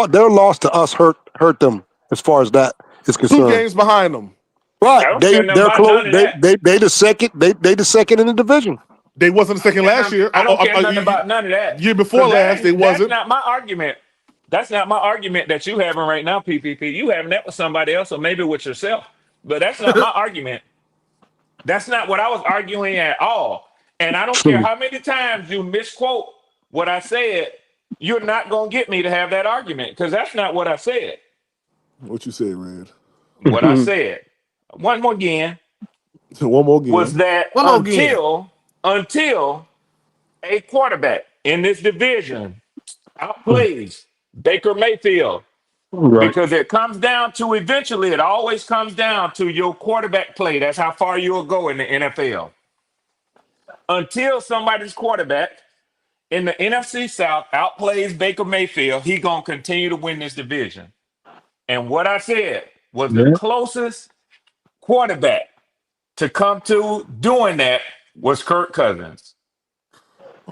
Speaker 11: Their loss to us hurt them as far as that is
Speaker 1: Two
Speaker 11: concerned.
Speaker 1: games behind them.
Speaker 3: I
Speaker 11: Right?
Speaker 3: don't say nothing
Speaker 11: They're
Speaker 3: about
Speaker 11: close.
Speaker 3: none of that.
Speaker 11: They the second. They the second in the division.
Speaker 1: They wasn't the second last year.
Speaker 3: I don't care nothing about none of that.
Speaker 1: Year before
Speaker 3: Because
Speaker 1: last, they
Speaker 3: that's
Speaker 1: wasn't.
Speaker 3: not my argument. That's not my argument that you having right now, PPP. You having that with somebody else or maybe with yourself. But that's not my argument. That's not what I was arguing at all. And I don't care how many times you misquote what I said, you're not going to get me to have that argument because that's not what I said.
Speaker 1: What you say, Red?
Speaker 3: What I said, one more again,
Speaker 1: One more
Speaker 3: was
Speaker 1: again.
Speaker 3: that
Speaker 9: One more again.
Speaker 3: until a quarterback in this division outplays Baker Mayfield,
Speaker 11: Right.
Speaker 3: because it comes down to eventually, it always comes down to your quarterback play. That's how far you'll go in the NFL. Until somebody's quarterback in the NFC South outplays Baker Mayfield, he gonna continue to win this division. And what I said was the
Speaker 11: Yeah.
Speaker 3: closest quarterback to come to doing that was Kirk Cousins.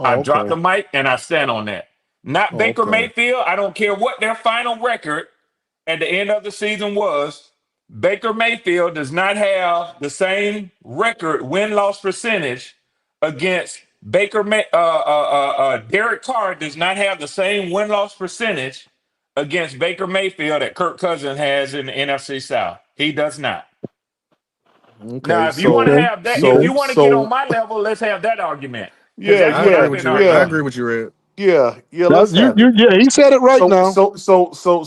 Speaker 3: I
Speaker 1: Oh,
Speaker 3: dropped the
Speaker 1: okay.
Speaker 3: mic and I stand on that. Not
Speaker 1: Oh,
Speaker 3: Baker
Speaker 1: okay.
Speaker 3: Mayfield. I don't care what their final record at the end of the season was. Baker Mayfield does not have the same record win-loss percentage against Derek Carr does not have the same win-loss percentage against Baker Mayfield that Kirk Cousins has in the NFC South. He does not.
Speaker 1: Okay.
Speaker 3: Now, if you want to
Speaker 1: So,
Speaker 11: Okay.
Speaker 3: have that, if
Speaker 11: Okay.
Speaker 3: you want to get on my level, let's have that argument because
Speaker 1: yeah,
Speaker 3: that's
Speaker 9: I
Speaker 3: what
Speaker 9: agree
Speaker 1: yeah,
Speaker 3: I've
Speaker 9: with
Speaker 3: been
Speaker 9: you, Red. I
Speaker 1: yeah,
Speaker 9: agree
Speaker 3: arguing.
Speaker 9: with you, Red.
Speaker 1: yeah.
Speaker 11: That,
Speaker 1: Let's have it.
Speaker 11: yeah, he said it right now.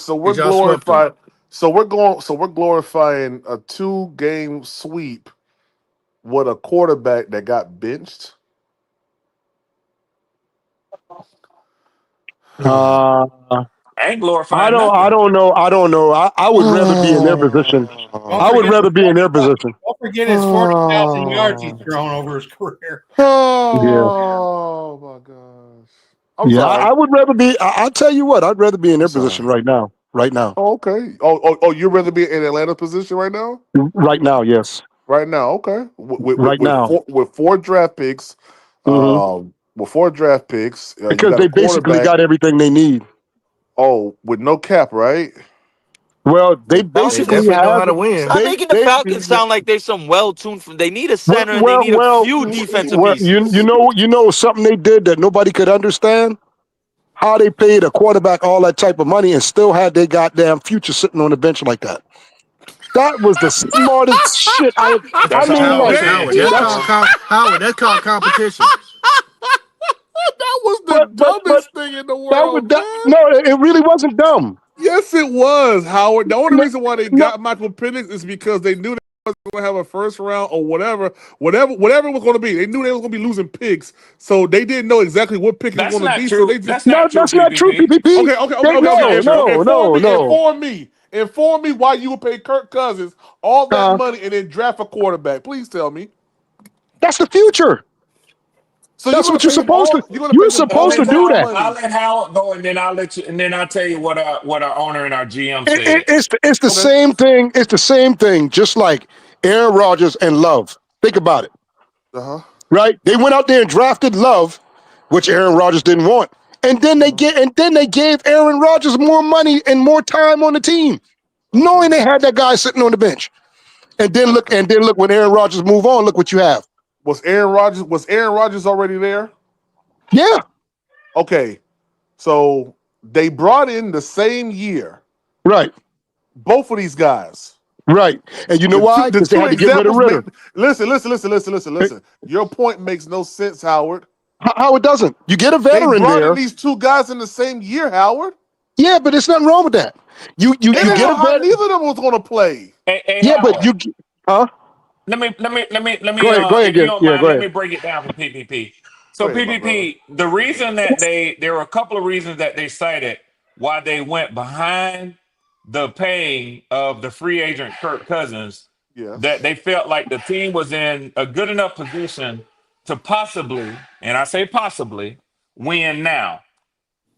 Speaker 1: So we're
Speaker 9: Cause y'all smoked him.
Speaker 1: glorifying. So we're glorifying a 2-game sweep with a quarterback that got benched.
Speaker 11: Uh,
Speaker 3: I ain't
Speaker 11: I
Speaker 3: glorifying
Speaker 11: don't. I
Speaker 3: nothing.
Speaker 11: don't know. I don't know. I would rather be in their position.
Speaker 10: Don't
Speaker 11: I
Speaker 1: Oh,
Speaker 11: would
Speaker 10: forget,
Speaker 11: rather be in their position.
Speaker 10: don't forget his 40,000 yards he's
Speaker 1: oh,
Speaker 10: thrown over his career.
Speaker 11: Yeah.
Speaker 1: oh my gosh. I'm
Speaker 11: Yeah.
Speaker 1: sorry.
Speaker 11: I would rather be. I'll tell you what. I'd rather be in
Speaker 1: I'm
Speaker 11: their
Speaker 1: sorry.
Speaker 11: position right now. Right now.
Speaker 1: Oh, okay. Oh, you'd rather be in Atlanta position right now?
Speaker 11: Right now. Yes.
Speaker 1: Right now, okay.
Speaker 11: Right now.
Speaker 1: With four draft picks,
Speaker 11: Hmm.
Speaker 1: you
Speaker 11: Because
Speaker 1: got a
Speaker 11: they basically
Speaker 1: quarterback.
Speaker 11: got everything they need.
Speaker 1: Oh, with no cap, right?
Speaker 11: Well, they
Speaker 9: They
Speaker 2: Falcons.
Speaker 11: basically
Speaker 9: definitely know
Speaker 11: have.
Speaker 9: how to
Speaker 2: Stop
Speaker 9: win.
Speaker 2: making the Falcons sound like they're some well-tuned. They need a
Speaker 11: Well,
Speaker 2: center and they
Speaker 11: well,
Speaker 2: need a
Speaker 11: well,
Speaker 2: few defensive
Speaker 11: well.
Speaker 2: pieces.
Speaker 11: You know something they did that nobody could understand. How they paid a quarterback all that type of money and still had their goddamn future sitting on the bench like that. That was the smartest shit I. I
Speaker 3: That's all
Speaker 11: mean,
Speaker 3: I was
Speaker 11: like
Speaker 3: saying,
Speaker 9: Howard, that's called
Speaker 3: P-Roll.
Speaker 1: Damn!
Speaker 9: Howard. That's called competition.
Speaker 1: That was the
Speaker 11: but
Speaker 1: dumbest thing in the
Speaker 11: that was
Speaker 1: world,
Speaker 11: that.
Speaker 1: man.
Speaker 11: No, it really wasn't dumb.
Speaker 1: Yes, it was, Howard. The only
Speaker 11: No,
Speaker 1: reason why they
Speaker 11: no,
Speaker 1: got Michael Penix is because they knew they wasn't going to have a first round or whatever it was going to be. They knew they was going to be losing picks, so they didn't know exactly what pick it was
Speaker 3: That's
Speaker 1: going to
Speaker 3: not
Speaker 1: be. So
Speaker 3: true.
Speaker 1: they just
Speaker 3: That's not true,
Speaker 11: that's not true.
Speaker 3: PPP.
Speaker 11: PPP.
Speaker 3: That's not
Speaker 11: No,
Speaker 3: true.
Speaker 1: Inform me.
Speaker 11: no.
Speaker 1: Inform me why you would pay Kirk Cousins all that
Speaker 11: Uh,
Speaker 1: money and then draft a quarterback. Please tell me.
Speaker 11: that's the future.
Speaker 1: So
Speaker 11: That's what you're supposed to.
Speaker 1: you're gonna pay
Speaker 11: You're
Speaker 1: him
Speaker 3: I'll
Speaker 11: supposed
Speaker 1: all
Speaker 11: to
Speaker 3: let
Speaker 1: that
Speaker 11: do that.
Speaker 3: I'll
Speaker 1: money.
Speaker 3: let Howard go, and then I'll let you, and then I'll tell you what our owner and our GM said.
Speaker 11: It's the
Speaker 1: Okay.
Speaker 11: same thing. It's the same thing. Just like Aaron Rodgers and Love. Think about it.
Speaker 1: Uh-huh.
Speaker 11: Right? They went out there and drafted Love, which Aaron Rodgers didn't want. And then
Speaker 1: Uh-huh.
Speaker 11: they gave Aaron Rodgers more money and more time on the team, knowing
Speaker 1: Okay.
Speaker 11: they had that guy sitting on the bench.
Speaker 1: Okay.
Speaker 11: And then look when Aaron Rodgers move on, look what you have.
Speaker 1: Was Aaron Rodgers already there?
Speaker 11: Yeah,
Speaker 1: Okay. So they brought in the same year
Speaker 11: right,
Speaker 1: both of these guys.
Speaker 11: right. And you know why?
Speaker 1: The
Speaker 11: Because they
Speaker 1: two
Speaker 11: had to get rid of
Speaker 1: examples make
Speaker 11: Ritter.
Speaker 1: listen. Your point makes no sense, Howard.
Speaker 11: How it doesn't? You get a
Speaker 1: They
Speaker 11: veteran
Speaker 1: brought in
Speaker 11: there.
Speaker 1: these two guys in the same year, Howard.
Speaker 11: Yeah, but there's nothing wrong with that.
Speaker 1: They
Speaker 11: You
Speaker 1: didn't
Speaker 11: get
Speaker 1: know
Speaker 11: a
Speaker 1: how
Speaker 11: vet.
Speaker 1: neither of them was going to play.
Speaker 3: Hey,
Speaker 11: Yeah, but
Speaker 3: Howard,
Speaker 11: huh?
Speaker 3: let me
Speaker 11: Go ahead
Speaker 3: if you
Speaker 11: again.
Speaker 3: don't
Speaker 11: Yeah,
Speaker 3: mind,
Speaker 11: go
Speaker 3: let me
Speaker 11: ahead.
Speaker 3: break it down for PPP.
Speaker 1: Go
Speaker 3: So
Speaker 1: ahead, my brother.
Speaker 3: PPP, the reason that there were a couple of reasons that they cited why they went behind the paying of the free agent Kirk Cousins, that
Speaker 1: Yes.
Speaker 3: they felt like the team was in a good enough position to possibly, and I say possibly, win now.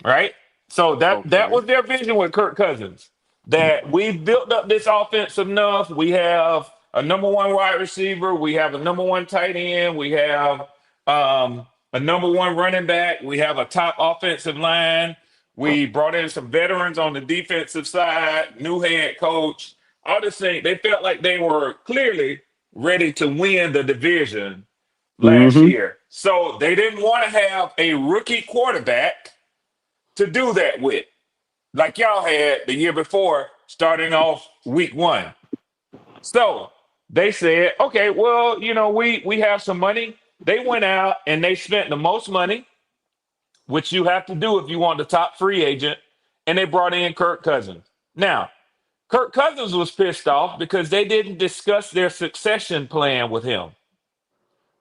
Speaker 3: Right? So that
Speaker 1: Okay.
Speaker 3: was their vision with Kirk Cousins. That we've built up this offense enough. We have a number one wide receiver. We have a number one tight end. We have a number one running back. We have a top offensive line. We brought in some veterans on the defensive side, new head coach. All this thing, they felt like they were clearly ready to win the division. last
Speaker 11: Mm-hmm.
Speaker 3: year. So they didn't want to have a rookie quarterback to do that with, like y'all had the year before, starting off week one. So they said, okay, well, we have some money. They went out and they spent the most money, which you have to do if you want the top free agent, and they brought in Kirk Cousins. Now, Kirk Cousins was pissed off because they didn't discuss their succession plan with him.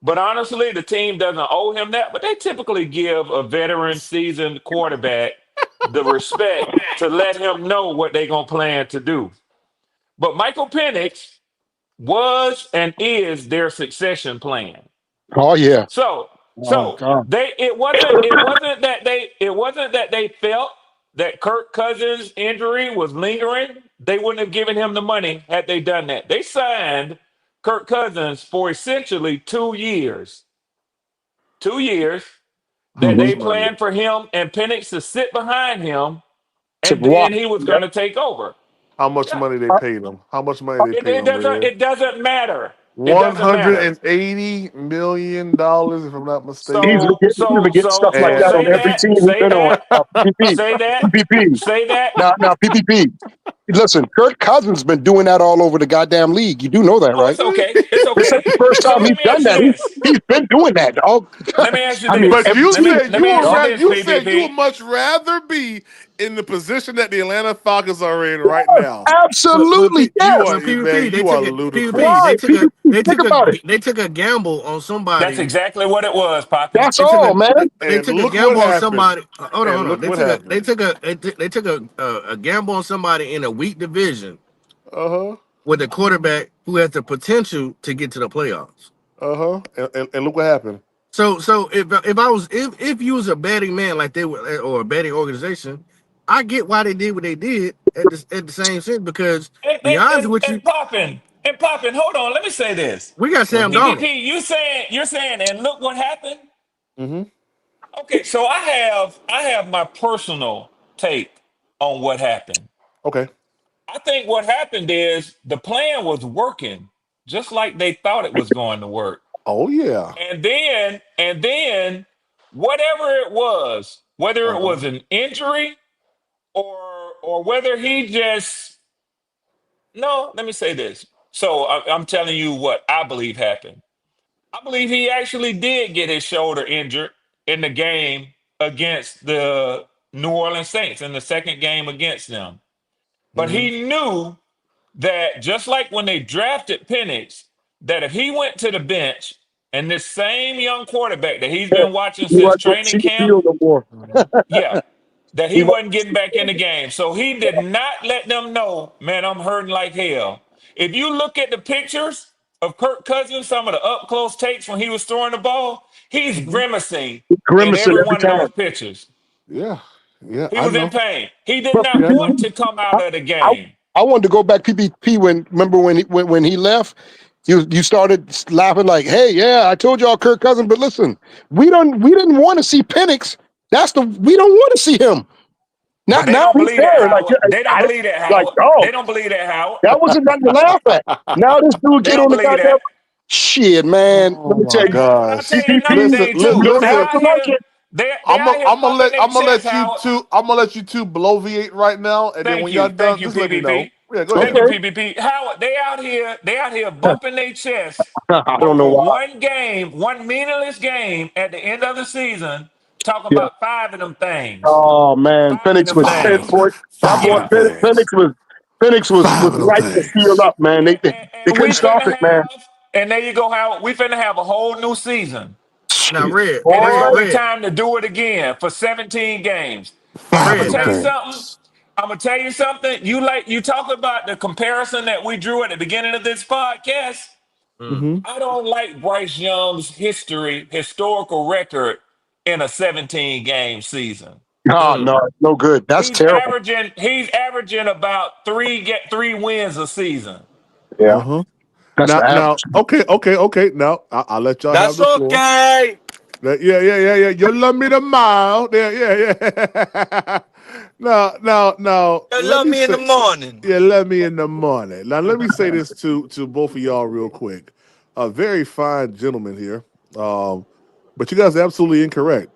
Speaker 3: But honestly, the team doesn't owe him that, but they typically give a veteran, seasoned quarterback the respect to let him know what they're going to plan to do. But Michael Penix was and is their succession plan.
Speaker 11: Oh yeah.
Speaker 3: So,
Speaker 11: Oh
Speaker 3: so
Speaker 11: God.
Speaker 3: they it wasn't that they felt that Kirk Cousins' injury was lingering. They wouldn't have given him the money had they done that. They signed Kirk Cousins for essentially 2 years. 2 years that
Speaker 11: Mm-hmm.
Speaker 3: they
Speaker 1: Much money.
Speaker 3: planned for him and Penix to sit behind him,
Speaker 11: To
Speaker 3: and
Speaker 11: rock.
Speaker 3: then he was going
Speaker 11: Yep.
Speaker 3: to take over.
Speaker 1: How much
Speaker 3: Yeah,
Speaker 1: money they paid him? How much money they
Speaker 3: it,
Speaker 1: paid
Speaker 3: it
Speaker 1: him,
Speaker 3: doesn't
Speaker 1: Red?
Speaker 3: it doesn't matter. It
Speaker 1: One
Speaker 3: doesn't
Speaker 1: hundred
Speaker 3: matter.
Speaker 1: and $80 million, if I'm not
Speaker 11: He's
Speaker 1: mistaken.
Speaker 3: So
Speaker 11: been
Speaker 3: so
Speaker 11: getting stuff
Speaker 3: so
Speaker 11: like
Speaker 3: so
Speaker 1: And
Speaker 11: that on
Speaker 3: say
Speaker 11: every
Speaker 3: that,
Speaker 11: team he's
Speaker 3: say
Speaker 11: been on.
Speaker 3: that,
Speaker 11: PPP.
Speaker 3: say that,
Speaker 11: PPP.
Speaker 3: say that.
Speaker 11: Now PPP. Listen, Kirk Cousins been doing that all over the goddamn league. You do know that,
Speaker 3: Oh,
Speaker 11: right?
Speaker 3: it's okay. It's
Speaker 11: This
Speaker 3: okay.
Speaker 11: ain't the first
Speaker 3: So
Speaker 11: time
Speaker 3: let
Speaker 11: he's
Speaker 3: me
Speaker 11: done
Speaker 3: ask you
Speaker 11: that.
Speaker 3: this.
Speaker 11: He's been doing that, dog.
Speaker 3: Let me ask you
Speaker 11: I mean,
Speaker 3: this.
Speaker 1: but
Speaker 11: every
Speaker 1: you
Speaker 3: Let me
Speaker 11: team,
Speaker 1: said
Speaker 3: let
Speaker 1: you
Speaker 3: me
Speaker 1: would
Speaker 3: ask you
Speaker 11: dog.
Speaker 1: rather,
Speaker 3: this,
Speaker 1: you said you would
Speaker 3: PPP.
Speaker 1: much rather be in the position that the Atlanta Falcons are in right now.
Speaker 11: Absolutely,
Speaker 1: You
Speaker 11: yes.
Speaker 1: are,
Speaker 6: But
Speaker 1: man,
Speaker 6: PvP, they
Speaker 1: you are
Speaker 6: took it. PvP,
Speaker 1: ludicrous.
Speaker 11: Why? PPP, think about it.
Speaker 6: they took a gamble on
Speaker 3: That's
Speaker 6: somebody.
Speaker 3: exactly what it was, Poppy.
Speaker 11: That's all, man.
Speaker 6: They
Speaker 1: And
Speaker 6: took a
Speaker 1: look what
Speaker 6: gamble on
Speaker 1: happened.
Speaker 6: somebody. Hold on, hold
Speaker 1: And
Speaker 6: on.
Speaker 1: look what happened.
Speaker 6: They took a gamble on somebody in a weak division
Speaker 1: Uh-huh.
Speaker 6: with a quarterback who has the potential to get to the playoffs.
Speaker 1: Uh-huh. And look what happened.
Speaker 6: So if you was a betting man like they were or a betting organization, I get why they did what they did at the same sense because
Speaker 3: And
Speaker 6: be
Speaker 3: and
Speaker 6: honest
Speaker 3: and,
Speaker 6: with
Speaker 3: and
Speaker 6: you,
Speaker 3: popping and popping. Hold on, let me say this.
Speaker 6: we got Sam
Speaker 1: Uh-huh.
Speaker 6: Darnold.
Speaker 3: PPP, you're saying, and look what happened.
Speaker 1: Mm-hmm.
Speaker 3: Okay, so I have my personal take on what happened.
Speaker 1: Okay.
Speaker 3: I think what happened is the plan was working just like they thought it was going to work.
Speaker 1: Oh yeah.
Speaker 3: And then whatever it was, whether it
Speaker 1: Uh-huh.
Speaker 3: was an injury or whether he just no, let me say this. So I'm telling you what I believe happened. I believe he actually did get his shoulder injured in the game against the New Orleans Saints in the second game against them. But
Speaker 1: Mm-hmm.
Speaker 3: he knew that just like when they drafted Penix, that if he went to the bench and this same young quarterback that he's been watching
Speaker 11: He
Speaker 3: since
Speaker 11: wasn't going to
Speaker 3: training
Speaker 11: see the
Speaker 3: camp,
Speaker 11: field no more.
Speaker 3: yeah, that
Speaker 11: He
Speaker 3: he
Speaker 11: wasn't.
Speaker 3: wasn't getting back in the game. So he did not let them know, man, I'm hurting like hell. If you look at the pictures of Kirk Cousins, some of the up close takes when he was throwing the ball, he's
Speaker 1: Mm-hmm.
Speaker 3: grimacing in
Speaker 11: Grimacing
Speaker 3: every
Speaker 11: every
Speaker 3: one of those
Speaker 11: time.
Speaker 3: pictures.
Speaker 1: Yeah. Yeah,
Speaker 3: He
Speaker 1: I
Speaker 3: was in
Speaker 1: know.
Speaker 3: pain. He did
Speaker 11: But
Speaker 3: not
Speaker 1: Yeah, I
Speaker 3: want
Speaker 1: know.
Speaker 3: to come
Speaker 11: I,
Speaker 3: out of the
Speaker 11: I,
Speaker 3: game.
Speaker 11: I wanted to go back PPP when remember when he left. You started laughing like, "Hey, yeah, I told y'all Kirk Cousins, but listen, we didn't want to see Penix. We don't want to see him.
Speaker 3: But they
Speaker 11: Now
Speaker 3: don't
Speaker 11: he's
Speaker 3: believe that,
Speaker 11: there. Like,
Speaker 3: Howard. They don't
Speaker 11: I,
Speaker 3: believe that,
Speaker 11: like,
Speaker 3: Howard.
Speaker 11: oh,
Speaker 3: They don't believe that, Howard.
Speaker 11: that wasn't nothing to laugh at. Now this dude
Speaker 3: They
Speaker 11: get
Speaker 3: don't
Speaker 11: on the
Speaker 3: believe
Speaker 11: goddamn
Speaker 3: that.
Speaker 11: shit, man. Let
Speaker 1: Oh
Speaker 11: me tell
Speaker 1: my
Speaker 11: you,
Speaker 3: And Howard, I'll
Speaker 1: gosh.
Speaker 3: tell you another
Speaker 11: PPP,
Speaker 1: Listen,
Speaker 3: thing too.
Speaker 11: you don't
Speaker 1: listen.
Speaker 3: They
Speaker 11: have
Speaker 3: out
Speaker 11: to like
Speaker 3: here,
Speaker 11: it.
Speaker 3: they out here bumping their
Speaker 1: I'm gonna
Speaker 3: chest,
Speaker 1: let you
Speaker 3: Howard.
Speaker 1: two. I'm gonna let you two bloviate right now, and then
Speaker 3: Thank
Speaker 1: when y'all
Speaker 3: you. Thank
Speaker 1: done,
Speaker 3: you,
Speaker 1: just let me know.
Speaker 3: PPP.
Speaker 1: Yeah, go
Speaker 3: Thank
Speaker 1: ahead.
Speaker 3: you,
Speaker 11: Okay,
Speaker 3: PPP. Howard, they out here bumping their chest
Speaker 11: I don't know
Speaker 3: over
Speaker 11: why.
Speaker 3: one game, one meaningless game at the end of the season, talking
Speaker 11: Yeah.
Speaker 3: about five of them things.
Speaker 11: Oh man,
Speaker 3: Five of
Speaker 11: Penix
Speaker 3: them
Speaker 11: was
Speaker 1: Five of
Speaker 11: pissed,
Speaker 1: them.
Speaker 3: things.
Speaker 11: boy. That
Speaker 1: Five
Speaker 11: boy
Speaker 1: of
Speaker 3: Yeah.
Speaker 1: them
Speaker 11: Penix
Speaker 1: things.
Speaker 11: was
Speaker 1: Five of them
Speaker 11: right to seal
Speaker 1: things.
Speaker 11: up, man. They
Speaker 3: And we
Speaker 11: couldn't stop
Speaker 3: finna
Speaker 11: it, man.
Speaker 3: have, and there you go, Howard. We finna have a whole new season.
Speaker 6: Now,
Speaker 11: Shit,
Speaker 6: red,
Speaker 3: And it's
Speaker 11: boy.
Speaker 6: red,
Speaker 3: gonna be
Speaker 6: red,
Speaker 3: time to do it again for 17 games. And I'm
Speaker 1: Five of
Speaker 3: gonna
Speaker 6: red.
Speaker 1: them
Speaker 3: tell
Speaker 6: Now,
Speaker 3: you something.
Speaker 1: things.
Speaker 3: I'm gonna tell you something. You talk about the comparison that we drew at the beginning of this podcast.
Speaker 6: mm.
Speaker 1: Mm-hmm.
Speaker 3: I don't like Bryce Young's historical record in a 17 game season.
Speaker 11: No,
Speaker 6: Mm.
Speaker 11: no, no good. That's
Speaker 3: He's
Speaker 11: terrible.
Speaker 3: averaging he's averaging about three wins a season.
Speaker 11: Yeah,
Speaker 1: Uh-huh.
Speaker 11: that's the
Speaker 1: Now,
Speaker 11: average.
Speaker 1: okay. Now, I'll let y'all have
Speaker 5: That's
Speaker 1: the floor.
Speaker 5: okay.
Speaker 1: Yeah. You love me the mile. Yeah. Now,
Speaker 5: You
Speaker 1: let
Speaker 5: love
Speaker 1: me
Speaker 5: me in the
Speaker 1: say,
Speaker 5: morning.
Speaker 1: yeah, let me in the morning. Now, let me say this to both of y'all real quick. A very fine gentleman here. But you guys are absolutely incorrect.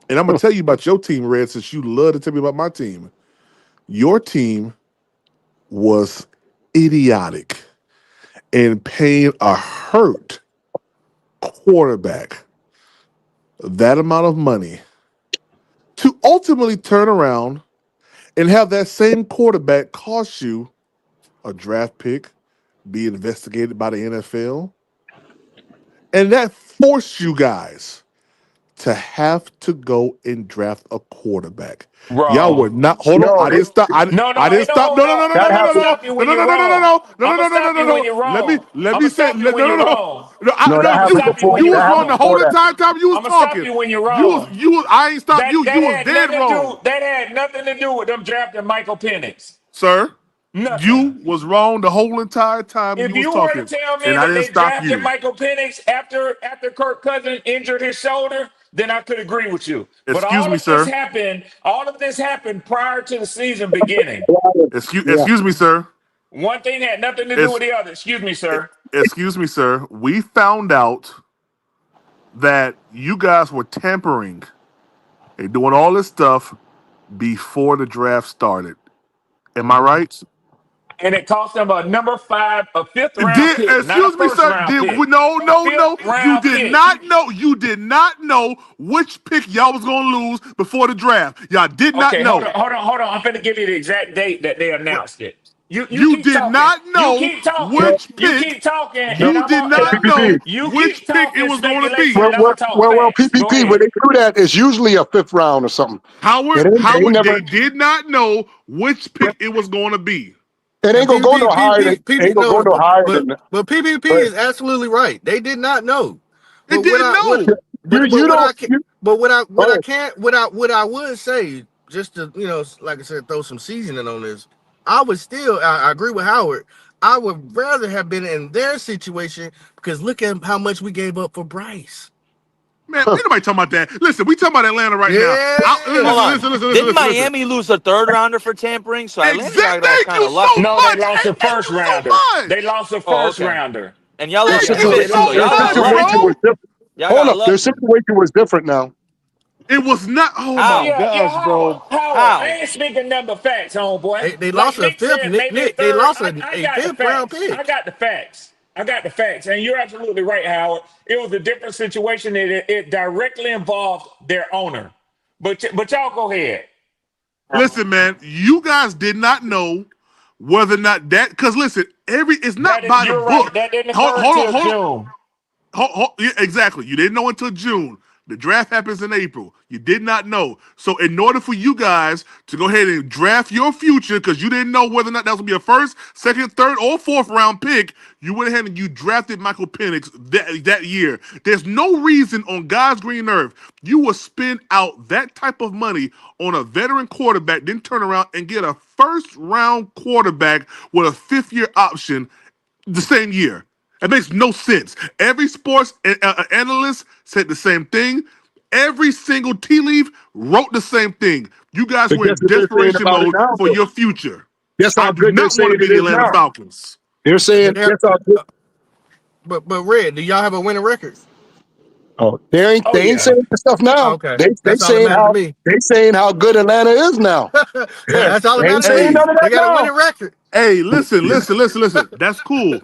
Speaker 1: And I'm gonna tell you about your team, Red, since you love to tell me about my team. Your team was idiotic in paying a hurt quarterback that amount of money to ultimately turn around and have that same quarterback cost you a draft pick, be investigated by the NFL, and that forced you guys to have to go and draft a quarterback. Y'all were
Speaker 3: Wrong.
Speaker 1: not. Hold on,
Speaker 11: Yo,
Speaker 1: I didn't stop.
Speaker 3: No,
Speaker 1: I
Speaker 3: no,
Speaker 1: didn't
Speaker 3: ain't no
Speaker 1: stop.
Speaker 3: hold
Speaker 1: No, no, no,
Speaker 3: up.
Speaker 1: no,
Speaker 11: that
Speaker 1: no,
Speaker 3: I'm
Speaker 1: no,
Speaker 3: gonna
Speaker 1: no,
Speaker 11: happened.
Speaker 1: no,
Speaker 3: stop you
Speaker 1: no,
Speaker 3: when
Speaker 1: no,
Speaker 3: you're
Speaker 1: no, no, no, no,
Speaker 3: wrong.
Speaker 1: no, no,
Speaker 3: I'm
Speaker 1: no,
Speaker 3: gonna
Speaker 1: no, no,
Speaker 3: stop
Speaker 1: no,
Speaker 3: you when
Speaker 1: no.
Speaker 3: you're
Speaker 1: Let me
Speaker 3: wrong.
Speaker 1: let
Speaker 3: I'm
Speaker 1: me
Speaker 3: gonna
Speaker 1: say.
Speaker 3: stop you when
Speaker 1: No, no,
Speaker 3: you're
Speaker 1: no.
Speaker 3: wrong.
Speaker 1: No,
Speaker 11: No, that
Speaker 1: no,
Speaker 3: I'm gonna
Speaker 11: happened
Speaker 1: you
Speaker 3: stop you
Speaker 11: before.
Speaker 3: when
Speaker 1: you
Speaker 3: you're
Speaker 1: was
Speaker 11: That
Speaker 1: wrong
Speaker 11: happened
Speaker 1: the
Speaker 3: wrong.
Speaker 1: whole
Speaker 11: before that.
Speaker 1: entire time you was
Speaker 3: I'm gonna stop
Speaker 1: talking.
Speaker 3: you when you're
Speaker 1: You was
Speaker 3: wrong.
Speaker 1: I ain't stopped you.
Speaker 3: That
Speaker 1: You was
Speaker 3: had
Speaker 1: dead
Speaker 3: nothing to
Speaker 1: wrong,
Speaker 3: do. That had nothing to do with them drafting Michael Penix.
Speaker 1: sir.
Speaker 3: Nothing.
Speaker 1: You was wrong the whole entire time
Speaker 3: If
Speaker 1: you was
Speaker 3: you were to
Speaker 1: talking,
Speaker 3: tell me
Speaker 1: and I
Speaker 3: that
Speaker 1: didn't
Speaker 3: they
Speaker 1: stop
Speaker 3: drafted
Speaker 1: you.
Speaker 3: Michael Penix after Kirk Cousins injured his shoulder, then I could agree with you. But
Speaker 1: Excuse me, sir.
Speaker 3: all of this happened prior to the season beginning.
Speaker 11: Yeah.
Speaker 1: Excuse me, sir.
Speaker 3: One thing had nothing to do with
Speaker 1: It's,
Speaker 3: the other. Excuse me, sir.
Speaker 1: excuse me, sir. We found out that you guys were tampering and doing all this stuff before the draft started. Am I right?
Speaker 3: And it cost them a number five, a fifth round
Speaker 1: Did
Speaker 3: pick, not a
Speaker 1: excuse me,
Speaker 3: first
Speaker 1: sir?
Speaker 3: round
Speaker 1: Did we,
Speaker 3: pick.
Speaker 1: no,
Speaker 3: A
Speaker 1: no,
Speaker 3: fifth
Speaker 1: no? You
Speaker 3: round
Speaker 1: did
Speaker 3: pick.
Speaker 1: not know. You did not know which pick y'all was gonna lose before the draft. Y'all did not
Speaker 3: Okay,
Speaker 1: know.
Speaker 3: hold on. I'm going to give you the exact date that they announced it. You
Speaker 1: You
Speaker 3: keep
Speaker 1: did
Speaker 3: talking.
Speaker 1: not know
Speaker 11: No,
Speaker 1: which
Speaker 3: You
Speaker 1: pick.
Speaker 3: keep talking,
Speaker 11: no.
Speaker 3: and
Speaker 1: You
Speaker 3: I'm
Speaker 1: did
Speaker 3: on.
Speaker 11: Hey,
Speaker 3: And
Speaker 1: not
Speaker 3: I'm.
Speaker 11: PPP.
Speaker 1: know
Speaker 3: You
Speaker 1: which
Speaker 3: keep
Speaker 1: pick it
Speaker 3: talking
Speaker 1: was going to
Speaker 3: speculation,
Speaker 1: be.
Speaker 3: and I'm gonna talk
Speaker 11: Well,
Speaker 3: facts. Go
Speaker 11: PPP. When
Speaker 3: ahead.
Speaker 11: they do that, it's usually a fifth round or something.
Speaker 1: Howard,
Speaker 11: They ain't
Speaker 1: Howard,
Speaker 11: never.
Speaker 1: they did not know which pick it was going to be.
Speaker 11: It ain't
Speaker 9: And
Speaker 11: gonna go no higher than. Ain't gonna go
Speaker 9: no,
Speaker 11: no higher
Speaker 9: but
Speaker 11: than.
Speaker 9: but PPP
Speaker 11: But
Speaker 9: is absolutely right. They did not know.
Speaker 1: They
Speaker 9: But what
Speaker 1: didn't
Speaker 9: I what
Speaker 1: know.
Speaker 11: you
Speaker 9: but what
Speaker 11: don't.
Speaker 9: I can
Speaker 11: You,
Speaker 9: but what I
Speaker 11: oh,
Speaker 9: can't what I would say, just to like I said, throw some seasoning on this. I agree with Howard. I would rather have been in their situation because look at how much we gave up for Bryce.
Speaker 1: Man, ain't nobody talking about that. Listen, we talking about Atlanta right now.
Speaker 9: Yeah.
Speaker 2: Hold
Speaker 1: Listen,
Speaker 2: on.
Speaker 1: listen, listen, listen,
Speaker 2: Didn't
Speaker 1: listen, listen.
Speaker 2: Miami lose a third rounder for tampering? So Atlanta
Speaker 1: Exact.
Speaker 2: got off
Speaker 1: Thank
Speaker 2: kind
Speaker 1: you
Speaker 2: of
Speaker 1: so
Speaker 2: lucky.
Speaker 3: No, they
Speaker 1: much.
Speaker 3: lost
Speaker 1: Hey,
Speaker 3: the
Speaker 1: thank
Speaker 3: first
Speaker 1: you so
Speaker 3: rounder. They
Speaker 1: much.
Speaker 3: lost the
Speaker 2: Oh,
Speaker 3: first
Speaker 2: okay.
Speaker 3: rounder.
Speaker 2: And y'all
Speaker 11: their
Speaker 1: Thank
Speaker 2: lost
Speaker 1: you
Speaker 2: Pickett,
Speaker 1: so
Speaker 2: so
Speaker 11: their
Speaker 2: y'all got
Speaker 1: much,
Speaker 11: situation
Speaker 2: lucky.
Speaker 11: was
Speaker 1: bro.
Speaker 11: different.
Speaker 2: Y'all
Speaker 11: Hold
Speaker 2: got
Speaker 11: up, their
Speaker 2: lucky.
Speaker 11: situation was different now.
Speaker 1: It was not. Oh my
Speaker 2: How?
Speaker 3: Yeah,
Speaker 1: gosh,
Speaker 3: Howard.
Speaker 1: bro.
Speaker 3: Howard, I
Speaker 2: How?
Speaker 3: ain't speaking number facts, homeboy.
Speaker 9: They
Speaker 3: Like
Speaker 9: lost a
Speaker 3: Nick
Speaker 9: fifth.
Speaker 3: said,
Speaker 9: Nick,
Speaker 3: maybe a
Speaker 9: Nick they
Speaker 3: third.
Speaker 9: lost
Speaker 3: I
Speaker 9: a
Speaker 3: got the
Speaker 9: fifth round
Speaker 3: facts. I
Speaker 9: pick.
Speaker 3: got the facts. I got the facts. And you're absolutely right, Howard. It was a different situation. It directly involved their owner. But y'all go ahead.
Speaker 1: Listen, man, you guys did not know whether or not that. Because listen, it's not by the
Speaker 3: You're right.
Speaker 1: book.
Speaker 3: That didn't
Speaker 1: Hold,
Speaker 3: occur
Speaker 1: hold on,
Speaker 3: until
Speaker 1: hold on.
Speaker 3: June.
Speaker 1: Yeah, exactly. You didn't know until June. The draft happens in April. You did not know. So, in order for you guys to go ahead and draft your future, because you didn't know whether or not that was going to be a first, second, third, or fourth round pick, you went ahead and you drafted Michael Penix that year. There's no reason on God's green earth you will spend out that type of money on a veteran quarterback, then turn around and get a first round quarterback with a fifth year option the same year. It makes no sense. Every sports analyst said the same thing. Every single tea leaf wrote the same thing. You guys
Speaker 11: But
Speaker 1: were
Speaker 11: guess
Speaker 1: in
Speaker 11: what they're saying
Speaker 1: desperation
Speaker 11: about it
Speaker 1: mode
Speaker 11: now,
Speaker 1: for
Speaker 11: though?
Speaker 1: your future.
Speaker 11: Guess
Speaker 1: I
Speaker 11: how
Speaker 1: do
Speaker 11: good they're
Speaker 1: not want
Speaker 11: saying
Speaker 1: to be
Speaker 11: it
Speaker 1: the
Speaker 11: is
Speaker 1: Atlanta
Speaker 11: now.
Speaker 1: Falcons.
Speaker 11: They're saying
Speaker 9: They're,
Speaker 11: guess how good.
Speaker 9: but Red, do y'all have a winning record?
Speaker 11: Oh,
Speaker 3: Oh
Speaker 11: they ain't
Speaker 3: yeah.
Speaker 11: saying the stuff now.
Speaker 9: Okay,
Speaker 11: They
Speaker 9: that's all that
Speaker 11: saying
Speaker 9: mattered to me.
Speaker 11: how good Atlanta is now.
Speaker 9: That's all that
Speaker 11: They ain't
Speaker 9: mattered to
Speaker 11: saying
Speaker 9: me.
Speaker 1: Hey,
Speaker 11: none of
Speaker 9: They
Speaker 11: that
Speaker 9: got a
Speaker 11: now.
Speaker 9: winning record.
Speaker 1: hey, listen. That's cool.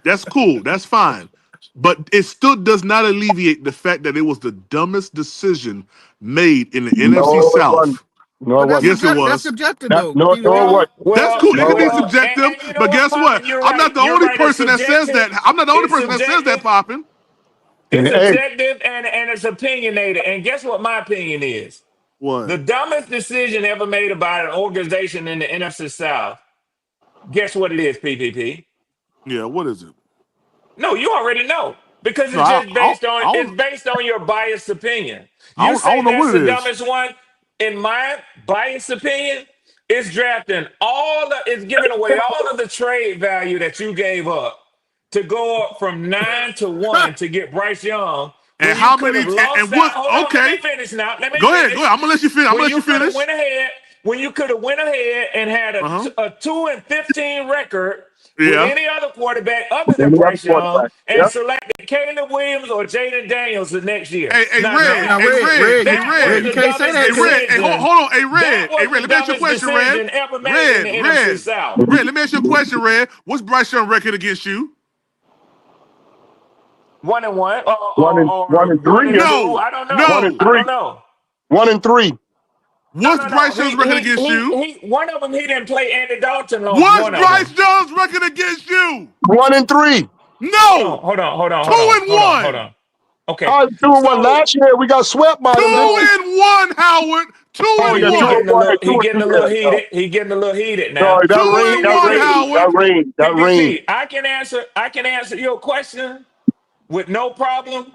Speaker 1: That's cool. That's fine. But it still does not alleviate the fact that it was the dumbest decision made in the NFC
Speaker 11: No, it wasn't.
Speaker 1: South.
Speaker 11: No, it
Speaker 9: But
Speaker 11: wasn't.
Speaker 1: Yes, it
Speaker 9: that's
Speaker 1: was.
Speaker 9: subjective though,
Speaker 11: No, it
Speaker 9: PvP.
Speaker 11: wasn't.
Speaker 1: That's cool. It
Speaker 11: No,
Speaker 1: can
Speaker 11: it
Speaker 1: be
Speaker 11: wasn't.
Speaker 1: subjective,
Speaker 3: And you know
Speaker 1: but
Speaker 3: what,
Speaker 1: guess what?
Speaker 3: Poppin'? You're
Speaker 1: I'm not
Speaker 3: right.
Speaker 1: the
Speaker 3: You're
Speaker 1: only
Speaker 3: right. It's
Speaker 1: person that says
Speaker 3: subjective.
Speaker 1: that. I'm not the only
Speaker 3: It's
Speaker 1: person that says that,
Speaker 3: subjective.
Speaker 1: Poppin'.
Speaker 3: It's
Speaker 11: Hey,
Speaker 3: subjective, and it's opinionated. And guess what my opinion is?
Speaker 1: What?
Speaker 3: The dumbest decision ever made about an organization in the NFC South. Guess what it is, PPP?
Speaker 1: Yeah, what is it?
Speaker 3: No, you already know because
Speaker 1: No,
Speaker 3: it's just
Speaker 1: I
Speaker 3: it's
Speaker 1: don't,
Speaker 3: based on your biased opinion. You
Speaker 1: I
Speaker 3: say
Speaker 1: don't know
Speaker 3: that's
Speaker 1: what
Speaker 3: the
Speaker 1: it is.
Speaker 3: dumbest one. In my biased opinion, it's drafting it's giving away all of the trade value that you gave up to go up from 9-1 to get Bryce Young when
Speaker 1: And
Speaker 3: you
Speaker 1: how
Speaker 3: could
Speaker 1: many?
Speaker 3: have lost
Speaker 1: And
Speaker 3: out.
Speaker 1: what?
Speaker 3: Hold on, let me
Speaker 1: Okay,
Speaker 3: finish now. Let me
Speaker 1: go ahead, go
Speaker 3: finish.
Speaker 1: ahead. I'm gonna let you finish. I'm gonna
Speaker 3: When
Speaker 1: let you
Speaker 3: you could have
Speaker 1: finish.
Speaker 3: went ahead, when you could have went ahead and had
Speaker 1: Uh huh.
Speaker 3: a 2-15 record with
Speaker 1: Yeah.
Speaker 3: any other quarterback other than
Speaker 11: Any other
Speaker 3: Bryce Young
Speaker 11: quarterback.
Speaker 3: and
Speaker 11: Yep.
Speaker 3: selected Caleb Williams or Jaden Daniels the next year.
Speaker 1: Hey, hey,
Speaker 3: Now
Speaker 1: Red.
Speaker 6: Now,
Speaker 1: Hey,
Speaker 6: Red,
Speaker 1: Red.
Speaker 6: Red,
Speaker 1: Hey,
Speaker 6: you,
Speaker 3: that was
Speaker 6: Red,
Speaker 1: Red.
Speaker 6: you
Speaker 3: the
Speaker 6: can't say
Speaker 3: dumbest
Speaker 6: that
Speaker 1: Hey,
Speaker 6: because
Speaker 1: Red. Hey,
Speaker 3: decision.
Speaker 1: hold on. Hey,
Speaker 3: That
Speaker 1: Red. Hey,
Speaker 3: was
Speaker 1: Red.
Speaker 3: the
Speaker 1: Let me ask you a
Speaker 3: dumbest
Speaker 1: question, Red.
Speaker 3: decision ever made in
Speaker 1: Red.
Speaker 3: the NFC
Speaker 1: Red.
Speaker 3: South.
Speaker 1: Red. Let me ask you a question, Red. What's Bryce Young record against you?
Speaker 3: 1-1
Speaker 11: One
Speaker 3: or
Speaker 11: and
Speaker 3: one
Speaker 11: three.
Speaker 3: and two.
Speaker 1: No.
Speaker 3: I don't
Speaker 11: One
Speaker 3: know.
Speaker 11: and
Speaker 1: No.
Speaker 3: I
Speaker 11: three.
Speaker 3: don't know.
Speaker 11: 1-3.
Speaker 3: No,
Speaker 1: What's
Speaker 3: no, no.
Speaker 1: Bryce Young's record against you?
Speaker 3: He. One of them he didn't play. Andy Dalton lost
Speaker 1: What's
Speaker 3: one of
Speaker 1: Bryce
Speaker 3: them.
Speaker 1: Young's record against you?
Speaker 11: 1-3.
Speaker 1: No.
Speaker 3: Hold
Speaker 1: Two
Speaker 3: on,
Speaker 1: and one.
Speaker 3: Okay,
Speaker 11: I was 2-1
Speaker 3: so
Speaker 11: last year. We got swept by them, didn't
Speaker 1: Two
Speaker 11: we?
Speaker 1: and one, Howard. Two
Speaker 11: Oh
Speaker 1: and
Speaker 11: yeah,
Speaker 3: he
Speaker 11: two and
Speaker 1: one.
Speaker 3: getting a
Speaker 11: one
Speaker 3: little
Speaker 11: and two
Speaker 3: he
Speaker 11: and
Speaker 3: getting
Speaker 11: two.
Speaker 3: a little
Speaker 11: Yeah.
Speaker 3: heated. He getting a little heated now.
Speaker 11: Sorry,
Speaker 1: Two
Speaker 11: that
Speaker 1: and one,
Speaker 3: PPP,
Speaker 1: Howard.
Speaker 11: rain.
Speaker 3: I can answer your question with no problem.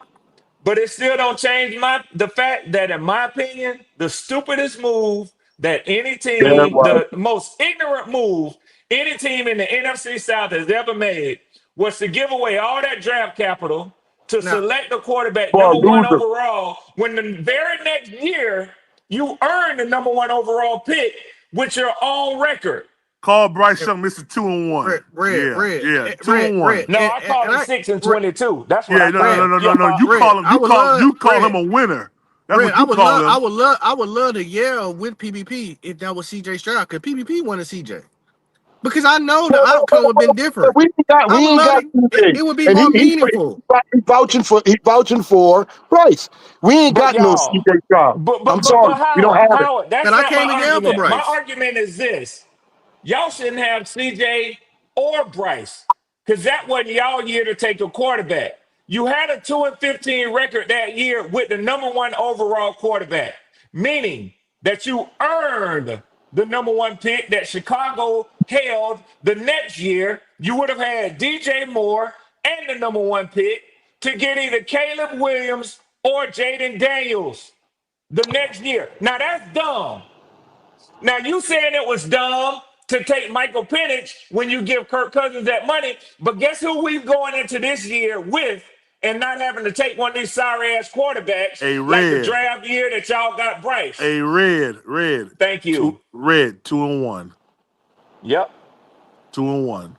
Speaker 3: But it still don't change the fact that, in my opinion, the stupidest move that any
Speaker 11: Yeah, it
Speaker 3: team,
Speaker 11: was.
Speaker 3: the most ignorant move any team in the NFC South has ever made was to give away all that draft capital to
Speaker 6: now,
Speaker 3: select the quarterback
Speaker 11: For a
Speaker 3: number one
Speaker 11: loser.
Speaker 3: overall when the very next year you earned the number one overall pick with your own record.
Speaker 1: Call Bryce Young Mr. 2 and 1.
Speaker 6: Red,
Speaker 1: Yeah,
Speaker 6: Red,
Speaker 1: yeah. Two
Speaker 6: Red,
Speaker 1: and
Speaker 6: Red,
Speaker 1: one.
Speaker 3: No, I called
Speaker 6: and
Speaker 3: him
Speaker 6: I,
Speaker 3: 6 and
Speaker 6: Red,
Speaker 3: 22. That's what
Speaker 1: Yeah,
Speaker 3: I
Speaker 1: no, no,
Speaker 3: called
Speaker 1: no,
Speaker 6: Red,
Speaker 3: him.
Speaker 1: no, no,
Speaker 3: Your
Speaker 1: no.
Speaker 3: fault.
Speaker 1: You
Speaker 6: I would love
Speaker 1: you call him
Speaker 6: Red,
Speaker 1: a winner. That's
Speaker 6: Red.
Speaker 1: what you call him.
Speaker 6: I would love to yell with PBP if that was CJ Stroud because PBP wanted CJ because I know the outcome would have been different. I
Speaker 11: We
Speaker 6: would
Speaker 11: ain't
Speaker 6: love
Speaker 11: got
Speaker 6: it.
Speaker 11: anything.
Speaker 6: It would be
Speaker 11: And
Speaker 6: more meaningful.
Speaker 11: he vouching for Bryce. We ain't
Speaker 3: But
Speaker 11: got no
Speaker 3: y'all,
Speaker 11: CJ Stroud. I'm sorry, we don't have it.
Speaker 3: Howard,
Speaker 6: And
Speaker 3: that's
Speaker 6: I
Speaker 3: not my
Speaker 6: came to yell for
Speaker 3: argument. My
Speaker 6: Bryce.
Speaker 3: argument is this: y'all shouldn't have CJ or Bryce, because that wasn't y'all year to take a quarterback. You had a 2-15 record that year with the number one overall quarterback, meaning that you earned the number one pick that Chicago held the next year. You would have had DJ Moore and the number one pick to get either Caleb Williams or Jaden Daniels the next year. Now that's dumb. Now you saying it was dumb to take Michael Penix when you give Kirk Cousins that money, but guess who we going into this year with and not having to take one of these sorry ass quarterbacks
Speaker 1: A
Speaker 3: like the
Speaker 1: red.
Speaker 3: draft year that y'all got Bryce.
Speaker 1: A red.
Speaker 3: Thank you.
Speaker 1: Red. 2 and 1.
Speaker 3: Yep.
Speaker 1: 2 and 1.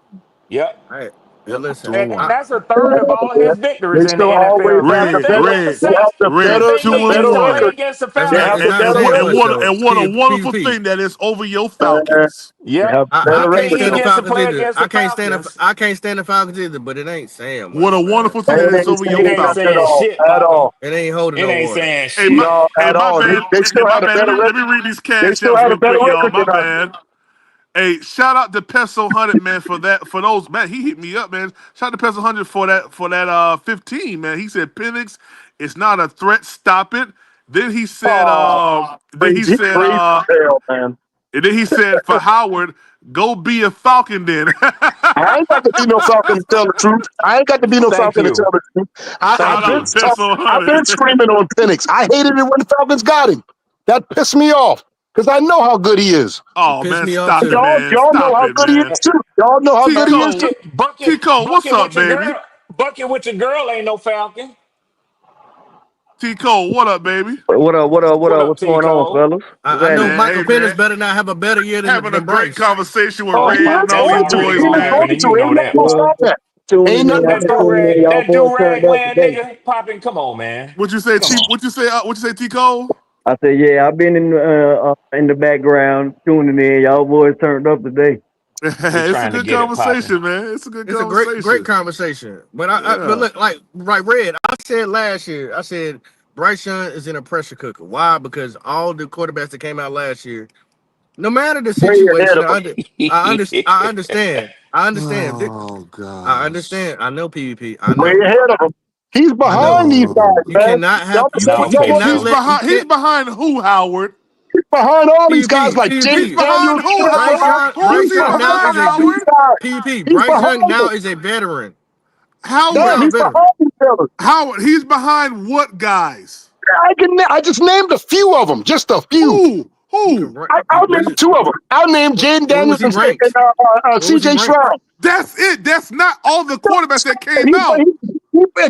Speaker 3: Yep.
Speaker 6: All right. Well,
Speaker 1: Yep.
Speaker 6: listen.
Speaker 1: Two and
Speaker 3: And
Speaker 1: one.
Speaker 3: that's a third of all his
Speaker 11: They
Speaker 3: victories in the
Speaker 11: still always
Speaker 3: NFL.
Speaker 11: have
Speaker 3: Fifth
Speaker 11: the
Speaker 1: Red.
Speaker 3: thing
Speaker 11: better.
Speaker 3: against the
Speaker 1: Red.
Speaker 11: They have
Speaker 3: Saints.
Speaker 11: the
Speaker 1: Red.
Speaker 11: better,
Speaker 3: Fifth
Speaker 11: the
Speaker 3: thing
Speaker 1: Two
Speaker 3: against
Speaker 1: and
Speaker 11: better
Speaker 3: to play
Speaker 11: record.
Speaker 1: one.
Speaker 3: against the
Speaker 6: That's
Speaker 11: They
Speaker 6: not.
Speaker 11: have
Speaker 3: Falcons.
Speaker 6: It's
Speaker 11: the
Speaker 6: not
Speaker 1: And
Speaker 11: better
Speaker 1: what and
Speaker 11: record.
Speaker 6: unselfish
Speaker 1: what
Speaker 6: though.
Speaker 1: and what a wonderful
Speaker 6: PvP.
Speaker 1: thing that is over your Falcons.
Speaker 3: Yep.
Speaker 11: They have the
Speaker 6: I
Speaker 11: better
Speaker 3: Fifth
Speaker 6: can't
Speaker 3: thing
Speaker 11: record.
Speaker 6: stand the
Speaker 3: against to
Speaker 6: Falcons
Speaker 3: play
Speaker 6: either.
Speaker 3: against the Falcons.
Speaker 6: I can't stand the Falcons either. But it ain't saying
Speaker 1: What a
Speaker 6: much, man.
Speaker 1: wonderful
Speaker 11: They
Speaker 1: thing that is
Speaker 11: ain't
Speaker 1: over your
Speaker 3: It
Speaker 11: saying
Speaker 3: ain't
Speaker 11: nothing at
Speaker 3: saying
Speaker 1: Falcons.
Speaker 11: all.
Speaker 3: shit,
Speaker 11: At
Speaker 3: Poppy.
Speaker 11: all.
Speaker 6: It ain't holding
Speaker 3: It
Speaker 6: no
Speaker 3: ain't
Speaker 6: water.
Speaker 3: saying
Speaker 1: Hey,
Speaker 3: shit.
Speaker 11: No, at
Speaker 1: my
Speaker 11: all.
Speaker 1: bad.
Speaker 11: They still
Speaker 1: My
Speaker 11: had a
Speaker 1: bad.
Speaker 11: better
Speaker 1: Let
Speaker 11: record.
Speaker 1: me read these
Speaker 11: They
Speaker 1: cash
Speaker 11: still
Speaker 1: apps
Speaker 11: had a
Speaker 1: real
Speaker 11: better
Speaker 1: quick, y'all.
Speaker 11: record
Speaker 1: My
Speaker 11: than us.
Speaker 1: bad. Hey, shout out to Peso 100, man, for those, man. He hit me up, man. Shout out to Peso 100 for that 15, man. He said Penix, it's not a threat. Stop it. Then he said,
Speaker 11: Crazy as hell, man.
Speaker 1: and then he said for Howard, go be a Falcon then.
Speaker 11: I ain't got to be no Falcon to tell the truth. I ain't got to be no
Speaker 3: Thank
Speaker 11: Falcon to tell
Speaker 3: you.
Speaker 11: the truth.
Speaker 1: Shout
Speaker 3: Thank
Speaker 1: out to
Speaker 3: you.
Speaker 1: Peso
Speaker 11: I've been
Speaker 1: 100.
Speaker 11: screaming on Penix. I hated it when the Falcons got him. That pissed me off because I know how good he is.
Speaker 6: It
Speaker 1: Oh
Speaker 6: pissed
Speaker 1: man,
Speaker 6: me off
Speaker 1: stop it,
Speaker 6: too.
Speaker 1: man.
Speaker 11: Y'all know
Speaker 1: Stop
Speaker 11: how
Speaker 1: it,
Speaker 11: good he
Speaker 1: man.
Speaker 11: is too. Y'all know how
Speaker 1: T
Speaker 11: good he is too.
Speaker 1: Cole, T Cole, what's
Speaker 3: Bucket
Speaker 1: up,
Speaker 3: with your
Speaker 1: baby?
Speaker 3: girl. Bucket with your girl ain't no Falcon.
Speaker 1: T Cole, what up, baby?
Speaker 3: What up,
Speaker 12: What's
Speaker 3: T
Speaker 12: going on,
Speaker 3: Cole?
Speaker 12: fellas? What's
Speaker 6: I know
Speaker 12: happening?
Speaker 1: Man, hey
Speaker 6: Michael Penix
Speaker 1: man.
Speaker 6: better not have a better year
Speaker 1: Having a
Speaker 6: than
Speaker 1: great
Speaker 6: Bryce.
Speaker 1: conversation with
Speaker 11: Oh, he
Speaker 1: Red
Speaker 11: has
Speaker 1: and all
Speaker 3: That's
Speaker 1: you
Speaker 11: going to.
Speaker 3: already
Speaker 1: boys,
Speaker 3: gonna
Speaker 11: He ain't
Speaker 1: man.
Speaker 3: happen,
Speaker 11: going
Speaker 3: and
Speaker 11: to.
Speaker 3: you know
Speaker 11: Ain't nothing
Speaker 3: that,
Speaker 11: gonna
Speaker 12: Well,
Speaker 11: stop
Speaker 3: Buck.
Speaker 11: that.
Speaker 12: tuning
Speaker 11: Ain't
Speaker 12: in.
Speaker 11: nothing
Speaker 12: I've
Speaker 11: gonna
Speaker 3: That
Speaker 12: been
Speaker 11: stop
Speaker 3: do
Speaker 11: that.
Speaker 12: tuning in.
Speaker 3: rag,
Speaker 12: Y'all
Speaker 3: that do
Speaker 12: boys
Speaker 3: rag
Speaker 12: turned up
Speaker 3: wearing
Speaker 12: today.
Speaker 3: nigga, popping. Come on, man.
Speaker 1: What you say,
Speaker 3: Come
Speaker 1: T?
Speaker 3: on.
Speaker 1: What you say? What you say, T Cole?
Speaker 12: I said, yeah, I've been in the background tuning in. Y'all boys turned up today.
Speaker 3: We
Speaker 1: It's a
Speaker 3: trying to
Speaker 1: good
Speaker 3: get it popping.
Speaker 1: conversation, man. It's a good
Speaker 6: It's a great
Speaker 1: conversation.
Speaker 6: conversation. But but
Speaker 1: Yeah.
Speaker 6: look, like Red, I said last year, I said Bryce Young is in a pressure cooker. Why? Because all the quarterbacks that came out last year, no matter the
Speaker 11: Way ahead
Speaker 6: situation,
Speaker 11: of him.
Speaker 6: I understand. I understand.
Speaker 1: Oh
Speaker 6: I
Speaker 1: gosh.
Speaker 6: understand. I know PvP. I
Speaker 11: Way
Speaker 6: know.
Speaker 11: ahead of him. He's
Speaker 6: I
Speaker 11: behind
Speaker 6: know.
Speaker 11: these guys,
Speaker 1: Oh.
Speaker 6: You
Speaker 11: man.
Speaker 6: cannot have
Speaker 11: Y'all can
Speaker 6: you
Speaker 11: say
Speaker 3: Now,
Speaker 11: what y'all want.
Speaker 6: cannot
Speaker 1: He's
Speaker 3: Peso.
Speaker 6: let you
Speaker 1: behind. He's
Speaker 6: can't
Speaker 1: behind who, Howard?
Speaker 11: He's behind all these guys
Speaker 6: PvP
Speaker 11: like James
Speaker 1: He's
Speaker 6: PvP.
Speaker 1: behind
Speaker 11: Daniels.
Speaker 1: who,
Speaker 11: Still
Speaker 1: Howard?
Speaker 11: behind.
Speaker 1: Who is
Speaker 6: Bryce
Speaker 11: He's
Speaker 1: he
Speaker 6: Young now
Speaker 11: behind
Speaker 1: behind,
Speaker 6: is a
Speaker 11: all these
Speaker 1: Howard?
Speaker 11: guys.
Speaker 6: PvP.
Speaker 11: He's
Speaker 6: Bryce Young
Speaker 11: behind them.
Speaker 6: now is a veteran. He's
Speaker 11: Damn,
Speaker 6: now a
Speaker 1: Howard.
Speaker 11: he's
Speaker 6: veteran.
Speaker 11: behind these fellas.
Speaker 1: Howard. He's behind what guys?
Speaker 11: I just named a few of them. Just a few.
Speaker 1: Who?
Speaker 6: You can
Speaker 1: Who?
Speaker 6: rank.
Speaker 11: I'll name two of them. I'll name Jaden
Speaker 6: Where was
Speaker 11: Daniels
Speaker 6: he
Speaker 11: and
Speaker 6: ranked? Where was he
Speaker 11: C.J.
Speaker 6: ranked?
Speaker 11: Stroud.
Speaker 1: That's it. That's not all the quarterbacks that came out.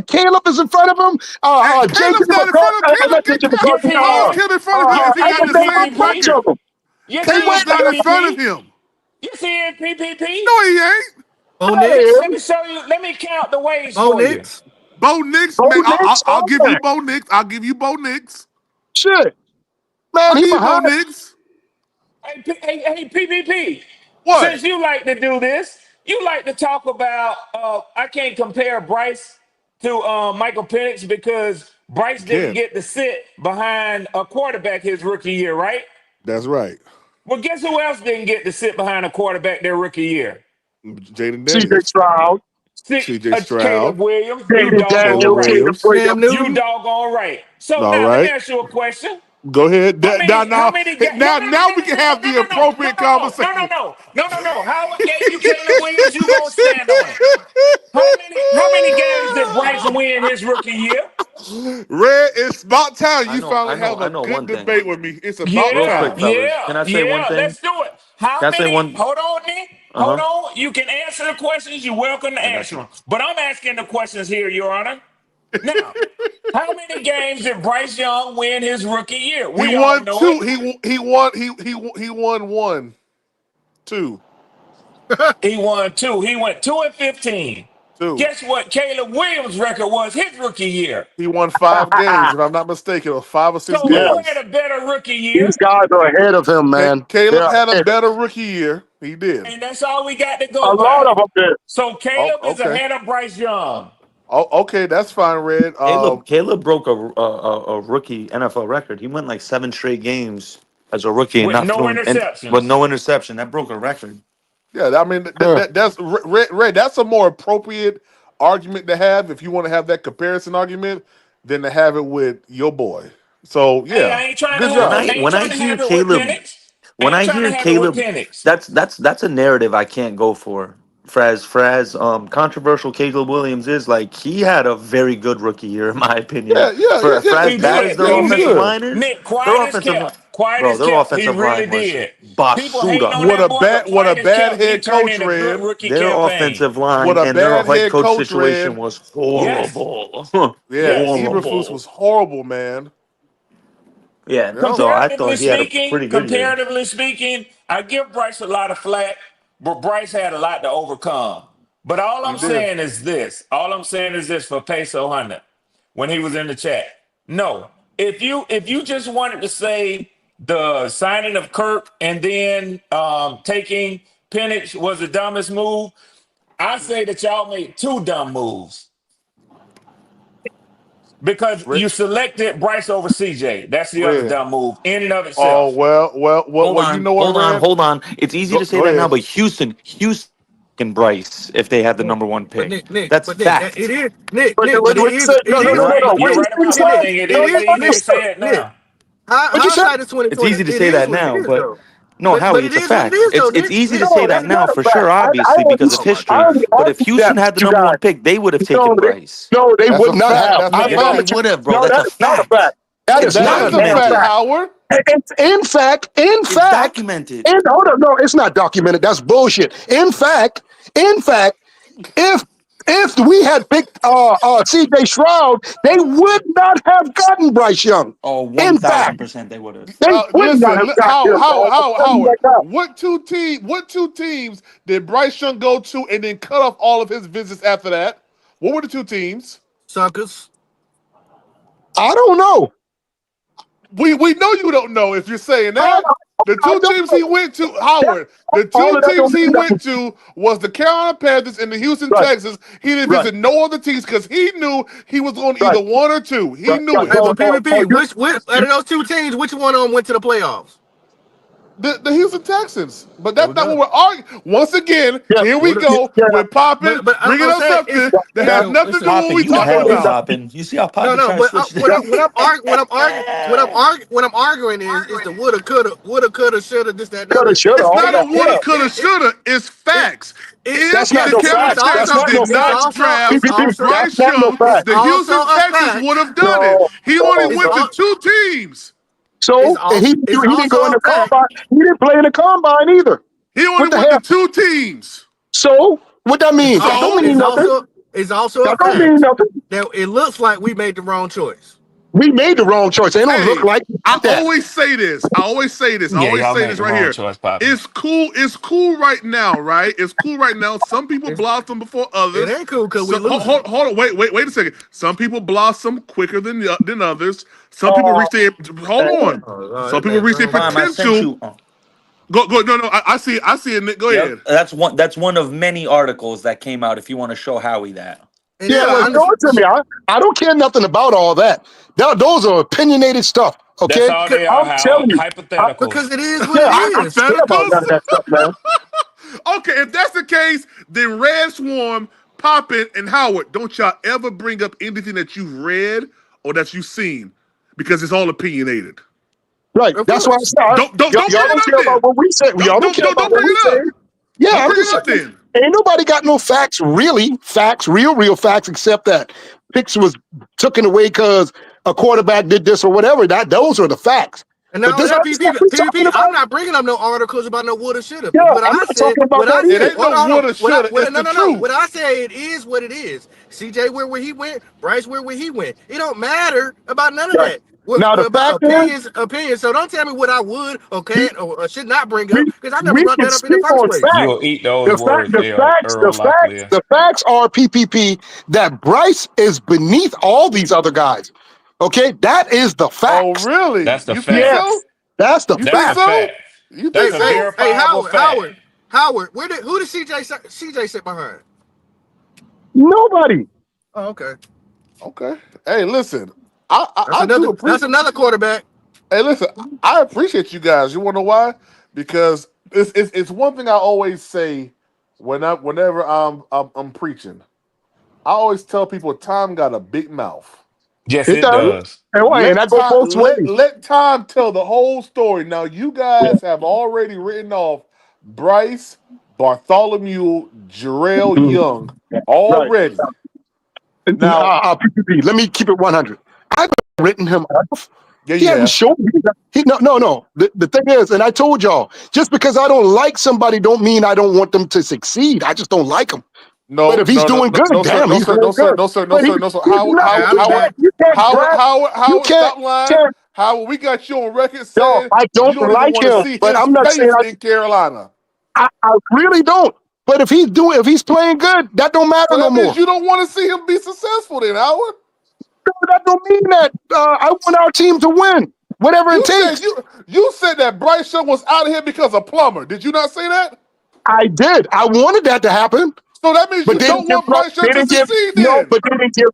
Speaker 11: Caleb is in front of him.
Speaker 1: And
Speaker 11: JJ
Speaker 1: Caleb's not in
Speaker 11: McCarthy.
Speaker 1: front of
Speaker 11: Not
Speaker 1: Caleb.
Speaker 11: JJ
Speaker 3: Yes,
Speaker 11: McCarthy.
Speaker 3: he
Speaker 1: How is
Speaker 3: is.
Speaker 1: Caleb in front of him if he
Speaker 11: I
Speaker 1: got
Speaker 11: can
Speaker 1: the
Speaker 3: In
Speaker 11: name a
Speaker 1: same
Speaker 11: bunch
Speaker 3: PPP.
Speaker 11: of
Speaker 1: record?
Speaker 11: them.
Speaker 3: Yes,
Speaker 11: They
Speaker 3: he
Speaker 11: went
Speaker 1: Caleb's
Speaker 3: is in
Speaker 1: not in
Speaker 11: down.
Speaker 1: front of
Speaker 3: PPP.
Speaker 1: him.
Speaker 3: Yes, he in PPP.
Speaker 1: No, he ain't.
Speaker 11: Go
Speaker 12: Bo
Speaker 11: ahead.
Speaker 12: Nix.
Speaker 3: Let me show you. Let me count the ways
Speaker 11: Bo
Speaker 3: for you.
Speaker 11: Nix.
Speaker 1: Bo Nix,
Speaker 11: Bo
Speaker 1: man.
Speaker 11: Nix.
Speaker 1: I'll
Speaker 11: All
Speaker 1: give you
Speaker 11: that.
Speaker 1: Bo Nix. I'll give you Bo Nix.
Speaker 11: Shit. Man,
Speaker 1: I'll
Speaker 11: he
Speaker 1: give you Bo
Speaker 11: behind.
Speaker 1: Nix.
Speaker 3: Hey, PPP.
Speaker 1: What?
Speaker 3: Since you like to do this, you like to talk about. I can't compare Bryce to Michael Penix because Bryce
Speaker 1: You
Speaker 3: didn't
Speaker 1: can't.
Speaker 3: get to sit behind a quarterback his rookie year, right?
Speaker 1: That's right.
Speaker 3: Well, guess who else didn't get to sit behind a quarterback their rookie year?
Speaker 1: Jaden
Speaker 11: CJ
Speaker 1: Daniels,
Speaker 11: Stroud.
Speaker 1: C.J.
Speaker 3: Caleb
Speaker 1: Stroud,
Speaker 3: Williams. You
Speaker 11: David
Speaker 3: doggone
Speaker 1: Caleb
Speaker 11: Daniels.
Speaker 3: right.
Speaker 11: Caleb
Speaker 1: Williams.
Speaker 11: Williams.
Speaker 10: Cam
Speaker 3: You
Speaker 10: Newton.
Speaker 3: doggone right. So
Speaker 1: All
Speaker 3: now let me
Speaker 1: right.
Speaker 3: ask you a question.
Speaker 1: Go ahead.
Speaker 3: How many? How
Speaker 1: Now,
Speaker 3: many?
Speaker 1: now,
Speaker 3: No, no, no,
Speaker 1: now
Speaker 3: no,
Speaker 1: we can
Speaker 3: no, no,
Speaker 1: have
Speaker 3: no,
Speaker 1: the
Speaker 3: no, no,
Speaker 1: appropriate conversation.
Speaker 3: no. Howard gave you Caleb Williams. You gonna stand on it? How many games did Bryce win his rookie year?
Speaker 1: Red, it's about time
Speaker 2: I
Speaker 1: you
Speaker 2: know,
Speaker 1: finally
Speaker 2: I know,
Speaker 1: have a
Speaker 2: I know
Speaker 1: good
Speaker 2: one thing.
Speaker 1: debate with me. It's about
Speaker 2: Real quick,
Speaker 3: Yeah,
Speaker 1: time.
Speaker 2: fellas.
Speaker 3: yeah,
Speaker 2: Can I say one
Speaker 3: yeah.
Speaker 2: thing?
Speaker 3: Let's do it. How
Speaker 2: Can I say
Speaker 3: many?
Speaker 2: one?
Speaker 3: Hold on, Nick.
Speaker 2: Uh
Speaker 3: Hold
Speaker 2: huh.
Speaker 3: on. You can answer the questions. You're welcome to
Speaker 2: I got
Speaker 3: answer
Speaker 2: you.
Speaker 3: them. But I'm asking the questions here, Your Honor. Now, how many games did Bryce Young win his rookie year?
Speaker 1: He
Speaker 3: We all
Speaker 1: won
Speaker 3: know
Speaker 1: two.
Speaker 3: it.
Speaker 1: He won one, two,
Speaker 3: He won two. He went 2-15.
Speaker 1: two.
Speaker 3: Guess what Caleb Williams' record was his rookie year?
Speaker 1: He won 5 games, if I'm not mistaken, or 5 or 6
Speaker 3: So
Speaker 11: Yeah.
Speaker 3: who had
Speaker 1: games.
Speaker 3: a better rookie
Speaker 11: These
Speaker 3: year?
Speaker 11: guys are ahead of him, man.
Speaker 1: Caleb
Speaker 11: They're
Speaker 1: had a
Speaker 11: ahead.
Speaker 1: better rookie year. He did.
Speaker 3: And that's all we got to
Speaker 11: A
Speaker 3: go
Speaker 11: lot
Speaker 3: by.
Speaker 11: of them did.
Speaker 3: So
Speaker 1: Oh,
Speaker 3: Caleb is
Speaker 1: okay.
Speaker 3: ahead of Bryce Young
Speaker 1: Oh, okay, that's fine, Red.
Speaker 2: Caleb broke a rookie NFL record. He went like 7 straight games as a rookie and
Speaker 3: with
Speaker 2: not
Speaker 3: no
Speaker 2: throwing and with
Speaker 3: interceptions.
Speaker 2: no interception. That broke a record.
Speaker 1: Yeah, I mean
Speaker 11: Huh.
Speaker 1: that's Red. That's a more appropriate argument to have if you want to have that comparison argument than to have it with your boy. So
Speaker 3: Hey,
Speaker 1: yeah, good
Speaker 2: When
Speaker 1: job.
Speaker 2: I
Speaker 3: I ain't
Speaker 2: when I
Speaker 3: trying to
Speaker 2: hear
Speaker 3: have it with
Speaker 2: Caleb
Speaker 3: Penix. I
Speaker 2: when
Speaker 3: ain't
Speaker 2: I
Speaker 3: trying to
Speaker 2: hear
Speaker 3: have it with
Speaker 2: Caleb,
Speaker 3: Penix.
Speaker 2: that's a narrative I can't go for. Fraz, controversial Caleb Williams is like he had a very good rookie year in my opinion. For as
Speaker 3: He
Speaker 2: bad as
Speaker 3: did.
Speaker 2: their
Speaker 1: Yeah. He was
Speaker 2: offensive
Speaker 1: good.
Speaker 2: line is,
Speaker 3: Nick,
Speaker 2: their
Speaker 3: quiet as
Speaker 2: offensive line,
Speaker 3: kept. Quiet
Speaker 2: bro,
Speaker 3: as
Speaker 2: their
Speaker 3: kept. He
Speaker 2: offensive
Speaker 3: really
Speaker 2: line was
Speaker 3: did. People hating
Speaker 2: basuda.
Speaker 3: on that boy, but
Speaker 1: What a
Speaker 3: quiet as
Speaker 1: bad
Speaker 3: kept. He
Speaker 1: head
Speaker 3: turned
Speaker 1: coach,
Speaker 3: in a good
Speaker 1: Red.
Speaker 3: rookie
Speaker 2: Their
Speaker 3: campaign.
Speaker 2: offensive line
Speaker 1: What a
Speaker 2: and their
Speaker 1: bad
Speaker 2: head
Speaker 1: head
Speaker 2: coach
Speaker 1: coach,
Speaker 2: situation
Speaker 1: Red.
Speaker 2: was
Speaker 3: Yes.
Speaker 2: horrible.
Speaker 1: Yeah,
Speaker 3: Yes.
Speaker 1: Eberflus
Speaker 2: Horrible.
Speaker 1: was horrible, man.
Speaker 2: Yeah,
Speaker 1: Yeah,
Speaker 2: so I thought he had a pretty good year.
Speaker 3: Comparatively speaking, I give Bryce a lot of flack, but Bryce had a lot to overcome. But all
Speaker 1: he
Speaker 3: I'm
Speaker 1: did.
Speaker 3: saying is this. All I'm saying is this for Peso Hunter when he was in the chat. No, if you just wanted to say the signing of Kirk and then taking Penix was the dumbest move, I say that y'all made two dumb moves because
Speaker 1: Red.
Speaker 3: you selected Bryce over CJ. That's the other
Speaker 1: Red.
Speaker 3: dumb move in and of
Speaker 1: Oh
Speaker 3: itself.
Speaker 2: Hold
Speaker 1: you
Speaker 2: on,
Speaker 1: know what,
Speaker 2: hold on,
Speaker 1: Red?
Speaker 2: hold on. It's easy to say
Speaker 1: Go
Speaker 2: that now,
Speaker 1: ahead.
Speaker 2: but Houston and Bryce, if they had the
Speaker 9: Yeah.
Speaker 2: number 1
Speaker 9: But
Speaker 2: pick,
Speaker 9: Nick,
Speaker 2: that's
Speaker 9: but Nick, that it
Speaker 2: fact.
Speaker 9: is Nick,
Speaker 11: But
Speaker 9: Nick, but
Speaker 11: what you say? No, no,
Speaker 3: You're
Speaker 11: no, no,
Speaker 3: right.
Speaker 11: no. What
Speaker 3: You're
Speaker 11: you
Speaker 3: right about
Speaker 9: Nick,
Speaker 3: one
Speaker 11: say?
Speaker 3: thing. It
Speaker 11: No,
Speaker 9: it
Speaker 3: is
Speaker 9: is
Speaker 11: no, what
Speaker 3: easy
Speaker 11: you
Speaker 3: to
Speaker 9: Nick,
Speaker 11: say?
Speaker 3: say it
Speaker 9: Nick.
Speaker 3: now.
Speaker 11: What you say?
Speaker 9: Hindsight is
Speaker 2: It's
Speaker 9: 2020.
Speaker 2: easy to
Speaker 9: It
Speaker 2: say
Speaker 9: is
Speaker 2: that
Speaker 9: what it
Speaker 2: now,
Speaker 9: is,
Speaker 2: but
Speaker 9: though.
Speaker 2: no,
Speaker 9: But
Speaker 2: Howie,
Speaker 9: it
Speaker 2: it's a
Speaker 9: is what it
Speaker 2: fact.
Speaker 9: is, though,
Speaker 2: It's
Speaker 9: Nick.
Speaker 2: easy to
Speaker 9: Nick,
Speaker 11: No,
Speaker 2: say
Speaker 11: that's
Speaker 2: that
Speaker 9: every
Speaker 2: now
Speaker 11: not a
Speaker 2: for
Speaker 11: fact.
Speaker 2: sure,
Speaker 11: I
Speaker 2: obviously,
Speaker 11: already,
Speaker 2: because of
Speaker 9: oh my
Speaker 11: I
Speaker 2: history.
Speaker 9: god,
Speaker 11: already
Speaker 2: But if
Speaker 11: argued that
Speaker 2: Houston had the
Speaker 11: with you
Speaker 2: number
Speaker 11: guys.
Speaker 2: 1 pick, they would have
Speaker 11: No,
Speaker 2: taken Bryce.
Speaker 11: no, they
Speaker 1: That's
Speaker 11: would
Speaker 1: a
Speaker 11: not
Speaker 1: fact.
Speaker 11: have.
Speaker 1: That's a
Speaker 11: I
Speaker 2: Yeah, they
Speaker 1: fact.
Speaker 11: promise you.
Speaker 2: would have, bro.
Speaker 11: No,
Speaker 2: That's
Speaker 11: that
Speaker 2: a
Speaker 11: is not a
Speaker 2: fact.
Speaker 11: fact. That
Speaker 2: It's
Speaker 11: is
Speaker 1: That
Speaker 11: not
Speaker 1: is
Speaker 11: a
Speaker 1: a
Speaker 11: damn
Speaker 1: fact,
Speaker 2: documented.
Speaker 11: fact.
Speaker 1: Howard.
Speaker 11: In
Speaker 2: It's
Speaker 11: fact,
Speaker 2: documented.
Speaker 11: hold up, no, it's not documented. That's bullshit. In fact, if we had picked C.J. Stroud, they would not have gotten Bryce Young.
Speaker 2: Oh,
Speaker 11: In fact,
Speaker 2: 1000% they would have.
Speaker 11: they would not
Speaker 1: Listen,
Speaker 11: have gotten him. Dog. I'm telling you
Speaker 1: Howard.
Speaker 11: right now.
Speaker 1: What two teams did Bryce Young go to and then cut off all of his visits after that? What were the two teams?
Speaker 9: suckers.
Speaker 11: I don't know.
Speaker 1: We know you don't know if you're saying
Speaker 11: I,
Speaker 1: that. The
Speaker 11: I
Speaker 1: two
Speaker 11: don't
Speaker 1: teams
Speaker 11: know.
Speaker 1: he went to,
Speaker 11: That,
Speaker 1: Howard. The
Speaker 11: all
Speaker 1: two
Speaker 11: of that
Speaker 1: teams
Speaker 11: don't
Speaker 1: he
Speaker 11: mean
Speaker 1: went
Speaker 11: nothing.
Speaker 1: to was the Carolina Panthers and the Houston
Speaker 11: Right,
Speaker 1: Texans. He didn't
Speaker 11: right,
Speaker 1: visit no other teams because he knew he was going to
Speaker 11: right,
Speaker 1: either one or two. He
Speaker 11: right,
Speaker 1: knew
Speaker 11: right.
Speaker 1: it.
Speaker 9: Hey, but PvP,
Speaker 11: You,
Speaker 9: which out
Speaker 11: you,
Speaker 9: of those two teams, which one of them went to the playoffs?
Speaker 1: The Houston Texans. But
Speaker 9: There
Speaker 1: that's
Speaker 9: we
Speaker 1: not what
Speaker 9: go.
Speaker 1: we're arguing. Once again,
Speaker 11: yeah,
Speaker 1: here we
Speaker 9: What?
Speaker 11: yeah,
Speaker 1: go.
Speaker 11: yeah.
Speaker 1: We're popping,
Speaker 9: But
Speaker 1: bringing
Speaker 9: I'm
Speaker 1: up
Speaker 9: saying it's
Speaker 1: something that has
Speaker 11: That,
Speaker 1: nothing to
Speaker 9: listen.
Speaker 1: do with what
Speaker 2: Poppin,
Speaker 1: we're
Speaker 2: you
Speaker 11: that
Speaker 1: talking
Speaker 11: don't
Speaker 2: had
Speaker 11: mean
Speaker 2: it,
Speaker 11: nothing.
Speaker 1: about.
Speaker 2: Poppin. You see how
Speaker 9: No,
Speaker 2: Poppin
Speaker 9: no.
Speaker 2: trying to
Speaker 9: But
Speaker 2: switch that?
Speaker 9: what I'm arguing is the woulda, coulda, shoulda, this, that, and
Speaker 11: Coulda,
Speaker 9: other.
Speaker 11: shoulda,
Speaker 1: It's
Speaker 11: all
Speaker 1: not
Speaker 11: that.
Speaker 1: a woulda,
Speaker 11: Yeah,
Speaker 1: coulda, shoulda. It's
Speaker 9: It,
Speaker 1: facts. If
Speaker 11: that's not
Speaker 1: the
Speaker 11: no
Speaker 1: Carolina
Speaker 11: fact.
Speaker 9: it's
Speaker 11: That's
Speaker 9: also
Speaker 1: Panthers
Speaker 11: not no
Speaker 1: did
Speaker 11: fact.
Speaker 1: not draft
Speaker 11: PPP, that's
Speaker 1: Bryce
Speaker 11: not no
Speaker 1: Young,
Speaker 11: fact.
Speaker 1: the Houston Texans would have done it.
Speaker 11: No,
Speaker 1: He only
Speaker 11: no,
Speaker 9: it's
Speaker 1: went
Speaker 11: no.
Speaker 1: to
Speaker 9: all
Speaker 1: two teams.
Speaker 11: So and
Speaker 9: it's
Speaker 11: he didn't
Speaker 9: also
Speaker 11: go in
Speaker 9: a
Speaker 11: the
Speaker 9: fact.
Speaker 11: combine. He didn't play in the combine either.
Speaker 1: He only
Speaker 11: What the
Speaker 1: went to
Speaker 11: hell?
Speaker 1: two teams.
Speaker 11: So what that mean? That don't
Speaker 1: So
Speaker 11: mean nothing.
Speaker 9: It's also a
Speaker 11: That don't mean
Speaker 9: fact
Speaker 11: nothing.
Speaker 9: that it looks like we made the wrong choice.
Speaker 11: We made the wrong choice. They don't look
Speaker 1: Hey,
Speaker 11: like
Speaker 1: I
Speaker 11: that.
Speaker 1: always say this. I always say this. I
Speaker 3: Yeah,
Speaker 1: always
Speaker 3: y'all
Speaker 1: say
Speaker 3: made
Speaker 1: this
Speaker 3: the
Speaker 1: right
Speaker 3: wrong
Speaker 1: here.
Speaker 3: choice, Poppy.
Speaker 1: It's cool. It's cool right now, right? It's cool right now. Some people
Speaker 9: It's,
Speaker 1: blossom before
Speaker 9: it
Speaker 1: others.
Speaker 9: ain't cool because we
Speaker 1: So
Speaker 9: losing.
Speaker 1: hold on. Wait a second. Some people blossom quicker than others. Some people
Speaker 11: Oh,
Speaker 1: reach their hold
Speaker 11: man.
Speaker 1: on.
Speaker 9: Oh, Lord,
Speaker 1: Some
Speaker 9: that
Speaker 1: people
Speaker 9: man
Speaker 1: reach their
Speaker 9: thrown
Speaker 2: Prime,
Speaker 9: up.
Speaker 2: I sent
Speaker 1: potential.
Speaker 2: you.
Speaker 1: Go. No. I see. I see it. Nick. Go
Speaker 2: Yep,
Speaker 1: ahead.
Speaker 2: that's one of many articles that came out. If you want to show Howie that.
Speaker 9: And
Speaker 11: Yeah,
Speaker 9: then
Speaker 11: well,
Speaker 1: Yeah.
Speaker 11: show it to me. I don't care nothing about all that. Those are opinionated stuff.
Speaker 3: That's
Speaker 11: Okay,
Speaker 3: all they are,
Speaker 11: I'm telling
Speaker 3: Howard.
Speaker 11: you.
Speaker 9: because
Speaker 3: Hypotheticals.
Speaker 9: it is what
Speaker 11: Yeah,
Speaker 9: it
Speaker 11: I don't
Speaker 9: is.
Speaker 11: care about none of
Speaker 1: Hypotheticals.
Speaker 11: that stuff, man.
Speaker 1: Okay, if that's the case, then Red Swarm, Poppin, and Howard, don't y'all ever bring up anything that you've read or that you've seen because it's all opinionated.
Speaker 11: Right.
Speaker 9: Of
Speaker 11: That's why I
Speaker 9: course.
Speaker 11: said
Speaker 1: Don't
Speaker 11: y'all
Speaker 1: bring it
Speaker 11: don't
Speaker 1: up
Speaker 11: care about
Speaker 1: then.
Speaker 11: what we say. Y'all don't care about
Speaker 1: Don't
Speaker 11: what
Speaker 1: bring
Speaker 11: we
Speaker 1: it
Speaker 11: say.
Speaker 1: up.
Speaker 11: Yeah,
Speaker 1: Don't
Speaker 11: I'm
Speaker 1: bring
Speaker 11: just
Speaker 1: it up
Speaker 11: saying.
Speaker 1: then.
Speaker 11: Ain't nobody got no facts, really. Facts, real facts, except that Picks was taken away because a quarterback did this or whatever. Those are the facts.
Speaker 9: And
Speaker 11: But
Speaker 9: not only
Speaker 11: this
Speaker 9: that,
Speaker 11: other stuff we talking
Speaker 9: I'm
Speaker 11: about,
Speaker 9: not bringing up no articles about no woulda, shoulda.
Speaker 11: yeah,
Speaker 9: What
Speaker 11: I'm
Speaker 9: I
Speaker 11: not
Speaker 9: said,
Speaker 11: talking about that
Speaker 1: It
Speaker 11: either.
Speaker 1: ain't no
Speaker 9: hold on.
Speaker 1: woulda, shoulda. It's
Speaker 9: No,
Speaker 1: the
Speaker 9: no. What
Speaker 1: truth.
Speaker 9: I say, it is what it is. CJ where he went, Bryce where he went. It don't matter about none of
Speaker 11: Right.
Speaker 9: that. What
Speaker 11: Now the
Speaker 9: about
Speaker 11: fact is,
Speaker 9: opinions? So don't tell me what I would or
Speaker 11: we,
Speaker 9: can't or should not bring
Speaker 11: we
Speaker 9: up because I never
Speaker 11: we
Speaker 9: brought
Speaker 11: can
Speaker 9: that up in the
Speaker 11: speak
Speaker 9: first
Speaker 11: on
Speaker 9: place.
Speaker 11: facts.
Speaker 3: You'll eat those words, Earl Locklear.
Speaker 11: The facts are PPP that Bryce is beneath all these other guys. Okay, that is the
Speaker 1: Oh,
Speaker 11: facts.
Speaker 1: really?
Speaker 3: That's the
Speaker 1: You think
Speaker 3: fact.
Speaker 1: so?
Speaker 11: Yes, that's the
Speaker 1: You
Speaker 3: That's
Speaker 1: think
Speaker 3: the
Speaker 11: fact.
Speaker 1: so?
Speaker 3: fact.
Speaker 1: You
Speaker 3: That's
Speaker 1: think
Speaker 3: a
Speaker 1: so?
Speaker 3: verifiable fact.
Speaker 9: Howard, who did CJ sit behind?
Speaker 11: Nobody.
Speaker 9: Oh, okay.
Speaker 1: Okay. Hey, listen. I do
Speaker 9: That's
Speaker 1: appreciate.
Speaker 9: another quarterback.
Speaker 1: Hey, listen. I appreciate you guys. You want to know why? Because it's one thing I always say whenever I'm preaching. I always tell people time got a big mouth.
Speaker 3: Yes,
Speaker 11: It
Speaker 3: it
Speaker 11: does.
Speaker 3: does.
Speaker 11: And that goes both ways.
Speaker 1: Let time tell the whole story. Now you guys have already written off Bryce, Bartholomew, Jarrell Young
Speaker 11: Right.
Speaker 1: already. Now,
Speaker 11: PPP, let me keep it 100. I've written him off.
Speaker 1: yeah,
Speaker 11: He
Speaker 1: you
Speaker 11: hasn't
Speaker 1: have.
Speaker 11: shown me. No. The thing is, and I told y'all, just because I don't like somebody don't mean I don't want them to succeed. I just don't like them. But
Speaker 1: No,
Speaker 11: if he's doing good,
Speaker 1: no, sir,
Speaker 11: damn,
Speaker 1: no,
Speaker 11: he's
Speaker 1: sir, no,
Speaker 11: doing
Speaker 1: sir,
Speaker 11: good.
Speaker 1: no, sir, no,
Speaker 11: But
Speaker 1: sir, no, sir.
Speaker 11: he's not.
Speaker 9: Hey, I'll be back.
Speaker 11: You can't grab. You
Speaker 1: Howard, stop lying.
Speaker 11: can't.
Speaker 1: Howard, we got you on record
Speaker 11: No,
Speaker 1: saying
Speaker 11: I
Speaker 1: you
Speaker 11: don't
Speaker 1: don't even
Speaker 11: like
Speaker 1: want to
Speaker 11: him.
Speaker 1: see
Speaker 11: But
Speaker 1: his
Speaker 11: I'm not saying
Speaker 1: face in Carolina.
Speaker 11: I really don't. But if he's playing good, that don't matter
Speaker 1: So
Speaker 11: no
Speaker 1: that means
Speaker 11: more.
Speaker 1: you don't want to see him be successful, then, Howard.
Speaker 11: That don't mean that. I want our team to win, whatever it takes.
Speaker 1: You said that Bryce Young was out of here because of Plummer. Did you not say that?
Speaker 11: I did. I wanted that to happen,
Speaker 1: So that means
Speaker 11: but
Speaker 1: you don't want Bryce
Speaker 11: they
Speaker 1: Young to
Speaker 11: didn't give
Speaker 1: succeed
Speaker 11: no,
Speaker 1: then.
Speaker 11: but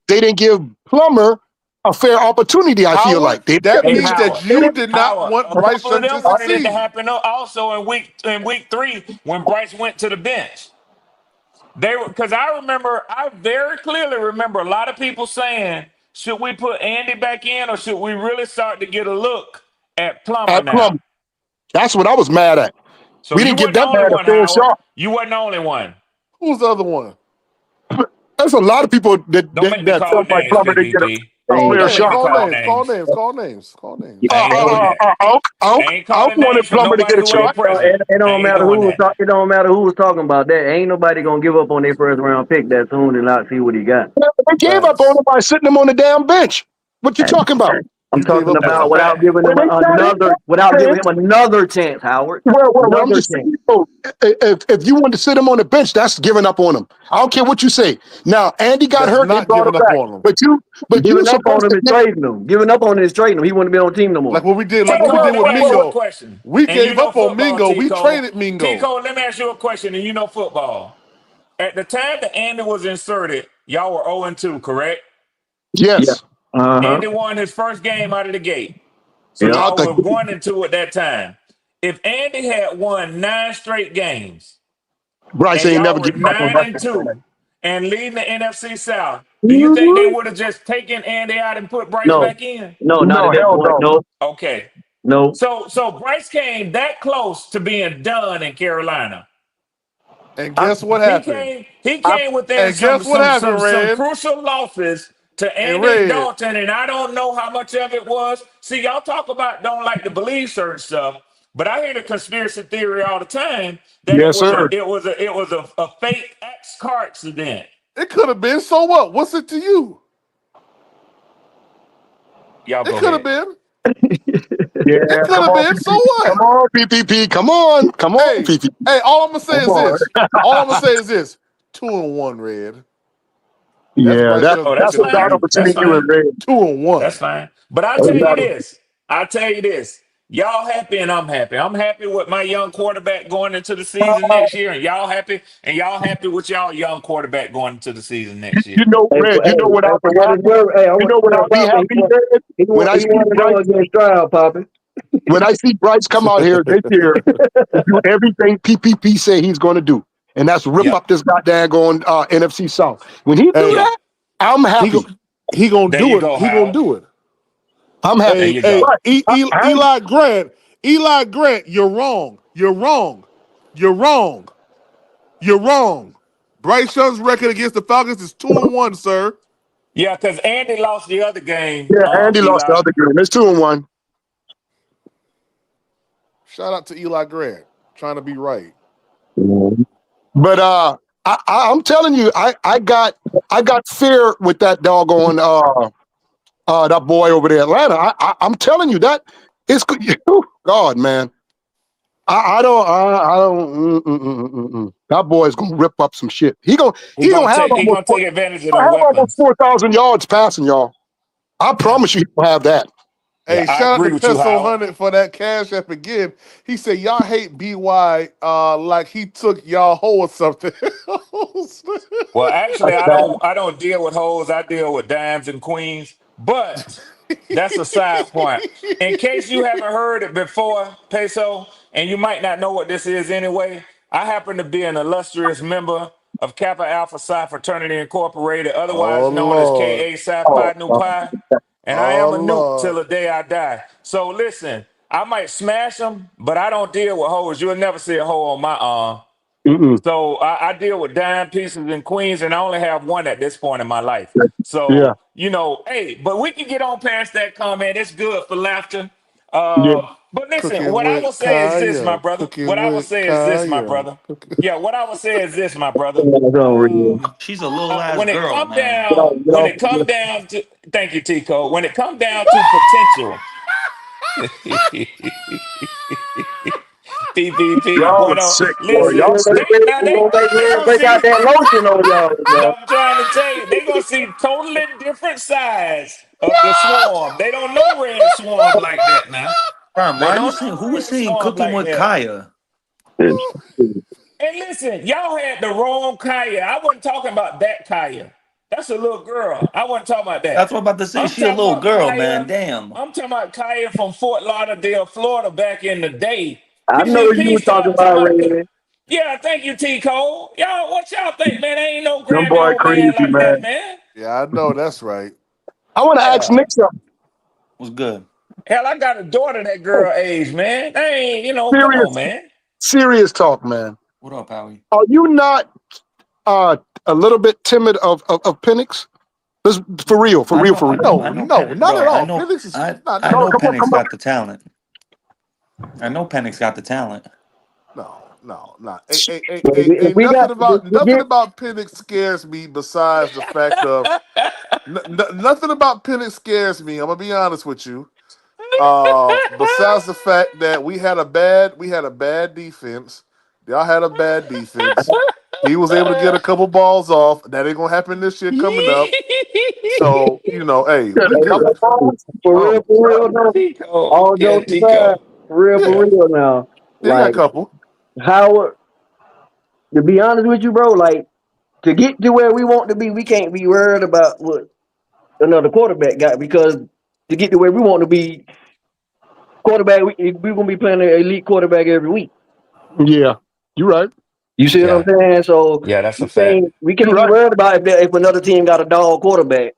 Speaker 11: they didn't give Plummer a fair opportunity. I feel
Speaker 1: Howard,
Speaker 11: like they
Speaker 1: that
Speaker 3: Hey,
Speaker 1: means
Speaker 3: Howard.
Speaker 1: that you did not
Speaker 3: Howard,
Speaker 1: want
Speaker 3: a
Speaker 1: Bryce
Speaker 3: couple of
Speaker 1: Young to
Speaker 3: them wanted it to
Speaker 1: succeed.
Speaker 3: happen also in week 3 when Bryce went to the bench. They were because I very clearly remember a lot of people saying, should we put Andy back in or should we really start to get a look at Plummer
Speaker 11: at
Speaker 3: now?
Speaker 11: Plummer. That's what I was mad at.
Speaker 3: So
Speaker 11: We
Speaker 3: you
Speaker 11: didn't give
Speaker 3: weren't the
Speaker 11: that
Speaker 3: only
Speaker 11: man a
Speaker 3: one,
Speaker 11: fair
Speaker 3: Howard.
Speaker 11: shot.
Speaker 3: You weren't the only one.
Speaker 1: Who's the other one?
Speaker 11: There's a lot of people
Speaker 3: Don't make me
Speaker 11: that
Speaker 3: call
Speaker 11: felt like
Speaker 3: names,
Speaker 11: Plummer didn't get
Speaker 3: PPP.
Speaker 11: a
Speaker 1: Call
Speaker 11: fair
Speaker 3: Don't
Speaker 1: names,
Speaker 3: make me
Speaker 11: shot.
Speaker 1: call
Speaker 3: call
Speaker 1: names, call
Speaker 3: names.
Speaker 1: names, call names, call names.
Speaker 3: I ain't doing that. I ain't
Speaker 11: I
Speaker 3: calling
Speaker 11: wanted
Speaker 3: names for
Speaker 11: Plummer to get
Speaker 3: nobody
Speaker 11: a
Speaker 3: who ain't
Speaker 11: shot.
Speaker 3: present.
Speaker 12: It
Speaker 3: I
Speaker 12: don't
Speaker 3: ain't
Speaker 12: matter
Speaker 3: doing
Speaker 12: who was
Speaker 3: that.
Speaker 12: talking. It don't matter who was talking about that. Ain't nobody gonna give up on their first round pick that soon and not see what he got.
Speaker 11: They gave up on
Speaker 1: Facts.
Speaker 11: him by sitting him on the damn bench. What you talking about?
Speaker 12: I'm
Speaker 1: You gave
Speaker 12: talking
Speaker 1: up
Speaker 3: That's
Speaker 1: on
Speaker 3: a
Speaker 12: about
Speaker 1: him.
Speaker 12: without
Speaker 3: fact.
Speaker 12: giving
Speaker 11: Well,
Speaker 12: him
Speaker 11: they got it.
Speaker 12: without giving him another chance, Howard.
Speaker 11: Well, I'm
Speaker 12: Another
Speaker 11: just
Speaker 12: chance.
Speaker 11: saying, if you want to sit him on the bench, that's giving up on him. I don't care what you say. Now, Andy got
Speaker 1: That's
Speaker 11: hurt, they
Speaker 1: not
Speaker 11: brought him
Speaker 1: giving up
Speaker 11: back.
Speaker 1: on him.
Speaker 11: But you
Speaker 12: Giving up on
Speaker 11: supposed
Speaker 12: him
Speaker 11: to
Speaker 12: is
Speaker 11: get.
Speaker 12: trading him. Giving up on him is trading him. He wouldn't be on the team no more.
Speaker 1: Like what we
Speaker 3: Tico,
Speaker 1: did
Speaker 3: let
Speaker 1: with
Speaker 3: me ask you a
Speaker 1: Mingo.
Speaker 3: question.
Speaker 1: We
Speaker 3: And you
Speaker 1: gave
Speaker 3: know
Speaker 1: up on
Speaker 3: football,
Speaker 1: Mingo. We
Speaker 3: Tico.
Speaker 1: traded Mingo.
Speaker 3: Tico, let me ask you a question. And you know football. At the time that Andy was inserted, y'all were 0-2, correct?
Speaker 12: Yeah.
Speaker 11: Yes.
Speaker 12: Uh-huh.
Speaker 3: Andy won his first game out of the gate. So
Speaker 12: Yep.
Speaker 11: I
Speaker 3: y'all
Speaker 11: think
Speaker 3: were 1-2 at that time. If Andy had won 9 straight games
Speaker 11: Bryce
Speaker 3: and
Speaker 11: ain't
Speaker 3: y'all
Speaker 11: never
Speaker 3: were
Speaker 11: getting back on
Speaker 3: 9
Speaker 11: that.
Speaker 3: and 2 and leading the NFC South, do you think they
Speaker 11: Mhm.
Speaker 3: would have just taken Andy out and put Bryce
Speaker 12: No.
Speaker 3: back in?
Speaker 12: No, not
Speaker 11: No,
Speaker 12: at that
Speaker 11: hell
Speaker 12: point.
Speaker 11: no.
Speaker 12: No.
Speaker 3: Okay.
Speaker 12: No.
Speaker 3: So Bryce came that close to being done in Carolina.
Speaker 1: And
Speaker 12: I,
Speaker 1: guess what
Speaker 3: He
Speaker 1: happened?
Speaker 3: came he
Speaker 12: I,
Speaker 3: came within
Speaker 1: And guess what happened,
Speaker 3: some
Speaker 1: Red?
Speaker 3: crucial losses to
Speaker 1: And
Speaker 3: Andy
Speaker 1: Red.
Speaker 3: Dalton, and I don't know how much of it was. See, y'all talk about don't like to believe certain stuff, but I hear the conspiracy theory all the time that
Speaker 11: Yes, sir.
Speaker 3: it was a fake X car accident.
Speaker 1: It could have been. So what? What's it to you?
Speaker 3: Y'all
Speaker 1: It
Speaker 3: go
Speaker 1: could have
Speaker 3: ahead.
Speaker 1: been.
Speaker 11: Yeah,
Speaker 1: It could
Speaker 11: come
Speaker 1: have
Speaker 11: on,
Speaker 1: been. So
Speaker 11: PPP. Come
Speaker 1: what?
Speaker 11: on, PPP. Come on,
Speaker 1: Hey,
Speaker 11: PPP.
Speaker 1: hey. All I'm gonna say
Speaker 11: Come
Speaker 1: is
Speaker 11: on.
Speaker 1: this. All I'm gonna say is this. 2-1, Red. That's
Speaker 11: Yeah,
Speaker 1: Bryce Young's
Speaker 3: Oh,
Speaker 11: that's
Speaker 3: that's
Speaker 1: record
Speaker 11: the battle
Speaker 3: fine.
Speaker 1: against
Speaker 3: That's
Speaker 11: between you and
Speaker 3: fine.
Speaker 11: Red.
Speaker 1: 2-1.
Speaker 3: That's fine. But I'll
Speaker 11: That's the
Speaker 3: tell you
Speaker 11: battle.
Speaker 3: this. I'll tell you this. Y'all happy and I'm happy. I'm happy with my young quarterback going into the season next year, and y'all happy with y'all young quarterback going into the season next
Speaker 11: You
Speaker 3: year.
Speaker 11: know,
Speaker 12: Hey,
Speaker 11: Red.
Speaker 12: hey,
Speaker 11: You know what
Speaker 12: hey,
Speaker 11: I'll
Speaker 12: for
Speaker 11: be
Speaker 12: what it's
Speaker 11: happy.
Speaker 12: worth, hey, I
Speaker 11: You
Speaker 12: want
Speaker 11: know
Speaker 12: to
Speaker 11: what
Speaker 12: tell
Speaker 11: I'll be
Speaker 12: Poppy
Speaker 11: happy, Red. When I
Speaker 12: he
Speaker 11: see
Speaker 12: won to
Speaker 11: Bryce.
Speaker 12: go against Stroud, Poppy.
Speaker 11: When I see Bryce come out here this year and do everything PPP say he's going to do, and that's rip
Speaker 3: Yep.
Speaker 11: up this goddamn going NFC South. When he do
Speaker 1: Hey,
Speaker 3: Yep.
Speaker 11: that, I'm
Speaker 1: he
Speaker 11: happy.
Speaker 1: go, he gonna
Speaker 3: There
Speaker 1: do
Speaker 3: you
Speaker 1: it.
Speaker 3: go,
Speaker 1: He gonna
Speaker 3: Hal.
Speaker 1: do it.
Speaker 11: I'm
Speaker 3: There
Speaker 11: happy.
Speaker 1: Hey,
Speaker 3: you
Speaker 1: hey,
Speaker 3: go.
Speaker 11: But I ain't,
Speaker 1: Eli Grant. Eli Grant, you're wrong. You're wrong. You're wrong. You're wrong. Bryce Young's record against the Falcons is 2-1, sir.
Speaker 3: Yeah, because Andy lost the other game,
Speaker 11: yeah, Andy lost the
Speaker 3: Eli.
Speaker 11: other game. It's 2-1.
Speaker 1: Shout out to Eli Grant, trying to be right.
Speaker 11: But I'm telling you, I got fear with that doggone that boy over there, Atlanta. I'm telling you that it's God, man. I don't. That boy's gonna rip up some shit. He gonna have
Speaker 3: He
Speaker 11: almost
Speaker 3: gonna take advantage of
Speaker 11: he'll
Speaker 3: them
Speaker 11: have almost
Speaker 3: weapons.
Speaker 11: 4,000 yards passing, y'all. I
Speaker 3: Yeah.
Speaker 11: promise you, he'll have that.
Speaker 3: Yeah,
Speaker 1: Hey,
Speaker 3: I
Speaker 1: shout out
Speaker 3: agree
Speaker 1: to
Speaker 3: with you,
Speaker 1: Peso
Speaker 3: Howard.
Speaker 1: 100 for that cash app again. He said y'all hate BY like he took y'all hoe or something.
Speaker 3: Well, actually, I don't deal with hoes. I deal with dimes and queens. But that's a side point. In case you haven't heard it before, Peso, and you might not know what this is anyway, I happen to be an illustrious member of Kappa Alpha Psi Fraternity Incorporated,
Speaker 1: Oh
Speaker 3: otherwise known as
Speaker 1: Lord.
Speaker 3: KA Psi
Speaker 11: Oh,
Speaker 3: Phi Nu Pi. And I
Speaker 1: Oh
Speaker 3: am a nuke till
Speaker 1: Lord.
Speaker 3: the day I die. So listen, I might smash them, but I don't deal with hoes. You'll never see a hoe on my arm.
Speaker 11: mm-mm.
Speaker 3: So I deal with dime pieces and queens, and I only have one at this point in my life.
Speaker 11: Yeah,
Speaker 3: So hey, but we can get on past that comment. It's good for laughter.
Speaker 11: yeah.
Speaker 3: But listen,
Speaker 1: Cooking
Speaker 3: what I
Speaker 1: with
Speaker 3: will say is this, my
Speaker 1: Kaya.
Speaker 3: brother. What
Speaker 1: Cooking
Speaker 3: I will
Speaker 1: with
Speaker 3: say is this, my
Speaker 1: Kaya.
Speaker 3: brother. Yeah, what I will say is this, my brother.
Speaker 12: That's unreal.
Speaker 2: She's a little ass
Speaker 3: When it
Speaker 2: girl,
Speaker 3: come
Speaker 2: man.
Speaker 3: down,
Speaker 12: Get
Speaker 3: when
Speaker 12: off,
Speaker 3: it come down to, thank you, Tico. When it come down to potential, PPP,
Speaker 11: Y'all
Speaker 3: boy,
Speaker 11: are
Speaker 3: don't
Speaker 11: sick, boy.
Speaker 3: listen.
Speaker 11: Y'all sick.
Speaker 3: They
Speaker 12: we gonna
Speaker 3: gonna
Speaker 12: break out
Speaker 3: see.
Speaker 12: that lotion on y'all, y'all.
Speaker 3: I'm trying to tell you, they're gonna see totally different sides of the swarm. They don't know red swarm like that now.
Speaker 2: Prime,
Speaker 3: They
Speaker 2: why are you
Speaker 3: don't
Speaker 2: saying
Speaker 3: know
Speaker 2: who was
Speaker 3: red
Speaker 2: saying
Speaker 3: swarm
Speaker 2: cooking
Speaker 3: like
Speaker 2: with
Speaker 3: that.
Speaker 2: Kaya?
Speaker 3: And listen, y'all had the wrong Kaya. I wasn't talking about that Kaya. That's a little girl. I wasn't talking about
Speaker 2: That's
Speaker 3: that.
Speaker 2: what I'm about to say.
Speaker 3: I'm
Speaker 2: She a
Speaker 3: talking
Speaker 2: little
Speaker 3: about
Speaker 2: girl, man.
Speaker 3: Kaya.
Speaker 2: Damn.
Speaker 3: I'm talking about Kaya from Fort Lauderdale, Florida, back in the day.
Speaker 12: I know you
Speaker 3: PPP
Speaker 12: were talking
Speaker 3: started talking
Speaker 12: about
Speaker 3: about.
Speaker 12: Red.
Speaker 3: Yeah, thank you, T Cole. Y'all, what y'all think, man? Ain't no
Speaker 11: Them
Speaker 3: grabby
Speaker 11: boy
Speaker 3: old
Speaker 11: crazy,
Speaker 3: man like that,
Speaker 11: man.
Speaker 3: man.
Speaker 1: Yeah, I know that's right.
Speaker 11: I want to ask
Speaker 3: Yeah.
Speaker 11: Nick something.
Speaker 2: Was good.
Speaker 3: Hell, I got a daughter that girl age, man. I ain't, come
Speaker 11: Serious,
Speaker 3: on, man.
Speaker 11: serious talk, man.
Speaker 2: What up, Howie?
Speaker 11: Are you not a little bit timid of Penix? This, for real, for
Speaker 2: I
Speaker 11: real,
Speaker 2: know,
Speaker 11: for
Speaker 2: I
Speaker 11: real.
Speaker 2: know,
Speaker 1: No,
Speaker 2: I know,
Speaker 1: no,
Speaker 2: Penix,
Speaker 1: not
Speaker 2: bro.
Speaker 1: at all. Penix is not.
Speaker 2: I
Speaker 11: No,
Speaker 2: know
Speaker 1: No,
Speaker 11: come on,
Speaker 2: Penix
Speaker 11: come on.
Speaker 2: got the talent. I know Penix got the talent.
Speaker 1: no.
Speaker 12: If
Speaker 1: Ain't
Speaker 12: we got, we
Speaker 1: nothing
Speaker 12: get,
Speaker 1: about Penix scares me besides the fact of nothing about Penix scares me. I'm gonna be honest with you. Besides the fact that we had a bad defense. Y'all had a bad defense. He was able to get a couple balls off. That ain't gonna happen this year coming up. So hey,
Speaker 11: Yeah,
Speaker 1: we
Speaker 11: a couple
Speaker 1: good.
Speaker 11: balls.
Speaker 12: for
Speaker 11: Oh,
Speaker 12: real though.
Speaker 3: Tico.
Speaker 12: All
Speaker 3: Yeah,
Speaker 12: jokes aside,
Speaker 3: Tico.
Speaker 1: Yeah,
Speaker 12: for real now.
Speaker 1: yeah, he got a
Speaker 12: Like
Speaker 1: couple.
Speaker 12: Howard, to be honest with you, bro, like to get to where we want to be, we can't be worried about what another quarterback got because to get to where we want to be, quarterback, we gonna be playing an elite quarterback every week.
Speaker 11: yeah. You're right.
Speaker 12: You see what I'm
Speaker 3: Yeah.
Speaker 12: saying? So
Speaker 3: Yeah, that's a fact.
Speaker 12: we
Speaker 11: You're
Speaker 12: can't be
Speaker 11: right.
Speaker 12: worried about if another team got a dog quarterback.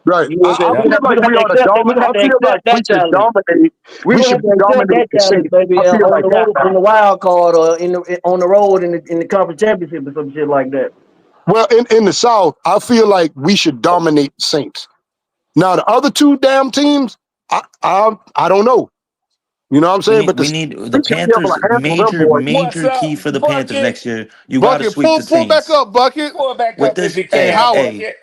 Speaker 11: Right.
Speaker 12: You know what I'm saying?
Speaker 11: I
Speaker 3: Yeah.
Speaker 11: feel
Speaker 12: We
Speaker 11: like
Speaker 12: gonna have
Speaker 11: we
Speaker 12: to
Speaker 11: ought to
Speaker 12: accept it. We
Speaker 11: dominate.
Speaker 12: gonna
Speaker 11: I
Speaker 12: have to
Speaker 11: feel like
Speaker 12: accept
Speaker 11: we
Speaker 12: that
Speaker 11: should
Speaker 12: challenge.
Speaker 11: dominate.
Speaker 12: We're
Speaker 11: We
Speaker 12: gonna
Speaker 11: should
Speaker 12: have to accept
Speaker 11: dominate
Speaker 12: that
Speaker 11: the
Speaker 12: challenge,
Speaker 11: Saints.
Speaker 12: baby,
Speaker 11: I feel
Speaker 12: on
Speaker 11: like
Speaker 12: the
Speaker 11: that
Speaker 12: road
Speaker 11: now.
Speaker 12: in the wild card or on the road in the conference championship or some shit like that.
Speaker 11: Well, in the South, I feel like we should dominate the Saints. Now, the other two damn teams, I don't know. You know what I'm
Speaker 2: We
Speaker 11: saying?
Speaker 2: need
Speaker 11: But
Speaker 2: we need
Speaker 11: we
Speaker 2: the
Speaker 11: should be able
Speaker 2: Panthers.
Speaker 11: to handle them
Speaker 2: Major
Speaker 11: boys.
Speaker 3: What's
Speaker 2: major key
Speaker 3: up,
Speaker 2: for the Panthers
Speaker 3: Bucket?
Speaker 2: next year. You got to
Speaker 1: Bucket,
Speaker 2: sweep the
Speaker 1: pull back
Speaker 2: Saints
Speaker 1: up, Bucket.
Speaker 3: Pull back
Speaker 2: with
Speaker 3: up if
Speaker 2: this.
Speaker 3: you
Speaker 1: Hey,
Speaker 2: Hey,
Speaker 3: can,
Speaker 1: Howard.
Speaker 2: hey,
Speaker 3: Bucket.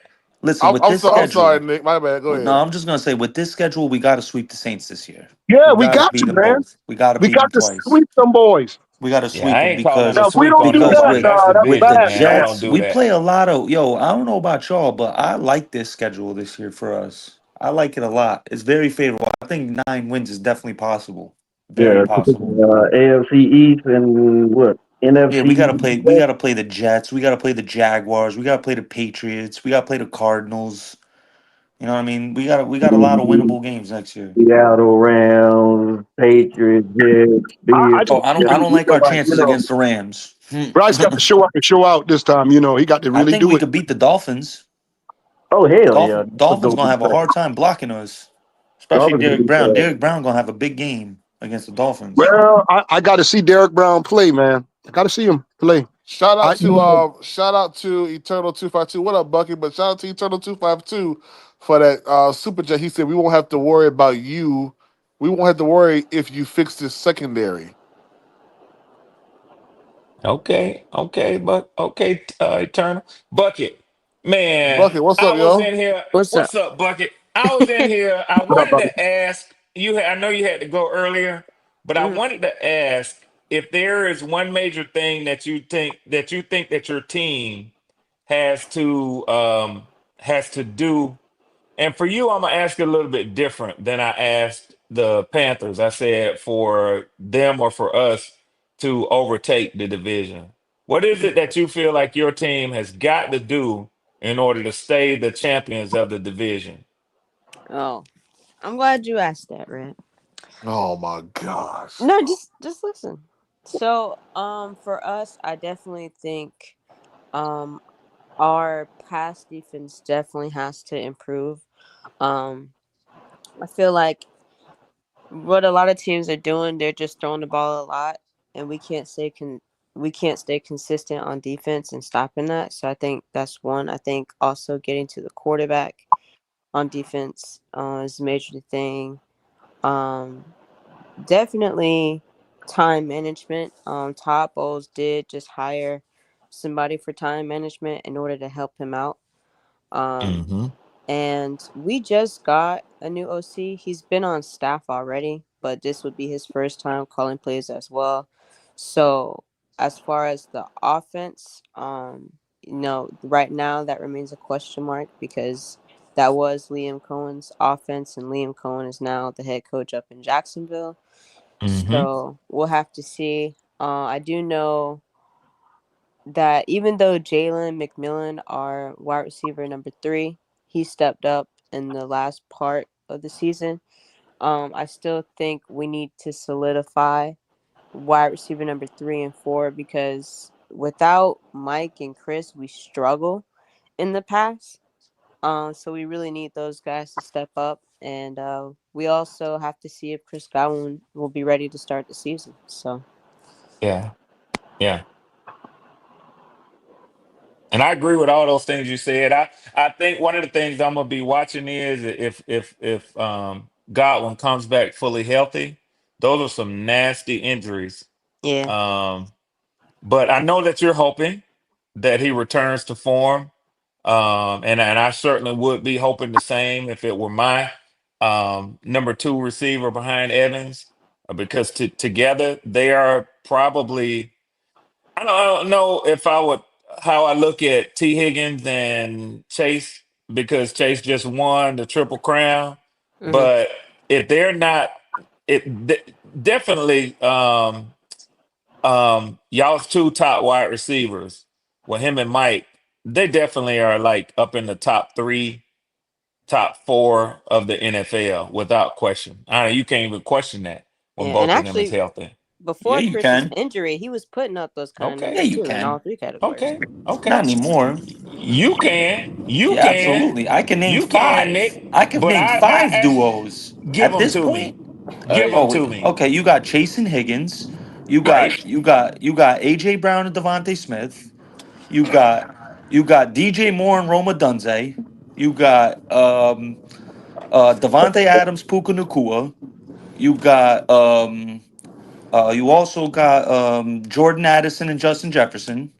Speaker 2: Listen, with this
Speaker 1: I'm sorry,
Speaker 2: schedule,
Speaker 1: Nick. My bad. Go
Speaker 2: no,
Speaker 1: ahead.
Speaker 2: I'm just gonna say with this schedule, we got to sweep the Saints this year.
Speaker 11: Yeah,
Speaker 2: We
Speaker 11: we
Speaker 2: got to
Speaker 11: got
Speaker 2: beat
Speaker 11: you,
Speaker 2: them
Speaker 11: man.
Speaker 2: both. We got to
Speaker 11: We
Speaker 2: beat
Speaker 11: got
Speaker 2: them
Speaker 11: to
Speaker 2: twice.
Speaker 11: sweep them boys.
Speaker 2: We got to
Speaker 3: Yeah,
Speaker 2: sweep
Speaker 3: I
Speaker 2: them
Speaker 3: ain't calling a
Speaker 11: Now, if we
Speaker 3: sweep
Speaker 11: don't
Speaker 3: on
Speaker 11: do
Speaker 2: because
Speaker 11: that,
Speaker 3: nobody.
Speaker 2: with
Speaker 3: That's
Speaker 11: nah, that's
Speaker 2: with the
Speaker 3: division,
Speaker 11: bad,
Speaker 3: man. I
Speaker 11: man.
Speaker 3: don't
Speaker 2: Jets,
Speaker 3: do
Speaker 2: we
Speaker 3: that.
Speaker 2: play a lot of yo. I don't know about y'all, but I like this schedule this year for us. I like it a lot. It's very favorable. I think 9 wins is definitely possible. Very
Speaker 12: Yeah,
Speaker 2: possible.
Speaker 12: AFC East and what
Speaker 2: Yeah, we
Speaker 12: NFC
Speaker 2: gotta play. We
Speaker 12: West,
Speaker 2: gotta play the Jets. We gotta play the Jaguars. We gotta play the Patriots. We gotta play the Cardinals. You know what I mean? We got a lot of winnable games next year.
Speaker 12: Seattle Rams, Patriots, Jets,
Speaker 11: I
Speaker 12: Bills.
Speaker 11: just
Speaker 2: Oh, I don't.
Speaker 12: Yeah,
Speaker 2: I don't
Speaker 11: you
Speaker 2: like
Speaker 11: know,
Speaker 2: our
Speaker 11: like,
Speaker 2: chances against the Rams.
Speaker 11: Bryce got to show up and show out this time. He got to
Speaker 2: I
Speaker 11: really
Speaker 2: think
Speaker 11: do
Speaker 2: we
Speaker 11: it.
Speaker 2: could beat the Dolphins.
Speaker 12: oh hell yeah, let's
Speaker 2: Dolphins
Speaker 12: go
Speaker 2: gonna
Speaker 12: to
Speaker 2: have a
Speaker 12: the
Speaker 2: hard time blocking us, especially
Speaker 12: Dolphins.
Speaker 2: Derek Brown. Derek Brown gonna have a big game against the Dolphins.
Speaker 11: Well, I got to see Derek Brown play, man. I got to see him play. I,
Speaker 1: Shout out to Eternal 252. What up, Bucky? But shout out to Eternal 252 for that super chat. He said we won't have to worry about you. We won't have to worry if you fix this secondary.
Speaker 3: Okay, but okay, Eternal Bucket, man.
Speaker 1: Bucky, what's
Speaker 3: I
Speaker 1: up,
Speaker 3: was
Speaker 1: yo?
Speaker 3: in here.
Speaker 4: What's up?
Speaker 3: What's up, Bucket? I was in here. I
Speaker 11: what up,
Speaker 3: wanted
Speaker 11: buddy?
Speaker 3: to ask you. I know you had to go earlier, but I
Speaker 4: Mhm.
Speaker 3: wanted to ask if there is one major thing that you think that your team has to um has to do. And for you, I'm gonna ask it a little bit different than I asked the Panthers. I said for them or for us to overtake the division. What is it that you feel like your team has got to do in order to stay the champions of the division?
Speaker 4: Oh, I'm glad you asked that, Red.
Speaker 1: Oh my gosh.
Speaker 4: No, just listen. So, for us, I definitely think um our pass defense definitely has to improve. Um, I feel like what a lot of teams are doing, they're just throwing the ball a lot, and we can't stay consistent on defense and stopping that. So I think that's one. I think also getting to the quarterback on defense is a major thing. Um, Definitely time management. Todd Bowles did just hire somebody for time management in order to help him out. Um,
Speaker 3: Hmm.
Speaker 4: and we just got a new OC. He's been on staff already, but this would be his first time calling plays as well. So as far as the offense, right now that remains a question mark because that was Liam Cohen's offense, and Liam Cohen is now the head coach up in Jacksonville.
Speaker 3: Hmm.
Speaker 4: So we'll have to see. I do know that even though Jalen McMillan, our wide receiver number 3, he stepped up in the last part of the season. I still think we need to solidify wide receiver number 3 and 4 because without Mike and Chris, we struggle in the past. So we really need those guys to step up, and we also have to see if Chris Godwin will be ready to start the season. So
Speaker 3: Yeah, yeah. And I agree with all those things you said. I think one of the things I'm gonna be watching is if Godwin comes back fully healthy. Those are some nasty injuries.
Speaker 4: yeah,
Speaker 3: Um, but I know that you're hoping that he returns to form. And I certainly would be hoping the same if it were my number two receiver behind Evans, because together they are probably. I don't know if I would how I look at T. Higgins and Chase, because Chase just won the Triple Crown,
Speaker 4: hmm
Speaker 3: but if they're not, definitely y'all's two top wide receivers with him and Mike, they definitely are like up in the top three, top four of the NFL without question. You can't even question that when
Speaker 4: yeah, and
Speaker 3: both of them is
Speaker 4: actually,
Speaker 3: healthy.
Speaker 2: Yeah,
Speaker 4: before
Speaker 2: you
Speaker 4: Chris's
Speaker 2: can.
Speaker 4: injury, he was putting up those kind of
Speaker 3: Okay.
Speaker 2: Yeah,
Speaker 4: numbers
Speaker 2: you
Speaker 4: too in all
Speaker 2: can.
Speaker 4: 3 categories.
Speaker 3: Okay.
Speaker 2: Not
Speaker 3: Okay.
Speaker 2: anymore.
Speaker 3: You
Speaker 2: Yeah,
Speaker 3: can,
Speaker 2: absolutely. I can name
Speaker 3: you can,
Speaker 2: five.
Speaker 3: Nick.
Speaker 2: I can
Speaker 3: But
Speaker 2: name five duos
Speaker 3: give
Speaker 2: at
Speaker 3: them
Speaker 2: this
Speaker 3: to
Speaker 2: point.
Speaker 3: me. Give them to me.
Speaker 2: Okay. You got Chase and Higgins. You
Speaker 3: Right.
Speaker 2: got AJ Brown and Devontae Smith. You got DJ Moore and Roma Dunze. You got Devontae Adams, Puka Nakua. You got you also got Jordan Addison and Justin Jefferson.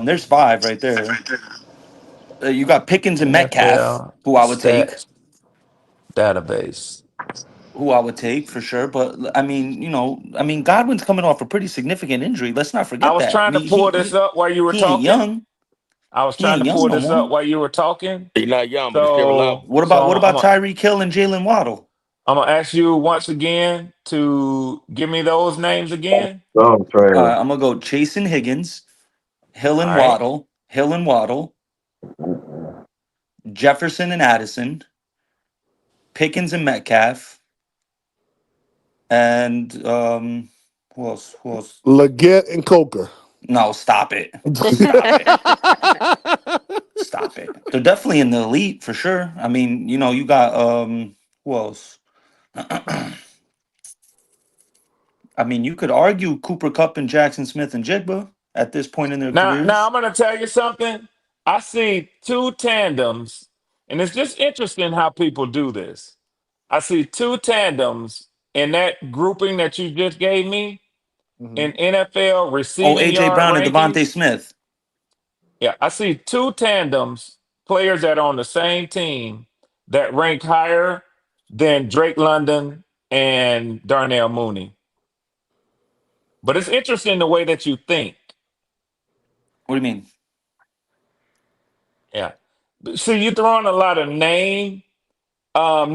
Speaker 2: There's five right there. You got Pickens and Metcalf,
Speaker 3: NFL
Speaker 2: who I would take.
Speaker 3: stats database.
Speaker 2: Who I would take for sure. But I mean, Godwin's coming off a pretty significant injury. Let's not
Speaker 3: I
Speaker 2: forget
Speaker 3: was
Speaker 2: that. I
Speaker 3: trying to
Speaker 2: mean,
Speaker 3: pull this up while you were
Speaker 2: he ain't
Speaker 3: talking.
Speaker 2: young.
Speaker 3: I was
Speaker 2: He
Speaker 3: trying
Speaker 2: ain't
Speaker 3: to
Speaker 2: young
Speaker 3: pull
Speaker 2: no
Speaker 3: this
Speaker 2: more.
Speaker 3: up while you were talking.
Speaker 9: He's not young, but he's still
Speaker 3: So,
Speaker 9: reliable.
Speaker 2: What
Speaker 3: so
Speaker 2: about
Speaker 3: I'm,
Speaker 2: what
Speaker 3: I'm,
Speaker 2: about
Speaker 3: gonna-
Speaker 2: Tyreek Hill and Jalen Waddle?
Speaker 3: I'm gonna ask you once again to give me those names again.
Speaker 12: Oh, trash.
Speaker 2: I'm gonna go Chase and Higgins, Hill
Speaker 3: All
Speaker 2: and
Speaker 3: right.
Speaker 2: Waddle, Jefferson and Addison, Pickens and Metcalf, and who else? Who else?
Speaker 11: Leggett and Coker.
Speaker 2: No, stop it. Stop it. Stop it. They're definitely in the elite for sure. I mean, you got who else? I mean, you could argue Cooper Cup and Jackson Smith and Jigba at this point in their
Speaker 3: Now
Speaker 2: careers.
Speaker 3: I'm gonna tell you something. I see two tandems, and it's just interesting how people do this. I see two tandems in that grouping that you just gave me
Speaker 11: Mhm.
Speaker 3: in NFL
Speaker 2: Oh,
Speaker 3: receiving
Speaker 2: AJ
Speaker 3: yard
Speaker 2: Brown and Devontae
Speaker 3: rankings.
Speaker 2: Smith.
Speaker 3: Yeah, I see two tandems, players that are on the same team that rank higher than Drake London and Darnell Mooney. But it's interesting the way that you think.
Speaker 2: What do you mean?
Speaker 3: Yeah. See, you're throwing a lot of name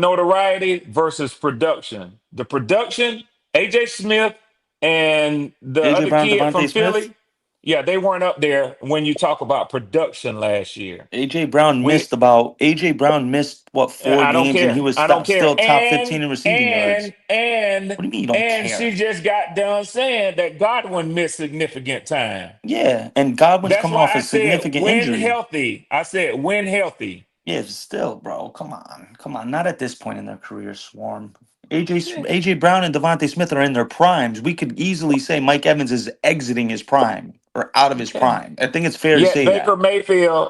Speaker 3: notoriety versus production. The production, AJ Smith and the
Speaker 2: AJ
Speaker 3: other
Speaker 2: Brown,
Speaker 3: kid from
Speaker 2: Devontae Smith.
Speaker 3: Philly, yeah, they weren't up there when you talk about production last year. We
Speaker 2: AJ Brown missed what, four
Speaker 3: I don't
Speaker 2: games, and he
Speaker 3: care.
Speaker 2: was
Speaker 3: I don't care.
Speaker 2: still top 15 in receiving yards. What do you mean you don't
Speaker 3: And she
Speaker 2: care?
Speaker 3: just got done saying that Godwin missed significant time.
Speaker 2: Yeah, and Godwin's
Speaker 3: That's
Speaker 2: coming
Speaker 3: why
Speaker 2: off
Speaker 3: I
Speaker 2: a
Speaker 3: said
Speaker 2: significant
Speaker 3: when
Speaker 2: injury.
Speaker 3: healthy. I said when healthy.
Speaker 2: Yeah, still, bro. Come on. Not at this point in their career, Swarm. AJ
Speaker 3: Yeah.
Speaker 2: AJ Brown and Devontae Smith are in their primes. We could easily say Mike Evans is exiting his prime or out of his
Speaker 3: Okay.
Speaker 2: prime. I think it's fair to say that.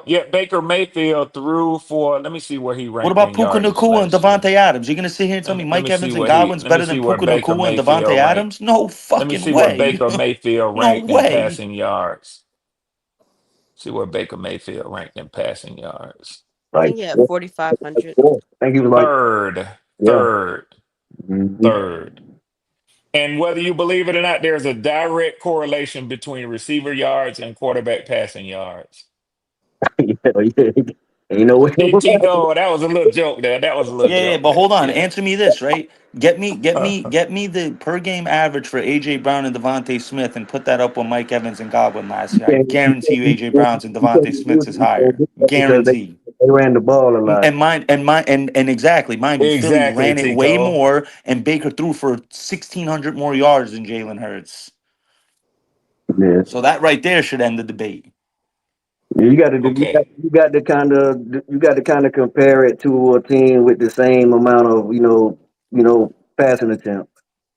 Speaker 3: Yet Baker Mayfield threw for, let me see where he
Speaker 2: What
Speaker 3: ranked
Speaker 2: about
Speaker 3: in
Speaker 2: Puka
Speaker 3: yardage
Speaker 2: Nakua and
Speaker 3: last year.
Speaker 2: Devontae Adams? You're gonna sit here and tell me
Speaker 3: Let
Speaker 2: Mike
Speaker 3: me see
Speaker 2: Evans and
Speaker 3: where
Speaker 2: Godwin's better than
Speaker 3: Baker
Speaker 2: Puka Nakua and Devontae
Speaker 3: Mayfield ranked.
Speaker 2: Adams? No
Speaker 3: Let me
Speaker 2: fucking
Speaker 3: see where
Speaker 2: way.
Speaker 3: Baker Mayfield
Speaker 2: No
Speaker 3: ranked in
Speaker 2: way.
Speaker 3: passing yards. See where Baker Mayfield ranked in passing yards.
Speaker 4: I
Speaker 12: Like,
Speaker 4: think he had 4,500.
Speaker 12: I think he was like,
Speaker 3: Third,
Speaker 12: yeah.
Speaker 3: third,
Speaker 12: Mhm.
Speaker 3: third. And whether you believe it or not, there's a direct correlation between receiver yards and quarterback passing yards.
Speaker 12: Yeah, yeah. Ain't no way.
Speaker 3: Hey Tico, that was a little joke there. That was a little
Speaker 2: Yeah,
Speaker 3: joke
Speaker 2: but
Speaker 3: there.
Speaker 2: hold on.
Speaker 3: Yeah.
Speaker 2: Answer me this, right? Get me the per game average for AJ Brown and Devontae Smith, and put that up with Mike Evans and Godwin last year. I guarantee you, AJ Brown's and Devontae Smith's is higher.
Speaker 12: Because
Speaker 2: Guarantee.
Speaker 12: they ran the ball a lot.
Speaker 2: And exactly, mind you, Philly
Speaker 3: Exactly,
Speaker 2: ran it way
Speaker 3: Tico.
Speaker 2: more, and Baker threw for 1,600 more yards than Jalen Hurts.
Speaker 12: Yeah.
Speaker 2: So that right there should end the debate.
Speaker 12: You got to do.
Speaker 3: Okay.
Speaker 12: You got to kind of compare it to a team with the same amount of passing attempts.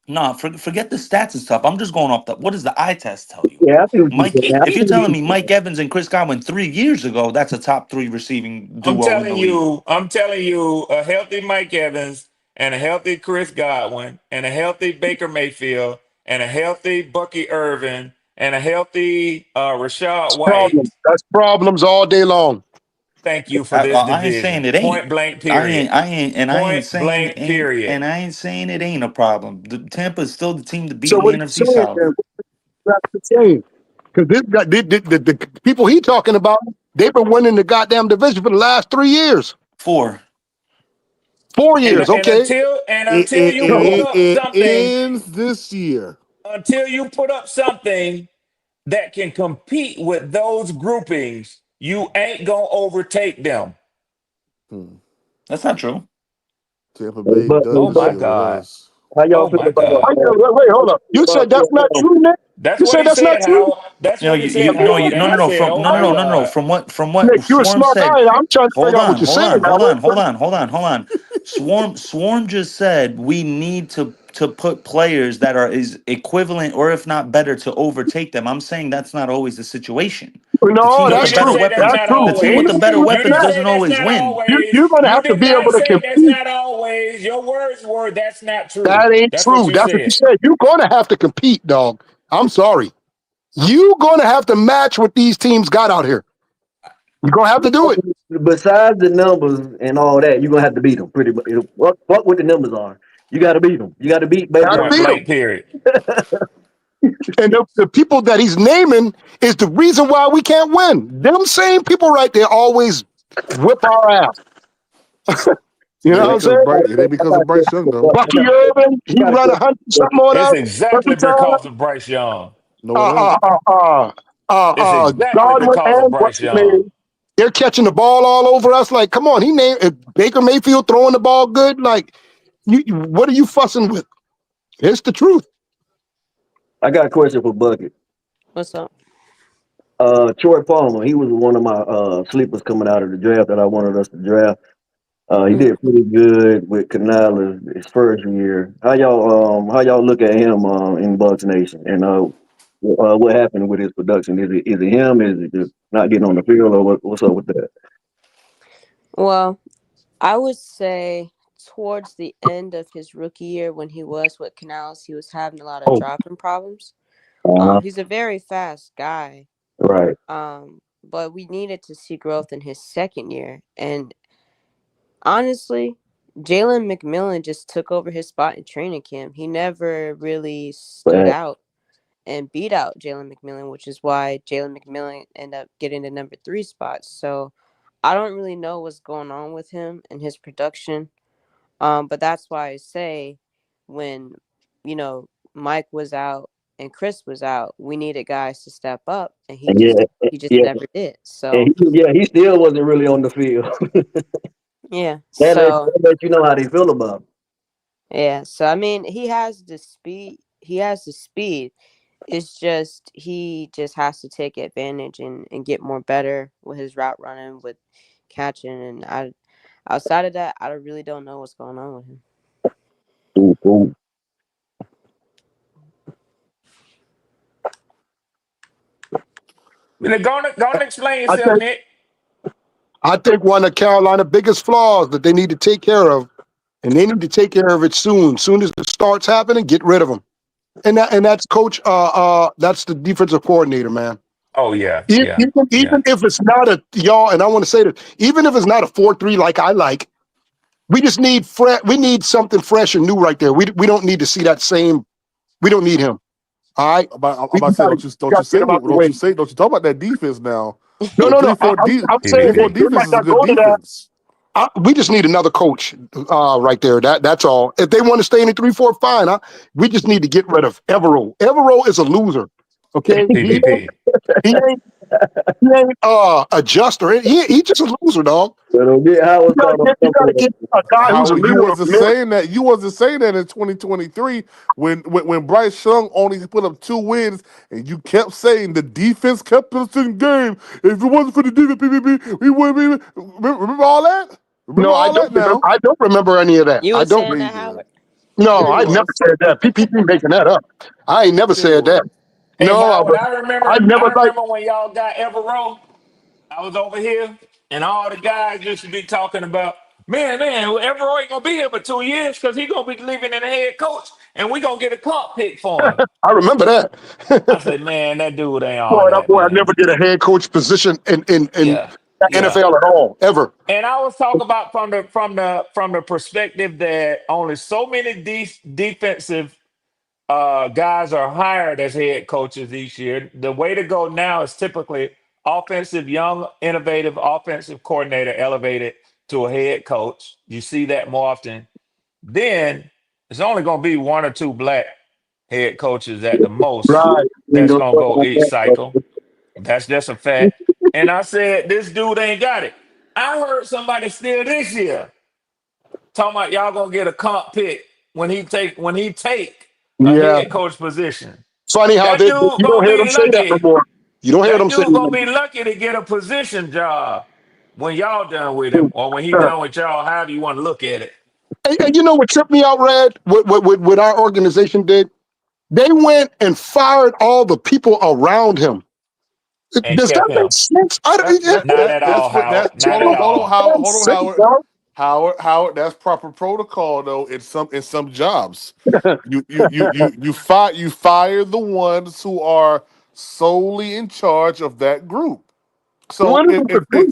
Speaker 2: No, forget the stats and stuff. I'm just going off the what does the eye test tell you?
Speaker 12: Yeah, I see what you're
Speaker 2: Mike,
Speaker 12: saying. I
Speaker 2: if
Speaker 12: see
Speaker 2: you're
Speaker 12: what
Speaker 2: telling me
Speaker 12: you're
Speaker 2: Mike Evans and Chris Godwin 3 years ago, that's a top three receiving
Speaker 3: I'm
Speaker 2: duo in
Speaker 3: telling
Speaker 2: the league.
Speaker 3: you, I'm telling you, a healthy Mike Evans and a healthy Chris Godwin and a healthy Baker Mayfield and a healthy Bucky Irvin and a healthy Rashad
Speaker 11: Problem.
Speaker 3: White.
Speaker 11: That's problems all day long.
Speaker 3: Thank you for this
Speaker 2: I ain't saying
Speaker 3: division.
Speaker 2: it ain't.
Speaker 3: Point blank, period.
Speaker 2: I ain't
Speaker 3: Point
Speaker 2: saying it
Speaker 3: blank,
Speaker 2: ain't,
Speaker 3: period.
Speaker 2: and I ain't saying it ain't a problem. The Tampa is still the team to beat
Speaker 11: So
Speaker 2: in the
Speaker 11: what are you
Speaker 2: NFC
Speaker 11: saying
Speaker 2: South.
Speaker 11: then? That's the same. Because this guy, the people he talking about, they've been winning the goddamn division for the last 3 years,
Speaker 2: Four.
Speaker 11: 4 years.
Speaker 3: And
Speaker 11: Okay,
Speaker 3: until you put up
Speaker 11: it
Speaker 3: something,
Speaker 11: ends this year.
Speaker 3: until you put up something that can compete with those groupings, you ain't gonna overtake them.
Speaker 11: Hmm.
Speaker 2: That's not true.
Speaker 11: Tampa Bay
Speaker 12: saying.
Speaker 11: does
Speaker 3: Oh
Speaker 11: this
Speaker 3: my
Speaker 11: year with
Speaker 3: God.
Speaker 11: us.
Speaker 12: How y'all
Speaker 3: Oh
Speaker 12: feel
Speaker 3: my
Speaker 12: about
Speaker 3: God.
Speaker 11: Wait, hold up. You said that's not
Speaker 12: uh,
Speaker 11: true, Nick?
Speaker 3: That's
Speaker 11: You
Speaker 3: what
Speaker 11: said
Speaker 3: he
Speaker 11: that's not
Speaker 3: said,
Speaker 11: true?
Speaker 3: Howard. That's
Speaker 2: You know,
Speaker 3: what he said, Howard. And I
Speaker 2: no,
Speaker 3: said, oh my
Speaker 2: no.
Speaker 3: God.
Speaker 11: Nick,
Speaker 2: From what
Speaker 11: you're a
Speaker 2: Swarm
Speaker 11: smart
Speaker 2: said.
Speaker 11: guy. I'm trying to figure out what you're saying, Howard.
Speaker 2: Hold on. Swarm just said we need to put players that are is equivalent or if not better to overtake them. I'm saying that's not always the situation. The
Speaker 11: No,
Speaker 2: team
Speaker 3: No,
Speaker 2: with the
Speaker 3: you
Speaker 11: that's
Speaker 3: didn't
Speaker 2: better
Speaker 11: true.
Speaker 3: say that's
Speaker 2: weapons,
Speaker 11: That's
Speaker 3: not
Speaker 11: true.
Speaker 2: the team with
Speaker 11: Ain't
Speaker 2: the
Speaker 3: always.
Speaker 2: better
Speaker 11: nothing with
Speaker 3: You
Speaker 2: weapons
Speaker 3: didn't
Speaker 11: that.
Speaker 3: say
Speaker 2: doesn't
Speaker 3: that's
Speaker 2: always
Speaker 3: not
Speaker 2: win.
Speaker 3: always.
Speaker 11: You're going to
Speaker 3: You
Speaker 11: have to
Speaker 3: did
Speaker 11: be able
Speaker 3: not
Speaker 11: to
Speaker 3: say that's
Speaker 11: compete.
Speaker 3: not always. Your words were that's not true.
Speaker 11: That ain't
Speaker 3: That's what
Speaker 11: true.
Speaker 3: you
Speaker 11: That's what you
Speaker 3: said.
Speaker 11: said. You're going to have to compete, dog. I'm sorry. You're going to have to match what these teams got out here. You're gonna have to do it.
Speaker 12: Besides the numbers and all that, you're gonna have to beat them. Pretty much. Fuck what the numbers are. You got to beat them. You got to beat Baker.
Speaker 11: Gotta
Speaker 3: Point
Speaker 11: beat him.
Speaker 3: blank. Period.
Speaker 11: And the people that he's naming is the reason why we can't win. Them same people right there always whip our ass. You
Speaker 1: It
Speaker 11: know
Speaker 1: ain't
Speaker 11: what I'm
Speaker 1: because
Speaker 11: saying?
Speaker 1: Bryce. It ain't because of Bryce Young though.
Speaker 11: Bucky Irvin, he run 100 something on
Speaker 3: It's
Speaker 11: us
Speaker 3: exactly
Speaker 11: every time.
Speaker 3: because of Bryce Young.
Speaker 1: No, it ain't.
Speaker 3: It's exactly
Speaker 11: Godwin
Speaker 3: because of
Speaker 11: and
Speaker 3: Bryce
Speaker 11: what's his
Speaker 3: Young.
Speaker 11: name? They're catching the ball all over us. Like, come on, he named Baker Mayfield throwing the ball good. Like, what are you fussing with? It's the truth.
Speaker 12: I got a question for Bucket.
Speaker 4: What's up?
Speaker 12: Troy Palmer, he was one of my sleepers coming out of the draft that I wanted us to draft. He
Speaker 4: Mm.
Speaker 12: did pretty good with Canales his first year. How y'all look at him in Bucks Nation, and what happened with his production? Is it him? Is it just not getting on the field, or what's up with that?
Speaker 4: Well, I would say towards the end of his rookie year when he was with Canals, he was having a lot of
Speaker 11: Oh,
Speaker 4: dropping problems.
Speaker 12: Uh-huh.
Speaker 4: He's a very fast guy.
Speaker 12: Right.
Speaker 4: But we needed to see growth in his second year. And honestly, Jalen McMillan just took over his spot in training camp. He never really stood
Speaker 12: But
Speaker 4: out and beat out Jalen McMillan, which is why Jalen McMillan ended up getting the number 3 spot. So I don't really know what's going on with him and his production. But that's why I say when, Mike was out and Chris was out, we needed guys to step up, and he
Speaker 12: and
Speaker 4: just he just
Speaker 12: yeah,
Speaker 4: never did.
Speaker 12: and
Speaker 4: So
Speaker 12: he still wasn't really on the field.
Speaker 4: yeah.
Speaker 12: That
Speaker 4: So
Speaker 12: lets you know how they feel about him.
Speaker 4: yeah. So I mean, he has the speed. He has the speed. It's just he just has to take advantage and get more better with his route running, with catching, and outside of that, I really don't know what's going on with him.
Speaker 12: Ooh.
Speaker 3: Go on, explain
Speaker 11: I
Speaker 3: yourself,
Speaker 11: think
Speaker 3: Nick.
Speaker 11: I think one of Carolina's biggest flaws that they need to take care of, and they need to take care of it soon. Soon as it starts happening, get rid of them. And that's coach. That's the defensive coordinator, man.
Speaker 3: Oh yeah,
Speaker 11: Even,
Speaker 3: yeah,
Speaker 11: even
Speaker 3: yeah.
Speaker 11: even if it's not a y'all, and I want to say this, even if it's not a 4-3 like I like, we just need we need something fresh and new right there. We don't need to see that same. We don't need him. All right,
Speaker 1: I'm
Speaker 11: we
Speaker 1: about to say,
Speaker 11: gotta,
Speaker 1: don't you
Speaker 11: get
Speaker 1: say,
Speaker 11: him out the way.
Speaker 1: don't you talk about that defense now?
Speaker 11: No,
Speaker 1: The
Speaker 11: no, no.
Speaker 1: three four D
Speaker 11: I'm
Speaker 1: three
Speaker 11: saying
Speaker 1: four
Speaker 11: it,
Speaker 3: PPP.
Speaker 11: it
Speaker 1: defense
Speaker 11: might
Speaker 1: is a
Speaker 11: not
Speaker 1: good
Speaker 11: go to that.
Speaker 1: defense.
Speaker 11: We just need another coach right there. That's all. If they want to stay in the 3-4, fine. We just need to get rid of Evero. Evero is a loser. Okay,
Speaker 3: PPP.
Speaker 11: he ain't he ain't adjuster. He just a loser, dog.
Speaker 12: But don't get Howard started on
Speaker 11: You
Speaker 12: something
Speaker 11: gotta get a guy who's a
Speaker 1: Howard,
Speaker 11: leader of men.
Speaker 1: you wasn't saying that in 2023 when Bryce Young only put up 2 wins and you kept saying the defense kept us in game. If it wasn't for the defense, we wouldn't be. Remember all that? Remember
Speaker 11: No, I
Speaker 1: all
Speaker 11: don't
Speaker 1: that
Speaker 11: remember.
Speaker 1: now?
Speaker 11: I don't remember any of that.
Speaker 4: You
Speaker 11: I
Speaker 4: were
Speaker 11: don't.
Speaker 4: saying that,
Speaker 1: Reason.
Speaker 4: Howard?
Speaker 11: No,
Speaker 1: Yeah, he
Speaker 11: I never
Speaker 1: was.
Speaker 11: said that. PPP making that up. I ain't never
Speaker 1: Yeah, he
Speaker 11: said
Speaker 1: was.
Speaker 11: that.
Speaker 3: Hey
Speaker 11: No,
Speaker 3: Howard,
Speaker 11: I never
Speaker 3: I
Speaker 11: like.
Speaker 3: remember when y'all got Everett. I was over here, and all the guys used to be talking about, man, well, Everett ain't gonna be here for 2 years because he gonna be leaving in the head coach, and we gonna get a comp pick for him.
Speaker 11: I remember that.
Speaker 3: I said, man, that dude ain't all
Speaker 11: Boy, that
Speaker 3: that,
Speaker 11: boy, I
Speaker 3: man.
Speaker 11: never get a head coach position in
Speaker 3: Yeah, yeah.
Speaker 11: NFL at all, ever.
Speaker 3: And I was talking about from the perspective that only so many defensive guys are hired as head coaches each year. The way to go now is typically offensive, young, innovative offensive coordinator elevated to a head coach. You see that more often. Then it's only going to be one or two black head coaches at the most
Speaker 11: Right.
Speaker 3: that's going to go each cycle. That's just a fact. And I said, this dude ain't got it. I heard somebody still this year talking about y'all gonna get a comp pick when he take a
Speaker 11: Yeah.
Speaker 3: head coach position.
Speaker 11: Funny how
Speaker 3: That dude
Speaker 11: you don't
Speaker 3: gonna
Speaker 11: hear them
Speaker 3: be
Speaker 11: say that no
Speaker 3: lucky.
Speaker 11: more. You don't hear
Speaker 3: That
Speaker 11: them say
Speaker 3: dude gonna
Speaker 11: that.
Speaker 3: be lucky to get a position job when y'all done with him, or when he done with y'all, however you want to look at it.
Speaker 11: And you know what tripped me out, Red? What our organization did? They went and fired all the people around him.
Speaker 3: And
Speaker 11: Does that
Speaker 3: kept
Speaker 11: make
Speaker 3: him.
Speaker 11: sense?
Speaker 3: Not at all, Howard. Not at all.
Speaker 1: Hold on,
Speaker 11: Sense,
Speaker 1: Howard.
Speaker 11: dog.
Speaker 1: Howard, that's proper protocol though. In some jobs, you fire the ones who are solely in charge of that group. So
Speaker 11: What is it for three?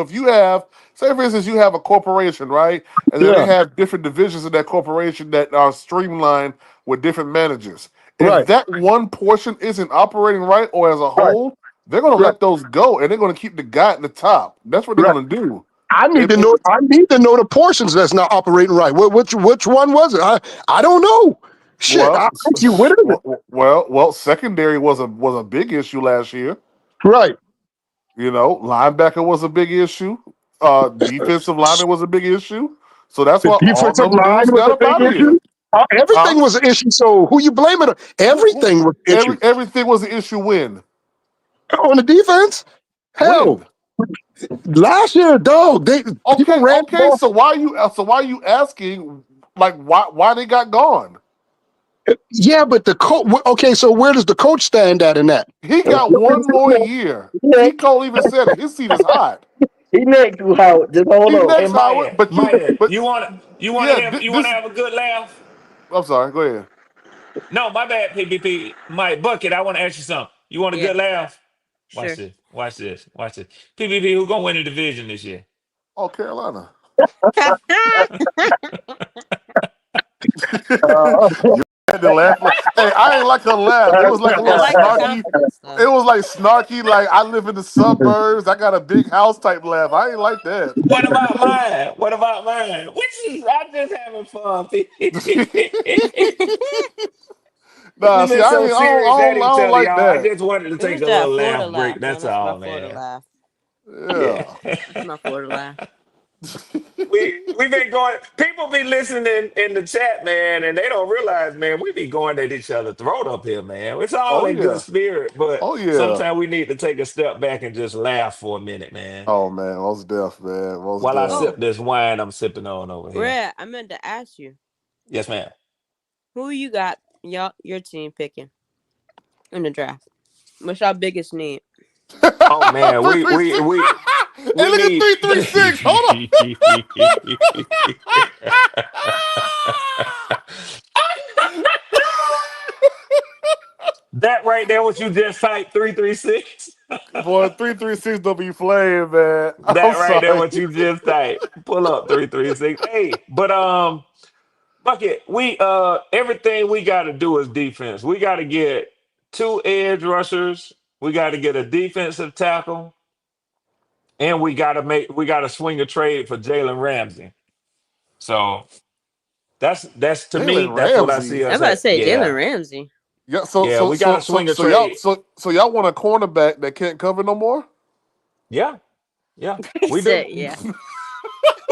Speaker 1: if you have, say for instance, you have a corporation, right, and then they
Speaker 11: Yeah,
Speaker 1: have different divisions in that corporation that are streamlined with different managers. If
Speaker 11: right,
Speaker 1: that one portion isn't operating right or as a
Speaker 11: right,
Speaker 1: whole, they're going to
Speaker 11: right,
Speaker 1: let those go and they're going to keep the guy at the top. That's what they're
Speaker 11: right.
Speaker 1: going to do.
Speaker 11: I need
Speaker 1: It,
Speaker 11: to know.
Speaker 1: it,
Speaker 11: I need to know the portions that's not operating right. Which one was it? I don't know. Shit.
Speaker 1: well,
Speaker 11: I ask you, what is it?
Speaker 1: secondary was a big issue last year.
Speaker 11: Right.
Speaker 1: You know, linebacker was a big issue. Defensive lineman was a big issue. So that's
Speaker 11: The
Speaker 1: why all
Speaker 11: defensive
Speaker 1: them
Speaker 11: line
Speaker 1: dudes
Speaker 11: was
Speaker 1: got
Speaker 11: a
Speaker 1: up
Speaker 11: big
Speaker 1: out of
Speaker 11: issue.
Speaker 1: here. Huh?
Speaker 11: Everything was an issue. So who you blaming? Everything was an issue
Speaker 1: Everything was an issue when
Speaker 11: on the defense. Hell,
Speaker 1: when.
Speaker 11: last year, dog, people
Speaker 1: Okay,
Speaker 11: ran the
Speaker 1: okay.
Speaker 11: ball.
Speaker 1: So why you asking like why they got gone?
Speaker 11: Yeah, but the coach. Okay, so where does the coach stand at in that?
Speaker 1: He got one more year.
Speaker 12: He
Speaker 1: T
Speaker 12: next.
Speaker 1: Cole even said it. His seat is hot.
Speaker 12: He next to Howard. Just hold
Speaker 1: He
Speaker 12: on.
Speaker 3: Hey,
Speaker 1: next Howard,
Speaker 3: Maya, Maya,
Speaker 1: but yeah,
Speaker 3: you wanna
Speaker 1: this.
Speaker 3: have a good laugh?
Speaker 1: I'm sorry. Go ahead.
Speaker 3: No, my bad, PPP. Mike Bucket, I want to ask you something. You want a
Speaker 4: Yeah,
Speaker 3: good laugh? Watch
Speaker 4: sure.
Speaker 3: this. Watch this. Watch this. PPP, who gonna win the division this year?
Speaker 1: Oh, Carolina.
Speaker 12: Uh,
Speaker 1: You had to laugh. Hey, I ain't like her laugh. It was like a
Speaker 4: I
Speaker 1: little
Speaker 4: like the
Speaker 1: snarky.
Speaker 4: confidence though.
Speaker 1: It was like snarky, like I live in the suburbs. I got a big house type laugh. I ain't like that.
Speaker 3: What about mine? What about mine? Which is I'm just having fun.
Speaker 1: Nah,
Speaker 3: We've
Speaker 1: see,
Speaker 3: been so serious at
Speaker 1: I
Speaker 3: each
Speaker 1: don't
Speaker 3: other,
Speaker 1: like
Speaker 3: y'all. I
Speaker 1: that.
Speaker 3: just wanted to
Speaker 4: It
Speaker 3: take
Speaker 4: was
Speaker 3: a
Speaker 4: that
Speaker 3: little
Speaker 4: Florida
Speaker 3: laugh break.
Speaker 4: laugh, though.
Speaker 3: That's
Speaker 4: That's my
Speaker 3: all,
Speaker 4: Florida
Speaker 3: man.
Speaker 4: laugh.
Speaker 3: Yeah.
Speaker 1: Yeah.
Speaker 4: That's my Florida laugh.
Speaker 3: We've been going. People be listening in the chat, man, and they don't realize, man, we be going at each other throat up here, man. It's all
Speaker 1: Oh
Speaker 3: in good
Speaker 1: yeah.
Speaker 3: spirit, but
Speaker 1: Oh yeah.
Speaker 3: sometimes we need to take a step back and just laugh for a minute, man.
Speaker 1: Oh man, most deaf, man. Most
Speaker 3: While I
Speaker 1: deaf.
Speaker 3: sip
Speaker 4: Oh,
Speaker 3: this wine I'm sipping on over here.
Speaker 4: Red, I meant to ask you,
Speaker 3: Yes, ma'am.
Speaker 4: who you got your team picking in the draft? What's your biggest need?
Speaker 3: Oh man,
Speaker 1: Three three six. Hey,
Speaker 3: we
Speaker 1: look at
Speaker 3: need
Speaker 1: 336. Hold on.
Speaker 3: that right there. What you just typed 336.
Speaker 1: Boy, 336 don't be playing, man. I'm
Speaker 3: That right there.
Speaker 1: sorry.
Speaker 3: What you just typed. Pull up 336. Hey, but Bucket, we everything we got to do is defense. We got to get two edge rushers. We got to get a defensive tackle, and we got to swing a trade for Jalen Ramsey. So that's to me,
Speaker 1: Jalen
Speaker 3: that's what I see
Speaker 1: Ramsey.
Speaker 4: I'm
Speaker 3: us
Speaker 4: about to
Speaker 3: at.
Speaker 4: say
Speaker 3: Yeah,
Speaker 4: Jalen Ramsey.
Speaker 1: Yeah,
Speaker 3: yeah, we got to swing a trade.
Speaker 1: so y'all want a cornerback that can't cover no more?
Speaker 3: Yeah, yeah,
Speaker 4: He
Speaker 3: we do.
Speaker 4: said, "Yeah."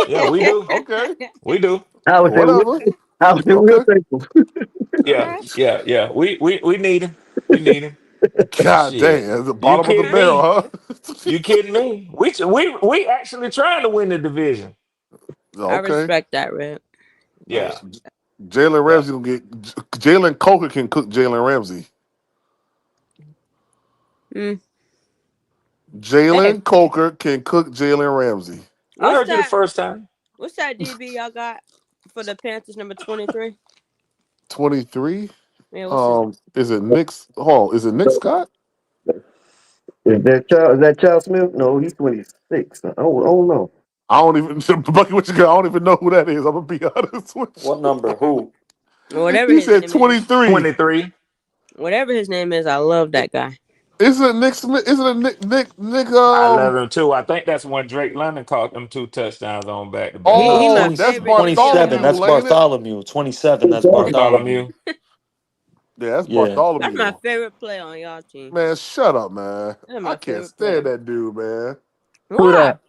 Speaker 3: Yeah, we do.
Speaker 1: Okay.
Speaker 3: We do.
Speaker 12: I would say
Speaker 1: Whatever.
Speaker 12: I would say real
Speaker 1: Okay.
Speaker 12: thankful.
Speaker 3: Yeah,
Speaker 4: Okay.
Speaker 3: yeah, yeah. We need him. We need him.
Speaker 1: God
Speaker 3: Shit,
Speaker 1: damn, the
Speaker 3: you
Speaker 1: bottom of the
Speaker 3: kidding
Speaker 1: barrel,
Speaker 3: me?
Speaker 1: huh?
Speaker 3: You kidding me? We actually trying to win the division.
Speaker 4: I
Speaker 1: Okay.
Speaker 4: respect that, Red. I
Speaker 3: Yeah,
Speaker 4: respect.
Speaker 1: Jalen
Speaker 3: yeah.
Speaker 1: Ramsey gonna get Jalen Coker can cook Jalen Ramsey.
Speaker 4: Mm. Hey,
Speaker 1: Jalen Coker can cook Jalen Ramsey.
Speaker 3: I
Speaker 4: what's
Speaker 3: heard you the
Speaker 4: that?
Speaker 3: first time.
Speaker 4: What's that DB y'all got for the Panthers, number 23?
Speaker 1: 23.
Speaker 4: Yeah, what's his?
Speaker 1: Is it Nick? Oh, is it Nick Scott?
Speaker 12: Is that Charles Smith? No, he's 26. I don't know.
Speaker 1: I don't even Bucky. What you got? I don't even know who that is. I'm gonna be honest with
Speaker 2: What number? Who?
Speaker 1: you.
Speaker 4: Whatever
Speaker 1: He
Speaker 4: his
Speaker 1: said
Speaker 4: name is.
Speaker 1: 23.
Speaker 3: 23.
Speaker 4: Whatever his name is, I love that guy.
Speaker 1: Isn't it Nick Smith? Isn't it Nick?
Speaker 3: I love him too. I think that's when Drake London caught them two touchdowns on back to back.
Speaker 4: He
Speaker 2: No,
Speaker 4: my
Speaker 1: Oh,
Speaker 2: 20
Speaker 1: that's
Speaker 4: favorite
Speaker 2: 27.
Speaker 4: Steeler.
Speaker 1: Bartholomew,
Speaker 2: That's
Speaker 1: ain't it?
Speaker 2: Bartholomew. 27. That's Bartholomew.
Speaker 3: Bartholomew.
Speaker 1: Yeah, that's
Speaker 2: Yeah.
Speaker 4: That's my
Speaker 1: Bartholomew.
Speaker 4: favorite play on y'all team.
Speaker 1: Man, shut up, man.
Speaker 4: That's
Speaker 1: I
Speaker 4: my
Speaker 1: can't
Speaker 4: favorite
Speaker 1: stand
Speaker 4: player.
Speaker 1: that dude, man.
Speaker 12: Who
Speaker 4: Why?
Speaker 12: that?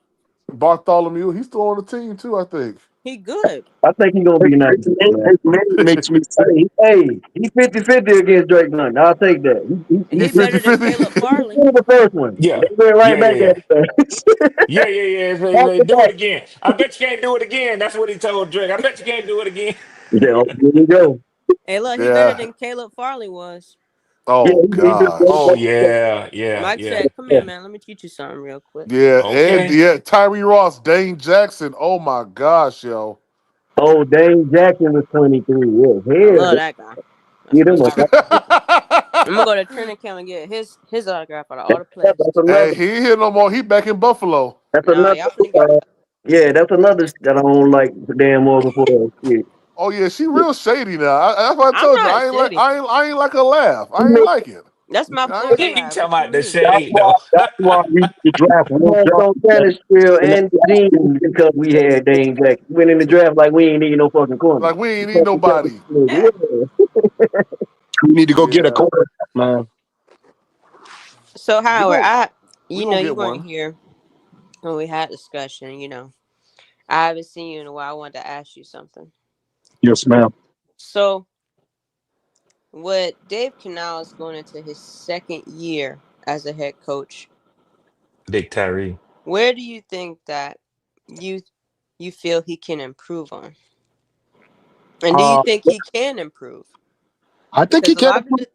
Speaker 1: Bartholomew, he's still on the team too, I think.
Speaker 4: He good.
Speaker 12: I think he's gonna be nice. Man.
Speaker 11: His name makes me sick.
Speaker 12: Hey, he's 50-50 against Drake London. I'll take that.
Speaker 4: He
Speaker 1: He's
Speaker 4: better than
Speaker 1: 50-50.
Speaker 4: Caleb
Speaker 12: He
Speaker 4: Farley.
Speaker 12: was the first one.
Speaker 3: Yeah.
Speaker 12: They went right
Speaker 3: Yeah, yeah,
Speaker 12: back
Speaker 3: yeah.
Speaker 12: at it.
Speaker 3: Yeah, yeah, yeah.
Speaker 12: Back
Speaker 3: They
Speaker 12: to
Speaker 3: do it
Speaker 12: back.
Speaker 3: again. I bet you can't do it again. That's what he told Drake. I bet you can't do it again.
Speaker 12: Yeah, here we go.
Speaker 4: Hey, look, he better
Speaker 1: Yeah.
Speaker 4: than Caleb Farley was.
Speaker 12: Yeah,
Speaker 1: Oh
Speaker 12: he just
Speaker 3: Oh
Speaker 1: gosh.
Speaker 3: yeah, yeah,
Speaker 4: Mike
Speaker 3: yeah.
Speaker 4: said, "Come here, man. Let me teach you something real quick."
Speaker 1: Yeah, and
Speaker 3: Okay.
Speaker 1: yeah, Tyree Ross, Dane Jackson. Oh my gosh, yo.
Speaker 12: Oh, Dane Jackson was 23. Yeah,
Speaker 4: I
Speaker 12: hell,
Speaker 4: love that guy. That's
Speaker 12: get
Speaker 4: my
Speaker 12: him a
Speaker 4: guy right there. I'm gonna go to training camp and get his autograph out of all the players.
Speaker 12: That's another.
Speaker 1: Hey, he ain't here no more. He back in Buffalo.
Speaker 12: That's
Speaker 4: Nah,
Speaker 12: another.
Speaker 4: y'all finna get him.
Speaker 12: Yeah, that's another that I don't like Dan Morgan for. Yeah.
Speaker 1: Oh yeah, she real shady now. That's what I
Speaker 4: I'm
Speaker 1: told you.
Speaker 4: not
Speaker 1: I ain't like
Speaker 4: shady.
Speaker 1: I ain't like her laugh.
Speaker 12: He
Speaker 1: I ain't
Speaker 12: made-
Speaker 1: like it.
Speaker 4: That's my
Speaker 1: I
Speaker 4: Florida
Speaker 1: ain't,
Speaker 3: He ain't
Speaker 4: laugh.
Speaker 3: talking
Speaker 4: What you
Speaker 3: about the
Speaker 4: mean?
Speaker 11: That's
Speaker 3: shade
Speaker 11: why.
Speaker 3: though.
Speaker 11: That's why we need to draft Will
Speaker 12: Marked on
Speaker 11: Johnson.
Speaker 12: Sanisfield
Speaker 11: And
Speaker 12: and Gene because we had Dane Jackson. Went in the draft like we ain't need no fucking corner.
Speaker 1: like we ain't need nobody.
Speaker 12: Yeah.
Speaker 11: we need to go get a
Speaker 1: Yeah,
Speaker 11: quarterback, man.
Speaker 4: So
Speaker 1: we
Speaker 4: Howard,
Speaker 1: gon' we gonna
Speaker 4: you
Speaker 1: get
Speaker 4: weren't
Speaker 1: one.
Speaker 4: here when we had discussion. I haven't seen you in a while. I wanted to ask you something.
Speaker 11: Yes, ma'am.
Speaker 4: So, with Dave Canales going into his second year as a head coach,
Speaker 3: Big Tyree.
Speaker 4: where do you think that you you feel he can improve on? And do you
Speaker 11: Uh,
Speaker 4: think he can improve?
Speaker 11: I think he
Speaker 4: Because
Speaker 11: can.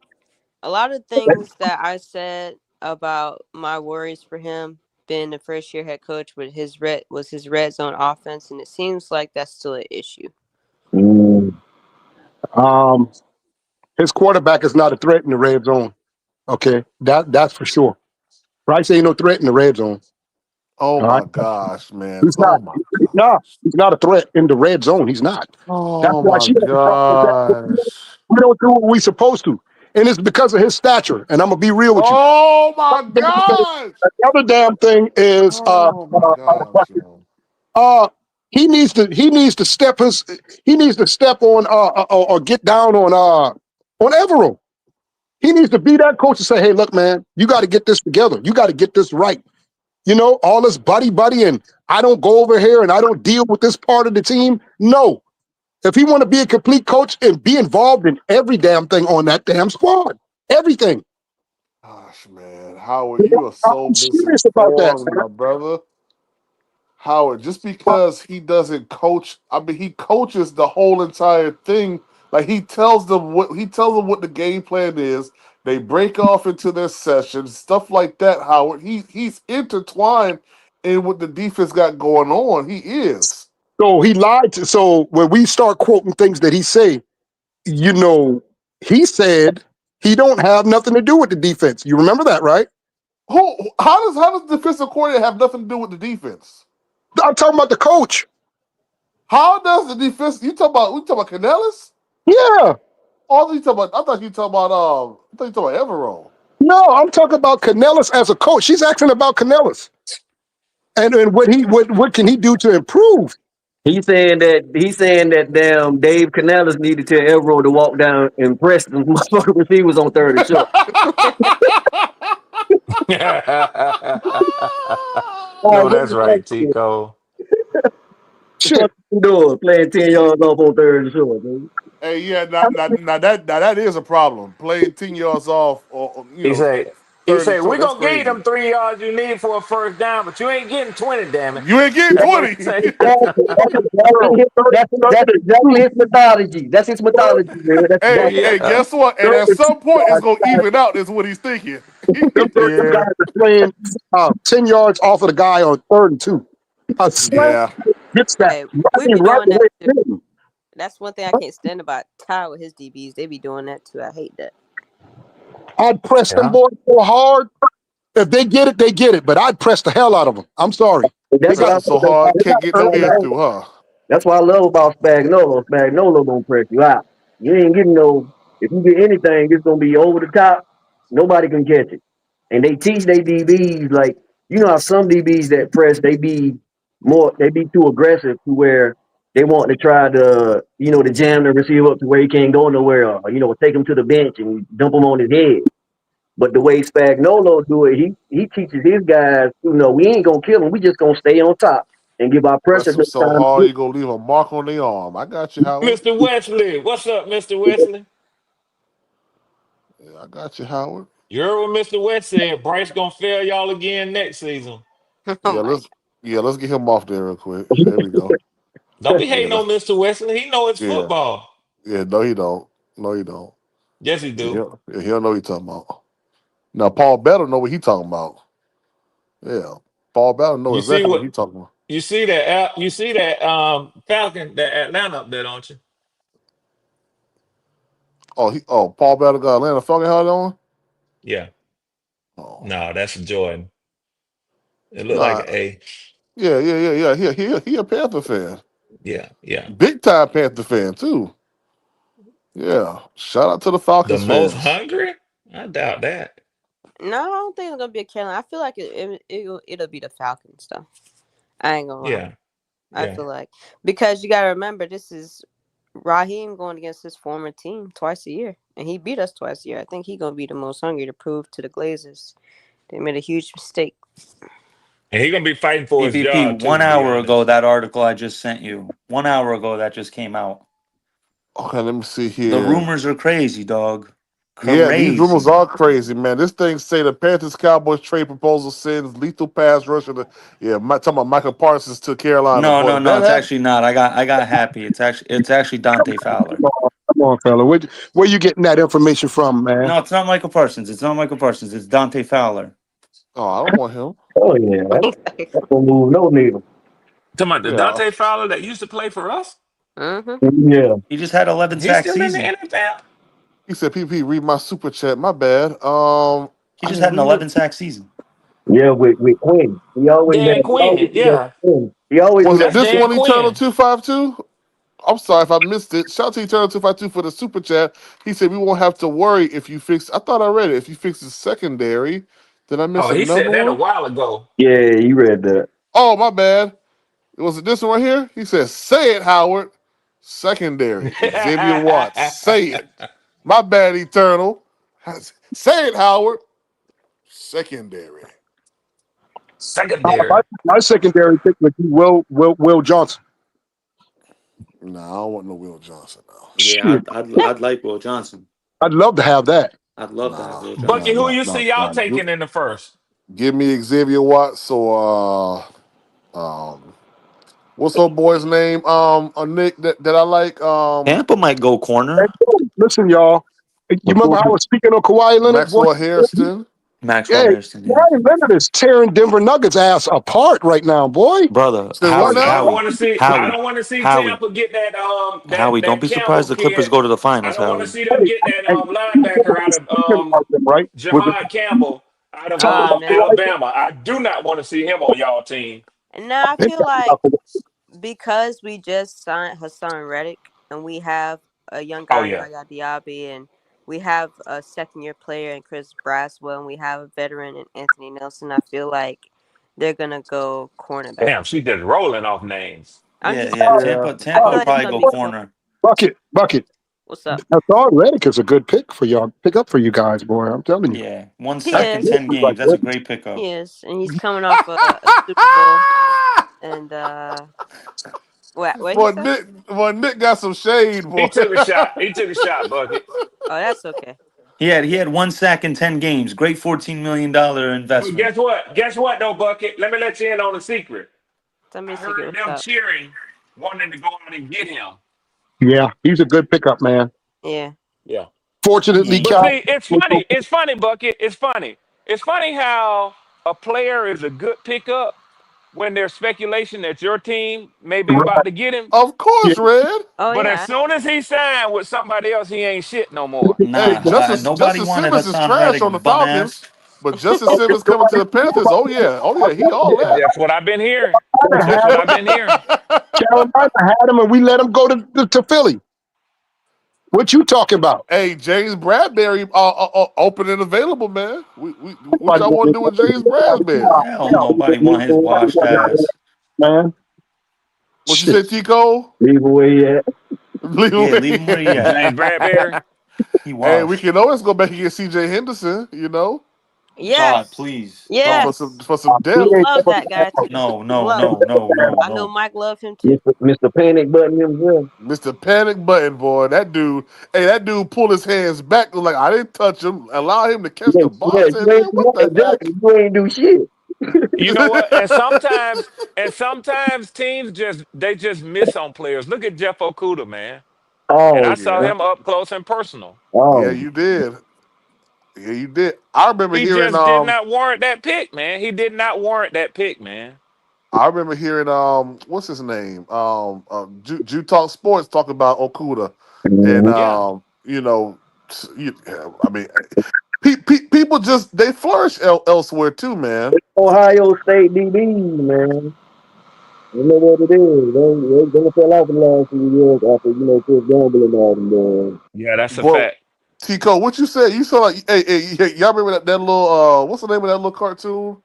Speaker 4: a lot of things that I said about my worries for him being the first year head coach with his red zone offense, and it seems like that's still an issue.
Speaker 12: Mm.
Speaker 11: Um, his quarterback is not a threat in the red zone. Okay, that's for sure. Bryce ain't no threat in the red zone.
Speaker 1: Oh
Speaker 11: All right,
Speaker 1: my gosh, man.
Speaker 11: he's
Speaker 1: Oh
Speaker 11: not.
Speaker 1: my
Speaker 11: He's not.
Speaker 1: gosh.
Speaker 11: He's not a threat in the red zone. He's not. That's
Speaker 1: Oh
Speaker 11: why
Speaker 1: my
Speaker 11: she has a problem with that.
Speaker 1: gosh.
Speaker 11: We don't do what we supposed to, and it's because of his stature. And I'm gonna be real with you.
Speaker 1: Oh my gosh.
Speaker 11: Another damn thing is
Speaker 1: Oh my gosh, yo.
Speaker 11: uh he needs to step on or get down on Evero. He needs to be that coach and say, hey, look, man, you got to get this together. You got to get this right. You know, all this buddy, and I don't go over here and I don't deal with this part of the team. No. If he want to be a complete coach and be involved in every damn thing on that damn squad, everything.
Speaker 1: Gosh, man. Howard, you are so
Speaker 11: I'm serious about that,
Speaker 1: misinformed,
Speaker 11: man.
Speaker 1: my brother. Howard, just because he doesn't coach, I mean, he coaches the whole entire thing. Like he tells them what the game plan is. They break off into their sessions, stuff like that. Howard, he's intertwined in what the defense got going on. He is.
Speaker 11: So he lied to. So when we start quoting things that he say, you know, he said he don't have nothing to do with the defense. You remember that, right?
Speaker 1: Who? How does the defensive coordinator have nothing to do with the defense?
Speaker 11: I'm talking about the coach.
Speaker 1: How does the defense? We talking about Canellis?
Speaker 11: Yeah.
Speaker 1: Oh, you talking about? I thought you talking about. I thought you talking about Everon.
Speaker 11: No, I'm talking about Canellis as a coach. She's asking about Canellis and what can he do to improve?
Speaker 12: He's saying that damn Dave Canales needed to tell Elroy to walk down and press the motherfucker when he was on third and short.
Speaker 3: No,
Speaker 12: Like, what
Speaker 3: that's
Speaker 12: the fuck?
Speaker 3: right, Tico.
Speaker 12: The
Speaker 11: Shit.
Speaker 12: fuck you doing? Playing 10 yards off on third and short, man.
Speaker 1: Hey, yeah, now that is a problem. Playing 10 yards off, or
Speaker 3: He say, he
Speaker 1: third and
Speaker 3: say,
Speaker 1: short.
Speaker 3: we're
Speaker 1: That's
Speaker 3: gonna give you
Speaker 1: crazy.
Speaker 3: them 3 yards you need for a first down, but you ain't getting 20, damn it.
Speaker 1: You ain't getting
Speaker 3: That's what he
Speaker 1: 20.
Speaker 3: say.
Speaker 12: Exactly.
Speaker 11: Girl,
Speaker 12: That's exactly his methodology. That's his methodology, man. That's
Speaker 1: Hey,
Speaker 12: exactly
Speaker 1: hey,
Speaker 3: Yeah.
Speaker 1: guess what? And at some point, it's gonna even out. Is what he's thinking.
Speaker 11: them guys
Speaker 3: Yeah.
Speaker 11: are playing 10 yards off of the guy on third and two. A slant
Speaker 1: Yeah.
Speaker 11: gets that.
Speaker 4: Hey,
Speaker 11: I
Speaker 4: we
Speaker 11: mean,
Speaker 4: be
Speaker 11: right
Speaker 4: doing that too.
Speaker 11: away.
Speaker 4: That's one thing I can't stand about Ty with his DBs. They be doing that too. I hate that.
Speaker 11: I'd press them
Speaker 3: Yeah.
Speaker 11: boys so hard. If they get it, they get it. But I'd press the hell out of them. I'm sorry. They
Speaker 12: that's what
Speaker 11: got
Speaker 12: I
Speaker 1: Pressing so hard,
Speaker 11: they
Speaker 1: can't
Speaker 11: got
Speaker 1: get
Speaker 11: to
Speaker 1: no
Speaker 11: earn
Speaker 1: air
Speaker 11: that.
Speaker 1: through, huh?
Speaker 12: That's what I love about Spagnuolo. Spagnuolo gonna press you out. You ain't getting no. If you get anything, it's gonna be over the top. Nobody can catch it. And they teach their DBs like how some DBs that press they be too aggressive to where they want to try to jam the receiver up to where he can't go nowhere or take him to the bench and dump him on his head. But the way Spagnuolo do it, he teaches his guys, we ain't gonna kill him. We just gonna stay on top and give our pressure
Speaker 1: Press them
Speaker 12: the
Speaker 1: so
Speaker 12: time.
Speaker 1: hard, you gonna leave a mark on their arm. I got you, Howard.
Speaker 3: Mr. Wesley. What's up, Mr. Wesley?
Speaker 1: Yeah, I got you, Howard.
Speaker 3: You heard what Mr. West said. Bryce gonna fail y'all again next season.
Speaker 4: Oh
Speaker 1: Yeah,
Speaker 4: my!
Speaker 1: let's get him off there real quick. There we go.
Speaker 3: Don't be
Speaker 1: Yeah,
Speaker 3: hating on Mr. Wesley. He know it's
Speaker 1: yeah,
Speaker 3: football.
Speaker 1: yeah. No, he don't. No, he don't.
Speaker 3: Yes, he do.
Speaker 1: He don't know what he talking about. Now, Paul Better know what he talking about. Yeah, Paul Better know
Speaker 3: You see
Speaker 1: exactly what
Speaker 3: what
Speaker 1: he talking about.
Speaker 3: you see that Falcon, that Atlanta up there, don't you?
Speaker 1: Paul Better got Atlanta Falcon hat on.
Speaker 3: Yeah.
Speaker 1: Oh,
Speaker 3: No, that's Jordan. It looked like
Speaker 1: nah,
Speaker 3: an A.
Speaker 1: yeah. He a Panther fan,
Speaker 3: Yeah, yeah.
Speaker 1: big time Panther fan too. Yeah, shout out to the
Speaker 3: The
Speaker 1: Falcons
Speaker 3: most
Speaker 1: fans.
Speaker 3: hungry? I doubt that.
Speaker 4: No, I don't think it's gonna be a Carolina. I feel like it'll be the Falcons though. I ain't gonna lie.
Speaker 3: Yeah,
Speaker 4: I
Speaker 3: yeah.
Speaker 4: feel like because you gotta remember this is Raheem going against his former team twice a year, and he beat us twice a year. I think he gonna be the most hungry to prove to the Glazers they made a huge mistake.
Speaker 3: And he gonna be fighting for his
Speaker 2: PPP.
Speaker 3: job too,
Speaker 2: One
Speaker 3: to be
Speaker 2: hour ago,
Speaker 3: honest.
Speaker 2: that article I just sent you. 1 hour ago, that just came out.
Speaker 1: Okay, let me see
Speaker 2: The
Speaker 1: here.
Speaker 2: rumors are crazy, dog.
Speaker 1: Yeah, these rumors
Speaker 2: Crazy.
Speaker 1: are crazy, man. This thing say the Panthers Cowboys trade proposal sends lethal pass rusher. Talking about Michael Parsons to Carolina.
Speaker 2: No,
Speaker 1: Boy,
Speaker 2: no,
Speaker 1: if
Speaker 2: no.
Speaker 1: that
Speaker 2: It's
Speaker 1: happened,
Speaker 2: actually not. I got happy. It's actually Dante Fowler.
Speaker 11: Come on, fella. Where you getting that information from, man?
Speaker 2: No, it's not Michael Parsons. It's not Michael Parsons. It's Dante Fowler.
Speaker 1: oh, I don't want him.
Speaker 12: Oh yeah, that's gonna move no needle.
Speaker 3: Talking about the
Speaker 1: Yeah,
Speaker 3: Dante Fowler that used to play for us?
Speaker 4: Mm-hmm.
Speaker 12: Yeah.
Speaker 2: He just had 11
Speaker 3: He's
Speaker 2: sack
Speaker 3: still in the
Speaker 2: season.
Speaker 3: NFL?
Speaker 1: he said, "PP, read my super chat." My bad.
Speaker 2: He
Speaker 1: I
Speaker 2: just
Speaker 1: didn't
Speaker 2: had an
Speaker 1: read it.
Speaker 2: 11 sack season.
Speaker 12: Yeah, with Quinn. He always
Speaker 3: Dan
Speaker 12: had he always
Speaker 3: Quinn,
Speaker 12: do that
Speaker 3: yeah.
Speaker 12: with Quinn. He always do
Speaker 1: Was it
Speaker 12: that.
Speaker 3: That's
Speaker 1: this
Speaker 3: Dan
Speaker 1: one Eternal
Speaker 3: Quinn.
Speaker 1: 252? I'm sorry if I missed it. Shout out to Eternal 252 for the super chat. He said we won't have to worry if you fix. I thought I read it. If you fix the secondary, did I miss
Speaker 3: Oh, he
Speaker 1: another
Speaker 3: said that a
Speaker 1: one?
Speaker 3: while ago.
Speaker 12: Yeah, he read that.
Speaker 1: Oh, my bad. Was it this one right here? He says, "Say it, Howard." Secondary, Xavier Watts. Say it. My bad, Eternal. Say it, Howard. Secondary.
Speaker 11: My,
Speaker 3: Secondary.
Speaker 11: my secondary pick would be Will Johnson.
Speaker 1: Nah, I don't want no Will Johnson now.
Speaker 2: Yeah,
Speaker 11: Shit,
Speaker 2: I'd like Will Johnson.
Speaker 11: I'd love to have that.
Speaker 2: I'd love to have
Speaker 1: Nah,
Speaker 2: Will
Speaker 3: Bucky,
Speaker 2: Johnson.
Speaker 3: who you see y'all
Speaker 1: nah.
Speaker 3: taking in the first?
Speaker 1: Give me Xavier Watts or what's her boy's name? A Nick that I like.
Speaker 2: Tampa might go
Speaker 11: Hey,
Speaker 2: corner.
Speaker 11: listen, y'all. You remember I was speaking on Kawhi Leonard? Boy,
Speaker 1: Maxwell Hairston.
Speaker 2: Maxwell
Speaker 11: hey,
Speaker 2: Harrison. Yeah,
Speaker 11: Kawhi Leonard is tearing Denver Nuggets ass apart right now, boy.
Speaker 2: brother.
Speaker 1: Say what
Speaker 2: Howie,
Speaker 3: I
Speaker 1: now?
Speaker 3: don't
Speaker 2: Howie,
Speaker 3: want to see. I
Speaker 2: Howie,
Speaker 3: don't want to see
Speaker 2: Howie,
Speaker 3: Tampa get that
Speaker 2: Howie. Don't
Speaker 3: that
Speaker 2: be surprised
Speaker 3: Campbell
Speaker 2: the Clippers
Speaker 3: kid.
Speaker 2: go to the
Speaker 3: I
Speaker 2: finals,
Speaker 3: don't want to
Speaker 2: Howie.
Speaker 3: see
Speaker 11: Hey,
Speaker 3: them get that
Speaker 11: hey,
Speaker 3: linebacker out of
Speaker 11: speaking about them, right? With
Speaker 3: Jahad Campbell out of
Speaker 11: talking
Speaker 4: Oh
Speaker 11: about
Speaker 4: no,
Speaker 11: Kawhi
Speaker 3: Alabama. I do not want to see him on y'all team.
Speaker 4: no. I
Speaker 11: Leonard,
Speaker 4: feel
Speaker 11: talking
Speaker 4: like
Speaker 11: about Kawhi.
Speaker 4: because we just signed Hassan Reddick and we have a young
Speaker 3: Oh
Speaker 4: guy in
Speaker 3: yeah,
Speaker 4: Yaya Diaby and we have a second year player in Chris Braswell and we have a veteran in Anthony Nelson. I feel like they're gonna go cornerback.
Speaker 3: damn, she just rolling off names.
Speaker 4: I'm
Speaker 2: Yeah,
Speaker 4: just
Speaker 2: yeah.
Speaker 4: saying.
Speaker 11: Uh,
Speaker 2: Tampa,
Speaker 4: I
Speaker 2: Tampa
Speaker 4: feel
Speaker 2: will
Speaker 11: uh,
Speaker 4: like it's
Speaker 2: probably
Speaker 4: gonna
Speaker 2: go
Speaker 4: be corner.
Speaker 2: corner.
Speaker 11: Bucket.
Speaker 4: What's up?
Speaker 11: Hassan Reddick is a good pick for y'all. Pick up for you guys, boy. I'm telling you.
Speaker 2: Yeah, one
Speaker 4: He
Speaker 2: sack in
Speaker 4: is.
Speaker 2: 10
Speaker 11: Like,
Speaker 2: games. That's a great pickup.
Speaker 4: He is, and he's coming off a Super Bowl. And what he say?
Speaker 1: Boy, Nick got some shade,
Speaker 3: He
Speaker 1: boy.
Speaker 3: took a shot. He took a shot, Bucket.
Speaker 4: Oh, that's okay.
Speaker 2: He had one sack in 10 games. Great $14 million
Speaker 3: But
Speaker 2: investment.
Speaker 3: guess what? Guess what, though, Bucket? Let me let you in on a secret.
Speaker 4: Tell me a
Speaker 3: I
Speaker 4: secret.
Speaker 3: heard
Speaker 4: What's
Speaker 3: them
Speaker 4: up?
Speaker 3: cheering, wanting to go out and get him.
Speaker 11: yeah, he's a good pickup, man.
Speaker 4: Yeah.
Speaker 3: Yeah.
Speaker 2: He
Speaker 11: Fortunately,
Speaker 2: ain't
Speaker 3: But
Speaker 11: Cal.
Speaker 2: gonna.
Speaker 3: see, it's funny. It's funny, Bucket. It's funny. It's funny how a player is a good pickup when there's speculation that your team may be
Speaker 11: Right.
Speaker 3: about to get him.
Speaker 1: Of
Speaker 11: Yeah,
Speaker 1: course, Red.
Speaker 4: Oh
Speaker 3: But as
Speaker 4: yeah.
Speaker 3: soon as he signed with somebody else, he ain't shit no more.
Speaker 1: Hey,
Speaker 2: Nah, nobody
Speaker 1: Justice
Speaker 2: wanted
Speaker 1: Simmons is
Speaker 2: Hassan
Speaker 1: trash on the
Speaker 2: Reddick, bum
Speaker 1: Falcons,
Speaker 2: ass.
Speaker 1: but Justice Simmons coming to the Panthers. Oh yeah, he all that.
Speaker 3: That's what I've been hearing.
Speaker 11: Carolina
Speaker 3: That's
Speaker 11: had
Speaker 3: what
Speaker 11: him.
Speaker 3: I've been hearing.
Speaker 11: Carolina had him, and we let him go to Philly. What you talking about?
Speaker 1: Hey, James Bradbury, open and available, man. What
Speaker 11: Nobody
Speaker 1: y'all want to do with James Bradbury?
Speaker 2: Hell, nobody want his washed ass.
Speaker 11: man.
Speaker 1: What you
Speaker 11: Shit.
Speaker 1: say, Tico?
Speaker 12: Leave away at.
Speaker 1: Leave
Speaker 2: Yeah, leave him where he
Speaker 1: away.
Speaker 2: at.
Speaker 3: James Bradbury.
Speaker 2: He
Speaker 1: Hey, we
Speaker 2: washed.
Speaker 1: can always go back and get C.J. Henderson.
Speaker 2: God,
Speaker 4: Yes.
Speaker 2: please.
Speaker 1: For
Speaker 2: No.
Speaker 1: some
Speaker 4: Yes.
Speaker 11: He
Speaker 4: We
Speaker 1: depth.
Speaker 11: ain't
Speaker 4: love that guy too.
Speaker 2: No,
Speaker 4: We
Speaker 2: no,
Speaker 4: love him.
Speaker 2: no, no, no,
Speaker 4: I know
Speaker 2: no.
Speaker 4: Mike loved him too.
Speaker 12: Mr. Panic Button himself.
Speaker 1: Mr. Panic Button, boy. That dude pulled his hands back. Like, I didn't touch him. Allow him to catch
Speaker 12: Yeah,
Speaker 1: the
Speaker 12: yeah,
Speaker 1: ball. I said,
Speaker 12: you ain't
Speaker 1: man, what
Speaker 12: exactly. You ain't do shit.
Speaker 3: You know what? And sometimes teams just miss on players. Look at Jeff Okuda, man. And
Speaker 12: Oh
Speaker 3: I saw
Speaker 12: yeah.
Speaker 1: yeah.
Speaker 3: him up close and personal.
Speaker 1: Yeah,
Speaker 12: Oh
Speaker 1: you did. Yeah, you did. I remember
Speaker 3: He
Speaker 1: hearing
Speaker 3: just did not warrant that pick, man. He did not warrant that pick, man.
Speaker 1: what's his name? Jew Talk Sports talk about Okuda, and
Speaker 12: mhm.
Speaker 3: Yeah.
Speaker 1: I mean, people just they flourish elsewhere too, man.
Speaker 12: Ohio State DBs, man. You know what it is. They fell off in the last few years after, Chris Gamble and all them doing.
Speaker 3: Yeah, that's a
Speaker 1: Boy,
Speaker 3: fact.
Speaker 1: Tico, what you said? You saw like, hey, y'all remember that little what's the name of that little cartoon?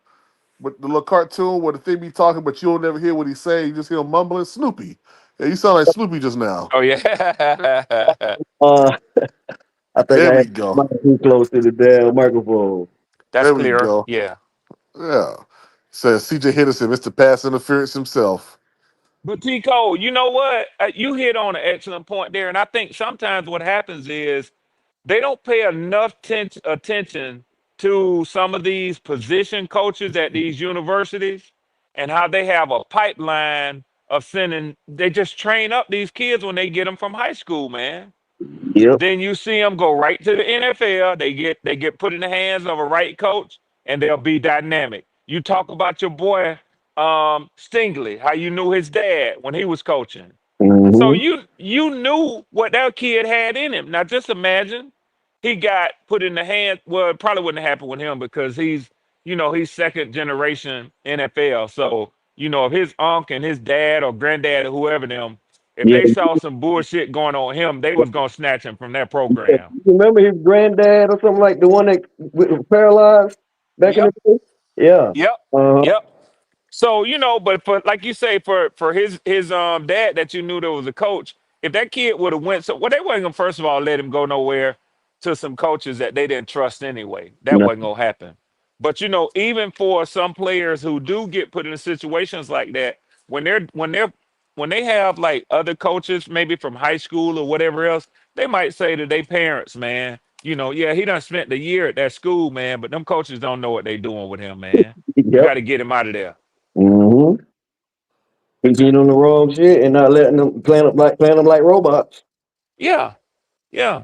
Speaker 1: But the little cartoon where the thing be talking, but you'll never hear what he say. You just hear him mumbling. Snoopy. Yeah, you sound like Snoopy just now.
Speaker 3: Oh yeah.
Speaker 12: Uh, I think
Speaker 1: There
Speaker 12: I
Speaker 1: we
Speaker 12: had
Speaker 1: go.
Speaker 12: my too close to the damn microphone.
Speaker 3: That's
Speaker 1: There we
Speaker 3: clearer.
Speaker 1: go.
Speaker 3: Yeah.
Speaker 1: Yeah. Says CJ Henderson, Mr. Pass Interference himself.
Speaker 3: But Tico, you know what? You hit on an excellent point there, and I think sometimes what happens is they don't pay enough attention to some of these position coaches at these universities and how they have a pipeline of sending. They just train up these kids when they get them from high school, man.
Speaker 12: Yep.
Speaker 3: Then you see them go right to the NFL. They get put in the hands of a right coach, and they'll be dynamic. You talk about your boy Stingley, how you knew his dad when he was coaching. So
Speaker 12: Mm-hmm.
Speaker 3: you knew what that kid had in him. Now just imagine he got put in the hand. Well, it probably wouldn't happen with him because he's second generation NFL. So if his uncle and his dad or granddad or whoever them, if
Speaker 12: Yeah.
Speaker 3: they saw some bullshit going on with him, they was gonna snatch him from that
Speaker 12: You
Speaker 3: program.
Speaker 12: remember his granddad or something like the one that was paralyzed back in
Speaker 3: Yep,
Speaker 12: the day? Yeah.
Speaker 3: yep,
Speaker 12: Uh,
Speaker 3: yep. So but for like you say, for his dad that you knew there was a coach, if that kid would have went, they wasn't gonna first of all let him go nowhere to some coaches that they didn't trust anyway. That
Speaker 12: no.
Speaker 3: wasn't gonna happen. But even for some players who do get put in situations like that, when they have like other coaches, maybe from high school or whatever else, they might say to their parents, man, yeah, he done spent the year at that school, man, but them coaches don't know what they doing with him, man. You
Speaker 12: Yep.
Speaker 3: got to get him out of there.
Speaker 12: Mm-hmm. Thinking on the wrong shit and not letting them playing them like robots.
Speaker 3: Yeah, yeah.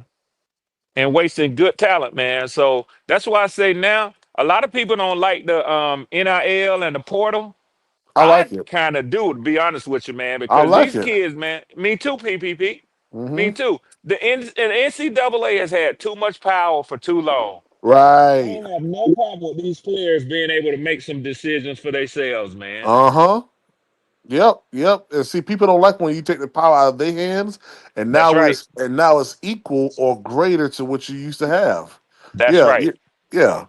Speaker 3: And wasting good talent, man. So that's why I say now a lot of people don't like the NIL and the portal.
Speaker 1: I
Speaker 3: I
Speaker 1: like it.
Speaker 3: kind of do, to be honest with you, man,
Speaker 1: I
Speaker 3: because
Speaker 1: like
Speaker 3: these
Speaker 1: it.
Speaker 3: kids, man, me too, PPP, me
Speaker 1: Mm-hmm.
Speaker 3: too. And NCAA has had too much power for too long. I
Speaker 1: Right.
Speaker 3: don't have no problem with these players being able to make some decisions for themselves, man.
Speaker 1: Uh-huh. Yep. And see, people don't like when you take the power out of their hands, and
Speaker 3: That's
Speaker 1: now
Speaker 3: right.
Speaker 1: it's equal or greater to what you used to have.
Speaker 3: That's
Speaker 1: Yeah,
Speaker 3: right.
Speaker 1: yeah.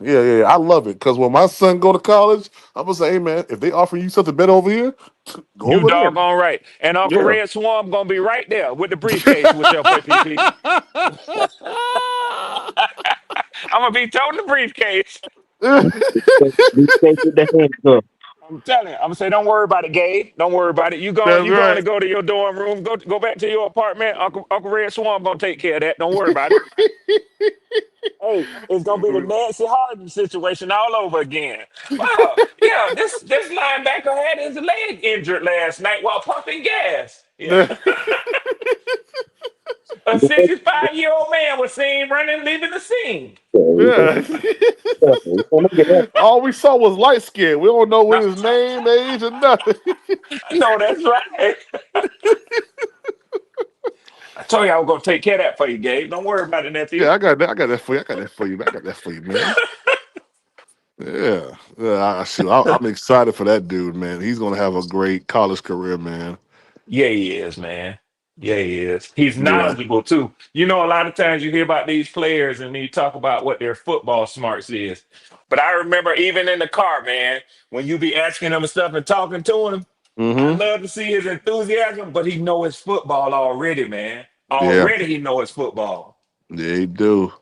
Speaker 1: I love it because when my son go to college, I'm gonna say, hey man, if they offer you something better over here, go
Speaker 3: You
Speaker 1: over there.
Speaker 3: doggone right. And Uncle
Speaker 1: Yeah.
Speaker 3: Red Swarm gonna be right there with the briefcase with your PPP. I'm gonna be toting the briefcase.
Speaker 12: These things with the hands up.
Speaker 3: I'm telling you. I'm gonna say, don't worry about it, Gabe. Don't worry about it.
Speaker 1: That's
Speaker 3: You going to
Speaker 1: right.
Speaker 3: go to your dorm room. Go back to your apartment. Uncle Red Swarm gonna take care of that. Don't worry about it. Hey, it's gonna be the Nancy Harden situation all over again. Wow, yeah, this linebacker had his leg injured last night while pumping gas. Yeah, a 65-year-old man was seen running, leaving the scene.
Speaker 1: Yeah.
Speaker 12: Don't make it happen.
Speaker 1: All we saw was light skin. We don't know what
Speaker 3: No,
Speaker 1: his name, age, or nothing.
Speaker 3: no, that's right. I told you I was gonna take care of that for you, Gabe. Don't worry about it, nephew.
Speaker 1: Yeah, I got that. I got that for you. I got that for you. I got that for you, man. Yeah. I'm excited for that dude, man. He's gonna have a great college career, man.
Speaker 3: Yeah, he is, man. Yeah, he is. He's
Speaker 1: Yeah.
Speaker 3: knowledgeable too. A lot of times you hear about these players and you talk about what their football smarts is. But I remember even in the car, man, when you be asking him and stuff and talking to him, I
Speaker 1: Mm-hmm.
Speaker 3: love to see his enthusiasm, but he know his football already, man.
Speaker 1: Yeah.
Speaker 3: Already he know his football.
Speaker 1: Yeah, he do.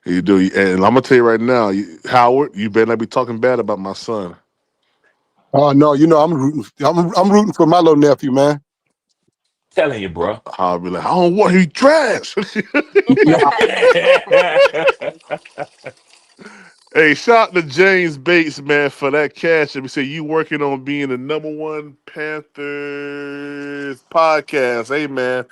Speaker 1: He do. And I'm gonna tell you right now, Howard, you better not be talking bad about my son.
Speaker 11: Oh no, I'm rooting for my little nephew, man.
Speaker 3: Telling you, bro.
Speaker 1: I'll be like, I don't want he trash.
Speaker 11: Yeah,
Speaker 1: Hey, shout out to James Bates, man, for that cash. Let me say you working on being the number one Panthers podcast. Hey, man,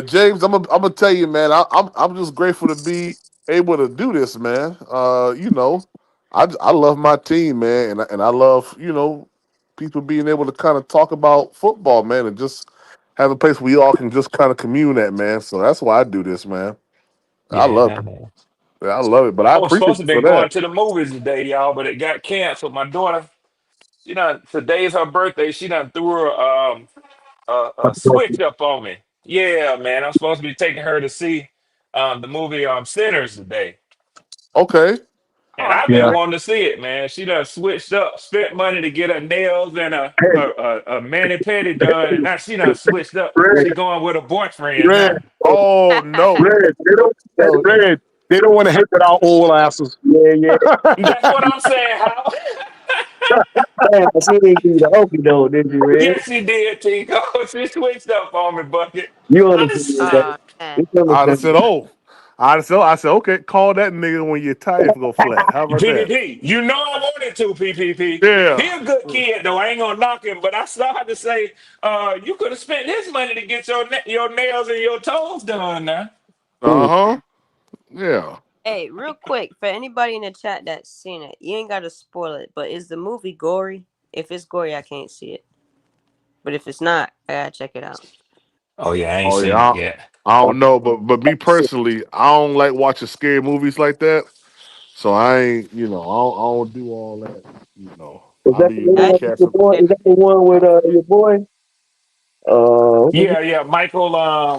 Speaker 1: James, I'm gonna tell you, man, I'm just grateful to be able to do this, man. I love my team, man, and I love people being able to kind of talk about football, man, and just have a place where we all can just kind of commune at, man. So that's why I do this, man. I love
Speaker 3: Yeah,
Speaker 1: it.
Speaker 3: man.
Speaker 1: Yeah, I love it. But I
Speaker 3: I was
Speaker 1: appreciate
Speaker 3: supposed
Speaker 1: you
Speaker 3: to
Speaker 1: for
Speaker 3: be
Speaker 1: that.
Speaker 3: going to the movies today, y'all, but it got canceled. My daughter, today's her birthday. She done threw her a switch up on me. Yeah, man. I'm supposed to be taking her to see the movie Sinners today.
Speaker 1: Okay.
Speaker 3: And
Speaker 4: Oh,
Speaker 3: I've
Speaker 4: happy
Speaker 3: been
Speaker 11: Yeah.
Speaker 4: birthday.
Speaker 3: wanting to see it, man. She done switched up, spent money to get her nails and a mani pedi done, and now she done switched up.
Speaker 11: Red,
Speaker 3: She going with her boyfriend
Speaker 11: red,
Speaker 3: now.
Speaker 1: Oh no.
Speaker 11: red. They don't.
Speaker 12: So,
Speaker 11: Red. They don't want to hit with our old asses.
Speaker 12: yeah, yeah.
Speaker 3: That's what I'm saying, How?
Speaker 12: Damn, she didn't give you the okey doke, did you, Red?
Speaker 3: Yes, she did, Tico. She switched up on me, Bucket.
Speaker 12: You
Speaker 3: I
Speaker 12: understand that.
Speaker 4: Oh man.
Speaker 12: It's
Speaker 1: I'd have said,
Speaker 12: understandable.
Speaker 1: oh. I said, okay, call that nigga when your tires go flat. How about that?
Speaker 3: PPP, you know I wanted to, PPP. He
Speaker 1: Yeah.
Speaker 3: a good kid, though. I ain't gonna knock him, but I started to say, you could have spent his money to get your nails and your toes done now.
Speaker 12: Mm.
Speaker 1: Uh-huh. Yeah.
Speaker 4: Hey, real quick, for anybody in the chat that's seen it, you ain't gotta spoil it. But is the movie gory? If it's gory, I can't see it. But if it's not, I gotta check it out.
Speaker 3: Oh yeah, I ain't
Speaker 1: Oh yeah.
Speaker 3: seen it yet.
Speaker 1: I don't know, but me personally, I don't like watching scary movies like that. So I ain't, I don't do all that.
Speaker 12: Is
Speaker 1: I
Speaker 12: that the
Speaker 1: leave
Speaker 12: one
Speaker 1: them
Speaker 4: I
Speaker 12: with
Speaker 1: cats.
Speaker 12: your boy? Is that the one with your boy? What was it?
Speaker 3: Yeah, yeah, Michael.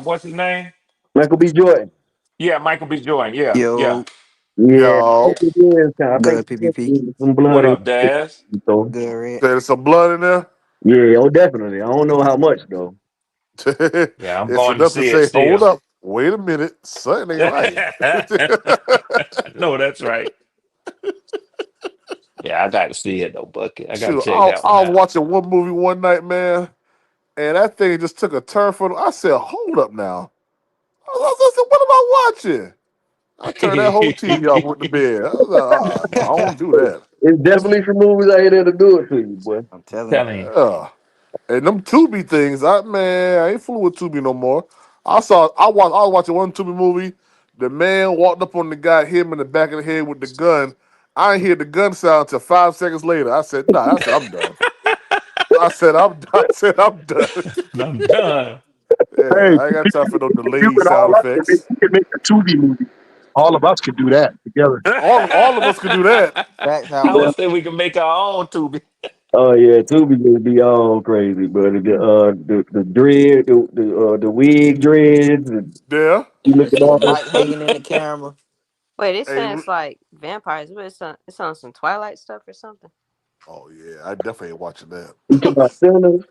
Speaker 3: What's his name?
Speaker 12: Michael B. Jordan.
Speaker 3: Yeah, Michael B. Jordan. Yeah, yeah.
Speaker 13: Yo,
Speaker 12: Yeah, I
Speaker 1: Yo,
Speaker 12: think it is. I think
Speaker 13: good
Speaker 12: it
Speaker 13: PPP.
Speaker 12: is some
Speaker 3: What
Speaker 12: blood in
Speaker 3: up,
Speaker 12: it.
Speaker 3: Daz?
Speaker 12: So
Speaker 13: Good Red.
Speaker 1: there's some blood in there.
Speaker 12: yeah, oh definitely. I don't know how much though.
Speaker 3: Yeah, I'm
Speaker 1: It's
Speaker 3: going to
Speaker 1: enough to
Speaker 3: see it
Speaker 1: say, hold
Speaker 3: still.
Speaker 1: up, wait a minute, something ain't right.
Speaker 3: No, that's right. Yeah, I got to see it though, Bucket. I got to
Speaker 1: Shoot,
Speaker 3: check that one
Speaker 1: I was
Speaker 3: out.
Speaker 1: watching one movie one night, man, and that thing just took a turn for the. I said, hold up now. I said, what am I watching? I turned that whole TV off with the bed. I was like, no, I don't do that.
Speaker 12: It's definitely some movies out here that'll do it to you, boy.
Speaker 13: I'm telling you.
Speaker 3: Telling you.
Speaker 1: Yeah. And them Tubi things, I ain't fooling with Tubi no more. I was watching one Tubi movie. The man walked up on the guy, hit him in the back of the head with the gun. I ain't hear the gun sound until 5 seconds later. I said, nah, I said, I'm done. I said, I'm done.
Speaker 3: I'm done.
Speaker 1: Yeah,
Speaker 11: Hey,
Speaker 1: I ain't got time for no
Speaker 11: you
Speaker 1: delayed
Speaker 11: and
Speaker 1: sound
Speaker 11: all us can make,
Speaker 1: effects.
Speaker 11: we can make a 2D movie. All of us could do that together.
Speaker 1: All of us could do that.
Speaker 13: Facts,
Speaker 3: I
Speaker 13: Howard.
Speaker 3: would say we can make our own Tubi.
Speaker 12: Oh yeah, Tubi gonna be all crazy, but the dread, the wig dreads, and
Speaker 1: Yeah.
Speaker 12: you look at
Speaker 13: The
Speaker 12: all
Speaker 13: mic hanging in the camera.
Speaker 4: wait. They
Speaker 1: Hey,
Speaker 4: saying it's like vampires, but it's on some Twilight stuff or something.
Speaker 1: oh yeah, I definitely ain't watching that.
Speaker 12: you talking about sinners.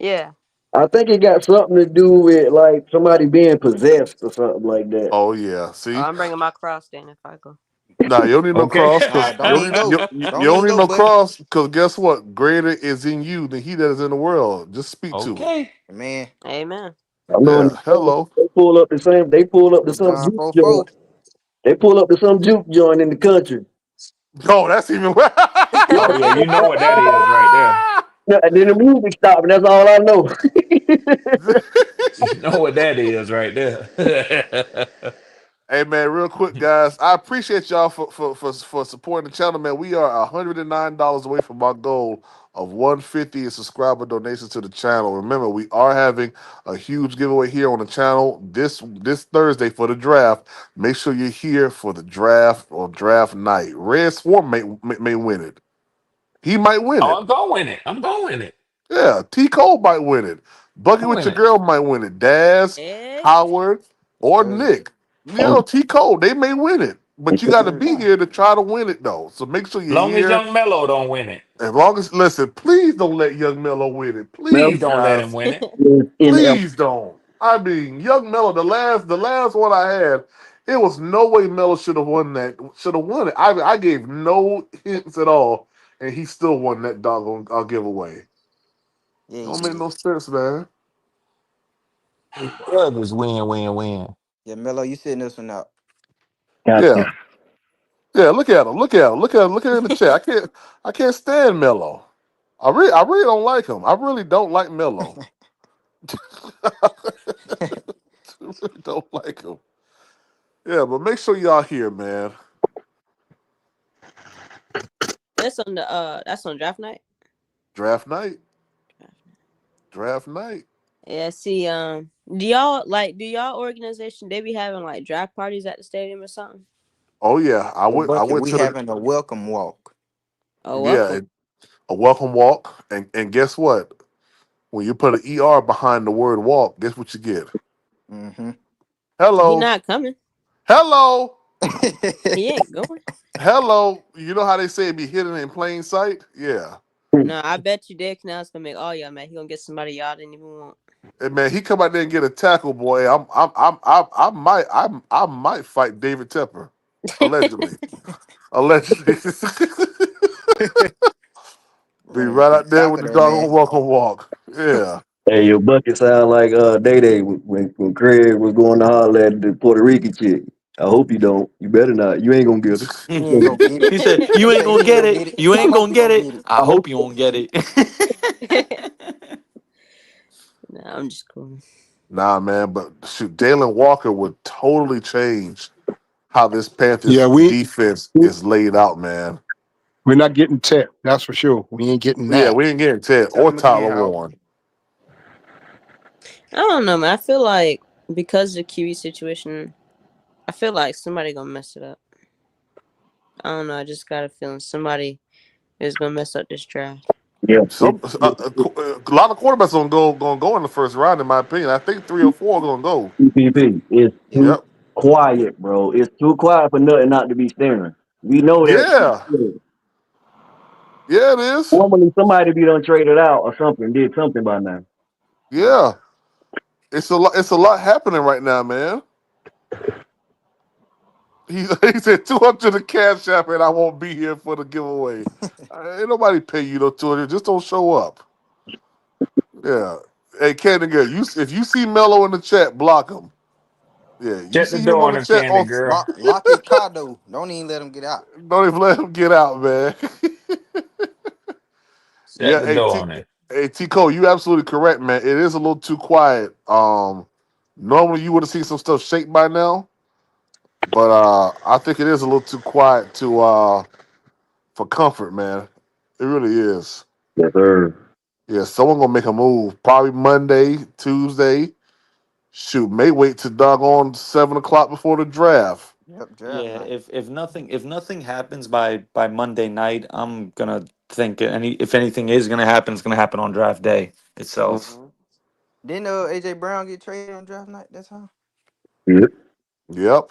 Speaker 4: Yeah.
Speaker 12: I think it got something to do with like somebody being possessed or something like that.
Speaker 1: Oh yeah.
Speaker 4: Oh,
Speaker 1: See,
Speaker 4: I'm bringing my cross then if I go.
Speaker 1: nah, you don't need no
Speaker 3: Okay.
Speaker 1: cross
Speaker 13: Nah,
Speaker 1: because
Speaker 13: don't even go.
Speaker 1: you
Speaker 13: Don't even
Speaker 1: don't need
Speaker 13: go,
Speaker 1: no
Speaker 13: buddy.
Speaker 1: cross because guess what? Greater is in you than he that is in the world. Just speak to it.
Speaker 3: Okay.
Speaker 13: Man,
Speaker 4: Amen.
Speaker 12: I know in
Speaker 1: Yeah.
Speaker 12: the States,
Speaker 1: Hello.
Speaker 12: they pull up the same. They pull up to
Speaker 13: Big
Speaker 12: some
Speaker 13: John
Speaker 12: juke
Speaker 13: 4
Speaker 12: joint.
Speaker 13: 4.
Speaker 12: They pull up to some juke joint in the country.
Speaker 1: Oh, that's even worse.
Speaker 3: Oh yeah, you know what that is right there.
Speaker 12: Yeah, and then the music stopped, and that's all I know.
Speaker 3: You know what that is right there.
Speaker 1: Hey man, real quick, guys. I appreciate y'all for supporting the channel, man. We are $109 away from our goal of 150 in subscriber donations to the channel. Remember, we are having a huge giveaway here on the channel this Thursday for the draft. Make sure you're here for the draft on draft night. Red Swarm may win it. He might win
Speaker 3: Oh,
Speaker 1: it.
Speaker 3: I'm going it. I'm going it.
Speaker 1: Yeah, T. Cole might win it. Bucky
Speaker 3: I'm
Speaker 1: with your
Speaker 3: winning.
Speaker 1: girl might win it. Daz,
Speaker 4: Eh?
Speaker 1: Howard, or
Speaker 13: Hey,
Speaker 1: Nick. T. Cole, they may win it. But you
Speaker 13: yes,
Speaker 1: got to
Speaker 13: sir.
Speaker 1: be here to try to win it, though. So make sure you're
Speaker 3: Long as
Speaker 1: here.
Speaker 3: Young Mello don't win it,
Speaker 1: As long as, listen, please don't let Young Mello win it.
Speaker 12: Melo
Speaker 3: please
Speaker 1: Please,
Speaker 3: don't let him
Speaker 1: guys.
Speaker 3: win it.
Speaker 12: is in
Speaker 1: Please don't. I mean, Young Mello, the last one I had, it was no way Mello should have won that. Should have won it. I gave no hints at all, and he still won that doggone giveaway.
Speaker 13: Yeah, he
Speaker 1: Don't make
Speaker 13: did.
Speaker 1: no sense, man.
Speaker 3: Yeah, just win, win, win.
Speaker 13: Yeah, Mello, you sitting this one out.
Speaker 1: Yeah. Yeah, look at him. Look at him. Look at him in the chat. I can't stand Melo. I really don't like him. I really don't like Melo. I really don't like him. Yeah, but make sure y'all here, man.
Speaker 4: that's on draft night.
Speaker 1: Draft night. Draft night.
Speaker 4: Yeah, see, do y'all organization they be having like draft parties at the stadium or something?
Speaker 1: Oh yeah, I
Speaker 13: The
Speaker 1: went. I
Speaker 13: bucket,
Speaker 1: went
Speaker 13: we
Speaker 1: to the
Speaker 13: having a welcome walk.
Speaker 4: Oh,
Speaker 1: yeah
Speaker 4: welcome.
Speaker 1: a welcome walk, and guess what? When you put an ER behind the word walk, guess what you get?
Speaker 13: Mm-hmm.
Speaker 4: He
Speaker 1: Hello,
Speaker 4: not coming.
Speaker 1: hello,
Speaker 4: He ain't going.
Speaker 1: hello. You know how they say it be hidden in plain sight? Yeah.
Speaker 4: No, I bet you Dave Canal's gonna make all y'all mad. He gonna get somebody y'all didn't even want.
Speaker 1: Hey man, he come out there and get a tackle, boy. I might fight David Tepper, allegedly. Allegedly, be
Speaker 13: Well,
Speaker 1: right
Speaker 13: be
Speaker 1: out there with
Speaker 13: soccer
Speaker 1: the
Speaker 13: that man.
Speaker 1: doggone welcome walk. Yeah.
Speaker 12: Hey, your bucket sound like Day Day when Craig was going to holler at the Puerto Rican chick. I hope you don't. You better not. You ain't gonna get her.
Speaker 13: He ain't gonna get it.
Speaker 2: He said, "You
Speaker 13: He
Speaker 2: ain't
Speaker 13: said
Speaker 2: gonna
Speaker 13: he ain't
Speaker 2: get
Speaker 13: gonna
Speaker 2: it.
Speaker 13: get it.
Speaker 2: You
Speaker 13: I
Speaker 2: ain't
Speaker 13: hope
Speaker 2: gonna
Speaker 13: he
Speaker 2: get
Speaker 13: gonna
Speaker 2: it.
Speaker 13: get it.
Speaker 2: I
Speaker 12: I hope.
Speaker 2: hope you won't get it."
Speaker 4: No, I'm just cool.
Speaker 1: Nah, man, but shoot, Jaylen Walker would totally change how this
Speaker 11: Yeah,
Speaker 1: Panthers defense is laid out, man.
Speaker 11: we're not getting tech. That's for sure. We ain't getting
Speaker 1: Yeah,
Speaker 11: that.
Speaker 1: we ain't getting Ted
Speaker 13: Tell
Speaker 1: or
Speaker 13: him again,
Speaker 1: Tyler
Speaker 13: how.
Speaker 1: Warren.
Speaker 4: I don't know, man. I feel like because of the QE situation, I feel like somebody gonna mess it up. I don't know. I just got a feeling somebody is gonna mess up this draft.
Speaker 12: Yeah,
Speaker 1: A lot of quarterbacks gonna go in the first round, in my opinion. I think 3 or 4 are gonna go.
Speaker 12: PPP. It's too
Speaker 1: Yep.
Speaker 12: quiet, bro. It's too quiet for nothing not to be staring. We know that.
Speaker 1: Yeah. Yeah, it is.
Speaker 12: Normally somebody be done traded out or something, did something by now.
Speaker 1: Yeah. It's a lot. It's a lot happening right now, man. He, he said 200 to Cash App, and I won't be here for the giveaway. Ain't nobody pay you no 200. Just don't show up. Yeah. Hey, Candy Girl, if you see Mello in the chat, block him. Yeah, you
Speaker 3: Shut the
Speaker 1: see him
Speaker 3: door
Speaker 1: on
Speaker 3: on
Speaker 1: the
Speaker 3: him,
Speaker 1: chat
Speaker 3: Candy
Speaker 1: on.
Speaker 3: girl.
Speaker 13: Lock his car though. Don't even let him get out.
Speaker 1: Don't even let him get out, man.
Speaker 3: Shut
Speaker 1: Yeah,
Speaker 3: the door on him.
Speaker 1: Hey Tico, you absolutely correct, man. It is a little too quiet. Normally you would have seen some stuff shake by now, but I think it is a little too quiet to for comfort, man. It really is.
Speaker 12: Yes, sir.
Speaker 1: Yeah, someone gonna make a move. Probably Monday, Tuesday. Shoot, may wait to doggone 7 o'clock before the draft.
Speaker 13: Yep, draft
Speaker 2: Yeah,
Speaker 13: night.
Speaker 2: if nothing happens by Monday night, I'm gonna think if anything is gonna happen, it's gonna happen on draft day itself.
Speaker 1: Hmm.
Speaker 13: Didn't AJ Brown get traded on draft night that time?
Speaker 12: Yeah.
Speaker 1: Yep.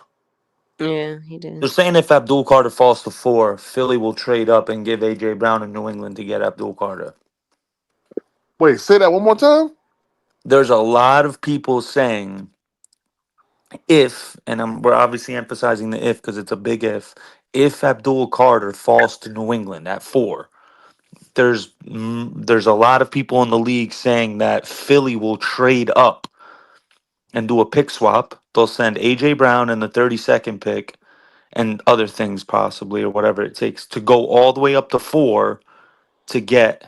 Speaker 4: Yeah, he did.
Speaker 2: They're saying if Abdul Carter falls to 4, Philly will trade up and give AJ Brown in New England to get Abdul Carter.
Speaker 1: Wait, say that one more time.
Speaker 2: There's a lot of people saying if, and we're obviously emphasizing the if because it's a big if Abdul Carter falls to New England at 4, there's a lot of people in the league saying that Philly will trade up and do a pick swap. They'll send AJ Brown and the 32nd pick and other things possibly or whatever it takes to go all the way up to 4 to get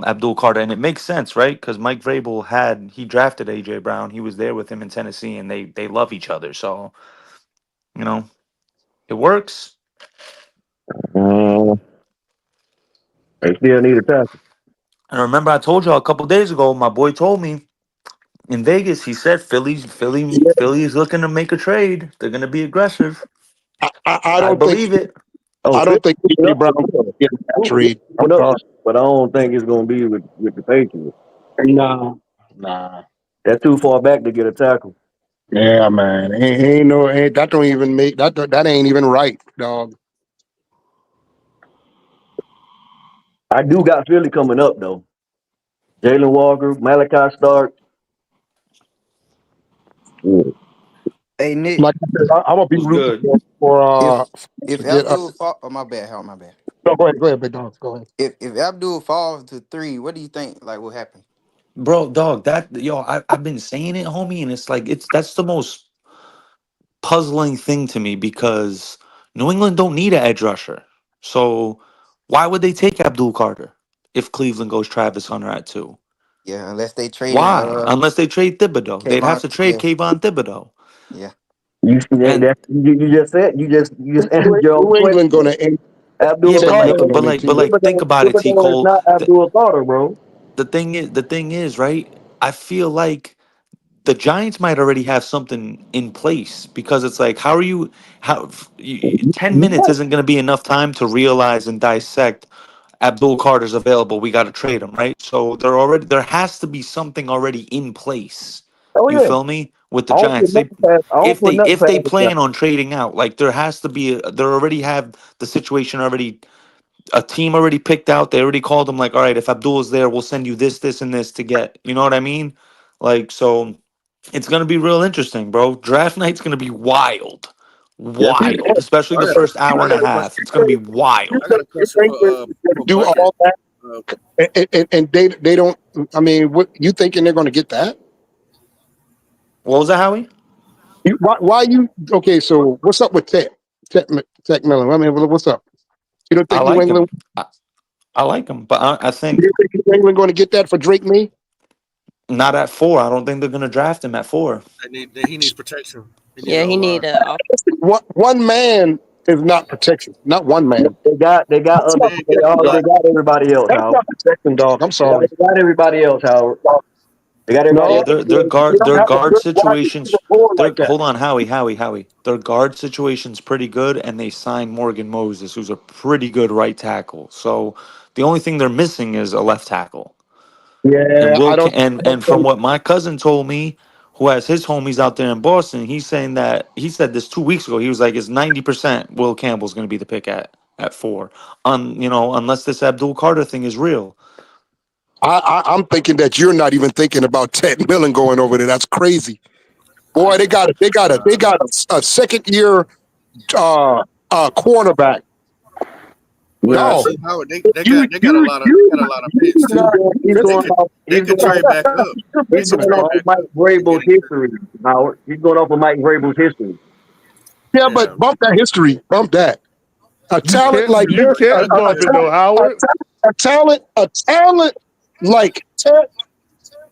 Speaker 2: Abdul Carter. And it makes sense, right? Because Mike Vrabel he drafted AJ Brown. He was there with him in Tennessee, and they love each other. So you know it works.
Speaker 12: Uh, they still need a tackle.
Speaker 2: And remember, I told y'all a couple days ago. My boy told me in Vegas. He said Philly is looking to make a trade. They're gonna be aggressive.
Speaker 11: I
Speaker 2: I
Speaker 11: don't think
Speaker 2: believe it.
Speaker 12: Oh,
Speaker 11: I
Speaker 12: Philly
Speaker 11: don't think
Speaker 12: moving
Speaker 11: AJ
Speaker 12: up
Speaker 11: Brown
Speaker 12: for sure.
Speaker 11: get that
Speaker 12: Philly
Speaker 11: trade. I'm
Speaker 12: moving up for
Speaker 11: sorry.
Speaker 12: sure, but I don't think it's gonna be with the Patriots.
Speaker 11: No, nah.
Speaker 12: That's too far back to get a tackle.
Speaker 11: Yeah, man. Ain't no ain't that don't even make that ain't even right, dog.
Speaker 12: I do got Philly coming up though. Jaylen Walker, Malachi Stark. Yeah.
Speaker 13: Hey Nick,
Speaker 11: Like I said, I'm gonna be
Speaker 2: Was
Speaker 11: rooting
Speaker 2: good.
Speaker 11: for
Speaker 13: if if
Speaker 11: to get
Speaker 13: Abdul fall, oh my bad, how my bad.
Speaker 11: no, go ahead, big dog. Go ahead.
Speaker 13: If Abdul falls to 3, what do you think like will happen?
Speaker 2: Bro, dog, I've been saying it, homie, and it's like that's the most puzzling thing to me because New England don't need an edge rusher. So why would they take Abdul Carter if Cleveland goes Travis Hunter at 2?
Speaker 13: Yeah, unless they trading
Speaker 2: Why? Unless they trade Thibodeau. They'd have
Speaker 13: Kayvon.
Speaker 2: to trade
Speaker 13: Yeah,
Speaker 2: Kayvon Thibodeau.
Speaker 13: yeah.
Speaker 12: You see that,
Speaker 2: And
Speaker 12: you just said you just answered your own
Speaker 11: New England
Speaker 12: question.
Speaker 11: gonna end
Speaker 2: yeah,
Speaker 12: Abdul
Speaker 2: but
Speaker 11: Thibodeau
Speaker 2: like
Speaker 12: Carter,
Speaker 2: but
Speaker 11: on their
Speaker 2: like but
Speaker 11: team.
Speaker 2: like think about it, T
Speaker 12: Thibodeau is
Speaker 2: Cole.
Speaker 12: not Abdul Carter, bro.
Speaker 2: The thing is, right? I feel like the Giants might already have something in place because it's like, how are you? 10 minutes isn't going to be enough time to realize and dissect. Abdul Carter's available. We got to trade him, right? So there has to be something already in place.
Speaker 12: Oh
Speaker 2: You
Speaker 12: yeah,
Speaker 2: feel me? With the
Speaker 12: I don't put
Speaker 2: Giants,
Speaker 12: nothing past. I don't put nothing
Speaker 2: if they
Speaker 12: past the Giants.
Speaker 2: plan on trading out, like there has to be, they already have the situation already, a team already picked out. They already called them like, all right, if Abdul is there, we'll send you this, this, and this to get. You know what I mean? Like, so it's gonna be real interesting, bro. Draft night's gonna be wild,
Speaker 12: Yeah, people.
Speaker 2: wild. Especially the
Speaker 14: I got a
Speaker 2: first hour
Speaker 14: I
Speaker 2: and a
Speaker 14: got a question.
Speaker 2: half. It's gonna be
Speaker 14: I
Speaker 2: wild.
Speaker 14: got a question for
Speaker 11: Do
Speaker 14: Bucket.
Speaker 11: all that,
Speaker 14: Uh,
Speaker 11: and they don't. I mean, what you thinking they're going to get that?
Speaker 2: What was that, Howie?
Speaker 11: Why you? Okay, so what's up with Tech Miller? I mean, what's up? You don't
Speaker 2: I
Speaker 11: think New
Speaker 2: like
Speaker 11: England?
Speaker 2: him. I like him, but I
Speaker 11: You
Speaker 2: think
Speaker 11: don't think New England going to get that for Drake? Me?
Speaker 2: not at 4. I don't think they're gonna draft him at 4.
Speaker 14: he needs protection. He needs
Speaker 4: Yeah,
Speaker 14: an O
Speaker 4: he
Speaker 14: line.
Speaker 4: need a.
Speaker 11: One man is not protection. Not one man.
Speaker 12: They got
Speaker 11: That's
Speaker 12: other.
Speaker 11: not
Speaker 14: Man,
Speaker 12: They
Speaker 14: get
Speaker 11: protection, dog.
Speaker 12: already
Speaker 14: blocked.
Speaker 12: got everybody else,
Speaker 11: That's
Speaker 12: Howard.
Speaker 11: not protection, dog. I'm sorry.
Speaker 12: They got everybody else, Howard. They got everybody
Speaker 2: Yeah,
Speaker 11: No,
Speaker 12: else.
Speaker 11: you don't
Speaker 2: their
Speaker 11: have a
Speaker 2: guard
Speaker 11: good wide receiver
Speaker 2: situations.
Speaker 11: core
Speaker 2: Their
Speaker 11: like that.
Speaker 2: hold on, Howie. Their guard situation's pretty good, and they signed Morgan Moses, who's a pretty good right tackle. So the only thing they're missing is a left tackle. And
Speaker 11: Yeah, I don't.
Speaker 2: and from what my cousin told me, who has his homies out there in Boston, he's saying that he said this 2 weeks ago. He was like, "It's 90% Will Campbell's going to be the pick at 4, unless this Abdul Carter thing is real."
Speaker 11: I'm thinking that you're not even thinking about Ted Millen going over there. That's crazy. Boy, they got a second year cornerback.
Speaker 14: Well,
Speaker 12: Yeah,
Speaker 11: Dog,
Speaker 14: see, Howard,
Speaker 11: you
Speaker 14: they got a lot of picks too.
Speaker 12: he's
Speaker 14: They
Speaker 12: going
Speaker 14: could
Speaker 12: off.
Speaker 14: they
Speaker 12: He's
Speaker 14: could
Speaker 12: going.
Speaker 14: trade back up. They
Speaker 12: He's
Speaker 14: could
Speaker 12: going
Speaker 11: listen.
Speaker 14: trade
Speaker 12: off of
Speaker 14: back
Speaker 12: Mike
Speaker 14: up and
Speaker 12: Vrabel's
Speaker 14: get a
Speaker 12: history, Howard. He's going off of Mike Vrabel's history.
Speaker 11: Yeah,
Speaker 14: yeah.
Speaker 11: but bump that history. Bump that. A talent like
Speaker 1: You
Speaker 14: I
Speaker 1: can't
Speaker 14: get
Speaker 1: bump
Speaker 14: that.
Speaker 1: it though, Howard.
Speaker 11: a talent like Ted.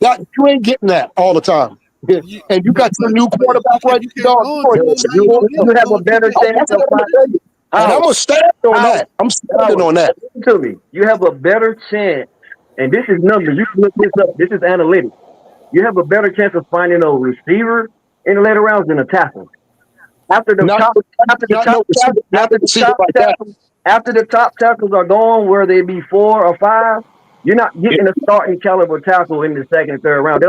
Speaker 11: That you ain't getting that all the time. Yeah.
Speaker 14: You,
Speaker 11: And you got your new quarterback right
Speaker 14: you
Speaker 11: there,
Speaker 14: can't
Speaker 11: dog.
Speaker 14: go to him. How you gonna get
Speaker 12: You
Speaker 14: it?
Speaker 12: have a better chance
Speaker 11: That's
Speaker 12: of
Speaker 11: what I'm
Speaker 12: finding
Speaker 11: saying. And I'm
Speaker 12: Howard.
Speaker 11: gonna stand on
Speaker 12: Howard.
Speaker 11: that. I'm standing
Speaker 12: Howard.
Speaker 11: on that.
Speaker 12: Listen to me. You have a better chance, and this is numbers. You can look this up. This is analytics. You have a better chance of finding a receiver in the later rounds than a tackle. After the
Speaker 11: Not
Speaker 12: top, after the
Speaker 11: not
Speaker 12: top,
Speaker 11: no receiver, not no
Speaker 12: after the
Speaker 11: receiver
Speaker 12: top
Speaker 11: like that.
Speaker 12: tackles, after the top tackles are gone, where they be 4 or 5, you're not
Speaker 11: Yeah,
Speaker 12: getting a starting caliber tackle in the second and third round.
Speaker 11: you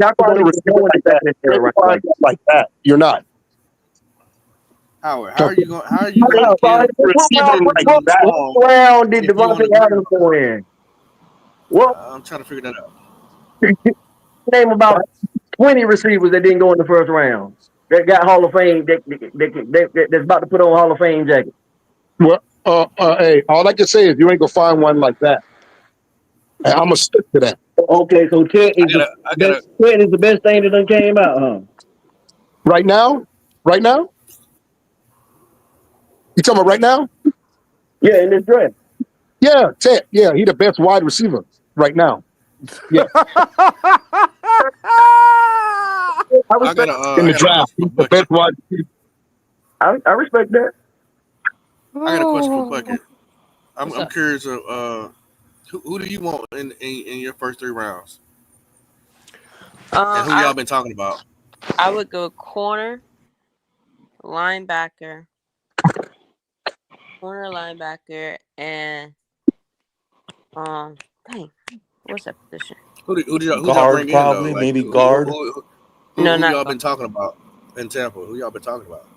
Speaker 12: Tackles
Speaker 11: find
Speaker 12: don't
Speaker 11: a
Speaker 12: even
Speaker 11: receiver
Speaker 12: go in the
Speaker 11: like that.
Speaker 12: second and
Speaker 11: You
Speaker 12: third
Speaker 11: ain't
Speaker 12: round
Speaker 11: find
Speaker 12: like
Speaker 11: that like that. You're not.
Speaker 14: Howard,
Speaker 11: Okay.
Speaker 14: how are you
Speaker 11: You
Speaker 14: gonna
Speaker 11: ain't find
Speaker 14: give
Speaker 11: a receiver like
Speaker 14: Abdul
Speaker 11: that.
Speaker 12: what
Speaker 14: Long
Speaker 12: round did
Speaker 14: if you
Speaker 12: Devontae
Speaker 14: want to
Speaker 12: Adams go in? What
Speaker 14: I'm trying to figure that out.
Speaker 12: name about 20 receivers that didn't go in the first round that got Hall of Fame that's about to put on Hall of Fame jacket?
Speaker 11: Well, hey, all I can say is you ain't gonna find one like that. And I'm gonna stick to that.
Speaker 12: Okay, so
Speaker 14: I gotta
Speaker 12: Ted is the best thing that done came out, huh?
Speaker 11: Right now, right now, you talking about right now?
Speaker 12: Yeah, in this draft.
Speaker 11: Yeah, Ted. Yeah, he the best wide receiver right now. Yeah,
Speaker 12: I
Speaker 14: I
Speaker 12: respect.
Speaker 14: gotta
Speaker 11: in
Speaker 14: I
Speaker 11: the
Speaker 14: got a
Speaker 11: draft,
Speaker 14: question for
Speaker 11: he's the best
Speaker 14: Bucket.
Speaker 11: wide receiver.
Speaker 12: I respect that.
Speaker 14: I got a question for Bucket.
Speaker 4: What's
Speaker 14: I'm
Speaker 4: up?
Speaker 14: curious of who do you want in your first 3 rounds? And who
Speaker 4: I
Speaker 14: y'all been talking about?
Speaker 4: I would go linebacker, linebacker, and um, dang, what's that position?
Speaker 14: Who y'all
Speaker 2: Guard,
Speaker 14: bring in though?
Speaker 2: probably,
Speaker 14: Like
Speaker 2: maybe guard.
Speaker 4: No,
Speaker 14: who
Speaker 4: not
Speaker 14: y'all
Speaker 4: guard.
Speaker 14: been talking about in Tampa? Who y'all been talking about?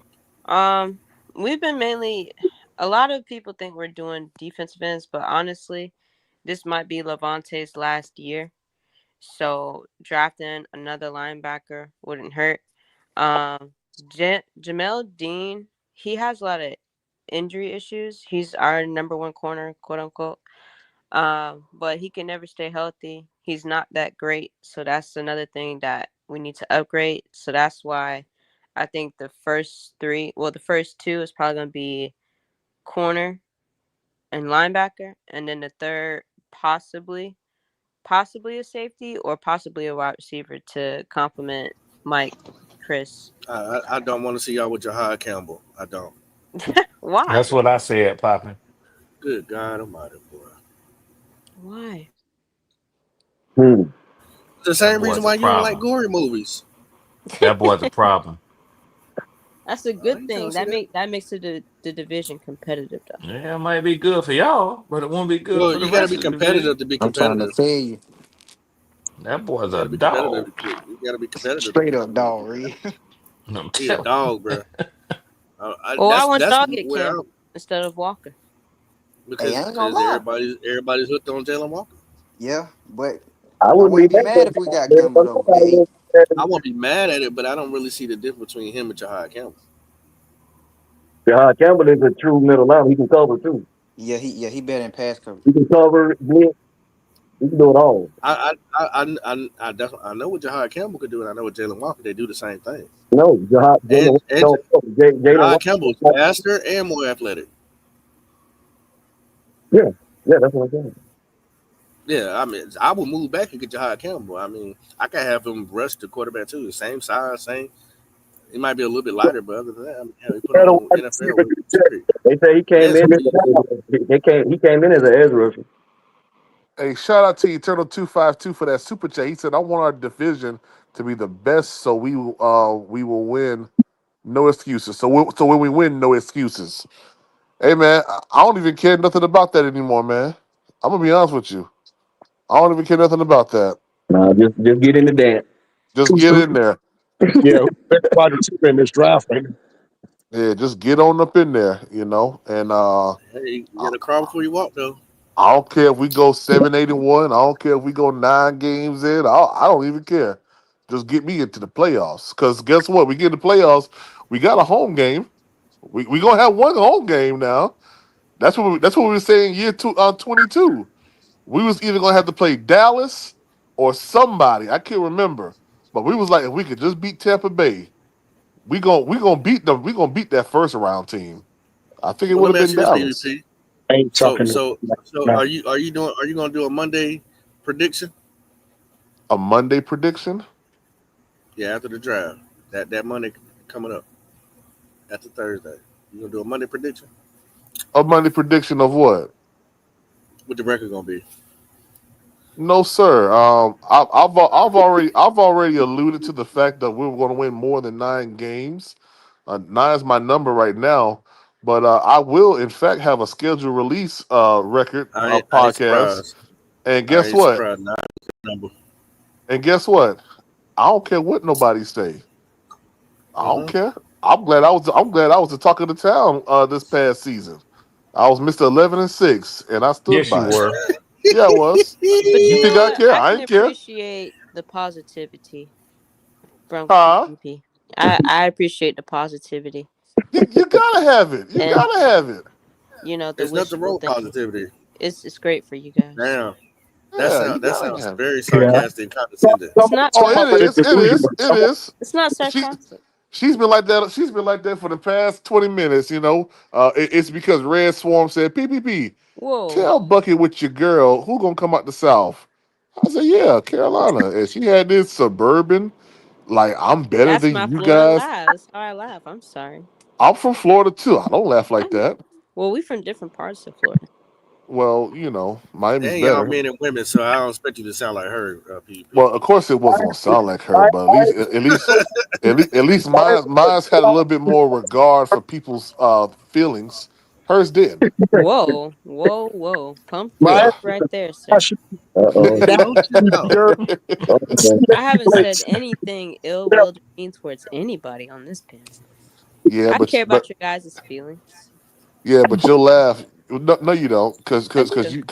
Speaker 4: We've been mainly. A lot of people think we're doing defensive ends, but honestly, this might be Levante's last year. So drafting another linebacker wouldn't hurt. Um, Jamel Dean, he has a lot of injury issues. He's our number one corner, quote unquote. But he can never stay healthy. He's not that great, so that's another thing that we need to upgrade. So that's why I think the first two is probably gonna be corner and linebacker, and then the third possibly a safety or possibly a wide receiver to complement Mike, Chris.
Speaker 14: I don't want to see y'all with Jahad Campbell. I don't.
Speaker 3: That's
Speaker 4: Why?
Speaker 3: what I said, Poppin.
Speaker 14: Good God Almighty, boy.
Speaker 4: Why?
Speaker 12: Hmm.
Speaker 14: The
Speaker 3: That
Speaker 14: same reason
Speaker 3: boy's a
Speaker 14: why you don't like
Speaker 3: problem.
Speaker 14: gory movies.
Speaker 3: That boy's a problem.
Speaker 4: That's a
Speaker 14: I
Speaker 4: good
Speaker 14: ain't trying
Speaker 4: thing.
Speaker 14: to see that.
Speaker 4: That makes the division competitive though.
Speaker 3: Yeah, it might be good for y'all, but it won't be good
Speaker 14: Well,
Speaker 3: for the
Speaker 14: you got to
Speaker 3: rest
Speaker 14: be
Speaker 3: of the division.
Speaker 14: competitive to be
Speaker 13: I'm trying to
Speaker 14: competitive.
Speaker 13: tell you,
Speaker 3: That boy's
Speaker 14: You got
Speaker 3: a
Speaker 14: to be competitive.
Speaker 3: dog.
Speaker 14: You got to be competitive to
Speaker 13: straight
Speaker 14: be
Speaker 13: up dog,
Speaker 14: competitive.
Speaker 13: Reed.
Speaker 3: I'm
Speaker 14: He a
Speaker 3: telling
Speaker 14: dog, bro.
Speaker 4: Oh, I want
Speaker 14: That's
Speaker 4: y'all to get
Speaker 14: where I'm
Speaker 4: Campbell instead of Walker.
Speaker 13: Hey,
Speaker 14: because
Speaker 13: I ain't gonna lie.
Speaker 14: everybody's hooked on Jalen Walker.
Speaker 13: Yeah, but
Speaker 12: I
Speaker 13: I
Speaker 12: wouldn't be
Speaker 13: wouldn't be
Speaker 12: mad
Speaker 13: mad if we got
Speaker 12: at
Speaker 13: Campbell though. Hey,
Speaker 14: I won't be mad at it, but I don't really see the difference between him and Jahad Campbell.
Speaker 12: Jahad Campbell is a true middle line. He can cover too.
Speaker 13: he better in pass coverage.
Speaker 12: He can cover, blitz, he can do it all.
Speaker 14: I definitely I know what Jahad Campbell could do, and I know what Jalen Walker. They do the same thing.
Speaker 12: No,
Speaker 14: And and
Speaker 12: Jalen
Speaker 14: Jahad Campbell is
Speaker 12: Walker.
Speaker 14: faster and more athletic.
Speaker 12: Yeah, yeah, that's what I'm saying.
Speaker 14: Yeah, I mean, I would move back and get Jahad Campbell. I mean, I could have him rush the quarterback too. Same size, same. He might be a little bit lighter, but other than that, I mean, yeah, he put
Speaker 12: Had a
Speaker 14: on
Speaker 12: wide
Speaker 14: NFL
Speaker 12: receiver
Speaker 14: with
Speaker 12: to check.
Speaker 14: speed
Speaker 12: They say he came
Speaker 14: and
Speaker 12: in.
Speaker 14: speed.
Speaker 12: He came in as an edge rusher.
Speaker 1: Hey, shout out to Eternal 252 for that super chat. He said, "I want our division to be the best, so we will win. No excuses. So when we win, no excuses." Hey man, I don't even care nothing about that anymore, man. I'm gonna be honest with you. I don't even care nothing about that.
Speaker 12: Nah, just get in the dance.
Speaker 1: Just get in there.
Speaker 11: Yeah, who's the best wide receiver in this draft right now?
Speaker 1: Yeah, just get on up in there, And
Speaker 14: Hey, you
Speaker 1: I,
Speaker 14: got to crawl before you walk, though.
Speaker 1: I don't care if we go 7-8-1. I don't care if we go 9 games in. I don't even care. Just get me into the playoffs. Because guess what? We get in the playoffs. We got a home game. We gonna have one home game now. That's what we were saying year 22. We was either gonna have to play Dallas or somebody. I can't remember. But we was like, if we could just beat Tampa Bay, we gonna beat them. We gonna beat that first round team. I think it
Speaker 14: Well,
Speaker 1: would
Speaker 14: let
Speaker 1: have
Speaker 14: me ask
Speaker 1: been
Speaker 14: you this,
Speaker 1: Dallas.
Speaker 14: PvP.
Speaker 11: I ain't
Speaker 14: So,
Speaker 11: talking.
Speaker 14: so, so,
Speaker 11: Nah.
Speaker 14: are you going to do a Monday prediction?
Speaker 1: A Monday prediction.
Speaker 14: Yeah, after the draft, that Monday coming up after Thursday, you gonna do a Monday prediction?
Speaker 1: A Monday prediction of what?
Speaker 14: What the record gonna be?
Speaker 1: No, sir. I've already alluded to the fact that we are going to win more than 9 games. Nine is my number right now, but I will in fact have a scheduled release record
Speaker 14: I ain't
Speaker 1: podcast.
Speaker 14: surprised.
Speaker 1: And
Speaker 14: I
Speaker 1: guess
Speaker 14: ain't
Speaker 1: what?
Speaker 14: surprised. Not number.
Speaker 1: And guess what? I don't care what nobody say. I don't
Speaker 14: Mm-hmm.
Speaker 1: care. I'm glad I was the talk of the town this past season. I was Mr. 11-6, and I stood
Speaker 3: Yes, you
Speaker 1: by it.
Speaker 3: were.
Speaker 1: Yeah, I was.
Speaker 4: But you
Speaker 1: You
Speaker 4: know
Speaker 1: think I
Speaker 4: what?
Speaker 1: care?
Speaker 4: I
Speaker 1: I
Speaker 4: can
Speaker 1: ain't care.
Speaker 4: appreciate the positivity from
Speaker 1: Huh?
Speaker 4: PPP. I appreciate the positivity
Speaker 1: You gotta have it. You
Speaker 4: and
Speaker 1: gotta have it.
Speaker 4: the
Speaker 14: It's nothing wrong
Speaker 4: wishful
Speaker 14: with
Speaker 4: thinking.
Speaker 14: positivity.
Speaker 4: It's great for you guys.
Speaker 14: Damn,
Speaker 1: Yeah, you
Speaker 14: that
Speaker 1: gotta
Speaker 14: sounds
Speaker 1: have it.
Speaker 14: very
Speaker 11: Yeah.
Speaker 14: sarcastic and condescending.
Speaker 4: It's not
Speaker 1: Oh, it is.
Speaker 4: sarcastic.
Speaker 1: It is. It is.
Speaker 4: It's not
Speaker 1: She
Speaker 4: sarcastic.
Speaker 1: she's been like that. She's been like that for the past 20 minutes. It's because Red Swarm said, "PPP,
Speaker 4: Whoa,
Speaker 1: tell Bucket with your girl who gonna come out the South." I said, "Yeah, Carolina." And she had this suburban, like, I'm better
Speaker 4: that's
Speaker 1: than
Speaker 4: my
Speaker 1: you
Speaker 4: Florida
Speaker 1: guys.
Speaker 4: laugh. That's how I laugh. I'm sorry.
Speaker 1: I'm from Florida too. I don't laugh
Speaker 4: I
Speaker 1: like
Speaker 4: know.
Speaker 1: that.
Speaker 4: Well, we from different parts of Florida.
Speaker 1: Well, Miami's
Speaker 14: And y'all
Speaker 1: better.
Speaker 14: men and women, so I don't expect you to sound like her, PvP.
Speaker 1: Well, of course it wasn't gonna sound like her, but at least mine's had a little bit more regard for people's feelings. Hers did.
Speaker 4: Whoa, whoa, whoa! Pump the
Speaker 11: My
Speaker 1: Yeah.
Speaker 4: brakes right there, sir.
Speaker 11: question
Speaker 12: Uh-oh.
Speaker 11: that
Speaker 14: No, chill out.
Speaker 11: your
Speaker 12: Uh-oh.
Speaker 4: I haven't said
Speaker 11: place.
Speaker 4: anything ill will or mean towards anybody on this panel.
Speaker 1: yeah,
Speaker 4: I
Speaker 1: but
Speaker 4: care
Speaker 1: but
Speaker 4: about your guys' feelings.
Speaker 1: but you'll laugh. No, no, you don't, because
Speaker 4: I
Speaker 1: because because
Speaker 4: do.
Speaker 1: you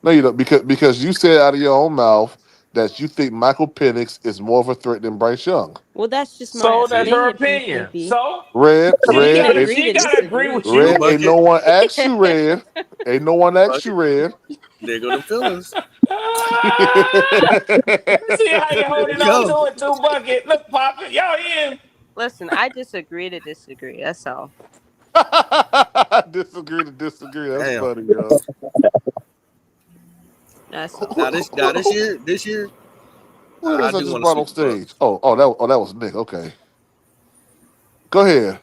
Speaker 1: no, you don't, because you said out of your own mouth that you think Michael Penix is more of a threat than Bryce Young.
Speaker 4: Well, that's just my
Speaker 3: So that's her
Speaker 4: opinion,
Speaker 3: opinion.
Speaker 4: PPP.
Speaker 3: So
Speaker 1: Red,
Speaker 4: We
Speaker 1: red,
Speaker 4: can
Speaker 1: ain't,
Speaker 4: agree
Speaker 3: she
Speaker 4: to
Speaker 3: gotta agree
Speaker 4: disagree.
Speaker 3: with
Speaker 14: Go
Speaker 1: red.
Speaker 3: you.
Speaker 1: Ain't
Speaker 14: bucket,
Speaker 1: no one asked you, red. Ain't no one asked you,
Speaker 14: bucket.
Speaker 1: red.
Speaker 14: There go them feelings.
Speaker 3: See how you holding on
Speaker 14: Go.
Speaker 3: to it, two bucket. Look, Papa, y'all in.
Speaker 4: Listen, I disagree to disagree. That's all.
Speaker 1: Disagree to disagree. That's
Speaker 14: Damn.
Speaker 1: funny, yo.
Speaker 4: That's
Speaker 1: Who,
Speaker 4: all.
Speaker 1: who,
Speaker 14: Now
Speaker 1: who,
Speaker 14: this year,
Speaker 1: who it
Speaker 14: I
Speaker 1: is I
Speaker 14: do
Speaker 1: just
Speaker 14: want to
Speaker 1: brought
Speaker 14: see
Speaker 1: on
Speaker 14: the
Speaker 1: stage?
Speaker 14: Bucks.
Speaker 1: Oh, that was Nick. Okay, go ahead.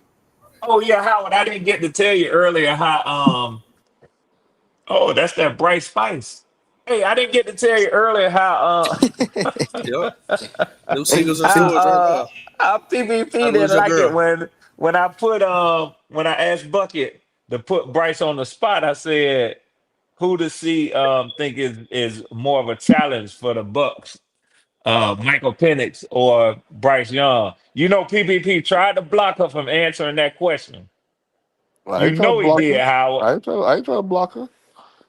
Speaker 3: Oh yeah, Howard. I didn't get to tell you earlier how. Oh, that's that bright spice. Hey, I didn't get to tell you earlier
Speaker 14: Yep. Them
Speaker 5: Hey,
Speaker 14: singles and
Speaker 5: see,
Speaker 14: swords right there.
Speaker 3: how PvP
Speaker 14: How was
Speaker 3: didn't
Speaker 14: your
Speaker 3: like it
Speaker 14: girl?
Speaker 3: when I asked Bucket to put Bryce on the spot. I said who to see think is more of a challenge for the Bucks, Michael Penix or Bryce Young. You know, PvP tried to block her from answering that question.
Speaker 1: I
Speaker 3: You
Speaker 1: ain't trying to
Speaker 3: know he
Speaker 1: block
Speaker 3: did,
Speaker 1: her.
Speaker 3: Howard.
Speaker 1: I ain't trying to block her.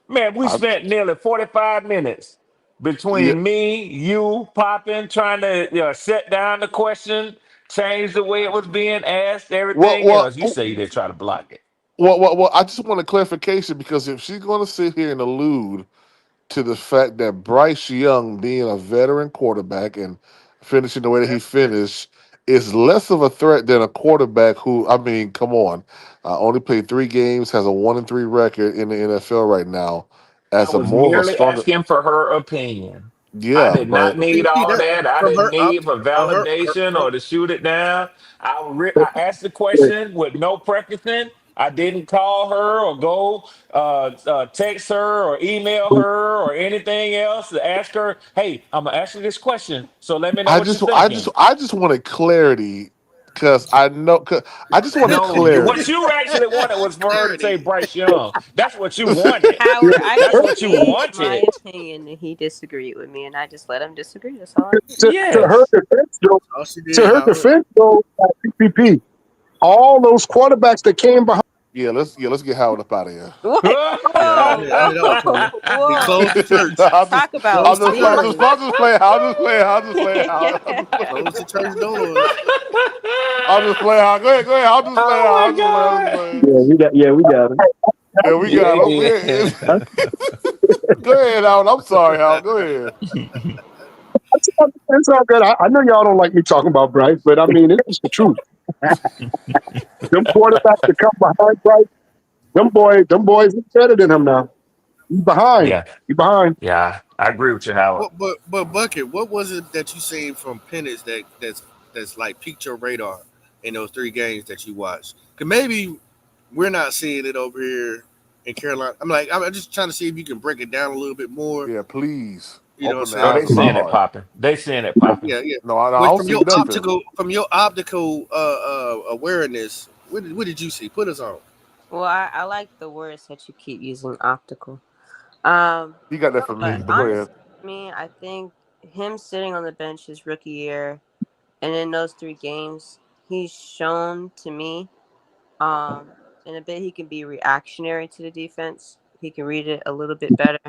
Speaker 3: Man, we
Speaker 1: I,
Speaker 3: spent nearly 45 minutes
Speaker 1: yeah.
Speaker 3: between me, you, Popping, trying to set down the question, change the way it was being asked,
Speaker 1: Well,
Speaker 3: everything
Speaker 1: well,
Speaker 3: else. You say you didn't try to block it.
Speaker 1: well. I just want a clarification because if she's going to sit here and allude to the fact that Bryce Young, being a veteran quarterback and finishing the way that he
Speaker 14: That's
Speaker 1: finished, is less of a threat than a quarterback who, I mean, come on, only played 3 games, has a 1-3 record in the NFL right now,
Speaker 3: I
Speaker 1: as a
Speaker 3: was
Speaker 1: more of a
Speaker 3: merely
Speaker 1: stronger.
Speaker 3: asking for her opinion. I
Speaker 1: Yeah,
Speaker 3: did not
Speaker 1: but
Speaker 3: need
Speaker 14: PvP.
Speaker 3: all
Speaker 14: That
Speaker 3: that. I
Speaker 14: from
Speaker 3: didn't
Speaker 14: her
Speaker 3: need for validation
Speaker 14: from
Speaker 3: or to shoot it down. I asked the question with no prefacing. I didn't call her or go text her or email her or anything else to ask her, hey, I'm going to ask you this question. So let me know
Speaker 1: I
Speaker 3: what you're
Speaker 1: just, I just,
Speaker 3: thinking.
Speaker 1: I just wanted clarity because I know. Cause I just wanted
Speaker 3: No, what
Speaker 1: clarity.
Speaker 3: you actually wanted was for her to say
Speaker 14: clarity.
Speaker 3: Bryce Young. That's what you wanted.
Speaker 11: Yeah,
Speaker 4: Howard, I
Speaker 3: That's
Speaker 4: just
Speaker 3: what you
Speaker 4: gave my
Speaker 3: wanted.
Speaker 4: opinion and he disagreed with me, and I just let him disagree. That's all I did.
Speaker 11: to her
Speaker 3: Yes.
Speaker 11: defense, though,
Speaker 14: All she
Speaker 11: to
Speaker 14: did,
Speaker 11: her
Speaker 14: Howard.
Speaker 11: defense, though, PPP, all those quarterbacks that came behind.
Speaker 1: let's get Howard up out of here.
Speaker 4: What?
Speaker 14: Yeah,
Speaker 4: Whoa,
Speaker 14: I knew that was
Speaker 4: whoa,
Speaker 14: coming. He
Speaker 4: whoa!
Speaker 14: closed the church.
Speaker 1: I'll just,
Speaker 4: Talk about
Speaker 14: Closed the church.
Speaker 4: mean.
Speaker 1: I'll just play. I'll just play. I'll just play. I'll just play.
Speaker 14: Closed the church doors.
Speaker 1: I'll just play. Go ahead. Go ahead. I'll just play.
Speaker 3: Oh my
Speaker 1: I'll just play. I'll just
Speaker 3: God.
Speaker 1: play.
Speaker 12: Yeah, we got him.
Speaker 1: Yeah, we
Speaker 3: Yeah,
Speaker 1: got
Speaker 3: he
Speaker 1: him. Yeah.
Speaker 3: did.
Speaker 1: Go ahead, Howard. I'm sorry, Howard. Go ahead.
Speaker 11: It's all good. I know y'all don't like me talking about Bryce, but I mean, it's the truth. Them quarterbacks that come behind Bryce, them boys is better than him now. He's behind.
Speaker 3: Yeah,
Speaker 11: He's behind.
Speaker 3: yeah, I agree with you, Howard.
Speaker 14: But Bucket, what was it that you seen from Penix that's like piqued your radar in those 3 games that you watched? Cause maybe we're not seeing it over here in Carolina. I'm just trying to see if you can break it down a little bit more.
Speaker 1: Yeah, please
Speaker 14: You know what I'm
Speaker 1: open the
Speaker 3: Oh,
Speaker 14: saying?
Speaker 3: they
Speaker 1: eyes of my
Speaker 3: seeing it
Speaker 1: heart.
Speaker 3: popping. They seeing it popping.
Speaker 14: Yeah, yeah.
Speaker 1: No, I
Speaker 14: Which
Speaker 1: don't see nothing.
Speaker 14: from your optical awareness, what did you see? Put us on.
Speaker 4: Well, I like the words that you keep using, optical.
Speaker 1: He got that from me.
Speaker 4: But
Speaker 1: But go ahead.
Speaker 4: honestly, me, I think him sitting on the bench his rookie year, and in those 3 games, he's shown to me, in a bit he can be reactionary to the defense. He can read it a little bit better.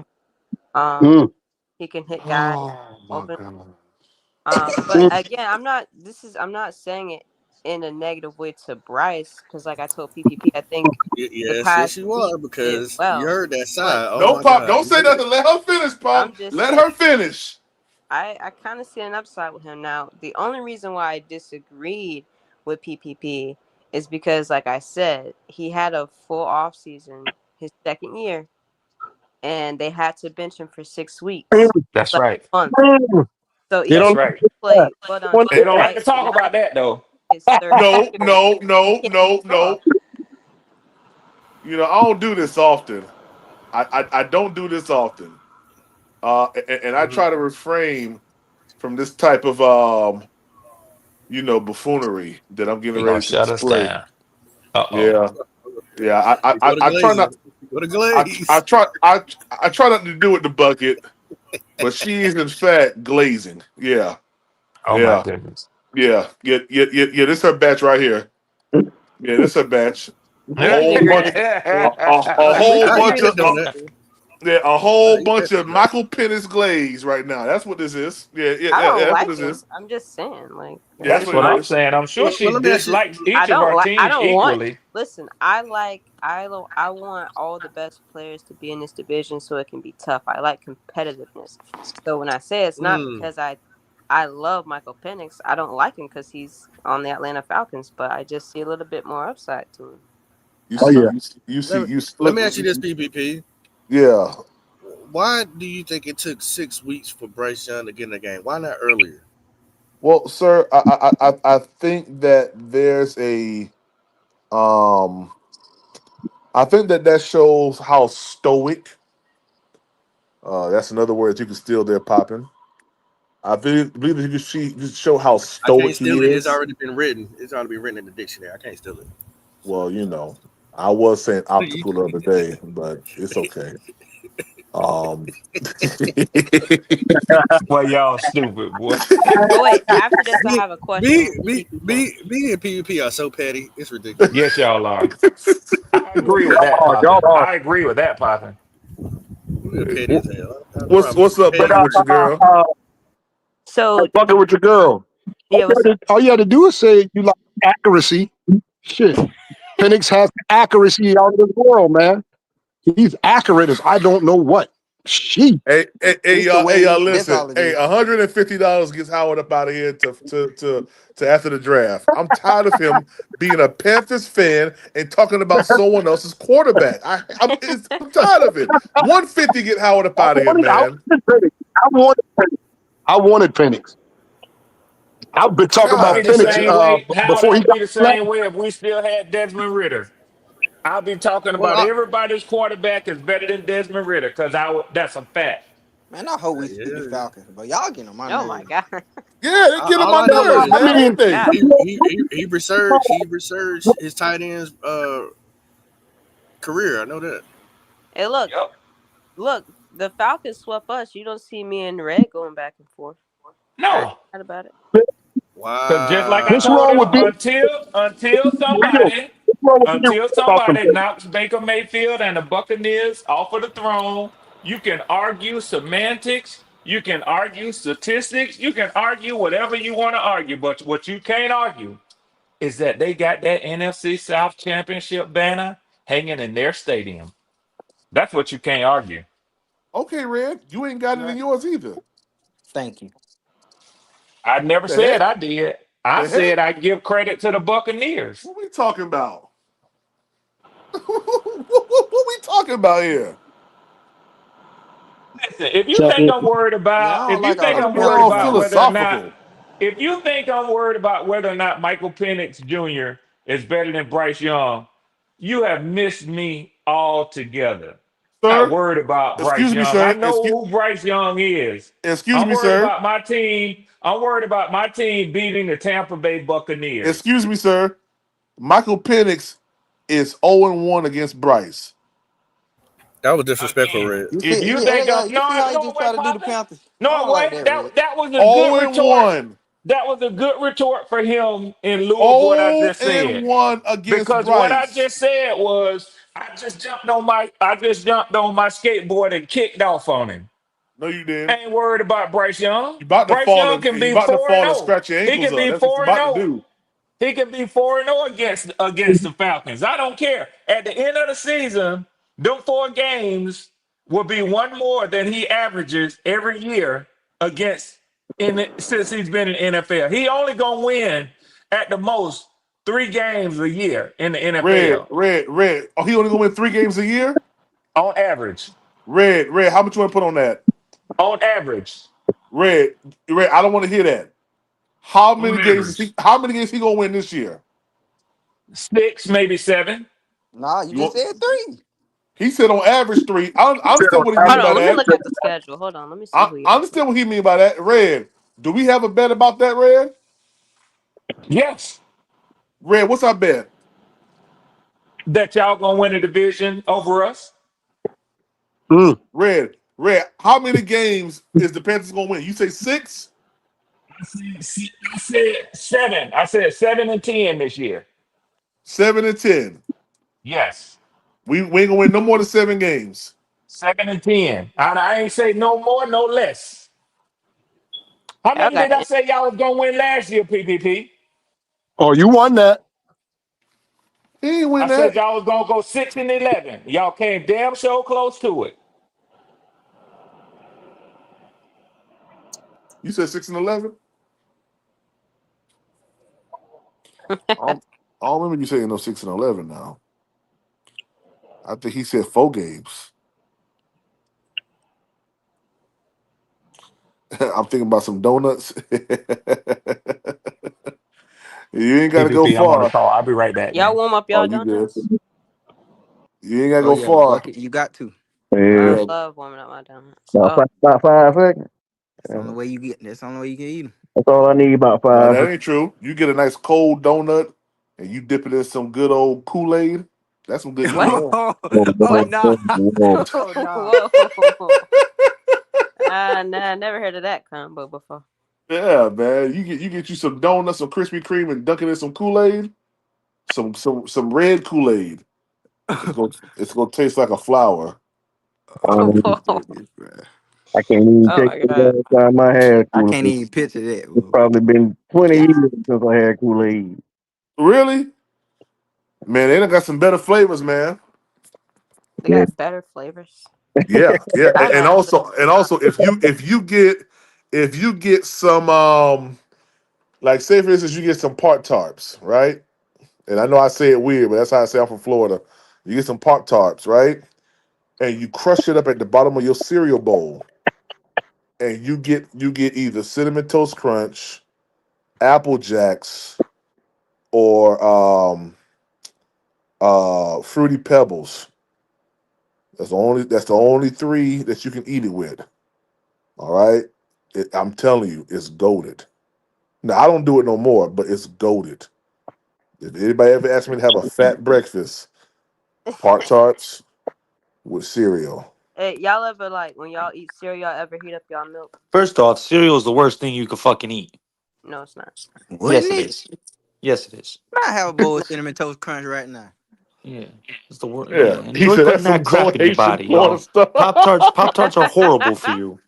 Speaker 4: Um,
Speaker 11: Mm,
Speaker 4: he can hit guys
Speaker 1: Oh my
Speaker 4: open.
Speaker 1: god.
Speaker 4: But
Speaker 11: mm.
Speaker 4: again, I'm not saying it in a negative way to Bryce because, like I told PPP, I think the
Speaker 14: Yes, yes,
Speaker 4: past
Speaker 14: you
Speaker 4: week
Speaker 14: are
Speaker 4: did
Speaker 14: because you
Speaker 4: well.
Speaker 14: heard that
Speaker 4: But
Speaker 14: side. Oh
Speaker 1: No,
Speaker 14: my
Speaker 1: Pop.
Speaker 14: God,
Speaker 1: Don't
Speaker 14: you
Speaker 1: say
Speaker 14: heard it.
Speaker 1: nothing. Let her finish,
Speaker 4: I'm
Speaker 1: Pop.
Speaker 4: just
Speaker 1: Let
Speaker 4: saying,
Speaker 1: her finish.
Speaker 4: I kind of see an upside with him now. The only reason why I disagreed with PPP is because, like I said, he had a full off season his second year, and they had to bench him for 6 weeks,
Speaker 3: That's
Speaker 4: like
Speaker 3: right.
Speaker 4: a month.
Speaker 11: Mm.
Speaker 4: So
Speaker 11: They
Speaker 3: That's
Speaker 4: even
Speaker 11: don't
Speaker 3: right.
Speaker 11: that.
Speaker 4: play, hold on,
Speaker 11: One
Speaker 3: They
Speaker 4: even
Speaker 3: don't like
Speaker 4: Bryce
Speaker 3: to
Speaker 4: did
Speaker 3: talk
Speaker 4: not
Speaker 3: about that though.
Speaker 4: his third
Speaker 1: No,
Speaker 4: year.
Speaker 1: no,
Speaker 4: He
Speaker 1: no,
Speaker 4: can't get
Speaker 1: no,
Speaker 4: off.
Speaker 1: no. I don't do this often. I don't do this often. And I
Speaker 14: Mhm.
Speaker 1: try to refrain from this type of buffoonery that I'm getting
Speaker 3: He gonna
Speaker 1: ready to
Speaker 3: shut us
Speaker 1: display.
Speaker 3: down. Uh-oh.
Speaker 1: Yeah, yeah.
Speaker 14: You go to
Speaker 1: I try not.
Speaker 14: glazing. You go to
Speaker 1: I
Speaker 14: glaze.
Speaker 1: try. I try not to do it the bucket, but she is in fact glazing. Yeah,
Speaker 3: Oh my
Speaker 1: yeah,
Speaker 3: goodness.
Speaker 1: yeah. This her batch right here. Yeah, this her batch. A
Speaker 4: We can
Speaker 1: whole
Speaker 4: agree.
Speaker 1: bunch. A
Speaker 4: We
Speaker 1: whole
Speaker 4: can
Speaker 14: I eat
Speaker 1: bunch
Speaker 4: agree to
Speaker 14: that
Speaker 1: of.
Speaker 14: donut.
Speaker 4: disagree.
Speaker 1: Yeah, a
Speaker 14: I
Speaker 1: whole
Speaker 14: eat that
Speaker 1: bunch of
Speaker 14: donut.
Speaker 1: Michael Pennis glaze right now. That's what this is.
Speaker 4: I
Speaker 1: Yeah.
Speaker 4: don't
Speaker 1: That's what
Speaker 4: like
Speaker 1: this
Speaker 4: it.
Speaker 1: is.
Speaker 4: I'm just saying, like,
Speaker 1: Yeah,
Speaker 4: it's
Speaker 1: that's
Speaker 3: That's
Speaker 1: what
Speaker 4: just
Speaker 3: what
Speaker 1: it
Speaker 4: my.
Speaker 3: I'm
Speaker 1: is.
Speaker 3: saying. I'm sure she
Speaker 14: Let me ask you.
Speaker 3: dislikes each of our
Speaker 4: I
Speaker 3: teams
Speaker 4: don't want.
Speaker 3: equally.
Speaker 4: Listen, I want all the best players to be in this division so it can be tough. I like competitiveness. So when I say it's not
Speaker 14: Mm,
Speaker 4: because I love Michael Penix, I don't like him because he's on the Atlanta Falcons, but I just see a little bit more upside to him.
Speaker 1: You
Speaker 11: Oh
Speaker 1: see,
Speaker 11: yeah.
Speaker 14: let, me,
Speaker 1: you see,
Speaker 14: let
Speaker 1: look.
Speaker 14: me ask you this, PPP.
Speaker 1: Yeah.
Speaker 14: Why do you think it took 6 weeks for Bryce Young to get in the game? Why not earlier?
Speaker 1: Well, sir, I think that there's a um I think that shows how stoic That's another word that you can steal there, popping. I believe that you can show how
Speaker 14: I can't
Speaker 1: stoic he
Speaker 14: steal it. It's
Speaker 1: is.
Speaker 14: already been written. It's already been written in the dictionary. I can't steal it.
Speaker 1: Well, I was saying
Speaker 14: You
Speaker 1: optical the other day, but it's okay. Um,
Speaker 3: Well, y'all stupid, boy.
Speaker 4: Oh wait, after this, I
Speaker 14: me,
Speaker 4: have a question with the people phone.
Speaker 14: me and PvP are so petty. It's ridiculous.
Speaker 3: Yes, y'all are. I agree with that,
Speaker 11: Oh, y'all
Speaker 3: Poppin.
Speaker 11: are.
Speaker 3: I agree with that, Poppin.
Speaker 14: We're petty as hell. I have a
Speaker 1: what's
Speaker 14: problem
Speaker 1: what's up,
Speaker 11: But
Speaker 14: petty
Speaker 1: bucket with your girl?
Speaker 4: So
Speaker 11: fucking with your girl.
Speaker 4: yeah, what's up?
Speaker 11: All you had to do is say you like accuracy. Shit. Penix has accuracy out of this world, man. He's accurate as I don't know what. She.
Speaker 13: It's the
Speaker 1: Hey, y'all,
Speaker 13: way. That's
Speaker 1: listen.
Speaker 13: all it
Speaker 1: Hey,
Speaker 13: is.
Speaker 1: $150 gets Howard up out of here to after the draft. I'm tired of him being a Panthers fan and talking about someone else's quarterback. I'm tired of it. 150 get Howard up
Speaker 11: I
Speaker 1: out of here,
Speaker 11: wanted, I
Speaker 1: man.
Speaker 11: wanted Penix. I wanted Penix. I wanted Penix. I've been talking
Speaker 3: I'll
Speaker 11: about
Speaker 3: be the
Speaker 1: God
Speaker 11: Penix
Speaker 3: same
Speaker 1: damn.
Speaker 3: way. Howard,
Speaker 11: before he
Speaker 3: I'll
Speaker 11: got
Speaker 3: be the
Speaker 11: left.
Speaker 3: same way if we still had Desmond Ritter. I'll be talking
Speaker 14: well,
Speaker 3: about everybody's quarterback is better than Desmond Ritter because that's a fact.
Speaker 13: Man, I hope we sweep the
Speaker 14: yeah.
Speaker 13: Falcons, but y'all getting on my
Speaker 4: Oh my
Speaker 13: nerves.
Speaker 4: god.
Speaker 1: Yeah, they get on
Speaker 14: All
Speaker 1: my
Speaker 14: I know
Speaker 1: nerves,
Speaker 14: is
Speaker 11: I
Speaker 1: man.
Speaker 11: mean,
Speaker 1: Ain't they?
Speaker 4: God.
Speaker 14: he resurged his tight ends career. I know that.
Speaker 4: Hey, look,
Speaker 3: Yep.
Speaker 4: look. The Falcons swept us. You don't see me and Red going back and forth. I ain't
Speaker 3: No.
Speaker 4: mad about it.
Speaker 3: Because just like I
Speaker 14: Wow.
Speaker 11: what's
Speaker 3: told
Speaker 11: wrong
Speaker 3: him,
Speaker 11: with being real? What's wrong with being
Speaker 3: until
Speaker 11: real about some
Speaker 3: somebody
Speaker 11: things?
Speaker 3: knocks Baker Mayfield and the Buccaneers off of the throne, you can argue semantics, you can argue statistics, you can argue whatever you want to argue. But what you can't argue is that they got that NFC South Championship banner hanging in their stadium. That's what you can't argue.
Speaker 1: Okay, Red, you ain't got it in
Speaker 13: Right.
Speaker 1: yours either.
Speaker 13: Thank you.
Speaker 3: I never
Speaker 1: The
Speaker 3: said
Speaker 1: heck?
Speaker 3: I did. I
Speaker 1: The heck?
Speaker 3: said I give credit to the Buccaneers.
Speaker 1: What we talking about? what we talking about here?
Speaker 3: Listen, if you
Speaker 11: So,
Speaker 3: think I'm worried
Speaker 13: Yeah, I
Speaker 3: about,
Speaker 13: don't
Speaker 3: if you
Speaker 13: like all
Speaker 3: think
Speaker 1: Y'all
Speaker 13: this
Speaker 3: I'm
Speaker 1: get
Speaker 3: worried
Speaker 13: Panthers
Speaker 1: all
Speaker 3: about
Speaker 13: drama.
Speaker 3: whether or not,
Speaker 1: philosophical.
Speaker 3: if you think I'm worried about whether or not Michael Penix Jr. is better than Bryce Young, you have missed me altogether. Not
Speaker 1: Sir,
Speaker 3: worried about Bryce
Speaker 1: excuse me,
Speaker 3: Young. I
Speaker 1: sir.
Speaker 3: know who Bryce Young is.
Speaker 1: Excuse
Speaker 3: I'm
Speaker 1: me,
Speaker 3: worried
Speaker 1: sir.
Speaker 3: about my team. I'm worried about my team beating the Tampa Bay Buccaneers.
Speaker 1: Excuse me, sir. Michael Penix is 0-1 against Bryce.
Speaker 14: That was disrespectful,
Speaker 3: Again,
Speaker 14: Red.
Speaker 13: You
Speaker 3: if
Speaker 13: see,
Speaker 3: you
Speaker 13: yeah,
Speaker 3: think
Speaker 13: yeah,
Speaker 3: I'm
Speaker 13: you see
Speaker 3: no,
Speaker 13: how he
Speaker 3: no
Speaker 13: just
Speaker 3: way,
Speaker 13: try to do the
Speaker 3: Poppin.
Speaker 13: Panthers? I
Speaker 3: No
Speaker 13: don't like
Speaker 3: way.
Speaker 13: that,
Speaker 3: That
Speaker 13: Red.
Speaker 3: that was a good
Speaker 1: 0 and
Speaker 3: retort.
Speaker 1: 1.
Speaker 3: That was a good retort for him in lieu of what I
Speaker 1: 0
Speaker 3: just
Speaker 1: and
Speaker 3: said.
Speaker 1: 1 against
Speaker 3: Because what I
Speaker 1: Bryce.
Speaker 3: just said was I just jumped on my skateboard and kicked off on him.
Speaker 1: No, you
Speaker 3: I
Speaker 1: didn't.
Speaker 3: ain't worried about Bryce Young.
Speaker 1: You about to
Speaker 3: Bryce
Speaker 1: fall
Speaker 3: Young
Speaker 1: and
Speaker 3: can
Speaker 1: you
Speaker 3: be
Speaker 1: about to
Speaker 3: 4 and
Speaker 1: fall and
Speaker 3: 0.
Speaker 1: scratch your
Speaker 3: He
Speaker 1: ankles
Speaker 3: can
Speaker 1: up.
Speaker 3: be
Speaker 1: That's what you
Speaker 3: 4 and
Speaker 1: about to
Speaker 3: 0.
Speaker 1: do.
Speaker 3: He can be 4 and 0 against the Falcons. I don't care. At the end of the season, them 4 games will be one more than he averages every year against since he's been in NFL. He only gonna win at the most 3 games a year in the
Speaker 1: Red,
Speaker 3: NFL
Speaker 1: red, red. Oh, he only gonna win 3 games a year?
Speaker 3: on average.
Speaker 1: Red, red. How much you want to put on that?
Speaker 3: On average.
Speaker 1: Red, red. I don't want to hear that. How
Speaker 3: On
Speaker 1: many games is
Speaker 3: average.
Speaker 1: he? How many games he gonna win this year?
Speaker 3: 6, maybe 7.
Speaker 13: Nah, you
Speaker 1: You
Speaker 13: just
Speaker 1: want?
Speaker 13: said three.
Speaker 1: He said on average 3. I understand what he mean
Speaker 4: Hold on,
Speaker 1: by
Speaker 4: let me
Speaker 1: that.
Speaker 4: look at the schedule. Hold on, let me see who
Speaker 1: I
Speaker 4: y'all play.
Speaker 1: understand what he mean by that. Red. Do we have a bet about that, Red?
Speaker 3: Yes.
Speaker 1: Red, what's our bet?
Speaker 3: That y'all gonna win the division over us.
Speaker 11: Mm.
Speaker 1: Red, red. How many games is the Panthers gonna win? You say 6,
Speaker 3: I said 7. I said 7 and 10 this year.
Speaker 1: 7 and 10.
Speaker 3: Yes.
Speaker 1: We ain't gonna win no more than 7 games.
Speaker 3: 7 and 10. I ain't say no more, no less. How
Speaker 4: Y'all
Speaker 3: many
Speaker 4: got
Speaker 3: did I say y'all was gonna win last year, PPP?
Speaker 11: Oh, you won that.
Speaker 1: He ain't win
Speaker 3: I said
Speaker 1: that.
Speaker 3: y'all was gonna go 6 and 11. Y'all came damn sure close to it.
Speaker 1: You said 6 and 11. I don't remember you saying no 6 and 11. Now I think he said 4 games. I'm thinking about some donuts. You ain't got to go
Speaker 3: PPP, I'm on the
Speaker 1: far.
Speaker 3: call. I'll be right back,
Speaker 4: y'all
Speaker 3: man.
Speaker 4: warm up
Speaker 1: Oh,
Speaker 4: y'all
Speaker 1: you good?
Speaker 4: donuts.
Speaker 1: You ain't got to
Speaker 13: Oh
Speaker 1: go
Speaker 13: yeah,
Speaker 1: far.
Speaker 13: bucket. You got to.
Speaker 12: Yeah,
Speaker 4: I
Speaker 1: Yeah,
Speaker 4: love warming up my donuts.
Speaker 12: about
Speaker 4: Oh,
Speaker 12: about 5 seconds.
Speaker 13: That's the
Speaker 12: Yeah,
Speaker 13: only way you get. That's the only way you can eat them.
Speaker 12: that's all I need. About
Speaker 1: no,
Speaker 12: five.
Speaker 1: that ain't true. You get a nice cold donut and you dip it in some good old Kool-Aid. That's some good shit
Speaker 4: what?
Speaker 1: there.
Speaker 13: Oh no!
Speaker 12: Whoa.
Speaker 13: Oh no!
Speaker 4: Whoa. Nah, never heard of that combo before.
Speaker 1: Yeah, man. You get you some donuts, some Krispy Kreme, and dunk it in some Kool-Aid, some red Kool-Aid. It's gonna taste like a flower.
Speaker 12: Um,
Speaker 4: Whoa.
Speaker 12: I can't even
Speaker 4: Oh
Speaker 12: take
Speaker 4: my
Speaker 12: the
Speaker 4: god.
Speaker 12: last time I had
Speaker 13: I
Speaker 12: Kool
Speaker 13: can't
Speaker 12: Aid.
Speaker 13: even picture that.
Speaker 12: It's
Speaker 13: Bro.
Speaker 12: probably been 20 years since I had Kool Aid.
Speaker 1: Really? Man, they done got some better flavors, man.
Speaker 4: They
Speaker 12: Yeah,
Speaker 4: got better flavors.
Speaker 1: Yeah, yeah.
Speaker 4: I
Speaker 1: And
Speaker 4: got some.
Speaker 1: also if you get some like say for instance you get some Pop Tarts, right? And I know I say it weird, but that's how I say I'm from Florida. You get some Pop Tarts, right? And you crush it up at the bottom of your cereal bowl, and you get either cinnamon toast crunch, apple jacks, or fruity pebbles. That's the only three that you can eat it with. All right, I'm telling you, it's goaded. Now I don't do it no more, but it's goaded. If anybody ever asked me to have a fat breakfast, Pop Tarts with cereal.
Speaker 4: Hey, y'all ever like when y'all eat cereal? Y'all ever heat up y'all milk?
Speaker 2: First off, cereal is the worst thing you could fucking eat.
Speaker 4: No, it's not.
Speaker 2: Yes,
Speaker 13: Wouldn't
Speaker 2: it
Speaker 13: it?
Speaker 2: is. Yes, it is.
Speaker 13: I have a bowl of cinnamon toast crunch right now.
Speaker 2: Yeah, it's the worst. Yeah,
Speaker 1: Yeah, he
Speaker 2: enjoy
Speaker 1: said
Speaker 2: putting
Speaker 1: that's some
Speaker 2: that crap
Speaker 1: Zoe
Speaker 2: in your
Speaker 1: Haitian
Speaker 2: body,
Speaker 1: Florida
Speaker 2: yo.
Speaker 1: stuff.
Speaker 2: Pop tarts are horrible for you.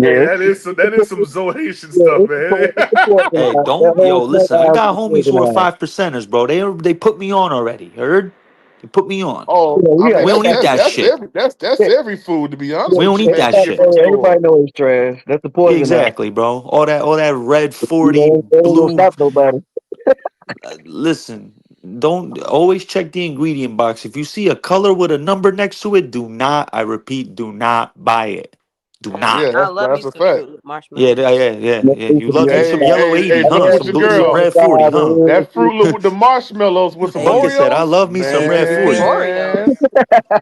Speaker 1: Hey,
Speaker 12: yeah,
Speaker 1: that is some Zoe Haitian
Speaker 12: yeah,
Speaker 1: stuff, man.
Speaker 12: it's
Speaker 2: Hey,
Speaker 12: organized. That
Speaker 2: don't
Speaker 12: whole
Speaker 2: yo
Speaker 12: snack
Speaker 2: listen. I
Speaker 12: aisle
Speaker 2: got
Speaker 12: is
Speaker 2: homies who are
Speaker 12: organized.
Speaker 2: 5%ers, bro. They put me on already. Heard? They put me on.
Speaker 1: Oh,
Speaker 12: Yeah,
Speaker 1: I
Speaker 12: yeah,
Speaker 1: mean
Speaker 2: We
Speaker 12: that,
Speaker 2: don't
Speaker 1: that's
Speaker 12: that,
Speaker 2: eat
Speaker 1: that's
Speaker 2: that
Speaker 1: that's
Speaker 2: shit.
Speaker 1: every that's
Speaker 12: that,
Speaker 1: every food to be honest
Speaker 2: We don't
Speaker 1: with you,
Speaker 2: eat
Speaker 1: man.
Speaker 2: that
Speaker 1: You get from
Speaker 2: shit.
Speaker 1: the
Speaker 12: everybody
Speaker 1: store.
Speaker 12: knows it's trash. That's the poison out.
Speaker 2: Exactly, bro. All that red
Speaker 12: You
Speaker 2: 40
Speaker 12: know, they ain't gonna
Speaker 2: blue.
Speaker 12: stop nobody.
Speaker 2: Listen, don't always check the ingredient box. If you see a color with a number next to it, do not. I repeat, do not buy it. Do
Speaker 1: Yeah,
Speaker 2: not.
Speaker 4: I
Speaker 1: that's
Speaker 4: love me
Speaker 1: that's a
Speaker 4: some
Speaker 1: fact.
Speaker 4: Fruit Loop
Speaker 2: Yeah,
Speaker 4: marshmallows.
Speaker 2: yeah. You love
Speaker 1: Yeah,
Speaker 2: you
Speaker 1: hey,
Speaker 2: some yellow
Speaker 1: hey, hey,
Speaker 2: 80,
Speaker 12: I
Speaker 1: book
Speaker 2: huh?
Speaker 1: it
Speaker 12: had
Speaker 1: with
Speaker 12: to
Speaker 1: your
Speaker 12: do
Speaker 2: Some
Speaker 12: it
Speaker 1: girl.
Speaker 2: red
Speaker 12: with
Speaker 2: 40,
Speaker 12: five
Speaker 2: huh?
Speaker 12: and
Speaker 1: That Fruit Loop with the marshmallows with some
Speaker 2: Bucket said, I
Speaker 1: Oreos,
Speaker 2: love me some red 40.
Speaker 1: man.
Speaker 4: Oreos.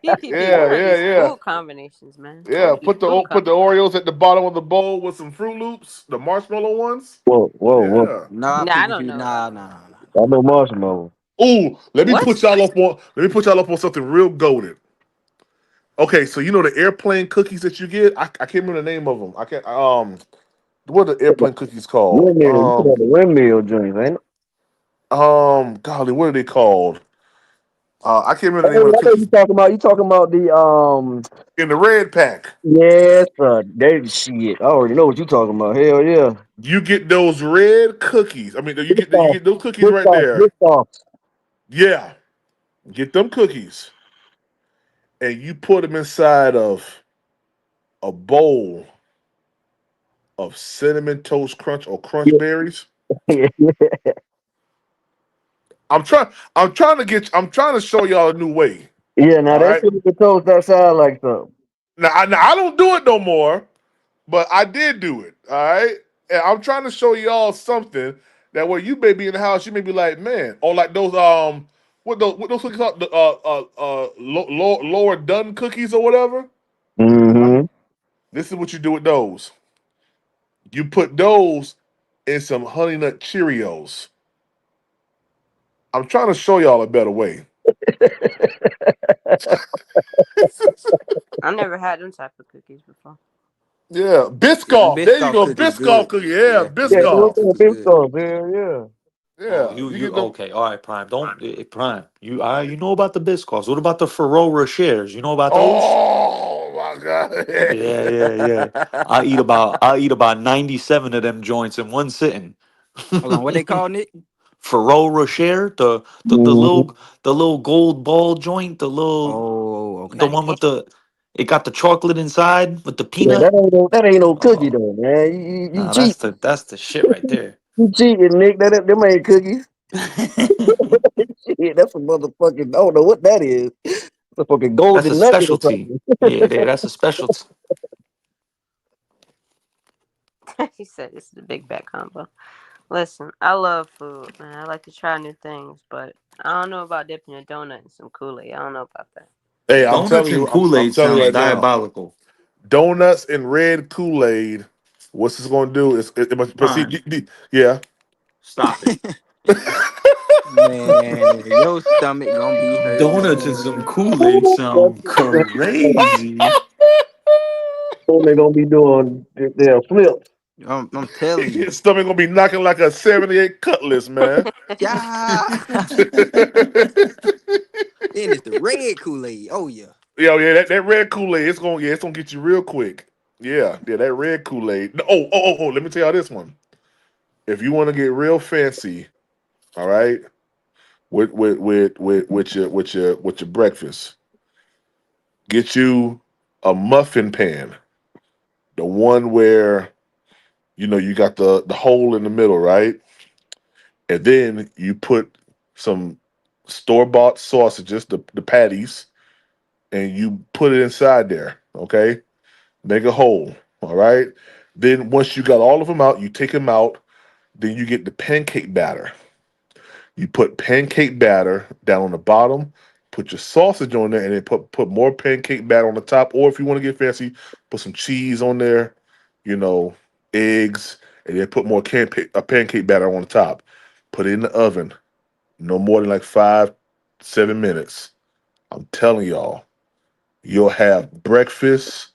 Speaker 4: PPP.
Speaker 1: Yeah,
Speaker 4: What are
Speaker 1: yeah,
Speaker 4: these
Speaker 1: yeah,
Speaker 4: food combinations, man? What
Speaker 1: yeah.
Speaker 4: are these
Speaker 1: Put the
Speaker 4: food
Speaker 1: put the
Speaker 4: combinations?
Speaker 1: Oreos at the bottom of the bowl with some Fruit Loops, the marshmallow ones.
Speaker 12: whoa.
Speaker 1: Yeah.
Speaker 13: Nah,
Speaker 4: Nah, I don't
Speaker 13: PPP.
Speaker 4: know about
Speaker 13: Nah.
Speaker 12: I know marshmallow.
Speaker 1: Ooh,
Speaker 4: what.
Speaker 1: let me put y'all up on something real golden. Okay, so you know the airplane cookies that you get? I can't remember the name of them. I can't what are the airplane cookies called?
Speaker 12: Windmill, you put on the windmill joints, ain't it?
Speaker 1: Golly, what are they called? I can't remember the name
Speaker 12: Oh,
Speaker 1: of the
Speaker 12: I know you
Speaker 1: cookies
Speaker 12: talking about. You talking about the
Speaker 1: in the red pack.
Speaker 12: yes, they shit. I already know what you talking about. Hell yeah.
Speaker 1: You get those red cookies. I mean, you
Speaker 12: Biscoff,
Speaker 1: get those cookies right
Speaker 12: Biscoff,
Speaker 1: there.
Speaker 12: Biscoff.
Speaker 1: Yeah, get them cookies, and you put them inside of a bowl of cinnamon toast crunch or crunch
Speaker 12: Yeah,
Speaker 1: berries.
Speaker 12: yeah.
Speaker 1: I'm trying to show y'all a new way.
Speaker 12: Yeah, now
Speaker 1: All
Speaker 12: that
Speaker 1: right.
Speaker 12: cinnamon toast that sound like something.
Speaker 1: Now I don't do it no more, but I did do it. All right. And I'm trying to show y'all something that where you may be in the house, you may be like, man, or like those what those cookies called the lower done cookies or whatever.
Speaker 12: Mm-hmm.
Speaker 1: This is what you do with those. You put those in some honey nut Cheerios. I'm trying to show y'all a better way.
Speaker 4: I never had them type of cookies before.
Speaker 1: Yeah,
Speaker 13: Yeah, them
Speaker 1: Biscoff. There you
Speaker 13: Biscoff
Speaker 1: go,
Speaker 13: cookies
Speaker 1: Biscoff
Speaker 13: good.
Speaker 1: cookie. Yeah,
Speaker 13: Yeah, them
Speaker 12: Yeah, those
Speaker 13: Biscoff
Speaker 1: Biscoff.
Speaker 12: are
Speaker 13: cookies good.
Speaker 12: Biscoff. Hell yeah.
Speaker 2: Oh,
Speaker 1: Yeah, you
Speaker 2: you
Speaker 1: get them.
Speaker 2: okay? All right, Prime. Don't Prime. You know about the Biscoffs. What about the Ferrero Rochers? You know about those?
Speaker 1: Oh my
Speaker 2: Yeah.
Speaker 1: god.
Speaker 2: I'll eat about 97 of them joints in one sitting.
Speaker 13: Hold on, what they call Nick?
Speaker 2: Ferrero Rocher,
Speaker 12: Mm-hmm.
Speaker 2: the little gold ball joint,
Speaker 13: Oh,
Speaker 2: the
Speaker 13: okay.
Speaker 2: one with the it got the chocolate inside with the
Speaker 12: Yeah,
Speaker 2: peanut.
Speaker 12: that ain't no cookie
Speaker 2: Oh,
Speaker 12: though, man. You
Speaker 2: nah,
Speaker 12: cheat.
Speaker 2: that's the shit right there.
Speaker 12: You cheating, Nick. Them ain't cookies. Shit, that's a motherfucking. I don't know what that is. It's a fucking
Speaker 2: That's a
Speaker 12: golden nugget or
Speaker 2: specialty.
Speaker 12: something.
Speaker 2: That's a specialty.
Speaker 4: He said this is a big back combo. Listen, I love food, man. I like to try new things, but I don't know about dipping a donut in some Kool-Aid. I don't know about that.
Speaker 1: Hey,
Speaker 2: Donuts and
Speaker 1: I'm
Speaker 2: Kool-Aid
Speaker 1: telling you
Speaker 2: sounds
Speaker 1: right now.
Speaker 2: diabolical.
Speaker 1: Donuts and red Kool-Aid. What's this going to do? It must proceed.
Speaker 2: Fine.
Speaker 1: Yeah.
Speaker 2: Stop it.
Speaker 13: Man, your stomach gonna be hurt,
Speaker 2: Donuts and
Speaker 13: man.
Speaker 2: some Kool-Aid sound crazy.
Speaker 12: They're gonna be doing their flips.
Speaker 13: I'm telling you.
Speaker 1: Your stomach gonna be knocking like a 78 cutlass, man.
Speaker 13: Yeah. Then it's the red Kool-Aid. Oh yeah.
Speaker 1: Yeah, that red Kool-Aid, it's gonna get you real quick. Yeah, that red Kool-Aid. No, oh, let me tell y'all this one. If you want to get real fancy, all right, with your breakfast, get you a muffin pan. The one where you got the hole in the middle, right? And then you put some store-bought sausages, the patties, and you put it inside there, okay? Make a hole, all right? Then once you got all of them out, you take them out, then you get the pancake batter. You put pancake batter down on the bottom, put your sausage on there, and then put more pancake batter on the top. Or if you want to get fancy, put some cheese on there, you know, eggs, and then put more pancake batter on the top. Put it in the oven, no more than like 5, 7 minutes. I'm telling y'all, you'll have breakfast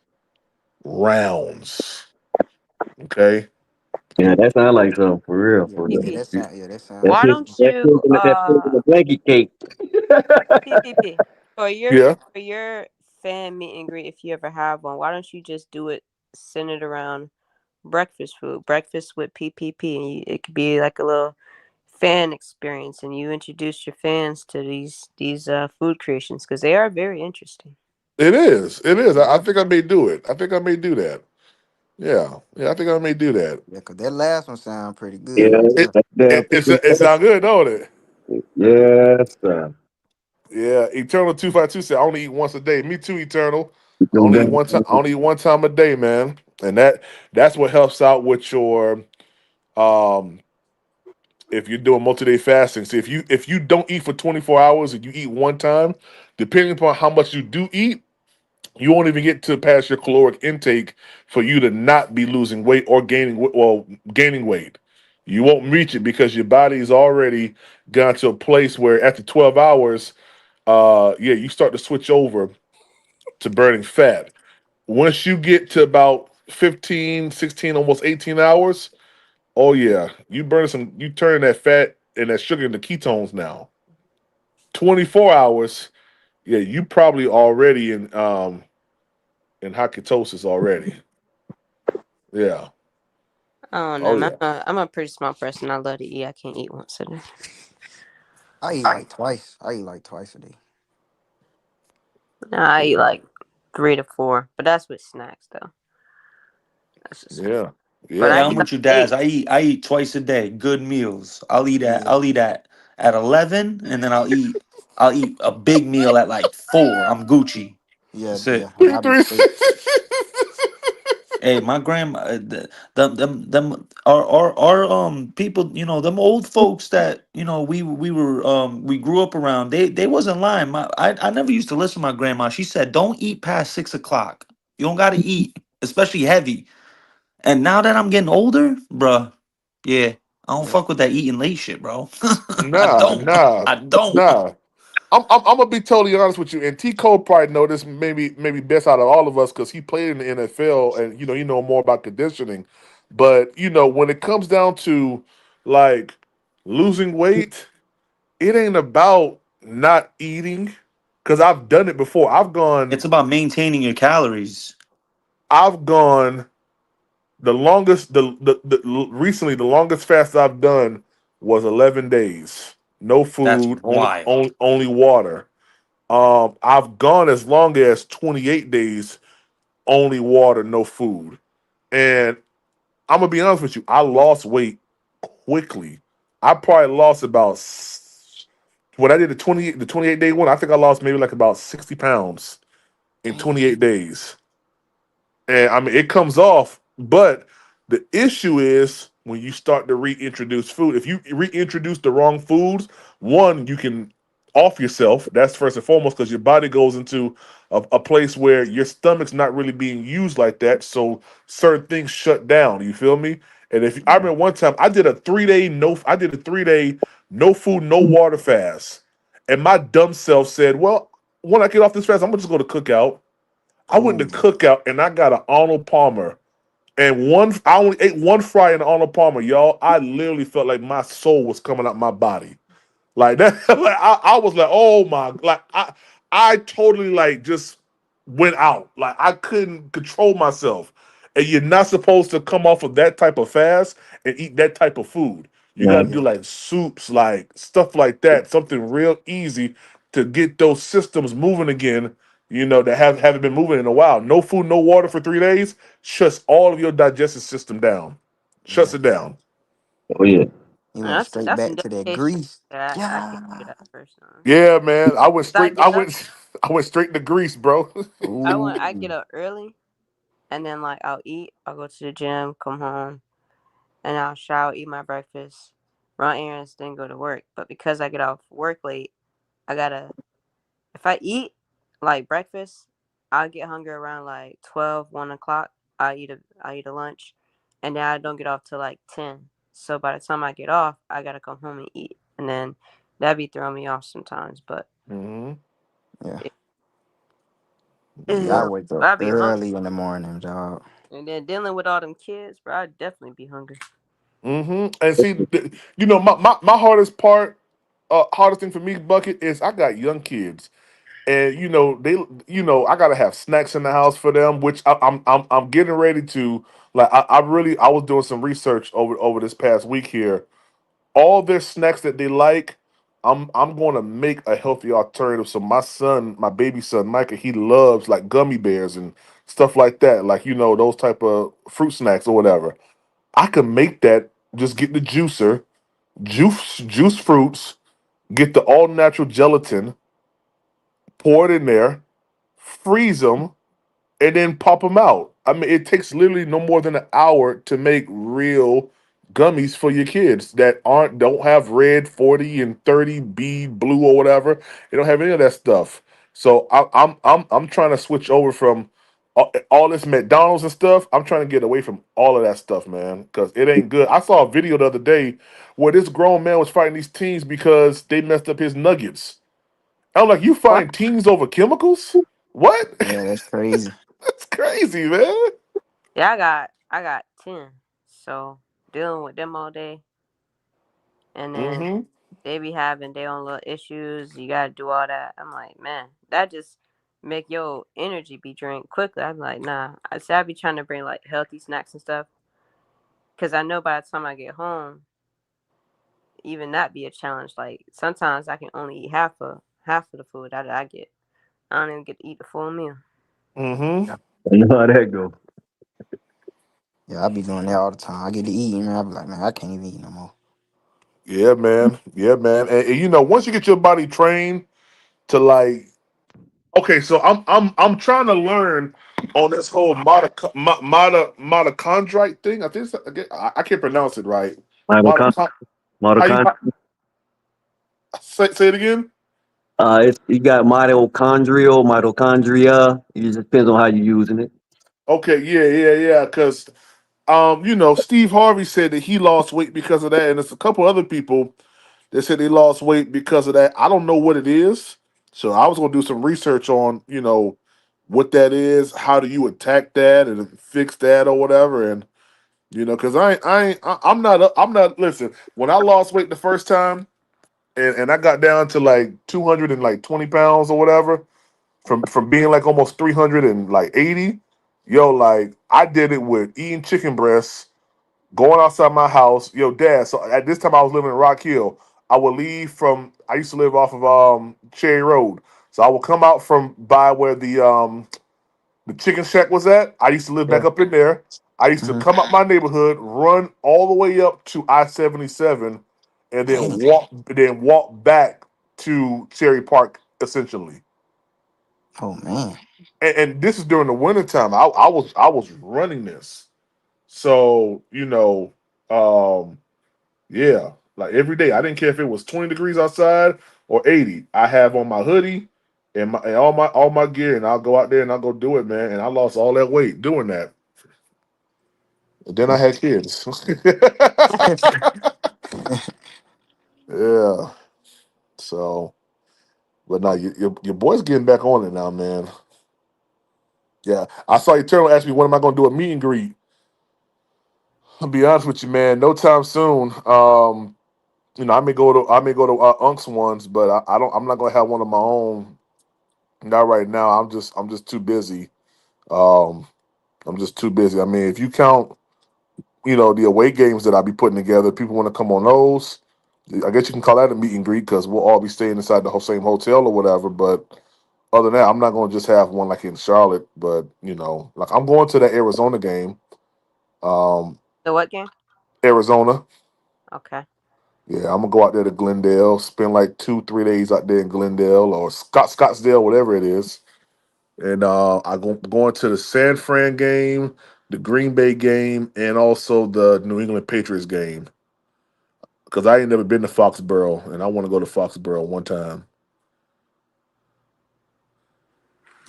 Speaker 1: rounds. Okay?
Speaker 12: Yeah, that sounds like something for real,
Speaker 13: Yeah,
Speaker 12: for
Speaker 13: yeah,
Speaker 12: real.
Speaker 4: PP.
Speaker 13: that sound yeah, that sound
Speaker 12: That
Speaker 4: Why
Speaker 13: good.
Speaker 12: put
Speaker 4: don't
Speaker 12: that
Speaker 4: you
Speaker 12: put in the blanket cake.
Speaker 4: PPP for your
Speaker 1: Yeah.
Speaker 4: for your fan meet and greet if you ever have one? Why don't you just do it centered around breakfast food, breakfast with PPP, and it could be like a little fan experience, and you introduce your fans to these food creations because they are very interesting.
Speaker 1: It is. It is. I
Speaker 13: Yeah,
Speaker 1: think I may do it. I think I may do that. Yeah. Yeah, I think I may do that.
Speaker 13: yeah, cause that last one sound pretty
Speaker 12: Yeah,
Speaker 13: good.
Speaker 1: It
Speaker 12: that damn
Speaker 1: it sound good, don't it?
Speaker 12: yes, sir.
Speaker 1: Yeah. Eternal 252 said I only eat once a day. Me too, Eternal. I
Speaker 12: Them
Speaker 1: only eat
Speaker 12: damn-
Speaker 1: one time. I only eat one time a day, man. And that's what helps out with your um if you're doing multi-day fasting. See, if you don't eat for 24 hours and you eat one time, depending upon how much you do eat, you won't even get to past your caloric intake for you to not be losing weight or gaining weight. You won't reach it because your body is already gone to a place where after 12 hours, you start to switch over to burning fat. Once you get to about 15, 16, almost 18 hours, oh yeah, you turn that fat and that sugar into ketones now. 24 hours, yeah, you probably already in hot ketosis already. Yeah.
Speaker 4: I don't know.
Speaker 1: Oh
Speaker 4: I'm
Speaker 1: yeah.
Speaker 4: a pretty small person. I love to eat. I can't eat once a day.
Speaker 13: I eat like twice. I eat like twice a day.
Speaker 4: Nah, I eat like 3 to 4, but that's with snacks though. That's just
Speaker 1: Yeah.
Speaker 4: But
Speaker 1: Yeah.
Speaker 2: Yeah,
Speaker 4: I
Speaker 2: I'm
Speaker 4: eat like
Speaker 2: with you, Daz.
Speaker 4: 8.
Speaker 2: I eat twice a day. Good meals. I'll eat at
Speaker 13: Yeah,
Speaker 2: I'll eat at 11, and then I'll eat a big meal at like 4. I'm Gucci.
Speaker 13: yeah,
Speaker 2: That's
Speaker 13: yeah.
Speaker 2: it.
Speaker 13: And
Speaker 1: Three,
Speaker 13: I be
Speaker 1: three.
Speaker 13: straight.
Speaker 2: Hey, my grandma, them our people, them old folks that we grew up around. They wasn't lying. I never used to listen to my grandma. She said, "Don't eat past 6 o'clock. You don't got to eat, especially heavy." And now that I'm getting older, bruh, yeah, I don't
Speaker 13: Yep.
Speaker 2: fuck with that eating late shit, bro. I
Speaker 1: Nah,
Speaker 2: don't.
Speaker 1: nah,
Speaker 2: I don't.
Speaker 1: nah. I'm gonna be totally honest with you, and T Cole probably know this maybe best out of all of us because he played in the NFL and you know more about conditioning. But when it comes down to like losing weight, it ain't about not eating because I've done it before.
Speaker 2: It's about maintaining your calories.
Speaker 1: I've gone the longest the recently the longest fast I've done was 11 days. No
Speaker 2: That's
Speaker 1: food,
Speaker 2: wild.
Speaker 1: only water. I've gone as long as 28 days, only water, no food. And I'm gonna be honest with you, I lost weight quickly. I probably lost when I did the 28 day one, I think I lost maybe like about 60 pounds in
Speaker 13: Damn.
Speaker 1: 28 days. And I mean, it comes off, but the issue is when you start to reintroduce food. If you reintroduce the wrong foods, one, you can off yourself. That's first and foremost because your body goes into a place where your stomach's not really being used like that. So certain things shut down. You feel me? And if I remember one time, I did a 3 day no food, no water fast, and my dumb self said, "Well, when I get off this fast, I'm just going to cook out." I went to
Speaker 5: Oh,
Speaker 1: cookout and I got an Arnold Palmer. And I only ate one fry in the Arnold Palmer, y'all. I literally felt like my soul was coming out my body. Like that, like I was like, oh my, like I totally like just went out. Like I couldn't control myself. And you're not supposed to come off of that type of fast and eat that type of food. You got
Speaker 12: Right.
Speaker 1: to do
Speaker 5: yeah.
Speaker 1: like soups, like stuff like that, something real easy to get those systems moving again. That haven't been moving in a while. No food, no water for 3 days shuts all of your digestive system down. Shuts
Speaker 5: Yeah.
Speaker 1: it down.
Speaker 12: Oh yeah.
Speaker 5: He went straight
Speaker 4: That's some
Speaker 5: back to that
Speaker 4: dedication.
Speaker 5: grease.
Speaker 4: I can't do
Speaker 5: Yeah.
Speaker 4: that personally.
Speaker 1: Yeah, man. I went
Speaker 4: I
Speaker 1: straight.
Speaker 4: get up.
Speaker 1: I went straight to Greece, bro.
Speaker 4: I get
Speaker 5: Ooh.
Speaker 4: up early, and then like I'll eat. I'll go to the gym, come home, and I'll shower, eat my breakfast, run errands, then go to work. But because I get off work late, I gotta. If I eat like breakfast, I'll get hungry around like 12, 1 o'clock. I eat a lunch, and then I don't get off till like 10. So by the time I get off, I gotta come home and eat, and then that be throwing me off sometimes. But
Speaker 1: hmm
Speaker 5: Yeah.
Speaker 4: it,
Speaker 5: Yeah, I
Speaker 1: Yep.
Speaker 5: wake up
Speaker 4: I be hungry,
Speaker 5: early in the morning, dog.
Speaker 4: and then dealing with all them kids, bro, I definitely be hungry.
Speaker 1: And see, my hardest thing for me, Bucket, is I got young kids, and I gotta have snacks in the house for them, which I'm getting ready to like. I was doing some research over this past week here. All their snacks that they like, I'm going to make a healthy alternative. So my baby son Micah, he loves like gummy bears and stuff like that, like those type of fruit snacks or whatever. I can make that. Just get the juicer, juice fruits, get the all natural gelatin, pour it in there, freeze them, and then pop them out. I mean, it takes literally no more than an hour to make real gummies for your kids that don't have red 40 and 30B blue or whatever. They don't have any of that stuff. So I'm trying to switch over from all this McDonald's and stuff. I'm trying to get away from all of that stuff, man, because it ain't good. I saw a video the other day where this grown man was fighting these teens because they messed up his nuggets. I'm like, you
Speaker 4: What?
Speaker 1: find teens over chemicals? What?
Speaker 5: Yeah, that's crazy.
Speaker 1: That's crazy, man.
Speaker 4: Yeah, I got 10. So dealing with them all day, and then
Speaker 1: Mm-hmm.
Speaker 4: they be having their own little issues. You gotta do all that. I'm like, man, that just make your energy be drained quickly. I'm like, nah. I be trying to bring like healthy snacks and stuff, cause I know by the time I get home, even that be a challenge. Like sometimes I can only eat half of the food that I get. I don't even get to eat the full meal.
Speaker 1: Mm-hmm.
Speaker 12: I know how that go.
Speaker 5: Yeah, I be doing that all the time. I get to eating, man. I be like, man, I can't even eat no more.
Speaker 1: Yeah, man. Yeah, man. And once you get your body trained to like, okay, so I'm trying to learn on this whole mitochondrite thing. I think I can't pronounce it right.
Speaker 12: Mitochondria.
Speaker 1: Mitochondria. How you
Speaker 12: Mitochondria.
Speaker 1: say it again?
Speaker 12: It's you got mitochondria. It just depends on how you're using it.
Speaker 1: Okay, yeah. Because Steve Harvey said that he lost weight because of that, and there's a couple other people they said they lost weight because of that. I don't know what it is. So I was gonna do some research on, what that is, how do you attack that and fix that or whatever. And because I'm not listen, when I lost weight the first time and I got down to like 220 pounds or whatever, from being like almost 380, yo, like I did it with eating chicken breasts, going outside my house. Yo, dad. So at this time I was living in Rock Hill. I would leave from. I used to live off of Cherry Road. So I would come out from by where the chicken shack was at. I used to live back
Speaker 5: Yeah.
Speaker 1: up in there. I used to
Speaker 5: Mm-hmm.
Speaker 1: come up my neighborhood, run all the way up to I-77, and
Speaker 5: Damn.
Speaker 1: then walk back to Cherry Park essentially.
Speaker 5: Oh man.
Speaker 1: And this is during the wintertime. I was running this. So, yeah, like every day. I didn't care if it was 20 degrees outside or 80. I have on my hoodie and all my gear, and I'll go out there and I'll go do it, man. And I lost all that weight doing that. And then I had kids. Yeah. So, but now your boy's getting back on it now, man. Yeah, I saw Eternal ask me when am I going to do a meet and greet. I'll be honest with you, man. No time soon. I may go to Unc's ones, but I don't. I'm not going to have one of my own. Not right now. I'm just too busy. Um, I'm just too busy. I mean, if you count, the away games that I be putting together, people want to come on those. I guess you can call that a meet and greet because we'll all be staying inside the same hotel or whatever. But other than that, I'm not going to just have one like in Charlotte. But like I'm going to that Arizona game. Um,
Speaker 4: The what game?
Speaker 1: Arizona.
Speaker 4: Okay.
Speaker 1: Yeah, I'm gonna go out there to Glendale, spend like 2-3 days out there in Glendale or Scottsdale, whatever it is. And going to the San Fran game, the Green Bay game, and also the New England Patriots game. Because I ain't never been to Foxborough, and I want to go to Foxborough one time.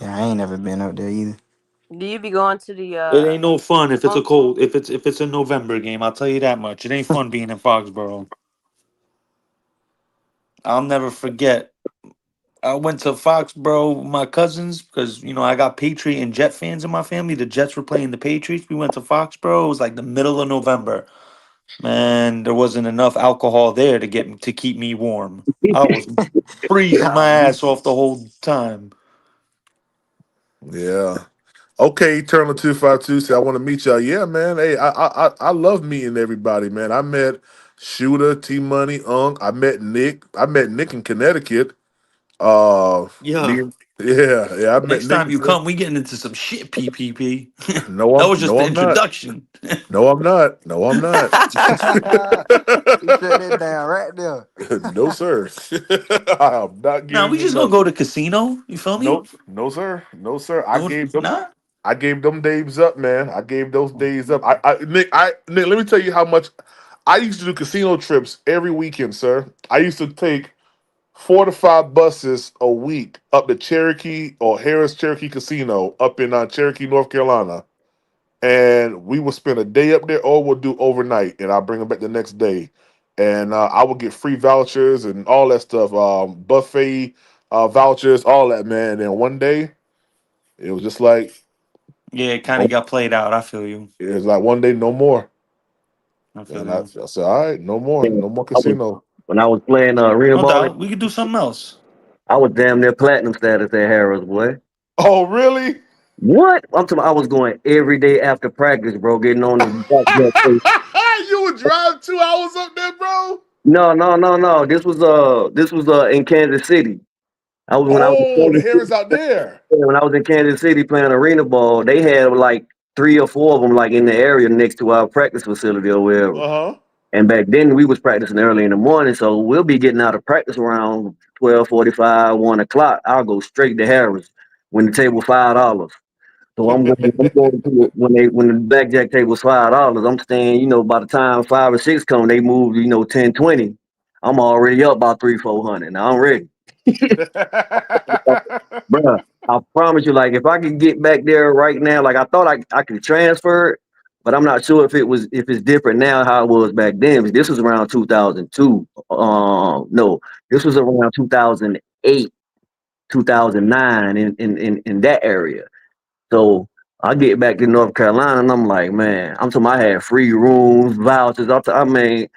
Speaker 13: Yeah, I ain't never been up there either.
Speaker 4: Do you be going to the
Speaker 2: It ain't no fun if it's a
Speaker 4: home?
Speaker 2: cold if it's a November game. I'll tell you that much. It ain't fun being in Foxborough. I'll never forget. I went to Foxborough with my cousins because I got Patriot and Jet fans in my family. The Jets were playing the Patriots. We went to Foxborough. It was like the middle of November. Man, there wasn't enough alcohol there to keep me warm. I was freezing my ass off the whole time.
Speaker 1: Yeah. Okay, Eternal 252 said I want to meet y'all. Yeah, man. Hey, I love meeting everybody, man. I met Shooter, T Money, Unk. I met Nick. I met Nick in Connecticut.
Speaker 2: Yeah.
Speaker 1: Me, yeah, yeah. I met
Speaker 2: Next
Speaker 1: Nick.
Speaker 2: time you come, we getting into some shit, PPP.
Speaker 1: No,
Speaker 2: That
Speaker 1: I'm
Speaker 2: was just
Speaker 1: no,
Speaker 2: the
Speaker 1: I'm not.
Speaker 2: introduction.
Speaker 1: No, I'm not. No, I'm not.
Speaker 13: He shut that down right there.
Speaker 1: No, sir. I'm not
Speaker 2: Now
Speaker 1: giving
Speaker 2: we
Speaker 1: you
Speaker 2: just gonna go
Speaker 1: nothing.
Speaker 2: to casino. You feel me?
Speaker 1: Nope. No, sir. No, sir. I
Speaker 2: No,
Speaker 1: gave them.
Speaker 2: nah.
Speaker 1: I gave them days up, man. I gave those days up. Nick, let me tell you how much I used to do casino trips every weekend, sir. I used to take 4 to 5 buses a week up to Cherokee or Harris Cherokee Casino up in Cherokee, North Carolina, and we would spend a day up there, or we'll do overnight, and I'll bring them back the next day, and I would get free vouchers and all that stuff, buffet vouchers, all that, man. And one day, it was just like
Speaker 2: Yeah, it kind of got played out. I feel you.
Speaker 1: it was like one day, no more.
Speaker 2: I feel
Speaker 1: And I
Speaker 2: you.
Speaker 1: said, all right, no more,
Speaker 12: Yeah,
Speaker 1: no more
Speaker 12: I was
Speaker 1: casino.
Speaker 12: when I was playing arena
Speaker 2: No
Speaker 12: ball.
Speaker 2: doubt. We could do something else.
Speaker 12: I was damn near platinum status at Harris, boy.
Speaker 1: Oh, really?
Speaker 12: What? I'm talking. I was going every day after practice, bro. Getting on the back.
Speaker 1: You would drive 2 hours up there, bro?
Speaker 12: No. This was in Kansas City. I was when I was in
Speaker 1: Oh, the
Speaker 12: Kansas
Speaker 1: hair
Speaker 12: City.
Speaker 1: is out there.
Speaker 12: When I was in Kansas City playing arena ball, they had like 3 or 4 of them like in the area next to our practice facility or wherever.
Speaker 1: Uh-huh.
Speaker 12: And back then we was practicing early in the morning, so we'll be getting out of practice around 12:45, 1 o'clock. I'll go straight to Harris when the table $5. So I'm going to it when the blackjack table's $5. I'm staying, by the time 5 or 6 come, they move, 10, 20. I'm already up about 300, 400. Now I'm ready. Bruh, I promise you, like if I could get back there right now, like I thought I could transfer it, but I'm not sure if it's different now how it was back then. This was around 2002. No, this was around 2008, 2009 in that area. So I get back to North Carolina and I'm like, man, I'm talking. I had free rooms, vouchers. I mean,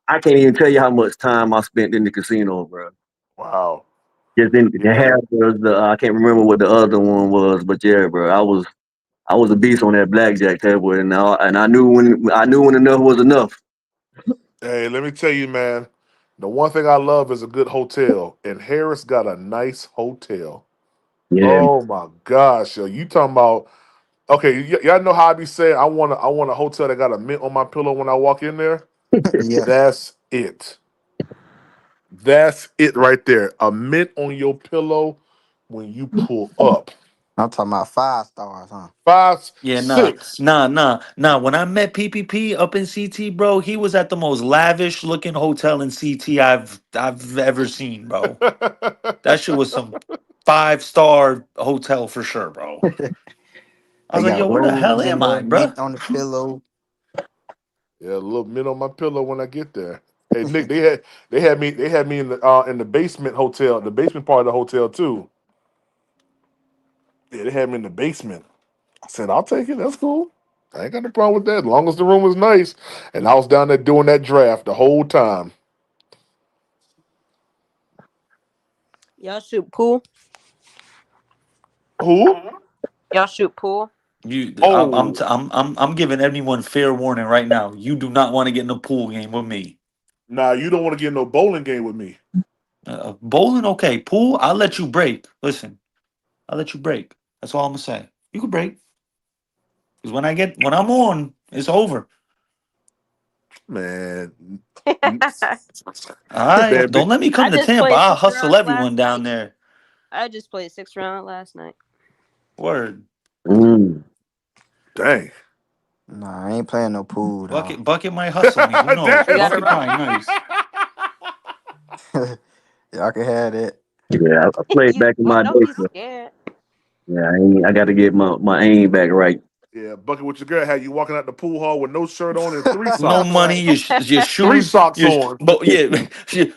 Speaker 12: I can't even tell you how much time I spent in the casino, bro.
Speaker 1: Wow.
Speaker 12: Just in the
Speaker 1: Yeah.
Speaker 12: hair was the I can't remember what the other one was, but yeah, bro, I was a beast on that blackjack table, and I knew when enough was enough.
Speaker 1: Hey, let me tell you, man. The one thing I love is a good hotel, and Harris got a nice hotel.
Speaker 12: Yeah,
Speaker 1: Oh my gosh, yo, you talking about? Okay, y'all know how I be saying I want a hotel that got a mint on my pillow when I walk in there.
Speaker 13: Yeah.
Speaker 1: That's it. That's it right there. A mint on your pillow when you pull up.
Speaker 13: I'm talking about 5 stars, huh?
Speaker 1: Five,
Speaker 2: Yeah, nah,
Speaker 1: six.
Speaker 2: nah, nah, nah. When I met PPP up in CT, bro, he was at the most lavish looking hotel in CT I've ever seen, bro. That shit was some 5-star hotel for sure, bro. I was
Speaker 13: They
Speaker 2: like, yo,
Speaker 13: got
Speaker 2: where the hell
Speaker 13: rose in
Speaker 2: am
Speaker 13: there,
Speaker 2: I,
Speaker 13: mint
Speaker 2: bro?
Speaker 13: on the pillow.
Speaker 1: Yeah, a little mint on my pillow when I get there. Hey Nick, they had me in the basement hotel, the basement part of the hotel too. Yeah, they had me in the basement. I said, I'll take it. That's cool. I ain't got no problem with that. As long as the room was nice. And I was down there doing that draft the whole time.
Speaker 4: Y'all shoot pool?
Speaker 1: Who?
Speaker 4: Y'all shoot pool?
Speaker 2: You,
Speaker 1: Oh,
Speaker 2: I'm giving everyone fair warning right now. You do not want to get in a pool game with me.
Speaker 1: nah, you don't want to get in no bowling game with me.
Speaker 2: Bowling, okay. Pool, I'll let you break. Listen, I'll let you break. That's all I'm gonna say. You can break because when I'm on, it's over.
Speaker 1: Man.
Speaker 4: I
Speaker 2: All right,
Speaker 1: Man,
Speaker 2: don't let me come to
Speaker 4: just
Speaker 2: Tampa.
Speaker 4: played
Speaker 2: I'll
Speaker 4: six
Speaker 2: hustle
Speaker 4: rounds last
Speaker 2: everyone down
Speaker 4: night.
Speaker 2: there.
Speaker 4: I just played six round last night.
Speaker 2: Word.
Speaker 12: Mm.
Speaker 1: dang.
Speaker 13: Nah, I ain't playing no pool, though.
Speaker 2: Bucket might hustle me. Who knows?
Speaker 4: We
Speaker 1: Damn,
Speaker 4: got a
Speaker 2: Bucket
Speaker 1: son.
Speaker 2: probably
Speaker 4: room?
Speaker 2: nice.
Speaker 13: Y'all can have that.
Speaker 12: Yeah, I played
Speaker 4: You
Speaker 12: back in
Speaker 4: well,
Speaker 12: my
Speaker 4: don't
Speaker 12: day.
Speaker 4: be
Speaker 12: So,
Speaker 4: scared.
Speaker 12: yeah, I got to get my aim back right.
Speaker 1: Yeah, Bucket with your girl had you walking out the pool hall with no shirt on and three
Speaker 2: No
Speaker 1: socks.
Speaker 2: money. Your
Speaker 1: Three
Speaker 2: shoes.
Speaker 1: socks on.
Speaker 2: But yeah,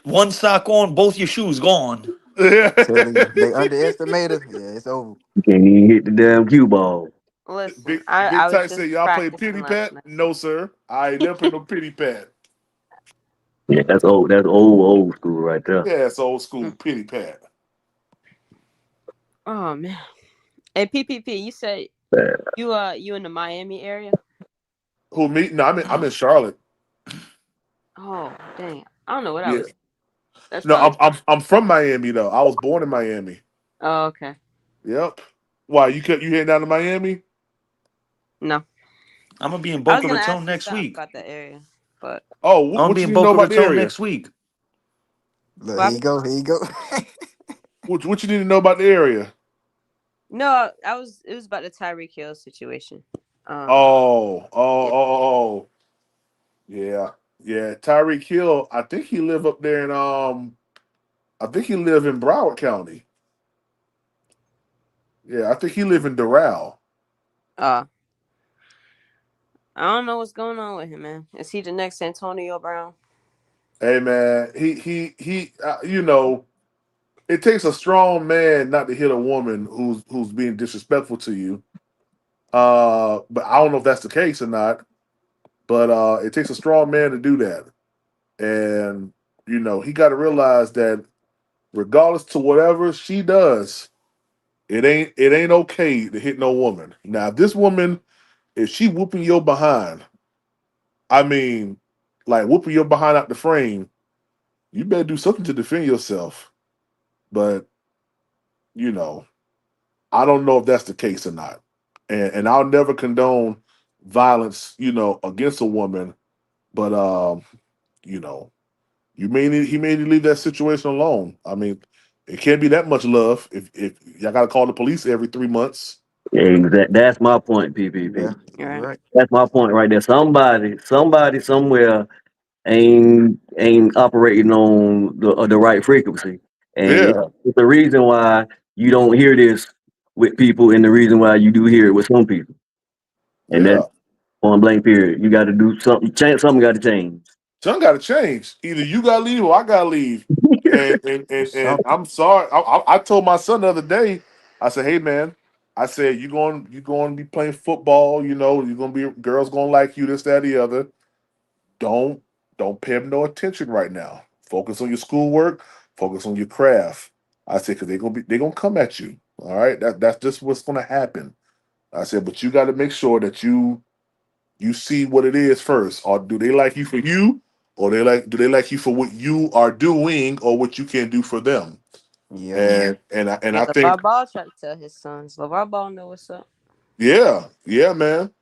Speaker 2: one sock on, both your shoes gone.
Speaker 1: Yeah.
Speaker 13: Telling you, they underestimate us. Yeah, it's over.
Speaker 12: You can't even hit the damn cue ball.
Speaker 4: Listen,
Speaker 1: Big
Speaker 4: I
Speaker 1: Big
Speaker 4: was
Speaker 1: Tight said,
Speaker 4: just
Speaker 1: y'all play
Speaker 4: practicing
Speaker 1: pity
Speaker 4: last
Speaker 1: pat?
Speaker 4: night.
Speaker 1: No, sir. I ain't never played no pity pat.
Speaker 12: Yeah, that's old. That's old school right there.
Speaker 1: Yeah, it's old school
Speaker 4: Mm.
Speaker 1: pity pat.
Speaker 4: Oh man. Hey PPP, you said
Speaker 12: Uh,
Speaker 4: you in the Miami area?
Speaker 1: Who me? No, I'm in Charlotte.
Speaker 4: Oh dang. I don't know what I
Speaker 1: Yeah.
Speaker 4: was. That's
Speaker 1: No,
Speaker 4: probably.
Speaker 1: I'm from Miami though. I was born in Miami.
Speaker 4: Oh okay.
Speaker 1: Yep. Why you heading down to Miami?
Speaker 4: No,
Speaker 2: I'm gonna be in
Speaker 4: I was
Speaker 2: Boca
Speaker 4: gonna
Speaker 2: Raton
Speaker 4: ask you
Speaker 2: next
Speaker 4: something
Speaker 2: week.
Speaker 4: about that area, but
Speaker 1: Oh,
Speaker 2: I'm gonna
Speaker 1: what
Speaker 2: be
Speaker 1: you
Speaker 2: in
Speaker 1: need to know
Speaker 2: Boca
Speaker 1: about the
Speaker 2: Raton
Speaker 1: area?
Speaker 2: next week.
Speaker 13: Look,
Speaker 4: what
Speaker 13: here you
Speaker 4: happened?
Speaker 13: go. Here you go.
Speaker 1: What you need to know about the area?
Speaker 4: No, I was. It was about the Tyreek Hill situation. Um,
Speaker 1: Oh,
Speaker 4: yeah.
Speaker 1: yeah, yeah. Tyreek Hill. I think he live up there in I think he live in Broward County. Yeah, I think he live in Doral.
Speaker 4: Uh, I don't know what's going on with him, man. Is he the next Antonio Brown?
Speaker 1: Hey man, he. You know, it takes a strong man not to hit a woman who's being disrespectful to you. But I don't know if that's the case or not. But it takes a strong man to do that, and you know he got to realize that regardless to whatever she does, it ain't okay to hit no woman. Now, if this woman, if she whooping your behind, I mean, like whooping your behind out the frame, you better do something to defend yourself. But you know, I don't know if that's the case or not, and I'll never condone violence, against a woman. But you know, he may need to leave that situation alone. I mean, it can't be that much love if y'all got to call the police every 3 months.
Speaker 12: That's my point, PPP.
Speaker 13: Yeah,
Speaker 4: All
Speaker 13: you're
Speaker 4: right.
Speaker 13: right.
Speaker 12: That's my point right there. Somebody somewhere ain't operating on the right frequency, and
Speaker 1: Yeah,
Speaker 12: it's the reason why you don't hear this with people, and the reason why you do hear it with some people. And that's
Speaker 1: yeah.
Speaker 12: point blank period. You got to do something. Change something. Got to change.
Speaker 1: Something got to change. Either you got to leave or I got to leave. And
Speaker 13: Something.
Speaker 1: I'm sorry. I told my son the other day. I said, "Hey man, I said you going to be playing football. You're going to be girls going to like you. This, that, the other. Don't don't pay them no attention right now. Focus on your schoolwork. Focus on your craft." I said, "Because they're gonna come at you. All right. That's just what's going to happen." I said, "But you got to make sure that you see what it is first, or do they like you for you, or do they like you for what you are doing or what you can do for them?"
Speaker 13: Yep.
Speaker 1: And
Speaker 4: Yeah,
Speaker 1: I think,
Speaker 4: LeVar Ball tried to tell his sons. LeVar Ball know what's up.
Speaker 1: yeah, man,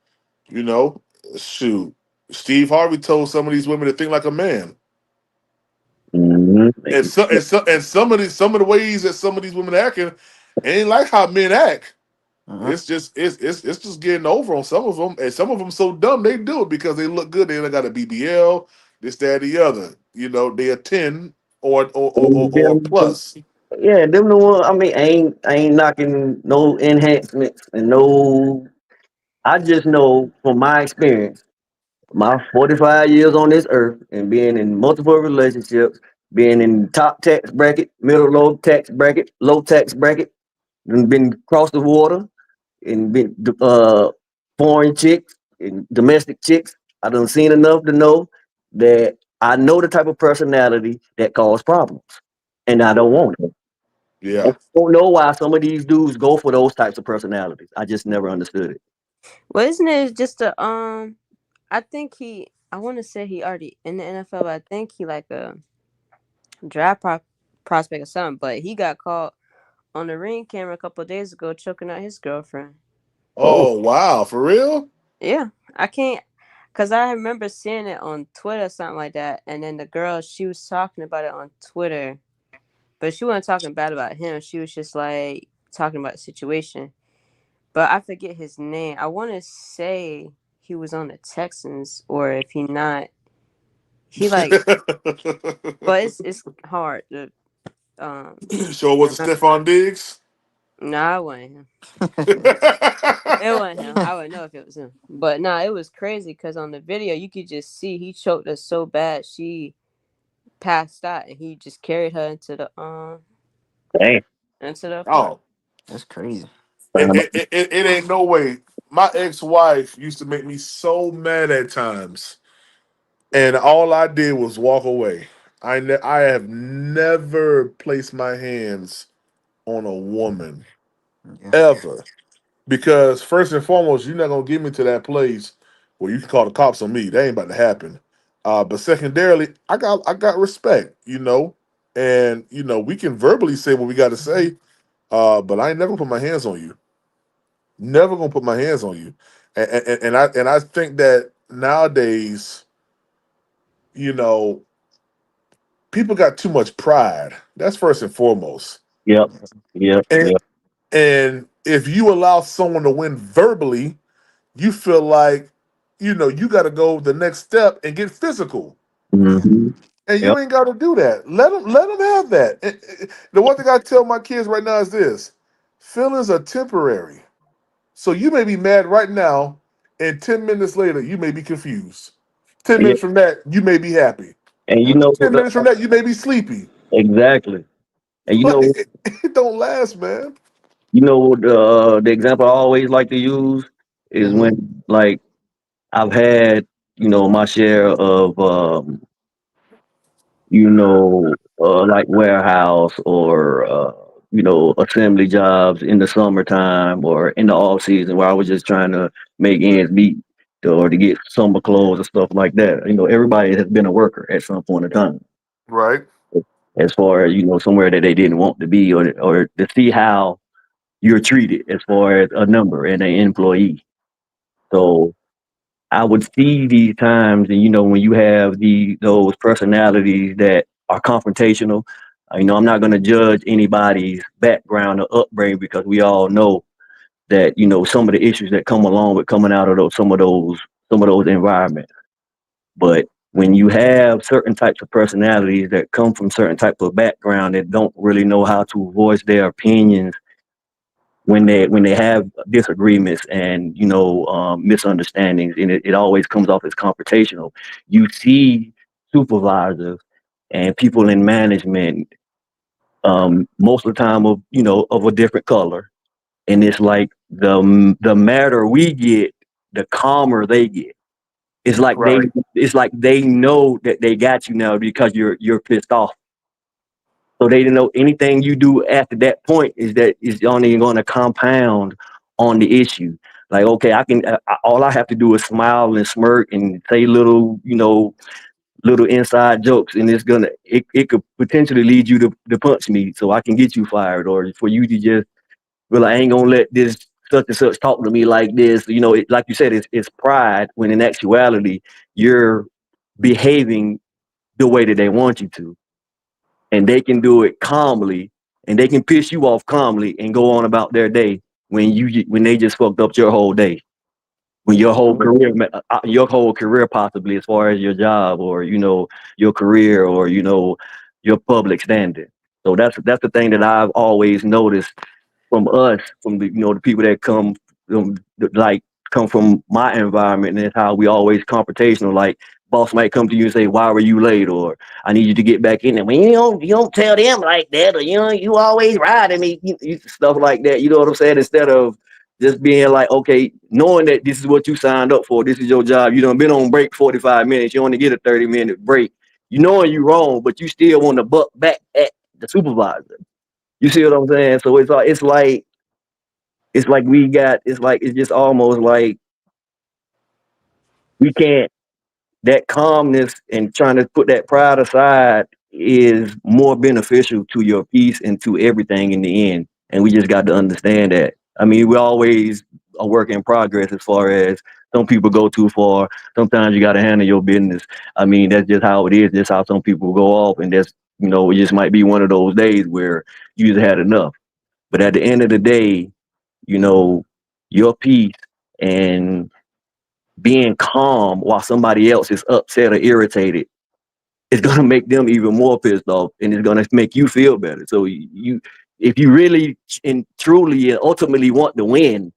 Speaker 1: you know, shoot, Steve Harvey told some of these women to think like a man, and
Speaker 12: Mm-hmm.
Speaker 1: some of the ways that some of these women acting ain't like how men act.
Speaker 2: Uh-uh.
Speaker 1: it's just getting over on some of them, and some of them so dumb they do it because they look good. They ain't got a BBL, this, that, the other. You know, they a 10 or
Speaker 12: Them,
Speaker 1: plus.
Speaker 12: yeah, them the one. I mean, I ain't knocking no enhancements and no. I just know from my experience, my 45 years on this earth, and being in multiple relationships, being in top tax bracket, middle low tax bracket, low tax bracket, and been across the water, and been foreign chicks and domestic chicks. I done seen enough to know that I know the type of personality that cause problems, and I don't want it. I
Speaker 1: Yeah.
Speaker 12: don't know why some of these dudes go for those types of personalities. I just never understood it.
Speaker 4: Well, isn't it just a I think I want to say he already in the NFL, but I think he like a draft prospect or something. But he got caught on the ring camera a couple of days ago choking out his girlfriend.
Speaker 12: Oh,
Speaker 1: Oh wow, for real?
Speaker 4: Yeah, I can't, cause I remember seeing it on Twitter or something like that, and then the girl she was talking about it on Twitter, but she wasn't talking bad about him. She was just like talking about the situation. But I forget his name. I want to say he was on the Texans, or if he not, he like. But it's hard to
Speaker 1: So was it
Speaker 4: remember.
Speaker 1: Stephon Diggs?
Speaker 4: Nah, it wasn't him. It wasn't him. I would know if it was him. But nah, it was crazy because on the video you could just see he choked her so bad she passed out, and he just carried her
Speaker 12: dang.
Speaker 4: into the apartment.
Speaker 1: Oh,
Speaker 2: That's crazy.
Speaker 1: it ain't no way. My ex-wife used to make me so mad at times, and all I did was walk away. I have never placed my hands on a woman
Speaker 2: Yeah.
Speaker 1: ever because first and foremost, you're not gonna get me to that place where you can call the cops on me. That ain't about to happen. But secondarily, I got respect, and we can verbally say what we got to say. But I ain't never put my hands on you. Never gonna put my hands on you. And I think that nowadays, you know, people got too much pride. That's first and foremost.
Speaker 12: Yep, yep,
Speaker 1: And
Speaker 12: yep.
Speaker 1: and if you allow someone to win verbally, you feel like, you got to go the next step and get physical.
Speaker 12: Hmm.
Speaker 1: And you
Speaker 12: Yep.
Speaker 1: ain't got to do that. Let them have that. The one thing I tell my kids right now is this: feelings are temporary. So you may be mad right now, and 10 minutes later you may be confused. Ten
Speaker 12: Yeah.
Speaker 1: minutes from that you may be happy.
Speaker 12: And you know,
Speaker 1: 10 minutes from that you may be sleepy.
Speaker 12: exactly. And
Speaker 1: Like it don't last, man.
Speaker 12: the example I always like to use is
Speaker 1: Hmm.
Speaker 12: when like I've had my share of like warehouse or assembly jobs in the summertime or in the off season where I was just trying to make ends meet or to get summer clothes and stuff like that. Everybody has been a worker at some point in time,
Speaker 1: Right.
Speaker 12: as far as somewhere that they didn't want to be, or to see how you're treated as far as a number and an employee. So I would see these times, and when you have those personalities that are confrontational. I'm not going to judge anybody's background or upbringing because we all know that some of the issues that come along with coming out of some of those environments. But when you have certain types of personalities that come from certain type of background that don't really know how to voice their opinions when they have disagreements and misunderstandings, and it always comes off as confrontational. You see supervisors and people in management, most of the time of a different color, and it's like the madder we get, the calmer they get. It's like they
Speaker 1: Right.
Speaker 12: it's like they know that they got you now because you're pissed off. So they didn't know anything you do after that point is only going to compound on the issue. Like, okay, all I have to do is smile and smirk and say little inside jokes, and it could potentially lead you to punch me, so I can get you fired, or for you to just, well, I ain't gonna let this such and such talk to me like this. Like you said, it's pride, when in actuality you're behaving the way that they want you to, and they can do it calmly, and they can piss you off calmly and go on about their day, when they just fucked up your whole day, when
Speaker 1: Mm-hmm.
Speaker 12: your whole career possibly as far as your job or your career or your public standing. So that's the thing that I've always noticed from us, from the people that like come from my environment, and it's how we always confrontational. Like boss might come to you and say, "Why were you late?" or "I need you to get back in there." When you don't tell them like that, or you always riding me, stuff like that. You know what I'm saying? Instead of just being like, okay, knowing that this is what you signed up for, this is your job. You done been on break 45 minutes. You only get a 30-minute break. You knowing you wrong, but you still want to buck back at the supervisor. You see what I'm saying? So it's like it's just almost like we can't, that calmness and trying to put that pride aside is more beneficial to your peace and to everything in the end. And we just got to understand that. I mean, we're always a work in progress as far as some people go too far. Sometimes you got to handle your business. I mean, that's just how it is. That's how some people go off. And it just might be one of those days where you just had enough. But at the end of the day, you know, your peace and being calm while somebody else is upset or irritated is going to make them even more pissed off, and it's going to make you feel better. So if you really and truly and ultimately want to win,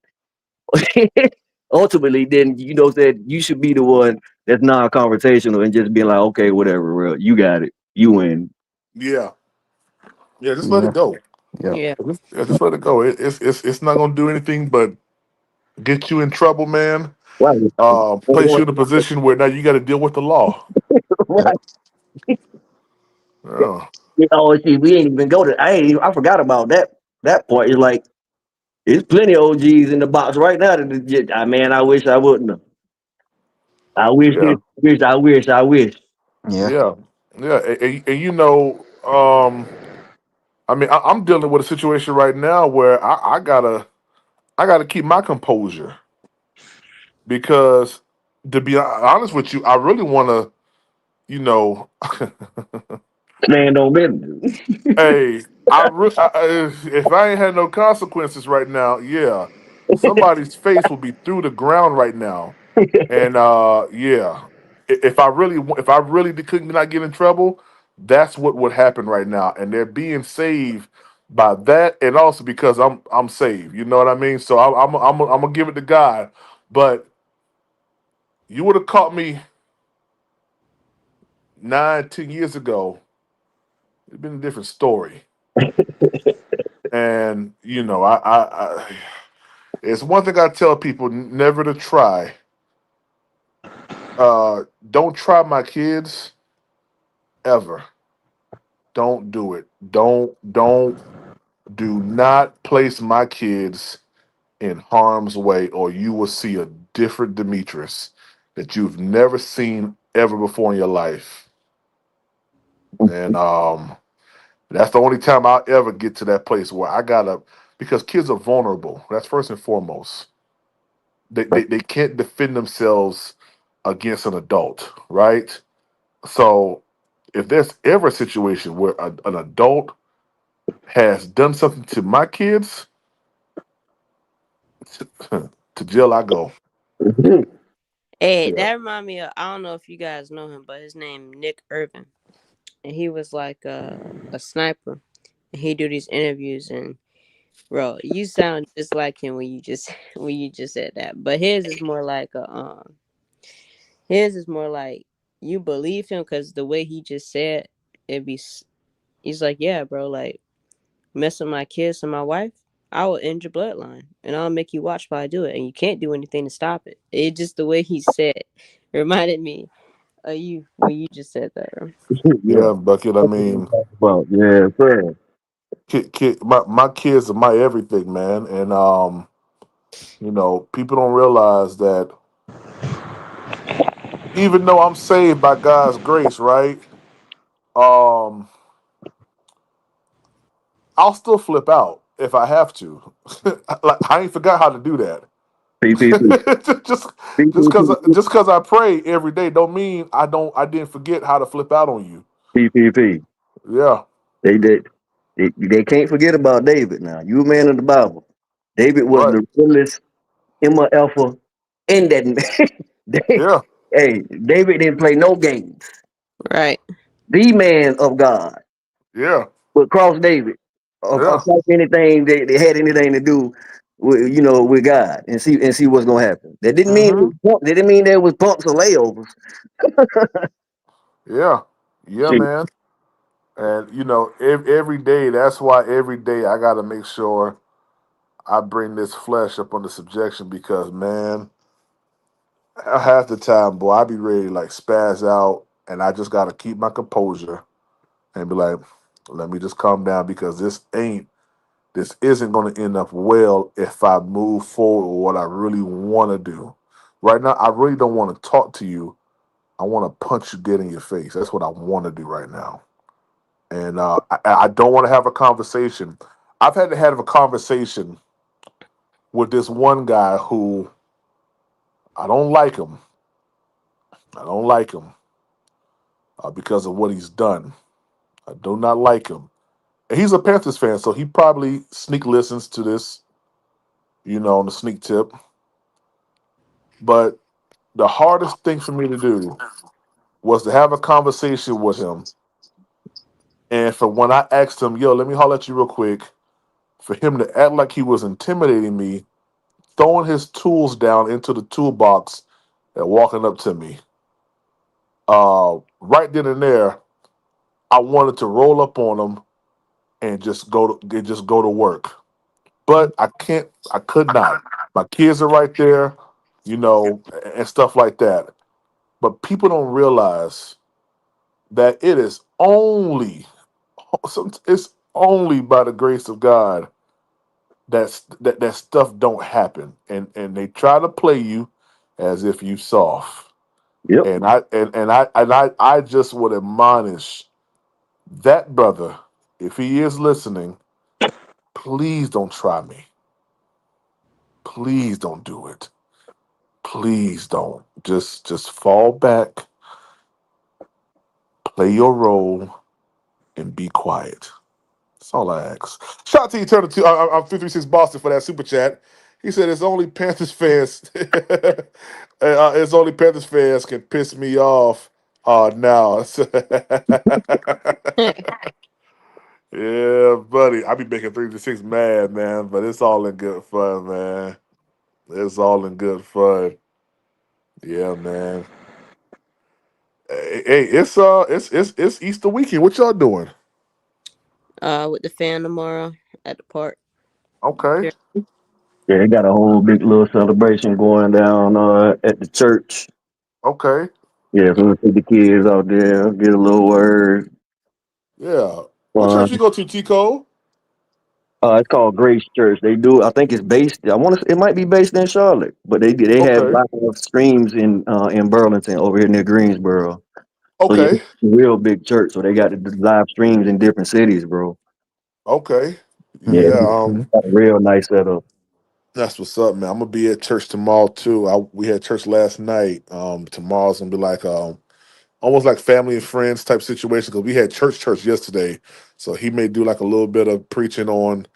Speaker 12: ultimately, then that you should be the one that's non-confrontational and just being like, okay, whatever, bro, you got it, you win.
Speaker 1: Yeah. Yeah. Just let
Speaker 5: Yeah.
Speaker 1: it go.
Speaker 5: Yeah.
Speaker 4: Yeah.
Speaker 1: Just let it go. It's not gonna do anything but get you in trouble, man.
Speaker 12: Right.
Speaker 1: Place you in a position where now you got to deal with the law.
Speaker 5: Yeah.
Speaker 12: Right.
Speaker 1: Yeah.
Speaker 12: See, we ain't even go to. I forgot about that part. It's like there's plenty of OGs in the box right now. Man, I wish I wouldn't have. I wish
Speaker 1: Yeah.
Speaker 12: this. I wish.
Speaker 5: Yeah.
Speaker 1: Yeah. Yeah. And I mean, I'm dealing with a situation right now where I gotta keep my composure because, to be honest with you, I really want to, you know,
Speaker 12: Stand on business.
Speaker 1: hey, if I ain't had no consequences right now, yeah, somebody's face will be through the ground right now, and yeah, if I really could not get in trouble, that's what would happen right now, and they're being saved by that, and also because I'm saved. You know what I mean? So I'm gonna give it to God, but you would have caught me 9, 10 years ago. It'd been a different story. And it's one thing I tell people never to try. Don't try my kids ever. Don't do it. Do not place my kids in harm's way, or you will see a different Demetrius that you've never seen ever before in your life. And that's the only time I'll ever get to that place where I gotta, because kids are vulnerable. That's first and foremost. They can't defend themselves against an adult, right? So if there's ever a situation where an adult has done something to my kids, to jail I go.
Speaker 4: Hey,
Speaker 12: Yeah.
Speaker 4: that remind me of, I don't know if you guys know him, but his name Nick Irvin. And he was like a sniper. And he do these interviews, and bro, you sound just like him when you just when you just said that. But his is more like you believe him because the way he just said it he's like, yeah, bro, like mess with my kids and my wife, I will end your bloodline and I'll make you watch while I do it, and you can't do anything to stop it. It just the way he said reminded me of you when you just said that. Bro.
Speaker 12: Yeah.
Speaker 1: Yeah, Bucket. I
Speaker 12: That's what I'm
Speaker 1: mean,
Speaker 12: talking about. Yeah, sir.
Speaker 1: my kids are my everything, man. And people don't realize that even though I'm saved by God's grace, right? Um, I'll still flip out if I have to. Like I ain't forgot how to do that.
Speaker 12: PPP.
Speaker 1: just just cause
Speaker 12: PPP.
Speaker 1: just cause I pray every day don't mean I didn't forget how to flip out on you.
Speaker 12: PPP.
Speaker 1: Yeah.
Speaker 12: They can't forget about David now. You a man of the Bible. David was
Speaker 11: Right.
Speaker 12: the realest MFer in that.
Speaker 11: Yeah.
Speaker 12: Hey, David didn't play no games.
Speaker 4: Right.
Speaker 12: The man of God.
Speaker 11: Yeah.
Speaker 12: But cross David
Speaker 11: Yeah.
Speaker 12: across anything that had anything to do with with God and see what's gonna happen. That didn't mean
Speaker 11: Mm-hmm.
Speaker 12: that didn't mean there was pumps or layovers.
Speaker 11: Yeah. Yeah,
Speaker 12: Shoot.
Speaker 11: man. And every day, that's why every day I gotta make sure I bring this flesh up under subjection because man, half the time, boy, I be ready to like spaz out and I just gotta keep my composure and be like, let me just calm down because this isn't gonna end up well if I move forward with what I really wanna do. Right now, I really don't want to talk to you. I want to punch you dead in your face. That's what I want to do right now. And I don't want to have a conversation. I've had to have a conversation with this one guy who I don't like him. I don't like him because of what he's done. I do not like him. And he's a Panthers fan, so he probably sneak listens to this, on the sneak tip. But the hardest thing for me to do was to have a conversation with him. And for when I asked him, yo, let me holler at you real quick, for him to act like he was intimidating me, throwing his tools down into the toolbox and walking up to me. Right then and there, I wanted to roll up on him and just go to work. But I can't. I could not. My kids are right there, and stuff like that. But people don't realize that it's only by the grace of God that stuff don't happen, and they try to play you as if you soft.
Speaker 12: Yep.
Speaker 11: And I just would admonish that brother, if he is listening, please don't try me. Please don't do it. Please don't. Just fall back, play your role, and be quiet. That's all I ask. Shout out to Eternal Two. I'm 536 Boston for that super chat. He said it's only Panthers fans. It's only Panthers fans can piss me off. Now. Yeah, buddy. I be making 3 to 6 mad, man, but it's all in good fun, man. It's all in good fun. Yeah, man. Hey, it's Easter weekend. What y'all doing?
Speaker 4: With the fan tomorrow at the park.
Speaker 11: Okay,
Speaker 4: Sure.
Speaker 12: Yeah, they got a whole big little celebration going down at the church.
Speaker 11: okay,
Speaker 12: Yeah, so we'll take the kids out there, get a little word.
Speaker 11: yeah. What
Speaker 12: Fun.
Speaker 11: church you go to, Tico?
Speaker 12: It's called Grace Church. They do. I think it's based. I want to. It might be based in Charlotte, but they have
Speaker 11: Okay,
Speaker 12: live streams in Burlington over here near Greensboro. So yeah,
Speaker 11: okay,
Speaker 12: it's a real big church. So they got the live streams in different cities, bro.
Speaker 11: okay.
Speaker 12: Yeah,
Speaker 11: Yeah,
Speaker 12: got a real nice setup.
Speaker 11: that's what's up, man. I'm gonna be at church tomorrow too. We had church last night. Tomorrow's gonna be like almost like family and friends type situation because we had church yesterday. So he may do like a little bit of preaching on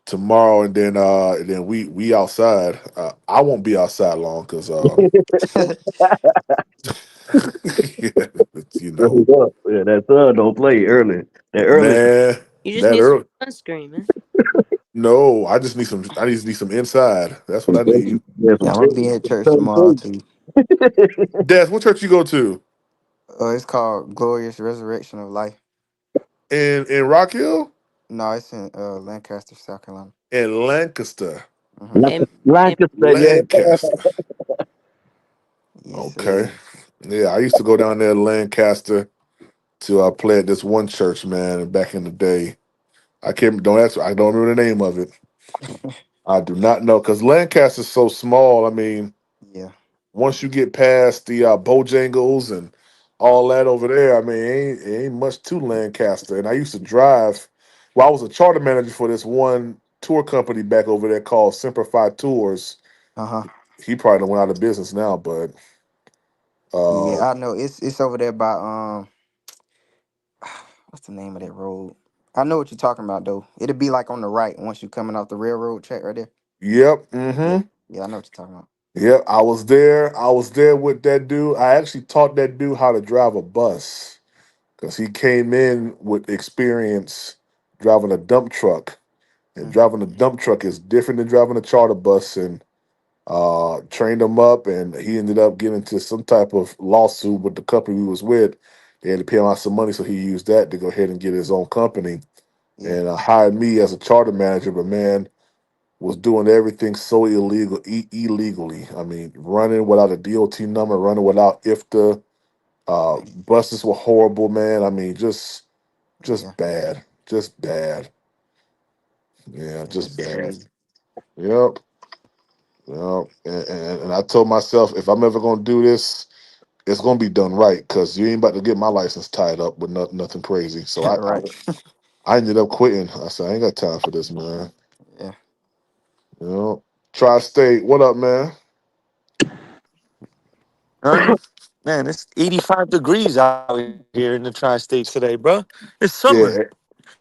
Speaker 11: tomorrow, and then we outside. I won't be outside long because yeah, you know,
Speaker 12: Straight up. Yeah, that sun don't play early. That early.
Speaker 11: man,
Speaker 4: You just
Speaker 11: that
Speaker 4: need some
Speaker 11: early.
Speaker 4: sunscreen, man.
Speaker 11: No, I just need some. I need some inside. That's what I need.
Speaker 12: Yeah,
Speaker 13: Yeah,
Speaker 12: some
Speaker 13: I'm gonna be
Speaker 12: shade.
Speaker 13: at church
Speaker 12: Sun
Speaker 13: tomorrow
Speaker 12: too.
Speaker 13: too.
Speaker 11: Des, what church you go to
Speaker 13: It's called Glorious Resurrection of Life.
Speaker 11: in Rock Hill?
Speaker 13: No, it's in Lancaster, South Carolina.
Speaker 11: In Lancaster.
Speaker 13: Hmm.
Speaker 12: Lancaster, yeah.
Speaker 11: Lancaster.
Speaker 13: Yes,
Speaker 11: Okay.
Speaker 13: sir.
Speaker 11: Yeah, I used to go down there to Lancaster to play at this one church, man, back in the day. I can't don't ask I don't remember the name of it. I do not know because Lancaster's so small. I mean,
Speaker 13: Yeah.
Speaker 11: once you get past the Bojangles and all that over there, I mean, it ain't much to Lancaster. And I used to drive. Well, I was a charter manager for this one tour company back over there called Simplify Tours.
Speaker 13: Uh huh.
Speaker 11: He probably done went out of business now, but uh,
Speaker 13: Yeah, I know. It's over there by what's the name of that road? I know what you're talking about though. It'll be like on the right once you're coming off the railroad track right there.
Speaker 1: Yep.
Speaker 13: Yeah,
Speaker 1: Mm-hmm.
Speaker 13: yeah, I know what you're talking about.
Speaker 1: Yep. I was there. I was there with that dude. I actually taught that dude how to drive a bus because he came in with experience driving a dump truck. And
Speaker 13: Hmm.
Speaker 1: driving a dump truck is different than driving a charter bus. And trained him up, and he ended up getting into some type of lawsuit with the company we was with. They had to pay him out some money, so he used that to go ahead and get his own company
Speaker 13: Yeah,
Speaker 1: and hired me as a charter manager. But man, was doing everything so illegally. I mean, running without a DOT number, running without IFTA. Buses were horrible, man. I mean,
Speaker 13: yeah,
Speaker 1: just bad, just bad. Yeah,
Speaker 13: yeah.
Speaker 1: just
Speaker 13: It's
Speaker 1: bad.
Speaker 13: crazy.
Speaker 1: Yep. Yep. And I told myself if I'm ever gonna do this, it's gonna be done right because you ain't about to get my license tied up with nothing crazy. So
Speaker 13: Right.
Speaker 1: I ended up quitting. I said I ain't got time for this, man.
Speaker 13: Yeah.
Speaker 1: You know, Tri-State, what up, man?
Speaker 2: Huh? Man, it's 85 degrees out here in the tri-states today, bro. It's summer.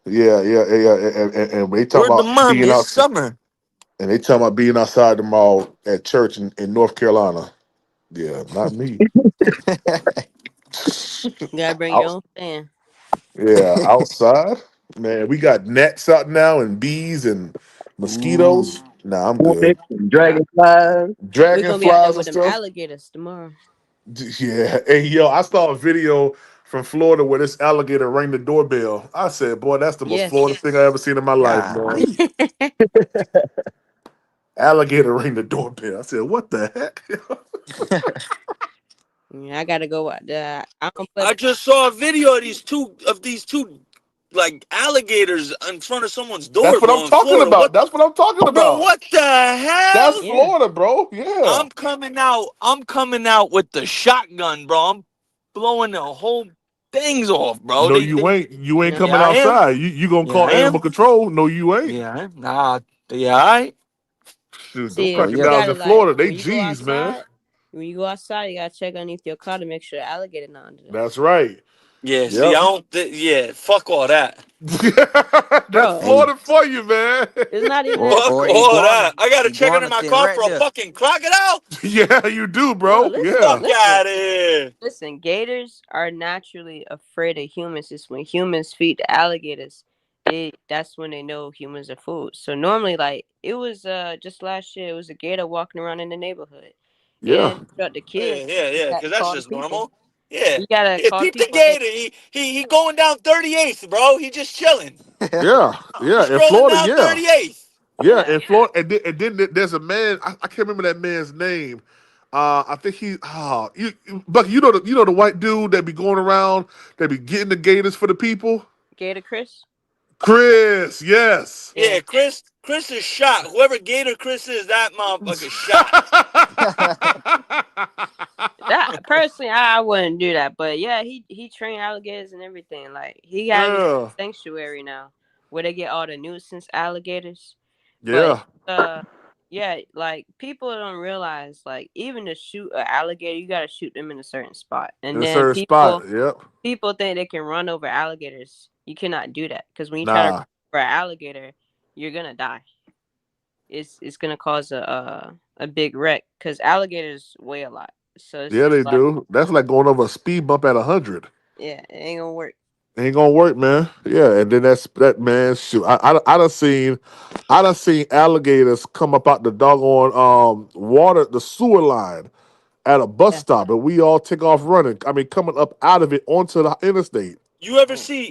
Speaker 1: Yeah, and they talking
Speaker 2: Word to
Speaker 1: about
Speaker 2: mommy,
Speaker 1: being
Speaker 2: it's
Speaker 1: out,
Speaker 2: summer.
Speaker 1: and they talking about being outside tomorrow at church in North Carolina. Yeah, not me.
Speaker 4: You gotta bring your
Speaker 1: Out,
Speaker 4: own fan.
Speaker 1: yeah, outside, man. We got gnats out now and bees and
Speaker 13: Ooh.
Speaker 1: mosquitoes. Nah, I'm good.
Speaker 12: Hornets and dragonflies.
Speaker 4: We're gonna be out there
Speaker 1: Dragonflies and
Speaker 4: with them
Speaker 1: stuff.
Speaker 4: alligators tomorrow.
Speaker 1: Yeah. Hey, yo, I saw a video from Florida where this alligator rang the doorbell. I said, boy, that's the most Florida
Speaker 4: Yes.
Speaker 1: thing I ever seen in my life, man.
Speaker 2: Golly.
Speaker 1: Alligator ring the doorbell. I said, what the heck?
Speaker 4: Yeah, I gotta go out there. I'm gonna put
Speaker 2: I just saw a video of these two like alligators in front of someone's
Speaker 1: That's
Speaker 2: door,
Speaker 1: what I'm
Speaker 2: bro, in
Speaker 1: talking
Speaker 2: Florida.
Speaker 1: about.
Speaker 2: What,
Speaker 1: That's what I'm talking
Speaker 2: bro?
Speaker 1: about.
Speaker 2: What the
Speaker 1: That's
Speaker 2: hell?
Speaker 4: yeah.
Speaker 1: Florida, bro. Yeah.
Speaker 2: I'm coming out. I'm coming out with the shotgun, bro. I'm blowing the whole things off, bro.
Speaker 1: No, you ain't. You ain't
Speaker 4: No.
Speaker 1: coming
Speaker 2: Yeah, I am.
Speaker 1: outside. You gonna
Speaker 2: Yeah,
Speaker 1: call
Speaker 2: I
Speaker 1: animal
Speaker 2: am.
Speaker 1: control? No, you ain't.
Speaker 2: Yeah, I am. Nah. Yeah, I.
Speaker 1: Shoot, them
Speaker 4: See,
Speaker 13: Oh
Speaker 4: you
Speaker 13: yeah.
Speaker 1: crocodiles
Speaker 4: gotta
Speaker 1: in
Speaker 4: like
Speaker 1: Florida, they
Speaker 4: when you go
Speaker 1: G's, man.
Speaker 4: outside. When you go outside, you gotta check underneath your car to make sure the alligator not under there.
Speaker 1: That's right.
Speaker 2: Yeah. See,
Speaker 1: Yep.
Speaker 2: I don't. Yeah. Fuck all that.
Speaker 1: That's
Speaker 4: Bro,
Speaker 13: Hey,
Speaker 1: Florida for you, man.
Speaker 4: it's not even that
Speaker 13: or
Speaker 2: Fuck
Speaker 4: serious.
Speaker 2: all
Speaker 13: iguana.
Speaker 2: that. I gotta check under
Speaker 13: Iguana
Speaker 2: my
Speaker 13: sitting
Speaker 2: car
Speaker 13: right
Speaker 2: for a
Speaker 13: there.
Speaker 2: fucking crocodile.
Speaker 1: Yeah, you do,
Speaker 4: No,
Speaker 1: bro.
Speaker 4: listen,
Speaker 1: Yeah.
Speaker 2: Fuck
Speaker 4: listen.
Speaker 2: out of here.
Speaker 4: Listen, gators are naturally afraid of humans. It's when humans feed the alligators, that's when they know humans are food. So normally, like it was just last year, it was a gator walking around in the neighborhood.
Speaker 1: Yeah.
Speaker 4: It shot the
Speaker 2: Yeah,
Speaker 4: kids.
Speaker 2: yeah,
Speaker 4: You
Speaker 2: yeah.
Speaker 4: got
Speaker 2: Because
Speaker 4: to
Speaker 2: that's
Speaker 4: call the
Speaker 2: just
Speaker 4: people.
Speaker 2: normal. Yeah,
Speaker 4: You gotta
Speaker 2: yeah.
Speaker 4: call the
Speaker 2: Peep the
Speaker 4: people. Hey,
Speaker 2: gator. He going down 38th, bro. He just chilling.
Speaker 1: Yeah.
Speaker 2: He's
Speaker 1: Yeah. In
Speaker 2: strolling
Speaker 1: Florida,
Speaker 2: down
Speaker 1: yeah.
Speaker 2: 38th.
Speaker 1: Yeah.
Speaker 4: yeah,
Speaker 1: In Florida. And then there's a man, I can't remember that man's name. I think Bucky, you know the white dude that be going around, that be getting the gators for the people?
Speaker 4: Gator Chris.
Speaker 1: Chris, yes.
Speaker 2: Yeah,
Speaker 4: Yeah,
Speaker 2: Chris is shot. Whoever Gator Chris is, that motherfucker shot.
Speaker 4: that personally, I wouldn't do that. But yeah, he trained alligators and everything. Like he have his
Speaker 1: Yeah.
Speaker 4: sanctuary now, where they get all the nuisance alligators. But
Speaker 1: Yeah.
Speaker 4: yeah, like people don't realize like even to shoot an alligator, you gotta shoot them in a certain spot, and
Speaker 1: In a
Speaker 4: then
Speaker 1: certain spot. Yep.
Speaker 4: people think they can run over alligators. You cannot do that because when you try to run
Speaker 1: Nah.
Speaker 4: over an alligator, you're gonna die. It's gonna cause a big wreck because alligators weigh a lot. So it's
Speaker 1: Yeah,
Speaker 4: just
Speaker 1: they
Speaker 4: like
Speaker 1: do. That's like going over a speed bump at 100.
Speaker 4: yeah, it ain't gonna work.
Speaker 1: Ain't gonna work, man. Yeah, and then that man. Shoot, I done seen alligators come up out the doggone water, the sewer line at a bus
Speaker 4: Yeah.
Speaker 1: stop, and we all take off running. I mean, coming up out of it onto the interstate.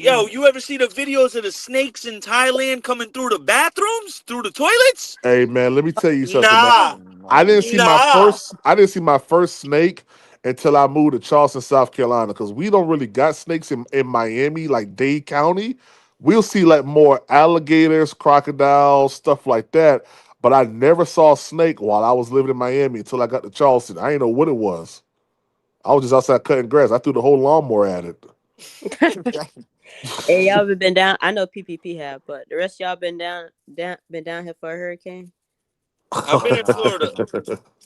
Speaker 4: Oh, mm.
Speaker 2: You ever see the videos of the snakes in Thailand coming through the bathrooms, through the toilets?
Speaker 1: Hey, man, let me tell you something, man.
Speaker 2: Nah,
Speaker 1: I
Speaker 13: No.
Speaker 1: didn't see my
Speaker 2: nah.
Speaker 1: first. I didn't see my first snake until I moved to Charleston, South Carolina, because we don't really got snakes in Miami, like Dade County. We'll see like more alligators, crocodiles, stuff like that. But I never saw a snake while I was living in Miami until I got to Charleston. I didn't know what it was. I was just outside cutting grass. I threw the whole lawnmower at it.
Speaker 4: Hey, y'all ever been down? I know PPP have, but the rest of y'all been down here for a hurricane.
Speaker 2: I've been in
Speaker 13: Nah.
Speaker 2: Florida.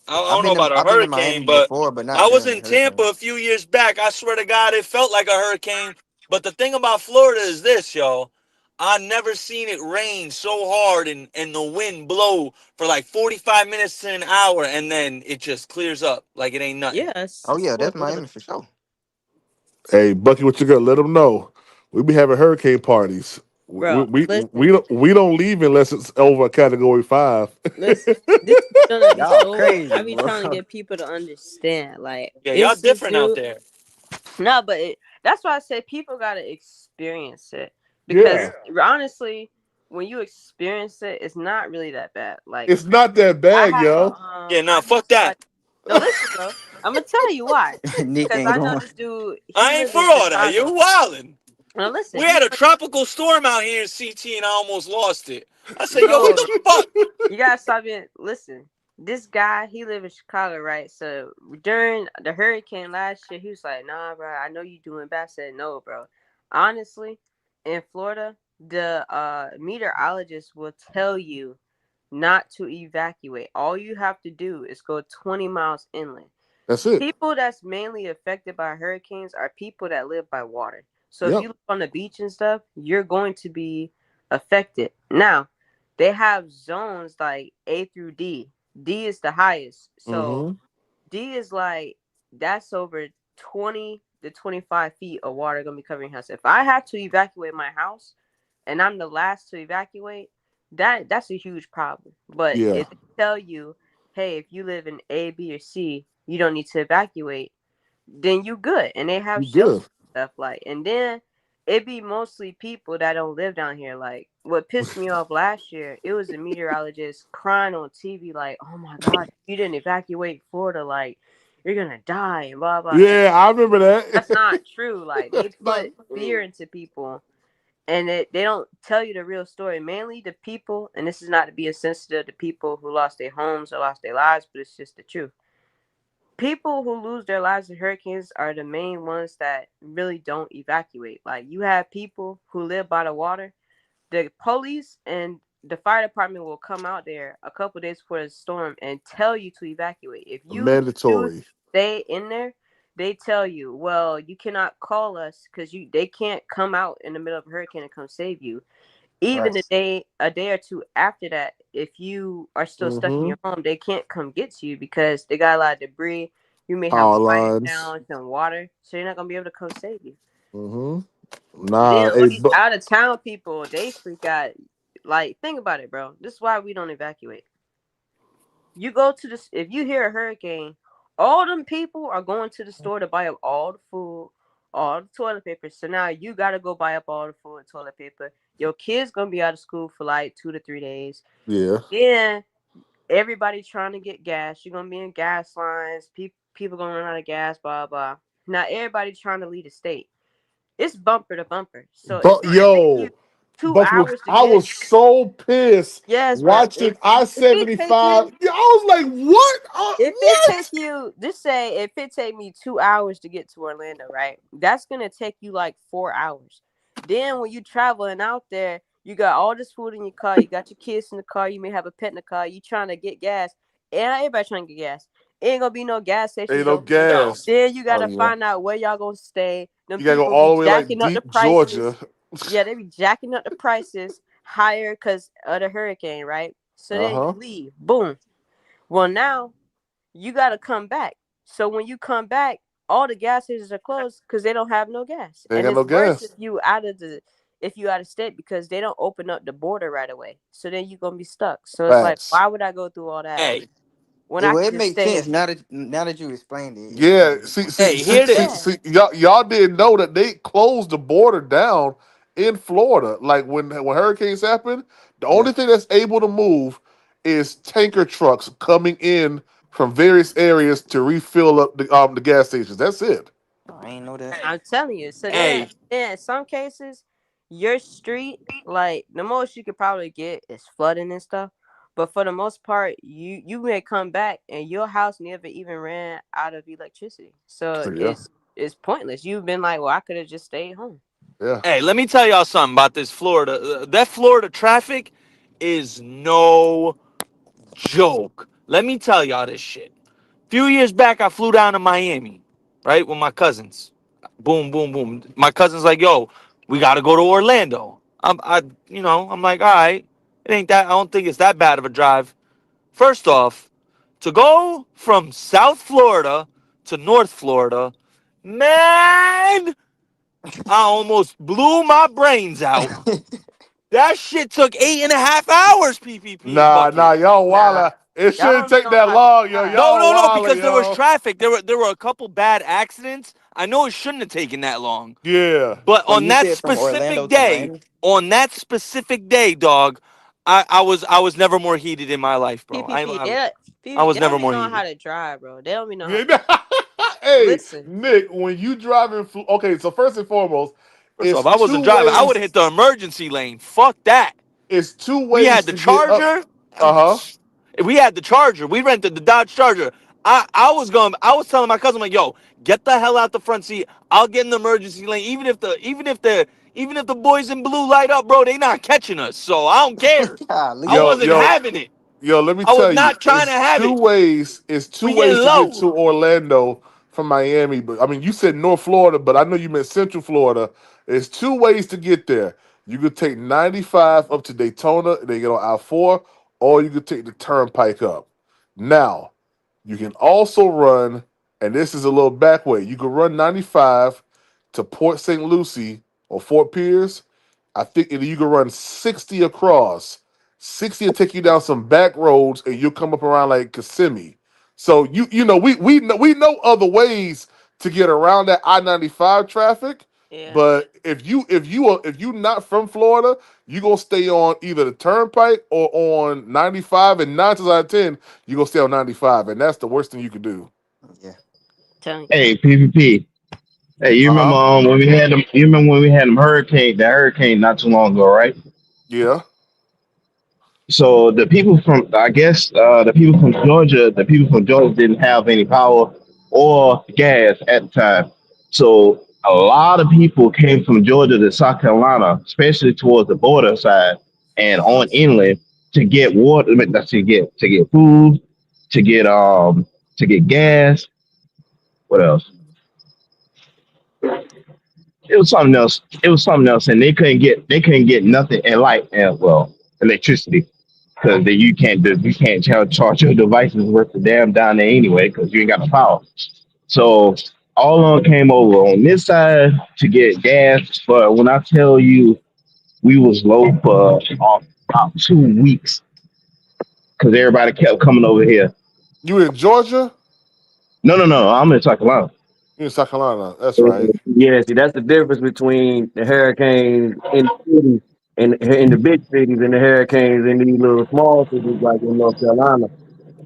Speaker 2: I don't know about a
Speaker 13: I've been in
Speaker 2: hurricane,
Speaker 13: Miami
Speaker 2: but
Speaker 13: before, but not
Speaker 2: I was
Speaker 13: during a
Speaker 2: in Tampa
Speaker 13: hurricane.
Speaker 2: a few years back. I swear to God, it felt like a hurricane. But the thing about Florida is this, yo. I never seen it rain so hard and the wind blow for like 45 minutes to an hour, and then it just clears up like it ain't nothing.
Speaker 13: Oh
Speaker 4: Yes,
Speaker 13: yeah, that's
Speaker 4: Florida.
Speaker 13: Miami for sure.
Speaker 1: Hey, Bucky, what you gonna let them know? We be having hurricane parties. We,
Speaker 4: Bro,
Speaker 1: we, we
Speaker 4: listen,
Speaker 1: don't leave unless it's over Category 5.
Speaker 4: listen. This is gonna be
Speaker 13: Y'all
Speaker 4: so.
Speaker 13: crazy,
Speaker 4: I be
Speaker 13: bro.
Speaker 4: trying to get people to understand. Like,
Speaker 2: Yeah, y'all
Speaker 4: it's this
Speaker 2: different out
Speaker 4: dude.
Speaker 2: there.
Speaker 4: No, but that's why I said people gotta experience it
Speaker 1: Yeah,
Speaker 4: because honestly, when you experience it, it's not really that bad. Like,
Speaker 1: it's not that
Speaker 4: I
Speaker 1: bad,
Speaker 4: have a
Speaker 1: yo.
Speaker 2: Yeah,
Speaker 4: I
Speaker 2: nah,
Speaker 4: know
Speaker 2: fuck that.
Speaker 4: somebody. No, listen, bro. I'm gonna tell you why.
Speaker 13: Nick
Speaker 4: Because
Speaker 13: ain't
Speaker 4: I know
Speaker 13: going.
Speaker 4: this dude. He
Speaker 2: I ain't
Speaker 4: live
Speaker 2: for
Speaker 4: in
Speaker 2: all that. You're
Speaker 4: Chicago.
Speaker 2: wildin'.
Speaker 4: Now listen,
Speaker 2: We
Speaker 4: he
Speaker 2: had a
Speaker 4: went,
Speaker 2: tropical storm out here in CT and I almost lost it. I said, yo, what
Speaker 4: bro.
Speaker 2: the fuck?
Speaker 4: You gotta stop it. Listen, this guy, he live in Chicago, right? So during the hurricane last year, he was like, "Nah, bro, I know you doing bad." I said, "No, bro. Honestly, in Florida, the meteorologist will tell you not to evacuate. All you have to do is go 20 miles inland.
Speaker 1: That's it.
Speaker 4: People that's mainly affected by hurricanes are people that live by water. So if
Speaker 1: Yep.
Speaker 4: you live on the beach and stuff, you're going to be affected. Now, they have zones like A through D. D is the highest. So
Speaker 1: Mm-hmm.
Speaker 4: D is like that's over 20 to 25 feet of water gonna be covering your house. If I have to evacuate my house and I'm the last to evacuate, that's a huge problem. But
Speaker 1: Yeah.
Speaker 4: if they tell you, hey, if you live in A, B, or C, you don't need to evacuate, then you good. And they have
Speaker 1: You
Speaker 4: shelters
Speaker 1: good.
Speaker 4: and stuff like. And then it be mostly people that don't live down here. Like what pissed me off last year, it was a meteorologist crying on TV like, "Oh my God, you didn't evacuate Florida, like you're gonna die and blah blah." And
Speaker 1: Yeah, I remember
Speaker 4: that's
Speaker 1: that.
Speaker 4: not true. Like they
Speaker 1: That's not
Speaker 4: put fear
Speaker 1: true.
Speaker 4: into people and they don't tell you the real story. Mainly the people, and this is not to be insensitive to people who lost their homes or lost their lives, but it's just the truth. People who lose their lives in hurricanes are the main ones that really don't evacuate. Like you have people who live by the water. The police and the fire department will come out there a couple days before the storm and tell you to evacuate. If you choose to
Speaker 1: Mandatory.
Speaker 4: stay in there, they tell you, well, you cannot call us because they can't come out in the middle of a hurricane and come save you. Even
Speaker 13: Right.
Speaker 4: a day or two after that, if you are still stuck in
Speaker 1: Mm-hmm.
Speaker 4: your home, they can't come get to you because they got a lot of debris. You may have
Speaker 1: Power
Speaker 4: wire
Speaker 1: lines.
Speaker 4: downs and water, so you're not gonna be able to come save you.
Speaker 1: Mm-hmm.
Speaker 4: Then
Speaker 1: Nah,
Speaker 4: all
Speaker 1: hey,
Speaker 4: these
Speaker 1: but
Speaker 4: out of town people, they freak out. Like, think about it, bro. This is why we don't evacuate. You go to this if you hear a hurricane, all them people are going to the store to buy up all the food, all the toilet paper. So now you gotta go buy up all the food and toilet paper. Your kids gonna be out of school for like 2 to 3 days.
Speaker 1: yeah.
Speaker 4: Then everybody trying to get gas. You're gonna be in gas lines. People gonna run out of gas. Blah blah. Now everybody trying to leave the state. It's bumper to bumper. So it's
Speaker 1: But
Speaker 4: gonna take you
Speaker 1: yo,
Speaker 4: 2 hours to
Speaker 1: I
Speaker 4: get.
Speaker 1: was so pissed
Speaker 4: Yes, bro.
Speaker 1: watching
Speaker 4: If it take
Speaker 1: I-75.
Speaker 4: you
Speaker 1: Yeah, I was like, what?
Speaker 4: if it take
Speaker 1: What?
Speaker 4: you just say if it take me 2 hours to get to Orlando, right? That's gonna take you like 4 hours. Then when you traveling out there, you got all this food in your car, you got your kids in the car, you may have a pet in the car, you trying to get gas. And everybody trying to get gas. Ain't gonna be no gas
Speaker 1: Ain't
Speaker 4: stations
Speaker 1: no
Speaker 4: over there.
Speaker 1: gas.
Speaker 4: Then you
Speaker 13: Oh
Speaker 4: gotta
Speaker 13: yeah.
Speaker 4: find out where y'all gonna stay. Them
Speaker 1: You gotta go
Speaker 4: people
Speaker 1: all
Speaker 4: be
Speaker 1: the way like
Speaker 4: jacking up the
Speaker 1: deep Georgia.
Speaker 4: prices. Yeah, they be jacking up the prices higher because of the hurricane, right? So then you
Speaker 1: Uh-huh.
Speaker 4: leave. Boom. Well, now you got to come back. So when you come back, all the gas stations are closed because they don't have no gas.
Speaker 1: They ain't
Speaker 4: And
Speaker 1: got no
Speaker 4: it's worse
Speaker 1: gas.
Speaker 4: if you out of state because they don't open up the border right away. So then you're gonna be stuck. So it's like,
Speaker 1: Facts.
Speaker 4: why would I go through all that
Speaker 2: Hey,
Speaker 4: when
Speaker 13: It,
Speaker 4: I
Speaker 13: well,
Speaker 4: could
Speaker 13: it
Speaker 4: just
Speaker 13: makes
Speaker 4: stay
Speaker 13: sense
Speaker 4: in?
Speaker 13: now that you explained it.
Speaker 1: Yeah,
Speaker 2: hey, hear this.
Speaker 4: Yeah,
Speaker 1: y'all didn't know that they closed the border down in Florida. Like when hurricanes happen, the
Speaker 13: Yeah.
Speaker 1: only thing that's able to move is tanker trucks coming in from various areas to refill up the gas stations. That's it.
Speaker 13: Oh, I ain't know that.
Speaker 4: I'm telling you. So
Speaker 2: Hey,
Speaker 4: then in some cases, your street, like the most you could probably get is flooding and stuff. But for the most part, you may come back and your house never even ran out of electricity. So
Speaker 1: So yeah,
Speaker 4: it's pointless. You've been like, well, I could have just stayed home.
Speaker 1: yeah.
Speaker 2: hey, let me tell y'all something about this Florida. That Florida traffic is no joke. Let me tell y'all this shit. Few years back, I flew down to Miami, right, with my cousins. Boom, boom, boom. My cousin's like, yo, we got to go to Orlando. I'm like, all right, it ain't that. I don't think it's that bad of a drive. First off, to go from South Florida to North Florida, man, I almost blew my brains out. That shit took 8.5 hours, PPP and
Speaker 1: Nah,
Speaker 2: Bucket.
Speaker 1: y'all
Speaker 4: Nah,
Speaker 1: walla. It
Speaker 4: y'all
Speaker 1: shouldn't
Speaker 4: don't be
Speaker 1: take
Speaker 4: knowing
Speaker 1: that
Speaker 4: how to
Speaker 1: long, yo.
Speaker 4: drive.
Speaker 2: No,
Speaker 1: Y'all
Speaker 2: no, no,
Speaker 1: walla,
Speaker 2: because there was
Speaker 1: yo.
Speaker 2: traffic. There were a couple bad accidents. I know it shouldn't have taken that long.
Speaker 1: Yeah.
Speaker 2: But
Speaker 13: So you said from Orlando to Miami?
Speaker 2: on that specific day, dog, I was never more heated in my life, bro.
Speaker 4: PPP,
Speaker 2: I was
Speaker 4: they don't
Speaker 2: never
Speaker 4: be
Speaker 2: more
Speaker 4: knowing
Speaker 2: heated.
Speaker 4: how to drive, bro. They don't be knowing how to
Speaker 1: Yeah. Hey,
Speaker 4: listen.
Speaker 1: Nick, when you driving, okay, so first and foremost,
Speaker 2: First
Speaker 1: it's
Speaker 2: off, I
Speaker 1: two
Speaker 2: wasn't driving. I would
Speaker 1: ways.
Speaker 2: have hit the emergency lane. Fuck that.
Speaker 1: It's two
Speaker 2: We had
Speaker 1: ways
Speaker 2: the
Speaker 1: to get up.
Speaker 2: Charger.
Speaker 1: Uh huh.
Speaker 2: We had the Charger. We rented the Dodge Charger. I was telling my cousin like, yo, get the hell out the front seat. I'll get in the emergency lane. Even if the boys in blue light up, bro, they not catching us. So I don't care. I
Speaker 13: Golly.
Speaker 1: Yo,
Speaker 2: wasn't
Speaker 1: yo,
Speaker 2: having it.
Speaker 1: Yo, let me
Speaker 2: I was
Speaker 1: tell you,
Speaker 2: not trying to have it.
Speaker 1: it's two
Speaker 2: We getting
Speaker 1: ways to get
Speaker 2: low.
Speaker 1: to Orlando from Miami. But I mean, you said North Florida, but I know you meant Central Florida. There's two ways to get there. You could take 95 up to Daytona and then get on I-4, or you could take the turnpike up. Now, you can also run, and this is a little back way, you can run 95 to Port St. Lucie or Fort Pierce. I think you can run 60 across. 60 will take you down some back roads and you'll come up around like Kissimmee. So we know other ways to get around that I-95 traffic.
Speaker 4: Yeah,
Speaker 1: But if you not from Florida, you gonna stay on either the turnpike or on 95, and 9 times out of 10, you gonna stay on 95, and that's the worst thing you could do.
Speaker 13: Yeah.
Speaker 4: telling you.
Speaker 8: Hey, PPP. Hey, you remember
Speaker 1: Uh-huh.
Speaker 8: when we had them? You remember when we had them hurricane? That hurricane not too long ago, right?
Speaker 1: Yeah.
Speaker 8: So the people from, I guess, the people from Georgia didn't have any power or gas at the time. So a lot of people came from Georgia to South Carolina, especially towards the border side and on inland to get water, I mean, not to get food, to get to get gas. What else? It was something else. It was something else, and they couldn't get nothing and light and well electricity because you can't charge your devices worth the damn down there anyway because you ain't got no power. So all of them came over on this side to get gas. But when I tell you we was low for about 2 weeks because everybody kept coming over here.
Speaker 1: You in Georgia?
Speaker 8: No, no, no. I'm in South Carolina.
Speaker 1: You in South Carolina. That's right.
Speaker 12: Yeah, see, that's the difference between the hurricanes in the cities and in the big cities and the hurricanes in these little small cities like in North Carolina.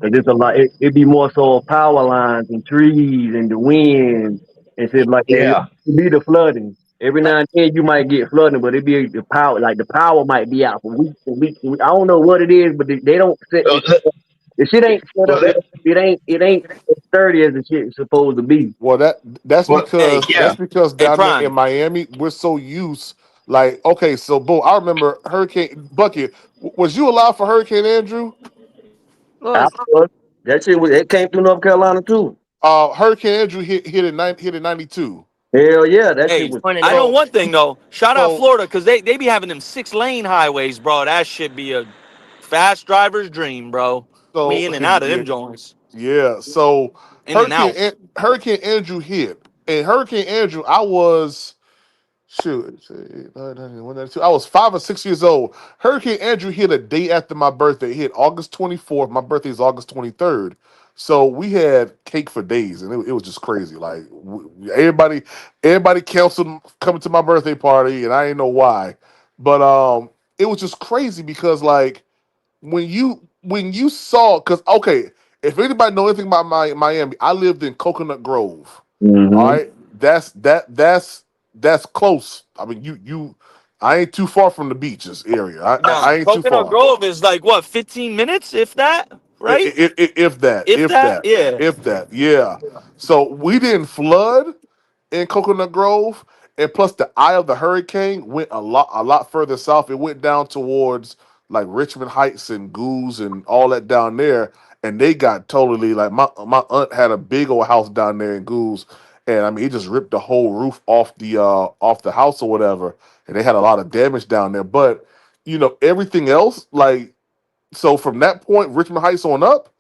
Speaker 12: Cause it's a lot. It be more so power lines and trees and the wind and shit like that.
Speaker 8: Yeah.
Speaker 12: It be the flooding. Every now and then you might get flooding, but it be the power. Like the power might be out for weeks and weeks. And weeks. I don't know what it is, but they don't set
Speaker 8: Uh,
Speaker 12: this. The shit ain't set
Speaker 8: Well,
Speaker 12: up. It ain't as sturdy as the shit supposed to be.
Speaker 1: Well, that's
Speaker 2: Hey,
Speaker 1: because
Speaker 8: yeah.
Speaker 2: hey,
Speaker 1: down there in
Speaker 2: Prime.
Speaker 1: Miami, we're so used. Like, okay, so boom, I remember Hurricane Bucket. Was you alive for Hurricane Andrew?
Speaker 4: What
Speaker 12: I
Speaker 4: was
Speaker 12: was, that shit was. It came through North Carolina too.
Speaker 1: Hurricane Andrew hit in '92.
Speaker 12: Hell yeah, that shit
Speaker 2: Hey,
Speaker 12: was.
Speaker 4: one of
Speaker 2: I know
Speaker 4: them?
Speaker 1: So
Speaker 2: one thing though. Shout out
Speaker 1: so
Speaker 2: Florida because they be having them 6 lane highways, bro. That should be a fast driver's dream, bro.
Speaker 1: so
Speaker 2: We in and out of
Speaker 1: yeah,
Speaker 2: them joints.
Speaker 1: yeah. So
Speaker 2: In and out.
Speaker 1: Hurricane Andrew hit, and Hurricane Andrew, I was. Shoot, it's, 192. I was 5 or 6 years old. Hurricane Andrew hit a day after my birthday. It hit August 24th. My birthday is August 23rd. So we had cake for days, and it was just crazy. Like everybody canceled coming to my birthday party, and I didn't know why. But it was just crazy because like when you saw, because okay, if anybody know anything about Miami, I lived in Coconut Grove. All
Speaker 12: Mm-hmm.
Speaker 1: right, that's close. I mean, I ain't too far from the beaches area. I
Speaker 2: Now,
Speaker 1: ain't too
Speaker 2: Coconut
Speaker 1: far.
Speaker 2: Grove is like what, 15 minutes, if that, right?
Speaker 1: If that,
Speaker 2: If
Speaker 1: if
Speaker 2: that,
Speaker 1: that,
Speaker 2: yeah.
Speaker 1: if that, yeah. So we didn't flood in Coconut Grove, and plus the eye of the hurricane went a lot further south. It went down towards like Richmond Heights and Goose and all that down there, and they got totally like my aunt had a big old house down there in Goose, and I mean he just ripped the whole roof off the house or whatever, and they had a lot of damage down there. But everything else, like, so from that point, Richmond Heights on up,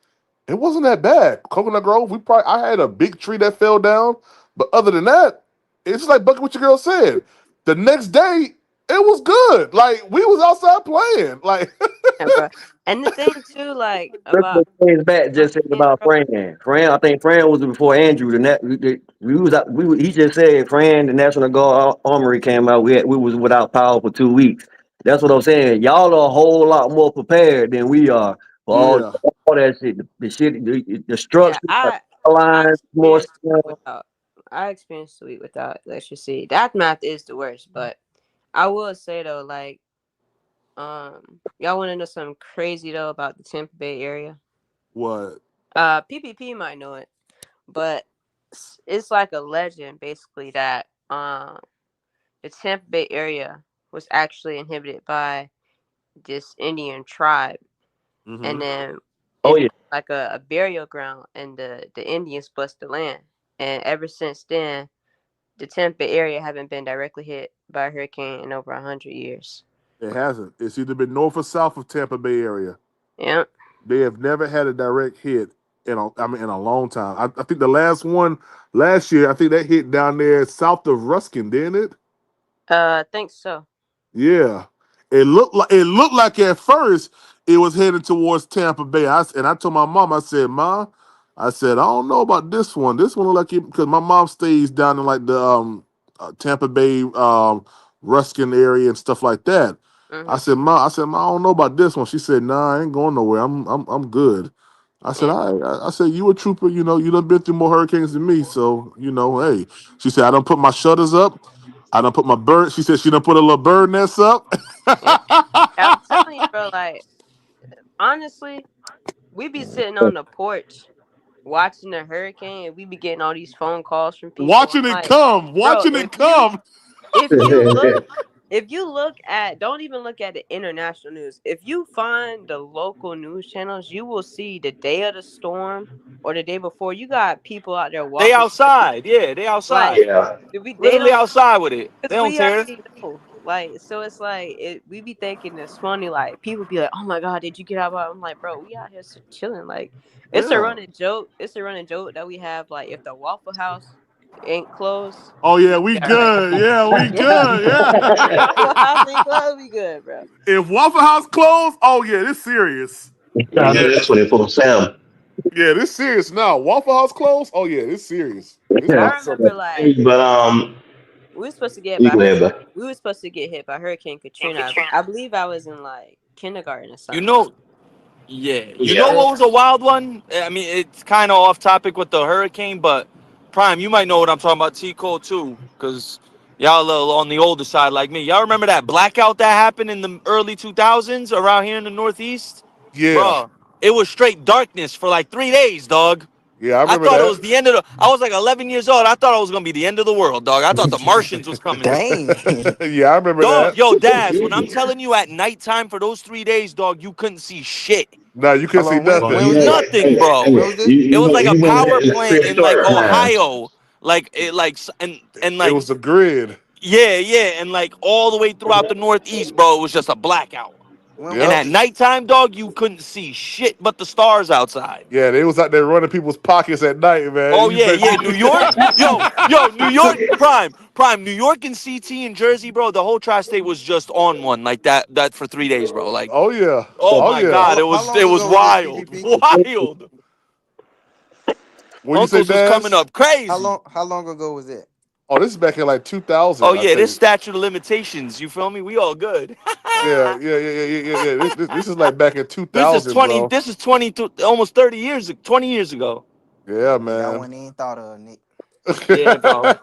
Speaker 1: it wasn't that bad. Coconut Grove, I had a big tree that fell down, but other than that, it's just like Bucky, what your girl said. The next day, it was good. Like we was outside playing. Like
Speaker 4: Yeah, bro. And the thing too, like
Speaker 12: That's
Speaker 4: about
Speaker 12: what James Bat just said
Speaker 4: hurricanes,
Speaker 12: about
Speaker 4: bro.
Speaker 12: Fran. Fran, I think Fran was before Andrew. The net, we was out, he just said Fran, the National Guard Armory came out. We was without power for 2 weeks. That's what I'm saying. Y'all are a whole lot more prepared than we are for
Speaker 1: yeah,
Speaker 12: all that shit. The shit, the
Speaker 4: Yeah,
Speaker 12: structure, the
Speaker 4: I
Speaker 12: lines, more
Speaker 4: experienced
Speaker 12: stuff.
Speaker 4: without. I experienced the week without electricity. That math is the worst, but I will say though, like, y'all want to know something crazy though about the Tampa Bay area?
Speaker 1: what?
Speaker 4: PPP might know it, but it's like a legend basically that the Tampa Bay area was actually inhabited by this Indian tribe,
Speaker 1: Mm-hmm.
Speaker 4: and then
Speaker 12: Oh
Speaker 4: it
Speaker 12: yeah,
Speaker 4: became like a burial ground, and the Indians blessed the land, and ever since then, the Tampa Bay area haven't been directly hit by a hurricane in over 100 years.
Speaker 1: It hasn't. It's either been north or south of Tampa Bay area.
Speaker 4: Yeah.
Speaker 1: They have never had a direct hit in a long time. I think the last one last year, I think that hit down there south of Ruskin, didn't it?
Speaker 4: I think so.
Speaker 1: Yeah, it looked like at first it was headed towards Tampa Bay. I told my mom, I said, "Ma, I said I don't know about this one. This one look like it because my mom stays down in like the Tampa Bay Ruskin area and stuff like that."
Speaker 4: Mhm.
Speaker 1: I said, "Ma, I don't know about this one." She said, "Nah, I ain't going nowhere. I'm good." I said,
Speaker 4: Yeah.
Speaker 1: I said, you a trooper, you done been through more hurricanes than me, so hey. She said, I done put my shutters up. I done put my bird. She said she done put a little bird nest up.
Speaker 4: Yeah. I'm telling you, bro. Like, honestly, we be sitting on the porch watching the hurricane, and we be getting all these phone calls from people. I'm
Speaker 1: watching it
Speaker 4: like,
Speaker 1: come,
Speaker 4: bro,
Speaker 1: watching it come.
Speaker 4: if you look if you look at don't even look at the international news. If you find the local news channels, you will see the day of the storm or the day before. You got people out there
Speaker 2: They
Speaker 4: walking
Speaker 2: outside. Yeah, they
Speaker 4: like
Speaker 2: outside.
Speaker 8: Yeah.
Speaker 4: they
Speaker 2: Literally
Speaker 4: don't
Speaker 2: outside with it. They
Speaker 4: because
Speaker 2: don't
Speaker 4: we
Speaker 2: care.
Speaker 4: already know. Like, so it's like we be thinking it's funny. Like, people be like, "Oh my god, did you get out?" I'm like, bro, we out here chilling. Like, it's a
Speaker 1: Yeah.
Speaker 4: running joke. It's a running joke that we have. Like, if the Waffle House ain't closed,
Speaker 1: Oh yeah,
Speaker 4: we
Speaker 1: we
Speaker 4: be all right.
Speaker 1: good. Yeah, we
Speaker 4: Yeah,
Speaker 1: good. Yeah.
Speaker 4: if Waffle House ain't closed, we good, bro.
Speaker 1: If Waffle House closed, oh yeah, this serious.
Speaker 8: Yeah, that's 24/7.
Speaker 1: Yeah, this serious now. Waffle House closed. Oh yeah, this serious. This
Speaker 4: I
Speaker 1: about
Speaker 4: remember
Speaker 1: something.
Speaker 4: like
Speaker 8: But
Speaker 4: we were supposed to get hit
Speaker 8: you
Speaker 4: by
Speaker 8: go ahead, bud.
Speaker 4: we were supposed to get hit by Hurricane Katrina. I believe I was in like kindergarten or
Speaker 2: You
Speaker 4: something.
Speaker 2: know, yeah. You know
Speaker 8: Yeah.
Speaker 2: what was a wild one? I mean, it's kind of off topic with the hurricane, but Prime, you might know what I'm talking about. T Cole too, because y'all a little on the older side like me. Y'all remember that blackout that happened in the early 2000s around here in the Northeast?
Speaker 1: Yeah,
Speaker 2: Bro, it was straight darkness for like 3 days, dog.
Speaker 1: yeah, I
Speaker 2: I
Speaker 1: remember
Speaker 2: thought it was
Speaker 1: that.
Speaker 2: the end of the. I was like 11 years old. I thought it was gonna be the end of the world, dog. I thought the Martians was coming.
Speaker 13: Dang.
Speaker 1: Yeah, I remember
Speaker 2: Dog,
Speaker 1: that.
Speaker 2: yo, Daz, when I'm telling you at nighttime for those 3 days, dog, you couldn't see shit.
Speaker 1: No, you couldn't
Speaker 13: Hold
Speaker 1: see
Speaker 13: on. When
Speaker 8: Well,
Speaker 1: nothing.
Speaker 13: when was this?
Speaker 2: Nothing, bro.
Speaker 13: When was this?
Speaker 2: It was like a
Speaker 8: you went ahead
Speaker 2: power
Speaker 8: and
Speaker 2: plant in like
Speaker 8: prehistoric times.
Speaker 2: Ohio, like it, like and
Speaker 1: It
Speaker 2: like
Speaker 1: was the grid.
Speaker 2: yeah, and like all the way throughout the Northeast, bro. It was just a blackout.
Speaker 13: When
Speaker 2: And
Speaker 13: was
Speaker 1: Yep.
Speaker 2: at
Speaker 13: this?
Speaker 2: nighttime, dog, you couldn't see shit but the stars outside.
Speaker 1: Yeah, they was out there running people's pockets at night, man.
Speaker 2: Oh
Speaker 1: You
Speaker 2: yeah,
Speaker 1: bet.
Speaker 2: yeah. New York, New York, prime. New York and CT and Jersey, bro. The whole tri-state was just on one like that for 3 days, bro. Like,
Speaker 1: Oh yeah.
Speaker 2: oh
Speaker 1: Oh
Speaker 2: my
Speaker 1: yeah.
Speaker 2: God, it
Speaker 13: How
Speaker 2: was
Speaker 13: long
Speaker 2: it was
Speaker 13: ago was this,
Speaker 2: wild,
Speaker 13: PPP?
Speaker 2: wild.
Speaker 1: What you say,
Speaker 2: Uncles was coming
Speaker 1: Daz?
Speaker 2: up crazy.
Speaker 13: How long ago was that?
Speaker 1: Oh, this is back in like
Speaker 2: Oh
Speaker 1: 2000, I
Speaker 2: yeah, this
Speaker 1: think.
Speaker 2: statute of limitations. You feel me? We all good.
Speaker 1: Yeah, yeah. This is like back in
Speaker 2: This is
Speaker 1: 2000,
Speaker 2: 20.
Speaker 1: bro.
Speaker 2: This is 20. Almost 30 years. 20 years ago.
Speaker 1: Yeah,
Speaker 13: That
Speaker 1: man.
Speaker 13: one ain't thought of, Nick.
Speaker 2: Yeah, bro.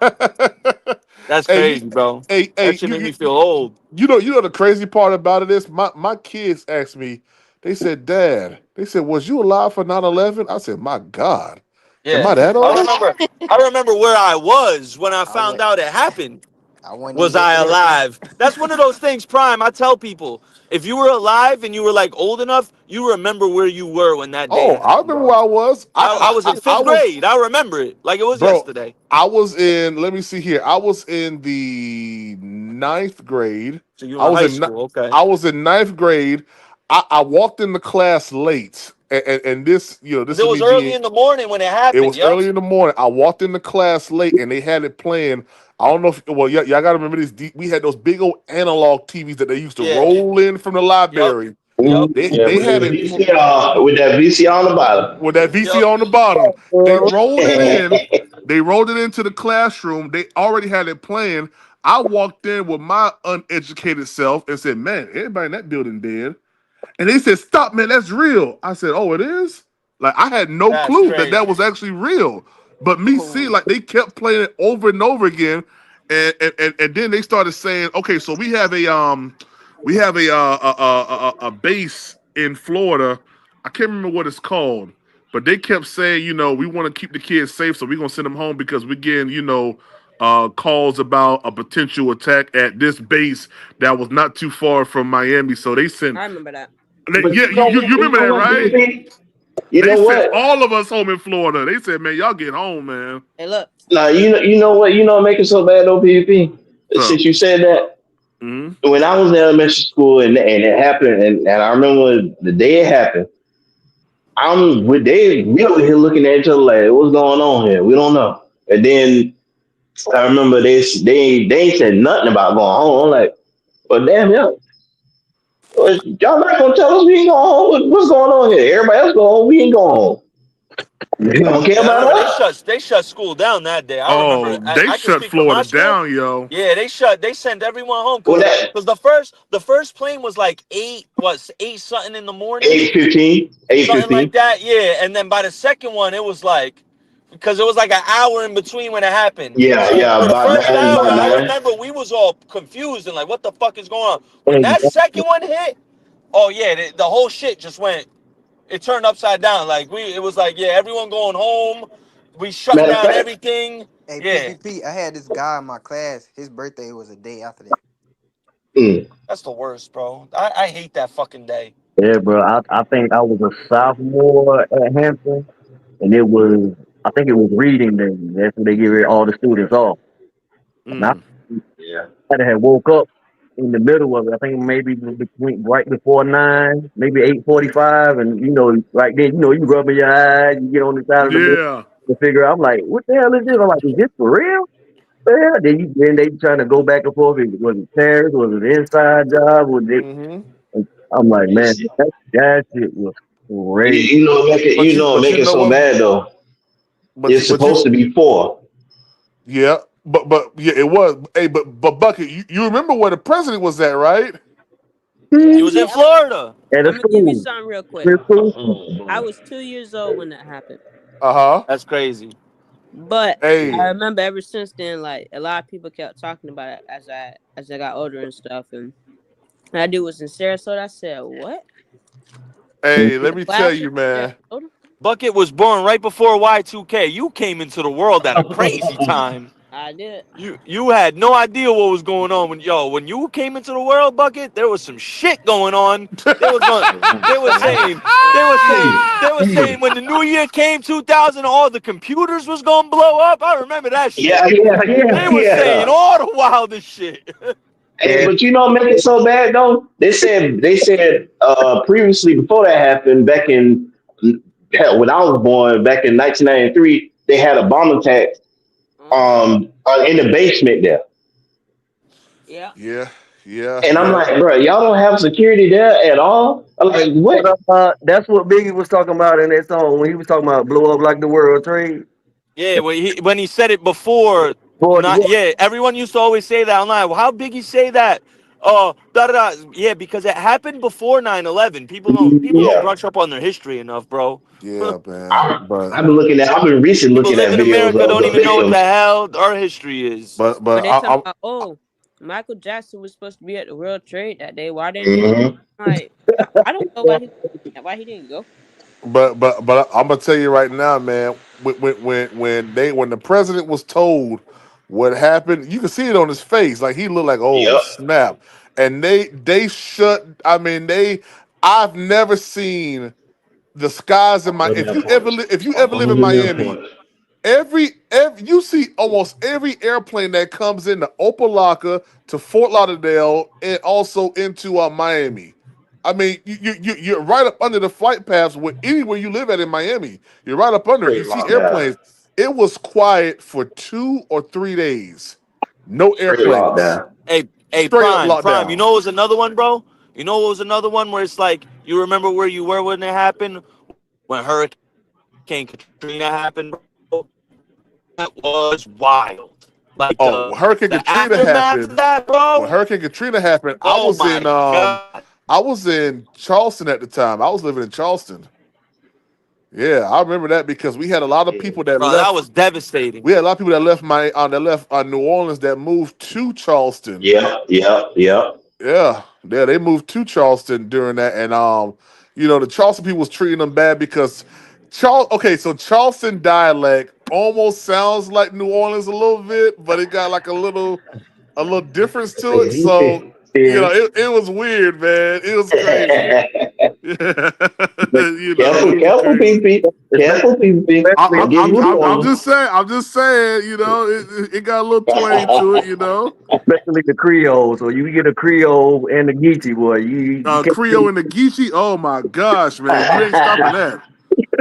Speaker 2: That's
Speaker 1: hey,
Speaker 2: crazy, bro. That shit
Speaker 1: you,
Speaker 2: made me feel old.
Speaker 1: you know the crazy part about it is my kids asked me. They said, "Dad," they said, "Was you alive for 9/11?" I said, "My God, am
Speaker 2: Yeah,
Speaker 1: I that
Speaker 2: I
Speaker 1: old?"
Speaker 2: remember. I remember where I was when I
Speaker 13: I
Speaker 2: found
Speaker 13: was
Speaker 2: out it happened.
Speaker 13: I wasn't
Speaker 2: Was
Speaker 13: even
Speaker 2: I
Speaker 13: there.
Speaker 2: alive? That's one of those things, Prime. I tell people, if you were alive and you were like old enough, you remember where you were when that day
Speaker 1: Oh, I
Speaker 2: happened,
Speaker 1: remember
Speaker 2: bro.
Speaker 1: where I was.
Speaker 2: I was in
Speaker 1: I
Speaker 2: fifth
Speaker 1: was,
Speaker 2: grade. I remember it like it was
Speaker 1: bro.
Speaker 2: yesterday.
Speaker 1: I was in. Let me see here. I was in the ninth grade.
Speaker 2: So you
Speaker 1: I
Speaker 2: were in
Speaker 1: was
Speaker 2: high
Speaker 1: in.
Speaker 2: school, okay?
Speaker 1: I was in ninth grade. I walked in the class late, and this,
Speaker 2: Because
Speaker 1: this
Speaker 2: it
Speaker 1: is
Speaker 2: was
Speaker 1: me
Speaker 2: early
Speaker 1: being.
Speaker 2: in the morning when it
Speaker 1: It
Speaker 2: happened.
Speaker 1: was
Speaker 2: Yup.
Speaker 1: early in the morning. I walked in the class late, and they had it playing. I don't know if y'all got to remember this. We had those big old analog TVs that they used to
Speaker 2: Yeah.
Speaker 1: roll in from the
Speaker 2: Yup.
Speaker 1: library.
Speaker 2: Yup.
Speaker 8: Yeah,
Speaker 1: They had it
Speaker 8: with that VCR on the bottom.
Speaker 1: with that VC
Speaker 2: Yup.
Speaker 1: on the bottom. They rolled it in. They rolled it into the classroom. They already had it playing. I walked in with my uneducated self and said, "Man, everybody in that building dead." And they said, "Stop, man, that's real." I said, "Oh, it is." Like I had no
Speaker 2: That's
Speaker 1: clue that that
Speaker 2: crazy.
Speaker 1: was actually real. But me see,
Speaker 2: Oh,
Speaker 1: like they kept playing it over and over again, and then they started saying, "Okay, so we have a base in Florida. I can't remember what it's called, but they kept saying, we want to keep the kids safe, so we're gonna send them home because we're getting, calls about a potential attack at this base that was not too far from Miami. So they sent,
Speaker 4: I remember that.
Speaker 8: But
Speaker 1: yeah, you
Speaker 8: you
Speaker 1: remember
Speaker 8: know
Speaker 1: that,
Speaker 8: what,
Speaker 1: right?
Speaker 8: DP? You
Speaker 1: They
Speaker 8: know
Speaker 1: sent
Speaker 8: what?
Speaker 1: all of us home in Florida. They said, man, y'all get home, man.
Speaker 4: Hey, look.
Speaker 8: Nah, you know what? You know what make it so bad, though, PvP?
Speaker 1: So,
Speaker 8: Since you said that,
Speaker 1: mm-hmm.
Speaker 8: when I was in elementary school and it happened, and I remember the day it happened, we over here looking at each other like, what's going on here? We don't know. And then I remember they ain't said nothing about going home. I'm like, well, damn, y'all not gonna tell us we ain't going home? What's going on here? Everybody else go home, we ain't going home. You don't care
Speaker 2: yeah, I
Speaker 8: about
Speaker 2: remember
Speaker 8: us?
Speaker 2: they shut school down that day. I remember
Speaker 1: Oh, they
Speaker 2: I can
Speaker 1: shut
Speaker 2: speak for my
Speaker 1: Florida
Speaker 2: school.
Speaker 1: down, yo.
Speaker 2: Yeah, they sent everyone home
Speaker 8: Well,
Speaker 2: because
Speaker 8: that
Speaker 2: the first plane was like eight something in the morning,
Speaker 8: 8:15,
Speaker 2: something like
Speaker 8: 8:15.
Speaker 2: that. Yeah, and then by the second one, it was like because it was like an hour in between when it happened.
Speaker 8: Yeah,
Speaker 2: So
Speaker 8: yeah,
Speaker 2: for the
Speaker 8: about
Speaker 2: first
Speaker 8: nine,
Speaker 2: hour,
Speaker 8: about
Speaker 2: I
Speaker 8: nine.
Speaker 2: remember we was all confused and like, what the fuck is going on? When that
Speaker 12: Exactly.
Speaker 2: second one hit, oh yeah, the whole shit just went. It turned upside down. Like it was like yeah, everyone going home. We shut
Speaker 8: Matter of
Speaker 2: down
Speaker 8: fact,
Speaker 2: everything.
Speaker 13: Hey,
Speaker 2: Yeah,
Speaker 13: PPP, I had this guy in my class. His birthday was a day after that.
Speaker 8: mm,
Speaker 2: that's the worst, bro. I hate that fucking day.
Speaker 12: Yeah, bro. I think I was a sophomore at Hampton, and I think it was reading day. That's when they give all the students off. And
Speaker 1: Mm.
Speaker 8: yeah,
Speaker 12: had woke up in the middle of it. I think maybe between right before 9, maybe 8:45, and right then, you rubbing your eyes, you get on the side of the bed
Speaker 1: Yeah.
Speaker 12: to figure out. I'm like, what the hell is this? I'm like, is this for real? Yeah. Then they trying to go back and forth. Was it Paris? Was it an inside job?
Speaker 1: Mm-hmm.
Speaker 12: I'm like, man,
Speaker 8: it's,
Speaker 12: that shit was crazy.
Speaker 1: But you
Speaker 8: make it
Speaker 1: know
Speaker 8: so
Speaker 1: what?
Speaker 8: bad though. It's
Speaker 1: But you
Speaker 8: supposed to be four.
Speaker 1: yeah. But yeah, it was. Hey, but Bucket, you remember where the president was at, right?
Speaker 2: He
Speaker 4: Yeah.
Speaker 2: was
Speaker 4: Hey,
Speaker 2: in Florida.
Speaker 12: At a
Speaker 4: I'm gonna give you
Speaker 12: school.
Speaker 4: something real quick.
Speaker 12: Smith School.
Speaker 4: I was 2 years old when that happened,
Speaker 1: Uh-huh.
Speaker 2: That's crazy.
Speaker 4: but I
Speaker 1: Hey,
Speaker 4: remember ever since then, like a lot of people kept talking about it as I got older and stuff. And that dude was in Sarasota. I said, "What?
Speaker 1: hey, let
Speaker 4: The
Speaker 1: me tell
Speaker 4: blast was
Speaker 1: you,
Speaker 4: in
Speaker 1: man.
Speaker 4: Sarasota?"
Speaker 2: Bucket was born right before Y2K. You came into the world at a crazy time.
Speaker 4: I did.
Speaker 2: You had no idea what was going on when you came into the world, Bucket. There was some shit going on. They was going. They were
Speaker 4: I
Speaker 2: saying.
Speaker 4: did.
Speaker 2: They were saying.
Speaker 8: Hey,
Speaker 2: They were saying when the new year came, 2000, all the computers was gonna blow up. I remember that
Speaker 8: yeah,
Speaker 2: shit.
Speaker 8: yeah,
Speaker 2: They
Speaker 8: yeah,
Speaker 2: were saying
Speaker 8: yeah.
Speaker 2: all the wildest shit.
Speaker 8: Hey, but you know, what make it so bad though. They said previously before that happened, back in hell, when I was born, back in 1993, they had a bomb attack
Speaker 4: Uh-huh.
Speaker 8: in the basement there.
Speaker 4: Yeah.
Speaker 1: Yeah, yeah,
Speaker 8: And I'm
Speaker 1: yeah.
Speaker 8: like, bro, y'all don't have security there at all. I'm like,
Speaker 12: But
Speaker 8: what?
Speaker 12: that's what Biggie was talking about in that song when he was talking about blow up like the World Trade.
Speaker 2: Yeah, when he said it before,
Speaker 12: Boy,
Speaker 2: not yeah. Everyone used to always say that online. Well, how big he say that? Da da da. Yeah, because it happened before 9/11. People don't
Speaker 8: Yeah.
Speaker 2: brush up on their history enough, bro.
Speaker 1: Yeah, man.
Speaker 8: I, I've been recently
Speaker 2: People
Speaker 8: looking at
Speaker 2: live in
Speaker 8: videos
Speaker 2: America
Speaker 8: of
Speaker 2: don't
Speaker 8: the
Speaker 2: even know what the
Speaker 8: victims.
Speaker 2: hell our history is.
Speaker 4: But
Speaker 1: but
Speaker 4: they talking about, oh, Michael Jackson was supposed to be at the World Trade that day. Why didn't he go?
Speaker 8: Hmm.
Speaker 4: Like, I don't know why he didn't go.
Speaker 1: but I'm gonna tell you right now, man. When the president was told What happened? You can see it on his face. Like he looked like, oh
Speaker 8: Yep.
Speaker 1: snap. And they shut. I mean, they. I've never seen the skies in my.
Speaker 8: All of them points.
Speaker 1: If you ever live
Speaker 8: All
Speaker 1: in
Speaker 8: of them
Speaker 1: Miami,
Speaker 8: points.
Speaker 1: every you see almost every airplane that comes into Opelika to Fort Lauderdale and also into Miami. I mean, you're right up under the flight paths with anywhere you live at in Miami. You're right up under it. You
Speaker 8: Straight
Speaker 1: see
Speaker 8: lockdown.
Speaker 1: airplanes. It was quiet for 2 or 3 days. No
Speaker 8: Straight
Speaker 1: airplanes.
Speaker 8: lockdown.
Speaker 2: Hey,
Speaker 1: Straight up
Speaker 2: Prime. You
Speaker 1: lockdown.
Speaker 2: know what was another one, bro? You know what was another one where it's like you remember where you were when it happened when Hurricane Katrina happened, bro. That was wild. Like
Speaker 1: Oh,
Speaker 2: the
Speaker 1: Hurricane Katrina
Speaker 2: aftermath of that,
Speaker 1: happened.
Speaker 2: bro.
Speaker 1: When Hurricane Katrina happened,
Speaker 2: Oh my god,
Speaker 1: I was in Charleston at the time. I was living in Charleston. Yeah, I remember that because we had a lot of
Speaker 8: Yeah.
Speaker 1: people that
Speaker 2: bro, that
Speaker 1: left.
Speaker 2: was devastating.
Speaker 1: We had a lot of people that left New Orleans that moved to Charleston.
Speaker 8: Yep. Yep. Yep.
Speaker 1: Yeah, they moved to Charleston during that, and the Charleston people was treating them bad because Okay, so Charleston dialect almost sounds like New Orleans a little bit, but it got like a little difference to it. So
Speaker 12: Yeah.
Speaker 1: it was weird, man. It was crazy. Yeah,
Speaker 12: But
Speaker 8: Careful,
Speaker 1: it was
Speaker 8: careful,
Speaker 1: crazy.
Speaker 8: PP.
Speaker 12: especially,
Speaker 8: Careful, PP.
Speaker 12: especially
Speaker 8: Don't get loose
Speaker 1: I'm
Speaker 8: on
Speaker 1: just saying. I'm just saying. It got a little twang to it.
Speaker 12: especially the Creole. So you get a Creole and a Geechee boy. You can't
Speaker 1: Creole and the Geechee. Oh my gosh, man! You ain't stopping
Speaker 8: them.
Speaker 1: that.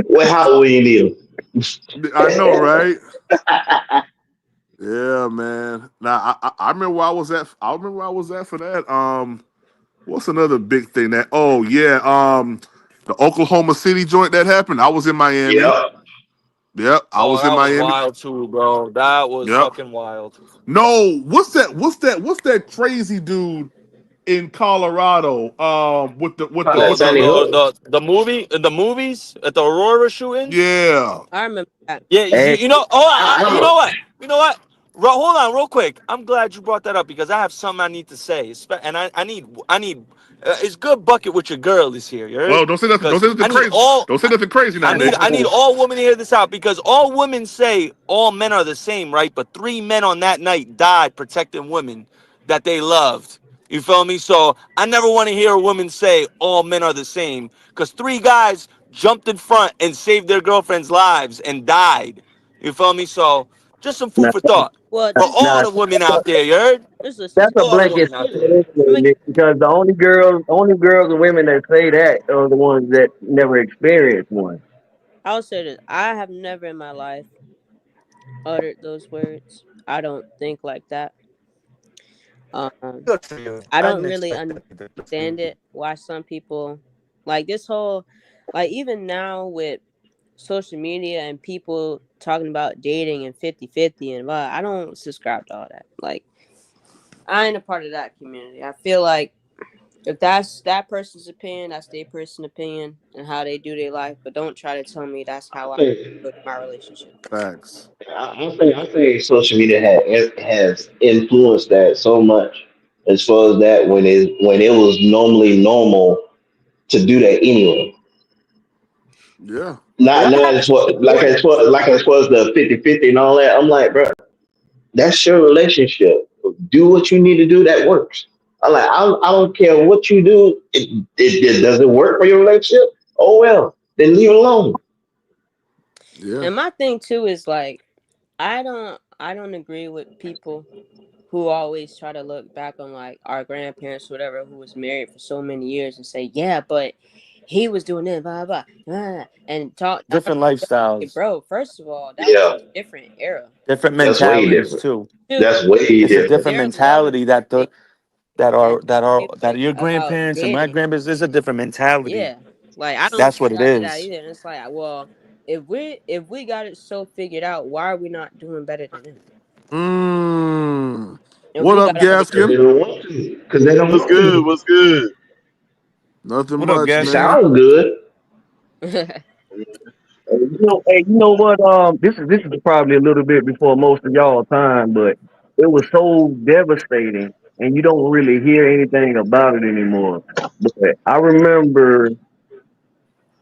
Speaker 8: What Halloween
Speaker 1: I know,
Speaker 8: is?
Speaker 1: right? Yeah, man. Now I remember where I was at. I remember where I was at for that. What's another big thing that? Oh yeah, the Oklahoma City joint that happened. I was in Miami.
Speaker 8: Yep.
Speaker 1: Yep, I
Speaker 2: Oh,
Speaker 1: was in
Speaker 2: that was
Speaker 1: Miami.
Speaker 2: wild too, bro. That was
Speaker 1: Yep.
Speaker 2: fucking wild.
Speaker 1: No, what's that crazy dude in Colorado? With the
Speaker 8: That
Speaker 2: Oh,
Speaker 1: with the
Speaker 8: Sunny Hook.
Speaker 2: the movies at the Aurora shootings.
Speaker 1: yeah.
Speaker 4: I remember that.
Speaker 2: Yeah,
Speaker 12: and
Speaker 2: you know. Oh, you know
Speaker 8: I
Speaker 2: what? You know what? Hold on, real quick. I'm glad you brought that up because I have something I need to say. And I need. It's good bucket with your girl is here. You
Speaker 1: Oh,
Speaker 2: heard?
Speaker 1: don't say nothing. Don't
Speaker 2: Because
Speaker 1: say nothing
Speaker 2: I need
Speaker 1: crazy.
Speaker 2: all.
Speaker 1: Don't say nothing crazy
Speaker 2: I
Speaker 1: now,
Speaker 2: need
Speaker 1: Nate.
Speaker 2: I need all women to hear this out because all women say all men are the same, right? But 3 men on that night died protecting women that they loved. You feel me? So I never want to hear a woman say all men are the same because 3 guys jumped in front and saved their girlfriends' lives and died. You feel me? So just some food
Speaker 12: now,
Speaker 2: for thought
Speaker 4: Well,
Speaker 2: for
Speaker 4: just
Speaker 2: all
Speaker 12: now
Speaker 2: the women out there. You heard?
Speaker 4: just listen.
Speaker 12: that's a
Speaker 2: All the
Speaker 12: blanket
Speaker 2: women out there.
Speaker 12: statement
Speaker 4: Let
Speaker 12: anyway,
Speaker 4: me.
Speaker 12: Nick, because only girls and women that say that are the ones that never experienced one.
Speaker 4: I'll say this. I have never in my life uttered those words. I don't think like that. Um,
Speaker 2: Good for you.
Speaker 4: I
Speaker 2: I
Speaker 4: don't
Speaker 2: didn't
Speaker 4: really
Speaker 2: expect that. Good for
Speaker 4: understand
Speaker 2: you.
Speaker 4: it. Why some people like this whole, like even now with social media and people talking about dating and 50-50 and blah, I don't subscribe to all that. Like I ain't a part of that community. I feel like if that's that person's opinion, that's their person's opinion and how they do their life. But don't try to tell me that's how I
Speaker 8: think
Speaker 4: approach my relationship.
Speaker 1: Facts.
Speaker 8: I think social media has influenced that so much as far as that when it was normally normal to do that anyway.
Speaker 1: Yeah.
Speaker 4: Well,
Speaker 8: Not
Speaker 4: I have
Speaker 8: as what
Speaker 4: more than
Speaker 8: like as far as the 50-50 and all that. I'm like, bro, that's your relationship. Do what you need to do that works. I don't care what you do. It doesn't work for your relationship. Oh well, then leave it alone.
Speaker 1: Yeah.
Speaker 4: and my thing too is like I don't agree with people who always try to look back on like our grandparents, whatever, who was married for so many years and say, yeah, but he was doing this, blah blah, blah and talk.
Speaker 2: Different
Speaker 4: Like,
Speaker 2: lifestyles,
Speaker 4: bro, first of all, that was
Speaker 8: Yeah,
Speaker 4: a different era.
Speaker 2: different
Speaker 8: that's way
Speaker 2: mentalities
Speaker 8: different.
Speaker 2: too.
Speaker 4: Dude,
Speaker 8: That's way
Speaker 2: It's a
Speaker 8: different.
Speaker 2: different
Speaker 4: their love and
Speaker 2: mentality that the
Speaker 4: everything, and they
Speaker 2: that
Speaker 4: like
Speaker 2: your
Speaker 4: about
Speaker 2: grandparents and my
Speaker 4: dating.
Speaker 2: grandparents. There's a different mentality.
Speaker 4: Yeah, like I don't
Speaker 2: That's what it
Speaker 4: subscribe to that
Speaker 2: is.
Speaker 4: either. And it's like, well, if we got it so figured out, why are we not doing better than them?
Speaker 1: Mm.
Speaker 4: If
Speaker 1: What
Speaker 4: we
Speaker 1: up,
Speaker 4: got all the
Speaker 8: Because they
Speaker 1: Gaskin?
Speaker 8: don't want to. Because they don't
Speaker 15: What's
Speaker 8: want
Speaker 15: good?
Speaker 8: to.
Speaker 15: What's good?
Speaker 1: Nothing
Speaker 2: What up,
Speaker 1: much,
Speaker 8: It
Speaker 2: Gaskin?
Speaker 1: man.
Speaker 8: sounds good.
Speaker 12: You know what? This is probably a little bit before most of y'all time, but it was so devastating, and you don't really hear anything about it anymore. But I remember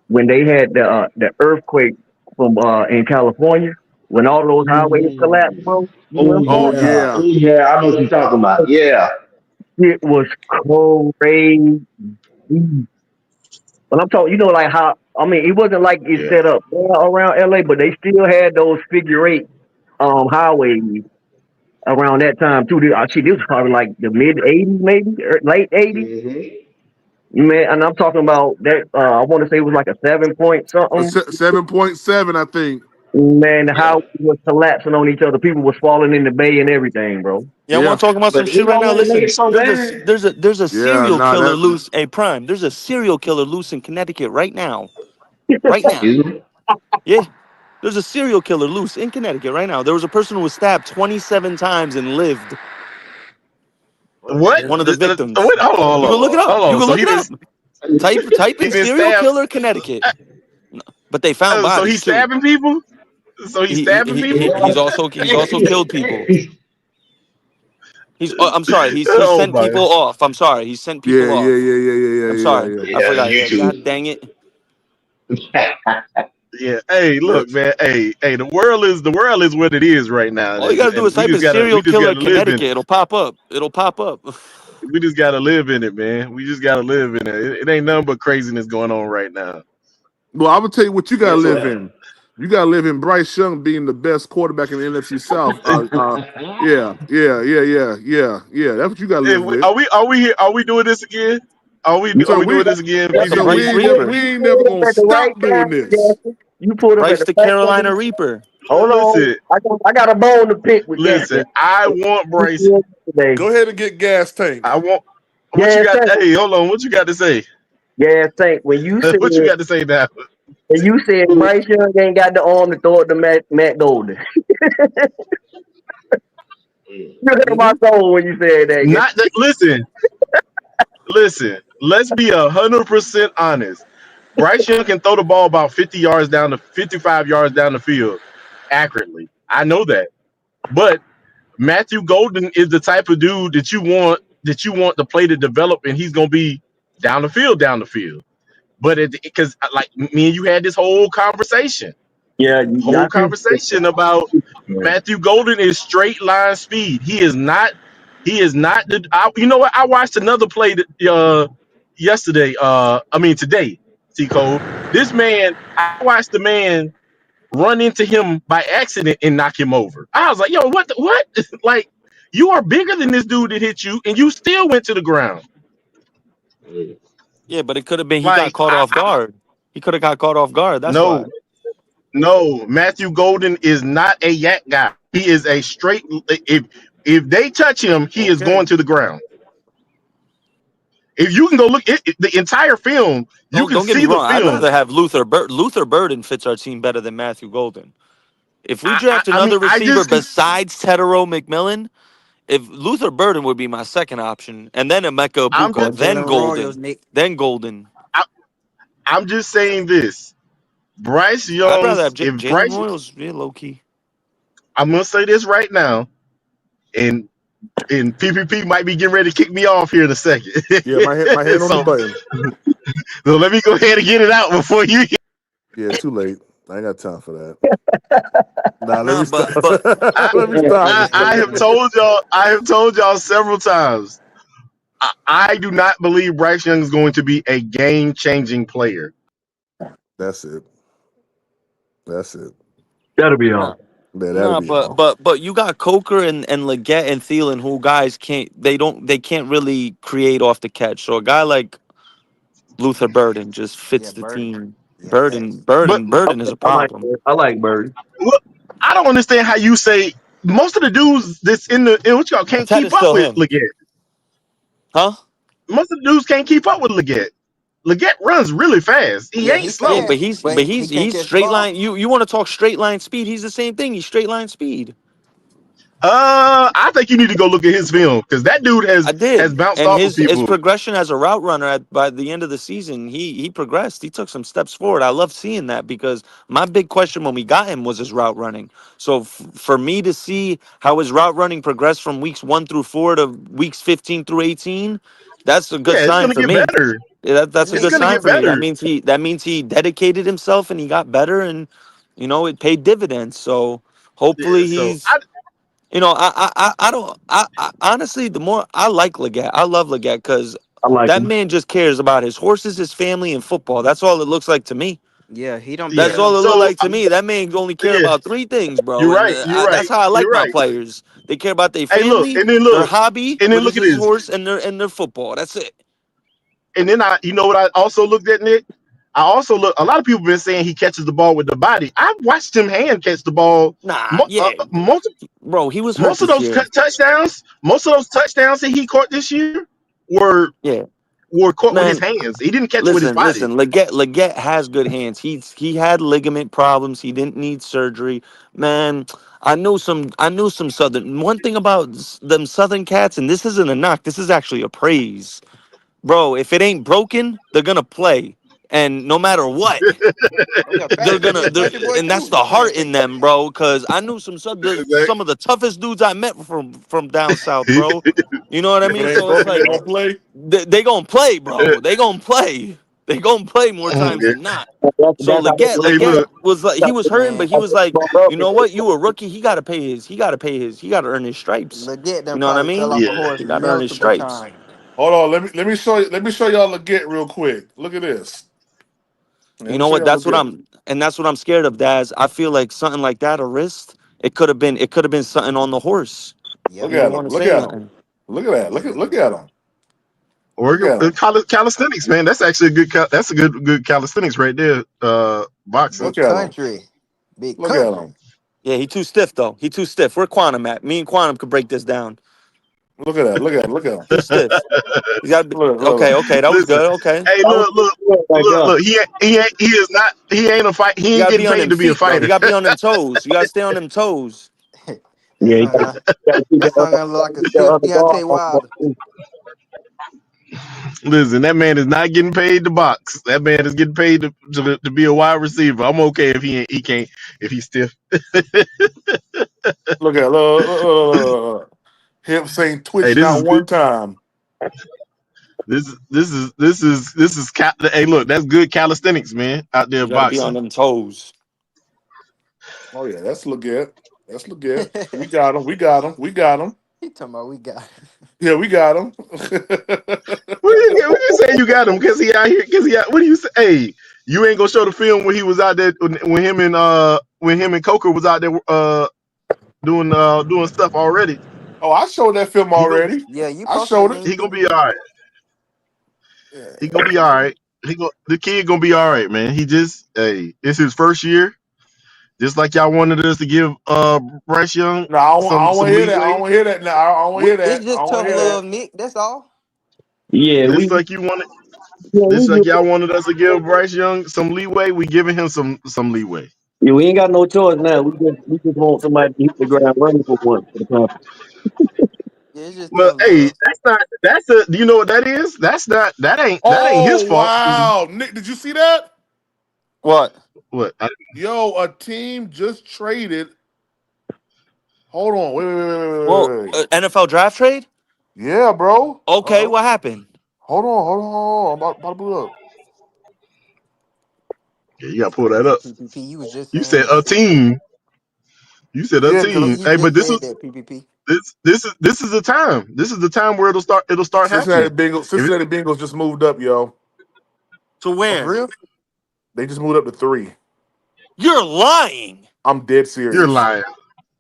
Speaker 12: when they had the earthquake from in California. when all those highways collapsed,
Speaker 8: Mm.
Speaker 12: bro. You
Speaker 8: Oh
Speaker 12: remember
Speaker 1: Oh
Speaker 12: that?
Speaker 8: yeah.
Speaker 1: yeah.
Speaker 8: Oh yeah. I know what you're talking about. Yeah.
Speaker 12: It was crazy. But I'm talking, like how I mean, it wasn't like it's
Speaker 8: Yeah.
Speaker 12: set up around LA, but they still had those figure eight highways around that time too. Actually, this was probably like the mid '80s, maybe or late '80s.
Speaker 8: Hmm.
Speaker 12: Man, and I'm talking about that. I want to say it was like a 7 point something.
Speaker 1: 7.7, I think.
Speaker 12: Man, the
Speaker 8: Yeah.
Speaker 12: highway was collapsing on each other. People was falling in the bay and everything, bro.
Speaker 2: Yeah, I want
Speaker 1: Yeah.
Speaker 2: to talk about some
Speaker 8: But
Speaker 2: shit
Speaker 8: it
Speaker 2: right
Speaker 8: don't
Speaker 2: now.
Speaker 8: really make
Speaker 2: Listen,
Speaker 8: it so bad.
Speaker 2: there's a
Speaker 1: Yeah.
Speaker 2: serial
Speaker 1: Nah,
Speaker 2: killer
Speaker 1: that.
Speaker 2: loose. Hey, Prime, there's a serial killer loose in Connecticut right now. Right now.
Speaker 8: Excuse me.
Speaker 2: Yeah. There's a serial killer loose in Connecticut right now. There was a person who was stabbed 27 times and lived.
Speaker 15: What?
Speaker 2: One of the victims.
Speaker 15: What? Hold on, hold
Speaker 2: You can look
Speaker 15: on,
Speaker 2: it up.
Speaker 15: hold
Speaker 2: You
Speaker 15: on.
Speaker 2: can
Speaker 15: So
Speaker 2: look
Speaker 15: he
Speaker 2: it
Speaker 15: been
Speaker 2: up. Type
Speaker 15: he
Speaker 2: in
Speaker 15: been
Speaker 2: serial
Speaker 15: stabbed.
Speaker 2: killer Connecticut. But they found
Speaker 15: So
Speaker 2: bodies
Speaker 15: he's
Speaker 2: too.
Speaker 15: stabbing people. So he's stabbing people.
Speaker 2: He's also killed people. I'm sorry. He's
Speaker 15: Oh
Speaker 2: sent
Speaker 15: my.
Speaker 2: people off. I'm sorry. He's sent
Speaker 1: Yeah,
Speaker 2: people
Speaker 1: yeah,
Speaker 2: off.
Speaker 1: yeah, yeah, yeah,
Speaker 2: I'm
Speaker 1: yeah,
Speaker 2: sorry.
Speaker 1: yeah,
Speaker 2: I
Speaker 8: Yeah,
Speaker 2: forgot. Yeah.
Speaker 8: YouTube.
Speaker 2: God dang it.
Speaker 15: Yeah. Hey,
Speaker 1: yeah.
Speaker 15: look, man. Hey. The world is what it is right now,
Speaker 2: All you gotta do
Speaker 15: and
Speaker 2: is type in
Speaker 15: we
Speaker 2: serial
Speaker 15: just
Speaker 2: killer
Speaker 15: gotta live in
Speaker 2: Connecticut.
Speaker 15: it.
Speaker 2: It'll pop up. It'll pop up.
Speaker 15: We just gotta live in it, man. We just gotta live in it. It ain't nothing but craziness going on right now.
Speaker 1: Well, I'm gonna tell you what you gotta
Speaker 8: Yes,
Speaker 1: live
Speaker 8: sir.
Speaker 1: in. You gotta live in Bryce Young being the best quarterback in the NFC South. Yeah, yeah, yeah, yeah, yeah, yeah. That's what you gotta live with.
Speaker 15: Are we doing this again? Are
Speaker 1: So
Speaker 15: we doing
Speaker 1: we,
Speaker 15: this again?
Speaker 2: That's a
Speaker 1: so
Speaker 15: PPP.
Speaker 2: Bryce
Speaker 1: we
Speaker 2: Reaper.
Speaker 1: ain't
Speaker 12: Pulled
Speaker 1: never
Speaker 12: up
Speaker 1: gonna
Speaker 12: at the right
Speaker 1: stop doing
Speaker 12: time,
Speaker 1: this.
Speaker 12: Gaston. You pulled up at
Speaker 2: Bryce
Speaker 12: the
Speaker 2: the
Speaker 12: right time.
Speaker 2: Carolina Reaper.
Speaker 12: Hold on,
Speaker 15: Listen,
Speaker 12: I got a bone to pick with
Speaker 15: listen.
Speaker 12: Gaston.
Speaker 15: I want
Speaker 12: You
Speaker 15: Bryce.
Speaker 12: pulled up today.
Speaker 1: Go ahead and get gas tank.
Speaker 15: I want. What you
Speaker 12: Gas
Speaker 15: got?
Speaker 12: tank,
Speaker 15: Hey, hold on. What you got to say?
Speaker 12: gas tank.
Speaker 15: What you got to say now?
Speaker 12: When you said Bryce Young ain't got the arm to throw it to Matt Golden, you hurt my
Speaker 2: Hmm.
Speaker 12: soul when you said that.
Speaker 15: Not that. Listen. Let's be 100% honest. Bryce Young can throw the ball about 55 yards down the field accurately. I know that, but Matthew Golden is the type of dude that you want to play to develop, and he's gonna be down the field. But because like me and you had this
Speaker 12: Yeah,
Speaker 15: whole
Speaker 12: I see.
Speaker 15: conversation about Matthew Golden is straight line speed. He is not. He is not the. You know what? I watched another play yesterday. I mean today. T Cole. This man. I watched the man run into him by accident and knock him over. I was like, yo, what? Like, you are bigger than this dude that hit you, and you still went to the ground.
Speaker 2: Yeah, but it could have been he got
Speaker 15: Like,
Speaker 2: caught off guard. He could have got caught off guard. That's
Speaker 15: no,
Speaker 2: why.
Speaker 15: no, Matthew Golden is not a yak guy. He is a straight. If they touch him, he is
Speaker 2: Okay.
Speaker 15: going to the ground. If you can go look at the entire film, you can
Speaker 2: Don't get me
Speaker 15: see the
Speaker 2: wrong. I'd
Speaker 15: film.
Speaker 2: rather have Luther Burden fits our team better than Matthew Golden. If we
Speaker 15: I,
Speaker 2: draft
Speaker 15: I mean,
Speaker 2: another
Speaker 15: I
Speaker 2: receiver
Speaker 15: just
Speaker 2: besides Tedero McMillan, if Luther Burden would be my second option, and then Emeka
Speaker 15: I'm
Speaker 13: Or
Speaker 2: Buka,
Speaker 15: just
Speaker 2: then
Speaker 13: Jalen Royals,
Speaker 2: Golden,
Speaker 13: Nick.
Speaker 2: then Golden.
Speaker 15: I, I'm just saying this. Bryce
Speaker 2: I'd rather have
Speaker 15: Young's if
Speaker 2: Jalen
Speaker 15: Bryce,
Speaker 2: Royals. Yeah, low key.
Speaker 15: I'm gonna say this right now, and PPP might be getting ready to kick me off here in a second.
Speaker 1: Yeah, my hand on the
Speaker 15: so,
Speaker 1: button.
Speaker 15: so let me go ahead and get it out before you.
Speaker 1: Yeah, too late. I ain't got time for that. Nah, let me
Speaker 2: Nah,
Speaker 1: stop.
Speaker 2: but
Speaker 15: I,
Speaker 1: Let me stop.
Speaker 15: I have told y'all. I have told y'all several times. I do not believe Bryce Young is going to be a game changing player.
Speaker 1: That's it. That's it.
Speaker 12: That'll be
Speaker 2: nah,
Speaker 12: all.
Speaker 1: Yeah, that'll
Speaker 2: nah,
Speaker 1: be
Speaker 2: but
Speaker 1: all.
Speaker 2: but but you got Coker and Leggett and Thielen, who guys can't. They can't really create off the catch. So a guy like Luther Burden just
Speaker 13: Yeah,
Speaker 2: fits the
Speaker 13: Burden.
Speaker 2: team.
Speaker 13: Yeah,
Speaker 2: Burden,
Speaker 13: facts.
Speaker 2: Burden, Burden is a problem.
Speaker 12: I like Bird.
Speaker 15: Look, I don't understand how you say most of the dudes that's in what y'all can't
Speaker 2: Ted
Speaker 15: keep
Speaker 2: is
Speaker 15: up
Speaker 2: still
Speaker 15: with
Speaker 2: him,
Speaker 15: Leggett.
Speaker 2: huh?
Speaker 15: Most of the dudes can't keep up with Leggett. Leggett runs really fast. He
Speaker 13: Yeah,
Speaker 15: ain't
Speaker 13: he
Speaker 2: Yeah,
Speaker 15: slow.
Speaker 2: but
Speaker 13: fast,
Speaker 2: he's
Speaker 13: but
Speaker 2: but
Speaker 13: he
Speaker 2: he's
Speaker 13: can't
Speaker 2: he's
Speaker 13: catch the
Speaker 2: straight
Speaker 13: ball.
Speaker 2: line. You want to talk straight line speed? He's the same thing. He's straight line speed.
Speaker 15: I think you need to go look at his film because that dude
Speaker 2: I
Speaker 15: has
Speaker 2: did,
Speaker 15: bounced
Speaker 2: and
Speaker 15: off of
Speaker 2: his
Speaker 15: people.
Speaker 2: progression as a route runner by the end of the season, he progressed. He took some steps forward. I love seeing that because my big question when we got him was his route running. So for me to see how his route running progressed from weeks 1 through 4 to weeks 15 through 18, that's a good
Speaker 15: Yeah, it's
Speaker 2: sign
Speaker 15: gonna
Speaker 2: for
Speaker 15: get
Speaker 2: me.
Speaker 15: better.
Speaker 2: Yeah, that's a
Speaker 15: It's
Speaker 2: good
Speaker 15: gonna
Speaker 2: sign
Speaker 15: get
Speaker 2: for me.
Speaker 15: better.
Speaker 2: That means he dedicated himself and he got better, and it paid dividends. So. Hopefully
Speaker 15: So
Speaker 2: he's. You know, I don't. I honestly, the more I like Leggett, I love Leggett because
Speaker 12: I like
Speaker 2: that
Speaker 12: him.
Speaker 2: man just cares about his horses, his family, and football. That's all it looks like to me.
Speaker 13: Yeah, he don't be
Speaker 2: That's
Speaker 15: yeah.
Speaker 2: all
Speaker 13: telling.
Speaker 2: it looked
Speaker 15: So
Speaker 2: like to me. That man only care
Speaker 15: yeah,
Speaker 2: about three things, bro,
Speaker 15: you're
Speaker 2: and
Speaker 15: right. You're
Speaker 2: that's
Speaker 15: right.
Speaker 2: how I like
Speaker 15: You're
Speaker 2: my
Speaker 15: right.
Speaker 2: players. They care about their
Speaker 15: Hey, look,
Speaker 2: family,
Speaker 15: and then
Speaker 2: their
Speaker 15: look,
Speaker 2: hobby,
Speaker 15: and then
Speaker 2: which
Speaker 15: look
Speaker 2: is
Speaker 15: at
Speaker 2: his
Speaker 15: this.
Speaker 2: horse, and their football. That's it.
Speaker 15: And then you know what I also looked at, Nick? I also look. A lot of people been saying he catches the ball with the body. I watched him hand catch the ball.
Speaker 2: Nah, yeah, bro, he was hurt
Speaker 15: Most of
Speaker 2: this
Speaker 15: those
Speaker 2: year.
Speaker 15: touchdowns that he caught this year were
Speaker 2: Yeah,
Speaker 15: were caught with his
Speaker 2: man.
Speaker 15: hands. He didn't catch with his body.
Speaker 2: Listen. Leggett has good hands. He had ligament problems. He didn't need surgery. Man, I knew some Southern. One thing about them Southern cats, and this isn't a knock. This is actually a praise, bro. If it ain't broken, they're gonna play, and no matter what,
Speaker 13: Oh yeah,
Speaker 2: they're
Speaker 13: Patty.
Speaker 2: gonna.
Speaker 13: Patty boy
Speaker 2: And that's
Speaker 13: too.
Speaker 2: the
Speaker 13: He playing
Speaker 2: heart in
Speaker 13: safety.
Speaker 2: them, bro. Because I knew some of the toughest dudes I met from down south, bro. You know what I
Speaker 1: If it
Speaker 2: mean?
Speaker 1: ain't
Speaker 2: So it's
Speaker 1: broken, they
Speaker 2: like
Speaker 1: gonna play.
Speaker 2: they gonna play, bro. They gonna play. They gonna play more times than not. So
Speaker 12: That's how
Speaker 15: Hey,
Speaker 2: Leggett
Speaker 15: look,
Speaker 2: was like he was hurting, but
Speaker 13: Man,
Speaker 2: he was like, you know what? You a rookie. He gotta earn his stripes.
Speaker 13: Legit
Speaker 2: You
Speaker 13: done
Speaker 2: know what I
Speaker 13: probably fell
Speaker 2: mean?
Speaker 13: off
Speaker 15: yeah,
Speaker 13: a horse
Speaker 2: He gotta earn his
Speaker 13: multiple
Speaker 2: stripes.
Speaker 13: times.
Speaker 1: Hold on, let me show y'all Leggett real quick. Look at this. Let
Speaker 2: You
Speaker 1: me
Speaker 2: know
Speaker 1: show
Speaker 2: what?
Speaker 1: y'all Leggett.
Speaker 2: That's what I'm scared of, Daz. I feel like something like that, a wrist, it could have been something on the horse.
Speaker 1: Look
Speaker 13: Yep.
Speaker 2: He didn't
Speaker 1: at
Speaker 2: want
Speaker 1: him.
Speaker 2: to
Speaker 1: Look
Speaker 2: say
Speaker 1: at him.
Speaker 2: nothing.
Speaker 1: Look at that.
Speaker 13: Yeah,
Speaker 1: Look at him. Look
Speaker 15: or
Speaker 1: at him.
Speaker 15: calisthenics, man. That's actually a good. That's a good calisthenics right there. Boxing.
Speaker 1: Look
Speaker 13: big
Speaker 1: at him.
Speaker 13: country. Big
Speaker 1: Look at
Speaker 13: country.
Speaker 1: him.
Speaker 2: Yeah, he too stiff though. He too stiff. Where Quantum at? Me and Quantum could break this down.
Speaker 1: Look at that. Look at him. Look at him.
Speaker 2: Too stiff. He's got to be okay.
Speaker 1: Look.
Speaker 2: Okay, that was
Speaker 15: Listen,
Speaker 2: good. Okay,
Speaker 15: hey,
Speaker 12: I was right there.
Speaker 15: look. He is not. He ain't a fight. He
Speaker 2: you
Speaker 15: ain't
Speaker 2: gotta
Speaker 15: getting
Speaker 2: be on
Speaker 15: paid
Speaker 2: them
Speaker 15: to be a
Speaker 2: feet, bro. You
Speaker 15: fighter.
Speaker 2: gotta be on them toes. You gotta stay on them toes.
Speaker 13: that
Speaker 12: Yeah, you
Speaker 13: son got
Speaker 12: gotta keep
Speaker 13: that son gonna look like a
Speaker 12: that
Speaker 13: stiff
Speaker 12: other guard
Speaker 13: Deontay
Speaker 12: on.
Speaker 13: Wilder.
Speaker 15: Listen, that man is not getting paid to box. That man is getting paid to be a wide receiver. I'm okay if he can't if he's stiff.
Speaker 1: Look at hips ain't
Speaker 15: Hey,
Speaker 1: twitch
Speaker 15: this
Speaker 1: not
Speaker 15: is
Speaker 1: one
Speaker 15: good.
Speaker 1: time.
Speaker 15: Hey, look, that's good calisthenics, man. Out there
Speaker 2: You gotta be on
Speaker 15: boxing.
Speaker 2: them toes.
Speaker 1: Oh yeah, that's look at. That's look at. We got him. We got him. We got him.
Speaker 13: He talking about we got.
Speaker 1: Yeah, we got him.
Speaker 15: What you say you got him because he out here? Because he out. What do you say? Hey, you ain't gonna show the film when he was out there when him and Coker was out there doing stuff already.
Speaker 1: Oh, I showed that film
Speaker 15: He gonna
Speaker 1: already.
Speaker 13: Yeah, you
Speaker 1: I
Speaker 13: posted it
Speaker 1: showed
Speaker 13: in
Speaker 1: it.
Speaker 13: your
Speaker 15: he gonna be all
Speaker 13: PPP.
Speaker 15: right.
Speaker 1: Yeah.
Speaker 15: He gonna be all right. The kid gonna be all right, man. He just it's his first year. Just like y'all wanted us to give Bryce Young
Speaker 1: No, I don't want
Speaker 15: some
Speaker 1: to hear that. I don't
Speaker 15: leeway.
Speaker 1: want to hear that. No, I don't want to hear
Speaker 13: It's
Speaker 1: that. I
Speaker 13: just
Speaker 1: don't want
Speaker 13: tough
Speaker 1: to hear
Speaker 13: love,
Speaker 1: that.
Speaker 13: Nick. That's all.
Speaker 12: Yeah,
Speaker 15: Just like you wanted.
Speaker 12: we
Speaker 15: Just like
Speaker 12: just
Speaker 15: y'all wanted us to give Bryce Young some leeway. We giving him some leeway.
Speaker 12: yeah, we ain't got no choice now. We just want somebody to hit the ground running for once for the Panthers.
Speaker 13: Yeah, it's just
Speaker 15: Well,
Speaker 13: tough
Speaker 15: hey,
Speaker 13: love.
Speaker 15: that's not. That's a. Do you know what that is? That's not. That ain't his
Speaker 1: Oh
Speaker 15: fault.
Speaker 1: wow, Nick, did you see that?
Speaker 2: What?
Speaker 15: What?
Speaker 1: Yo, a team just traded. Hold on,
Speaker 2: Well,
Speaker 1: wait.
Speaker 2: NFL draft trade.
Speaker 1: Yeah, bro.
Speaker 2: Okay,
Speaker 13: Uh-oh.
Speaker 2: what happened?
Speaker 1: Hold on. I'm about to pull it up.
Speaker 15: Yeah, you gotta pull that up.
Speaker 13: PPP, you was just
Speaker 15: You
Speaker 13: saying
Speaker 15: said
Speaker 13: that.
Speaker 15: a team. You said a
Speaker 1: Yeah,
Speaker 15: team.
Speaker 13: You
Speaker 15: Hey, but
Speaker 13: just said that, PPP.
Speaker 15: this is the time. This is the time where it'll start
Speaker 1: Cincinnati
Speaker 15: happening.
Speaker 1: Bengals.
Speaker 15: If it,
Speaker 1: Cincinnati Bengals just moved up, yo.
Speaker 2: To
Speaker 13: Oh, for
Speaker 2: where?
Speaker 13: real?
Speaker 1: They just moved up to 3.
Speaker 2: You're lying.
Speaker 1: I'm dead
Speaker 15: you're
Speaker 1: serious.
Speaker 15: lying.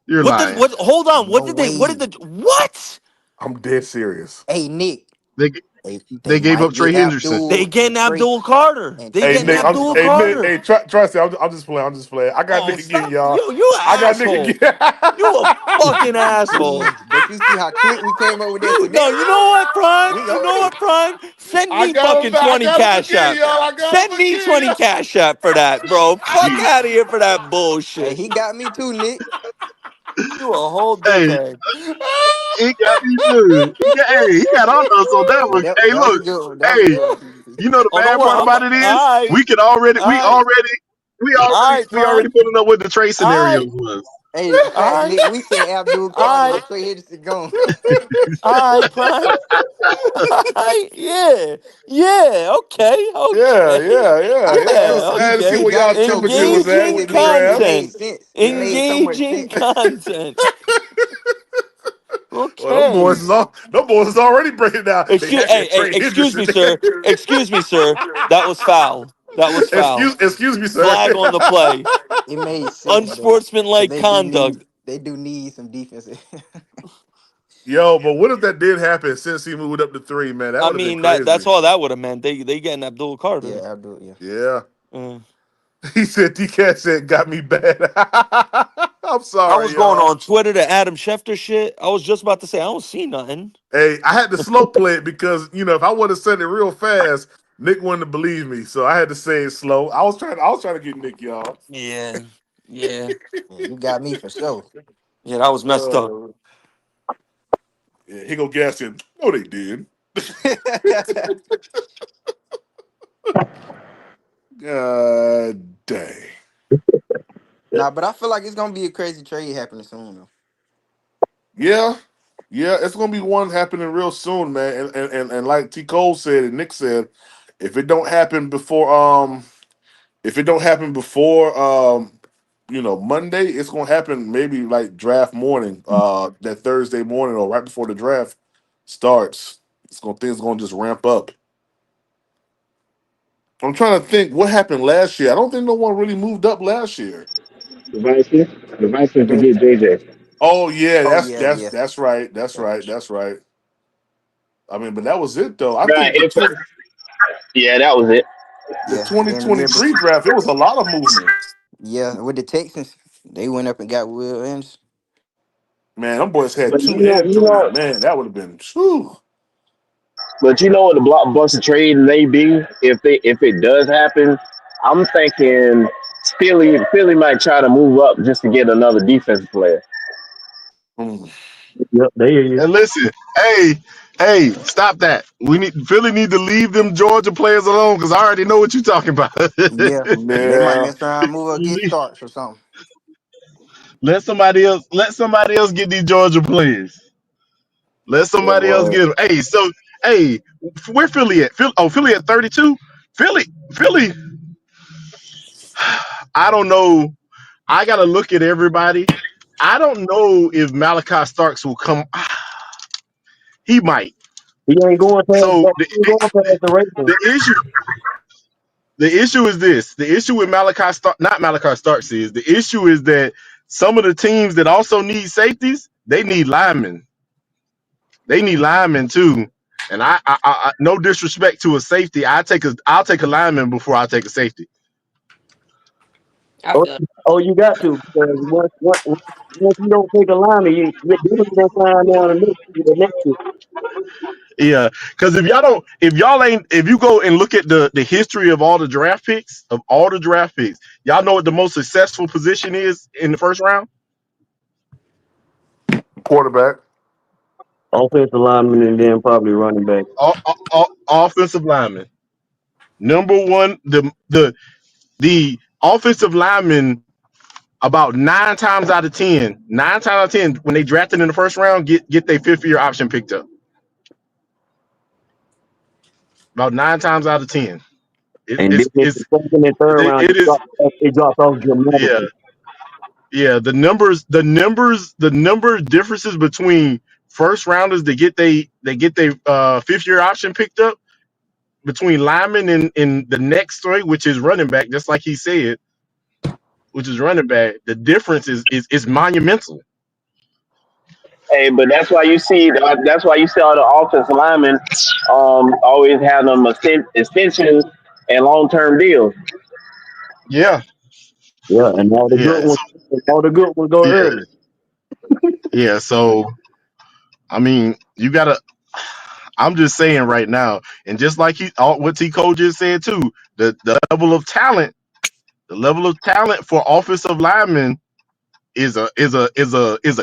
Speaker 15: You're
Speaker 2: What did
Speaker 15: lying.
Speaker 2: what? Hold on.
Speaker 13: No
Speaker 2: What did
Speaker 13: way.
Speaker 2: the what?
Speaker 1: I'm dead serious.
Speaker 13: Hey, Nick.
Speaker 15: They
Speaker 13: They
Speaker 15: they gave
Speaker 13: might
Speaker 15: up
Speaker 13: get
Speaker 15: Trey Hendrickson.
Speaker 2: They
Speaker 13: Abdul
Speaker 2: getting
Speaker 13: and Trey
Speaker 2: Abdul Carter.
Speaker 13: and
Speaker 2: They
Speaker 1: Hey
Speaker 13: Trey
Speaker 2: getting
Speaker 1: Nick,
Speaker 2: Abdul
Speaker 1: hey
Speaker 13: Hendrickson.
Speaker 1: Nick,
Speaker 2: Carter.
Speaker 1: hey, trust me. I'm just playing. I'm just playing. I got
Speaker 2: Oh,
Speaker 1: Nick again,
Speaker 2: stop.
Speaker 1: y'all.
Speaker 2: You
Speaker 1: I
Speaker 2: an
Speaker 1: got Nick
Speaker 2: asshole.
Speaker 1: again.
Speaker 2: You a fucking asshole.
Speaker 13: But you see how quick we came up with that
Speaker 2: You no,
Speaker 13: today?
Speaker 2: you know what, Prime?
Speaker 13: We
Speaker 2: You
Speaker 13: on
Speaker 2: know
Speaker 13: it.
Speaker 2: what, Prime? Send
Speaker 1: I
Speaker 2: me
Speaker 1: got him.
Speaker 2: fucking
Speaker 1: I
Speaker 2: 20
Speaker 1: got him
Speaker 2: cash
Speaker 1: again,
Speaker 2: app.
Speaker 1: y'all. I got
Speaker 2: Send
Speaker 1: him
Speaker 2: me
Speaker 1: again.
Speaker 2: 20 cash app for that, bro. Fuck
Speaker 15: He,
Speaker 2: out of here for that
Speaker 13: Hey,
Speaker 2: bullshit.
Speaker 13: he got me too, Nick.
Speaker 2: You a whole
Speaker 15: hey,
Speaker 2: dickhead.
Speaker 15: he got me good. He got on us on that
Speaker 13: Yeah,
Speaker 15: one.
Speaker 13: that
Speaker 15: Hey,
Speaker 13: that was a
Speaker 15: look.
Speaker 13: good one. That was a
Speaker 15: Hey,
Speaker 13: good one, PPP.
Speaker 15: you know the
Speaker 2: Oh, don't
Speaker 15: bad
Speaker 2: worry.
Speaker 15: part
Speaker 2: I'm
Speaker 15: about
Speaker 2: all
Speaker 15: it is
Speaker 2: right.
Speaker 15: we could already
Speaker 2: All right. All right,
Speaker 15: we already putting up what the trade
Speaker 2: all right,
Speaker 15: scenarios
Speaker 2: Prime.
Speaker 15: was.
Speaker 13: Hey,
Speaker 2: All
Speaker 13: Fat
Speaker 2: right,
Speaker 13: Nick, we said Abdul
Speaker 2: all
Speaker 13: Carter
Speaker 2: right,
Speaker 13: and Trey Henderson gone.
Speaker 2: all right, Prime. All right, yeah, yeah. Okay,
Speaker 1: Yeah,
Speaker 2: okay,
Speaker 1: yeah, yeah, yeah. It was.
Speaker 2: yeah.
Speaker 1: I had to see
Speaker 13: He
Speaker 1: where
Speaker 13: got
Speaker 1: y'all
Speaker 13: it so
Speaker 1: temperature
Speaker 13: good
Speaker 1: was at
Speaker 13: because
Speaker 2: Engaging
Speaker 1: with
Speaker 13: it
Speaker 1: the
Speaker 13: made it
Speaker 1: draft.
Speaker 13: made
Speaker 2: content.
Speaker 13: sense. It made so much
Speaker 2: Engaging
Speaker 13: sense.
Speaker 2: content.
Speaker 1: Well, them boys
Speaker 2: Okay.
Speaker 1: is all. Them boys is already breaking down. They had
Speaker 2: Hey,
Speaker 1: that
Speaker 2: hey,
Speaker 1: Trey
Speaker 2: excuse
Speaker 1: Henderson.
Speaker 2: me, sir. Excuse me, sir. That was foul. That was foul.
Speaker 1: excuse me, sir.
Speaker 2: Flag on the play.
Speaker 13: It made sense though, because
Speaker 2: Unsportsmanlike conduct.
Speaker 13: they do need some defensive.
Speaker 1: Yo, but what if that did happen since he moved up to 3, man? That
Speaker 2: I
Speaker 1: would have been
Speaker 2: mean that's
Speaker 1: crazy.
Speaker 2: all that would have meant. They getting Abdul
Speaker 13: Yeah,
Speaker 2: Carter.
Speaker 13: Abdul. Yeah,
Speaker 1: Yeah.
Speaker 2: Uh,
Speaker 1: He said DK said got me bad. I'm
Speaker 2: I was
Speaker 1: sorry,
Speaker 2: going
Speaker 1: y'all.
Speaker 2: on Twitter to Adam Schefter shit. I was just about to say I don't see nothing.
Speaker 1: Hey, I had to slow play it because if I would have said it real fast, Nick wouldn't have believed me. So I had to say it slow. I was trying to get Nick, y'all.
Speaker 2: Yeah, yeah,
Speaker 13: yeah, you got me for sure.
Speaker 2: yeah. That was messed up.
Speaker 1: Uh, yeah, he go gas him. No, they did. God dang.
Speaker 13: Nah, but I feel like it's gonna be a crazy trade happening soon though.
Speaker 1: Yeah. Yeah, it's gonna be one happening real soon, man. And like T. Cole said and Nick said, if it don't happen before if it don't happen before Monday, it's gonna happen maybe like draft morning, that Thursday morning or right before the draft starts. Things gonna just ramp up. I'm trying to think what happened last year. I don't think no one really moved up last year.
Speaker 8: Devices, devices to
Speaker 13: They,
Speaker 8: get JJ.
Speaker 1: Oh yeah,
Speaker 13: oh
Speaker 1: that's
Speaker 13: yeah,
Speaker 1: that's
Speaker 13: yeah,
Speaker 1: that's right. That's
Speaker 13: yeah,
Speaker 1: right. That's right. I mean, but that was it though. I
Speaker 8: Right.
Speaker 1: think
Speaker 8: Yeah, that was it.
Speaker 1: the
Speaker 13: yeah. And then the year,
Speaker 1: 2023 draft, it was a lot of movement.
Speaker 13: yeah, with the Texans, they went up and got Will Anderson.
Speaker 1: Man, them boys had
Speaker 8: But
Speaker 1: 2 and 3. Man, that would have been whew.
Speaker 8: but you know what the blockbuster trade may be if it does happen. I'm thinking Philly might try to move up just to get another defensive player.
Speaker 1: Mm.
Speaker 12: Yep, they hear you.
Speaker 15: And listen, hey, stop that. Philly need to leave them Georgia players alone because I already know what you're talking about.
Speaker 13: Yeah, they might
Speaker 1: Yeah.
Speaker 13: mess around, move up, get starts or something.
Speaker 15: Let somebody else get these Georgia players. Let
Speaker 1: Yeah,
Speaker 15: somebody else
Speaker 1: boy.
Speaker 15: get them. Hey, where Philly at? Philly at 32. Philly. I don't know. I gotta look at everybody. I don't know if Malachi Starks will come. He might.
Speaker 12: He ain't going past
Speaker 15: So
Speaker 12: that. He ain't going past the Ravens.
Speaker 15: the issue the issue is this. The issue with not Malachi Starks is the issue is that some of the teams that also need safeties, they need linemen. They need linemen too. And no disrespect to a safety, I'll take a lineman before I take a safety.
Speaker 4: I
Speaker 12: Oh,
Speaker 4: feel
Speaker 12: oh, you got to because once you don't take a lineman, you're definitely gonna find down the next year.
Speaker 15: Yeah, because if you go and look at the history of all the draft picks, y'all know what the most successful position is in the first round?
Speaker 1: Quarterback.
Speaker 12: Offensive lineman and then probably running back.
Speaker 15: Offensive lineman. Number one, the offensive lineman about nine times out of ten, when they drafted in the first round, get their fifth year option picked up. About 9 times out of 10. It,
Speaker 12: And then
Speaker 15: it's
Speaker 12: in the
Speaker 15: it's
Speaker 12: second and third
Speaker 15: it,
Speaker 12: round,
Speaker 15: it is
Speaker 12: it dropped off
Speaker 15: yeah.
Speaker 12: dramatically.
Speaker 15: Yeah, the number differences between first rounders that get they fifth year option picked up between linemen and the next three, which is running back, just like he said, which is running back. The difference is monumental.
Speaker 8: Hey, but that's why you see all the offensive linemen always have them extensions and long term deals.
Speaker 15: Yeah,
Speaker 12: Yeah, and
Speaker 15: yeah,
Speaker 12: all the good ones go
Speaker 15: yeah,
Speaker 12: early.
Speaker 15: yeah. So I mean, you gotta. I'm just saying right now, and just like what T. Cole just said too, the level of talent for offensive linemen is a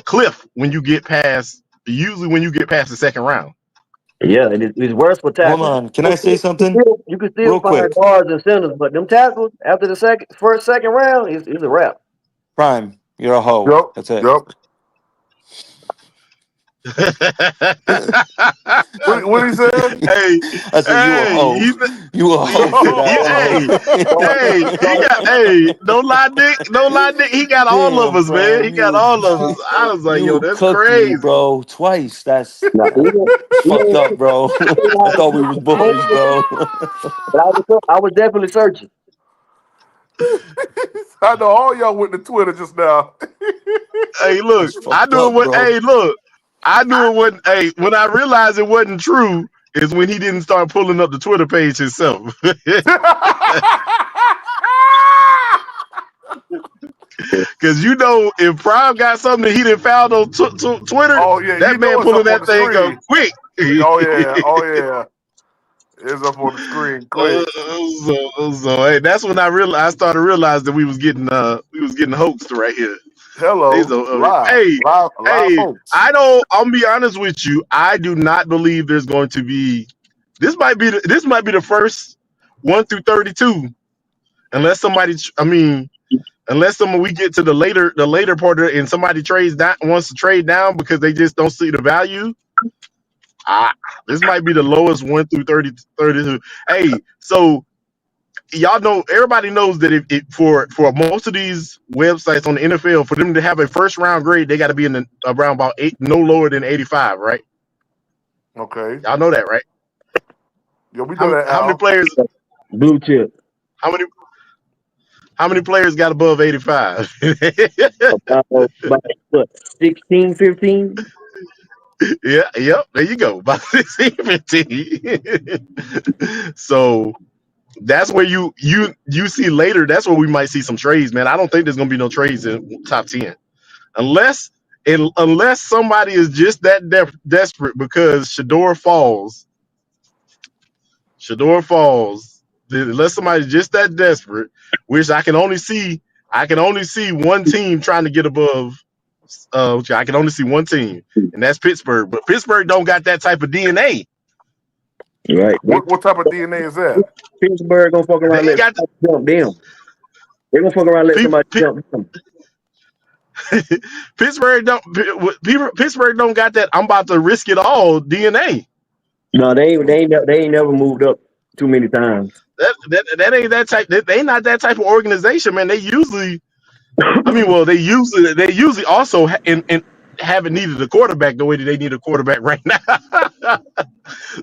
Speaker 15: cliff when you get past usually when you get past the second round.
Speaker 12: Yeah, it's worse for
Speaker 2: Hold
Speaker 12: tackles.
Speaker 2: on. Can I say something
Speaker 12: You can still
Speaker 2: real
Speaker 12: find
Speaker 2: quick?
Speaker 12: guards and centers, but them tackles after the first second round is a wrap.
Speaker 2: Prime. You're a hoe.
Speaker 1: Yep.
Speaker 2: That's it.
Speaker 1: Yep. What he said?
Speaker 15: Hey,
Speaker 2: I said you a
Speaker 15: hey,
Speaker 2: hoe. You a hoe for that one.
Speaker 15: hey, hey, he got, hey, don't lie, Dick. He got all of
Speaker 2: Damn,
Speaker 15: us, man.
Speaker 2: bro.
Speaker 15: He got
Speaker 2: You
Speaker 15: all of us. I was like, yo,
Speaker 2: you
Speaker 15: that's
Speaker 2: cooked me,
Speaker 15: crazy.
Speaker 2: bro. Twice. That's
Speaker 12: Nah, he
Speaker 2: fucked
Speaker 12: ain't
Speaker 2: up, bro. I thought we was boys, bro.
Speaker 12: but I was definitely searching.
Speaker 1: I know all y'all went to Twitter just now.
Speaker 15: Hey, look,
Speaker 2: That's fucked up, bro.
Speaker 15: I knew it wasn't. Hey, when I realized it wasn't true, is when he didn't start pulling up the Twitter page himself. Because you know, if Prime got something that he didn't found on Twitter,
Speaker 1: Oh yeah,
Speaker 15: that
Speaker 1: you
Speaker 15: man
Speaker 1: know it's
Speaker 15: pulling
Speaker 1: up on
Speaker 15: that
Speaker 1: the
Speaker 15: thing up
Speaker 1: screen.
Speaker 15: quick.
Speaker 1: Oh yeah, oh yeah, it's up on the screen quick.
Speaker 15: Hey, that's when I started realizing that we was getting hoaxed right here. They
Speaker 1: Hello,
Speaker 15: so
Speaker 1: live, live, live,
Speaker 15: hey,
Speaker 1: folks.
Speaker 15: I don't. I'll be honest with you. I do not believe there's going to be. This might be the first 1 through 32, unless somebody. I mean, unless someone we get to the later part of it and somebody trades that wants to trade down because they just don't see the value. Ah, this might be the lowest 1 through 32. Hey, so y'all know everybody knows that if for most of these websites on the NFL, for them to have a first round grade, they got to be in around about eight, no lower than 85, right?
Speaker 1: Okay,
Speaker 15: Y'all know that, right?
Speaker 1: yo, we know that,
Speaker 15: How many
Speaker 1: Al.
Speaker 15: players?
Speaker 12: Blue chip.
Speaker 15: How many how many players got above 85?
Speaker 12: About what, 16, 15?
Speaker 15: Yeah, yep. There you go. About 16, 15. So that's where you see later. That's where we might see some trades, man. I don't think there's gonna be no trades in top 10 unless unless somebody is just that desperate because Shador falls. Unless somebody's just that desperate, which I can only see one team trying to get above. I can only see one team, and that's Pittsburgh. But Pittsburgh don't got that type of DNA.
Speaker 12: Right.
Speaker 1: What type of DNA is that?
Speaker 12: Pittsburgh gonna fuck
Speaker 15: They
Speaker 12: around and
Speaker 15: ain't
Speaker 12: let
Speaker 15: got
Speaker 12: somebody jump them. They gonna fuck around and let
Speaker 15: people.
Speaker 12: somebody jump them.
Speaker 15: Pittsburgh don't got that. I'm about to risk it all DNA.
Speaker 12: No, they ain't never moved up too many times.
Speaker 15: That ain't that type. They not that type of organization, man. They usually, I mean, well, they usually also in haven't needed a quarterback the way that they need a quarterback right now.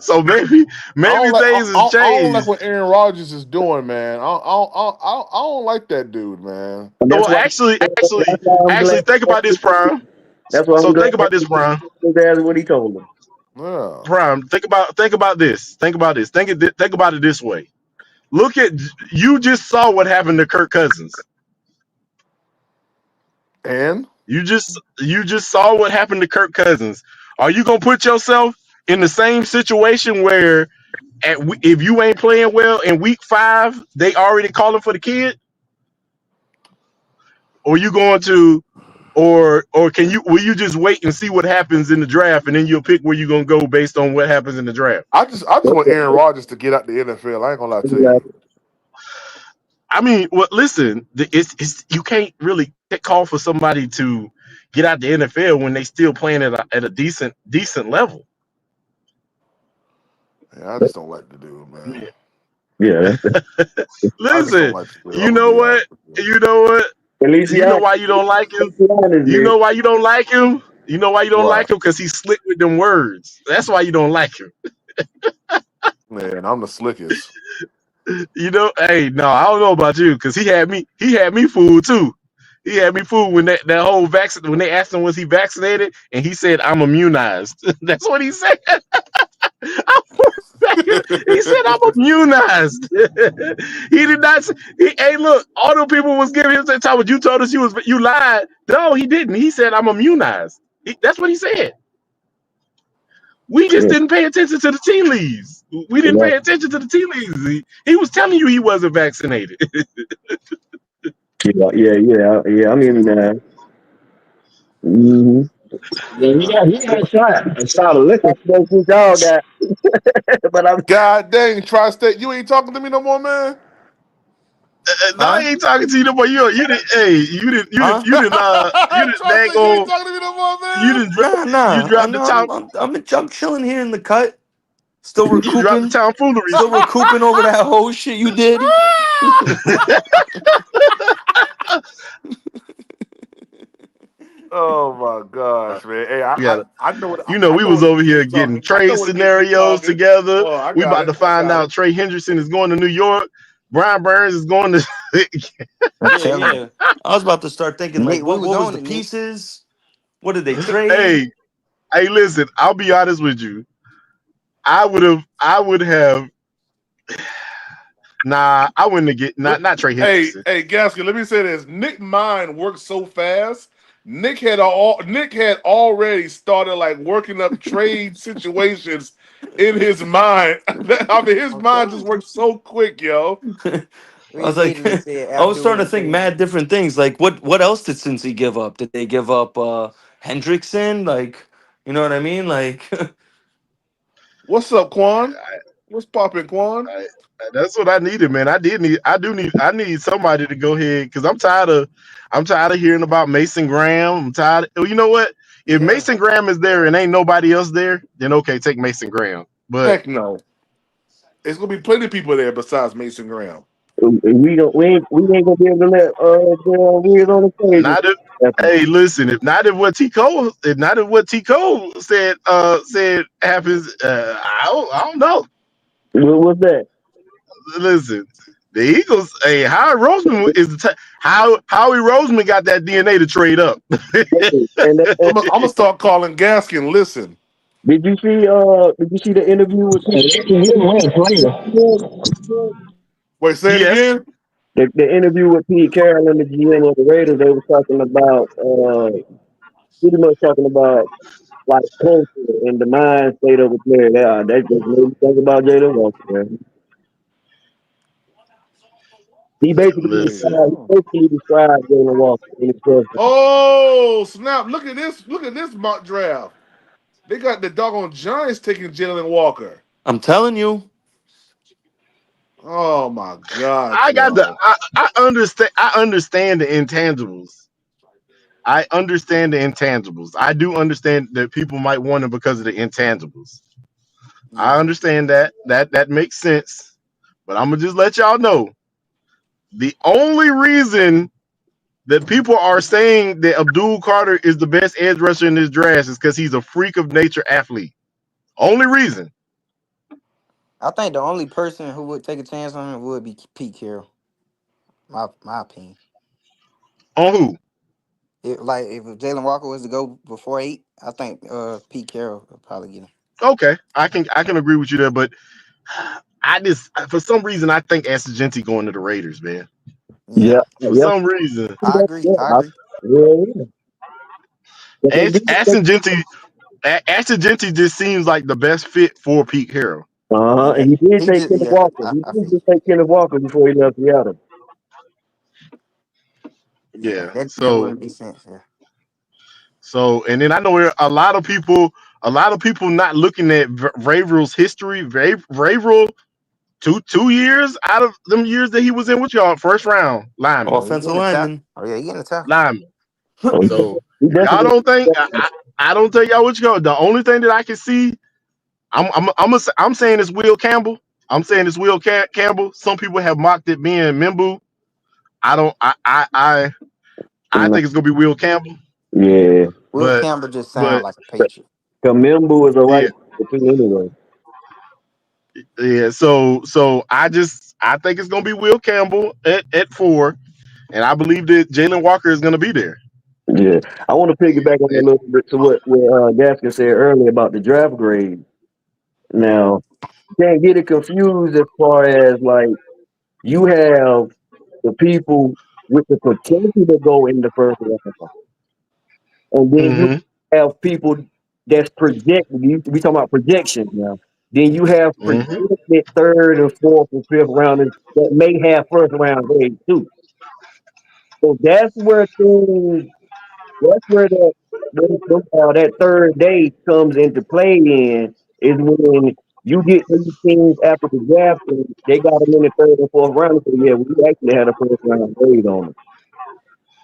Speaker 15: So
Speaker 1: I
Speaker 15: maybe
Speaker 1: don't like.
Speaker 15: things has
Speaker 1: I don't like
Speaker 15: changed.
Speaker 1: what Aaron Rodgers is doing, man. I don't like that dude, man.
Speaker 12: And
Speaker 15: Well, actually, think about this, Prime.
Speaker 12: that's why I'm
Speaker 15: So
Speaker 12: glad
Speaker 15: think about this, Prime.
Speaker 12: that's what he told them.
Speaker 1: Yeah,
Speaker 15: Prime. Think about this. Think about this. Think about it this way. Look at you. Just saw what happened to Kirk Cousins.
Speaker 1: and
Speaker 15: You just saw what happened to Kirk Cousins. Are you gonna put yourself in the same situation where if you ain't playing well in week 5, they already calling for the kid? Or you going to, or can you? Will you just wait and see what happens in the draft, and then you'll pick where you're gonna go based on what happens in the draft?
Speaker 1: I just want Aaron Rodgers to get out the NFL. I ain't gonna lie to you.
Speaker 15: I mean, well, listen, it's you can't really call for somebody to get out the NFL when they still playing at a decent level.
Speaker 1: Yeah, I just don't like the dude, man.
Speaker 12: Yeah.
Speaker 1: I just don't
Speaker 15: Listen,
Speaker 1: like the dude. I'm
Speaker 15: you
Speaker 1: gonna
Speaker 15: know
Speaker 1: be
Speaker 15: what?
Speaker 1: honest with you.
Speaker 15: You know what?
Speaker 12: At least
Speaker 15: You know why you don't like him? You
Speaker 12: honestly.
Speaker 15: know why you don't like him? You know why you don't
Speaker 1: Why?
Speaker 15: like him? Because he's slick with them words. That's why you don't like him.
Speaker 1: Man, I'm the slickest.
Speaker 15: You know, hey, no, I don't know about you, because he had me fooled too. He had me fooled when that whole vaccine when they asked him was he vaccinated, and he said I'm immunized. That's what he said. He said I'm immunized. He did not say, hey, look, all the people was giving him that time, but you told us you lied. No, he didn't. He said I'm immunized. That's what he said. We just
Speaker 12: Yeah,
Speaker 15: didn't pay attention to the tea leaves. We didn't
Speaker 12: yeah,
Speaker 15: pay attention to the tea leaves. He was telling you he wasn't vaccinated.
Speaker 12: yeah. I mean, mm-hmm. Yeah,
Speaker 1: Yeah.
Speaker 12: he got a shot. A shot of liquor. That's what y'all got. But I'm
Speaker 1: God dang, Tri-State, you ain't talking to me no more, man.
Speaker 15: No, I
Speaker 2: Huh?
Speaker 15: ain't talking to you no more. You did. Hey,
Speaker 2: Huh?
Speaker 15: you didn't
Speaker 1: Charles said you ain't
Speaker 15: daggone.
Speaker 1: talking to me no more,
Speaker 15: You
Speaker 1: man.
Speaker 15: didn't.
Speaker 2: Nah,
Speaker 15: You
Speaker 2: nah.
Speaker 15: dropped the top.
Speaker 2: I'm chilling here in the cut. Still
Speaker 15: You dropped the
Speaker 2: recouping.
Speaker 15: tomfoolery.
Speaker 2: Still recouping over that whole shit you did.
Speaker 1: Oh my gosh, man. Hey, I,
Speaker 15: We
Speaker 1: I,
Speaker 15: got.
Speaker 1: I know what
Speaker 15: We
Speaker 1: I know
Speaker 15: was
Speaker 1: what
Speaker 15: over
Speaker 1: gets
Speaker 15: here
Speaker 1: me
Speaker 15: getting
Speaker 1: talking. I
Speaker 15: trade
Speaker 1: know what gets me
Speaker 15: scenarios
Speaker 1: talking.
Speaker 15: together.
Speaker 1: Oh, I
Speaker 15: We
Speaker 1: got
Speaker 15: about
Speaker 1: it.
Speaker 15: to
Speaker 1: I
Speaker 15: find
Speaker 1: got
Speaker 15: out
Speaker 1: it.
Speaker 15: Trey Henderson is going to New York. Brian Burns is going to.
Speaker 13: I'm
Speaker 2: Yeah,
Speaker 13: telling you.
Speaker 2: yeah. I was about to start thinking like,
Speaker 13: Nick, we
Speaker 2: what
Speaker 13: was
Speaker 2: was
Speaker 13: on
Speaker 2: the
Speaker 13: it, Nick.
Speaker 2: pieces? What did they trade?
Speaker 15: Hey, hey, listen. I'll be honest with you. I would have. Nah, I wouldn't have get not Trey Henderson.
Speaker 1: Hey, Gaskin. Let me say this. Nick mind works so fast. Nick had already started like working up trade situations in his mind. I mean, his
Speaker 13: I'm
Speaker 1: mind just
Speaker 13: telling
Speaker 1: works so quick, yo.
Speaker 2: I
Speaker 13: you. We
Speaker 2: was like,
Speaker 13: literally said
Speaker 2: I was
Speaker 13: Abdul
Speaker 2: starting to
Speaker 13: and
Speaker 2: think
Speaker 13: KD.
Speaker 2: mad different things. Like, what else did Cincy give up? Did they give up Hendrickson? Like, you know what I mean? Like,
Speaker 1: What's up, Quan? What's popping, Quan?
Speaker 15: I, that's what I needed, man. I need somebody to go ahead because I'm tired of hearing about Mason Graham. I'm tired. You know what? If
Speaker 1: Yeah.
Speaker 15: Mason Graham is there and ain't nobody else there, then okay, take Mason Graham. But
Speaker 1: Heck no. There's gonna be plenty of people there besides Mason Graham.
Speaker 12: We ain't gonna be able to let the weird on the stage.
Speaker 15: not if hey, listen, if not if what T Cole said happens, I don't know.
Speaker 12: What's that?
Speaker 15: Listen, the Eagles. Hey, Howie Roseman is Howie Roseman got that DNA to trade up.
Speaker 12: And
Speaker 1: I'm gonna start calling Gaskin. Listen,
Speaker 12: did you see the interview with
Speaker 1: wait, say it
Speaker 15: Yes,
Speaker 1: again.
Speaker 12: the interview with Pete Carroll and the GM of the Raiders? They was talking about pretty much talking about like culture and the mind state of a player. That just made me think about Jaylen Walker, man. He basically
Speaker 15: listen.
Speaker 12: described, he basically described Jaylen Walker in his presence.
Speaker 1: Oh snap! Look at this! Look at this mock draft. They got the doggone Giants taking Jalen Walker.
Speaker 2: I'm telling you,
Speaker 1: Oh my God,
Speaker 15: I got the
Speaker 1: yo!
Speaker 15: I understand. I understand the intangibles. I understand the intangibles. I do understand that people might want him because of the intangibles. I
Speaker 13: Yeah.
Speaker 15: understand that. That makes sense. But I'm gonna just let y'all know the only reason that people are saying that Abdul Carter is the best edge rusher in this draft is because he's a freak of nature athlete. Only reason.
Speaker 13: I think the only person who would take a chance on him would be Pete Carroll. My opinion.
Speaker 15: On who?
Speaker 13: If Jalen Walker was to go before 8, I think Pete Carroll would probably get him.
Speaker 15: Okay, I can agree with you there, but I just for some reason I think Asagenti going to the Raiders, man.
Speaker 13: Yeah.
Speaker 12: Yeah,
Speaker 15: For
Speaker 12: yeah.
Speaker 15: some reason,
Speaker 13: I agree.
Speaker 12: Yeah,
Speaker 13: I agree.
Speaker 12: yeah. But they did.
Speaker 15: Asagenti just seems like the best fit for Pete Carroll.
Speaker 13: Yeah.
Speaker 12: And he did
Speaker 13: He
Speaker 12: take
Speaker 13: just
Speaker 12: Kenneth
Speaker 13: yeah,
Speaker 12: Walker. He
Speaker 13: I
Speaker 12: did
Speaker 13: feel you.
Speaker 12: just take Kenneth Walker before he left Seattle.
Speaker 13: Yeah,
Speaker 15: Yeah.
Speaker 13: that
Speaker 15: So
Speaker 13: would make sense. Yeah.
Speaker 15: and then I know where a lot of people not looking at Vravil's history. Vravel, two years out of them years that he was in with y'all, first round lineman,
Speaker 13: Oh, he
Speaker 2: offensive
Speaker 13: getting a tackle.
Speaker 2: lineman.
Speaker 13: Oh yeah, he getting a tackle.
Speaker 15: lineman.
Speaker 12: So
Speaker 15: So
Speaker 12: he
Speaker 15: if y'all
Speaker 12: definitely.
Speaker 15: don't think I don't tell y'all what you go. The only thing that I can see, I'm saying it's Will Campbell. I'm saying it's Will Campbell. Some people have mocked it being Mimbu. I don't. I think it's gonna be Will Campbell.
Speaker 12: Yeah,
Speaker 13: Will
Speaker 15: But
Speaker 13: Campbell just sound
Speaker 15: but
Speaker 13: like a Patriot.
Speaker 12: Kamimbu is a right too anyway.
Speaker 15: yeah. So I think it's gonna be Will Campbell at 4, and I believe that Jalen Walker is gonna be there.
Speaker 12: Yeah, I want to piggyback on a
Speaker 15: And,
Speaker 12: little bit to what Gaskin said earlier about the draft grade. Now, can't get it confused as far as like you have the people with the potential to go in the first round, and then you
Speaker 15: mm-hmm,
Speaker 12: have people that's projected. We talking about projections now. Then you have
Speaker 15: mm-hmm.
Speaker 12: projected third and fourth and fifth rounders that may have first round grades too. So that's where things. That's where that third day comes into play. In is when You get these teams after the draft, and they got them in the third and fourth round. So yeah, we actually had a first round grade on them.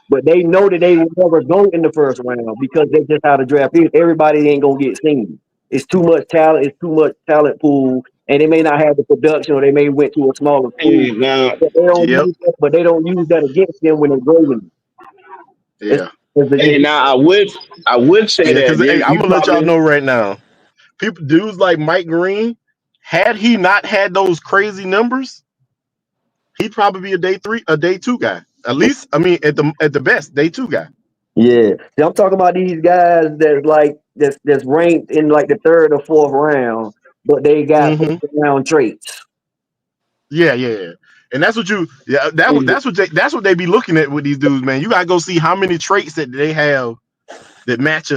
Speaker 12: But they know that they will never go in the first round because they just how the draft is. Everybody ain't gonna get seen. It's too much talent. It's too much talent pool, and they may not have the production, or they may went to a smaller school.
Speaker 8: And now,
Speaker 12: But they don't
Speaker 15: Yep.
Speaker 12: use that. But they don't use that against them when they're grading. It's,
Speaker 15: Yeah.
Speaker 12: it's,
Speaker 8: and now I would say
Speaker 15: Yeah.
Speaker 8: that
Speaker 15: Because hey, I'm
Speaker 8: you
Speaker 15: gonna let y'all
Speaker 8: probably
Speaker 15: know right now. People, dudes like Mike Green, had he not had those crazy numbers, he'd probably be a day 3, a day 2 guy. At least, I mean, at the best, day 2 guy.
Speaker 12: yeah. See, I'm talking about these guys that's like that's ranked in like the third or fourth round, but they got
Speaker 15: Hmm.
Speaker 12: first round traits.
Speaker 15: Yeah, yeah, yeah. And that's what you, yeah, that's what they be looking at with these dudes, man. You gotta go see how many traits that they have that match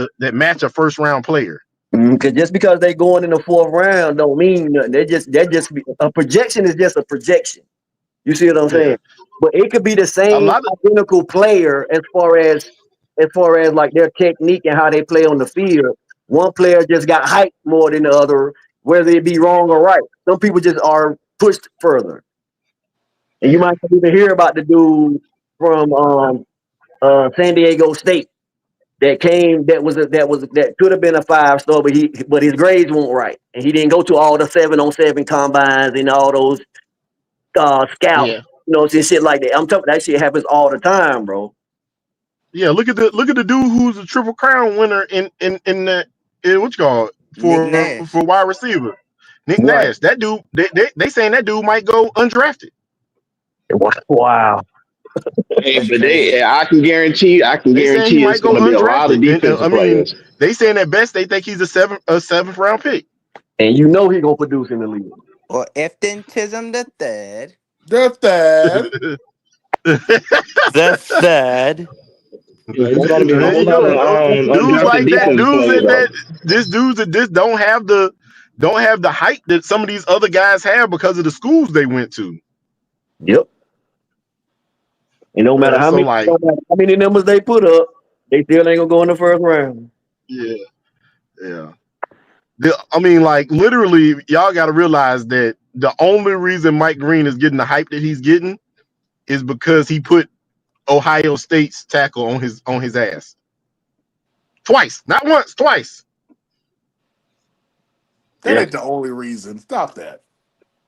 Speaker 15: a first round player.
Speaker 12: Because just because they going in the fourth round don't mean nothing. They just a projection is just a projection. You see what I'm
Speaker 15: Yeah,
Speaker 12: saying? But it could be the
Speaker 15: a
Speaker 12: same
Speaker 15: lot of
Speaker 12: identical player as far as like their technique and how they play on the field. One player just got hyped more than the other, whether it be wrong or right. Some people just are pushed further. And you
Speaker 15: yeah,
Speaker 12: might not even hear about the dude from San Diego State that could have been a 5 star, but his grades weren't right, and he didn't go to all the 7-on-7 combines and all those scouts,
Speaker 15: yeah,
Speaker 12: shit like that. I'm talking that shit happens all the time, bro.
Speaker 15: yeah. Look at the dude who's a triple crown winner in the in what you call it,
Speaker 13: Nick
Speaker 15: for
Speaker 13: Nash.
Speaker 15: wide receiver. Nick
Speaker 12: Right.
Speaker 15: Nash. That dude, they saying that dude might go undrafted.
Speaker 12: Wow.
Speaker 8: hey,
Speaker 13: That's
Speaker 8: but
Speaker 13: crazy.
Speaker 8: I can guarantee
Speaker 15: They saying he
Speaker 8: it's
Speaker 15: might go
Speaker 8: going to be a lot of
Speaker 15: undrafted. And I
Speaker 8: defensive
Speaker 15: mean,
Speaker 8: players.
Speaker 15: they saying at best they think he's a seventh round pick.
Speaker 12: And you know he gonna produce in the league.
Speaker 13: Or Efton Tism the third.
Speaker 1: That's that.
Speaker 2: The third.
Speaker 8: Yeah, it's
Speaker 12: Don't
Speaker 8: going to be a
Speaker 15: There
Speaker 8: whole
Speaker 15: you
Speaker 8: lot
Speaker 15: go.
Speaker 8: of
Speaker 15: Dudes
Speaker 8: undrafted
Speaker 15: like that,
Speaker 8: defensive
Speaker 15: dudes
Speaker 8: players
Speaker 15: that,
Speaker 8: out
Speaker 15: that
Speaker 8: there.
Speaker 15: this dudes that this don't have the hype that some of these other guys have because of the schools they went to.
Speaker 12: Yep. And no matter
Speaker 15: Yeah,
Speaker 12: how
Speaker 15: so
Speaker 12: many
Speaker 15: like,
Speaker 12: no matter how many numbers they put up, they still ain't gonna go in the first round.
Speaker 15: yeah, yeah. I mean, like literally, y'all got to realize that the only reason Mike Green is getting the hype that he's getting is because he put Ohio State's tackle on his ass twice, not once, twice.
Speaker 1: That
Speaker 12: Yeah.
Speaker 1: ain't the only reason. Stop that.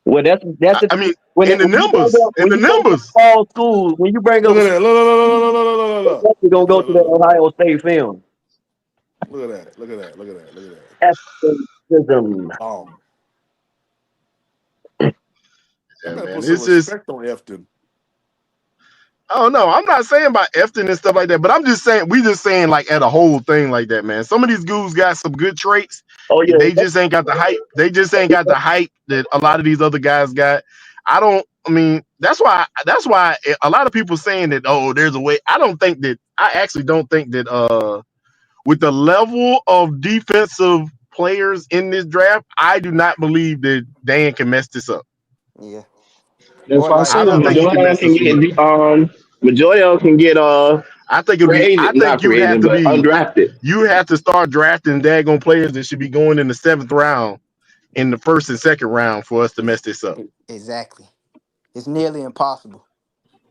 Speaker 12: Well, that's
Speaker 15: I,
Speaker 12: the
Speaker 15: I
Speaker 12: thing.
Speaker 15: mean,
Speaker 12: When
Speaker 15: in the
Speaker 12: when you bring
Speaker 15: numbers,
Speaker 12: up when you bring up all schools, when you bring
Speaker 1: Look
Speaker 12: up
Speaker 1: at that. Look, look, look, look, look, look,
Speaker 12: they
Speaker 1: look, look,
Speaker 12: definitely gonna go
Speaker 1: look,
Speaker 12: to
Speaker 1: look,
Speaker 12: the
Speaker 1: look.
Speaker 12: Ohio State film.
Speaker 1: Look at that. Look at that. Look at that. Look at that.
Speaker 12: Athleticism.
Speaker 1: Um, I
Speaker 15: yeah,
Speaker 1: better
Speaker 15: man,
Speaker 1: put some
Speaker 15: it's just.
Speaker 1: respect on Efton.
Speaker 15: Oh no, I'm not saying about Efton and stuff like that, but I'm just saying we just saying like at a whole thing like that, man. Some of these dudes got some good traits.
Speaker 12: Oh
Speaker 15: They
Speaker 12: yeah,
Speaker 15: just ain't got the hype. They just ain't got the hype that a lot of these other guys got. I don't. I mean, that's why. That's why a lot of people saying that. Oh, there's a way. I don't think that. I actually don't think that. With the level of defensive players in this draft, I do not believe that Dan can mess this up.
Speaker 13: Yeah.
Speaker 8: That's
Speaker 13: Or
Speaker 8: why I
Speaker 13: like
Speaker 15: I
Speaker 8: say the
Speaker 15: don't think he can
Speaker 8: majority of
Speaker 15: mess
Speaker 8: them
Speaker 15: this
Speaker 8: can
Speaker 15: one up.
Speaker 8: get
Speaker 15: I think it'll be. I
Speaker 8: not
Speaker 15: think you
Speaker 8: free
Speaker 15: have
Speaker 8: agent,
Speaker 15: to
Speaker 8: but
Speaker 15: be.
Speaker 8: undrafted.
Speaker 15: You have to start drafting daggone players that should be going in the seventh round, in the first and second round for us to mess this up.
Speaker 13: exactly. It's nearly impossible.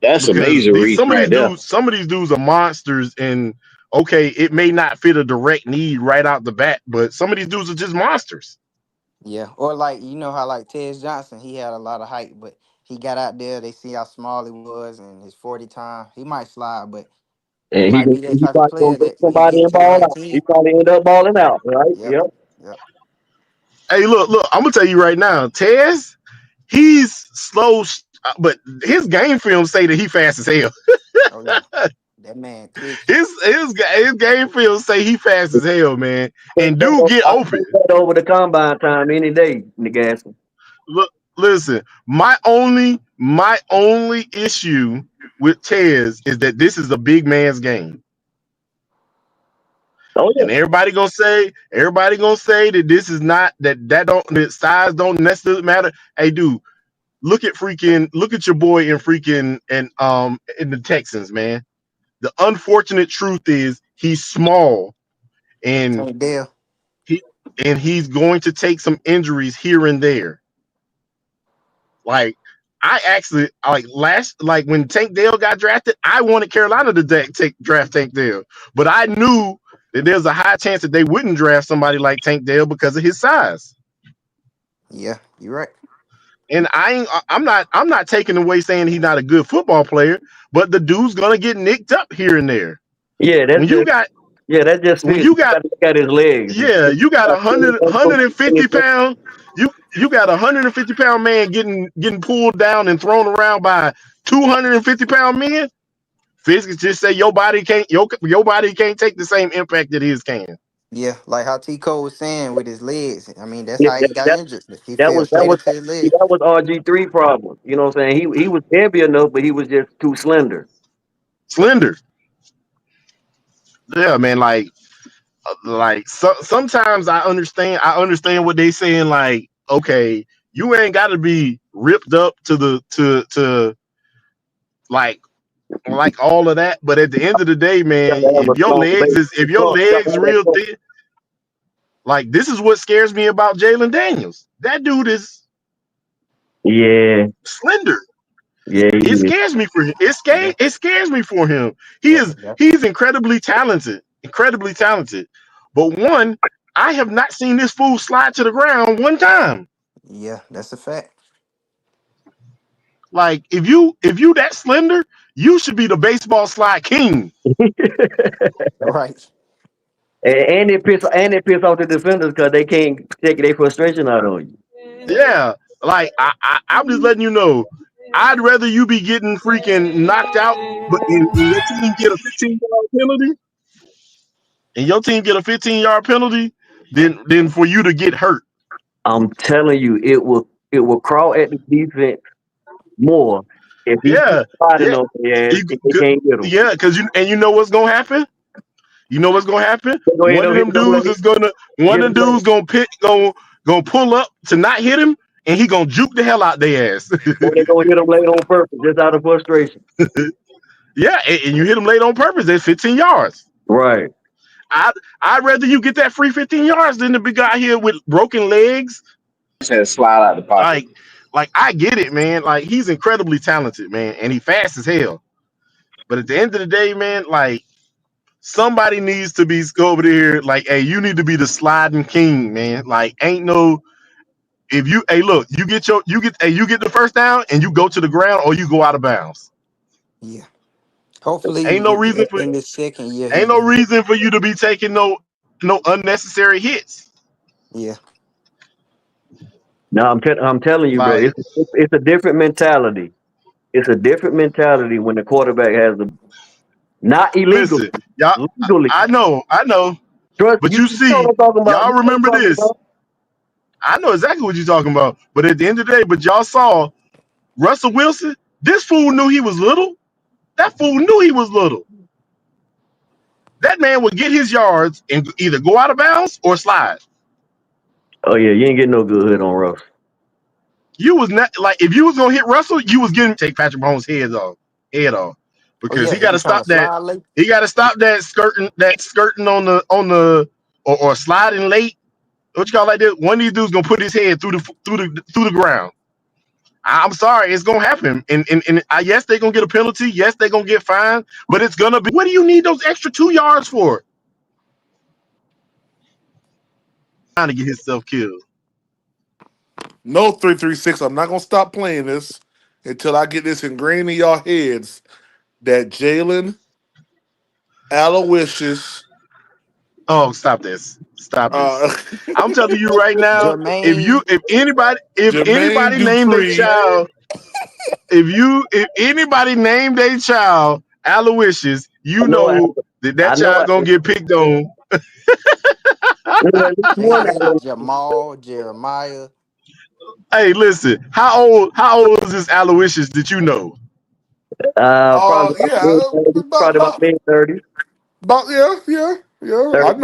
Speaker 8: That's a
Speaker 15: Because
Speaker 8: major
Speaker 15: these
Speaker 8: reach
Speaker 15: some of these
Speaker 8: right there.
Speaker 15: dudes, some of these dudes are monsters, and okay, it may not fit a direct need right out the bat, but some of these dudes are just monsters.
Speaker 13: Yeah. Or like you know how like Ted Johnson, he had a lot of hype, but he got out there, they see how small he was and his 40 time. He might slide, but he
Speaker 12: and
Speaker 13: might be that
Speaker 12: he
Speaker 13: type of
Speaker 12: probably gonna
Speaker 13: player
Speaker 12: get
Speaker 13: that when he
Speaker 12: somebody
Speaker 13: get
Speaker 12: and
Speaker 13: to the
Speaker 12: ball
Speaker 13: right
Speaker 12: out. He
Speaker 13: team.
Speaker 12: probably end up balling out, right?
Speaker 13: Yep.
Speaker 12: Yep.
Speaker 13: Yep.
Speaker 15: Hey, look, I'm gonna tell you right now, Tez, he's slow, but his game film say that he fast as hell.
Speaker 13: Oh yeah. That man twitchy.
Speaker 15: His game film say he fast as hell, man. And dude get
Speaker 12: I
Speaker 15: open.
Speaker 12: take that over the combine time any day, Nigga.
Speaker 15: Look, listen, my only issue with Tez is that this is a big man's game.
Speaker 12: Oh yeah.
Speaker 15: And everybody gonna say that this is not that size don't necessarily matter. Hey, dude, look at your boy in freaking and in the Texans, man. The unfortunate truth is he's small and
Speaker 13: Tank Dell.
Speaker 15: and he's going to take some injuries here and there. Like I actually like when Tank Dell got drafted, I wanted Carolina to take draft Tank Dell, but I knew that there's a high chance that they wouldn't draft somebody like Tank Dell because of his size.
Speaker 13: Yeah, you're right.
Speaker 15: And I'm not taking away saying he's not a good football player, but the dude's gonna get nicked up here and there.
Speaker 12: Yeah,
Speaker 15: When you got
Speaker 12: that just
Speaker 15: when
Speaker 12: fits.
Speaker 15: you
Speaker 12: You
Speaker 15: got
Speaker 12: got to look at his legs.
Speaker 15: yeah, you got 150 pound, you got 150 pound man getting pulled down and thrown around by 250 pound men. Physics just say your body can't take the same impact that his can.
Speaker 13: Yeah, like how T Cole was saying with his legs. I mean, that's
Speaker 12: Yeah,
Speaker 13: how he got injured. He
Speaker 12: that
Speaker 13: fell
Speaker 12: was that
Speaker 13: straight
Speaker 12: was
Speaker 13: into his leg.
Speaker 12: that was RG3 problem. You know what I'm saying? He was heavy enough, but he was just too slender.
Speaker 15: Slender. Yeah, man. Sometimes I understand what they saying. Like, okay, you ain't got to be ripped up to the to like all of that. But at the end of the day,
Speaker 12: You
Speaker 15: man,
Speaker 12: got to have a strong base.
Speaker 15: if your
Speaker 12: You got to
Speaker 15: legs
Speaker 12: have that
Speaker 15: real
Speaker 12: trunk.
Speaker 15: thin, like this is what scares me about Jalen Daniels. That dude is
Speaker 12: Yeah,
Speaker 15: slender.
Speaker 12: yeah, he
Speaker 15: It
Speaker 12: is.
Speaker 15: scares me for him.
Speaker 13: Yeah,
Speaker 15: It scares me for him.
Speaker 13: yeah,
Speaker 15: He's incredibly talented, incredibly talented. But one, I have not seen this fool slide to the ground one time.
Speaker 13: yeah. That's a fact.
Speaker 15: Like if you that slender, you should be the baseball slide king.
Speaker 13: Right.
Speaker 12: And it piss off the defenders because they can't take their frustration out on you.
Speaker 15: Yeah, like I'm just letting you know. I'd rather you be getting freaking knocked out, but and your team get a 15-yard penalty, and your team get a 15-yard penalty, than for you to get hurt.
Speaker 12: I'm telling you, it will crawl at the defense more if he keeps
Speaker 15: Yeah,
Speaker 12: fighting
Speaker 15: yeah,
Speaker 12: on their ass
Speaker 15: you,
Speaker 12: if they can't get him.
Speaker 15: yeah, because you know what's gonna happen. You know what's gonna happen.
Speaker 12: They're gonna end
Speaker 15: One
Speaker 12: up
Speaker 15: of
Speaker 12: hitting
Speaker 15: them
Speaker 12: them
Speaker 15: dudes
Speaker 12: late,
Speaker 15: is gonna one
Speaker 12: get
Speaker 15: of
Speaker 12: them
Speaker 15: them
Speaker 12: late,
Speaker 15: dudes gonna pull up to not hit him, and he gonna juke the hell out their ass.
Speaker 12: or they're gonna hit them late on purpose just out of frustration.
Speaker 15: Yeah, and you hit him late on purpose. That's 15 yards.
Speaker 12: Right.
Speaker 15: I I'd rather you get that free 15 yards than to be guy here with broken legs.
Speaker 8: Said slide out the pocket.
Speaker 15: Like like I get it, man. Like he's incredibly talented, man, and he fast as hell. But at the end of the day, man, like somebody needs to be over there. Like, hey, you need to be the sliding king, man. Like, ain't no if you hey look, you get the first down and you go to the ground or you go out of bounds.
Speaker 13: Yeah. Hopefully,
Speaker 15: Ain't no reason for
Speaker 13: in this second year,
Speaker 15: ain't
Speaker 13: he.
Speaker 15: no reason for you to be taking no unnecessary hits.
Speaker 13: Yeah.
Speaker 12: No, I'm telling you, bro.
Speaker 15: Like,
Speaker 12: It's a different mentality. It's a different mentality when the quarterback has the not illegal,
Speaker 15: listen, y'all,
Speaker 12: legally.
Speaker 15: I know,
Speaker 12: Trust
Speaker 15: but
Speaker 12: you.
Speaker 15: you
Speaker 12: You know what
Speaker 15: see,
Speaker 12: I'm talking about.
Speaker 15: y'all
Speaker 12: You know what
Speaker 15: remember
Speaker 12: I'm talking
Speaker 15: this.
Speaker 12: about.
Speaker 15: I know exactly what you're talking about. But at the end of the day, but y'all saw Russell Wilson. This fool knew he was little. That fool knew he was little. That man would get his yards and either go out of bounds or slide.
Speaker 12: Oh yeah, you ain't getting no good hit on Russ.
Speaker 15: You was not like if you was gonna hit Russell, you was getting take Patrick Mahomes' head off,
Speaker 13: Oh
Speaker 15: because
Speaker 13: yeah,
Speaker 15: he
Speaker 13: if
Speaker 15: got
Speaker 13: you
Speaker 15: to
Speaker 13: trying
Speaker 15: stop
Speaker 13: to
Speaker 15: that.
Speaker 13: slide late.
Speaker 15: He got to stop that skirting on the or sliding late. What you call like that? One of these dudes gonna put his head through the ground. I'm sorry, it's gonna happen. And yes, they're gonna get a penalty. Yes, they're gonna get fined. But it's gonna be. What do you need those extra 2 yards for? Trying to get himself killed.
Speaker 1: No 336. I'm not gonna stop playing this until I get this ingrained in y'all heads that Jalen Aloysius
Speaker 15: Oh, stop this! Stop this!
Speaker 1: uh
Speaker 15: I'm telling you right now.
Speaker 13: Jermaine.
Speaker 15: If
Speaker 1: Jermaine
Speaker 15: anybody named a
Speaker 1: Dupree.
Speaker 15: child, if anybody named a child Aloysius,
Speaker 12: I
Speaker 15: you
Speaker 12: know.
Speaker 15: know that
Speaker 12: I know.
Speaker 15: child gonna get picked on.
Speaker 12: There's at least
Speaker 13: They
Speaker 12: one.
Speaker 13: got Jamal, Jeremiah.
Speaker 15: Hey, listen, how old is this Aloysius that you know?
Speaker 1: Yeah,
Speaker 12: Probably about mid 30s.
Speaker 1: about yeah.
Speaker 12: 30.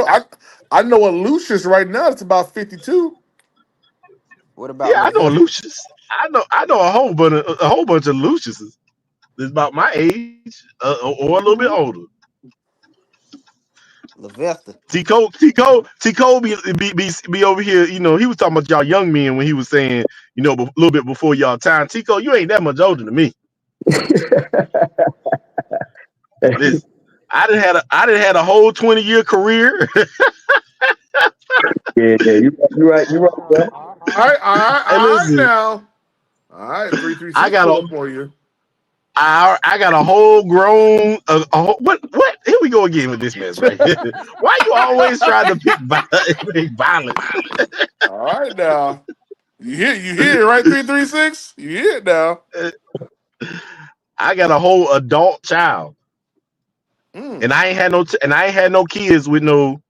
Speaker 1: I know a Lucius right now. It's about 52.
Speaker 13: What about
Speaker 15: Yeah, I know a
Speaker 13: Missouri?
Speaker 15: Lucius. I know a whole bunch of Luciuses that's about my age, or a little bit
Speaker 1: Mhm.
Speaker 15: older.
Speaker 13: Lavesta.
Speaker 15: Tico be over here. You know, he was talking about y'all young men when he was saying, you know, a little bit before y'all time. Tico, you ain't that much older than me. Listen, I done had a whole 20-year career.
Speaker 12: Yeah, you right, bro.
Speaker 1: All right, all right,
Speaker 15: Hey,
Speaker 1: all right
Speaker 15: listen,
Speaker 1: now. All right,
Speaker 15: I
Speaker 1: 336
Speaker 15: got
Speaker 1: pull
Speaker 15: a
Speaker 1: up for you.
Speaker 15: I got a whole grown what here we go again with this mess right here. Why you always trying to pick violence?
Speaker 1: All right now. You hear it, right? 336? You hear it now.
Speaker 15: I got a whole adult child, and
Speaker 1: Mm.
Speaker 15: I ain't had no kids with no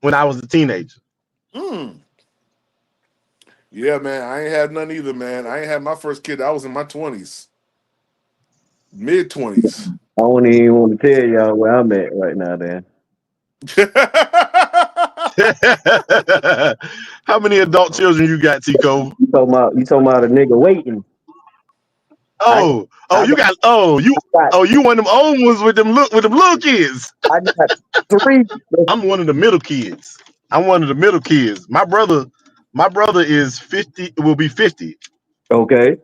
Speaker 15: when I was a teenager.
Speaker 1: Mm. Yeah, man. I ain't had none either, man. I ain't had my first kid. I was in my 20s. Mid 20s.
Speaker 12: I don't even want to tell y'all where I'm at right now, then.
Speaker 15: How many adult children you got, Tico?
Speaker 12: You talking about a nigga waiting. I I got
Speaker 15: You one of them old ones with them little kids.
Speaker 12: I got three.
Speaker 15: I'm one of the middle kids. I'm one of the middle kids. My brother is 50. Will be 50.
Speaker 12: Okay.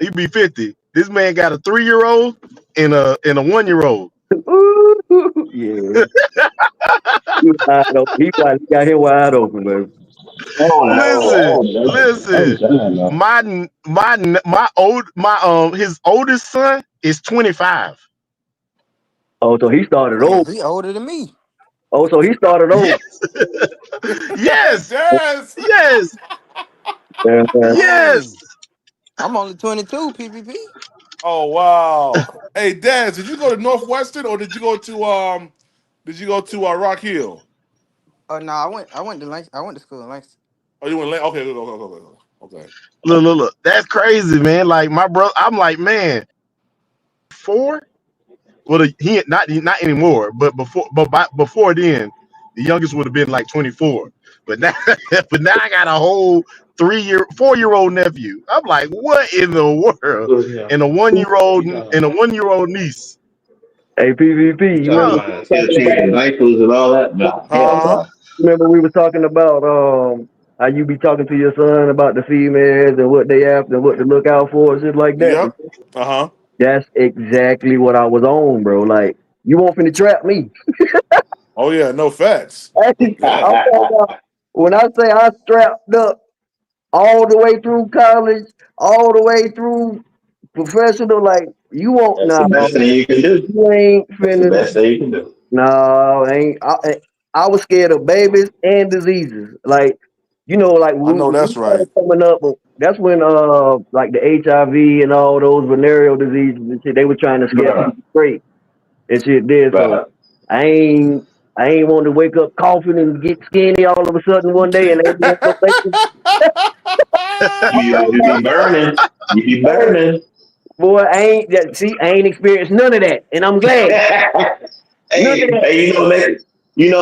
Speaker 15: He be 50. This man got a 3-year old and a 1-year old.
Speaker 12: Ooh, yeah. He wide open. He probably got him wide open, baby.
Speaker 8: Oh no!
Speaker 15: Listen,
Speaker 8: Oh no!
Speaker 15: listen.
Speaker 8: No.
Speaker 15: His oldest son is 25.
Speaker 12: Oh, so he started
Speaker 13: Damn,
Speaker 12: over.
Speaker 13: he older than me.
Speaker 12: Oh, so he started over.
Speaker 15: Yes, yes,
Speaker 1: Daz.
Speaker 15: yes,
Speaker 12: Yeah, yeah.
Speaker 15: yes.
Speaker 13: Dang. I'm only 22, PPP.
Speaker 1: Oh wow. Hey Daz, did you go to Northwestern or did you go to Rock Hill?
Speaker 13: Oh no, I went to school in Langston.
Speaker 1: Oh, you went okay, okay.
Speaker 15: Look. That's crazy, man. Like my brother, I'm like, man, 4. Well, not anymore, but before then, the youngest would have been like 24. But now, but now I got a whole 4-year old nephew. I'm like, what in the world? And a 1-year old niece.
Speaker 12: Hey, PVP,
Speaker 8: You
Speaker 12: you
Speaker 8: talking
Speaker 12: remember
Speaker 15: Oh,
Speaker 12: we
Speaker 8: about
Speaker 12: were
Speaker 8: still
Speaker 12: talking about?
Speaker 8: changing diapers and all that? No, hell
Speaker 1: Huh?
Speaker 8: no.
Speaker 12: Remember we were talking about how you be talking to your son about the females and what they after and what to look out for and shit like that.
Speaker 1: Yep. Uh-huh.
Speaker 12: That's exactly what I was on, bro. Like you want finna trap me?
Speaker 1: Oh yeah, no facts.
Speaker 12: I'm
Speaker 1: Yeah.
Speaker 12: talking about when I say I strapped up all the way through college, all the way through professional. Like you won't
Speaker 8: That's the
Speaker 12: now.
Speaker 8: best thing you can do.
Speaker 12: You ain't
Speaker 8: That's the
Speaker 12: finna.
Speaker 8: best thing you can do.
Speaker 12: No, ain't. I was scared of babies and diseases. Like like
Speaker 1: I
Speaker 12: when
Speaker 1: know
Speaker 12: we
Speaker 1: that's right.
Speaker 12: started coming up. That's when like the HIV and all those venereal diseases and shit. They were trying to scare
Speaker 8: Right.
Speaker 12: people straight and shit. Did so.
Speaker 8: Right.
Speaker 12: I ain't. I ain't want to wake up coughing and get skinny all of a sudden one day and ain't want no baby.
Speaker 8: You be burning. You be
Speaker 12: Hey,
Speaker 8: burning.
Speaker 12: boy, I ain't experienced none of that, and I'm glad. None of that.
Speaker 8: Hey,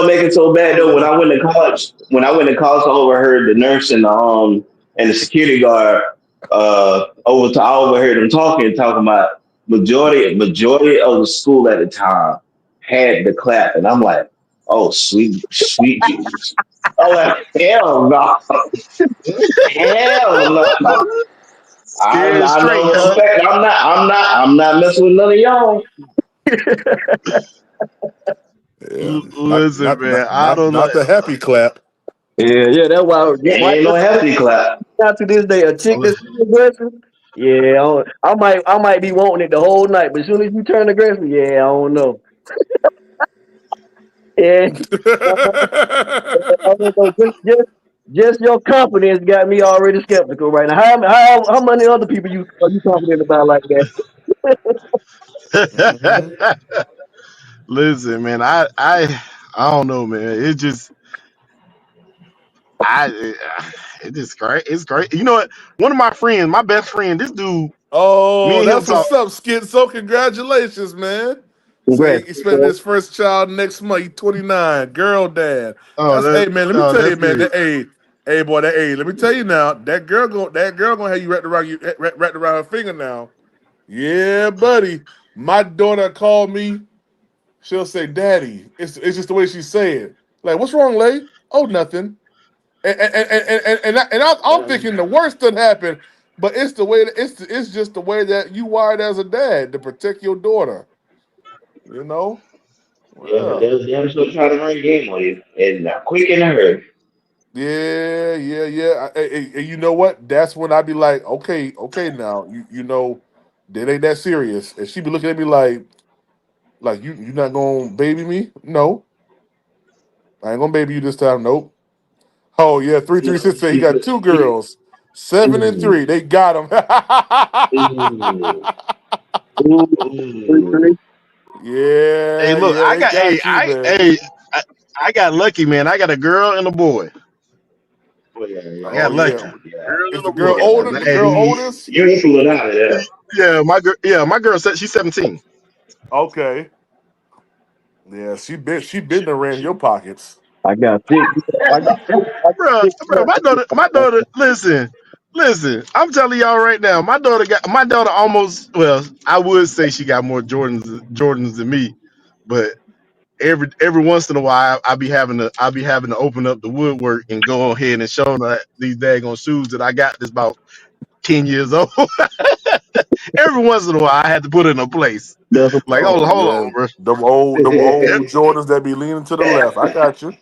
Speaker 8: make it so bad though. When I went to college, I overheard the nurse and the security guard I overheard them talking about majority of the school at the time had the clap, and I'm like, oh sweet Jesus. I'm like, hell no, hell no.
Speaker 15: scared
Speaker 8: I know
Speaker 15: straight,
Speaker 8: for a
Speaker 15: huh?
Speaker 8: fact I'm not messing with none of y'all.
Speaker 1: Yeah. Not
Speaker 15: Listen,
Speaker 1: not
Speaker 15: man,
Speaker 1: not
Speaker 15: I
Speaker 1: not
Speaker 15: don't know.
Speaker 1: not the happy clap.
Speaker 12: Yeah. That's why.
Speaker 8: Ain't no hefty clap.
Speaker 12: Not to this day, a chick that's still aggressive. Yeah, I might be wanting it the whole night, but as soon as you turn aggressive, yeah, I don't know. Yeah, I don't know. Just your confidence got me already skeptical right now. How many other people you are you confident about like that?
Speaker 13: Mm-hmm.
Speaker 15: Listen, man, I don't know, man. I it just great. It's great. You know what? One of my friends, my best friend, this dude, me
Speaker 1: Oh,
Speaker 15: and him
Speaker 1: that's
Speaker 15: talk.
Speaker 1: what's up, Skid. So congratulations, man. Say
Speaker 12: Congrats.
Speaker 1: he expecting his first child next month. He 29, girl dad.
Speaker 15: Oh,
Speaker 1: That's hey man. Let me tell
Speaker 15: that's
Speaker 1: you, man.
Speaker 15: good.
Speaker 1: Hey boy, let me tell you now. That girl gonna have you wrapped around her finger now. Yeah, buddy. My daughter called me She'll say, "Daddy." It's just the way she say it. Like, what's wrong, Lay? Oh, nothing. I'm thinking the worst could happen, but it's the way that it's just the way that you wired as a dad to protect your daughter. You know.
Speaker 8: Yeah, but
Speaker 1: Well,
Speaker 8: they'll still try to run game on you, and quick in a hurry.
Speaker 1: yeah, yeah, yeah. And you know what? That's when I be like, okay, okay, now you know, that ain't that serious. And she be looking at me like you not gonna baby me? No, I ain't gonna baby you this time. Nope. Oh yeah, 336 said he got two girls, 7 and 3. They got him.
Speaker 8: Ooh,
Speaker 12: Ooh, three,
Speaker 8: ooh.
Speaker 12: three.
Speaker 15: Hey,
Speaker 1: Yeah,
Speaker 15: look,
Speaker 1: yeah, they got you, man.
Speaker 15: I, I got lucky, man. I got a girl and a boy.
Speaker 8: Oh yeah,
Speaker 15: I
Speaker 1: Oh
Speaker 15: got
Speaker 8: yeah,
Speaker 15: lucky.
Speaker 1: yeah.
Speaker 8: yeah,
Speaker 15: Girl
Speaker 1: Is
Speaker 15: and
Speaker 1: the
Speaker 15: a
Speaker 1: girl
Speaker 15: boy,
Speaker 8: yeah.
Speaker 1: older?
Speaker 15: man.
Speaker 1: The
Speaker 15: I had,
Speaker 1: girl
Speaker 8: You
Speaker 1: oldest?
Speaker 8: you pulled out of there.
Speaker 15: yeah, my girl said she's 17.
Speaker 1: Okay. Yeah, she been to ran your pockets.
Speaker 12: I got six. I got
Speaker 15: Bro,
Speaker 12: six.
Speaker 15: my daughter, listen. I'm telling y'all right now, my daughter almost, well, I would say she got more Jordans than me, but every once in a while I be having to open up the woodwork and go ahead and show her these daggone shoes that I got that's about 10 years old. Every once in a while I had to put it in a place.
Speaker 12: That's a
Speaker 15: Like,
Speaker 1: Oh
Speaker 15: hold
Speaker 1: yeah.
Speaker 15: on, bro.
Speaker 1: Them old Jordans that be leaning to the left. I got you.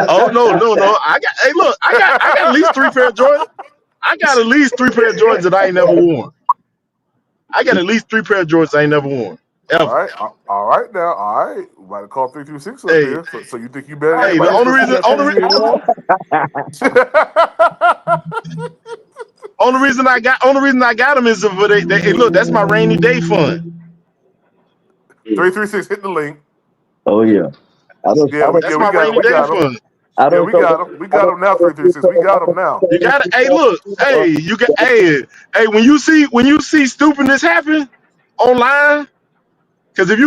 Speaker 15: Oh no. I got at least three pair of Jordans. I got at least three pair of Jordans that I ain't never worn. I got at least three pair of Jordans I ain't never worn.
Speaker 1: All
Speaker 15: Ever.
Speaker 1: right. All right now. All right. We might call 336 up
Speaker 15: Hey,
Speaker 1: here. So you think you better than
Speaker 15: hey, the
Speaker 1: everybody else
Speaker 15: only
Speaker 1: because you
Speaker 15: reason
Speaker 1: got
Speaker 15: only
Speaker 1: shoes
Speaker 15: re-
Speaker 1: you ain't worn?
Speaker 15: only reason I got them is for hey, look, that's my rainy day fund.
Speaker 1: Three three six. Hit the link.
Speaker 12: oh yeah.
Speaker 1: Yeah,
Speaker 15: That's
Speaker 1: we
Speaker 15: my
Speaker 1: got him.
Speaker 15: rainy
Speaker 1: We
Speaker 15: day
Speaker 1: got him.
Speaker 15: fund.
Speaker 12: I
Speaker 1: Yeah,
Speaker 12: don't
Speaker 1: we
Speaker 12: throw
Speaker 1: got him. We got him now.
Speaker 12: that
Speaker 1: 336. We got him now.
Speaker 15: You got to Hey, look, when you see stupidness happen online, because if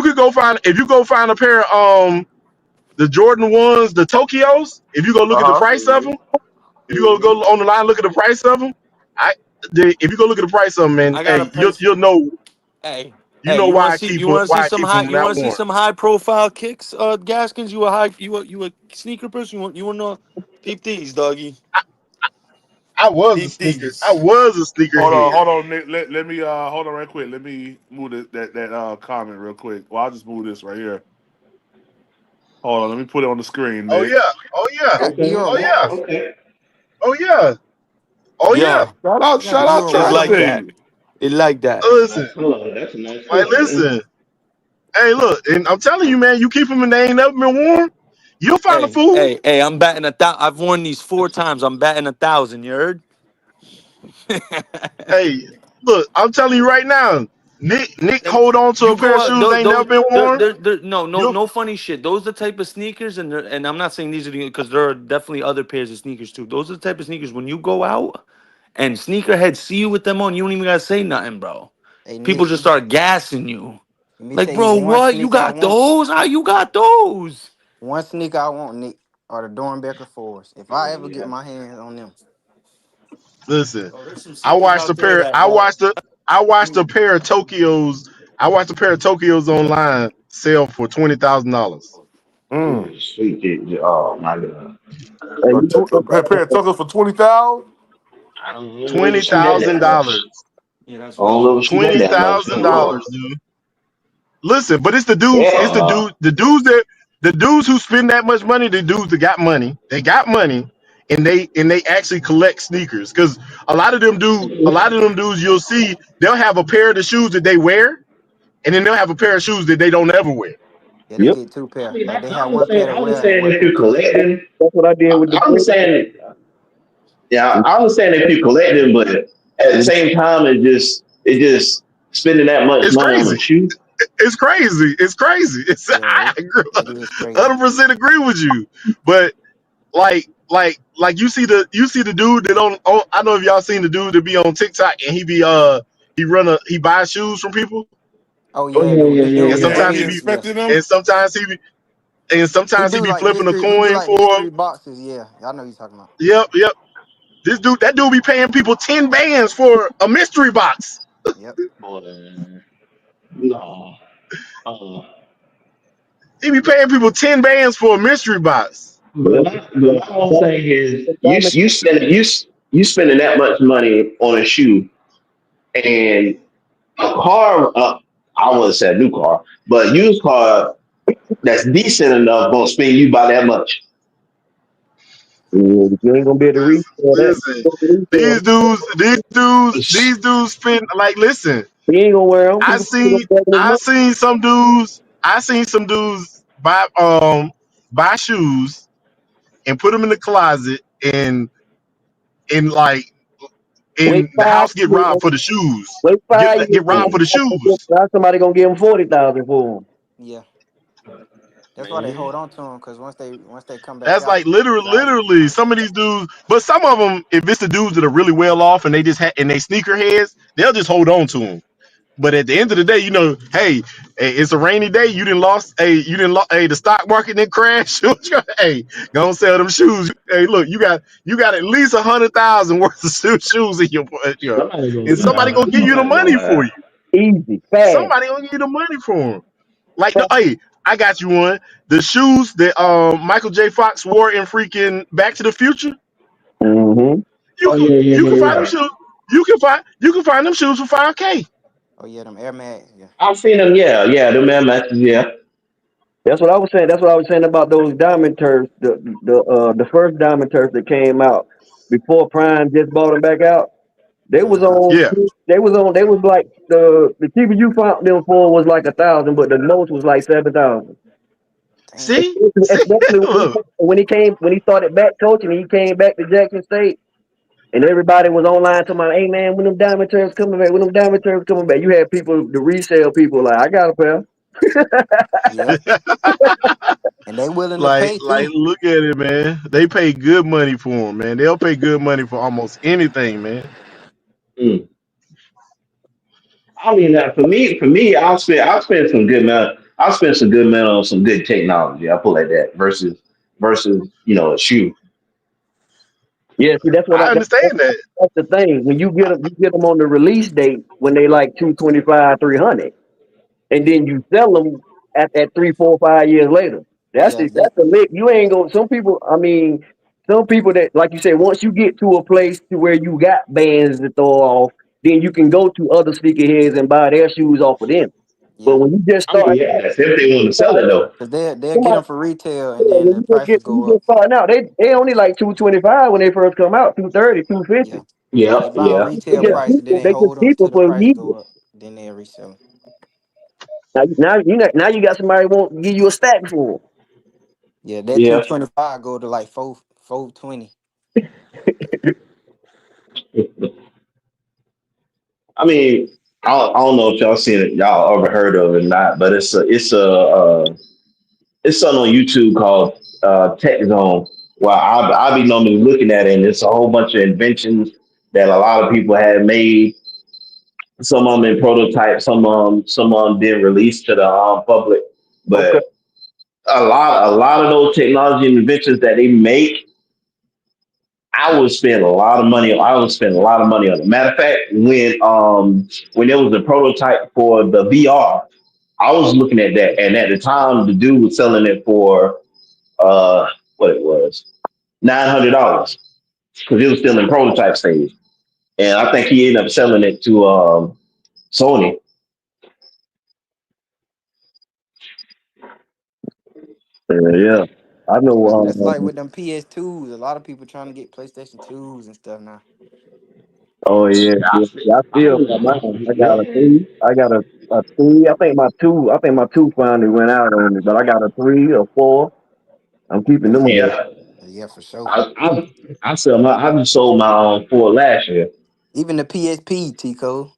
Speaker 15: you go find a pair of the Jordan ones, the Tokyos, if you go look at the
Speaker 1: Uh huh.
Speaker 15: price of them, if you go on the line look at the price of them, I if you go look at the price of them, man,
Speaker 2: I got
Speaker 15: hey,
Speaker 2: a place.
Speaker 15: you'll know
Speaker 2: Hey,
Speaker 15: you know
Speaker 2: you
Speaker 15: why
Speaker 2: want to
Speaker 15: I
Speaker 2: see?
Speaker 15: keep
Speaker 2: You want to see
Speaker 15: why I
Speaker 2: some
Speaker 15: keep
Speaker 2: high?
Speaker 15: them
Speaker 2: You
Speaker 15: not
Speaker 2: want to see
Speaker 15: worn.
Speaker 2: some high profile kicks? Gaskins. You a sneaker person? You want to know? Peep these, doggy. Peep
Speaker 15: I
Speaker 2: these.
Speaker 15: was a sneakerhead.
Speaker 1: Hold on, Nick. Let me hold on right quick. Let me move that comment real quick. Well, I'll just move this right here. Hold on, let me put it on the screen,
Speaker 15: Oh
Speaker 1: Nick.
Speaker 15: yeah, oh
Speaker 13: I
Speaker 15: yeah,
Speaker 13: got
Speaker 8: Okay,
Speaker 13: Dior
Speaker 15: oh
Speaker 8: okay,
Speaker 15: yeah,
Speaker 13: ones.
Speaker 8: okay.
Speaker 15: oh yeah, oh yeah.
Speaker 2: Yeah,
Speaker 13: I got
Speaker 1: Shout out
Speaker 13: Dior
Speaker 2: it's
Speaker 1: Tri
Speaker 2: like
Speaker 13: ones.
Speaker 2: that.
Speaker 1: State.
Speaker 2: It like that.
Speaker 15: Listen,
Speaker 8: Nice color. That's a nice
Speaker 15: like
Speaker 8: color, man.
Speaker 15: listen. Hey, look, and I'm telling you, man, you keep them and they ain't never been worn. You'll find a fool.
Speaker 2: Hey! I'm batting I've worn these 4 times. I'm batting 1,000. You heard?
Speaker 15: Hey, look, I'm telling you right now, Nick,
Speaker 2: And
Speaker 15: hold on to a
Speaker 2: you
Speaker 15: pair
Speaker 2: go
Speaker 15: of
Speaker 2: out
Speaker 15: shoes that
Speaker 2: those
Speaker 15: ain't never
Speaker 2: those
Speaker 15: been worn. You'll
Speaker 2: no funny shit. Those are the type of sneakers, and I'm not saying these are because there are definitely other pairs of sneakers too. Those are the type of sneakers when you go out and sneakerheads see you with them on, you don't even gotta say nothing, bro.
Speaker 13: Hey
Speaker 2: People
Speaker 13: Nick,
Speaker 2: just start gassing you.
Speaker 13: let me
Speaker 2: Like,
Speaker 13: tell you
Speaker 2: bro, what? You got those? How you got those?
Speaker 13: one sneaker I want, Nick, are the Dornbecker fours. If I
Speaker 8: Oh
Speaker 13: ever get
Speaker 8: yeah.
Speaker 13: my hands on them,
Speaker 15: listen.
Speaker 2: Oh, there's some
Speaker 15: I
Speaker 2: sneakers
Speaker 15: watched a
Speaker 2: out there
Speaker 15: pair.
Speaker 2: that
Speaker 15: I watched a pair of Tokyos. I watched a pair of Tokyos online sell for $20,000.
Speaker 1: Mm.
Speaker 8: Ooh, sweet. Oh my god.
Speaker 12: Hey, you know
Speaker 1: A pair of tuckers for 20,000.
Speaker 8: I don't
Speaker 15: Twenty
Speaker 8: ever see that
Speaker 15: thousand
Speaker 8: that much.
Speaker 15: dollars.
Speaker 2: yeah, that's
Speaker 8: I don't
Speaker 2: wild.
Speaker 8: ever see that
Speaker 15: Twenty
Speaker 8: that much.
Speaker 15: thousand
Speaker 8: Come on.
Speaker 15: dollars, dude. Listen, but it's the dudes. It's the
Speaker 8: Yeah.
Speaker 15: dude. The dudes who spend that much money. The dudes that got money. They got money, and they actually collect sneakers. Because a lot of them dudes, you'll see they'll have a pair of the shoes that they wear, and then they'll have a pair of shoes that they don't ever wear.
Speaker 13: yeah, they
Speaker 12: Yep,
Speaker 13: get two
Speaker 8: I
Speaker 13: pair.
Speaker 8: mean,
Speaker 13: Like they
Speaker 8: I
Speaker 13: have one pair
Speaker 8: understand.
Speaker 13: to
Speaker 8: I
Speaker 13: wear and
Speaker 8: understand
Speaker 13: one
Speaker 8: if
Speaker 13: pair
Speaker 8: you're
Speaker 13: to collect.
Speaker 8: collecting.
Speaker 12: that's what I did with the
Speaker 8: I
Speaker 12: first.
Speaker 8: understand. Yeah, I understand if you're collecting, but at the same time, it just spending that much
Speaker 15: It's
Speaker 8: money on
Speaker 15: crazy.
Speaker 8: a shoe.
Speaker 15: It's crazy. It's crazy.
Speaker 13: Yeah,
Speaker 15: I agree,
Speaker 13: it is crazy.
Speaker 15: 100% agree with you. But like you see the dude that on I don't know if y'all seen the dude that be on TikTok and he buys shoes from people
Speaker 13: Oh
Speaker 8: Oh
Speaker 13: yeah,
Speaker 8: yeah,
Speaker 13: the
Speaker 8: yeah,
Speaker 13: the
Speaker 8: yeah,
Speaker 15: and
Speaker 13: dude,
Speaker 8: yeah.
Speaker 13: yeah,
Speaker 1: And
Speaker 15: sometimes
Speaker 1: he
Speaker 15: he be
Speaker 13: yeah.
Speaker 1: inspected them.
Speaker 15: and sometimes he be and
Speaker 13: He
Speaker 15: sometimes he
Speaker 13: do
Speaker 15: be
Speaker 13: like
Speaker 15: flipping a
Speaker 13: mystery. He do
Speaker 15: coin
Speaker 13: like
Speaker 15: for him.
Speaker 13: mystery boxes. Yeah, I know what you're talking about.
Speaker 15: Yep. That dude be paying people 10 bands for a mystery box.
Speaker 13: Yep.
Speaker 8: Boy, no. Uh,
Speaker 15: He be paying people 10 bands for a mystery box.
Speaker 8: But my whole thing is you spending that much money on a shoe and a car. I wouldn't say a new car, but used car that's decent enough gonna spend you by that much.
Speaker 12: Yeah, you ain't gonna be able to resell that.
Speaker 15: Listen,
Speaker 12: You ain't gonna resell
Speaker 15: these dudes spend like listen.
Speaker 12: He ain't gonna wear them.
Speaker 15: I
Speaker 12: People still
Speaker 15: seen
Speaker 12: gonna bet his
Speaker 15: I
Speaker 12: money.
Speaker 15: seen some dudes buy shoes and put them in the closet and like
Speaker 12: Wait
Speaker 15: in the
Speaker 12: 5
Speaker 15: house get
Speaker 12: years.
Speaker 15: robbed for the shoes.
Speaker 12: Wait 5 years.
Speaker 15: Get robbed for the shoes.
Speaker 12: Now somebody gonna give him 40,000 for him.
Speaker 13: Yeah, that's why they
Speaker 15: Man.
Speaker 13: hold on to them because once they come back
Speaker 15: That's
Speaker 13: out,
Speaker 15: like
Speaker 13: the value
Speaker 15: literally
Speaker 13: declines.
Speaker 15: some of these dudes, but some of them, if it's the dudes that are really well off and they just and they sneaker heads, they'll just hold on to them. But at the end of the day, hey, it's a rainy day. You didn't lost. Hey, the stock market didn't crash. Hey, go and sell them shoes. Hey, look, you got at least 100,000 worth of shoes in your,
Speaker 8: Somebody
Speaker 15: and
Speaker 8: gonna
Speaker 15: somebody
Speaker 8: have.
Speaker 15: gonna give you the
Speaker 8: Somebody
Speaker 15: money
Speaker 8: gonna
Speaker 15: for
Speaker 8: have.
Speaker 15: you.
Speaker 12: Easy, fast.
Speaker 15: Somebody gonna give you the money for them. Like hey, I got you one. The shoes that Michael J. Fox wore in freaking Back to the Future.
Speaker 12: Mm-hmm.
Speaker 15: You
Speaker 8: Oh
Speaker 15: can
Speaker 8: yeah, yeah,
Speaker 15: you can
Speaker 8: yeah,
Speaker 15: find them
Speaker 8: yeah.
Speaker 15: shoes. You can find them shoes for 5K.
Speaker 13: Oh yeah, them Air Max. Yeah,
Speaker 8: I've seen them. Yeah, yeah. The man matches. Yeah.
Speaker 12: That's what I was saying. That's what I was saying about those diamond turfs. The first diamond turf that came out before Prime just bought them back out. They was
Speaker 13: yeah.
Speaker 12: on.
Speaker 15: Yeah.
Speaker 12: They was like the cheapest you found them for was like 1,000, but the most was like 7,000.
Speaker 13: Damn.
Speaker 15: See, see,
Speaker 12: Especially
Speaker 15: look.
Speaker 12: when he started back coaching, he came back to Jackson State. And everybody was online talking about, hey man, when them diamond turfs coming back, when them diamond turfs coming back. You had people, the resale people, like, I got a pair.
Speaker 13: Yep. And they willing to
Speaker 15: like,
Speaker 13: pay
Speaker 15: like,
Speaker 13: too.
Speaker 15: look at it, man. They pay good money for them, man. They'll pay good money for almost anything, man.
Speaker 8: Mm. I mean, for me, I'll spend some good money. I'll spend some good money on some good technology. I put like that versus a shoe.
Speaker 12: Yeah, see,
Speaker 15: I understand that.
Speaker 12: that's the thing. When you get them on the release date when they like 225, 300, and then you sell them at 3, 4, 5 years later.
Speaker 13: Yeah, they.
Speaker 12: That's the lick. You ain't going. Some people, I mean, some people that like you said, once you get to a place to where you got bands to throw off, then you can go to other sneakerheads and buy their shoes off of them. But
Speaker 13: Yeah,
Speaker 12: when you just
Speaker 8: I mean,
Speaker 12: start,
Speaker 8: yeah, that's if they want to sell it though.
Speaker 13: because they'll get
Speaker 12: somebody,
Speaker 13: them for retail and
Speaker 12: yeah,
Speaker 13: then the prices
Speaker 12: when
Speaker 13: go
Speaker 12: you
Speaker 13: up.
Speaker 12: just starting out, they only like 225 when they first come out, 230, 250.
Speaker 13: Yeah, they
Speaker 8: Yeah,
Speaker 13: buy them
Speaker 8: yeah.
Speaker 12: They
Speaker 13: retail
Speaker 12: just
Speaker 13: price and then
Speaker 12: people,
Speaker 13: they
Speaker 12: they just
Speaker 13: hold them
Speaker 12: people
Speaker 13: till the
Speaker 12: for
Speaker 13: price
Speaker 12: years.
Speaker 13: go up. Then they resell 'em.
Speaker 12: Now you got somebody who won't give you a stack for
Speaker 13: Yeah, that
Speaker 8: Yeah.
Speaker 13: 225 go to like 420.
Speaker 8: I mean, I don't know if y'all seen it, y'all ever heard of it or not, but it's something on YouTube called Tech Zone. Well, I'll be normally looking at it, and it's a whole bunch of inventions that a lot of people had made. Some of them in prototype, some of them didn't release to the public.
Speaker 12: them. Okay,
Speaker 8: But a lot of those technology and inventions that they make, I would spend a lot of money. I would spend a lot of money on it. Matter of fact, when there was a prototype for the VR, I was looking at that, and at the time, the dude was selling it for uh what it was $900 because it was still in prototype stage, and I think he ended up selling it to Sony.
Speaker 12: yeah. I know.
Speaker 13: That's like with them PS2s. A lot of people trying to get PlayStation 2s and stuff now.
Speaker 12: Oh yeah,
Speaker 8: Yeah,
Speaker 12: yeah. I
Speaker 8: I
Speaker 12: still got
Speaker 8: was,
Speaker 12: mine. I got a
Speaker 8: yeah,
Speaker 12: three. I got a three. I think my two finally went out on it, but I got a 3 or 4. I'm keeping
Speaker 13: Oh
Speaker 12: them
Speaker 13: yeah,
Speaker 12: on.
Speaker 8: yeah.
Speaker 13: yeah for sure.
Speaker 8: I just sold my for last year.
Speaker 13: Even the PSP, Tico.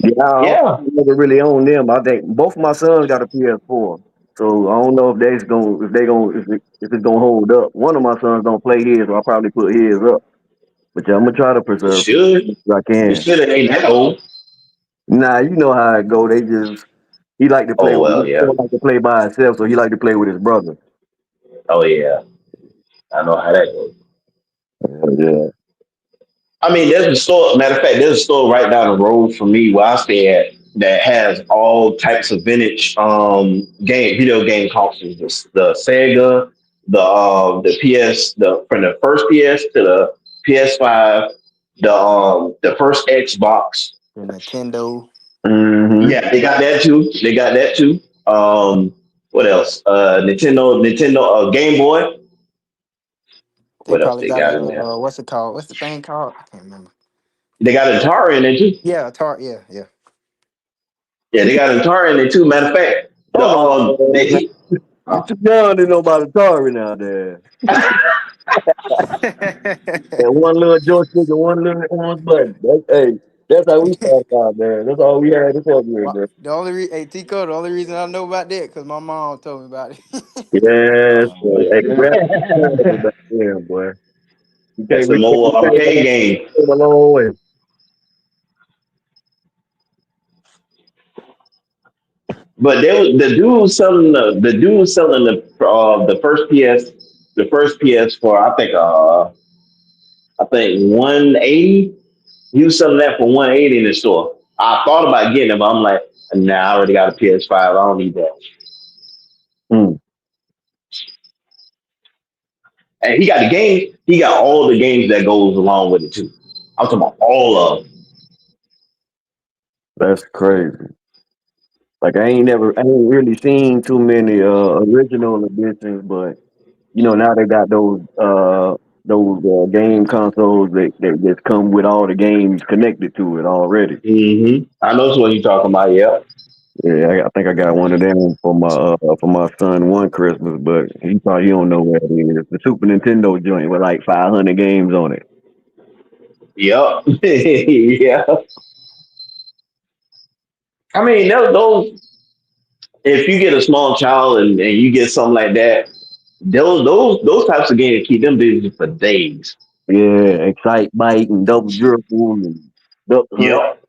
Speaker 12: Yeah, I
Speaker 8: Yeah,
Speaker 12: never really own them. I think both of my sons got a PS4, so I don't know if if it's gonna hold up. One of my sons don't play his, so I'll probably put his up. But yeah, I'm gonna try to
Speaker 8: it
Speaker 12: preserve
Speaker 8: should.
Speaker 12: it if I
Speaker 8: It
Speaker 12: can.
Speaker 8: should have ain't that old.
Speaker 12: Nah, you know how it go. They just he like to play.
Speaker 8: Oh
Speaker 12: He
Speaker 8: well, yeah.
Speaker 12: don't like to play by himself, so he like to play with his brother.
Speaker 8: Oh yeah. I know how that goes.
Speaker 12: Yeah.
Speaker 8: I mean, there's a store. Matter of fact, there's a store right down the road from me where I stay at. that has all types of vintage video game consoles. The Sega, the PS, from the first PS to the PS5, the first Xbox.
Speaker 13: The Nintendo.
Speaker 12: Mm-hmm.
Speaker 8: Yeah, they got that too. They got that too. What else? Nintendo Game Boy.
Speaker 13: They
Speaker 8: What else
Speaker 13: probably
Speaker 8: they
Speaker 13: got
Speaker 8: got in there?
Speaker 13: what's it called? What's the thing called? I can't remember.
Speaker 8: They got Atari in there too.
Speaker 13: Yeah, Atari. Yeah, yeah.
Speaker 8: Yeah, they got Atari in there too. Matter of fact, the
Speaker 12: Hold on,
Speaker 8: they,
Speaker 12: man.
Speaker 8: he,
Speaker 12: You too young to know about Atari now, there. And one little joystick and one little orange button. Hey, that's how we started out, man. That's all we had to fuck with,
Speaker 13: Well,
Speaker 12: man.
Speaker 13: hey Tico, the only reason I know about that because my mom told me about it.
Speaker 12: Yes, boy. Hey, grab
Speaker 8: uh,
Speaker 12: the back then, boy.
Speaker 8: that's some
Speaker 12: We
Speaker 8: old arcade game.
Speaker 12: came a long way.
Speaker 8: But there was the dude was selling the first the first PS for I think 180. He was selling that for 180 in the store. I thought about getting it, but I'm like, nah, I already got a PS5. I don't need that.
Speaker 12: Mm,
Speaker 8: And he got the game. He got all the games that goes along with it too. I'm talking about all of them.
Speaker 12: that's crazy. Like I ain't really seen too many original editions, but now they got those game consoles that just come with all the games connected to it already.
Speaker 8: I know what you're talking about. Yeah.
Speaker 12: Yeah, I think I got one of them for my son one Christmas, but he don't know where it is. The Super Nintendo joint with like 500 games on it.
Speaker 8: Yep. Yeah. I mean, if you get a small child and you get something like that, those types of games keep them busy for days.
Speaker 12: Yeah, Excite Bike and Double Dribble and Duck Hunt,
Speaker 8: Yep.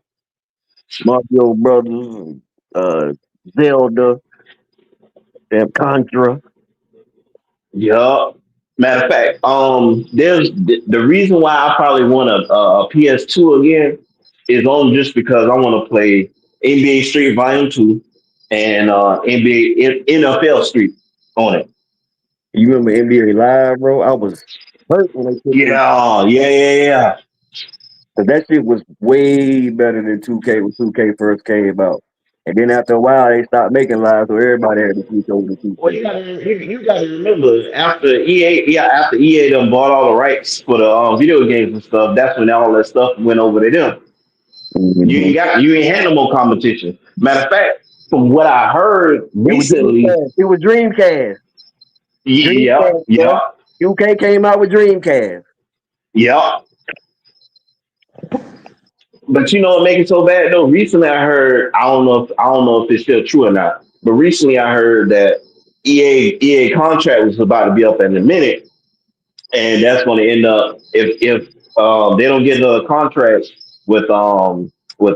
Speaker 12: Mario Brothers, and uh, Zelda, and Contra.
Speaker 8: Yep. Matter of fact, there's the reason why I probably want a PS2 again is only just because I want to play NBA Street Volume 2 and NFL Street on it.
Speaker 12: You remember NBA Live, bro? I was hurt when they took them.
Speaker 8: Yeah, yeah, yeah, yeah.
Speaker 12: 'Cause that shit was way better than 2K when 2K first came out. And then after a while, they stopped making live, so everybody had to switch over to
Speaker 8: Well,
Speaker 12: 2K.
Speaker 8: you gotta remember after EA done bought all the rights for the video games and stuff. That's when all that stuff went over to them.
Speaker 12: Mm-hmm.
Speaker 8: You ain't had no more competition. Matter of fact, from what I heard
Speaker 12: It was
Speaker 8: recently,
Speaker 12: Dreamcast. It was Dreamcast.
Speaker 8: yeah,
Speaker 12: Dreamcast, bro.
Speaker 8: yeah,
Speaker 12: 2K came out with Dreamcast.
Speaker 8: yeah. But you know what make it so bad though? Recently I heard I don't know if it's still true or not. But recently I heard that EA contract was about to be up in a minute, and that's going to end up if they don't get the contract with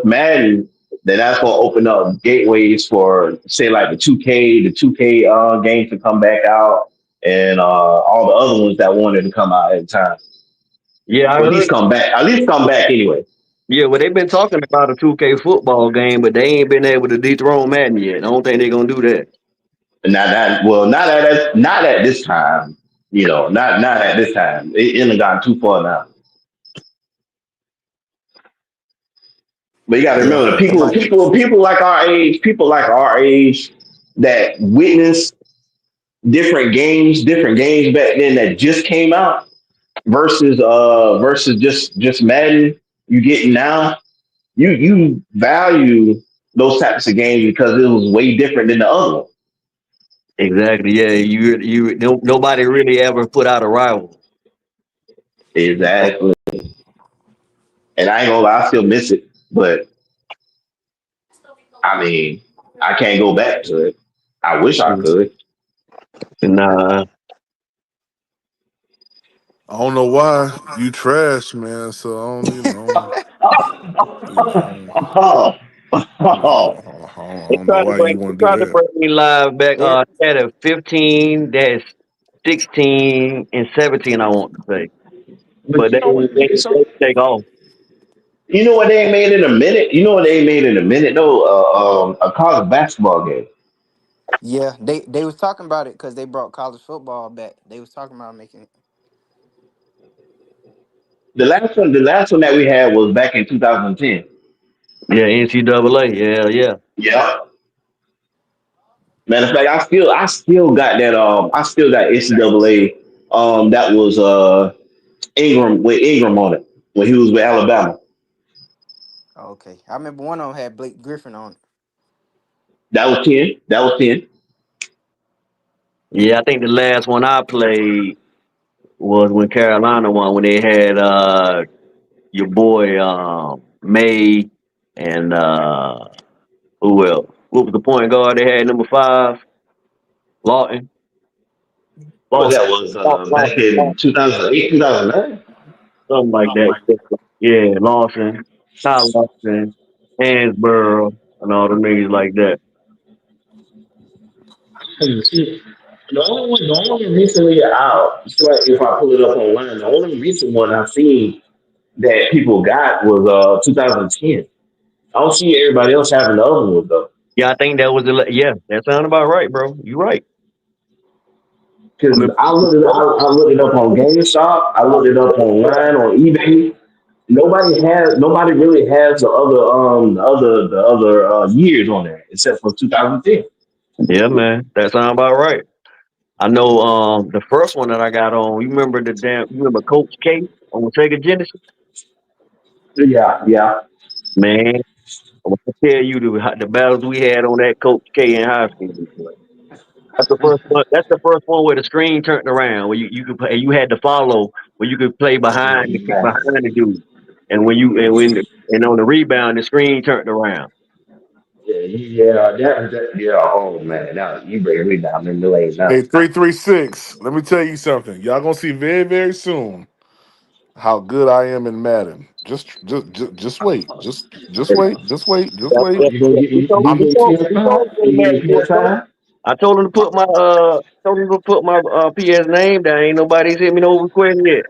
Speaker 8: Madden, then that's going to open up gateways for say like the 2K games to come back out and all the other ones that wanted to come out at the time.
Speaker 12: Yeah, I
Speaker 8: Or
Speaker 12: heard.
Speaker 8: at least come back anyway.
Speaker 12: Yeah, well, they've been talking about a 2K football game, but they ain't been able to dethrone Madden yet. I don't think they're gonna do that.
Speaker 8: Not at this time. You know, not at this time. It ain't gone too far now. But you got to
Speaker 13: Yeah,
Speaker 8: remember, the
Speaker 13: it might.
Speaker 8: people like our age that witnessed different games back then that just came out versus just Madden. You get now, you value those types of games because it was way different than the other one.
Speaker 12: Exactly. Yeah, nobody really ever put out a rival.
Speaker 8: Exactly. And I ain't gonna lie, I still miss it, but I mean, I can't go back to it. I wish I could.
Speaker 12: Nah,
Speaker 1: I don't know why you trash, man. So I don't,
Speaker 8: Oh, oh,
Speaker 1: I don't know why you
Speaker 12: they
Speaker 1: want to do
Speaker 12: tried to
Speaker 1: that.
Speaker 12: bring me live back.
Speaker 13: It,
Speaker 12: They had a 15, that's 16 and 17. I want to say,
Speaker 8: but
Speaker 12: but
Speaker 8: you know what?
Speaker 12: they
Speaker 8: It's so
Speaker 12: take off.
Speaker 8: You know what they ain't made in a minute? You know what they ain't made in a minute though? A college basketball game.
Speaker 13: Yeah, they was talking about it because they brought college football back. They was talking about making it.
Speaker 8: The last one that we had was back in 2010.
Speaker 12: Yeah, NCAA. Yeah, yeah.
Speaker 8: Yeah. Matter of fact, I still got that I still got NCAA that was Ingram with Ingram on it when he was with Alabama.
Speaker 13: Okay, I remember one of them had Blake Griffin on it.
Speaker 8: That was 10. That was 10.
Speaker 12: Yeah, I think the last one I played was when Carolina won, when they had your boy May and who else? What was the point guard they had number 5? Lawton.
Speaker 8: What
Speaker 12: Lost,
Speaker 8: that was
Speaker 12: lost,
Speaker 8: back in 2008, 2009.
Speaker 12: something like that. Yeah, Lawson, Kyle Lawson, Hansborough, and all the niggas like that.
Speaker 8: The only recently out, like if I pull it up online, the only recent one I've seen that people got was 2010. I don't see everybody else having the other ones though.
Speaker 12: Yeah, I think that was yeah, that sound about right, bro. You right.
Speaker 8: Because I looked it up on GameStop, I looked it up online on eBay. Nobody really has the other years on there except for 2010.
Speaker 12: Yeah, man, that sound about right. I know the first one that I got on, you remember Coach K on Sega Genesis?
Speaker 8: Yeah, yeah.
Speaker 12: Man, I want to tell you the battles we had on that Coach K in high school. Boy. That's the first one. That's the first one where the screen turned around, where you could play, you had to follow, where you could play behind the dude, and and on the rebound the screen turned around.
Speaker 8: Yeah. Oh man, now you bring me down in the lane
Speaker 1: Hey,
Speaker 8: now.
Speaker 1: 336. Let me tell you something. Y'all gonna see very, very soon how good I am in Madden. Just wait. Just wait. Just wait. Just
Speaker 12: Yeah,
Speaker 1: wait.
Speaker 12: yeah,
Speaker 8: You gonna
Speaker 12: yeah.
Speaker 8: get me? You gonna get me PS5?
Speaker 12: He
Speaker 8: You gonna get me PS5?
Speaker 12: I told him to put my PS name down. Ain't nobody sent me no request yet.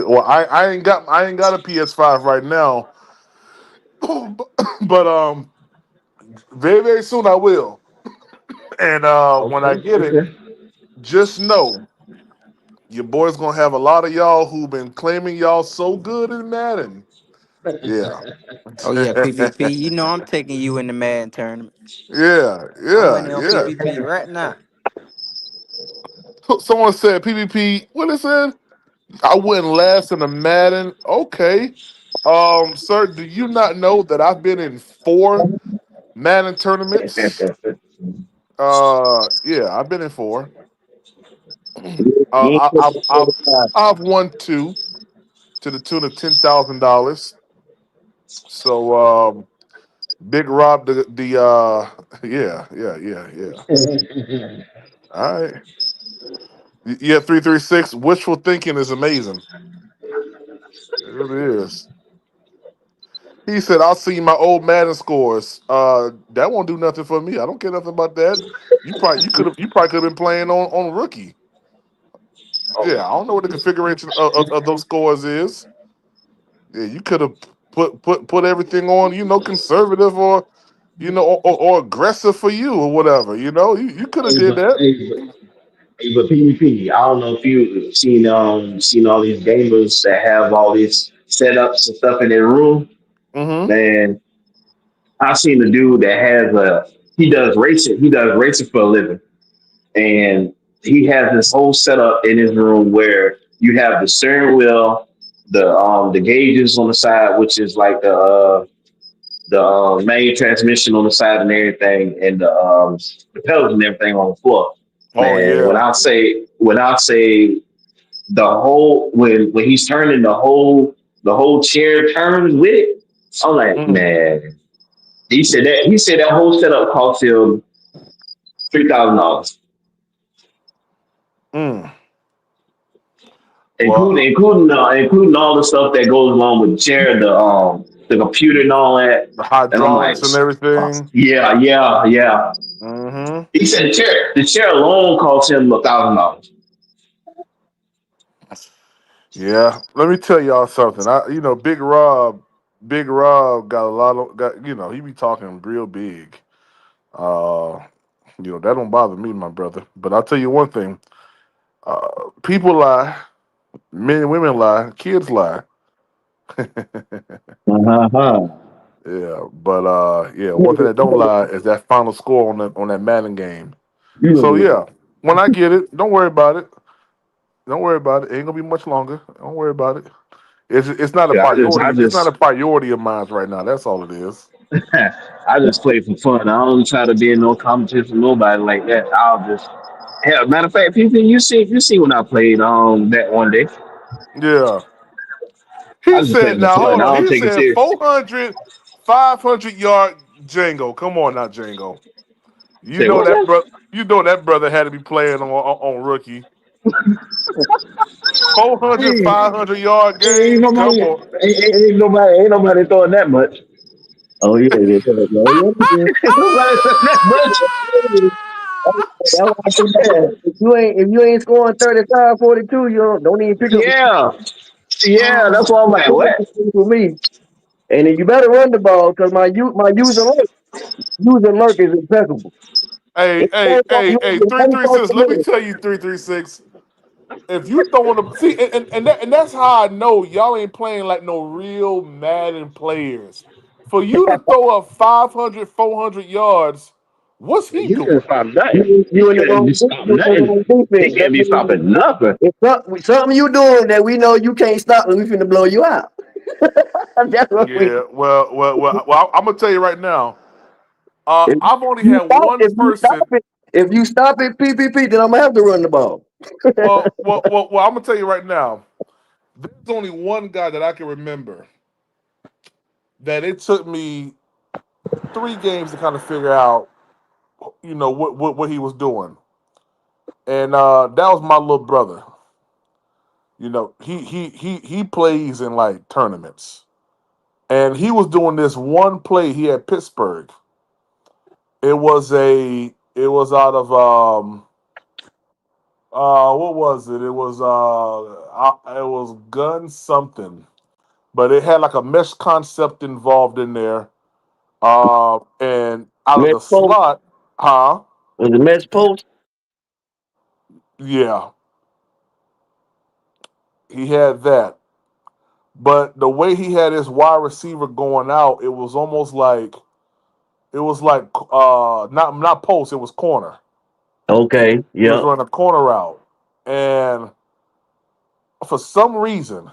Speaker 1: Well, I ain't got a PS5 right now, but very, very soon I will. And when I
Speaker 8: Okay,
Speaker 1: get it,
Speaker 8: okay.
Speaker 1: just know your boy's gonna have a lot of y'all who've been claiming y'all so good in Madden. Yeah.
Speaker 13: Oh yeah, PPP. You know I'm taking you in the Madden tournament.
Speaker 1: Yeah,
Speaker 13: I'm
Speaker 1: yeah,
Speaker 13: money on
Speaker 1: yeah.
Speaker 13: PPP right now.
Speaker 1: Someone said PvP. What it said? I wouldn't last in a Madden. Okay, sir, do you not know that I've been in 4 Madden tournaments? Yeah, I've been in 4.
Speaker 12: You ain't put
Speaker 1: I've
Speaker 12: the
Speaker 1: I've
Speaker 12: 45.
Speaker 1: I've won 2 to the tune of $10,000. So Big Rob, the yeah. All right, yeah, 336. Wishful thinking is amazing. It really is. He said, "I'll see my old Madden scores. That won't do nothing for me. I don't care nothing about that. You probably could have been playing on rookie. Yeah, I don't know what the configuration of those scores is. Yeah, you could have put everything on, conservative or or aggressive for you or whatever. You could have
Speaker 8: Hey,
Speaker 1: did that.
Speaker 8: but PvP, I don't know if you've seen all these gamers that have all these setups and stuff in their room.
Speaker 1: Mm-hmm.
Speaker 8: Man, I've seen a dude that has he does racing. He does racing for a living, and he has this whole setup in his room where you have the steering wheel, the gauges on the side, which is like the main transmission on the side and everything, and the pedals and everything on the floor.
Speaker 1: Oh
Speaker 8: Man,
Speaker 1: yeah.
Speaker 8: when I say the whole when he's turning the whole chair turns with it, I'm like,
Speaker 1: Mm,
Speaker 8: man. He said that whole setup cost him $3,000,
Speaker 1: mm. Well,
Speaker 8: including all the stuff that goes along with the chair, the computer and all that.
Speaker 1: the
Speaker 8: And I'm like,
Speaker 1: hydraulics and everything.
Speaker 8: yeah, yeah, yeah.
Speaker 1: Mm-hmm.
Speaker 8: He said the chair alone cost him $1,000.
Speaker 1: Yeah, let me tell y'all something. Big Rob got a lot of got. He be talking real big. Uh, that don't bother me, my brother. But I'll tell you one thing: people lie, men and women lie, kids lie.
Speaker 12: Uh-huh.
Speaker 1: Yeah, but yeah, one thing that don't lie is that final score on that Madden game. So
Speaker 12: You
Speaker 1: yeah, when I get it, don't worry about it. Don't worry about it. It ain't gonna be much longer. Don't worry about it. It's not a
Speaker 8: Yeah, I
Speaker 1: priority. It's not
Speaker 8: just,
Speaker 1: a priority of mine right now. That's all it is.
Speaker 8: I just play for fun. I don't try to be in no competition with nobody like that. I'll just, hell, matter of fact, people, you see when I played that one day.
Speaker 1: Yeah.
Speaker 8: I
Speaker 1: He
Speaker 8: just play
Speaker 1: said,
Speaker 8: for
Speaker 1: now
Speaker 8: fun.
Speaker 1: hold
Speaker 8: I
Speaker 1: on.
Speaker 8: don't
Speaker 1: He
Speaker 8: take it
Speaker 1: said
Speaker 8: serious.
Speaker 1: 400, 500 yard Django. Come on now, Django. You
Speaker 8: Say
Speaker 1: know
Speaker 8: what's
Speaker 1: that
Speaker 8: that?
Speaker 1: brother. You know that brother had to be playing on rookie. 400,
Speaker 8: Hey,
Speaker 1: 500 yard
Speaker 8: ain't
Speaker 1: games.
Speaker 8: nobody,
Speaker 1: Come on.
Speaker 8: ain't nobody throwing that much.
Speaker 12: Oh yeah, they said, oh yeah.
Speaker 8: Ain't nobody throwing that much.
Speaker 12: That's why I think that if you ain't scoring 35, 42, you don't even pick up the
Speaker 8: Yeah, yeah. That's why I'm like, what?
Speaker 12: for me. And then you better run the ball because my user alert is impeccable.
Speaker 1: Hey,
Speaker 12: It's
Speaker 1: hey, hey, hey, 336. Let me tell you, 336. If you throwing the see, and that's how I know y'all ain't playing like no real Madden players. For you to throw up 500, 400 yards, what's he
Speaker 8: You can't
Speaker 1: doing?
Speaker 8: stop nothing.
Speaker 12: you
Speaker 8: He
Speaker 12: in the
Speaker 8: can't be
Speaker 12: wrong
Speaker 8: stop
Speaker 12: you in the
Speaker 8: nothing.
Speaker 12: wrong
Speaker 8: He
Speaker 12: defense. That
Speaker 8: can't be
Speaker 12: means
Speaker 8: stopping nothing.
Speaker 12: it's something you doing that we know you can't stop and we finna blow you out. That's what we
Speaker 1: Yeah, well. I'm gonna tell you right now.
Speaker 12: if
Speaker 1: I've only
Speaker 12: you
Speaker 1: had
Speaker 12: stop
Speaker 1: one
Speaker 12: if you stop
Speaker 1: person.
Speaker 12: it if you stop it PPP, then I'm gonna have to run the ball.
Speaker 1: Well. I'm gonna tell you right now. There's only one guy that I can remember that it took me 3 games to kind of figure out, what he was doing, and that was my little brother. He plays in like tournaments, and he was doing this one play. He had Pittsburgh. It was out of what was it? It was gun something, but it had like a mesh concept involved in there. And out of
Speaker 12: Mesh
Speaker 1: the
Speaker 12: post
Speaker 1: slot, huh?
Speaker 12: was the mesh post.
Speaker 1: Yeah, he had that. But the way he had his wide receiver going out, it was like not post, it was corner.
Speaker 12: Okay,
Speaker 1: He was
Speaker 12: yep.
Speaker 1: running a corner route. And for some reason,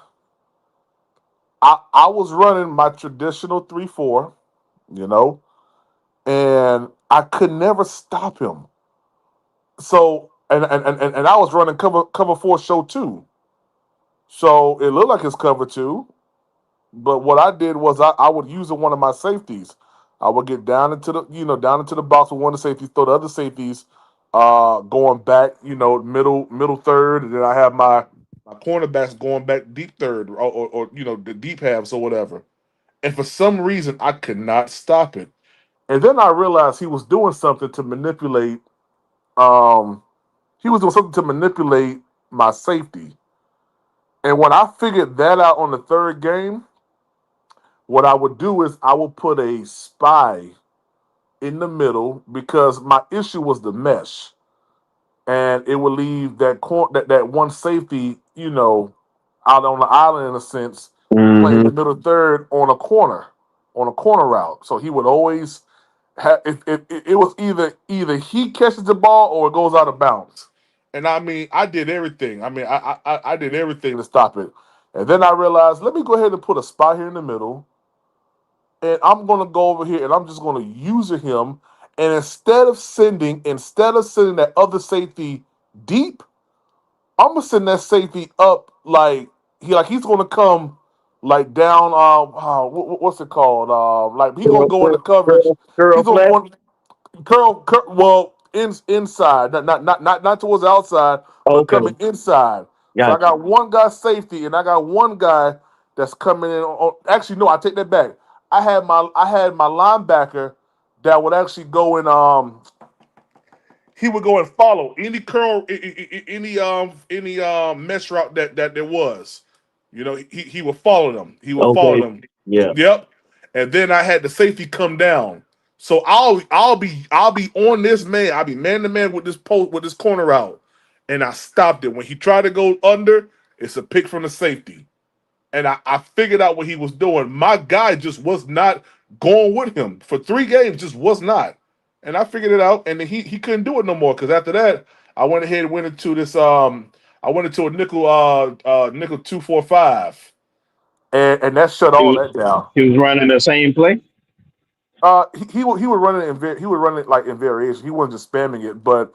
Speaker 1: I was running my traditional 3-4, you know, and I could never stop him. So and I was running cover 4 show 2. So it looked like it's cover 2. But what I did was I would use one of my safeties. I would get down into the box with one of the safeties, throw the other safeties going back, middle third, and then I have my cornerbacks going back deep third or the deep halves or whatever. And for some reason I could not stop it. And then I realized um he was doing something to manipulate my safety. And when I figured that out on the third game, what I would do is I would put a spy in the middle because my issue was the mesh, and it would leave that one safety, out on the island in a sense, playing
Speaker 12: Mm-hmm.
Speaker 1: the middle third on a corner route. So he would always have it was either he catches the ball or it goes out of bounds. And I mean, I did everything. I mean, I did everything to stop it. And then I realized, let me go ahead and put a spy here in the middle, and I'm gonna go over here and I'm just gonna user him. And instead of sending that other safety deep, I'm gonna send that safety up like he's gonna come like down. What's it called? Like he's gonna
Speaker 12: Curl,
Speaker 1: go
Speaker 12: curl,
Speaker 1: into coverage.
Speaker 12: curl, curl
Speaker 1: He's gonna
Speaker 12: flat.
Speaker 1: go curl. Well, inside, not towards the outside, but
Speaker 12: Okay,
Speaker 1: coming inside. So I
Speaker 12: gotcha.
Speaker 1: got one guy safety, and I got one guy that's coming in. Actually, no, I take that back. I had my linebacker that would actually go in. He would go and follow any curl, any mesh route that there was. You know, he would follow them. He would follow
Speaker 12: Okay.
Speaker 1: them.
Speaker 12: Yeah.
Speaker 1: Yep. And then I had the safety come down. So I'll be on this man. I'll be man to man with this post with this corner out. And I stopped it. When he tried to go under, it's a pick from the safety. And I figured out what he was doing. My guy just was not going with him for 3 games, just was not. And I figured it out, and then he couldn't do it no more. Because after that, I went ahead and went into this I went into a nickel 2-4-5, and that shut all
Speaker 8: He,
Speaker 1: that down.
Speaker 8: he was running the same play.
Speaker 1: He would run it he would run it like in variation. He wasn't just spamming it, but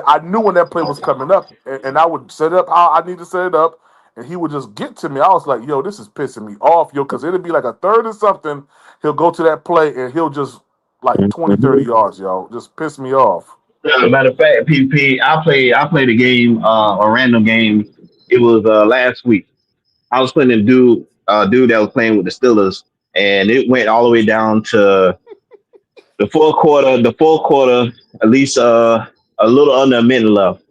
Speaker 1: I knew when that play was coming up, and I would set it up how I need to set it up, and he would just get to me. I was like, "Yo, this is pissing me off, yo," because it'd be like a third or something. He'll go to that play and he'll just like 20, 30 yards, yo, just piss me off.
Speaker 8: Matter of fact, PP, I played a game, a random game. It was last week. I was playing a dude that was playing with the Steelers, and it went all the way down to the fourth quarter. The fourth quarter, at least a little under a minute left.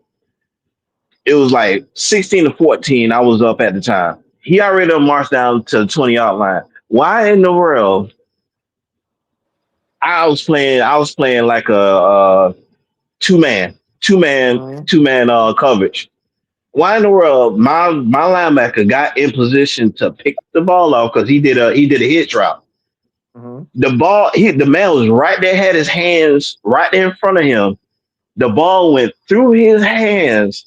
Speaker 8: It was like 16-14. I was up at the time. He already done marched down to the 20-yard line. Why in the world? I was playing like a two man, two man,
Speaker 1: Mm-hmm.
Speaker 8: two man coverage. Why in the world my linebacker got in position to pick the ball off because he did a hitch route.
Speaker 1: Mm-hmm.
Speaker 8: The man was right there, had his hands right there in front of him. The ball went through his hands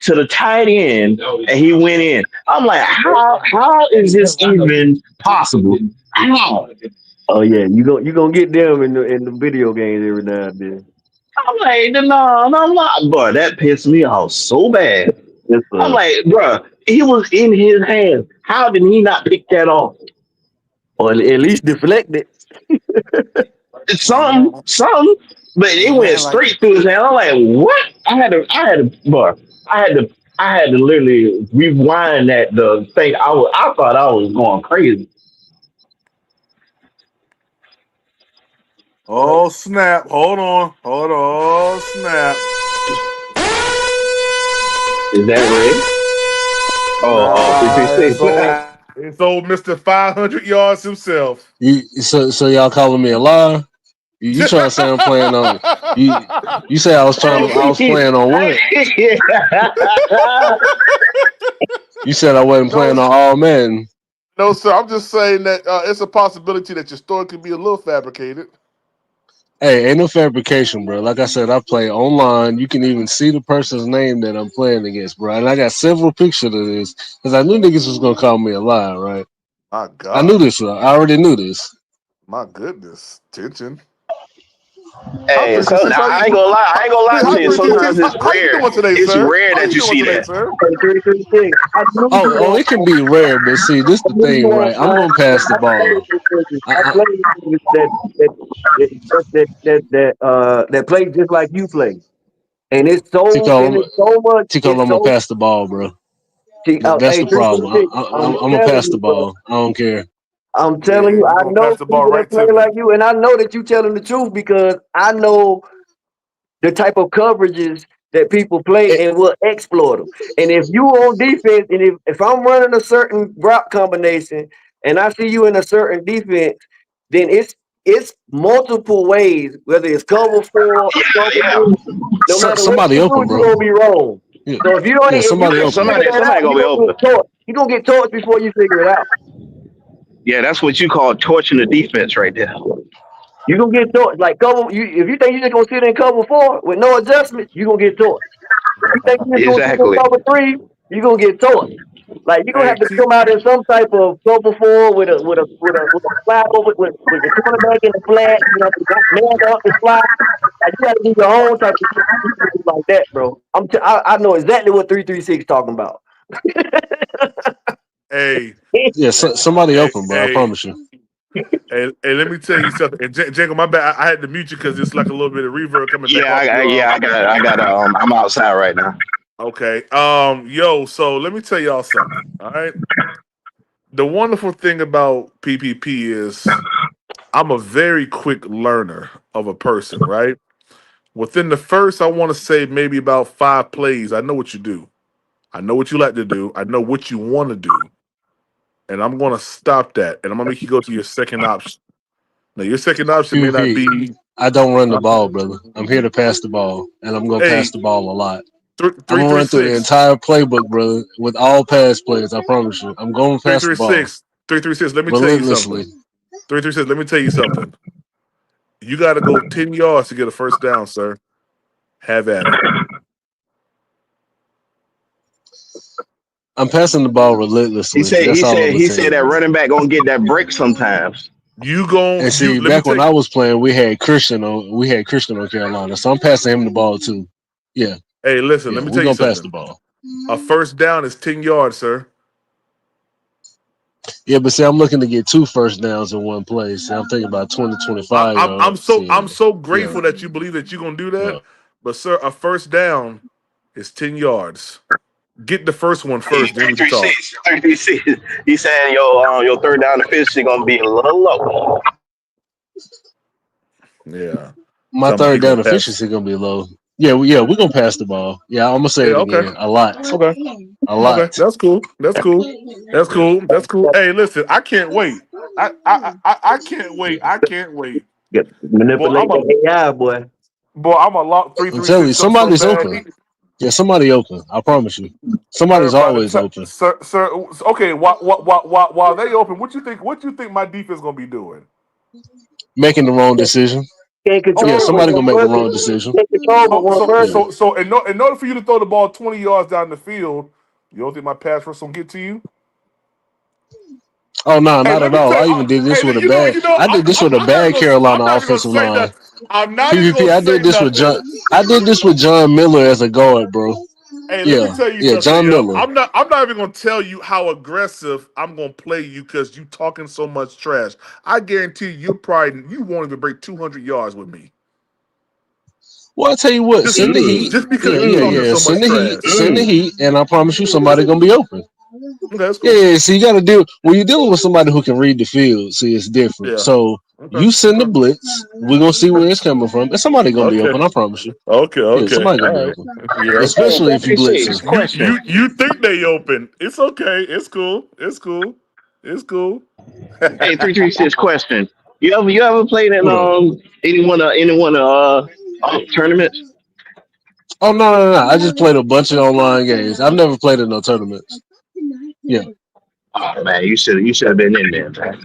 Speaker 8: to the tight end, and he went in. I'm like, how is this even possible? How?
Speaker 12: Oh yeah, you gonna get them in the video games every now and then.
Speaker 8: I'm like, no, I'm not, bro. That pissed me off so bad.
Speaker 12: Yes,
Speaker 8: I'm
Speaker 12: sir.
Speaker 8: like, bro, he was in his hands. How did he not pick that off?
Speaker 12: Or at least deflect it.
Speaker 8: Something, something, but
Speaker 13: He
Speaker 8: it went
Speaker 13: ran like
Speaker 8: straight through his hand. I'm like, what? Bro, I had to literally rewind that the thing. I thought I was going crazy.
Speaker 1: Oh snap! Hold on! Oh snap!
Speaker 8: Is that red? Oh, three three
Speaker 1: Nah,
Speaker 8: six.
Speaker 1: it's old Mister 500 yards himself.
Speaker 9: So y'all calling me a liar? You trying to say I'm playing on you? You say I was playing on what? You said I wasn't
Speaker 1: no,
Speaker 9: playing on all men.
Speaker 1: no, sir. I'm just saying that it's a possibility that your story could be a little fabricated.
Speaker 9: Hey, ain't no fabrication, bro. Like I said, I play online. You can even see the person's name that I'm playing against, bro. And I got several pictures of this because I knew niggas was gonna call me a liar, right?
Speaker 1: My
Speaker 9: I knew
Speaker 1: God,
Speaker 9: this. I already knew this.
Speaker 1: my goodness, tension. How
Speaker 8: Hey,
Speaker 1: three
Speaker 8: so
Speaker 1: three six? How
Speaker 8: I
Speaker 1: you?
Speaker 8: ain't gonna lie. I ain't gonna lie
Speaker 1: How
Speaker 8: to you.
Speaker 1: three three
Speaker 8: Sometimes
Speaker 1: six?
Speaker 8: it's
Speaker 1: How you
Speaker 8: rare.
Speaker 1: doing today,
Speaker 8: It's
Speaker 1: sir?
Speaker 8: rare
Speaker 1: How
Speaker 8: that
Speaker 1: you
Speaker 8: you
Speaker 1: doing
Speaker 8: see
Speaker 1: today,
Speaker 8: that.
Speaker 1: sir?
Speaker 12: Hey, 336. I knew you
Speaker 9: Oh,
Speaker 12: were
Speaker 9: it can be rare, but see, this
Speaker 12: I
Speaker 9: the
Speaker 12: knew you
Speaker 9: thing,
Speaker 12: were
Speaker 9: right? I'm gonna pass the
Speaker 12: I played
Speaker 9: ball.
Speaker 12: with niggas.
Speaker 9: I,
Speaker 12: I
Speaker 9: I,
Speaker 12: played with niggas that play just like you play. And
Speaker 9: Tico,
Speaker 12: it's so much
Speaker 9: Tico, I'm
Speaker 12: it's
Speaker 9: gonna
Speaker 12: so
Speaker 9: pass the ball, bro. That's
Speaker 12: hey
Speaker 9: the problem.
Speaker 12: 336. I'm
Speaker 9: I'm gonna
Speaker 12: telling
Speaker 9: pass the
Speaker 12: you, bro.
Speaker 9: ball. I don't care.
Speaker 12: I'm
Speaker 1: Yeah,
Speaker 12: telling you,
Speaker 1: you're
Speaker 12: I
Speaker 1: gonna
Speaker 12: know
Speaker 1: pass the ball
Speaker 12: people that
Speaker 1: right
Speaker 12: play
Speaker 1: to me.
Speaker 12: like you, and I know that you telling the truth because I know the type of coverages that people play
Speaker 9: Eh,
Speaker 12: and will exploit them. And if you on defense, and if I'm running a certain route combination and I see you in a certain defense, then it's multiple ways, whether it's cover four or cover
Speaker 8: Yeah,
Speaker 12: three. No matter what
Speaker 9: somebody
Speaker 12: you do,
Speaker 9: open,
Speaker 12: you're
Speaker 9: bro.
Speaker 12: gonna be wrong.
Speaker 9: Yeah,
Speaker 12: So
Speaker 9: yeah,
Speaker 12: if you
Speaker 9: somebody
Speaker 12: can't
Speaker 9: open.
Speaker 12: figure that out,
Speaker 8: somebody gonna
Speaker 12: you're
Speaker 8: be
Speaker 12: gonna
Speaker 8: open.
Speaker 12: get torched. You're gonna get torched before you figure it out.
Speaker 8: Yeah, that's what you call torching the defense right there.
Speaker 12: You're gonna get torched. Like cover you if you think you're just gonna sit in cover four with no adjustment, you're gonna get torched. You think you're just gonna sit in
Speaker 8: Exactly.
Speaker 12: cover three, you're gonna get torched. Like you're gonna
Speaker 1: Hey,
Speaker 12: have to
Speaker 1: T,
Speaker 12: come out in some type of cover four with a flat over with the cornerback in the flat, you know, man up the slide. Like you gotta do your own type of shit like that, bro. I know exactly what 336 talking about.
Speaker 1: hey,
Speaker 9: Yeah, somebody
Speaker 1: hey,
Speaker 9: open, bro. I
Speaker 1: hey,
Speaker 9: promise you.
Speaker 1: hey, let me tell you something. And Jacob, my bad. I had to mute you because it's like a little bit of reverb coming back
Speaker 8: Yeah,
Speaker 1: off your
Speaker 8: I got I'm outside right now.
Speaker 1: Okay. Yo, so let me tell y'all something. All right. The wonderful thing about PPP is I'm a very quick learner of a person, right? Within the first, I want to say maybe about 5 plays, I know what you do. I know what you like to do. I know what you want to do. and I'm going to stop that, and I'm going to make you go to your second option. Now, your second option may not
Speaker 11: PvP.
Speaker 1: be.
Speaker 11: I don't run the
Speaker 1: Huh?
Speaker 11: ball, brother. I'm here to pass the ball, and I'm gonna pass
Speaker 1: Hey,
Speaker 11: the ball a lot. I'm
Speaker 1: three
Speaker 11: gonna
Speaker 1: three
Speaker 11: run through the
Speaker 1: six,
Speaker 11: entire playbook, brother, with all pass plays. I promise you. I'm going to
Speaker 1: three
Speaker 11: pass the
Speaker 1: three
Speaker 11: ball
Speaker 1: six, 336. Let me tell you
Speaker 11: relentlessly.
Speaker 1: something. 336. Let me tell you something. You got to go 10 yards to get a first down, sir. Have at it.
Speaker 11: I'm passing the ball
Speaker 8: He
Speaker 11: relentlessly.
Speaker 8: said
Speaker 11: That's
Speaker 8: he
Speaker 11: all I'm
Speaker 8: said
Speaker 11: gonna
Speaker 8: he
Speaker 11: tell
Speaker 8: said
Speaker 11: you,
Speaker 8: that
Speaker 11: bro.
Speaker 8: running back gonna get that break sometimes.
Speaker 1: You gon'
Speaker 11: And
Speaker 1: you.
Speaker 11: see,
Speaker 1: Let me
Speaker 11: back when
Speaker 1: take.
Speaker 11: I was playing, we had Christian on Carolina, so I'm passing him the ball too. Yeah,
Speaker 1: Hey, listen.
Speaker 11: yeah,
Speaker 1: Let me
Speaker 11: we're
Speaker 1: tell you
Speaker 11: gonna pass the
Speaker 1: something.
Speaker 11: ball.
Speaker 1: A first down is 10 yards, sir.
Speaker 11: Yeah, but see, I'm looking to get 2 first downs in one play. See, I'm thinking about 20,
Speaker 1: I,
Speaker 11: 25
Speaker 1: I'm I'm
Speaker 11: yards.
Speaker 1: so
Speaker 11: See,
Speaker 1: I'm so
Speaker 11: yeah,
Speaker 1: grateful that you believe that you're gonna do that.
Speaker 11: right.
Speaker 1: But sir, a first down is 10 yards. Get the first one
Speaker 8: Hey,
Speaker 1: first, then we can talk.
Speaker 8: 336. He said your third down efficiency gonna be a little low.
Speaker 1: Yeah.
Speaker 11: My
Speaker 1: Talking about he
Speaker 11: third
Speaker 1: gonna
Speaker 11: down
Speaker 1: pass.
Speaker 11: efficiency gonna be low. Yeah, we're gonna pass the ball. Yeah, I'm gonna say
Speaker 1: Yeah.
Speaker 11: it
Speaker 1: Okay.
Speaker 11: again. A lot,
Speaker 1: Okay.
Speaker 11: a
Speaker 1: Okay.
Speaker 11: lot.
Speaker 1: That's cool. That's cool. That's cool. That's cool. Hey, listen. I can't wait. I can't wait. I can't wait.
Speaker 12: Get
Speaker 1: Boy, I'm
Speaker 12: manipulate
Speaker 1: a
Speaker 12: that AI, boy.
Speaker 1: boy. I'm a lock three
Speaker 11: I'm
Speaker 1: three
Speaker 11: telling
Speaker 1: six
Speaker 11: you,
Speaker 1: so
Speaker 11: somebody's
Speaker 1: bad.
Speaker 11: open. Yeah, somebody open. I promise you.
Speaker 1: Sir,
Speaker 11: Somebody's
Speaker 1: by the
Speaker 11: always
Speaker 1: time,
Speaker 11: open.
Speaker 1: sir. Okay. While they open, what you think my defense gonna be doing?
Speaker 11: Making the wrong decision.
Speaker 12: Can't
Speaker 1: Okay.
Speaker 11: Yeah,
Speaker 12: control but
Speaker 11: somebody
Speaker 12: one
Speaker 11: gonna make the
Speaker 12: person.
Speaker 11: wrong decision.
Speaker 12: Can't control but
Speaker 1: So
Speaker 12: one
Speaker 1: so
Speaker 11: Yeah.
Speaker 12: person.
Speaker 1: so so in order for you to throw the ball 20 yards down the field, you don't think my pass rush gonna get to you?
Speaker 11: Oh no,
Speaker 1: Hey,
Speaker 11: not
Speaker 1: let
Speaker 11: at
Speaker 1: me
Speaker 11: all.
Speaker 1: tell you.
Speaker 11: I even did this
Speaker 1: Hey,
Speaker 11: with a
Speaker 1: you know,
Speaker 11: bad.
Speaker 1: you know,
Speaker 11: I did this with a
Speaker 1: I'm not even
Speaker 11: bad
Speaker 1: gonna,
Speaker 11: Carolina
Speaker 1: I'm not even gonna
Speaker 11: offensive
Speaker 1: say
Speaker 11: line.
Speaker 1: that. I'm not even
Speaker 11: PvP.
Speaker 1: gonna
Speaker 11: I did
Speaker 1: say
Speaker 11: this with
Speaker 1: nothing.
Speaker 11: John. I did this with John Miller as a guard, bro.
Speaker 1: Hey, let me
Speaker 11: Yeah,
Speaker 1: tell you
Speaker 11: yeah,
Speaker 1: something,
Speaker 11: John
Speaker 1: yo.
Speaker 11: Miller.
Speaker 1: I'm not even gonna tell you how aggressive I'm gonna play you because you talking so much trash. I guarantee you won't even break 200 yards with me.
Speaker 11: Well, I tell you what,
Speaker 1: Just,
Speaker 11: send the heat.
Speaker 1: just
Speaker 11: Yeah,
Speaker 1: because you
Speaker 11: yeah,
Speaker 1: talking
Speaker 11: yeah.
Speaker 1: so much
Speaker 11: Send the heat.
Speaker 1: trash.
Speaker 11: Send the heat, and I promise you, somebody gonna be open.
Speaker 1: Okay, that's
Speaker 11: Yeah,
Speaker 1: cool.
Speaker 11: yeah. So you got to deal when you're dealing with somebody who can read the field. See, it's different.
Speaker 1: Yeah.
Speaker 11: So
Speaker 1: Okay.
Speaker 11: you send the
Speaker 1: Okay.
Speaker 11: blitz. We're gonna see where it's coming from, and somebody gonna be
Speaker 1: Okay.
Speaker 11: open. I promise you.
Speaker 1: Okay.
Speaker 11: Yeah,
Speaker 1: Okay.
Speaker 11: somebody gonna
Speaker 1: All
Speaker 11: be
Speaker 1: right.
Speaker 11: open,
Speaker 1: Yeah.
Speaker 8: Hey,
Speaker 11: especially if you blitzing.
Speaker 8: 336.
Speaker 1: You
Speaker 8: Question.
Speaker 1: you you think they open? It's okay. It's cool. It's cool. It's cool.
Speaker 8: Hey, 336. Question. You ever played in
Speaker 11: What up?
Speaker 8: any one of tournaments?
Speaker 11: Oh no, no, no! I just played a bunch of online games. I've never played in no tournaments. Yeah,
Speaker 8: Oh man, you should have been in there, man.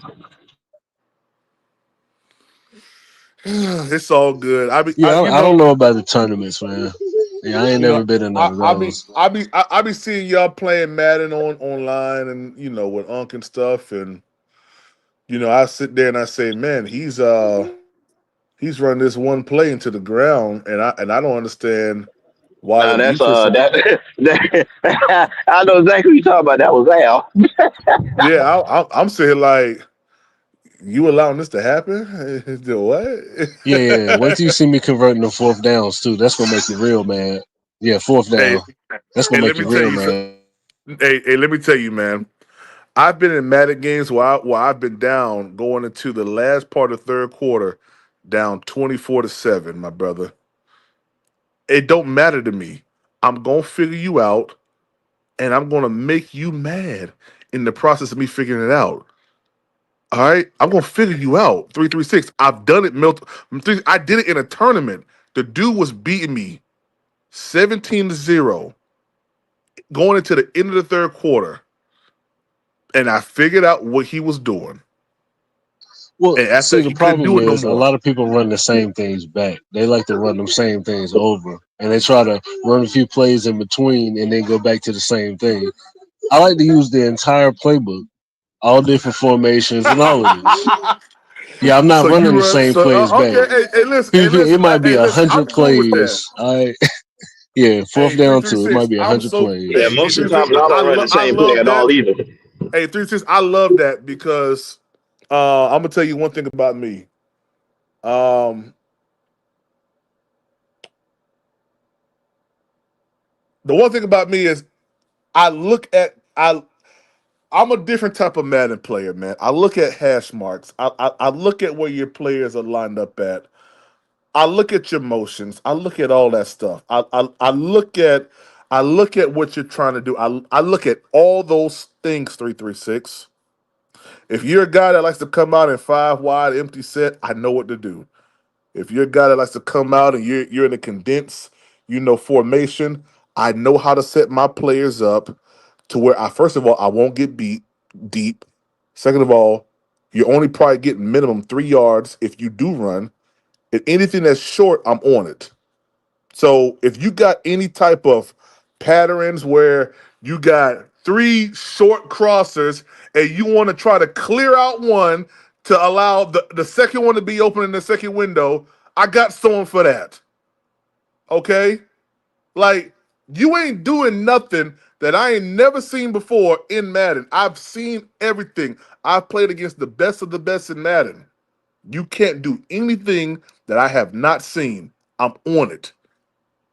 Speaker 1: It's all good.
Speaker 11: yeah. I don't know about the tournaments, man. Yeah, I ain't
Speaker 1: you
Speaker 11: never
Speaker 1: know,
Speaker 11: been in none
Speaker 1: I,
Speaker 11: of
Speaker 1: I be,
Speaker 11: those.
Speaker 1: I be seeing y'all playing Madden online, and with Unc and stuff, and I sit there and I say, man, he's run this one play into the ground, and I don't understand why the
Speaker 8: Nah, that's
Speaker 1: defense.
Speaker 8: that. I know exactly what you're talking about. That was Al.
Speaker 1: Yeah, I'm sitting like, you allowing this to happen? The
Speaker 11: Yeah,
Speaker 1: what?
Speaker 11: yeah. Yeah. Wait till you see me converting the fourth downs too. That's gonna make you real mad. Yeah, fourth
Speaker 1: hey,
Speaker 11: down. That's
Speaker 1: hey,
Speaker 11: gonna
Speaker 1: let
Speaker 11: make
Speaker 1: me
Speaker 11: you
Speaker 1: tell
Speaker 11: real
Speaker 1: you.
Speaker 11: mad.
Speaker 1: Hey, let me tell you, man. I've been in Madden games where I've been down going into the last part of third quarter, down 24-7, my brother. It don't matter to me. I'm gonna figure you out, and I'm gonna make you mad in the process of me figuring it out. All right, I'm gonna figure you out. 336. I've done it. I did it in a tournament. The dude was beating me 17-0 going into the end of the third quarter, and I figured out what he was doing.
Speaker 11: Well,
Speaker 1: And after
Speaker 11: see,
Speaker 1: that,
Speaker 11: the
Speaker 1: he couldn't
Speaker 11: problem
Speaker 1: do it no
Speaker 11: is a
Speaker 1: more.
Speaker 11: lot of people run the same things back. They like to run them same things over, and they try to run a few plays in between and then go back to the same thing. I like to use the entire playbook, all different formations and all of this. Yeah, I'm not
Speaker 1: So
Speaker 11: running
Speaker 1: you
Speaker 11: the
Speaker 1: run.
Speaker 11: same
Speaker 1: So
Speaker 11: plays back.
Speaker 1: okay. Hey, listen. Hey,
Speaker 11: PvP, it
Speaker 1: listen.
Speaker 11: might be
Speaker 1: Hey,
Speaker 11: a
Speaker 1: listen. I'm
Speaker 11: hundred
Speaker 1: cool with that.
Speaker 11: plays. All right, yeah,
Speaker 1: Hey,
Speaker 11: fourth
Speaker 1: three
Speaker 11: down
Speaker 1: three
Speaker 11: two. It might
Speaker 1: six.
Speaker 11: be a
Speaker 1: I'm
Speaker 11: hundred
Speaker 1: so.
Speaker 8: Yeah,
Speaker 11: plays.
Speaker 1: Hey,
Speaker 8: most of
Speaker 1: three
Speaker 8: the
Speaker 1: six.
Speaker 8: time I don't run the
Speaker 1: I
Speaker 8: same play
Speaker 1: love
Speaker 8: at
Speaker 1: that.
Speaker 8: all either.
Speaker 1: Hey, 3 6. I love that because I'm gonna tell you one thing about me. Um, the one thing about me is I look at I. I'm a different type of Madden player, man. I look at hash marks. I look at where your players are lined up at. I look at your motions. I look at all that stuff. I look at what you're trying to do. I look at all those things. 336. If you're a guy that likes to come out in five wide empty set, I know what to do. If you're a guy that likes to come out and you're in a condensed, formation, I know how to set my players up to where I first of all I won't get beat deep. Second of all, you're only probably getting minimum 3 yards if you do run. And anything that's short, I'm on it. So if you got any type of patterns where you got three short crossers and you want to try to clear out one to allow the second one to be open in the second window, I got someone for that. Okay? Like, you ain't doing nothing that I ain't never seen before in Madden. I've seen everything. I've played against the best of the best in Madden. You can't do anything that I have not seen. I'm on it.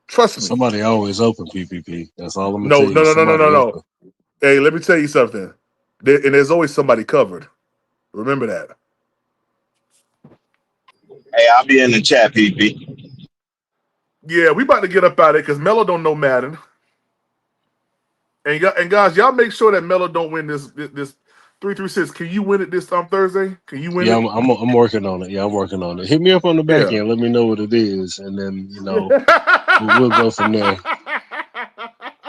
Speaker 1: Trust me.
Speaker 11: Somebody always open PPP. That's all I'm gonna
Speaker 1: No,
Speaker 11: tell
Speaker 1: no,
Speaker 11: you.
Speaker 1: no, no, no,
Speaker 11: Somebody
Speaker 1: no, no.
Speaker 11: open.
Speaker 1: Hey, let me tell you something. And there's always somebody covered. Remember that.
Speaker 8: Hey, I'll be in the chat, PP.
Speaker 1: Yeah, we about to get up out of it because Melo don't know Madden. And guys, y'all make sure that Melo don't win this 336. Can you win it this Thursday? Can you win
Speaker 11: Yeah,
Speaker 1: it?
Speaker 11: I'm working on it. Yeah, I'm working on it. Hit me up on the back
Speaker 1: Yeah.
Speaker 11: end. Let me know what it is, and then
Speaker 1: Yeah.
Speaker 11: we'll go from there.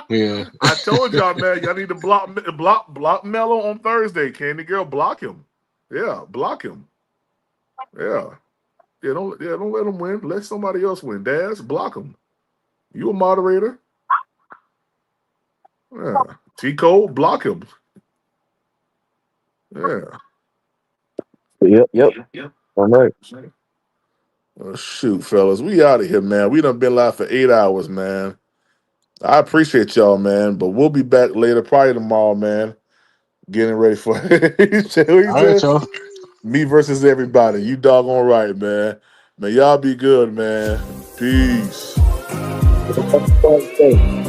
Speaker 11: Yeah.
Speaker 1: I told y'all, man, y'all need to block Melo on Thursday. Candy girl, block him. Yeah, block him. Yeah. Don't let him win. Let somebody else win. Daz, block him. You a moderator. Yeah. T Cole, block him. Yeah.
Speaker 12: Yep. All right.
Speaker 1: Oh, shoot, fellas. We out of here, man. We done been live for 8 hours, man. I appreciate y'all, man. But we'll be back later, probably tomorrow, man. Getting ready for what he
Speaker 11: All right,
Speaker 1: said?
Speaker 11: y'all.
Speaker 1: Me versus everybody. You doggone right, man. Man, y'all be good, man. Peace.
Speaker 12: Okay.